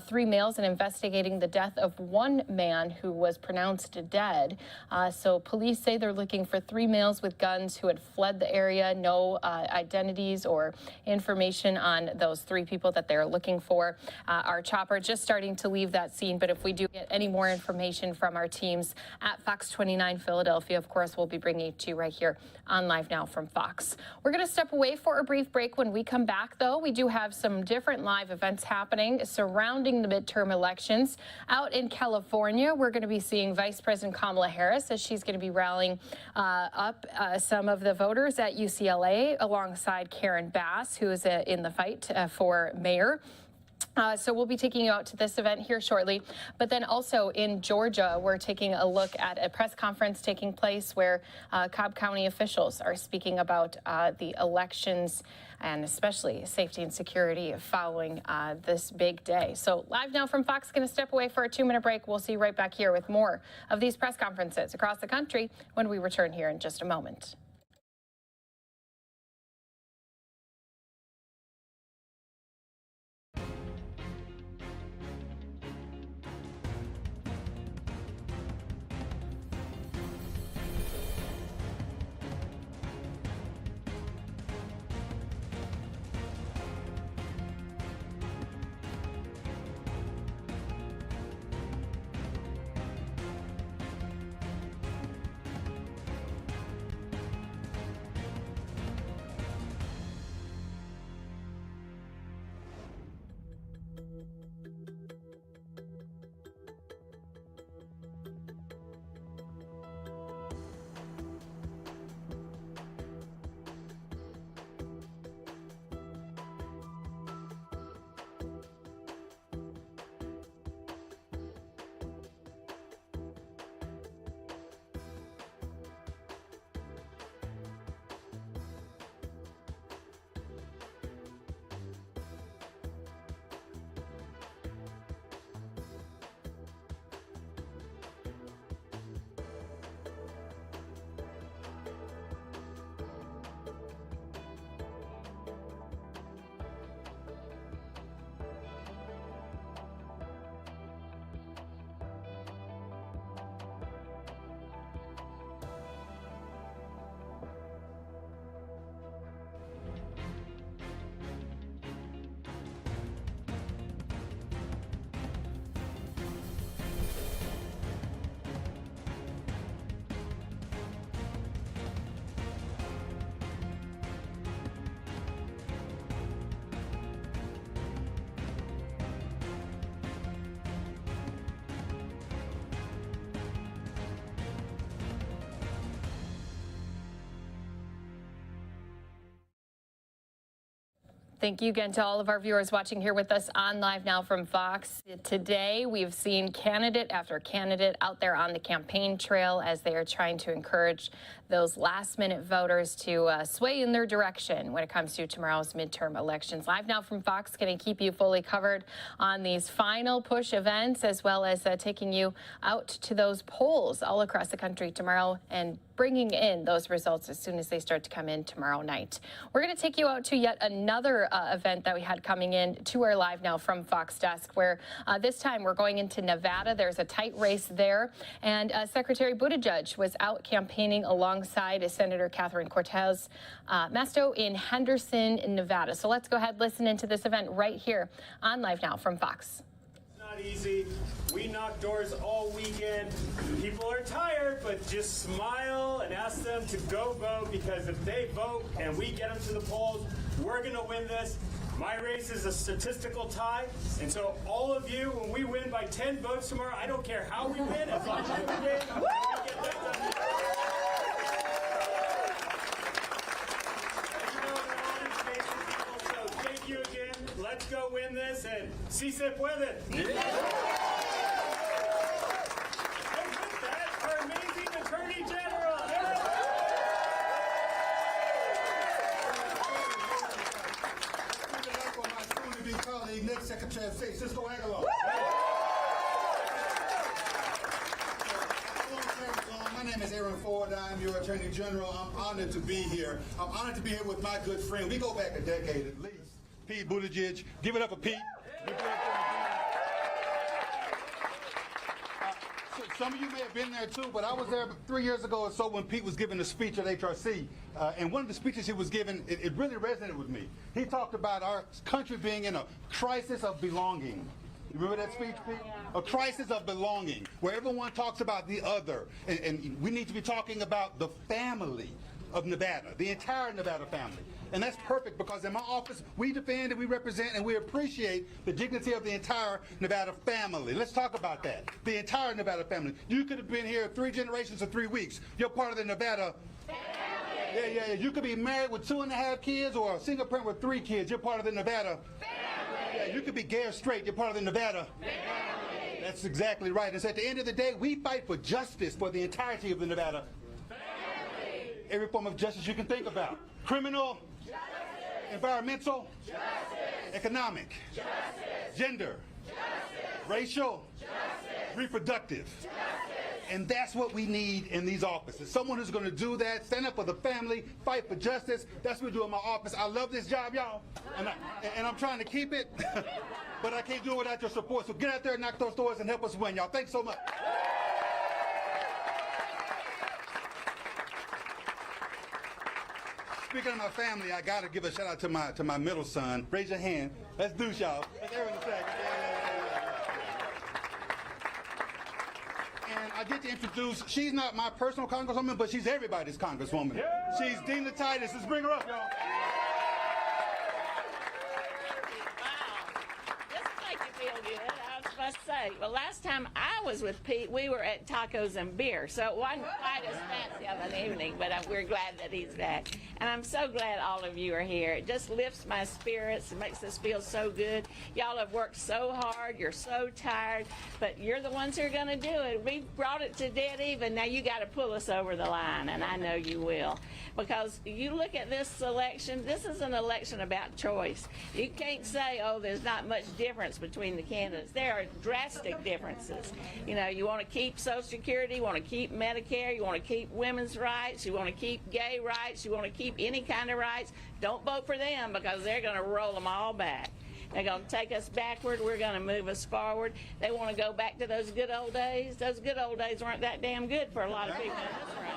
Speaker 1: 3 males and investigating the death of one man who was pronounced dead. So police say they're looking for 3 males with guns who had fled the area. No identities or information on those 3 people that they're looking for. Our chopper just starting to leave that scene, but if we do get any more information from our teams at Fox 29 Philadelphia, of course, we'll be bringing it to you right here on Live Now from Fox. We're going to step away for a brief break. When we come back, though, we do have some different live events happening surrounding the midterm elections. Out in California, we're going to be seeing Vice President Kamala Harris as she's going to be rallying up some of the voters at UCLA alongside Karen Bass, who is in the fight for mayor. So we'll be taking you out to this event here shortly. But then also in Georgia, we're taking a look at a press conference taking place where Cobb County officials are speaking about the elections and especially safety and security following this big day. So Live Now from Fox going to step away for a 2-minute break. We'll see you right back here with more of these press conferences across the country when we return here in just a moment. Thank you again to all of our viewers watching here with us on Live Now from Fox. Today, we've seen candidate after candidate out there on the campaign trail as they are trying to encourage those last-minute voters to sway in their direction when it comes to tomorrow's midterm elections. Live Now from Fox going to keep you fully covered on these final push events, as well as taking you out to those polls all across the country tomorrow and bringing in those results as soon as they start to come in tomorrow night. We're going to take you out to yet another event that we had coming in to our Live Now from Fox desk, where this time we're going into Nevada. There's a tight race there, and Secretary Buttigieg was out campaigning alongside Senator Catherine Cortez Masto in Henderson, Nevada. So let's go ahead and listen into this event right here on Live Now from Fox.
Speaker 12: It's not easy. We knock doors all weekend. People are tired, but just smile and ask them to go vote, because if they vote and we get them to the polls, we're going to win this. My race is a statistical tie, and so all of you, when we win by 10 votes tomorrow, I don't care how we win, as long as we win, we're going to get that done. So thank you again. Let's go win this, and si se puede. And with that, our amazing Attorney General.
Speaker 20: My colleague, next Secretary of State, Cisco Aguilar. My name is Aaron Ford. I'm your Attorney General. I'm honored to be here. I'm honored to be here with my good friend. We go back a decade at least. Pete Buttigieg. Give it up for Pete. Some of you may have been there too, but I was there 3 years ago or so when Pete was giving a speech at HRC. And one of the speeches he was giving, it really resonated with me. He talked about our country being in a crisis of belonging. You remember that speech, Pete? A crisis of belonging, where everyone talks about the other. And we need to be talking about the family of Nevada, the entire Nevada family. And that's perfect, because in my office, we defend and we represent and we appreciate the dignity of the entire Nevada family. Let's talk about that. The entire Nevada family. You could have been here 3 generations or 3 weeks. You're part of the Nevada family. Yeah. You could be married with 2.5 kids, or a single parent with 3 kids. You're part of the Nevada family. Yeah, you could be gay or straight. You're part of the Nevada family. That's exactly right. And so at the end of the day, we fight for justice for the entirety of the Nevada family. Every form of justice you can think about. Criminal, justice. Environmental, justice. Economic, justice. Gender, justice. Racial, justice. Reproductive. Justice. And that's what we need in these offices. Someone who's going to do that, stand up for the family, fight for justice. That's what we do in my office. I love this job, y'all. And I'm trying to keep it, but I can't do it without your support. So get out there and knock those doors and help us win, y'all. Thanks so much. Speaking of my family, I got to give a shout out to my middle son. Raise your hand. Let's do, y'all. Let's Aaron the second. And I get to introduce, she's not my personal congresswoman, but she's everybody's congresswoman. Yeah. She's Dina Titus. Let's bring her up, y'all.
Speaker 22: Say, well, last time I was with Pete, we were at Tacos and Beer, so it wasn't quite as fancy of an evening, but we're glad that he's back. And I'm so glad all of you are here. It just lifts my spirits. It makes us feel so good. Y'all have worked so hard. You're so tired, but you're the ones who are going to do it. We brought it to dead even. Now you got to pull us over the line, and I know you will. Because you look at this election, this is an election about choice. You can't say, oh, there's not much difference between the candidates. There are drastic differences. You know, you want to keep Social Security, you want to keep Medicare, you want to keep women's rights, you want to keep gay rights, you want to keep any kind of rights. Don't vote for them, because they're going to roll them all back. They're going to take us backward. We're going to move us forward. They want to go back to those good old days. Those good old days weren't that damn good for a lot of people in this room.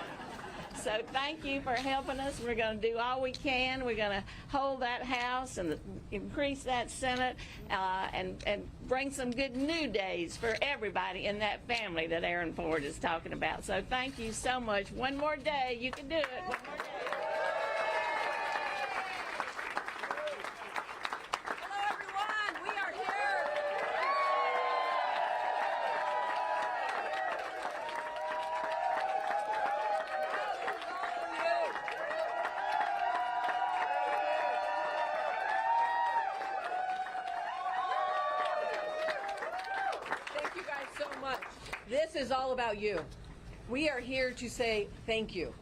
Speaker 22: So thank you for helping us. We're going to do all we can. We're going to hold that House and increase that Senate and bring some good new days for everybody in that family that Aaron Ford is talking about. So thank you so much. One more day. You can do it. One more day.
Speaker 24: This is all about you. We are here to say thank you,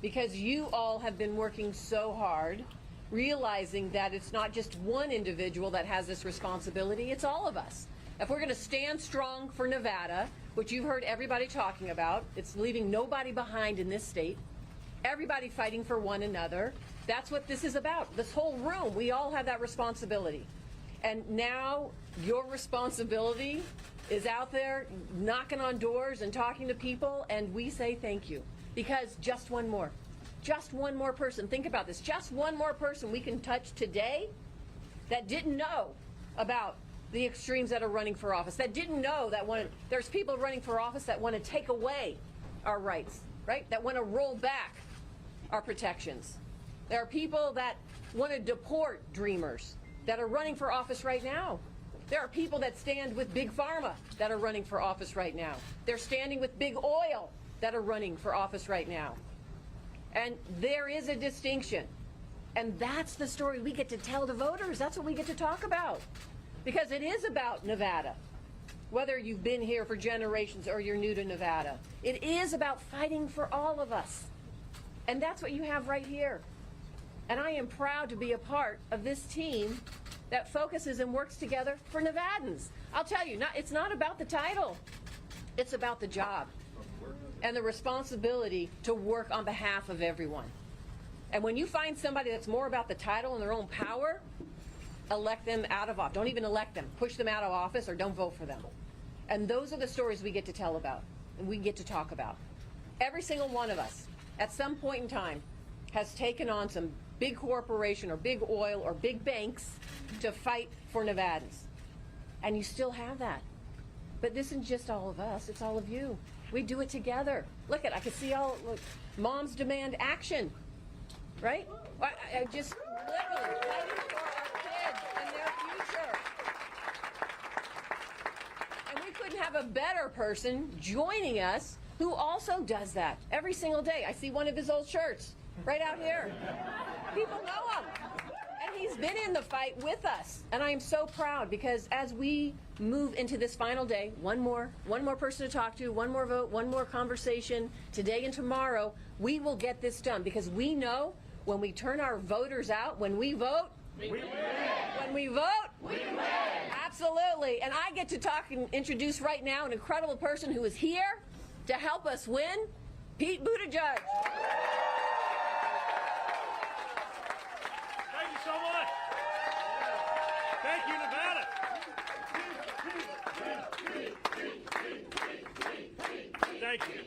Speaker 24: because you all have been working so hard, realizing that it's not just one individual that has this responsibility, it's all of us. If we're going to stand strong for Nevada, which you've heard everybody talking about, it's leaving nobody behind in this state, everybody fighting for one another. That's what this is about. This whole room, we all have that responsibility. And now your responsibility is out there knocking on doors and talking to people, and we say thank you. Because just one more person, think about this, just one more person we can touch today that didn't know about the extremes that are running for office, that didn't know that there's people running for office that want to take away our rights, right? That want to roll back our protections. There are people that want to deport dreamers that are running for office right now. There are people that stand with Big Pharma that are running for office right now. They're standing with Big Oil that are running for office right now. And there is a distinction. And that's the story we get to tell the voters. That's what we get to talk about. Because it is about Nevada. Whether you've been here for generations or you're new to Nevada. It is about fighting for all of us. And that's what you have right here. And I am proud to be a part of this team that focuses and works together for Nevadans. I'll tell you, it's not about the title. It's about the job and the responsibility to work on behalf of everyone. And when you find somebody that's more about the title and their own power, elect them out of office. Don't even elect them. Push them out of office or don't vote for them. And those are the stories we get to tell about and we get to talk about. Every single one of us, at some point in time, has taken on some big corporation or big oil or big banks to fight for Nevadans. And you still have that. But this isn't just all of us, it's all of you. We do it together. Look I can see look, moms demand action, right? I just literally fighting for our kids and their future. And we couldn't have a better person joining us who also does that every single day. I see one of his old shirts right out here. People know him. And he's been in the fight with us. And I am so proud because as we move into this final day, one more person to talk to, one more vote, one more conversation, today and tomorrow, we will get this done because we know when we turn our voters out, when we vote, we win. When we vote, we win. Absolutely. And I get to talk and introduce right now an incredible person who is here to help us win, Pete Buttigieg.
Speaker 12: Thank you so much. Thank you, Nevada. Thank you.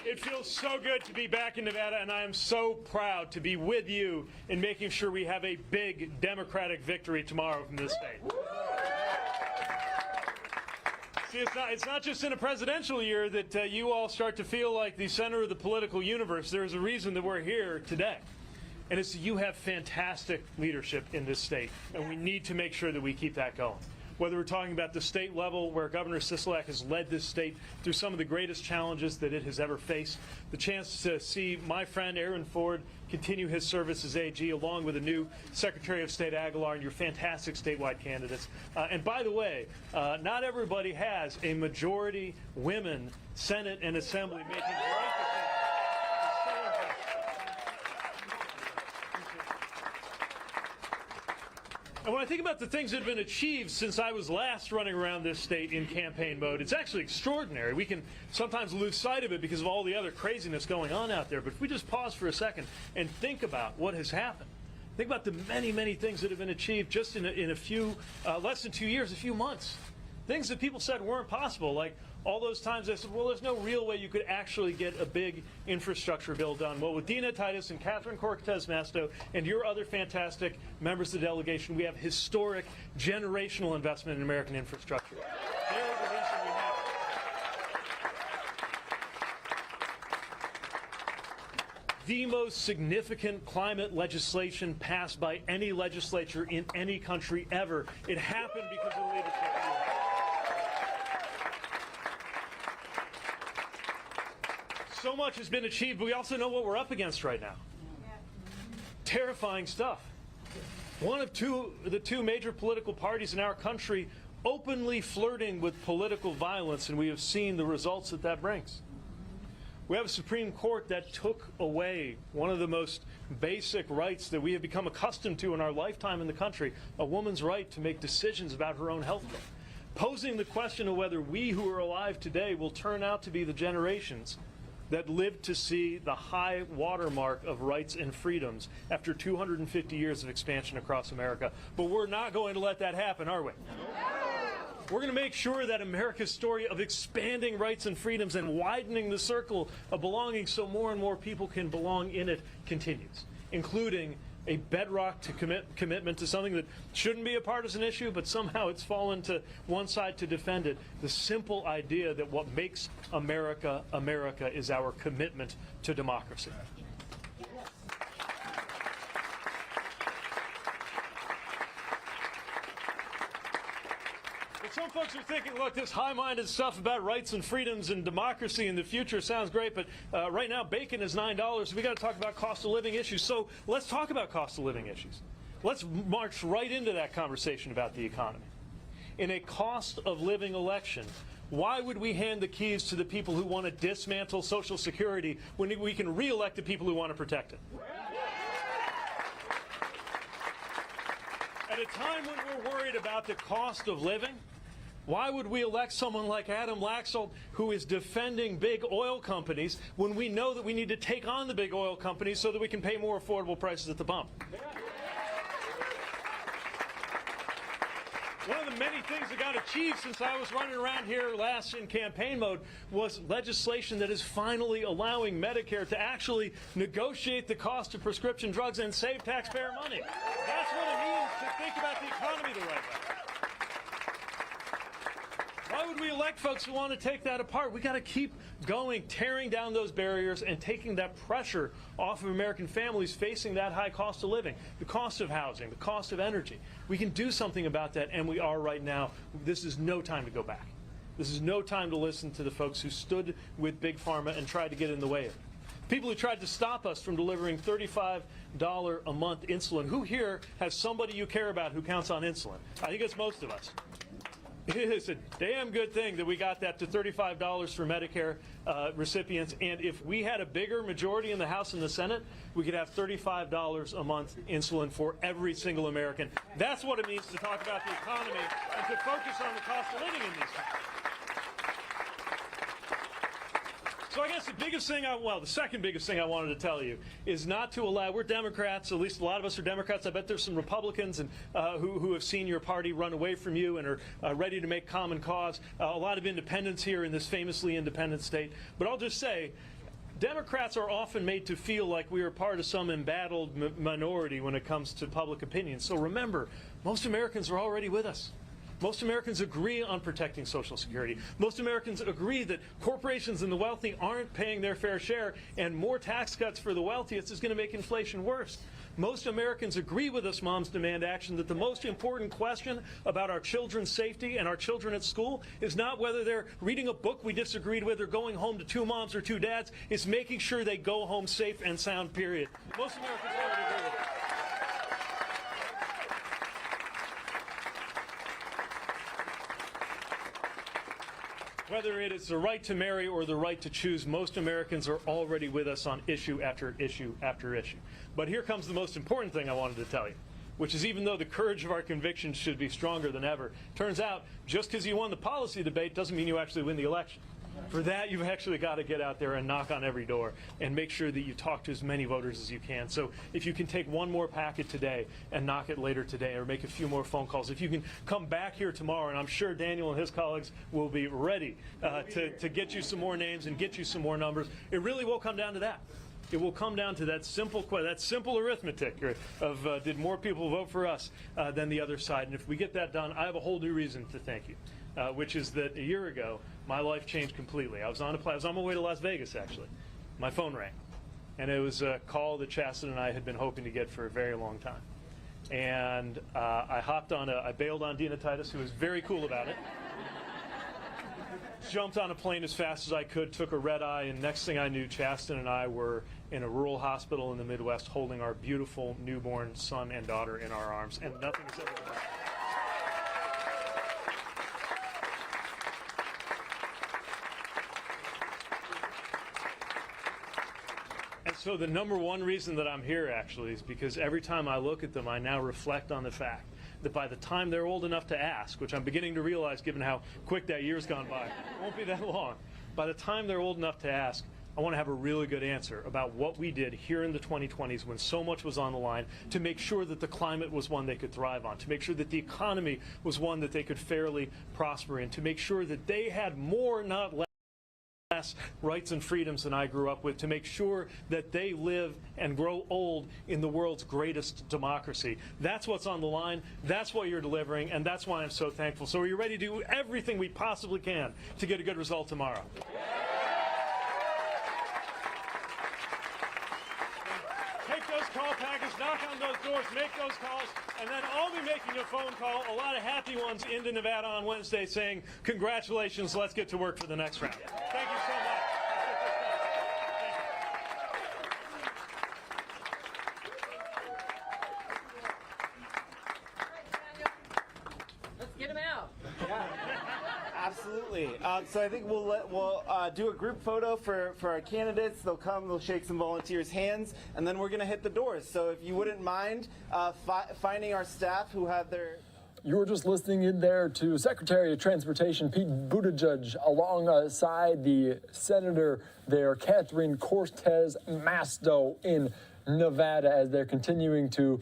Speaker 12: It feels so good to be back in Nevada, and I am so proud to be with you in making sure we have a big Democratic victory tomorrow from this state. See, it's not just in a presidential year that you all start to feel like the center of the political universe. There's a reason that we're here today. And it's you have fantastic leadership in this state, and we need to make sure that we keep that going. Whether we're talking about the state level where Governor Sisolak has led this state through some of the greatest challenges that it has ever faced, the chance to see my friend Aaron Ford continue his service as AG along with a new Secretary of State Aguilar and your fantastic statewide candidates. And by the way, not everybody has a majority women Senate and Assembly making great decisions. And when I think about the things that have been achieved since I was last running around this state in campaign mode, it's actually extraordinary. We can sometimes lose sight of it because of all the other craziness going on out there. But if we just pause for a second and think about what has happened, think about the many, many things that have been achieved just in a few, less than 2 years, a few months. Things that people said weren't possible, like all those times I said, well, there's no real way you could actually get a big infrastructure bill done. Well, with Dina Titus and Catherine Cortez Masto and your other fantastic members of the delegation, we have historic generational investment in American infrastructure. They're the reason we have it. The most significant climate legislation passed by any legislature in any country ever. It happened because of the leadership you have. So much has been achieved, but we also know what we're up against right now. Terrifying stuff. One of the two major political parties in our country openly flirting with political violence, and we have seen the results that brings. We have a Supreme Court that took away one of the most basic rights that we have become accustomed to in our lifetime in the country, a woman's right to make decisions about her own health care, posing the question of whether we who are alive today will turn out to be the generations
Speaker 4: that lived to see the high watermark of rights and freedoms after 250 years of expansion across America. But we're not going to let that happen, are we? We're going to make sure that America's story of expanding rights and freedoms and widening the circle of belonging so more and more people can belong in it continues, including a bedrock to commitment to something that shouldn't be a partisan issue, but somehow it's fallen to one side to defend it. The simple idea that what makes America, America is our commitment to democracy. Some folks are thinking, look, this high-minded stuff about rights and freedoms and democracy in the future sounds great, but right now bacon is $9. We got to talk about cost of living issues. So let's talk about cost of living issues. Let's march right into that conversation about the economy. In a cost of living election, why would we hand the keys to the people who want to dismantle Social Security when we can re-elect the people who want to protect it? At a time when we're worried about the cost of living, why would we elect someone like Adam Laxalt, who is defending big oil companies, when we know that we need to take on the big oil companies so that we can pay more affordable prices at the pump? One of the many things that got achieved since I was running around here last in campaign mode was legislation that is finally allowing Medicare to actually negotiate the cost of prescription drugs and save taxpayer money. That's what it means to think about the economy the right way. Why would we elect folks who want to take that apart? We got to keep going, tearing down those barriers and taking that pressure off of American families facing that high cost of living, the cost of housing, the cost of energy. We can do something about that, and we are right now. This is no time to go back. This is no time to listen to the folks who stood with Big Pharma and tried to get in the way of it. People who tried to stop us from delivering $35 a month insulin. Who here has somebody you care about who counts on insulin? I think it's most of us. It is a damn good thing that we got that to $35 for Medicare recipients, and if we had a bigger majority in the House and the Senate, we could have $35 a month insulin for every single American. That's what it means to talk about the economy and to focus on the cost of living in these countries. So I guess the biggest thing, the second biggest thing I wanted to tell you is not to allow, we're Democrats, at least a lot of us are Democrats. I bet there's some Republicans and who have seen your party run away from you and are ready to make common cause. A lot of independents here in this famously independent state. But I'll just say, Democrats are often made to feel like we are part of some embattled minority when it comes to public opinion. So remember, most Americans are already with us. Most Americans agree on protecting Social Security. Most Americans agree that corporations and the wealthy aren't paying their fair share, and more tax cuts for the wealthiest is going to make inflation worse. Most Americans agree with us, Moms Demand Action, that the most important question about our children's safety and our children at school is not whether they're reading a book we disagreed with or going home to two moms or two dads. It's making sure they go home safe and sound, period. Most Americans already agree with it. Whether it is the right to marry or the right to choose, most Americans are already with us on issue after issue after issue. But here comes the most important thing I wanted to tell you, which is even though the courage of our convictions should be stronger than ever, turns out just because you won the policy debate doesn't mean you actually win the election. For that, you've actually got to get out there and knock on every door and make sure that you talk to as many voters as you can. So if you can take one more packet today and knock it later today, or make a few more phone calls, if you can come back here tomorrow, and I'm sure Daniel and his colleagues will be ready to get you some more names and get you some more numbers, it really will come down to that. It will come down to that simple arithmetic of did more people vote for us than the other side. And if we get that done, I have a whole new reason to thank you. Which is that a year ago, my life changed completely. I was on my way to Las Vegas, actually. My phone rang. And it was a call that Chasten and I had been hoping to get for a very long time. And I bailed on Dina Titus, who was very cool about it. Jumped on a plane as fast as I could, took a red eye, and next thing I knew, Chasten and I were in a rural hospital in the Midwest holding our beautiful newborn son and daughter in our arms. And nothing has ever been done. So the number one reason that I'm here, actually, is because every time I look at them, I now reflect on the fact that by the time they're old enough to ask, which I'm beginning to realize given how quick that year's gone by, it won't be that long. By the time they're old enough to ask, I want to have a really good answer about what we did here in the 2020s when so much was on the line to make sure that the climate was one they could thrive on, to make sure that the economy was one that they could fairly prosper in, to make sure that they had more, not less, rights and freedoms than I grew up with, to make sure that they live and grow old in the world's greatest democracy. That's what's on the line. That's what you're delivering, and that's why I'm so thankful. So are you ready to do everything we possibly can to get a good result tomorrow? Take those call packages, knock on those doors, make those calls, and then I'll be making a phone call, a lot of happy ones, into Nevada on Wednesday saying, congratulations, let's get to work for the next round. Thank you so much.
Speaker 24: Let's get him out.
Speaker 6: Absolutely. So I think we'll do a group photo for our candidates. They'll come, they'll shake some volunteers' hands, and then we're going to hit the doors. So if you wouldn't mind finding our staff who have their...
Speaker 7: You were just listening in there to Secretary of Transportation Pete Buttigieg alongside the Senator there, Catherine Cortez Masto, in Nevada, as they're continuing to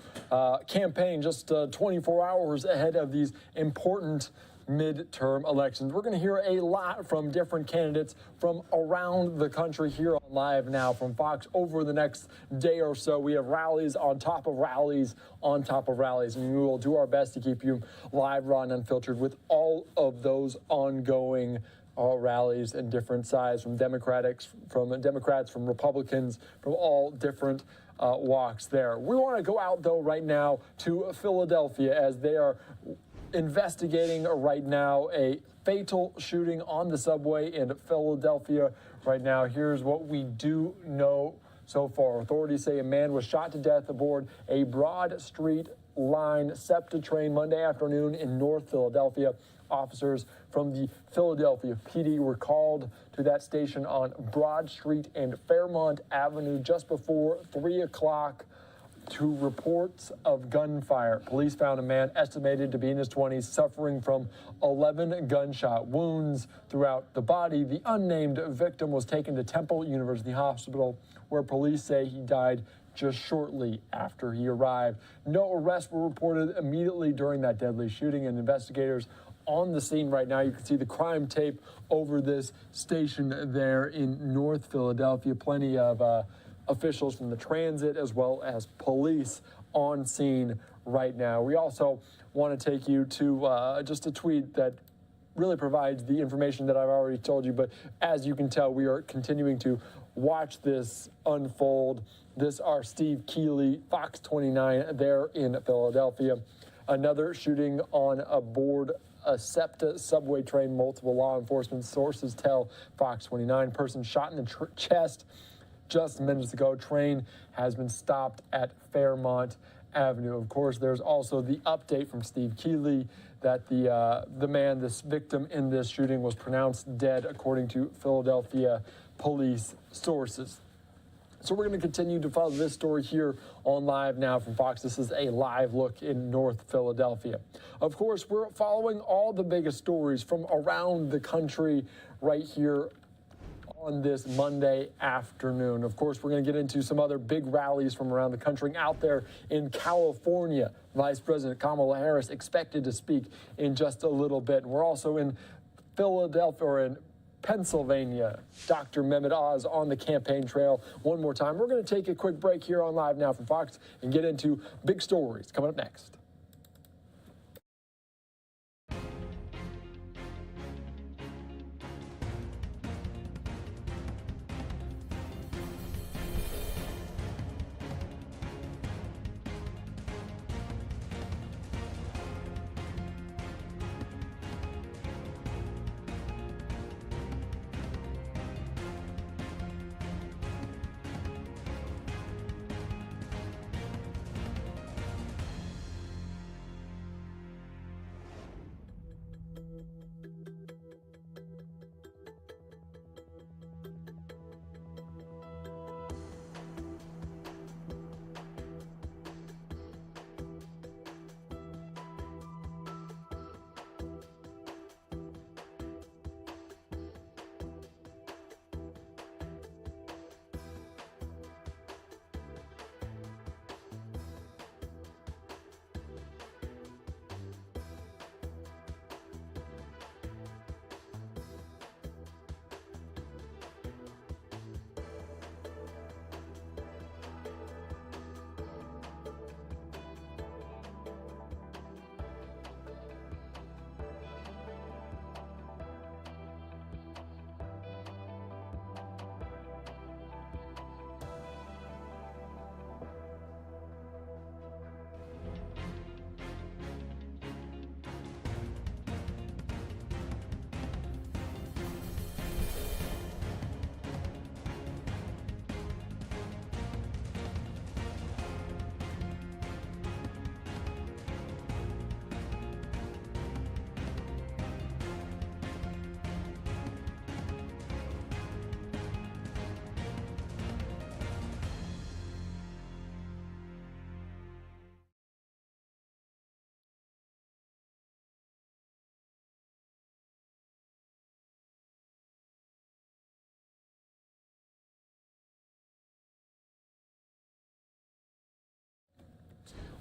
Speaker 7: campaign just 24 hours ahead of these important midterm elections. We're going to hear a lot from different candidates from around the country here on Live Now from Fox over the next day or so. We have rallies on top of rallies on top of rallies, and we will do our best to keep you live, raw, and unfiltered with all of those ongoing rallies and different sides, from Democrats, from Republicans, from all different walks there. We want to go out, though, right now to Philadelphia, as they are investigating right now a fatal shooting on the subway in Philadelphia right now. Here's what we do know so far. Authorities say a man was shot to death aboard a Broad Street line SEPTA train Monday afternoon in North Philadelphia. Officers from the Philadelphia PD were called to that station on Broad Street and Fairmont Avenue just before 3 o'clock to reports of gunfire. Police found a man estimated to be in his 20s suffering from 11 gunshot wounds throughout the body. The unnamed victim was taken to Temple University Hospital, where police say he died just shortly after he arrived. No arrests were reported immediately during that deadly shooting, and investigators on the scene right now. You can see the crime tape over this station there in North Philadelphia. Plenty of officials from the transit as well as police on scene right now. We also want to take you to just a tweet that really provides the information that I've already told you, but as you can tell, we are continuing to watch this unfold. This are Steve Keeley, Fox 29 there in Philadelphia. Another shooting on aboard a SEPTA subway train. Multiple law enforcement sources tell Fox 29. Person shot in the chest just minutes ago. Train has been stopped at Fairmont Avenue. Of course, there's also the update from Steve Keeley that the man, this victim in this shooting, was pronounced dead, according to Philadelphia police sources. So we're going to continue to follow this story here on Live Now from Fox. This is a live look in North Philadelphia. Of course, we're following all the biggest stories from around the country right here on this Monday afternoon. Of course, we're going to get into some other big rallies from around the country. Out there in California, Vice President Kamala Harris expected to speak in just a little bit. And we're also in Philadelphia, or in Pennsylvania. Dr. Mehmet Oz on the campaign trail one more time. We're going to take a quick break here on Live Now from Fox and get into big stories coming up next.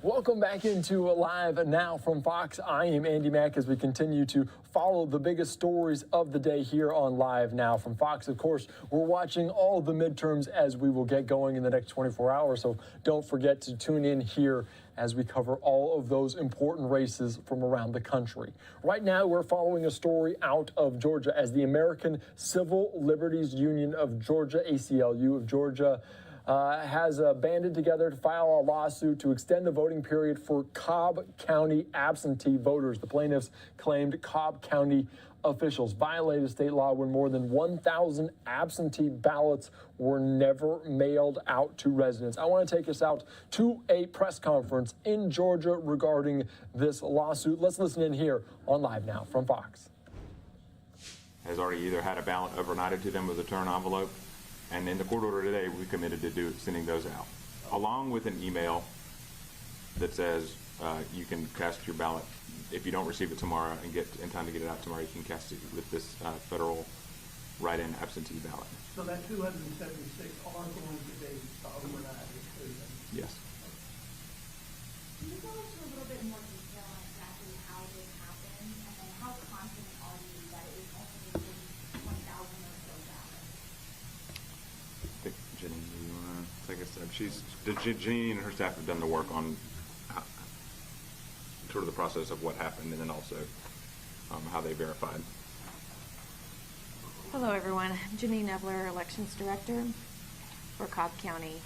Speaker 7: Welcome back into Live Now from Fox. I am Andy Mack as we continue to follow the biggest stories of the day here on Live Now from Fox. Of course, we're watching all the midterms as we will get going in the next 24 hours, so don't forget to tune in here as we cover all of those important races from around the country. Right now, we're following a story out of Georgia as the American Civil Liberties Union of Georgia, ACLU of Georgia, has banded together to file a lawsuit to extend the voting period for Cobb County absentee voters. The plaintiffs claimed Cobb County officials violated state law when more than 1,000 absentee ballots were never mailed out to residents. I want to take us out to a press conference in Georgia regarding this lawsuit. Let's listen in here on Live Now from Fox.
Speaker 8: Has already either had a ballot overnighted to them with a return envelope, and in the court order today, we committed to sending those out, along with an email that says you can cast your ballot. If you don't receive it tomorrow and get in time to get it out tomorrow, you can cast it with this federal write-in absentee ballot.
Speaker 9: So that 276 are going to be overnight.
Speaker 8: Yes.
Speaker 10: Can you go into a little bit more detail on exactly how this happened, and then how confident are you that it was only 1,000 or so ballots?
Speaker 8: I think Jenny, you want to take a step? Jenny and her staff have done the work on sort of the process of what happened, and then also how they verified.
Speaker 14: Hello everyone, Janine Ebler, Elections Director for Cobb County.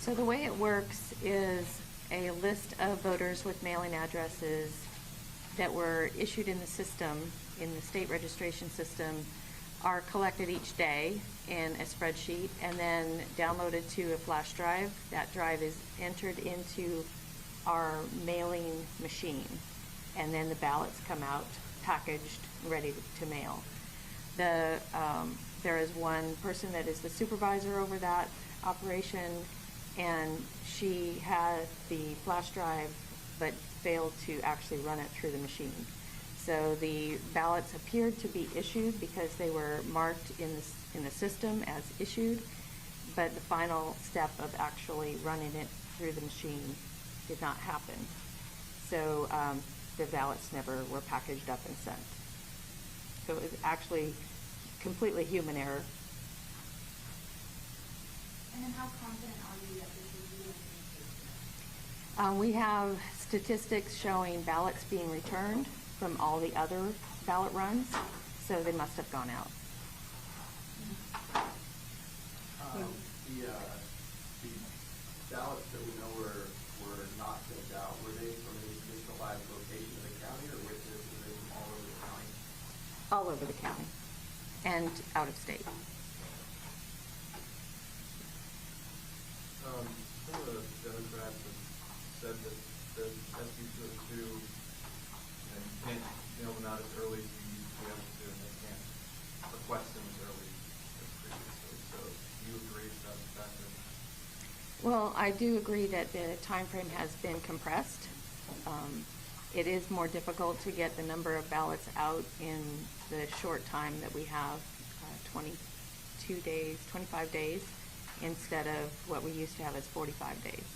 Speaker 14: So the way it works is a list of voters with mailing addresses that were issued in the system, in the state registration system, are collected each day in a spreadsheet and then downloaded to a flash drive. That drive is entered into our mailing machine, and then the ballots come out packaged, ready to mail. There is one person that is the supervisor over that operation, and she had the flash drive but failed to actually run it through the machine. So the ballots appeared to be issued because they were marked in the system as issued, but the final step of actually running it through the machine did not happen. So the ballots never were packaged up and sent. So it was actually completely human error.
Speaker 10: And then how confident are you that this is real?
Speaker 14: We have statistics showing ballots being returned from all the other ballot runs, so they must have gone out.
Speaker 19: The ballots that we know were not sent out, were they from a centralized location of the county, or were they from all over the county?
Speaker 14: All over the county and out of state.
Speaker 19: Some of the Democrats have said that the SB 202, and you can't mail them out as early as you used to be able to, and they can't request them as early as previously. So do you agree with that factor?
Speaker 14: Well, I do agree that the time frame has been compressed. It is more difficult to get the number of ballots out in the short time that we have, 22 days, 25 days, instead of what we used to have as 45 days.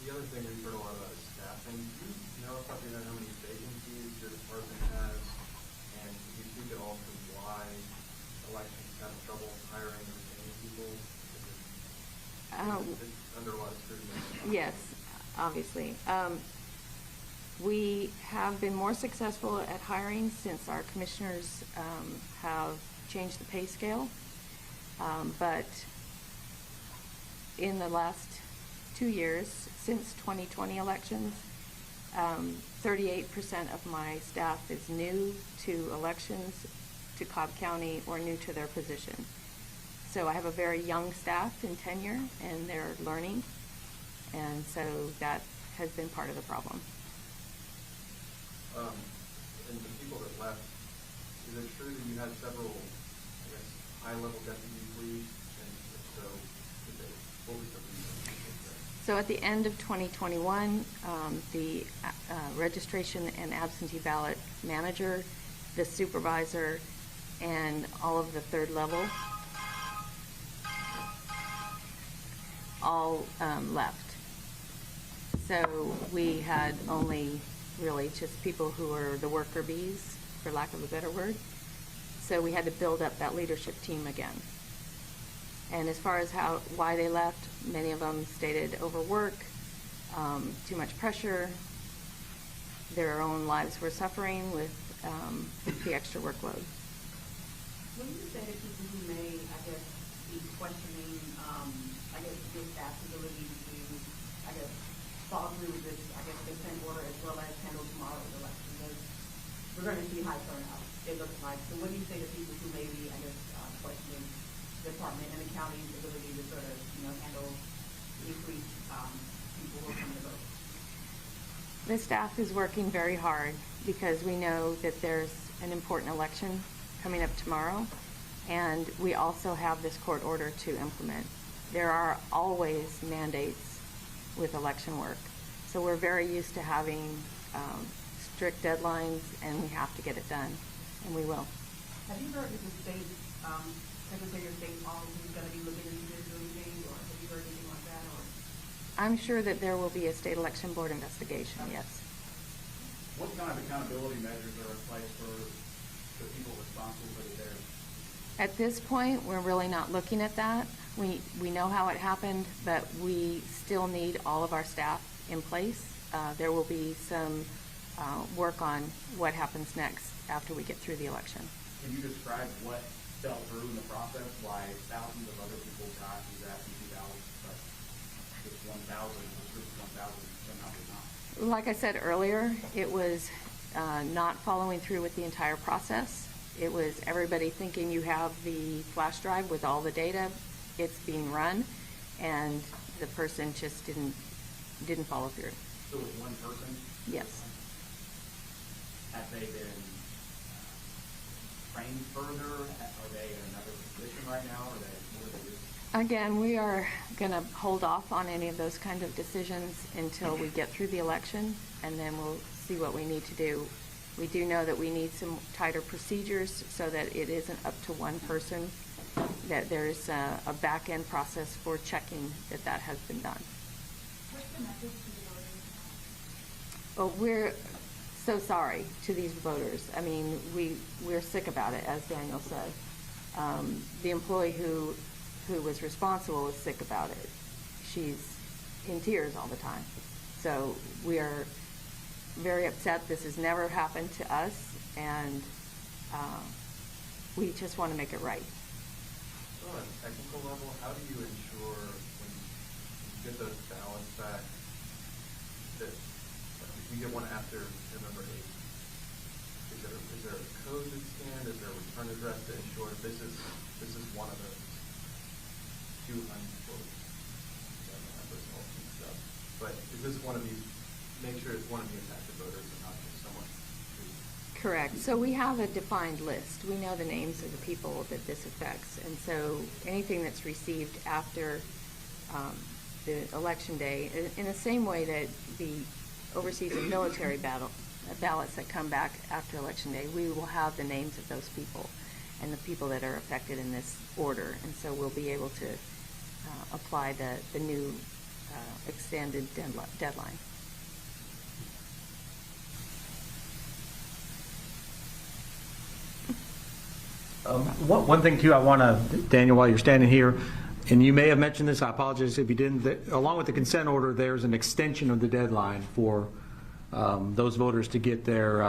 Speaker 19: The other thing we've heard a lot about is staffing. Do you know something about how many vacancies your department has, and do you think at all to why elections have trouble hiring and retaining people? It's under a lot of scrutiny.
Speaker 14: Yes, obviously. We have been more successful at hiring since our commissioners have changed the pay scale. But in the last 2 years, since 2020 elections, 38% of my staff is new to elections, to Cobb County, or new to their position. So I have a very young staff in tenure, and they're learning, and so that has been part of the problem.
Speaker 19: And the people that left, is it true that you had several, I guess, high-level deputy police, and if so, what was the reason?
Speaker 14: So at the end of 2021, the registration and absentee ballot manager, the supervisor, and all of the third level all left. So we had only really just people who were the worker bees, for lack of a better word. So we had to build up that leadership team again. And as far as why they left, many of them stated overwork, too much pressure, their own lives were suffering with the extra workload.
Speaker 3: When you say to people who may, I guess, be questioning, I guess, your staff's ability to, I guess, follow through with this, I guess, consent order as well as handle tomorrow's election, because we're going to see high turnout, it looks like. So what do you say to people who may be, I guess, questioning the department and the county's ability to sort of, handle increased people who are coming to vote?
Speaker 14: The staff is working very hard because we know that there's an important election coming up tomorrow, and we also have this court order to implement. There are always mandates with election work, so we're very used to having strict deadlines, and we have to get it done, and we will.
Speaker 3: Have you heard that the state Secretary of State's office is going to be looking into this or anything, or have you heard anything like that? Or
Speaker 14: I'm sure that there will be a state election board investigation, yes.
Speaker 15: What kind of accountability measures are in place for the people responsible for the errors?
Speaker 14: At this point, we're really not looking at that. We know how it happened, but we still need all of our staff in place. There will be some work on what happens next after we get through the election.
Speaker 15: Can you describe what fell through in the process, why thousands of other people got these absentee ballots, but just 1,000, this group of 1,000 somehow did not?
Speaker 14: Like I said earlier, it was not following through with the entire process. It was everybody thinking you have the flash drive with all the data, it's being run, and the person just didn't follow through.
Speaker 15: So it was one person?
Speaker 14: Yes.
Speaker 15: Have they been trained further? Are they in another position right now? What are they doing?
Speaker 14: Again, we are going to hold off on any of those kind of decisions until we get through the election, and then we'll see what we need to do. We do know that we need some tighter procedures so that it isn't up to one person, that there's a back-end process for checking that has been done.
Speaker 10: What's the message to the voters?
Speaker 14: Well, we're so sorry to these voters. I mean, we're sick about it, as Daniel said. The employee who was responsible is sick about it. She's in tears all the time. So we are very upset. This has never happened to us, and we just want to make it right.
Speaker 19: So on a technical level, how do you ensure when you get those ballots back that if you get one after November 8th, is there a code that's scanned? Is there a return address to ensure this is one of those two unquote results and stuff? But is this one of these? Make sure it's one of the impacted voters and not just someone who...
Speaker 14: Correct. So we have a defined list. We know the names of the people that this affects. And so anything that's received after the election day, in the same way that the overseas and military ballots that come back after election day, we will have the names of those people and the people that are affected in this order. And so we'll be able to apply the new extended deadline.
Speaker 2: One thing too, I want to, Daniel, while you're standing here, and you may have mentioned this, I apologize if you didn't, along with the consent order, there's an extension of the deadline for those voters to get their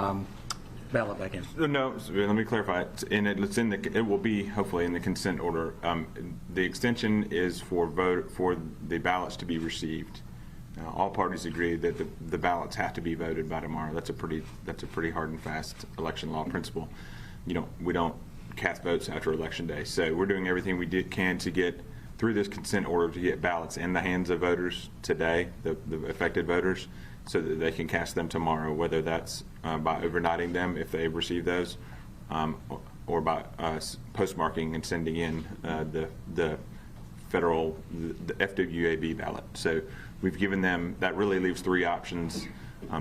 Speaker 2: ballot back in.
Speaker 8: No, let me clarify. It will be hopefully in the consent order. The extension is for the ballots to be received. All parties agree that the ballots have to be voted by tomorrow. That's a pretty hard and fast election law principle. We don't cast votes after election day. So we're doing everything we can to get through this consent order to get ballots in the hands of voters today, the affected voters, so that they can cast them tomorrow, whether that's by overnighting them if they receive those, or by postmarking and sending in the federal, the FWAB ballot. So we've given them, that really leaves three options.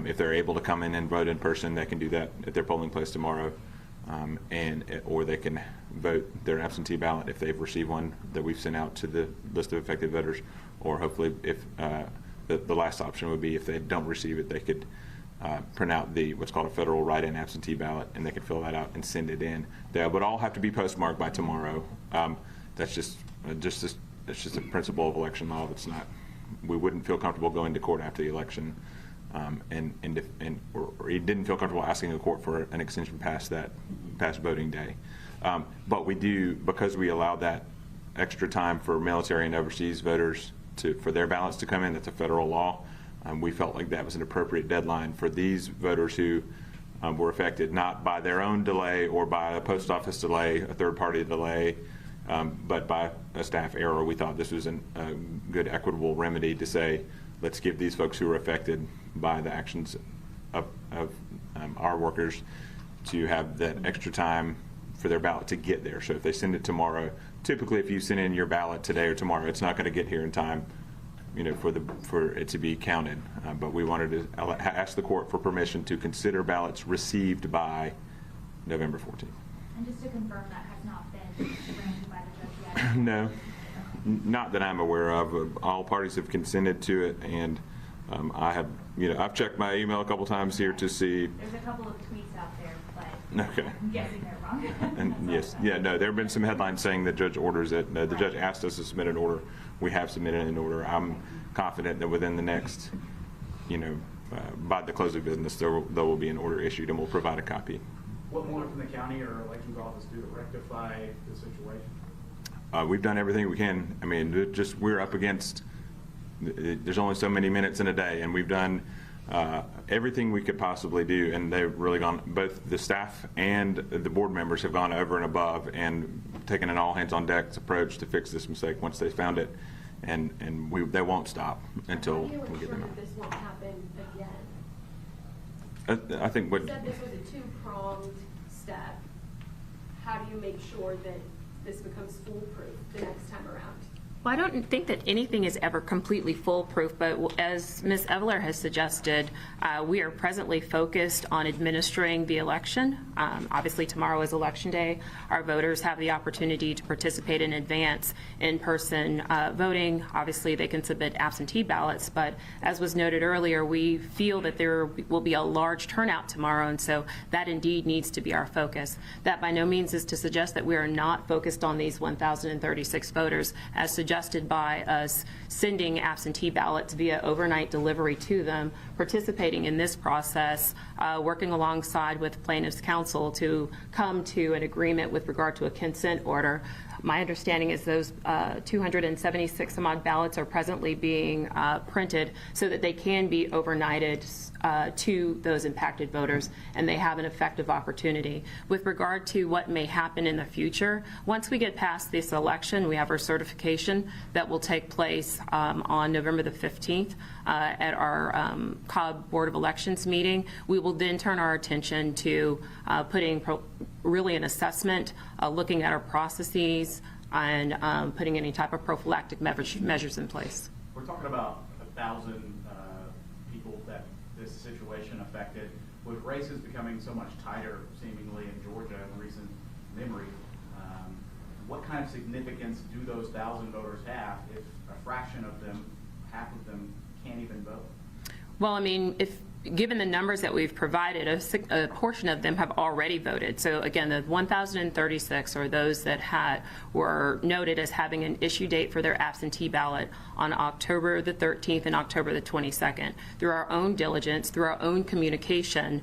Speaker 8: If they're able to come in and vote in person, they can do that at their polling place tomorrow. Or they can vote their absentee ballot if they've received one that we've sent out to the list of affected voters, or hopefully if the last option would be if they don't receive it, they could print out what's called a federal write-in absentee ballot, and they could fill that out and send it in. They would all have to be postmarked by tomorrow. That's just a principle of election law. That's not. We wouldn't feel comfortable going to court after the election, or he didn't feel comfortable asking a court for an extension past voting day. But we do, because we allowed that extra time for military and overseas voters for their ballots to come in. That's a federal law. We felt like that was an appropriate deadline for these voters who were affected not by their own delay or by a post office delay, a third-party delay, but by a staff error. We thought this was a good equitable remedy to say, let's give these folks who are affected by the actions of our workers to have that extra time for their ballot to get there. So if they send it tomorrow, typically if you send in your ballot today or tomorrow, it's not going to get here in time, for it to be counted. But we wanted to ask the court for permission to consider ballots received by November 14th.
Speaker 10: And just to confirm, that has not been granted by the judge yet?
Speaker 8: No, not that I'm aware of. All parties have consented to it, and I have, I've checked my email a couple times here to see.
Speaker 10: There's a couple of tweets out there, but
Speaker 8: okay.
Speaker 10: I'm guessing they're wrong.
Speaker 8: And yes, no, there have been some headlines saying the judge orders it. The judge asked us to submit an order. We have submitted an order. I'm confident that within the next, by the close of business, there will be an order issued, and we'll provide a copy.
Speaker 15: What more can the county or elections office do to rectify the situation?
Speaker 8: We've done everything we can. I mean, we're up against, there's only so many minutes in a day, and we've done everything we could possibly do, and they've really gone, both the staff and the board members have gone over and above and taken an all hands on deck approach to fix this mistake once they found it, and they won't stop until we get them out.
Speaker 16: This won't happen again?
Speaker 8: I think what
Speaker 16: You said this was a two-pronged step. How do you make sure that this becomes foolproof the next time around?
Speaker 17: Well, I don't think that anything is ever completely foolproof, but as Ms. Eveler has suggested, we are presently focused on administering the election. Obviously, tomorrow is Election Day. Our voters have the opportunity to participate in advance in-person voting. Obviously, they can submit absentee ballots, but as was noted earlier, we feel that there will be a large turnout tomorrow, and so that indeed needs to be our focus. That by no means is to suggest that we are not focused on these 1,036 voters, as suggested by us sending absentee ballots via overnight delivery to them, participating in this process, working alongside with plaintiffs' counsel to come to an agreement with regard to a consent order. My understanding is those 276 some odd ballots are presently being printed so that they can be overnighted to those impacted voters, and they have an effective opportunity. With regard to what may happen in the future, once we get past this election, we have our certification that will take place on November the 15th at our Cobb Board of Elections meeting. We will then turn our attention to putting really an assessment, looking at our processes, and putting any type of prophylactic measures in place.
Speaker 15: We're talking about 1,000 people that this situation affected. With races becoming so much tighter, seemingly in Georgia in recent memory, what kind of significance do those 1,000 voters have if a fraction of them, half of them, can't even vote?
Speaker 17: Well, I mean, given the numbers that we've provided, a portion of them have already voted. So again, the 1,036 are those that were noted as having an issue date for their absentee ballot on October the 13th and October the 22nd. Through our own diligence, through our own communication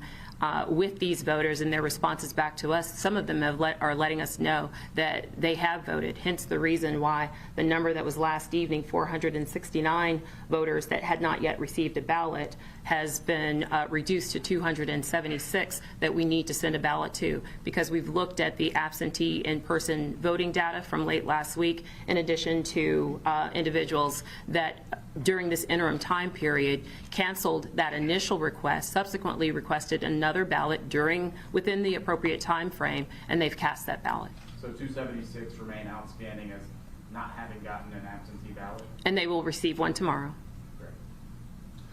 Speaker 17: with these voters and their responses back to us, some of them are letting us know that they have voted, hence the reason why the number that was last evening, 469 voters that had not yet received a ballot, has been reduced to 276 that we need to send a ballot to, because we've looked at the absentee in-person voting data from late last week, in addition to individuals that during this interim time period canceled that initial request, subsequently requested another ballot within the appropriate time frame, and they've cast that ballot.
Speaker 15: So 276 remain outstanding as not having gotten an absentee ballot?
Speaker 17: And they will receive one tomorrow.
Speaker 15: Great.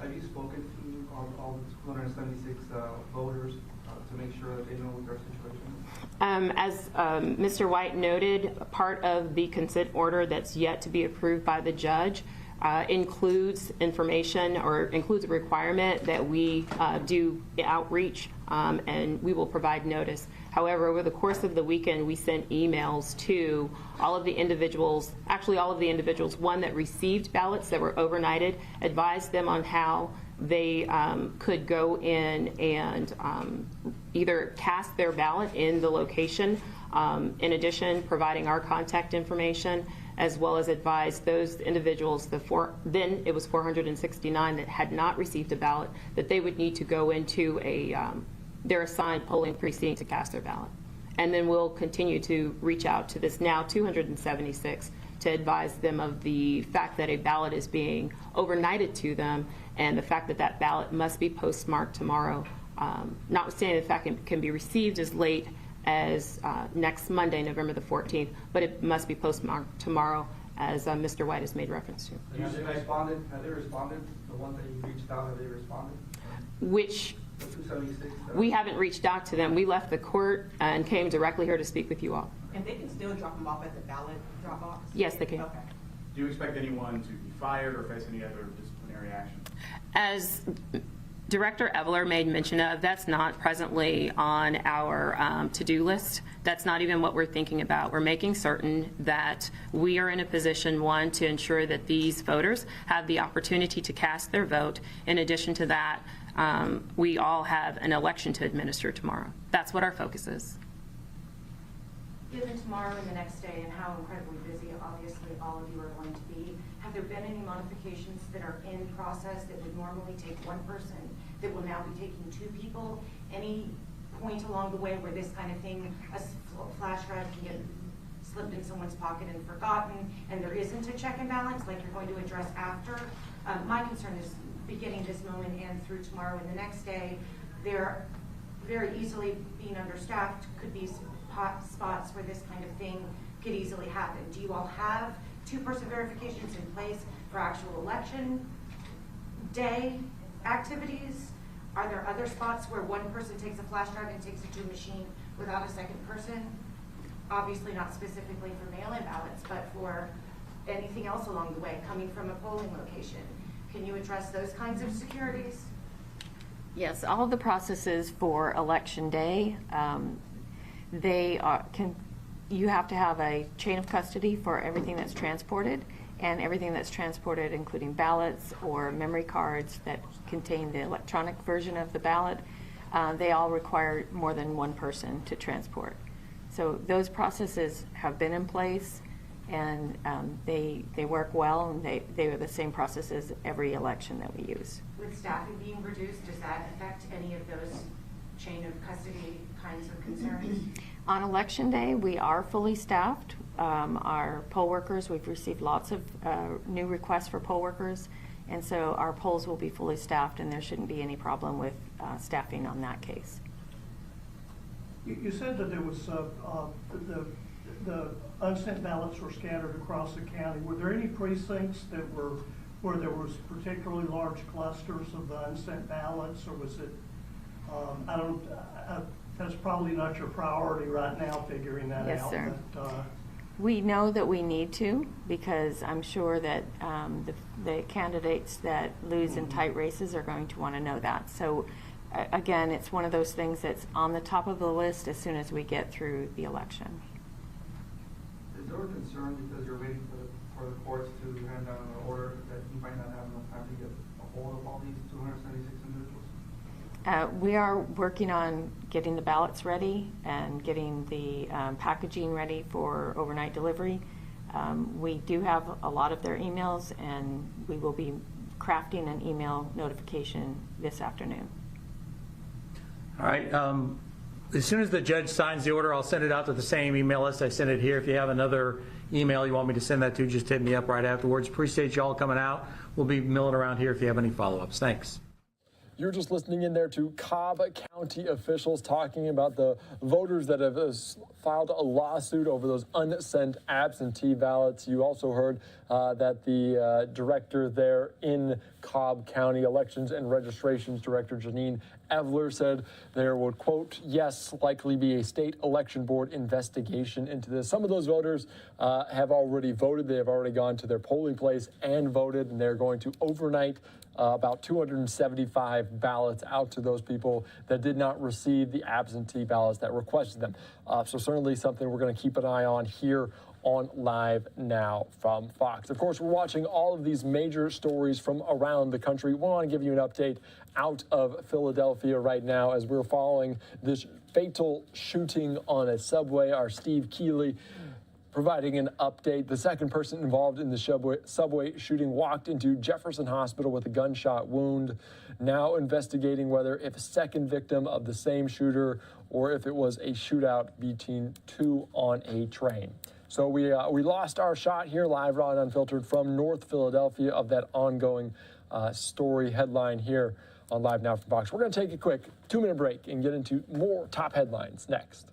Speaker 19: Have you spoken to all 276 voters to make sure that they know what their situation is?
Speaker 17: As Mr. White noted, part of the consent order that's yet to be approved by the judge includes information or includes a requirement that we do outreach, and we will provide notice. However, over the course of the weekend, we sent emails to all of the individuals, actually all of the individuals, one that received ballots that were overnighted, advised them on how they could go in and either cast their ballot in the location, in addition providing our contact information, as well as advise those individuals, then it was 469 that had not received a ballot, that they would need to go into their assigned polling precinct to cast their ballot. And then we'll continue to reach out to this now 276 to advise them of the fact that a ballot is being overnighted to them, and the fact that that ballot must be postmarked tomorrow, notwithstanding the fact it can be received as late as next Monday, November the 14th, but it must be postmarked tomorrow, as Mr. White has made reference to.
Speaker 19: And have they responded? Have they responded? The ones that you reached out, have they responded?
Speaker 17: Which
Speaker 19: The 276?
Speaker 17: we haven't reached out to them. We left the court and came directly here to speak with you all.
Speaker 3: And they can still drop them off at the ballot drop box?
Speaker 17: Yes, they can.
Speaker 3: Okay.
Speaker 15: Do you expect anyone to be fired or face any other disciplinary action?
Speaker 17: As Director Eveler made mention of, that's not presently on our to-do list. That's not even what we're thinking about. We're making certain that we are in a position, one, to ensure that these voters have the opportunity to cast their vote. In addition to that, we all have an election to administer tomorrow. That's what our focus is.
Speaker 11: Given tomorrow and the next day and how incredibly busy obviously all of you are going to be, have there been any modifications that are in process that would normally take one person that will now be taking two people? Any point along the way where this kind of thing, a flash drive can get slipped in someone's pocket and forgotten, and there isn't a check and balance like you're going to address after? My concern is beginning this moment and through tomorrow and the next day, they're very easily being understaffed, could be hot spots where this kind of thing could easily happen. Do you all have two-person verifications in place for actual election day activities? Are there other spots where one person takes a flash drive and takes it to a machine without a second person? Obviously not specifically for mail-in ballots, but for anything else along the way coming from a polling location. Can you address those kinds of securities?
Speaker 14: Yes, all of the processes for election day, you have to have a chain of custody for everything that's transported, and everything that's transported, including ballots or memory cards that contain the electronic version of the ballot, they all require more than one person to transport. So those processes have been in place, and they work well, and they are the same processes every election that we use.
Speaker 11: With staffing being reduced, does that affect any of those chain of custody kinds of concerns?
Speaker 14: On election day, we are fully staffed. Our poll workers, we've received lots of new requests for poll workers, and so our polls will be fully staffed, and there shouldn't be any problem with staffing on that case.
Speaker 9: You said that there was the unsent ballots were scattered across the county. Were there any precincts that were where there was particularly large clusters of the unsent ballots, or was it? I don't. That's probably not your priority right now, figuring that out.
Speaker 14: Yes, sir.
Speaker 9: But,
Speaker 14: we know that we need to, because I'm sure that the candidates that lose in tight races are going to want to know that. So again, it's one of those things that's on the top of the list as soon as we get through the election.
Speaker 19: Is there a concern because you're waiting for the courts to hand down an order that you might not have enough time to get a hold of all these 276 individuals?
Speaker 14: We are working on getting the ballots ready and getting the packaging ready for overnight delivery. We do have a lot of their emails, and we will be crafting an email notification this afternoon.
Speaker 13: All right. As soon as the judge signs the order, I'll send it out to the same email list I sent it here. If you have another email you want me to send that to, just hit me up right afterwards. Appreciate you all coming out. We'll be milling around here if you have any follow-ups. Thanks.
Speaker 7: You're just listening in there to Cobb County officials talking about the voters that have filed a lawsuit over those unsent absentee ballots. You also heard that the director there in Cobb County, Elections and Registrations Director Janine Evler, said there would, quote, yes, likely be a state election board investigation into this. Some of those voters have already voted. They have already gone to their polling place and voted, and they're going to overnight about 275 ballots out to those people that did not receive the absentee ballots that requested them. So certainly something we're going to keep an eye on here on Live Now from Fox. Of course, we're watching all of these major stories from around the country. We want to give you an update out of Philadelphia right now as we're following this fatal shooting on a subway. Our Steve Keeley providing an update. The second person involved in the subway shooting walked into Jefferson Hospital with a gunshot wound. Now investigating whether if a second victim of the same shooter or if it was a shootout between two on a train. So we lost our shot here live, raw and unfiltered from North Philadelphia of that ongoing story headline here on Live Now from Fox. We're going to take a quick 2-minute break and get into more top headlines next.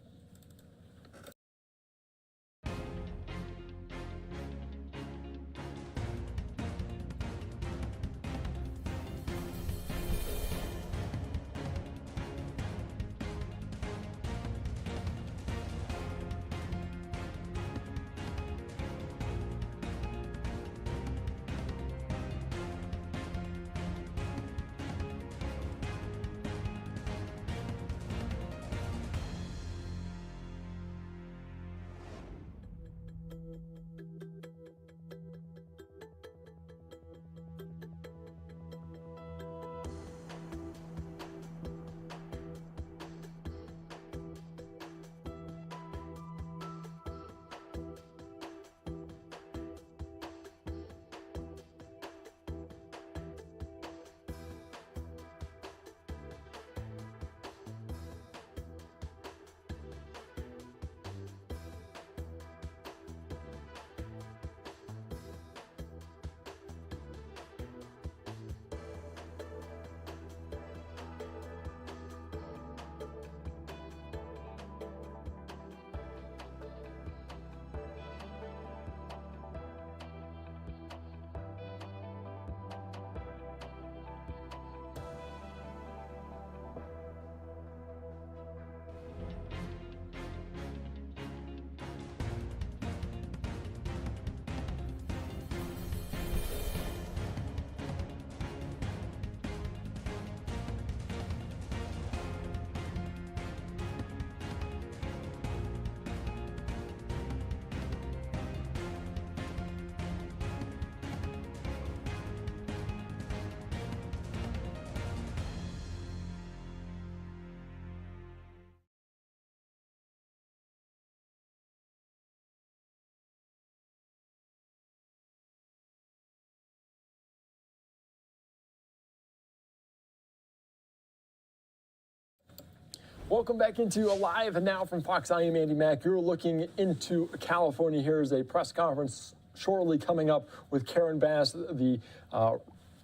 Speaker 7: Welcome back into Live Now from Fox. I am Andy Mack. You're looking into California. Here's a press conference shortly coming up with Karen Bass, the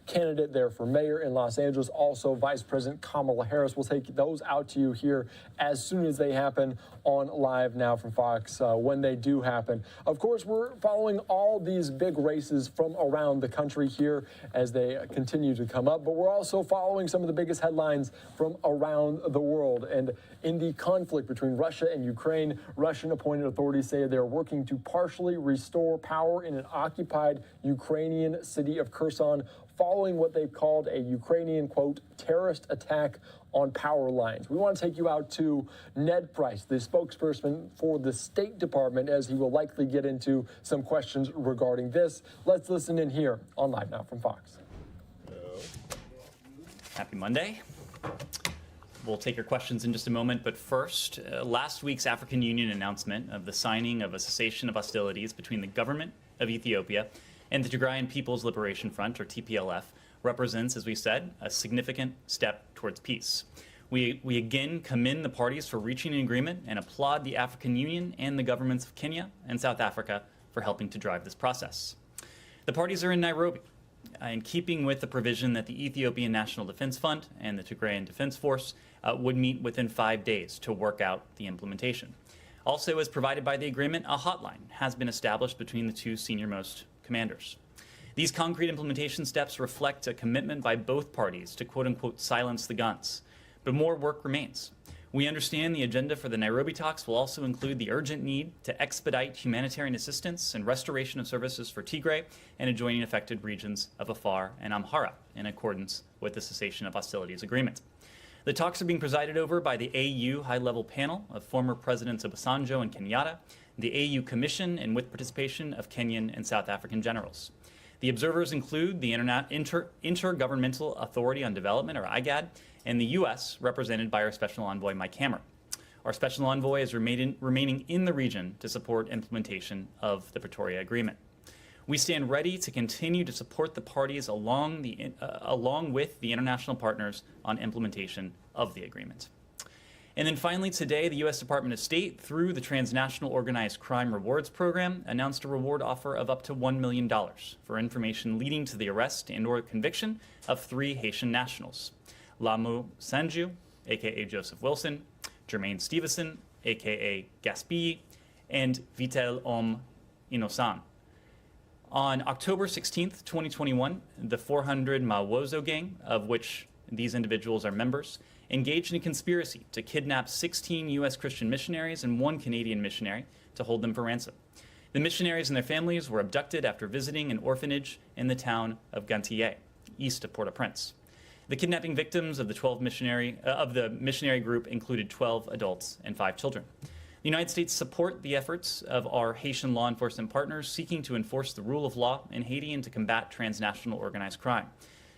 Speaker 7: candidate there for mayor in Los Angeles. Also, Vice President Kamala Harris. We'll take those out to you here as soon as they happen on Live Now from Fox, when they do happen. Of course, we're following all these big races from around the country here as they continue to come up, but we're also following some of the biggest headlines from around the world. And in the conflict between Russia and Ukraine, Russian appointed authorities say they're working to partially restore power in an occupied Ukrainian city of Kherson, following what they've called a Ukrainian, quote, terrorist attack on power lines. We want to take you out to Ned Price, the spokesperson for the State Department, as he will likely get into some questions regarding this. Let's listen in here on Live Now from Fox.
Speaker 5: Happy Monday. We'll take your questions in just a moment, but first, last week's African Union announcement of the signing of a cessation of hostilities between the government of Ethiopia and the Tigrayan People's Liberation Front, or TPLF, represents, as we said, a significant step towards peace. We again commend the parties for reaching an agreement and applaud the African Union and the governments of Kenya and South Africa for helping to drive this process. The parties are in Nairobi, in keeping with the provision that the Ethiopian National Defense Fund and the Tigrayan Defense Force would meet within 5 days to work out the implementation. Also, as provided by the agreement, a hotline has been established between the two senior-most commanders. These concrete implementation steps reflect a commitment by both parties to quote-unquote silence the guns, but more work remains. We understand the agenda for the Nairobi talks will also include the urgent need to expedite humanitarian assistance and restoration of services for Tigray and adjoining affected regions of Afar and Amhara in accordance with the cessation of hostilities agreement. The talks are being presided over by the AU high-level panel of former Presidents Obasanjo and Kenyatta, the AU Commission, and with participation of Kenyan and South African generals. The observers include the Intergovernmental Authority on Development, or IGAD, and the U.S., represented by our Special Envoy, Mike Hammer. Our Special Envoy is remaining in the region to support implementation of the Pretoria Agreement. We stand ready to continue to support the parties along with the international partners on implementation of the agreement. And then finally today, the U.S. Department of State, through the Transnational Organized Crime Rewards Program, announced a reward offer of up to $1 million for information leading to the arrest and/or conviction of 3 Haitian nationals: Lamu Sanju, a.k.a. Joseph Wilson, Jermaine Stevenson, a.k.a. Gaspille, and Vitel Om Innocent. On October 16th, 2021, the 400 Mawozo gang, of which these individuals are members, engaged in a conspiracy to kidnap 16 U.S. Christian missionaries and 1 Canadian missionary to hold them for ransom. The missionaries and their families were abducted after visiting an orphanage in the town of Gantier, east of Port-au-Prince. The kidnapping victims of the missionary group included 12 adults and 5 children. The United States support the efforts of our Haitian law enforcement partners seeking to enforce the rule of law in Haiti and to combat transnational organized crime.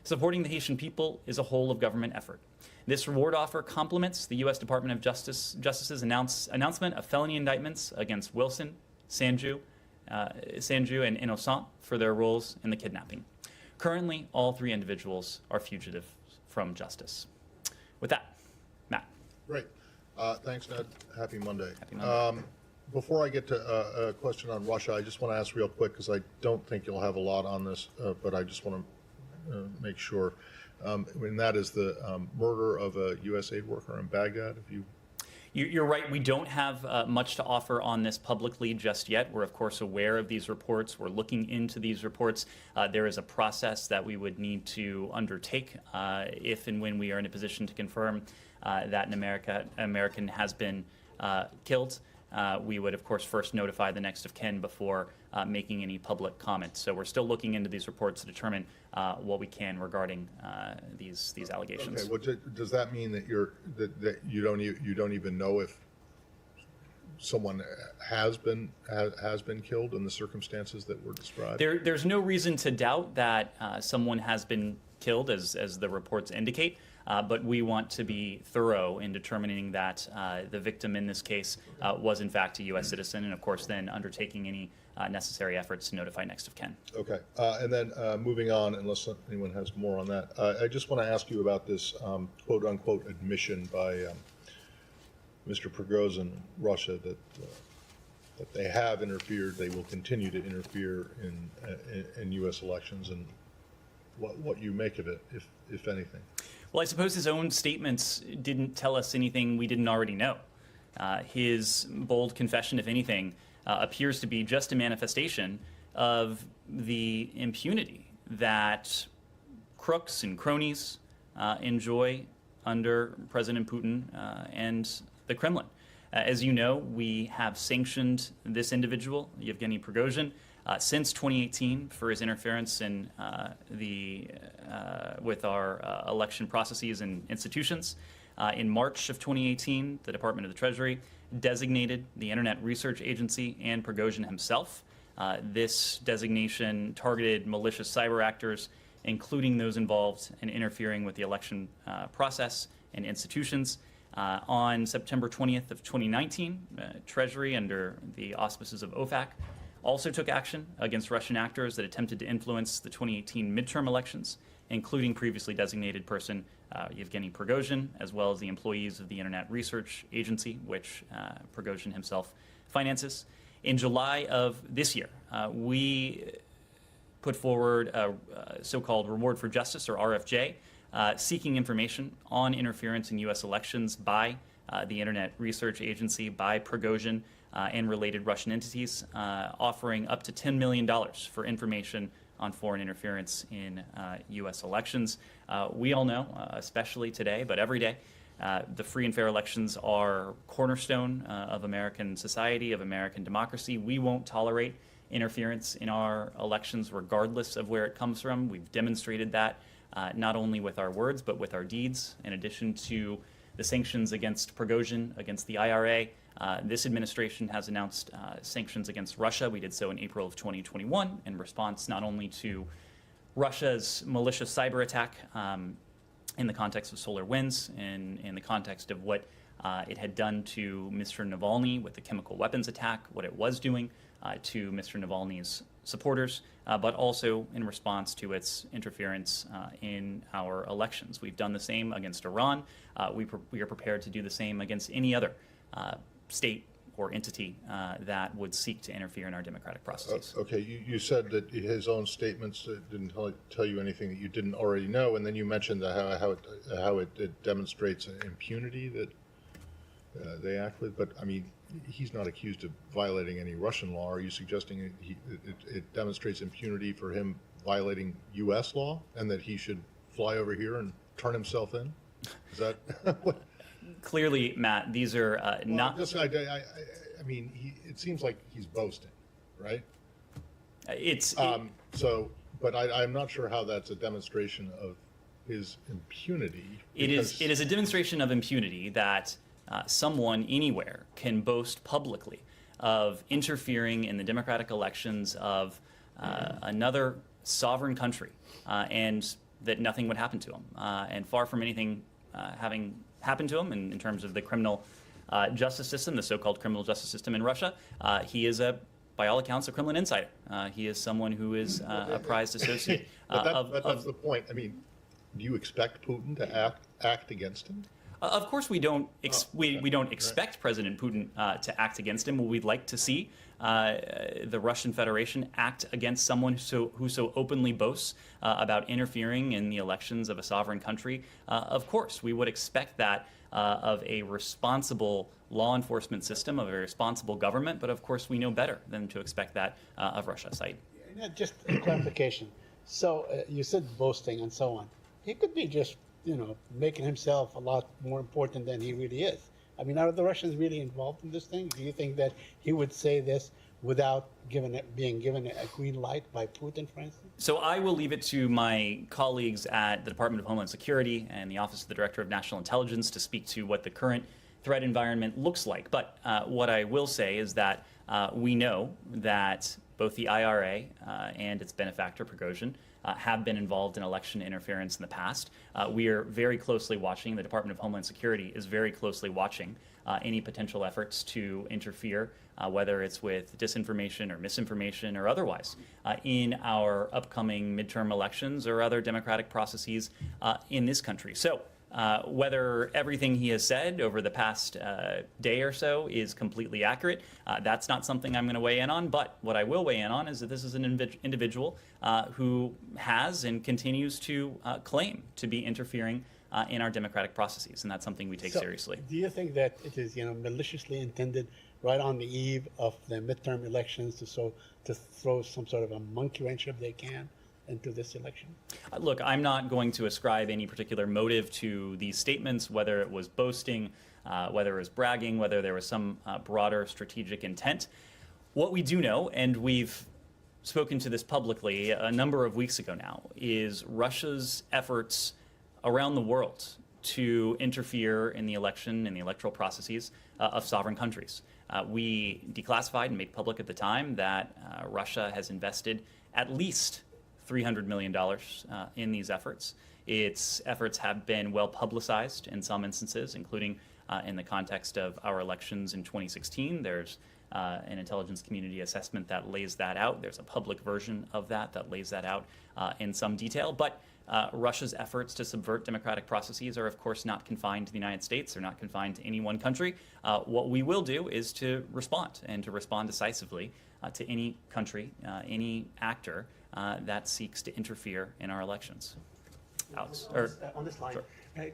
Speaker 5: Supporting the Haitian people is a whole-of-government effort. This reward offer complements the U.S. Department of Justice's announcement of felony indictments against Wilson, Sanju, and Innocent for their roles in the kidnapping. Currently, all 3 individuals are fugitive from justice. With that, Matt.
Speaker 1: Great. Thanks, Ned. Happy Monday.
Speaker 5: Happy Monday.
Speaker 1: Before I get to a question on Russia, I just want to ask real quick, because I don't think you'll have a lot on this, but I just want to make sure. And that is the murder of a U.S. aid worker in Baghdad.
Speaker 5: You're right. We don't have much to offer on this publicly just yet. We're, of course, aware of these reports. We're looking into these reports. There is a process that we would need to undertake if and when we are in a position to confirm that an American has been killed. We would, of course, first notify the next of kin before making any public comments. So we're still looking into these reports to determine what we can regarding these allegations.
Speaker 1: Okay. Well, does that mean that you don't even know if someone has been killed in the circumstances that were described?
Speaker 5: There's no reason to doubt that someone has been killed, as the reports indicate. But we want to be thorough in determining that the victim in this case was in fact a U.S. citizen, and of course then undertaking any necessary efforts to notify next of kin.
Speaker 1: Okay, and then moving on, unless anyone has more on that, I just want to ask you about this quote-unquote admission by Mr. Prigozhin, Russia, that they have interfered, they will continue to interfere in U.S. elections, and what you make of it, if anything.
Speaker 5: Well, I suppose his own statements didn't tell us anything we didn't already know. His bold confession, if anything, appears to be just a manifestation of the impunity that crooks and cronies enjoy under President Putin and the Kremlin. As you know, we have sanctioned this individual, Yevgeny Prigozhin, since 2018 for his interference in with our election processes and institutions. In March of 2018, the Department of the Treasury designated the Internet Research Agency and Prigozhin himself. This designation targeted malicious cyber actors, including those involved in interfering with the election process and institutions. On September 20th of 2019, Treasury, under the auspices of OFAC, also took action against Russian actors that attempted to influence the 2018 midterm elections, including previously designated person Yevgeny Prigozhin, as well as the employees of the Internet Research Agency, which Prigozhin himself finances. In July of this year, we put forward a so-called Reward for Justice, or RFJ, seeking information on interference in U.S. elections by the Internet Research Agency, by Prigozhin and related Russian entities, offering up to $10 million for information on foreign interference in U.S. elections. We all know, especially today, but every day, the free and fair elections are cornerstone of American society, of American democracy. We won't tolerate interference in our elections regardless of where it comes from. We've demonstrated that not only with our words, but with our deeds. In addition to the sanctions against Prigozhin, against the IRA, this administration has announced sanctions against Russia. We did so in April of 2021 in response not only to Russia's malicious cyber attack in the context of SolarWinds, in the context of what it had done to Mr. Navalny with the chemical weapons attack, what it was doing to Mr. Navalny's supporters, but also in response to its interference in our elections. We've done the same against Iran. We are prepared to do the same against any other state or entity that would seek to interfere in our democratic processes.
Speaker 1: Okay, you said that his own statements didn't tell you anything that you didn't already know, and then you mentioned how it demonstrates impunity that they act with. But I mean, he's not accused of violating any Russian law. Are you suggesting it demonstrates impunity for him violating U.S. law, and that he should fly over here and turn himself in? Is that what?
Speaker 5: Clearly, Matt, these are not.
Speaker 1: I mean, it seems like he's boasting, right? But I'm not sure how that's a demonstration of his impunity.
Speaker 5: It is a demonstration of impunity that someone anywhere can boast publicly of interfering in the democratic elections of another sovereign country, and that nothing would happen to him. And far from anything having happened to him in terms of the criminal justice system, the so-called criminal justice system in Russia, he is by all accounts, a Kremlin insider. He is someone who is a prized associate.
Speaker 1: But that's the point. I mean, do you expect Putin to act against him?
Speaker 5: Of course, we don't expect President Putin to act against him. We'd like to see the Russian Federation act against someone who so openly boasts about interfering in the elections of a sovereign country. Of course, we would expect that of a responsible law enforcement system, of a responsible government. But of course, we know better than to expect that of Russia. Said.
Speaker 18: Just a clarification. So you said boasting and so on. He could be just, making himself a lot more important than he really is. I mean, are the Russians really involved in this thing? Do you think that he would say this without being given a green light by Putin, for instance?
Speaker 5: So I will leave it to my colleagues at the Department of Homeland Security and the Office of the Director of National Intelligence to speak to what the current threat environment looks like. But what I will say is that we know that both the IRA and its benefactor, Prigozhin, have been involved in election interference in the past. We are very closely watching, the Department of Homeland Security is very closely watching any potential efforts to interfere, whether it's with disinformation or misinformation or otherwise, in our upcoming midterm elections or other democratic processes in this country. So whether everything he has said over the past day or so is completely accurate, that's not something I'm going to weigh in on. But what I will weigh in on is that this is an individual who has and continues to claim to be interfering in our democratic processes, and that's something we take seriously.
Speaker 18: Do you think that it is, maliciously intended right on the eve of the midterm elections to throw some sort of a monkey wrench if they can into this election?
Speaker 5: Look, I'm not going to ascribe any particular motive to these statements, whether it was boasting, whether it was bragging, whether there was some broader strategic intent. What we do know, and we've spoken to this publicly a number of weeks ago now, is Russia's efforts around the world to interfere in the election and the electoral processes of sovereign countries. We declassified and made public at the time that Russia has invested at least $300 million in these efforts. Its efforts have been well publicized in some instances, including in the context of our elections in 2016. There's an intelligence community assessment that lays that out. There's a public version of that lays that out in some detail. But Russia's efforts to subvert democratic processes are, of course, not confined to the United States. They're not confined to any one country. What we will do is to respond, and to respond decisively to any country, any actor that seeks to interfere in our elections. Alex,
Speaker 20: on this line,
Speaker 5: sure.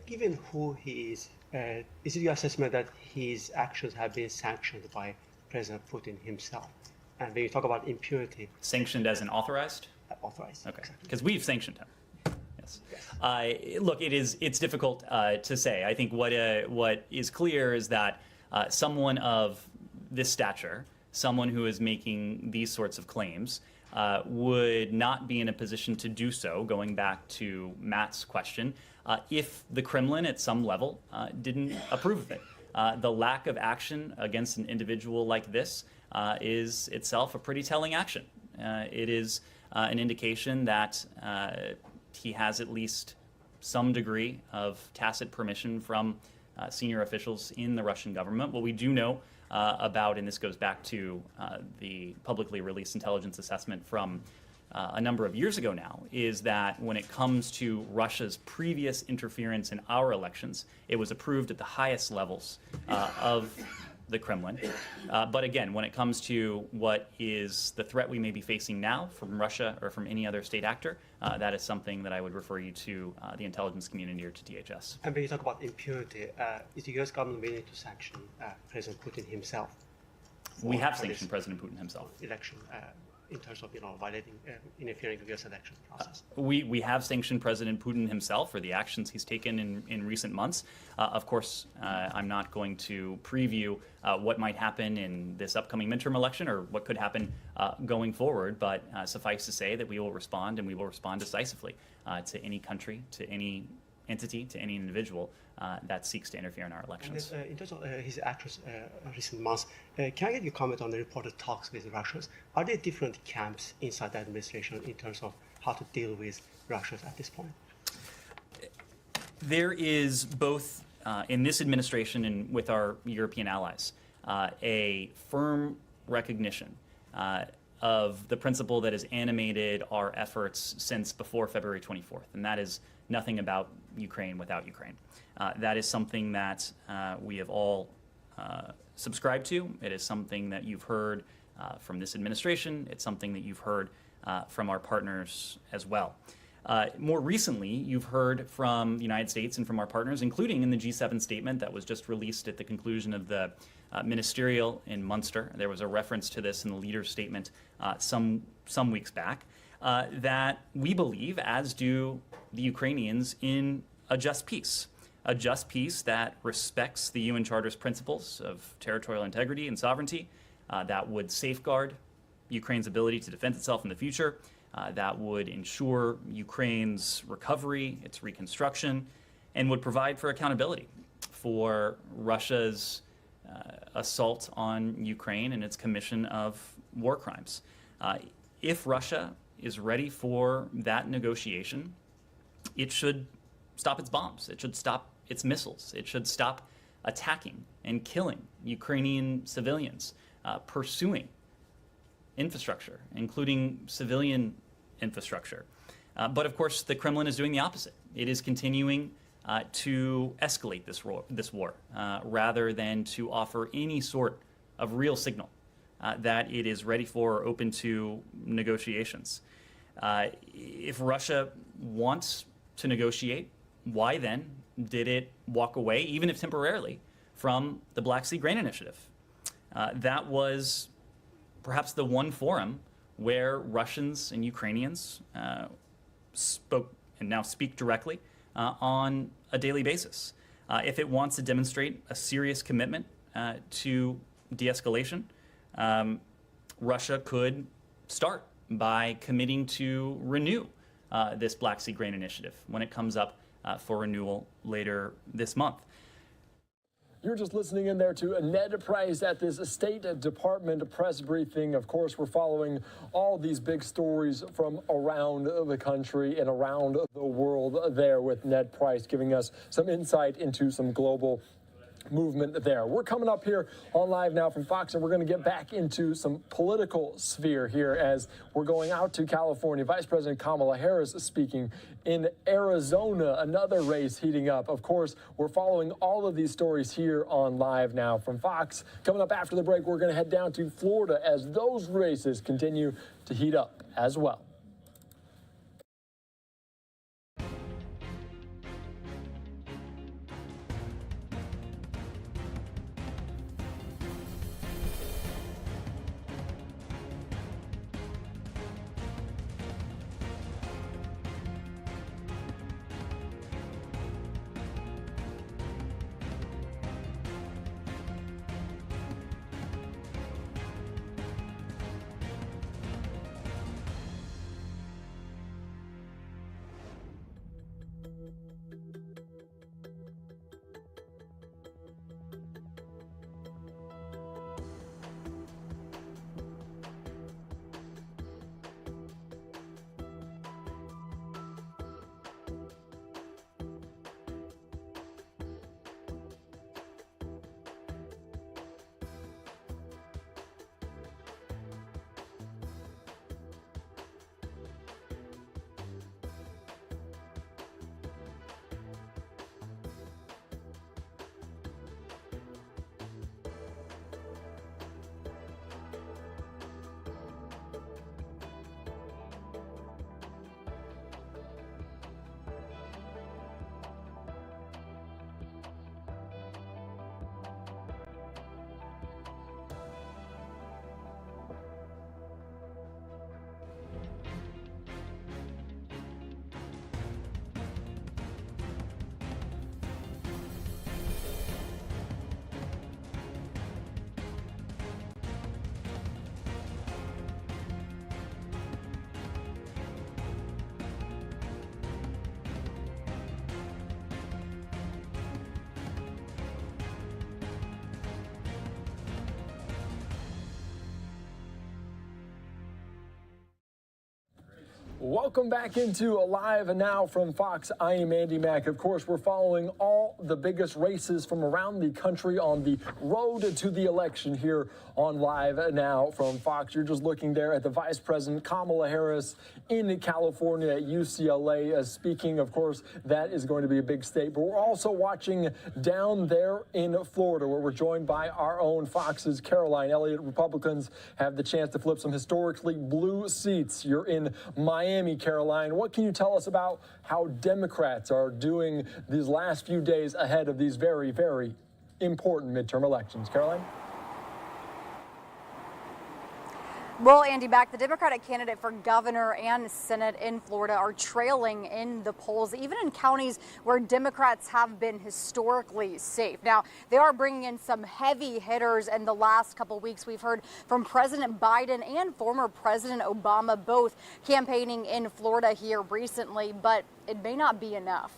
Speaker 20: Given who he is it your assessment that his actions have been sanctioned by President Putin himself? And when you talk about impunity,
Speaker 5: Sanctioned as in authorized?
Speaker 20: Authorized.
Speaker 5: Okay, because we've sanctioned him. Yes. Look, it's difficult to say. I think what is clear is that someone of this stature, someone who is making these sorts of claims, would not be in a position to do so, going back to Matt's question, if the Kremlin at some level didn't approve of it. The lack of action against an individual like this is itself a pretty telling action. It is an indication that he has at least some degree of tacit permission from senior officials in the Russian government. What we do know about, and this goes back to the publicly released intelligence assessment from a number of years ago now, is that when it comes to Russia's previous interference in our elections, it was approved at the highest levels of the Kremlin. But again, when it comes to what is the threat we may be facing now from Russia or from any other state actor, that is something that I would refer you to the intelligence community or to DHS.
Speaker 20: and when you talk about impunity, is the U.S. government willing to sanction President Putin himself?
Speaker 5: We have sanctioned President Putin himself.
Speaker 20: Election, in terms of violating, interfering with the U.S. election process.
Speaker 5: We have sanctioned President Putin himself for the actions he's taken in recent months. Of course, I'm not going to preview what might happen in this upcoming midterm election or what could happen going forward, but suffice to say that we will respond, and we will respond decisively to any country, to any entity, to any individual that seeks to interfere in our elections.
Speaker 20: And in terms of his actions recent months, can I get your comment on the reported talks with the Russians? Are there different camps inside the administration in terms of how to deal with Russians at this point?
Speaker 5: There is both in this administration and with our European allies a firm recognition of the principle that has animated our efforts since before February 24th, and that is nothing about Ukraine without Ukraine. That is something that we have all subscribed to. It is something that you've heard from this administration. It's something that you've heard from our partners as well. More recently, you've heard from the United States and from our partners, including in the G7 statement that was just released at the conclusion of the ministerial in Munster. There was a reference to this in the leader's statement some weeks back, that we believe, as do the Ukrainians, in a just peace that respects the UN Charter's principles of territorial integrity and sovereignty, that would safeguard Ukraine's ability to defend itself in the future, that would ensure Ukraine's recovery, its reconstruction, and would provide for accountability for Russia's assault on Ukraine and its commission of war crimes. If Russia is ready for that negotiation, it should stop its bombs. It should stop its missiles. It should stop attacking and killing Ukrainian civilians, pursuing infrastructure, including civilian infrastructure. But of course, the Kremlin is doing the opposite. It is continuing to escalate this war rather than to offer any sort of real signal that it is ready for or open to negotiations. If Russia wants to negotiate, why then did it walk away, even if temporarily, from the Black Sea Grain Initiative? That was perhaps the one forum where Russians and Ukrainians spoke and now speak directly on a daily basis. If it wants to demonstrate a serious commitment to de-escalation, Russia could start by committing to renew this Black Sea Grain Initiative when it comes up for renewal later this month.
Speaker 7: You're just listening in there to Ned Price at this State Department press briefing. Of course, we're following all these big stories from around the country and around the world there with Ned Price giving us some insight into some global movement there. We're coming up here on Live Now from Fox, and we're going to get back into some political sphere here as we're going out to California. Vice President Kamala Harris speaking in Arizona, another race heating up. Of course, we're following all of these stories here on Live Now from Fox. Coming up after the break, we're going to head down to Florida as those races continue to heat up as well. Welcome back into Live Now from Fox. I am Andy Mack. Of course, we're following all the biggest races from around the country on the road to the election here on Live Now from Fox. You're just looking there at the Vice President Kamala Harris in California at UCLA speaking. Of course, that is going to be a big state. But we're also watching down there in Florida, where we're joined by our own Fox's Caroline Elliott. Republicans have the chance to flip some historically blue seats. You're in Miami, Caroline. What can you tell us about how Democrats are doing these last few days ahead of these very, very important midterm elections? Caroline?
Speaker 12: Well, Andy Mack, the Democratic candidate for governor and Senate in Florida are trailing in the polls, even in counties where Democrats have been historically safe. Now, they are bringing in some heavy hitters in the last couple weeks. We've heard from President Biden and former President Obama, both campaigning in Florida here recently, but it may not be enough.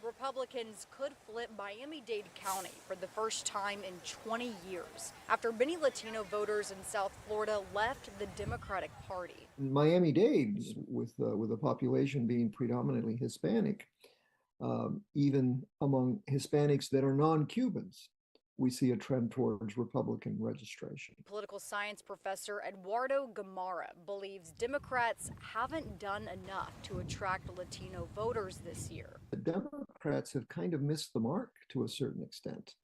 Speaker 12: Republicans could flip Miami-Dade County for the first time in 20 years after many Latino voters in South Florida left the Democratic Party.
Speaker 21: Miami-Dade, with the population being predominantly Hispanic, even among Hispanics that are non-Cubans, we see a trend towards Republican registration.
Speaker 12: Political science professor Eduardo Gamarra believes Democrats haven't done enough to attract Latino voters this year.
Speaker 21: The Democrats have kind of missed the mark to a certain extent.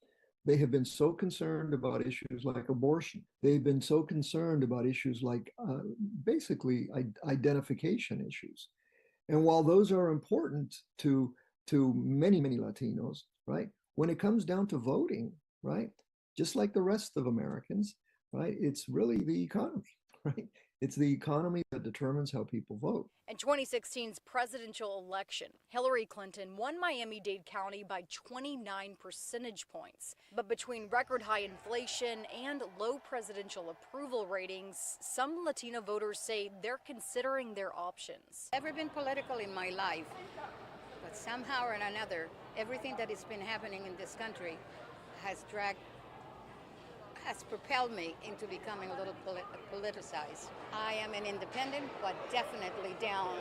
Speaker 21: They have been so concerned about issues like abortion. They've been so concerned about issues like basically identification issues. And while those are important to many, many Latinos, right, when it comes down to voting, right, just like the rest of Americans, right, it's really the economy, right? It's the economy that determines how people vote.
Speaker 12: In 2016's presidential election, Hillary Clinton won Miami-Dade County by 29 percentage points. But between record high inflation and low presidential approval ratings, some Latino voters say they're considering their options.
Speaker 22: Never been political in my life, but somehow or another, everything that has been happening in this country has propelled me into becoming a little politicized. I am an independent, but definitely down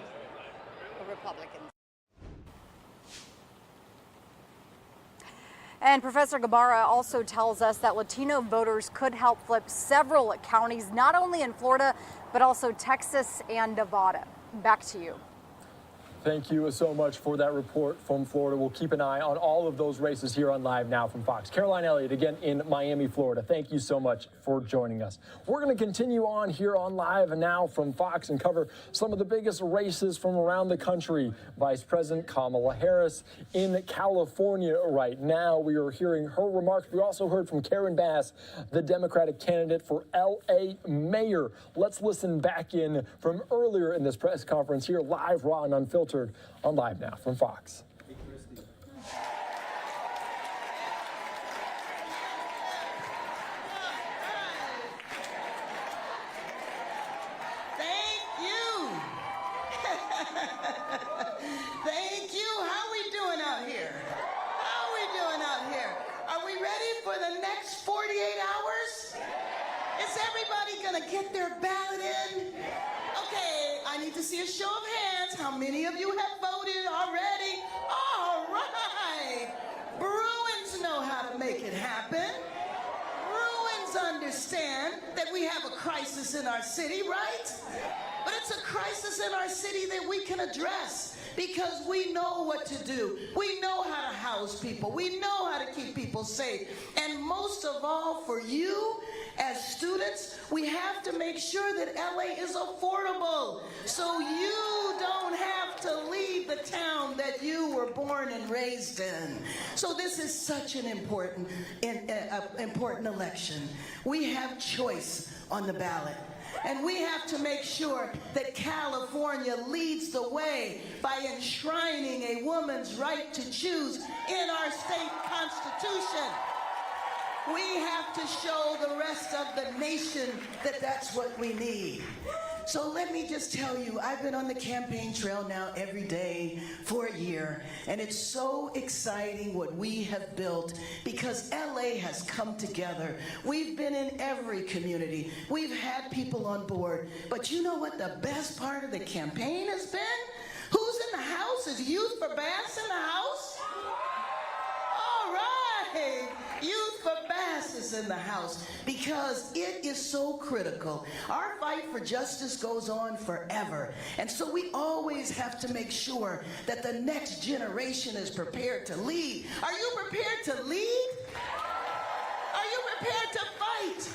Speaker 22: a Republican.
Speaker 12: And Professor Gamarra also tells us that Latino voters could help flip several counties, not only in Florida, but also Texas and Nevada. Back to you.
Speaker 7: Thank you so much for that report from Florida. We'll keep an eye on all of those races here on Live Now from Fox. Caroline Elliott, again in Miami, Florida. Thank you so much for joining us. We're going to continue on here on Live Now from Fox and cover some of the biggest races from around the country. Vice President Kamala Harris in California right now. We are hearing her remarks. We also heard from Karen Bass, the Democratic candidate for L.A. mayor. Let's listen back in from earlier in this press conference here, live, raw, and unfiltered on Live Now from Fox.
Speaker 23: Thank you. Thank you. How we doing out here? How we doing out here? Are we ready for the next 48 hours? Is everybody gonna get their ballot in? Okay, I need to see a show of hands. How many of you have voted already? All right. Bruins know how to make it happen. Bruins understand that we have a crisis in our city, right? But it's a crisis in our city that we can address because we know what to do. We know how to house people. We know how to keep people safe. And most of all, for you as students, we have to make sure that LA is affordable so you don't have to leave the town that you were born and raised in. So this is such an important election. We have choice on the ballot. And we have to make sure that California leads the way by enshrining a woman's right to choose in our state constitution. We have to show the rest of the nation that that's what we need. So let me just tell you, I've been on the campaign trail now every day for a year, and it's so exciting what we have built because LA has come together. We've been in every community. We've had people on board. But you know what the best part of the campaign has been? Who's in the house? Is Youth for Bass in the house? All right. Youth for Bass is in the house because it is so critical. Our fight for justice goes on forever. And so we always have to make sure that the next generation is prepared to lead. Are you prepared to lead? Are you prepared to fight?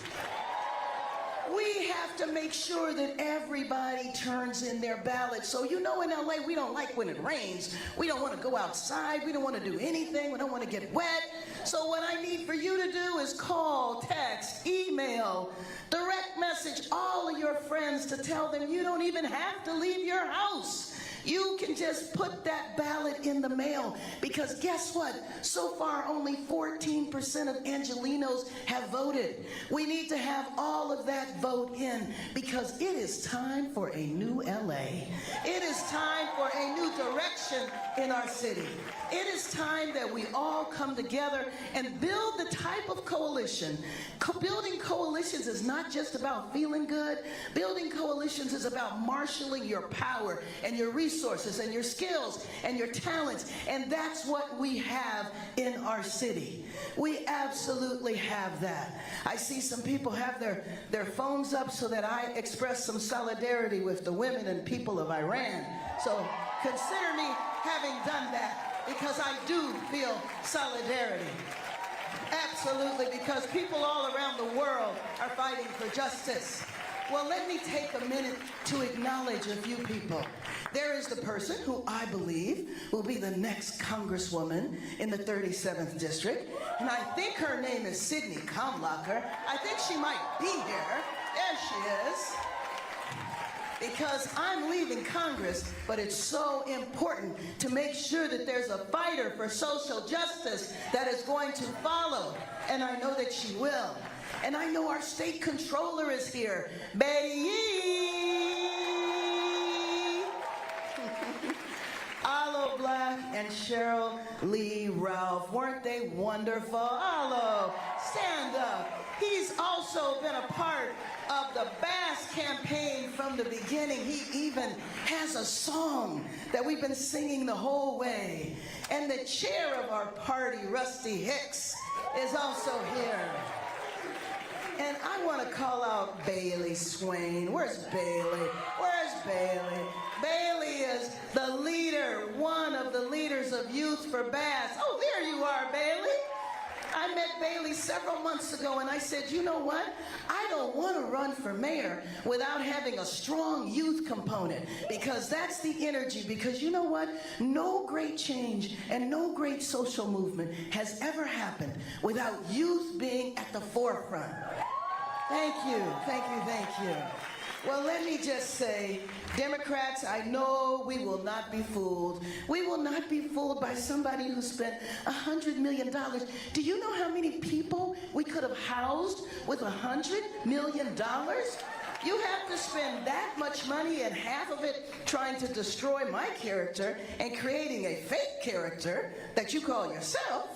Speaker 23: We have to make sure that everybody turns in their ballot. So you know in LA, we don't like when it rains. We don't want to go outside. We don't want to do anything. We don't want to get wet. So what I need for you to do is call, text, email, direct message all of your friends to tell them you don't even have to leave your house. You can just put that ballot in the mail because guess what? So far, only 14% of Angelenos have voted. We need to have all of that vote in because it is time for a new LA. It is time for a new direction in our city. It is time that we all come together and build the type of coalition. Building coalitions is not just about feeling good. Building coalitions is about marshaling your power and your resources and your skills and your talents. And that's what we have in our city. We absolutely have that. I see some people have their phones up so that I express some solidarity with the women and people of Iran. So consider me having done that because I do feel solidarity. Absolutely, because people all around the world are fighting for justice. Well, let me take a minute to acknowledge a few people. There is the person who I believe will be the next congresswoman in the 37th district, and I think her name is Sydney Kamlacher. I think she might be here. There she is. Because I'm leaving Congress, but it's so important to make sure that there's a fighter for social justice that is going to follow, and I know that she will. And I know our state controller is here, Betty Yee. Alo Black and Cheryl Lee Ralph. Weren't they wonderful? Alo, stand up. He's also been a part of the Bass campaign from the beginning. He even has a song that we've been singing the whole way. And the chair of our party, Rusty Hicks, is also here. And I want to call out Bailey Swain. Where's Bailey? Where's Bailey? Bailey is the leader, one of the leaders of Youth for Bass. Oh, there you are, Bailey. I met Bailey several months ago and I said, you know what? I don't want to run for mayor without having a strong youth component because that's the energy. Because you know what? No great change and no great social movement has ever happened without youth being at the forefront. Thank you, thank you, thank you. Well, let me just say, Democrats, I know we will not be fooled. We will not be fooled by somebody who spent $100 million. Do you know how many people we could have housed with $100 million? You have to spend that much money and half of it trying to destroy my character and creating a fake character that you call yourself.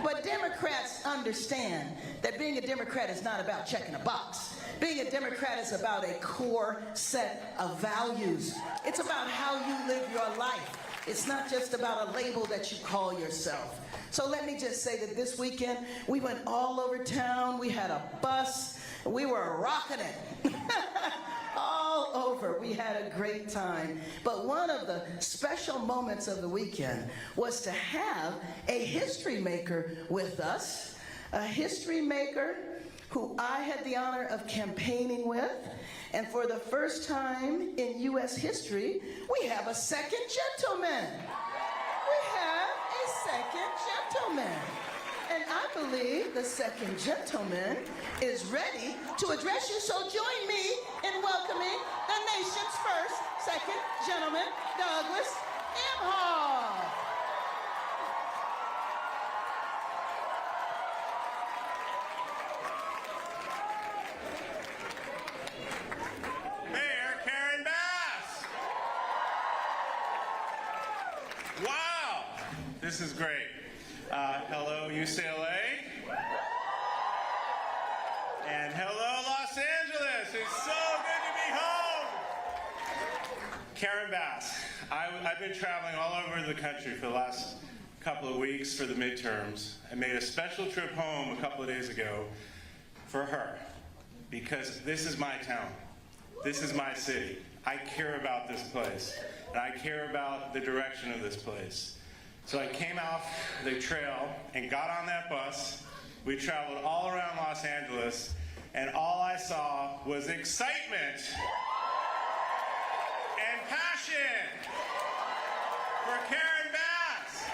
Speaker 23: But Democrats understand that being a Democrat is not about checking a box. Being a Democrat is about a core set of values. It's about how you live your life. It's not just about a label that you call yourself. So let me just say that this weekend, we went all over town. We had a bus. We were rocking it. All over. We had a great time. But one of the special moments of the weekend was to have a history maker with us, a history maker who I had the honor of campaigning with. And for the first time in U.S. history, we have a second gentleman. We have a second gentleman. And I believe the second gentleman is ready to address you. So join me in welcoming the nation's first second gentleman, Douglas Emhoff.
Speaker 2: Mayor, This is great. Hello, UCLA. And hello, Los Angeles. It's so good to be home. Karen Bass. I've been traveling all over the country for the last couple of weeks for the midterms. I made a special trip home a couple of days ago for her because this is my town. This is my city. I care about this place, and I care about the direction of this place. So I came off the trail and got on that bus. We traveled all around Los Angeles, and all I saw was excitement and passion for Karen Bass.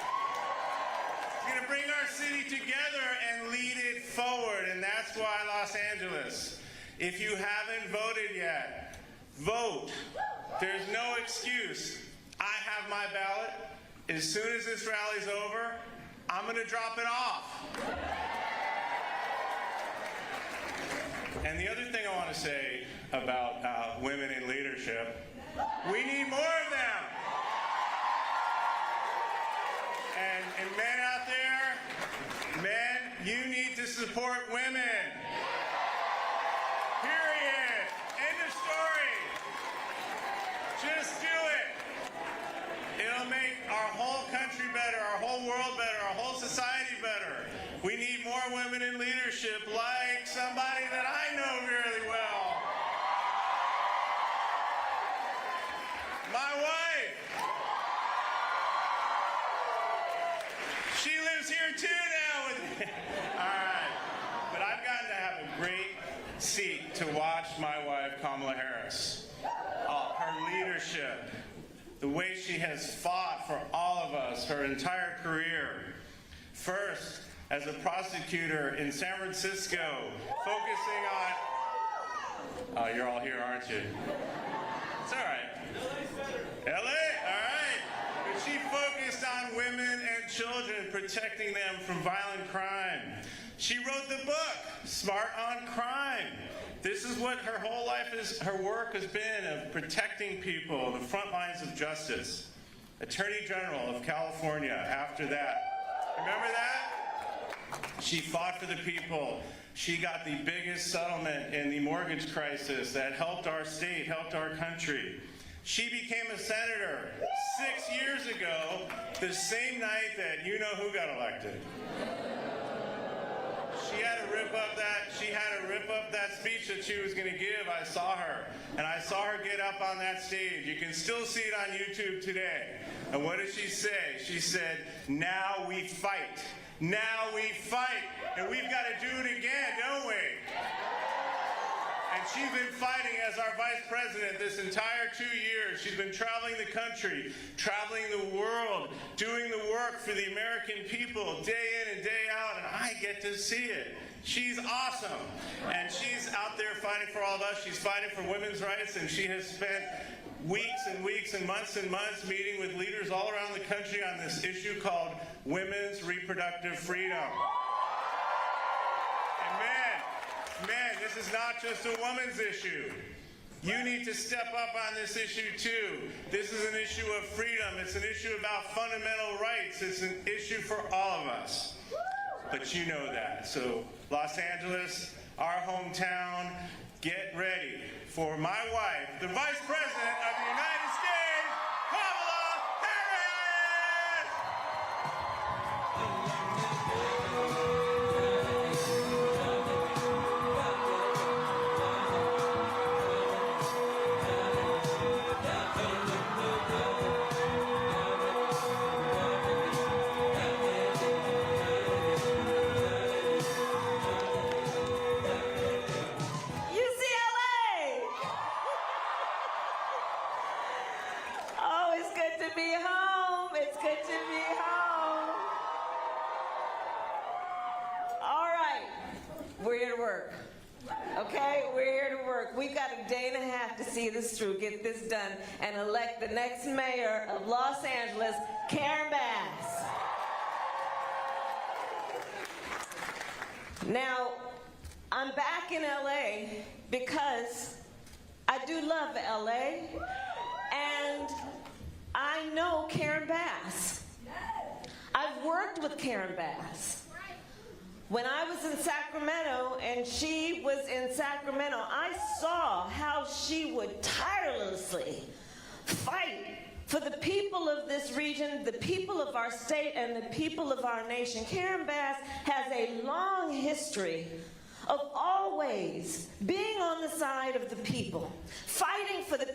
Speaker 2: She's going to bring our city together and lead it forward, and that's why Los Angeles. If you haven't voted yet, vote. There's no excuse. I have my ballot. As soon as this rally's over, I'm going to drop it off. And the other thing I want to say about women in leadership, we need more of them. And men out there, men, you need to support women. Period. End of story. Just do it. It'll make our whole country better, our whole world better, our whole society better. We need more women in leadership, like somebody that I know really well. My wife. She lives here too now with me. All right. But I've gotten to have a great seat to watch my wife, Kamala Harris. Her leadership, the way she has fought for all of us her entire career. First, as a prosecutor in San Francisco, focusing on... Oh, you're all here, aren't you? It's all right. LA, all right. But she focused on women and children, protecting them from violent crime. She wrote the book, Smart on Crime. This is what her whole life her work has been, of protecting people, the front lines of justice. Attorney General of California after that. Remember that? She fought for the people. She got the biggest settlement in the mortgage crisis that helped our state, helped our country. She became a senator 6 years ago, the same night that you know who got elected. She had to rip up that speech that she was going to give. I saw her, and I saw her get up on that stage. You can still see it on YouTube today. And what did she say? She said, "Now we fight. Now we fight. And we've got to do it again, don't we?" And she's been fighting as our vice president this entire 2 years. She's been traveling the country, traveling the world, doing the work for the American people day in and day out, and I get to see it. She's awesome. And she's out there fighting for all of us. She's fighting for women's rights, and she has spent weeks and weeks and months meeting with leaders all around the country on this issue called women's reproductive freedom. Men, this is not just a woman's issue. You need to step up on this issue too. This is an issue of freedom. It's an issue about fundamental rights. It's an issue for all of us. But you know that. So Los Angeles, our hometown, get ready for my wife, the Vice President of the United States, Kamala Harris!
Speaker 4: See this through, get this done, and elect the next mayor of Los Angeles, Karen Bass. Now, I'm back in LA because I do love LA, and I know Karen Bass. I've worked with Karen Bass. When I was in Sacramento and she was in Sacramento, I saw how she would tirelessly fight for the people of this region, the people of our state, and the people of our nation. Karen Bass has a long history of always being on the side of the people, fighting for the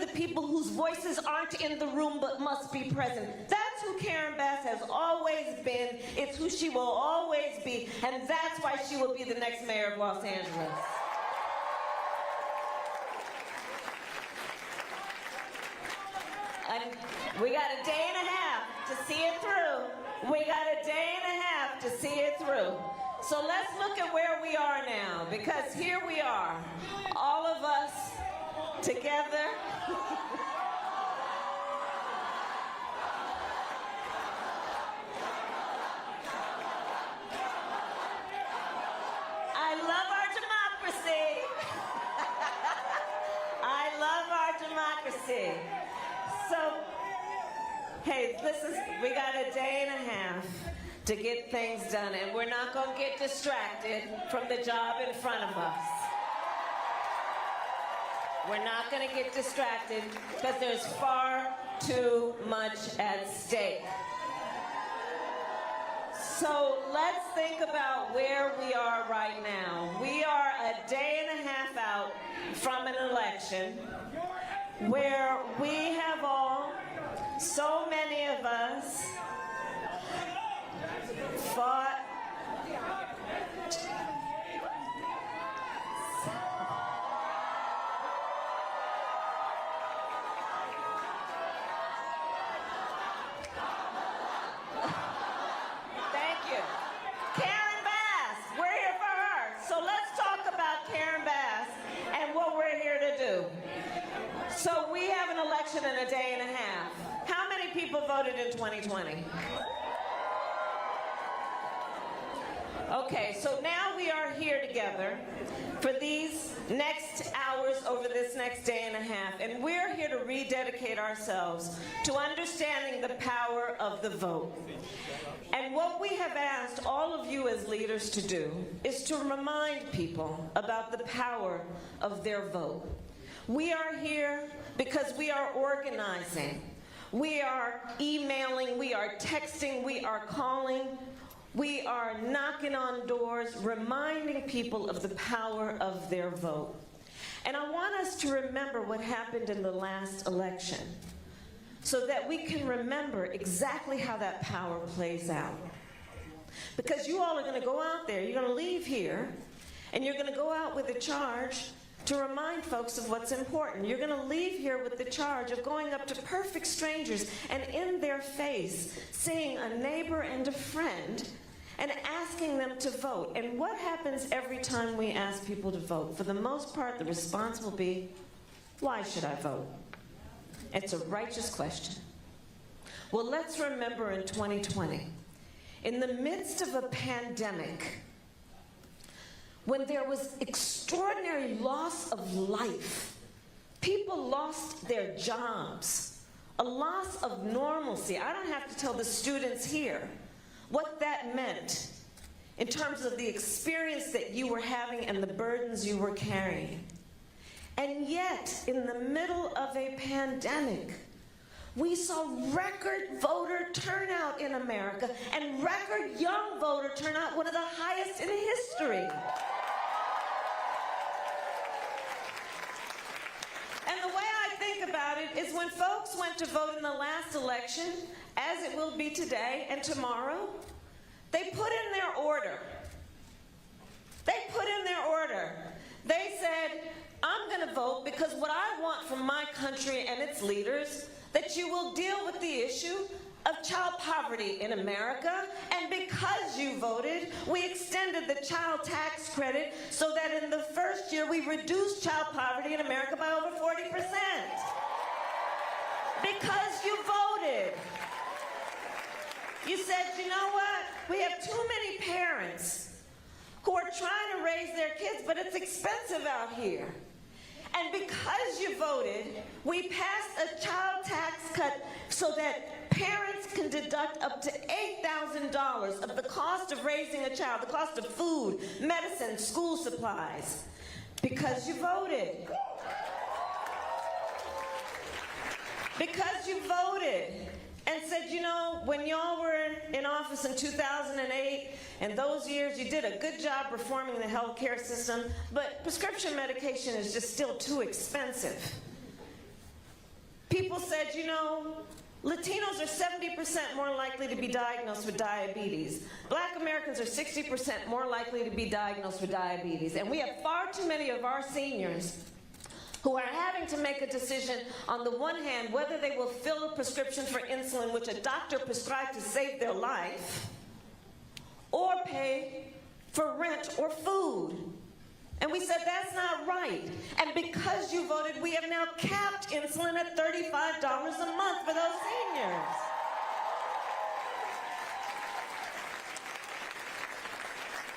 Speaker 4: people whose voices aren't in the room but must be present. That's who Karen Bass has always been. It's who she will always be, and that's why she will be the next mayor of Los Angeles. And we got a day and a half to see it through. We got a day and a half to see it through. So let's look at where we are now, because here we are, all of us together. I love our democracy. I love our democracy. So, hey, we got a day and a half to get things done, and we're not going to get distracted from the job in front of us. We're not going to get distracted because there's far too much at stake. So let's think about where we are right now. We are a day and a half out from an election where we have all, so many of us, fought Thank you. Karen Bass, we're here for her. So let's talk about Karen Bass and what we're here to do. So we have an election in a day and a half. How many people voted in 2020? Okay, so now we are here together for these next hours over this next day and a half, and we're here to rededicate ourselves to understanding the power of the vote. And what we have asked all of you as leaders to do is to remind people about the power of their vote. We are here because we are organizing, we are emailing, we are texting, we are calling. We are knocking on doors, reminding people of the power of their vote. And I want us to remember what happened in the last election so that we can remember exactly how that power plays out. Because you all are going to go out there, you're going to leave here, and you're going to go out with a charge to remind folks of what's important. You're going to leave here with the charge of going up to perfect strangers and in their face, seeing a neighbor and a friend, and asking them to vote. And what happens every time we ask people to vote? For the most part, the response will be, why should I vote? It's a righteous question. Well, let's remember in 2020, in the midst of a pandemic, when there was extraordinary loss of life, people lost their jobs, a loss of normalcy. I don't have to tell the students here what that meant in terms of the experience that you were having and the burdens you were carrying. And yet, in the middle of a pandemic, we saw record voter turnout in America and record young voter turnout, one of the highest in history. And the way I think about it is when folks went to vote in the last election, as it will be today and tomorrow, they put in their order. They put in their order. They said, I'm going to vote because what I want from my country and its leaders, that you will deal with the issue of child poverty in America, and because you voted, we extended the child tax credit so that in the first year we reduced child poverty in America by over 40%. Because you voted. You said, you know what? We have too many parents who are trying to raise their kids, but it's expensive out here. And because you voted, we passed a child tax cut so that parents can deduct up to $8,000 of the cost of raising a child, the cost of food, medicine, school supplies. Because you voted. Because you voted and said, you know, when y'all were in office in 2008, and those years you did a good job reforming the healthcare system, but prescription medication is just still too expensive. People said, you know, Latinos are 70% more likely to be diagnosed with diabetes. Black Americans are 60% more likely to be diagnosed with diabetes. And we have far too many of our seniors who are having to make a decision on the one hand whether they will fill a prescription for insulin which a doctor prescribed to save their life, or pay for rent or food. And we said that's not right. And because you voted, we have now capped insulin at $35 a month for those seniors.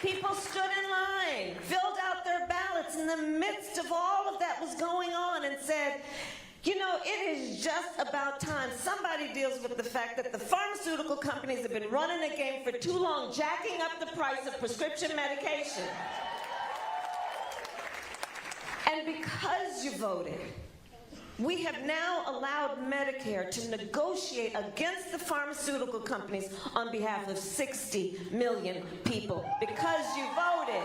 Speaker 4: People stood in line, filled out their ballots in the midst of all of that was going on and said, you know, it is just about time somebody deals with the fact that the pharmaceutical companies have been running the game for too long, jacking up the price of prescription medication. And because you voted, we have now allowed Medicare to negotiate against the pharmaceutical companies on behalf of 60 million people. Because you voted.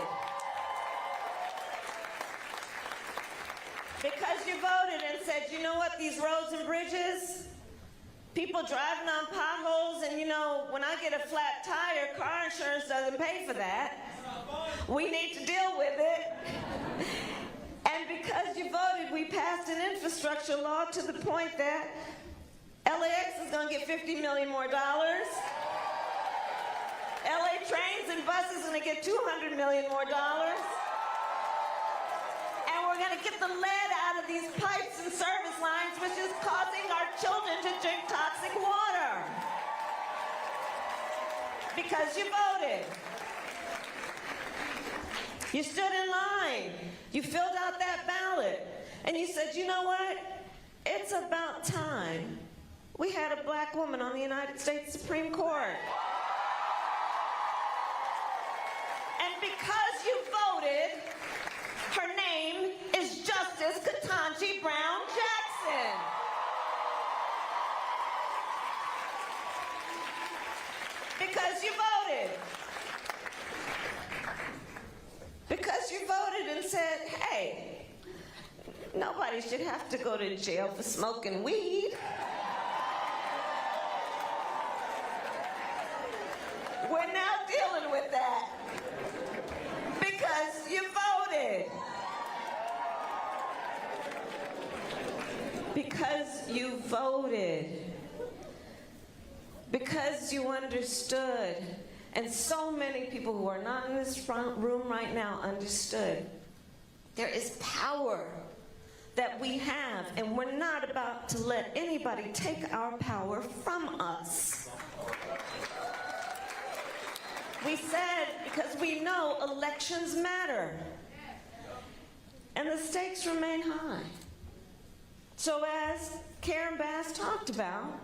Speaker 4: Because you voted and said, you know what, these roads and bridges, people driving on potholes, and you know, when I get a flat tire, car insurance doesn't pay for that. We need to deal with it. And because you voted, we passed an infrastructure law to the point that LAX is going to get $50 million more dollars. LA trains and buses are going to get $200 million more dollars. And we're going to get the lead out of these pipes and service lines, which is causing our children to drink toxic water. Because you voted. You stood in line. You filled out that ballot. And you said, you know what? It's about time we had a black woman on the United States Supreme Court. And because you voted, her name is Justice Ketanji Brown Jackson. Because you voted. Because you voted and said, hey, nobody should have to go to jail for smoking weed. We're now dealing with that. Because you voted. Because you voted. Because you understood. And so many people who are not in this front room right now understood. There is power that we have, and we're not about to let anybody take our power from us. We said, because we know elections matter. And the stakes remain high. So as Karen Bass talked about,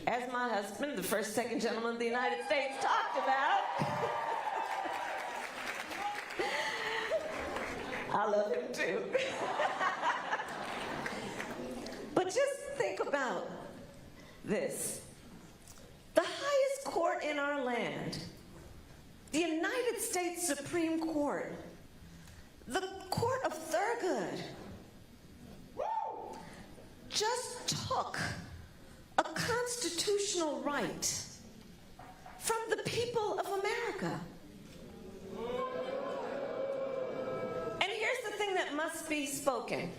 Speaker 4: as my husband, the first, second gentleman of the United States, talked about, I love him too. But just think about this. The highest court in our land, the United States Supreme Court, the Court of Thurgood, just took a constitutional right from the people of America. And here's the thing that must be spoken.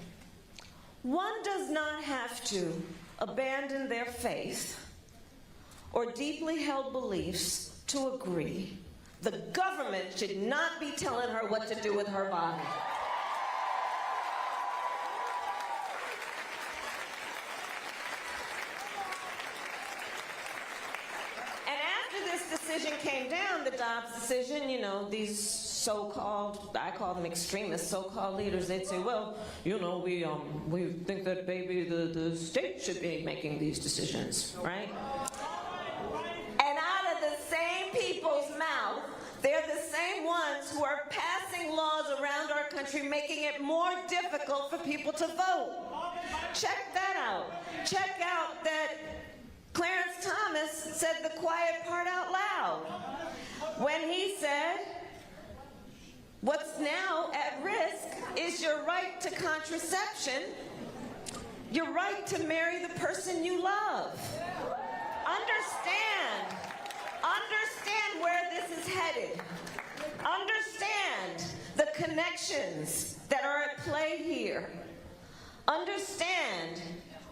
Speaker 4: One does not have to abandon their faith or deeply held beliefs to agree. The government should not be telling her what to do with her body. Decision came down, the Dobbs decision, you know, these so-called, I call them extremist so-called leaders, they'd say, well, you know, we think that maybe the state should be making these decisions, right? And out of the same people's mouth, they're the same ones who are passing laws around our country making it more difficult for people to vote. Check that out. Check out that Clarence Thomas said the quiet part out loud when he said, what's now at risk is your right to contraception, your right to marry the person you love. Understand where this is headed. Understand the connections that are at play here. Understand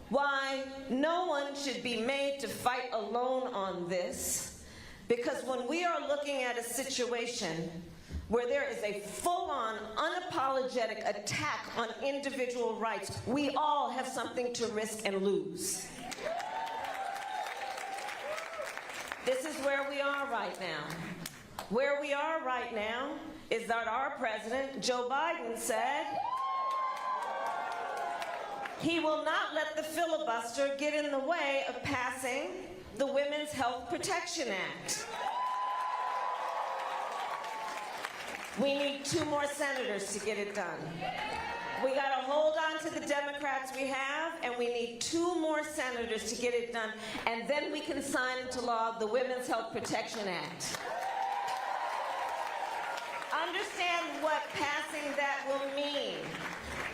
Speaker 4: why no one should be made to fight alone on this, because when we are looking at a situation where there is a full-on, unapologetic attack on individual rights, we all have something to risk and lose. This is where we are right now. Where we are right now is that our president, Joe Biden, said he will not let the filibuster get in the way of passing the Women's Health Protection Act. We need 2 more senators to get it done. We got to hold on to the Democrats we have, and we need 2 more senators to get it done, and then we can sign into law the Women's Health Protection Act. Understand what passing that will mean.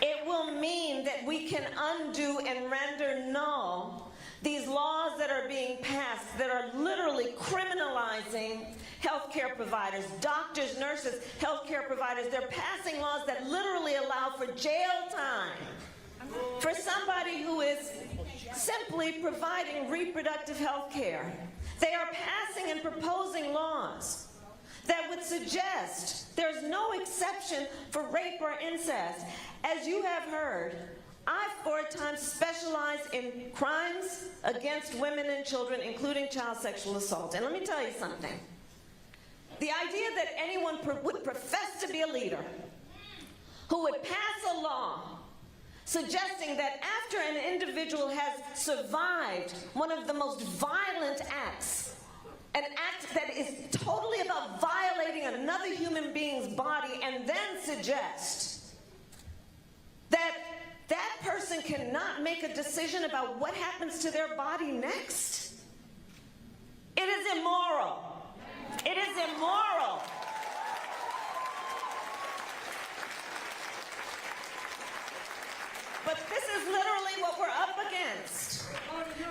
Speaker 4: It will mean that we can undo and render null these laws that are being passed that are literally criminalizing healthcare providers, doctors, nurses, healthcare providers. They're passing laws that literally allow for jail time for somebody who is simply providing reproductive health care. They are passing and proposing laws that would suggest there's no exception for rape or incest. As you have heard, I, for a time, specialized in crimes against women and children, including child sexual assault. And let me tell you something. The idea that anyone would profess to be a leader who would pass a law suggesting that after an individual has survived one of the most violent acts, an act that is totally about violating another human being's body, and then suggest that that person cannot make a decision about what happens to their body next? It is immoral. It is immoral. But this is literally what we're up against.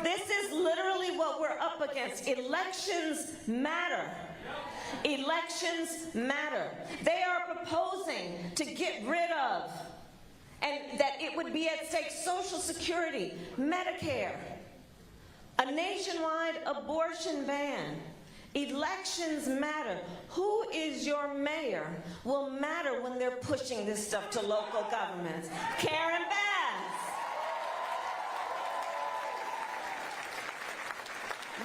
Speaker 4: This is literally what we're up against. Elections matter. Elections matter. They are proposing to get rid of, and that it would be at stake, Social Security, Medicare, a nationwide abortion ban. Elections matter. Who is your mayor will matter when they're pushing this stuff to local governments. Karen Bass.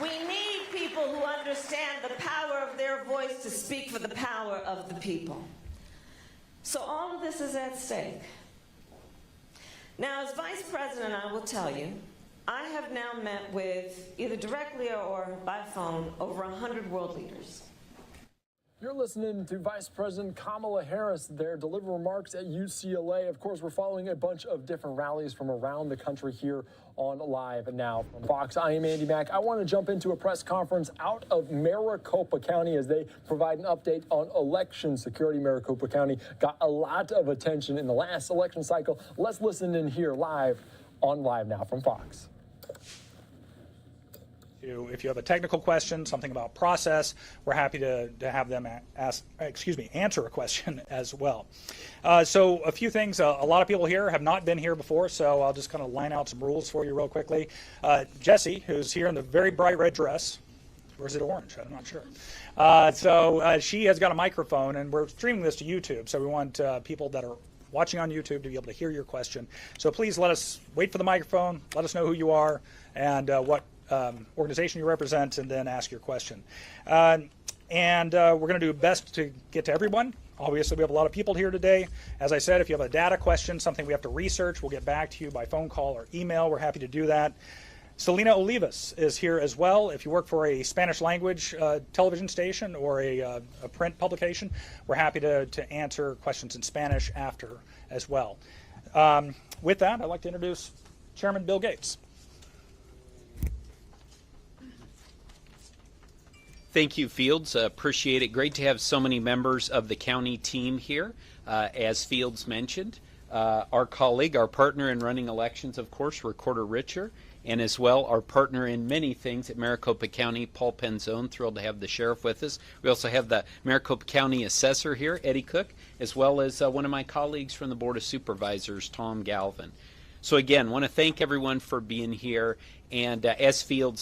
Speaker 4: We need people who understand the power of their voice to speak for the power of the people. So all of this is at stake. Now, as Vice President, I will tell you, I have now met with, either directly or by phone, over 100 world leaders.
Speaker 7: You're listening to Vice President Kamala Harris there deliver remarks at UCLA. Of course, we're following a bunch of different rallies from around the country here on Live Now from Fox. I am Andy Mack. I want to jump into a press conference out of Maricopa County as they provide an update on election security. Maricopa County got a lot of attention in the last election cycle. Let's listen in here live on Live Now from Fox.
Speaker 6: If you have a technical question, something about process, we're happy to have them answer a question as well. So a few things. A lot of people here have not been here before, so I'll just kind of line out some rules for you real quickly. Jessie, who's here in the very bright red dress, or is it orange? I'm not sure. So she has got a microphone, and we're streaming this to YouTube, so we want people that are watching on YouTube to be able to hear your question. So please let us wait for the microphone, let us know who you are and what organization you represent, and then ask your question. We're going to do best to get to everyone. Obviously, we have a lot of people here today. As I said, if you have a data question, something we have to research, we'll get back to you by phone call or email. We're happy to do that. Selena Olivas is here as well. If you work for a Spanish language television station or a print publication, we're happy to answer questions in Spanish after as well. With that, I'd like to introduce Chairman Bill Gates.
Speaker 8: Thank you, Fields. Appreciate it. Great to have so many members of the county team here. As Fields mentioned, our colleague, our partner in running elections, of course, Recorder Richer, and as well our partner in many things at Maricopa County, Paul Penzone. Thrilled to have the sheriff with us. We also have the Maricopa County assessor here, Eddie Cook, as well as one of my colleagues from the Board of Supervisors, Tom Galvin. So again, want to thank everyone for being here. And as Fields